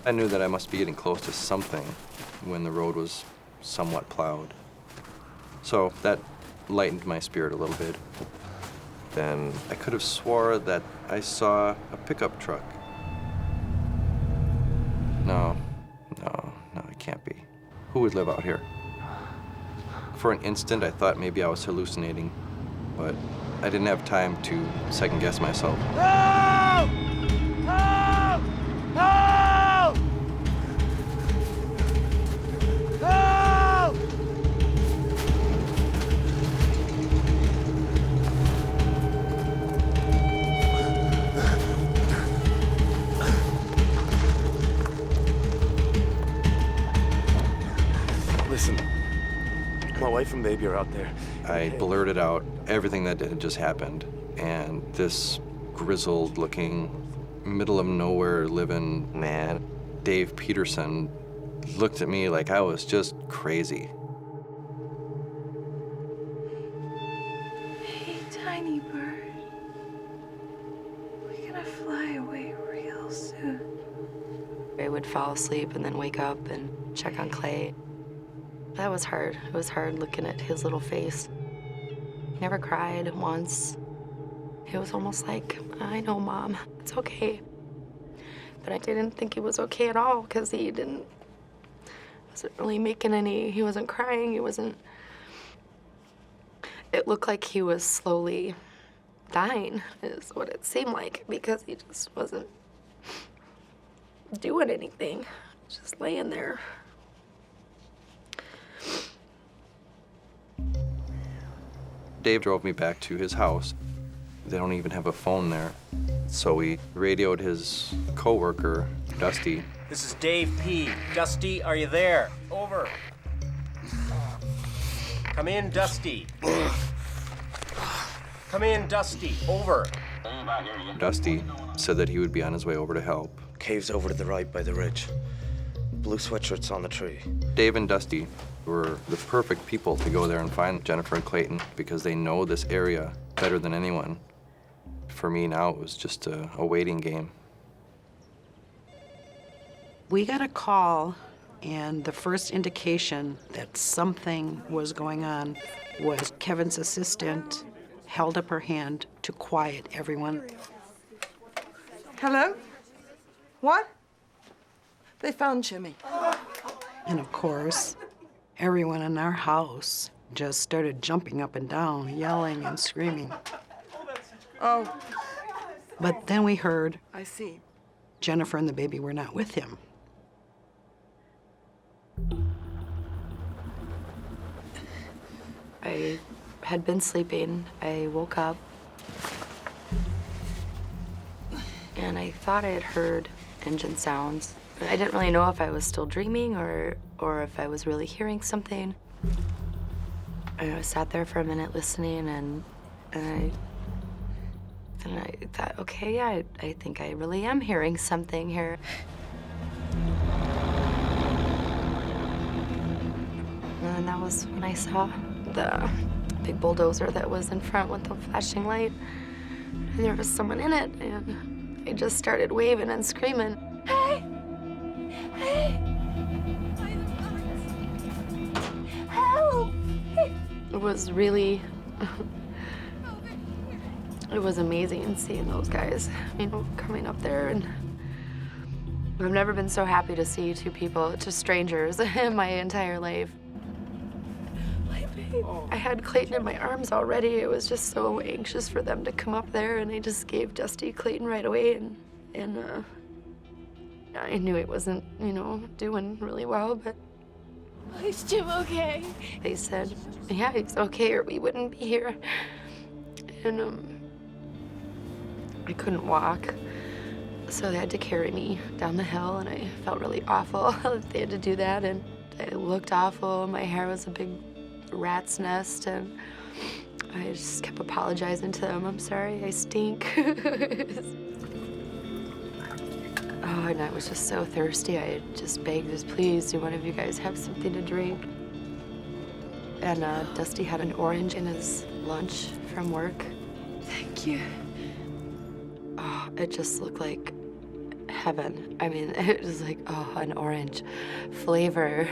I knew that I must be getting close to something when the road was somewhat plowed. So that lightened my spirit a little bit. Then I could have swore that I saw a pickup truck. No, it can't be. Who would live out here? For an instant, I thought maybe I was hallucinating, but I didn't have time to second-guess myself. Help! Help! Help! Help! Listen, my wife and baby are out there. I blurted out everything that had just happened, and this grizzled-looking, middle-of-nowhere living man, Dave Peterson, looked at me like I was just crazy. Hey, tiny bird. We're gonna fly away real soon. I would fall asleep and then wake up and check on Clay. That was hard. It was hard looking at his little face. He never cried once. It was almost like, I know, Mom, it's okay. But I didn't think it was okay at all because he wasn't really making any, he wasn't crying, it looked like he was slowly dying, is what it seemed like, because he just wasn't doing anything, just laying there. Dave drove me back to his house. They don't even have a phone there. So we radioed his coworker, Dusty. This is Dave P. Dusty, are you there? Over. Come in, Dusty. Come in, Dusty. Over. Dusty said that he would be on his way over to help. Cave's over to the right by the ridge. Blue sweatshirt's on the tree. Dave and Dusty were the perfect people to go there and find Jennifer and Clayton because they know this area better than anyone. For me now, it was just a waiting game. We got a call, and the first indication that something was going on was Kevin's assistant held up her hand to quiet everyone. Hello? What? They found Jimmy. And of course, everyone in our house just started jumping up and down, yelling and screaming. Oh. But then we heard I see. Jennifer and the baby were not with him. I had been sleeping. I woke up and I thought I had heard engine sounds. I didn't really know if I was still dreaming or if I was really hearing something. I sat there for a minute listening and I thought, okay, yeah, I think I really am hearing something here. And then that was when I saw the big bulldozer that was in front with the flashing light. And there was someone in it, and I just started waving and screaming, "Hey! Hey! Help!" It was really, it was amazing seeing those guys, coming up there. And I've never been so happy to see two people, just strangers, in my entire life. I had Clayton in my arms already. I was just so anxious for them to come up there, and I just gave Dusty Clayton right away, and I knew he wasn't, doing really well, but... Is Jim okay? They said, yeah, he's okay, or we wouldn't be here. And, I couldn't walk, so they had to carry me down the hill, and I felt really awful that they had to do that, and I looked awful. My hair was a big rat's nest, and I just kept apologizing to them. I'm sorry, I stink. Oh, and I was just so thirsty. I just begged, please, do one of you guys have something to drink? And Dusty had an orange in his lunch from work. Thank you. Oh, it just looked like heaven. I mean, it was like, oh, an orange flavor.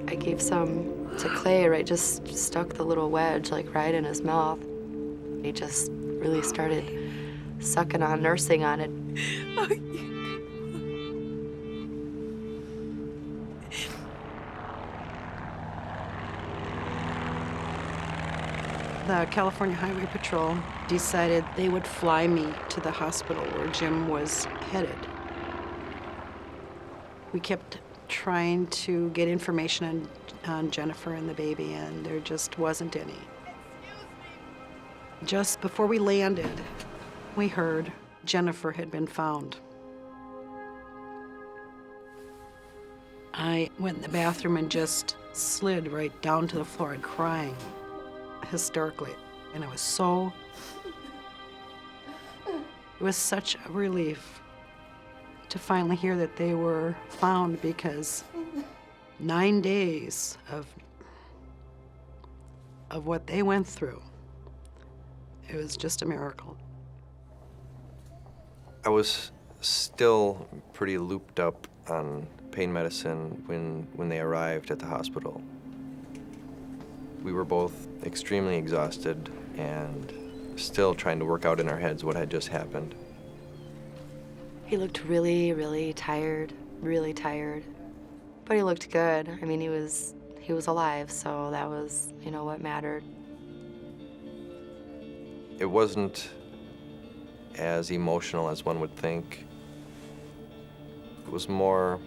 I gave some to Clay, right, just stuck the little wedge like right in his mouth. He just really started sucking on, nursing on it. The California Highway Patrol decided they would fly me to the hospital where Jim was headed. We kept trying to get information on Jennifer and the baby, and there just wasn't any. Just before we landed, we heard Jennifer had been found. I went in the bathroom and just slid right down to the floor and crying hysterically. And it was such a relief to finally hear that they were found, because 9 days of what they went through, it was just a miracle. I was still pretty looped up on pain medicine when they arrived at the hospital. We were both extremely exhausted and still trying to work out in our heads what had just happened. He looked really, really tired, but he looked good. I mean, he was alive, so that was, what mattered. It wasn't as emotional as one would think. It was more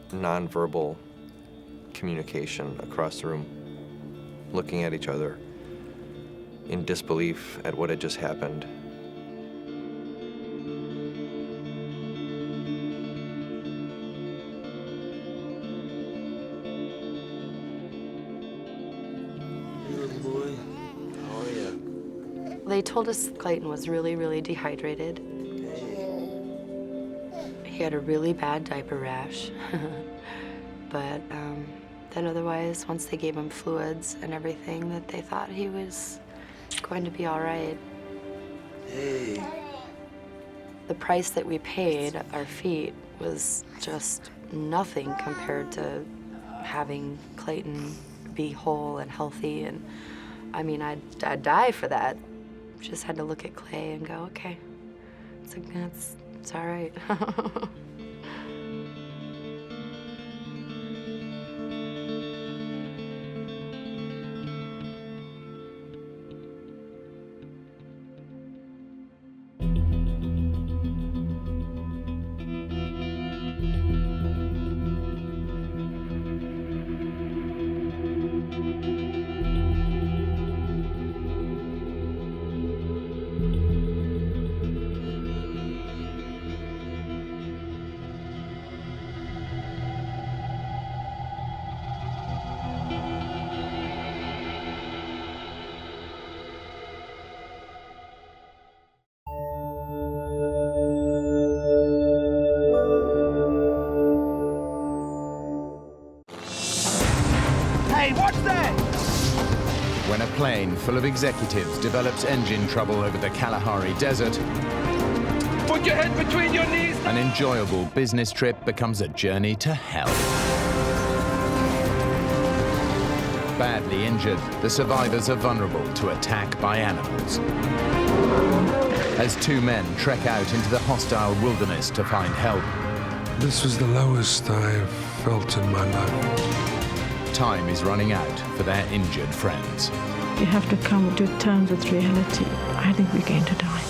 nonverbal communication across the room, looking at each other in disbelief at what had just happened. Good boy. How are you? They told us Clayton was really, really dehydrated. He had a really bad diaper rash. But then otherwise, once they gave him fluids and everything, that they thought he was going to be all right. Hey. The price that we paid, our feet, was just nothing compared to having Clayton be whole and healthy. And I mean, I'd die for that. Just had to look at Clay and go, okay, it's all right. Hey, watch that! When a plane full of executives develops engine trouble over the Kalahari Desert, Put your head between your knees! an enjoyable business trip becomes a journey to hell. Badly injured, the survivors are vulnerable to attack by animals. As two men trek out into the hostile wilderness to find help, this was the lowest I've felt in my life. Time is running out for their injured friends. You have to come to terms with reality. I think we're going to die.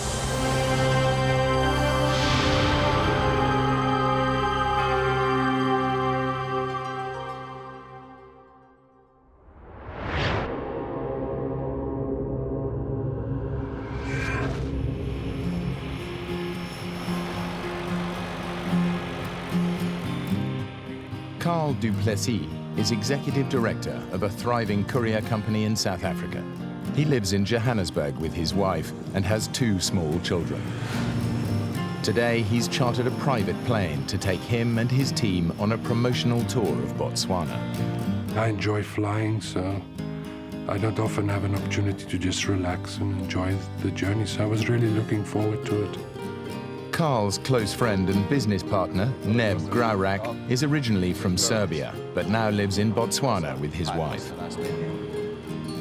Carl Duplessis is executive director of a thriving courier company in South Africa. He lives in Johannesburg with his wife and has two small children. Today, he's chartered a private plane to take him and his team on a promotional tour of Botswana. I enjoy flying, so I don't often have an opportunity to just relax and enjoy the journey, so I was really looking forward to it. Carl's close friend and business partner, Neb Graurak, is originally from Serbia, but now lives in Botswana with his wife.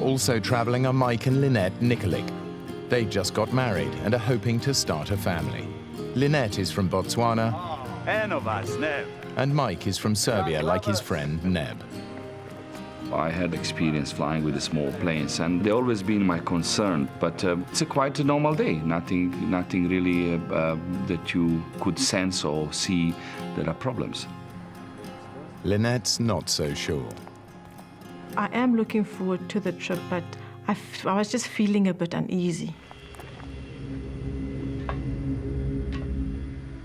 Also traveling are Mike and Lynette Nikolic. They just got married and are hoping to start a family. Lynette is from Botswana, and Mike is from Serbia like his friend Neb. I had experience flying with the small planes, and they always been my concern. But it's quite a normal day. Nothing really that you could sense or see there are problems. Lynette's not so sure. I am looking forward to the trip, but I was just feeling a bit uneasy.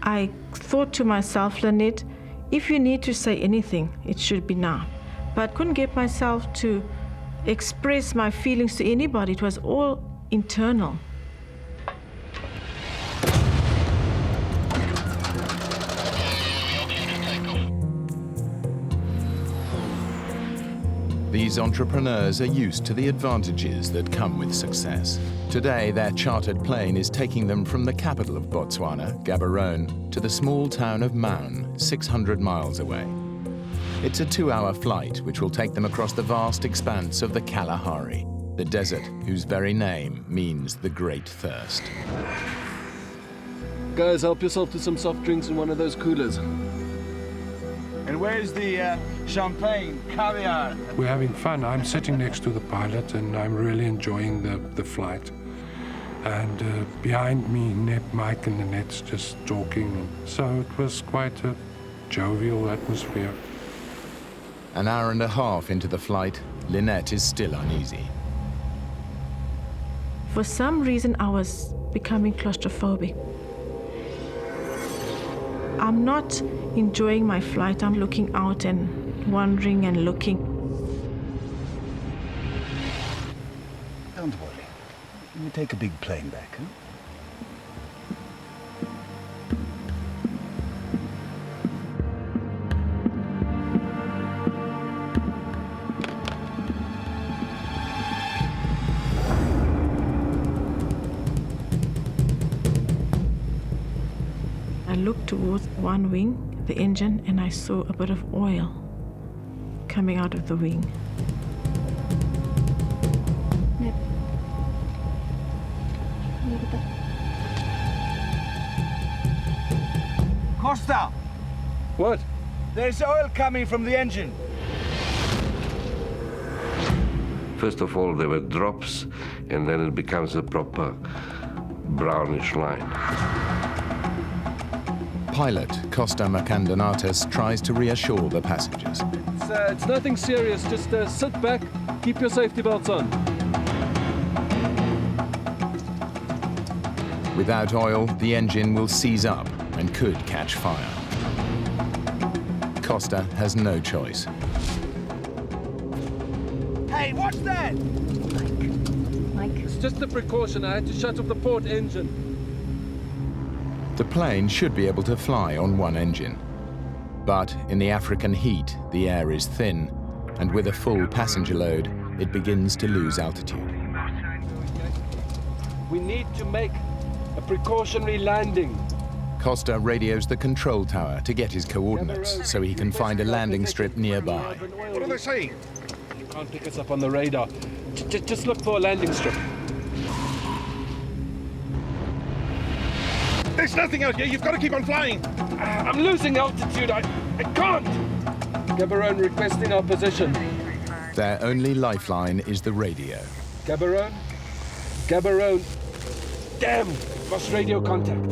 I thought to myself, Lynette, if you need to say anything, it should be now. But I couldn't get myself to express my feelings to anybody. It was all internal. These entrepreneurs are used to the advantages that come with success. Today, their chartered plane is taking them from the capital of Botswana, Gaborone, to the small town of Maun, 600 miles away. It's a 2-hour flight which will take them across the vast expanse of the Kalahari, the desert whose very name means the Great Thirst. Guys, help yourself to some soft drinks in one of those coolers. And where's the champagne, caviar? We're having fun. I'm sitting next to the pilot and I'm really enjoying the flight. And behind me, Neb, Mike and Lynette's just talking. So it was quite a jovial atmosphere. An hour and a half into the flight, Lynette is still uneasy. For some reason, I was becoming claustrophobic. I'm not enjoying my flight. I'm looking out and wandering and looking. Don't worry. We take a big plane back, huh? I looked towards one wing, the engine, and I saw a bit of oil coming out of the wing. Neb. Costa! What? There's oil coming from the engine. First of all, there were drops, and then it becomes a proper brownish line. Pilot Costa Macandonatis tries to reassure the passengers. It's nothing serious. Just sit back, keep your safety belts on. Without oil, the engine will seize up and could catch fire. Costa has no choice. Hey, what's that? Mike. It's just a precaution. I had to shut off the port engine. The plane should be able to fly on one engine. But in the African heat, the air is thin, and with a full passenger load, it begins to lose altitude. We need to make a precautionary landing. Costa radios the control tower to get his coordinates so he can find a landing strip nearby. What are they saying? You can't pick us up on the radar. Just look for a landing strip. There's nothing out here. You've got to keep on flying. I'm losing altitude. I can't. Gaborone requesting our position. Their only lifeline is the radio. Gaborone? Gaborone. Damn! Lost radio contact.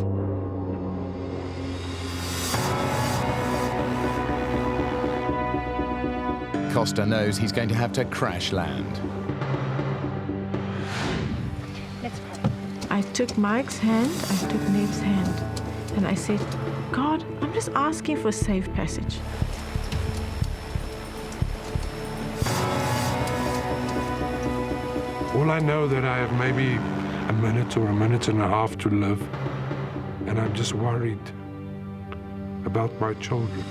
Costa knows he's going to have to crash land. I took Mike's hand, I took Neb's hand, and I said, God, I'm just asking for safe passage. All I know that I have maybe a minute or a minute and a half to live, and I'm just worried about my children.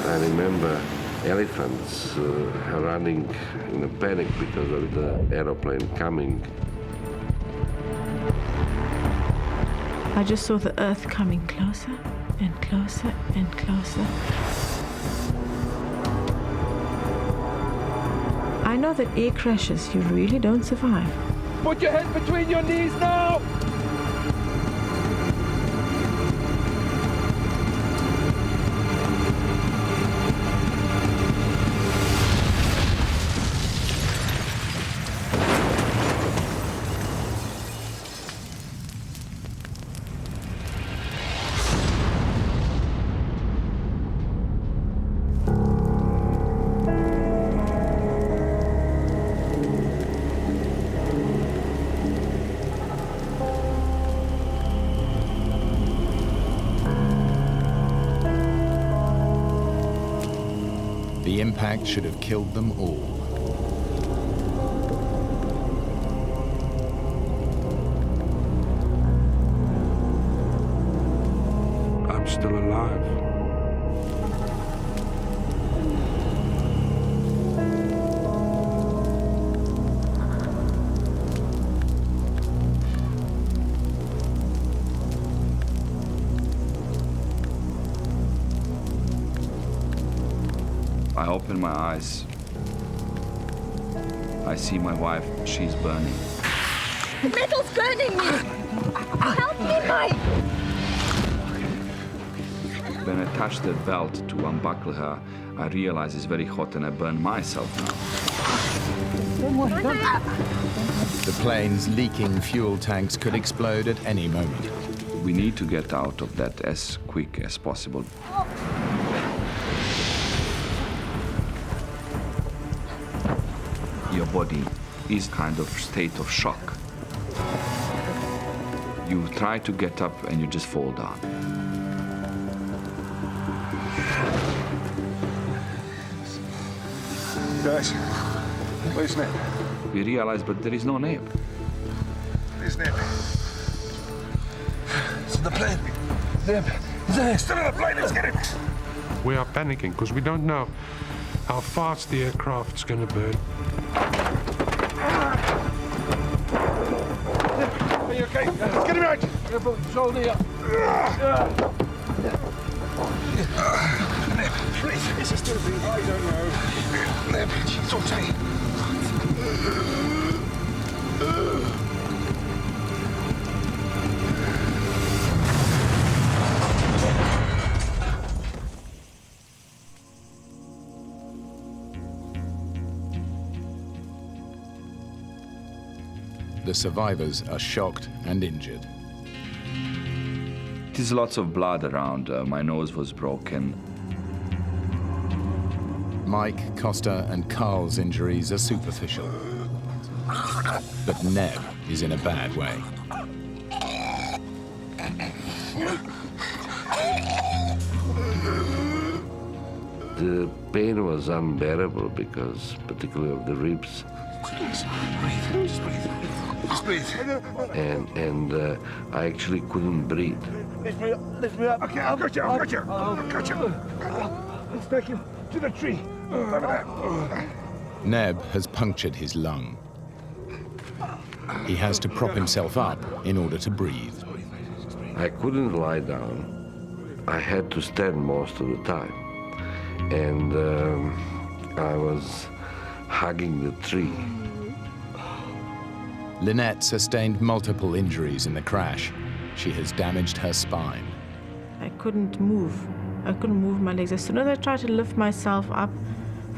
I remember elephants running in a panic because of the aeroplane coming. I just saw the earth coming closer and closer and closer. I know that air crashes, you really don't survive. Put your head between your knees now! The impact should have killed them all. I'm still alive. I open my eyes. I see my wife. She's burning. The metal's burning me! Help me, Mike! When I touch the belt to unbuckle her, I realize it's very hot and I burn myself now. The plane's leaking fuel tanks could explode at any moment. We need to get out of that as quick as possible. Your body is kind of state of shock. You try to get up and you just fall down. Guys, where's Neb? We realize, but there is no name. Where's Neb? It's in the plane. Neb, he's still in the plane, let's get him. We are panicking because we don't know how fast the aircraft's going to burn. Are you okay? Let's get him out! Careful, shoulder up. Neb, please. Is he still breathing? I don't know. Neb, it's okay. The survivors are shocked and injured. There's lots of blood around. My nose was broken. Mike, Costa, and Carl's injuries are superficial. But Neb is in a bad way. The pain was unbearable because, particularly of the ribs. Please, breathe. Just breathe. Just breathe. And I actually couldn't breathe. Lift me up. Okay, I've got you. I've got you. Let's take him to the tree. Over there. Neb has punctured his lung. He has to prop himself up in order to breathe. I couldn't lie down. I had to stand most of the time. And I was hugging the tree. Lynette sustained multiple injuries in the crash. She has damaged her spine. I couldn't move. I couldn't move my legs. As soon as I tried to lift myself up,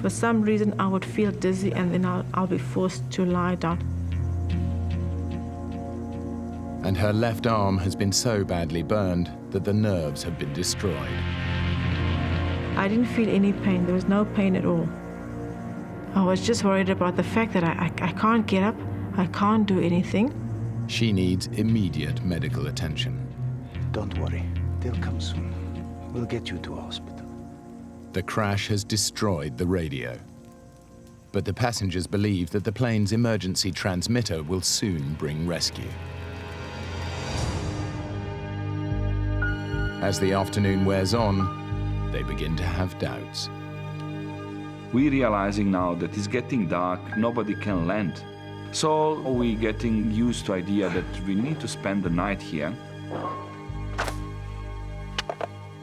for some reason I would feel dizzy and then I'll be forced to lie down. And her left arm has been so badly burned that the nerves have been destroyed. I didn't feel any pain. There was no pain at all. I was just worried about the fact that I can't get up. I can't do anything. She needs immediate medical attention. Don't worry. They'll come soon. We'll get you to a hospital. The crash has destroyed the radio. But the passengers believe that the plane's emergency transmitter will soon bring rescue. As the afternoon wears on, they begin to have doubts. We're realizing now that it's getting dark, nobody can land. So we're getting used to the idea that we need to spend the night here.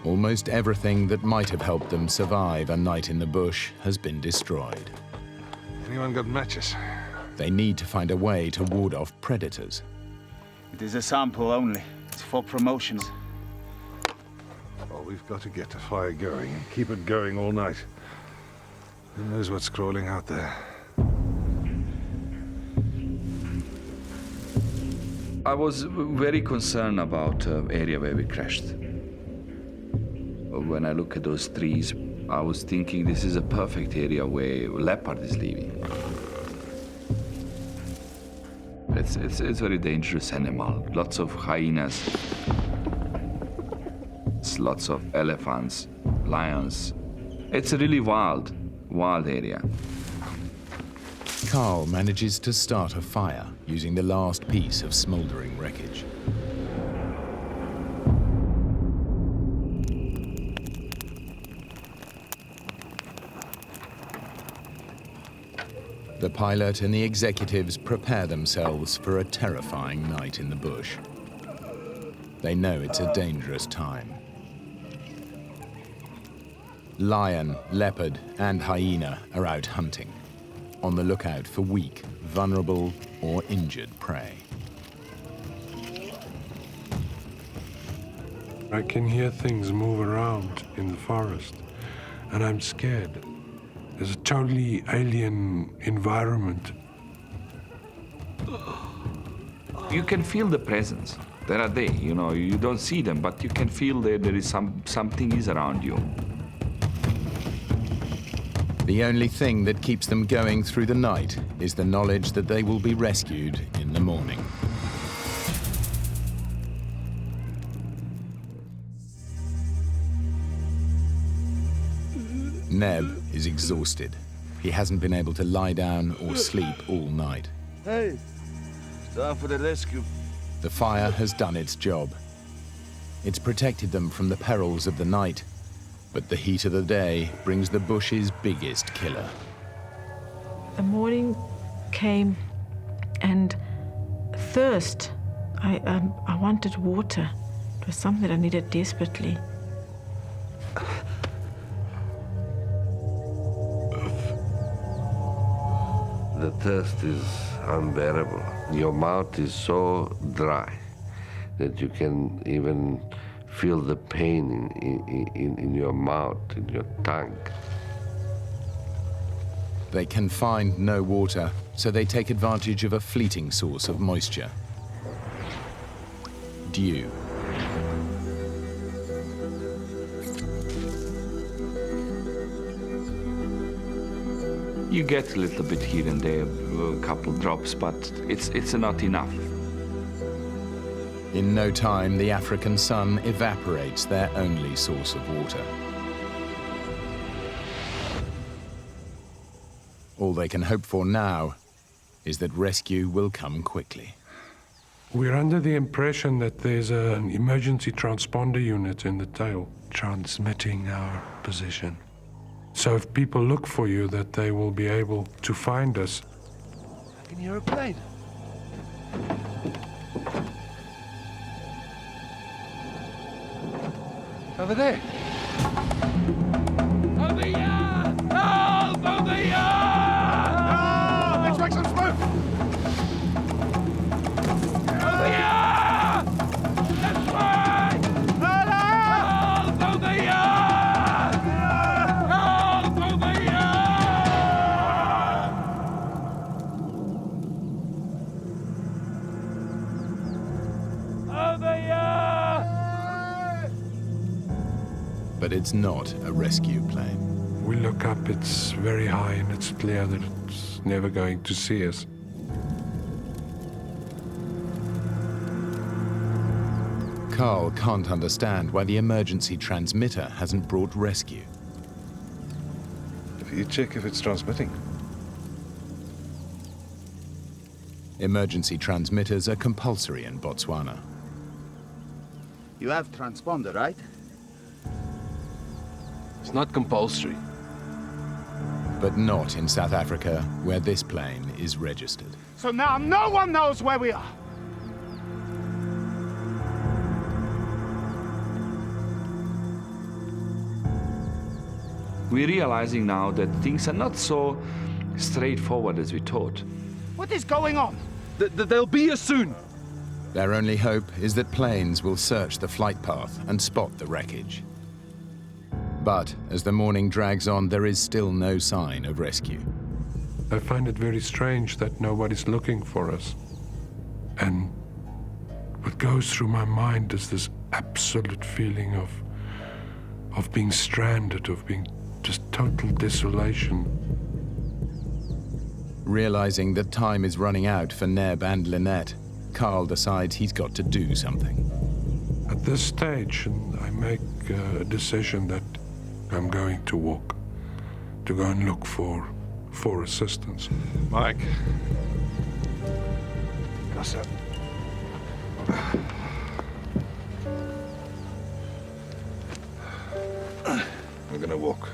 Almost everything that might have helped them survive a night in the bush has been destroyed. Anyone got matches? They need to find a way to ward off predators. It is a sample only. It's for promotions. Oh, we've got to get the fire going and keep it going all night. Who knows what's crawling out there? I was very concerned about the area where we crashed. When I look at those trees, I was thinking this is a perfect area where leopard is living. It's a very dangerous animal. Lots of hyenas, lots of elephants, lions. It's a really wild area. Carl manages to start a fire using the last piece of smoldering wreckage. The pilot and the executives prepare themselves for a terrifying night in the bush. They know it's a dangerous time. Lion, leopard, and hyena are out hunting, on the lookout for weak, vulnerable, or injured prey. I can hear things move around in the forest, and I'm scared. There's a totally alien environment. You can feel the presence. There are they, you know, you don't see them, but you can feel that there is something is around you. The only thing that keeps them going through the night is the knowledge that they will be rescued in the morning. Neb is exhausted. He hasn't been able to lie down or sleep all night. Hey, it's time for the rescue. The fire has done its job. It's protected them from the perils of the night, but the heat of the day brings the bush's biggest killer. The morning came, and thirst. I wanted water. It was something that I needed desperately. The thirst is unbearable. Your mouth is so dry that you can even feel the pain in your mouth, in your tongue. They can find no water, so they take advantage of a fleeting source of moisture. Dew. You get a little bit here and there, a couple drops, but it's not enough. In no time, the African sun evaporates their only source of water. All they can hope for now is that rescue will come quickly. We're under the impression that there's an emergency transponder unit in the tail transmitting our position. So if people look for you, that they will be able to find us. I can hear a plane. Over there. Over here! Help! Over here! Oh, let's make some smoke! Over here! That's right! Help! Over here! Help! Over here! Over here! But it's not a rescue plane. We look up, it's very high, and it's clear that it's never going to see us. Carl can't understand why the emergency transmitter hasn't brought rescue. If you check if it's transmitting. Emergency transmitters are compulsory in Botswana. You have transponder, right? It's not compulsory. but not in South Africa, where this plane is registered. So now no one knows where we are. We're realizing now that things are not so straightforward as we thought. What is going on? They'll be here soon. Their only hope is that planes will search the flight path and spot the wreckage. But as the morning drags on, there is still no sign of rescue. I find it very strange that nobody's looking for us. And what goes through my mind is this absolute feeling of being stranded, of being just total desolation. Realizing that time is running out for Neb and Lynette, Carl decides he's got to do something. At this stage, I make a decision that I'm going to walk, to go and look for assistance. Mike. Costa. We're gonna walk.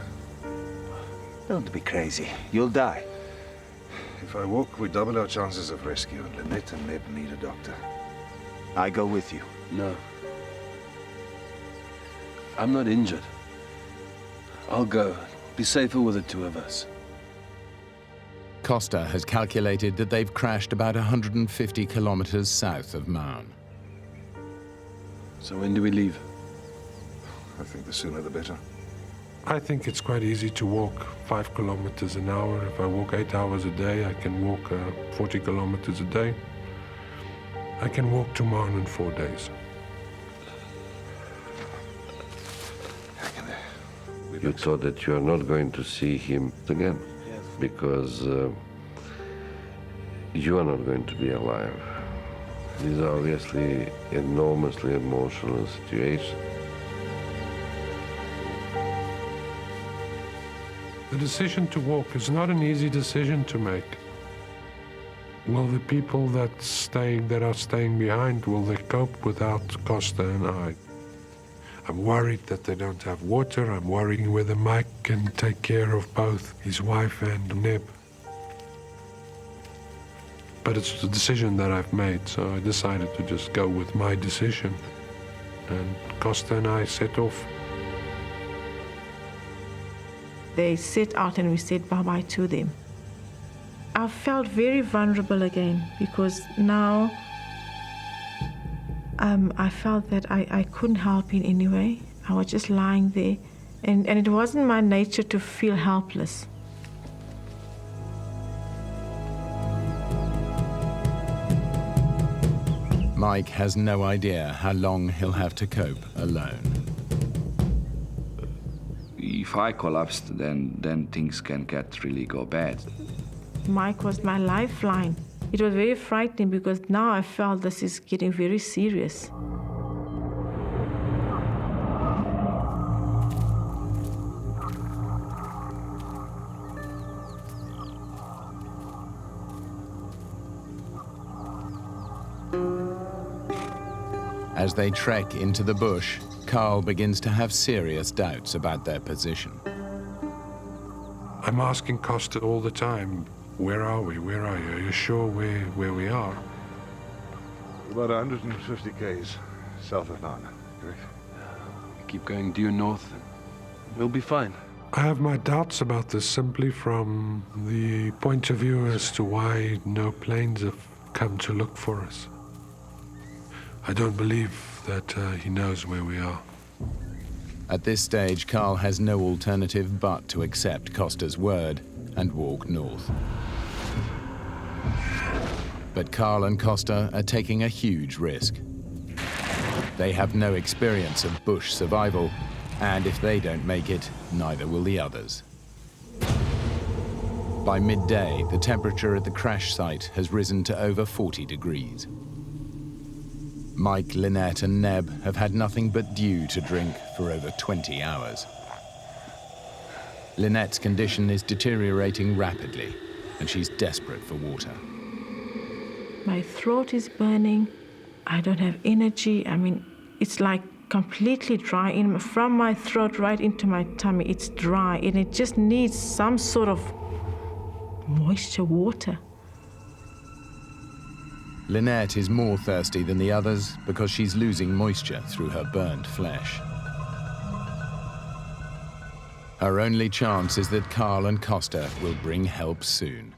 Don't be crazy. You'll die. If I walk, we double our chances of rescue, and Lynette and Neb need a doctor. I go with you. No. I'm not injured. I'll go. Be safer with the two of us. Costa has calculated that they've crashed about 150 kilometers south of Maun. So when do we leave? I think the sooner the better. I think it's quite easy to walk 5 kilometers an hour. If I walk 8 hours a day, I can walk 40 kilometers a day. I can walk to Maun in 4 days. You thought that you are not going to see him again, because you are not going to be alive. These are obviously enormously emotional situations. The decision to walk is not an easy decision to make. Will the people that are staying behind, will they cope without Costa and I? I'm worried that they don't have water. I'm worrying whether Mike can take care of both his wife and Neb. But it's the decision that I've made, so I decided to just go with my decision. And Costa and I set off. They set out and we said bye-bye to them. I felt very vulnerable again because now I felt that I couldn't help in any way. I was just lying there, and it wasn't my nature to feel helpless. Mike has no idea how long he'll have to cope alone. If I collapsed, then things can go bad. Mike was my lifeline. It was very frightening because now I felt this is getting very serious. As they trek into the bush, Carl begins to have serious doubts about their position. I'm asking Costa all the time, where are we? Where are you? Are you sure where we are? About 150 k's south of Maun, correct? Keep going due north, and we'll be fine. I have my doubts about this simply from the point of view as to why no planes have come to look for us. I don't believe that he knows where we are. At this stage, Carl has no alternative but to accept Costa's word and walk north. But Carl and Costa are taking a huge risk. They have no experience of bush survival, and if they don't make it, neither will the others. By midday, the temperature at the crash site has risen to over 40 degrees. Mike, Lynette and Neb have had nothing but dew to drink for over 20 hours. Lynette's condition is deteriorating rapidly, and she's desperate for water. My throat is burning. I don't have energy. I mean, it's like completely dry. From my throat right into my tummy, it's dry, and it just needs some sort of moisture, water. Lynette is more thirsty than the others because she's losing moisture through her burned flesh. Her only chance is that Carl and Costa will bring help soon.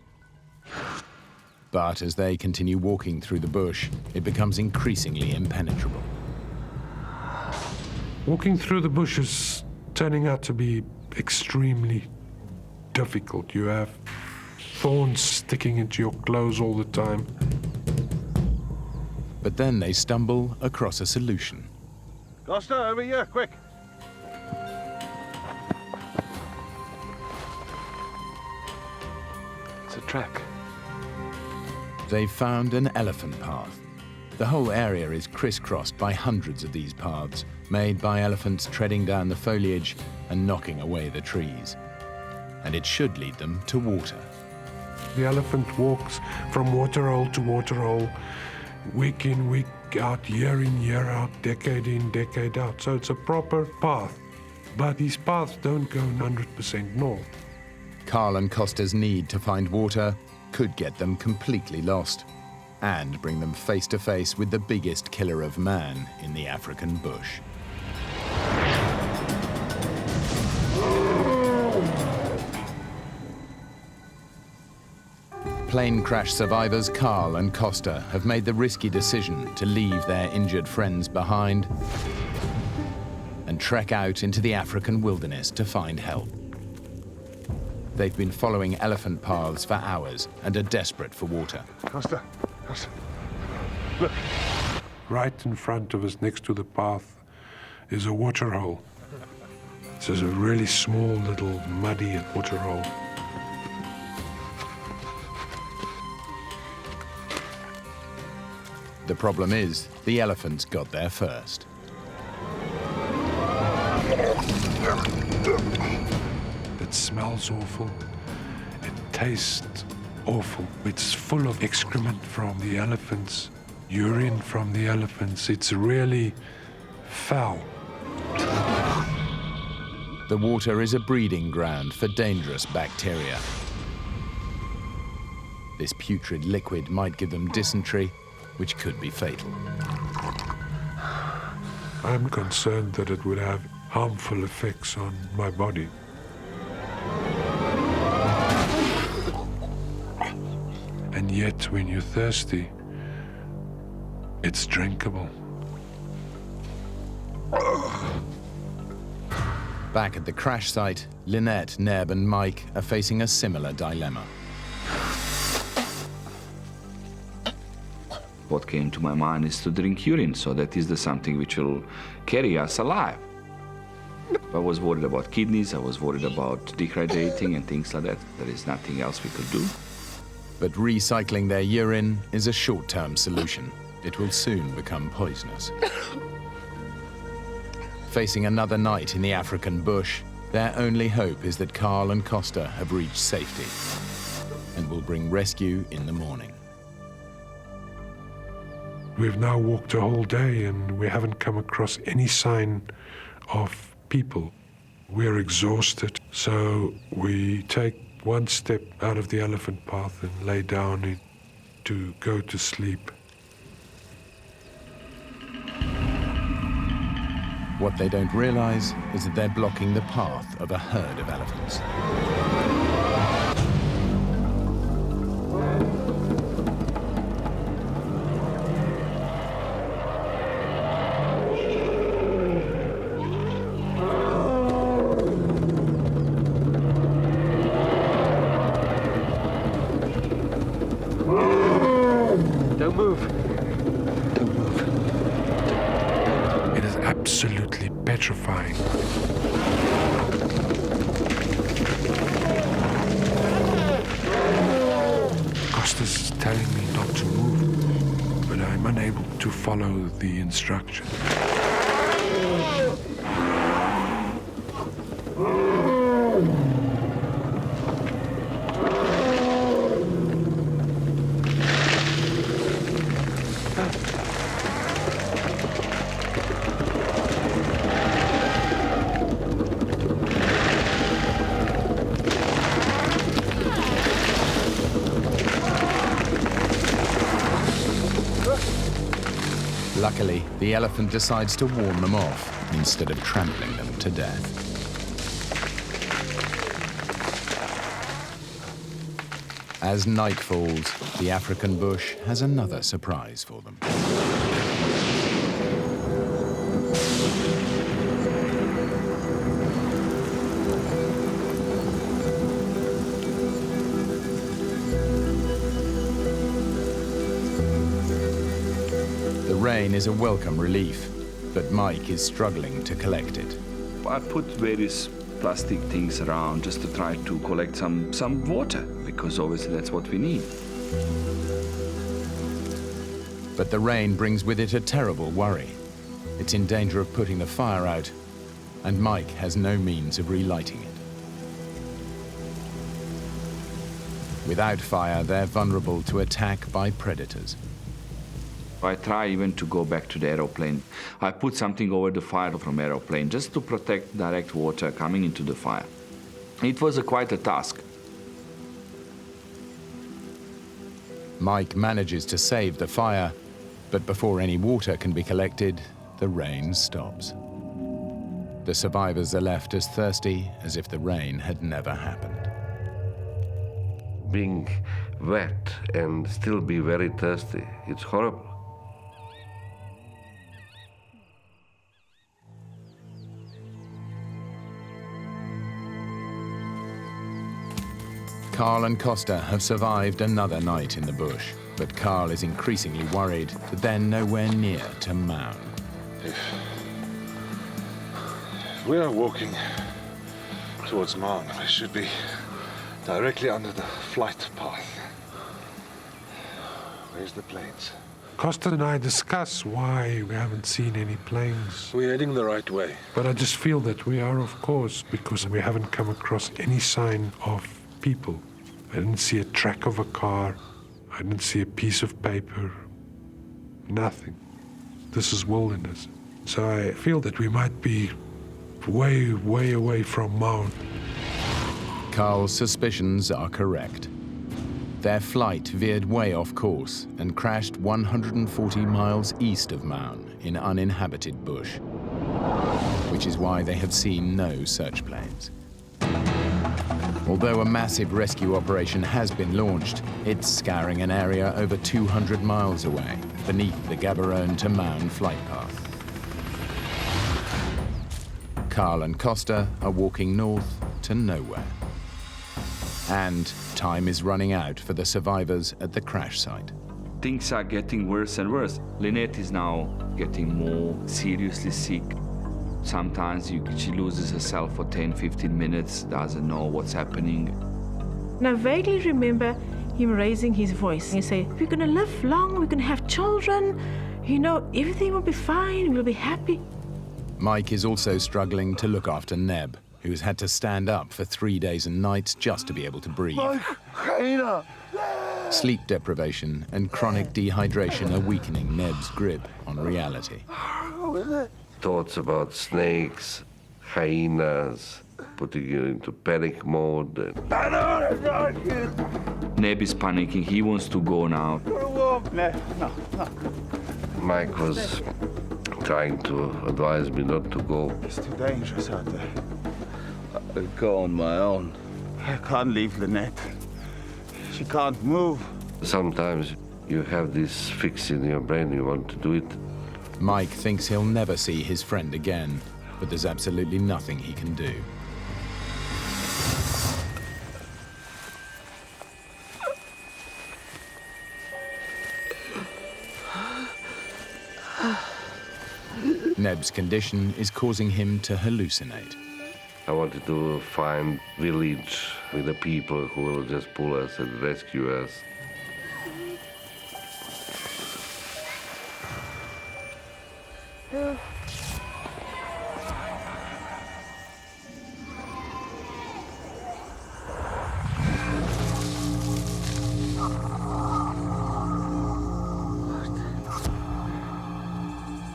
But as they continue walking through the bush, it becomes increasingly impenetrable. Walking through the bush is turning out to be extremely difficult. You have thorns sticking into your clothes all the time. But then they stumble across a solution. Costa, over here, quick! It's a track. They've found an elephant path. The whole area is crisscrossed by hundreds of these paths, made by elephants treading down the foliage and knocking away the trees. And it should lead them to water. The elephant walks from waterhole to waterhole, week in, week out, year in, year out, decade in, decade out. So it's a proper path. But these paths don't go 100% north. Carl and Costa's need to find water could get them completely lost and bring them face to face with the biggest killer of man in the African bush. Plane crash survivors Carl and Costa have made the risky decision to leave their injured friends behind and trek out into the African wilderness to find help. They've been following elephant paths for hours and are desperate for water. Costa, look. Right in front of us, next to the path, is a waterhole. It's just a really small, little, muddy waterhole. The problem is, the elephants got there first. It smells awful. It tastes awful. It's full of excrement from the elephants, urine from the elephants. It's really foul. The water is a breeding ground for dangerous bacteria. This putrid liquid might give them dysentery, which could be fatal. I'm concerned that it would have harmful effects on my body. And yet, when you're thirsty, it's drinkable. Back at the crash site, Lynette, Neb, and Mike are facing a similar dilemma. What came to my mind is to drink urine, so that is the something which will carry us alive. I was worried about kidneys, I was worried about dehydrating and things like that. There is nothing else we could do. But recycling their urine is a short-term solution. It will soon become poisonous. Facing another night in the African bush, their only hope is that Carl and Costa have reached safety and will bring rescue in the morning. We've now walked a whole day and we haven't come across any sign of people. We're exhausted, so we take one step out of the elephant path and lay down to go to sleep. What they don't realize is that they're blocking the path of a herd of elephants. Don't move. Don't move. It is absolutely petrifying. Costa's telling me not to move, but I'm unable to follow the instruction. Luckily, the elephant decides to warn them off instead of trampling them to death. As night falls, the African bush has another surprise for them. The rain is a welcome relief, but Mike is struggling to collect it. I put various plastic things around just to try to collect some water, because obviously that's what we need. But the rain brings with it a terrible worry. It's in danger of putting the fire out, and Mike has no means of relighting it. Without fire, they're vulnerable to attack by predators. I try even to go back to the aeroplane. I put something over the fire from aeroplane just to protect direct water coming into the fire. It was quite a task. Mike manages to save the fire, but before any water can be collected, the rain stops. The survivors are left as thirsty as if the rain had never happened. Being wet and still be very thirsty, it's horrible. Carl and Costa have survived another night in the bush, but Carl is increasingly worried that they're nowhere near to Mound. If we are walking towards Mound, we should be directly under the flight path. Where's the planes? Costa and I discuss why we haven't seen any planes. We're heading the right way. But I just feel that we are, of course, because we haven't come across any sign of people. I didn't see a track of a car. I didn't see a piece of paper. Nothing. This is wilderness. So I feel that we might be way, way away from Mound. Carl's suspicions are correct. Their flight veered way off course and crashed 140 miles east of Mound in uninhabited bush, which is why they have seen no search planes. Although a massive rescue operation has been launched, it's scouring an area over 200 miles away, beneath the Gaborone to Mound flight path. Carl and Costa are walking north to nowhere. And time is running out for the survivors at the crash site. Things are getting worse and worse. Lynette is now getting more seriously sick. Sometimes she loses herself for 10-15 minutes, doesn't know what's happening. And I vaguely remember him raising his voice. He said, we're going to live long, we're going to have children, you know, everything will be fine, we'll be happy. Mike is also struggling to look after Neb, who's had to stand up for 3 days and nights just to be able to breathe. Sleep deprivation and chronic dehydration are weakening Neb's grip on reality. Thoughts about snakes, hyenas, putting you into panic mode. Neb is panicking. He wants to go now. Mike was trying to advise me not to go. It's too dangerous out there. I'll go on my own. I can't leave Lynette. She can't move. Sometimes you have this fix in your brain, you want to do it. Mike thinks he'll never see his friend again, but there's absolutely nothing he can do. Neb's condition is causing him to hallucinate. I wanted to find village with the people who will just pull us and rescue us.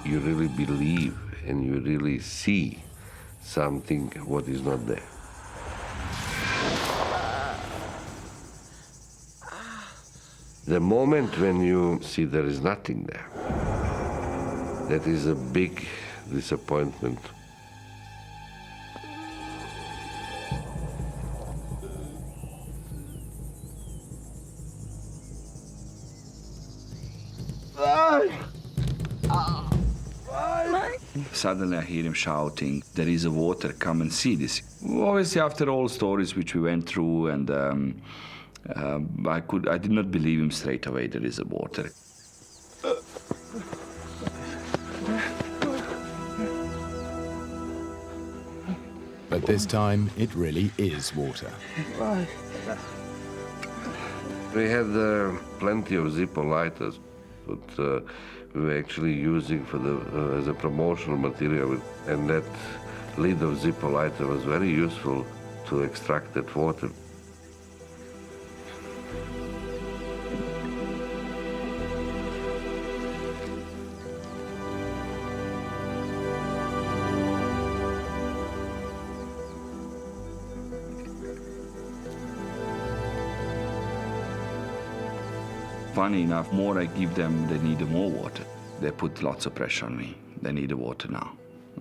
You really believe and you really see something what is not there. The moment when you see there is nothing there, That is a big disappointment. Suddenly I hear him shouting, "There is a water, come and see this." Obviously, after all stories which we went through, and I did not believe him straight away, there is a water. But this time, it really is water. We had plenty of Zippo lighters, but we were actually using for as a promotional material, and that lid of Zippo lighter was very useful to extract that water. Funny enough, more I give them, they need more water. They put lots of pressure on me. They need the water now.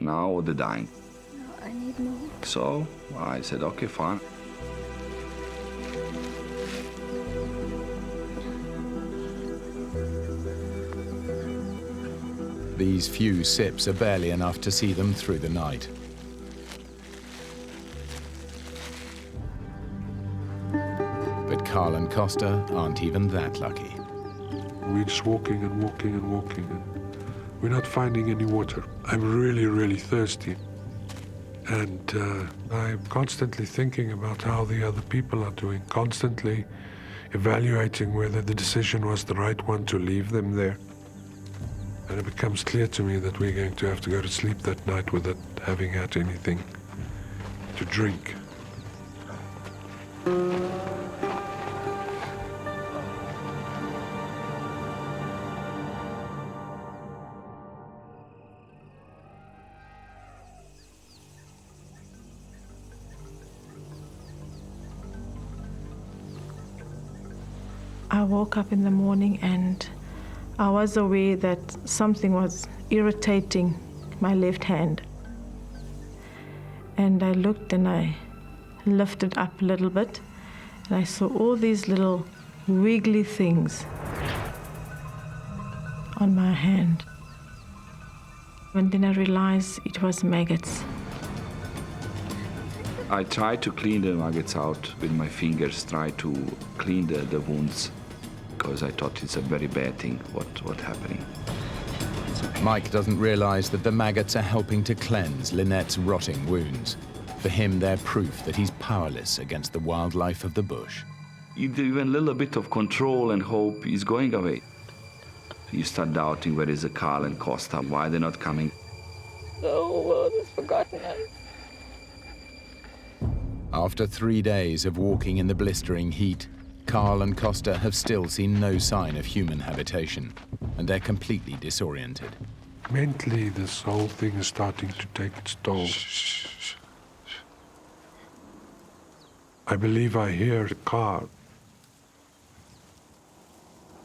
Now or they're dying. No, I need more. So I said, okay, fine. These few sips are barely enough to see them through the night. But Carl and Costa aren't even that lucky. We're just walking and walking and walking, and we're not finding any water. I'm really, really thirsty. And I'm constantly thinking about how the other people are doing, constantly evaluating whether the decision was the right one to leave them there. And it becomes clear to me that we're going to have to go to sleep that night without having had anything to drink. I woke up in the morning and I was aware that something was irritating my left hand. And I looked and I lifted up a little bit and I saw all these little wiggly things on my hand. And then I realized it was maggots. I tried to clean the maggots out with my fingers, try to clean the wounds, because I thought it's a very bad thing, what's happening. Mike doesn't realize that the maggots are helping to cleanse Lynette's rotting wounds. For him, they're proof that he's powerless against the wildlife of the bush. Even a little bit of control and hope is going away. You start doubting where is Carl and Costa, why they're not coming. The whole world has forgotten us. After 3 days of walking in the blistering heat, Carl and Costa have still seen no sign of human habitation, and they're completely disoriented. Mentally, this whole thing is starting to take its toll. I believe I hear a car,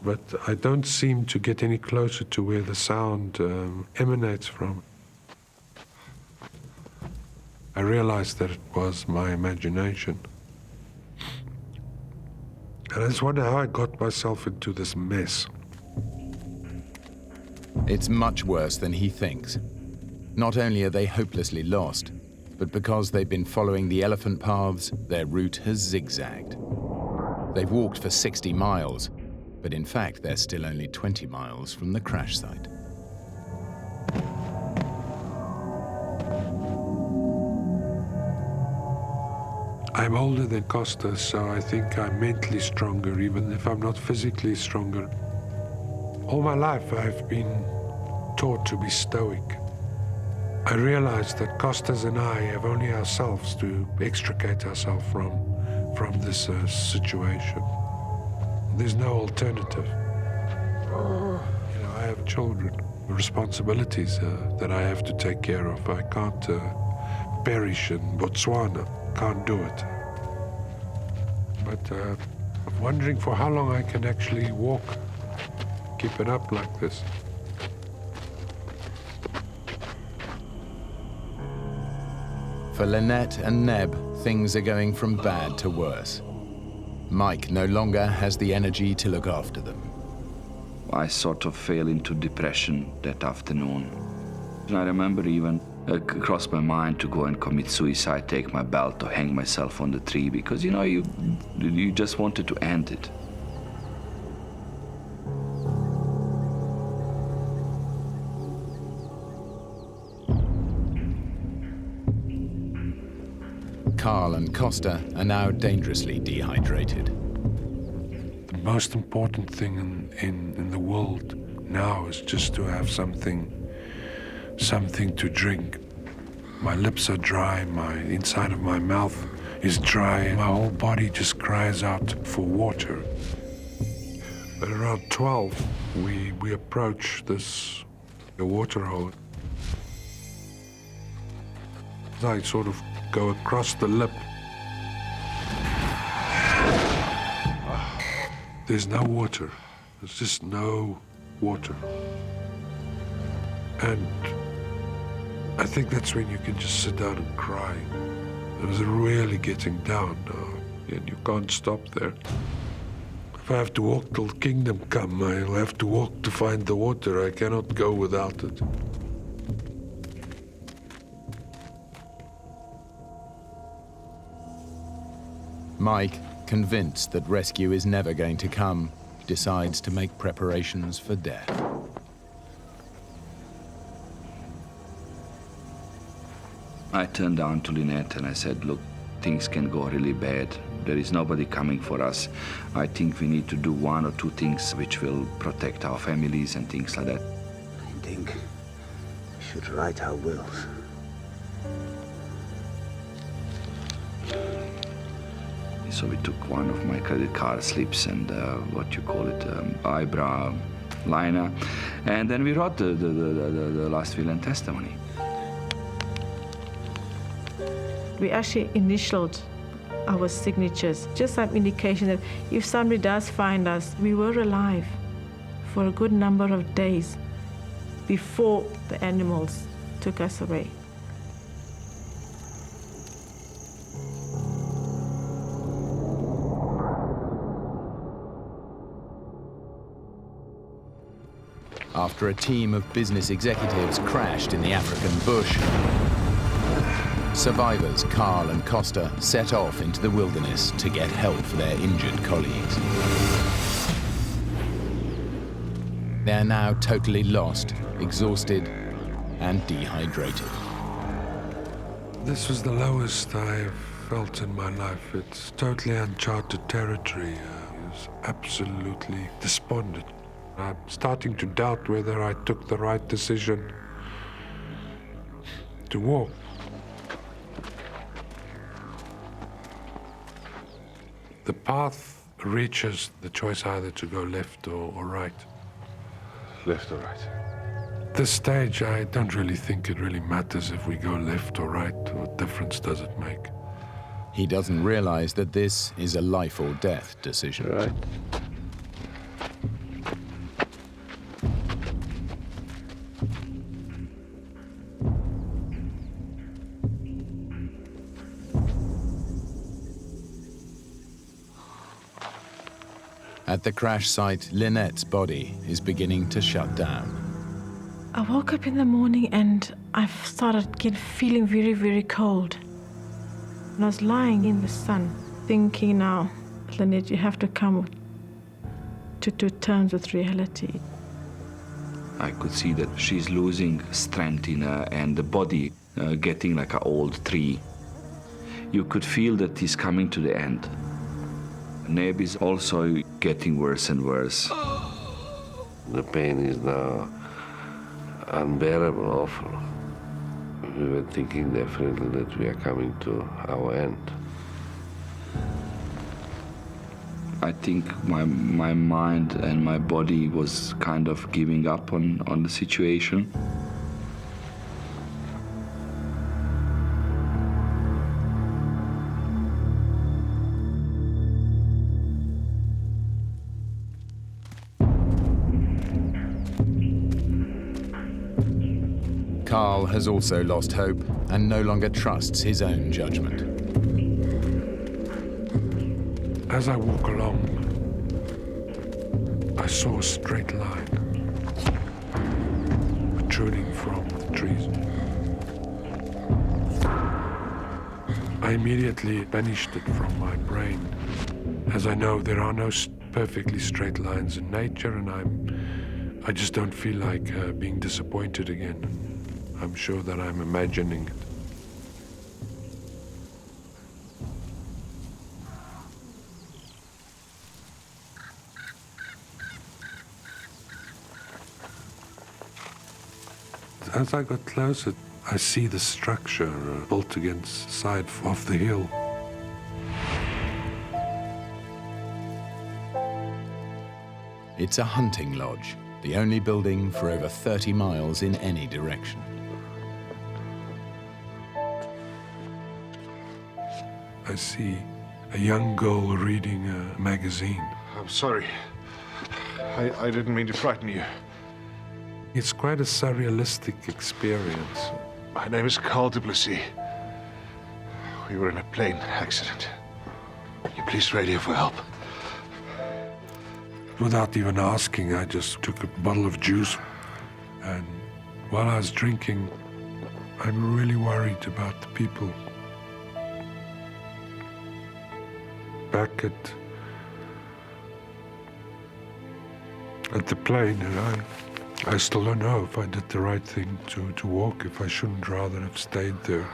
but I don't seem to get any closer to where the sound emanates from. I realized that it was my imagination. And I just wonder how I got myself into this mess. It's much worse than he thinks. Not only are they hopelessly lost, but because they've been following the elephant paths, their route has zigzagged. They've walked for 60 miles, but in fact they're still only 20 miles from the crash site. I'm older than Costa, so I think I'm mentally stronger, even if I'm not physically stronger. All my life I've been taught to be stoic. I realize that Costas and I have only ourselves to extricate ourselves from this situation. There's no alternative. You know, I have children, responsibilities that I have to take care of. I can't perish in Botswana. Can't do it. But I'm wondering for how long I can actually walk, keep it up like this. For Lynette and Neb, things are going from bad to worse. Mike no longer has the energy to look after them. I sort of fell into depression that afternoon. I remember even crossed my mind to go and commit suicide, take my belt or hang myself on the tree, because, you know, you just wanted to end it. Carl and Costa are now dangerously dehydrated. The most important thing in the world now is just to have something to drink. My lips are dry, my inside of my mouth is dry, and my whole body just cries out for water. At around 12, we approach the water hole. I sort of go across the lip. There's no water. There's just no water. And I think that's when you can just sit down and cry. It was really getting down now, and you can't stop there. If I have to walk till kingdom come, I'll have to walk to find the water. I cannot go without it. Mike, convinced that rescue is never going to come, decides to make preparations for death. I turned down to Lynette and I said, look, things can go really bad. There is nobody coming for us. I think we need to do 1 or 2 things which will protect our families and things like that. I think we should write our wills. So we took one of my credit card slips and eyebrow liner, and then we wrote the last will and testimony. We actually initialed our signatures, just some indication that if somebody does find us, we were alive for a good number of days before the animals took us away. After a team of business executives crashed in the African bush, survivors Carl and Costa set off into the wilderness to get help for their injured colleagues. They are now totally lost, exhausted, and dehydrated. This was the lowest I've felt in my life. It's totally uncharted territory. I was absolutely despondent. I'm starting to doubt whether I took the right decision to walk. The path reaches the choice either to go left or right. Left or right? At this stage, I don't really think it really matters if we go left or right. What difference does it make? He doesn't realize that this is a life or death decision. Right. At the crash site, Lynette's body is beginning to shut down. I woke up in the morning and I started feeling very, very cold. And I was lying in the sun, thinking now, Lynette, you have to come to terms with reality. I could see that she's losing strength in her and the body getting like an old tree. You could feel that he's coming to the end. Neb is also getting worse and worse. The pain is now unbearable, awful. We were thinking definitely that we are coming to our end. I think my mind and my body was kind of giving up on the situation. Carl has also lost hope and no longer trusts his own judgment. As I walk along, I saw a straight line protruding from the trees. I immediately banished it from my brain, as I know there are no perfectly straight lines in nature, and I just don't feel like being disappointed again. I'm sure that I'm imagining it. As I got closer, I see the structure built against the side of the hill. It's a hunting lodge, the only building for over 30 miles in any direction. I see a young girl reading a magazine. I'm sorry. I didn't mean to frighten you. It's quite a surrealistic experience. My name is Carl Duplessis. We were in a plane accident. Can you please radio for help? Without even asking, I just took a bottle of juice. And while I was drinking, I'm really worried about the people. Back at the plane, and I still don't know if I did the right thing to walk, if I shouldn't rather have stayed there.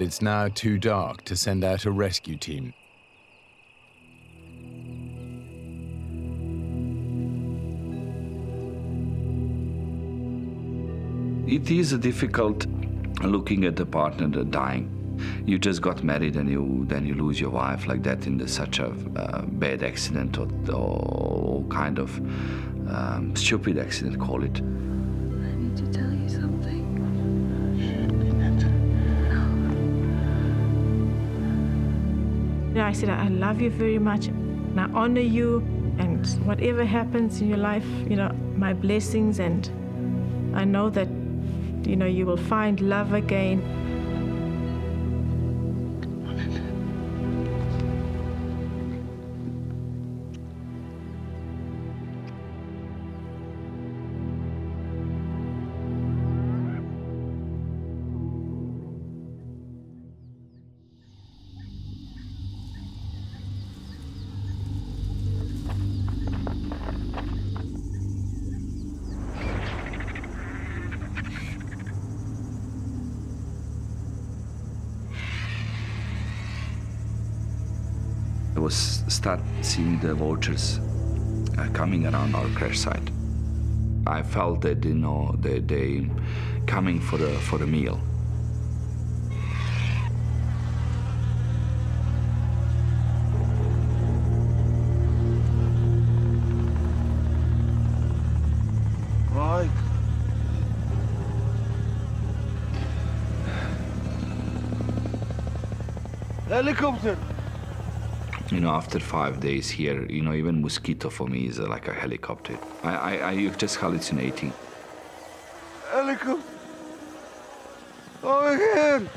It's now too dark to send out a rescue team. It is difficult looking at the partner that dying. You just got married and then you lose your wife like that in such a bad accident or kind of stupid accident, call it. I need to tell you something. I said, I love you very much, and I honor you, and whatever happens in your life, my blessings, and I know that, you will find love again. I was start seeing the vultures coming around our crash site. I felt that they coming for the meal. Mike. Helicopter. After 5 days here, even mosquito for me is like a helicopter. I just hallucinating. Helicopter. Over here.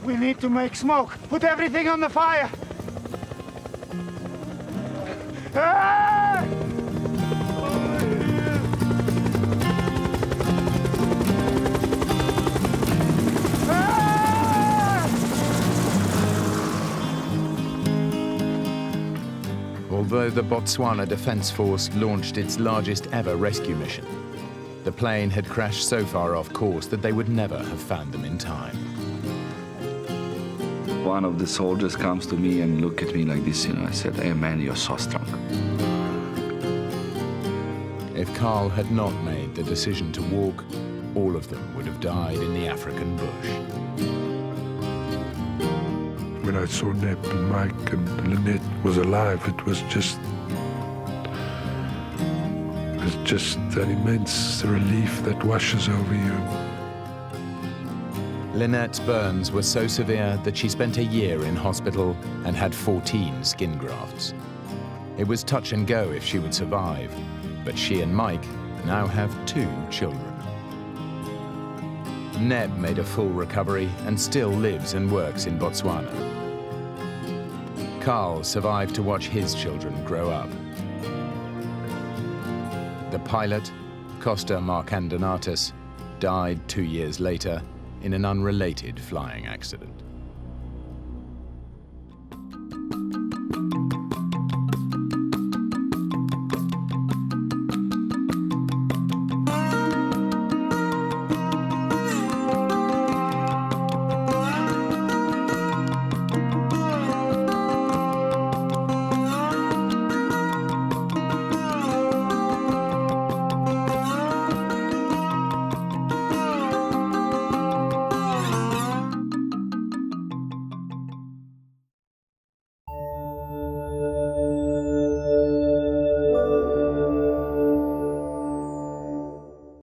We need to make smoke. Put everything on the fire. Ah! Although the Botswana Defence Force launched its largest ever rescue mission, the plane had crashed so far off course that they would never have found them in time. One of the soldiers comes to me and look at me like this, I said, "Hey man, you're so strong." If Carl had not made the decision to walk, all of them would have died in the African bush. When I saw Nep and Mike and Lynette was alive, it was just an immense relief that washes over you. Lynette's burns were so severe that she spent a year in hospital and had 14 skin grafts. It was touch and go if she would survive, but she and Mike now have 2 children. Neb made a full recovery and still lives and works in Botswana. Carl survived to watch his children grow up. The pilot, Costa Markandonatis, died 2 years later in an unrelated flying accident.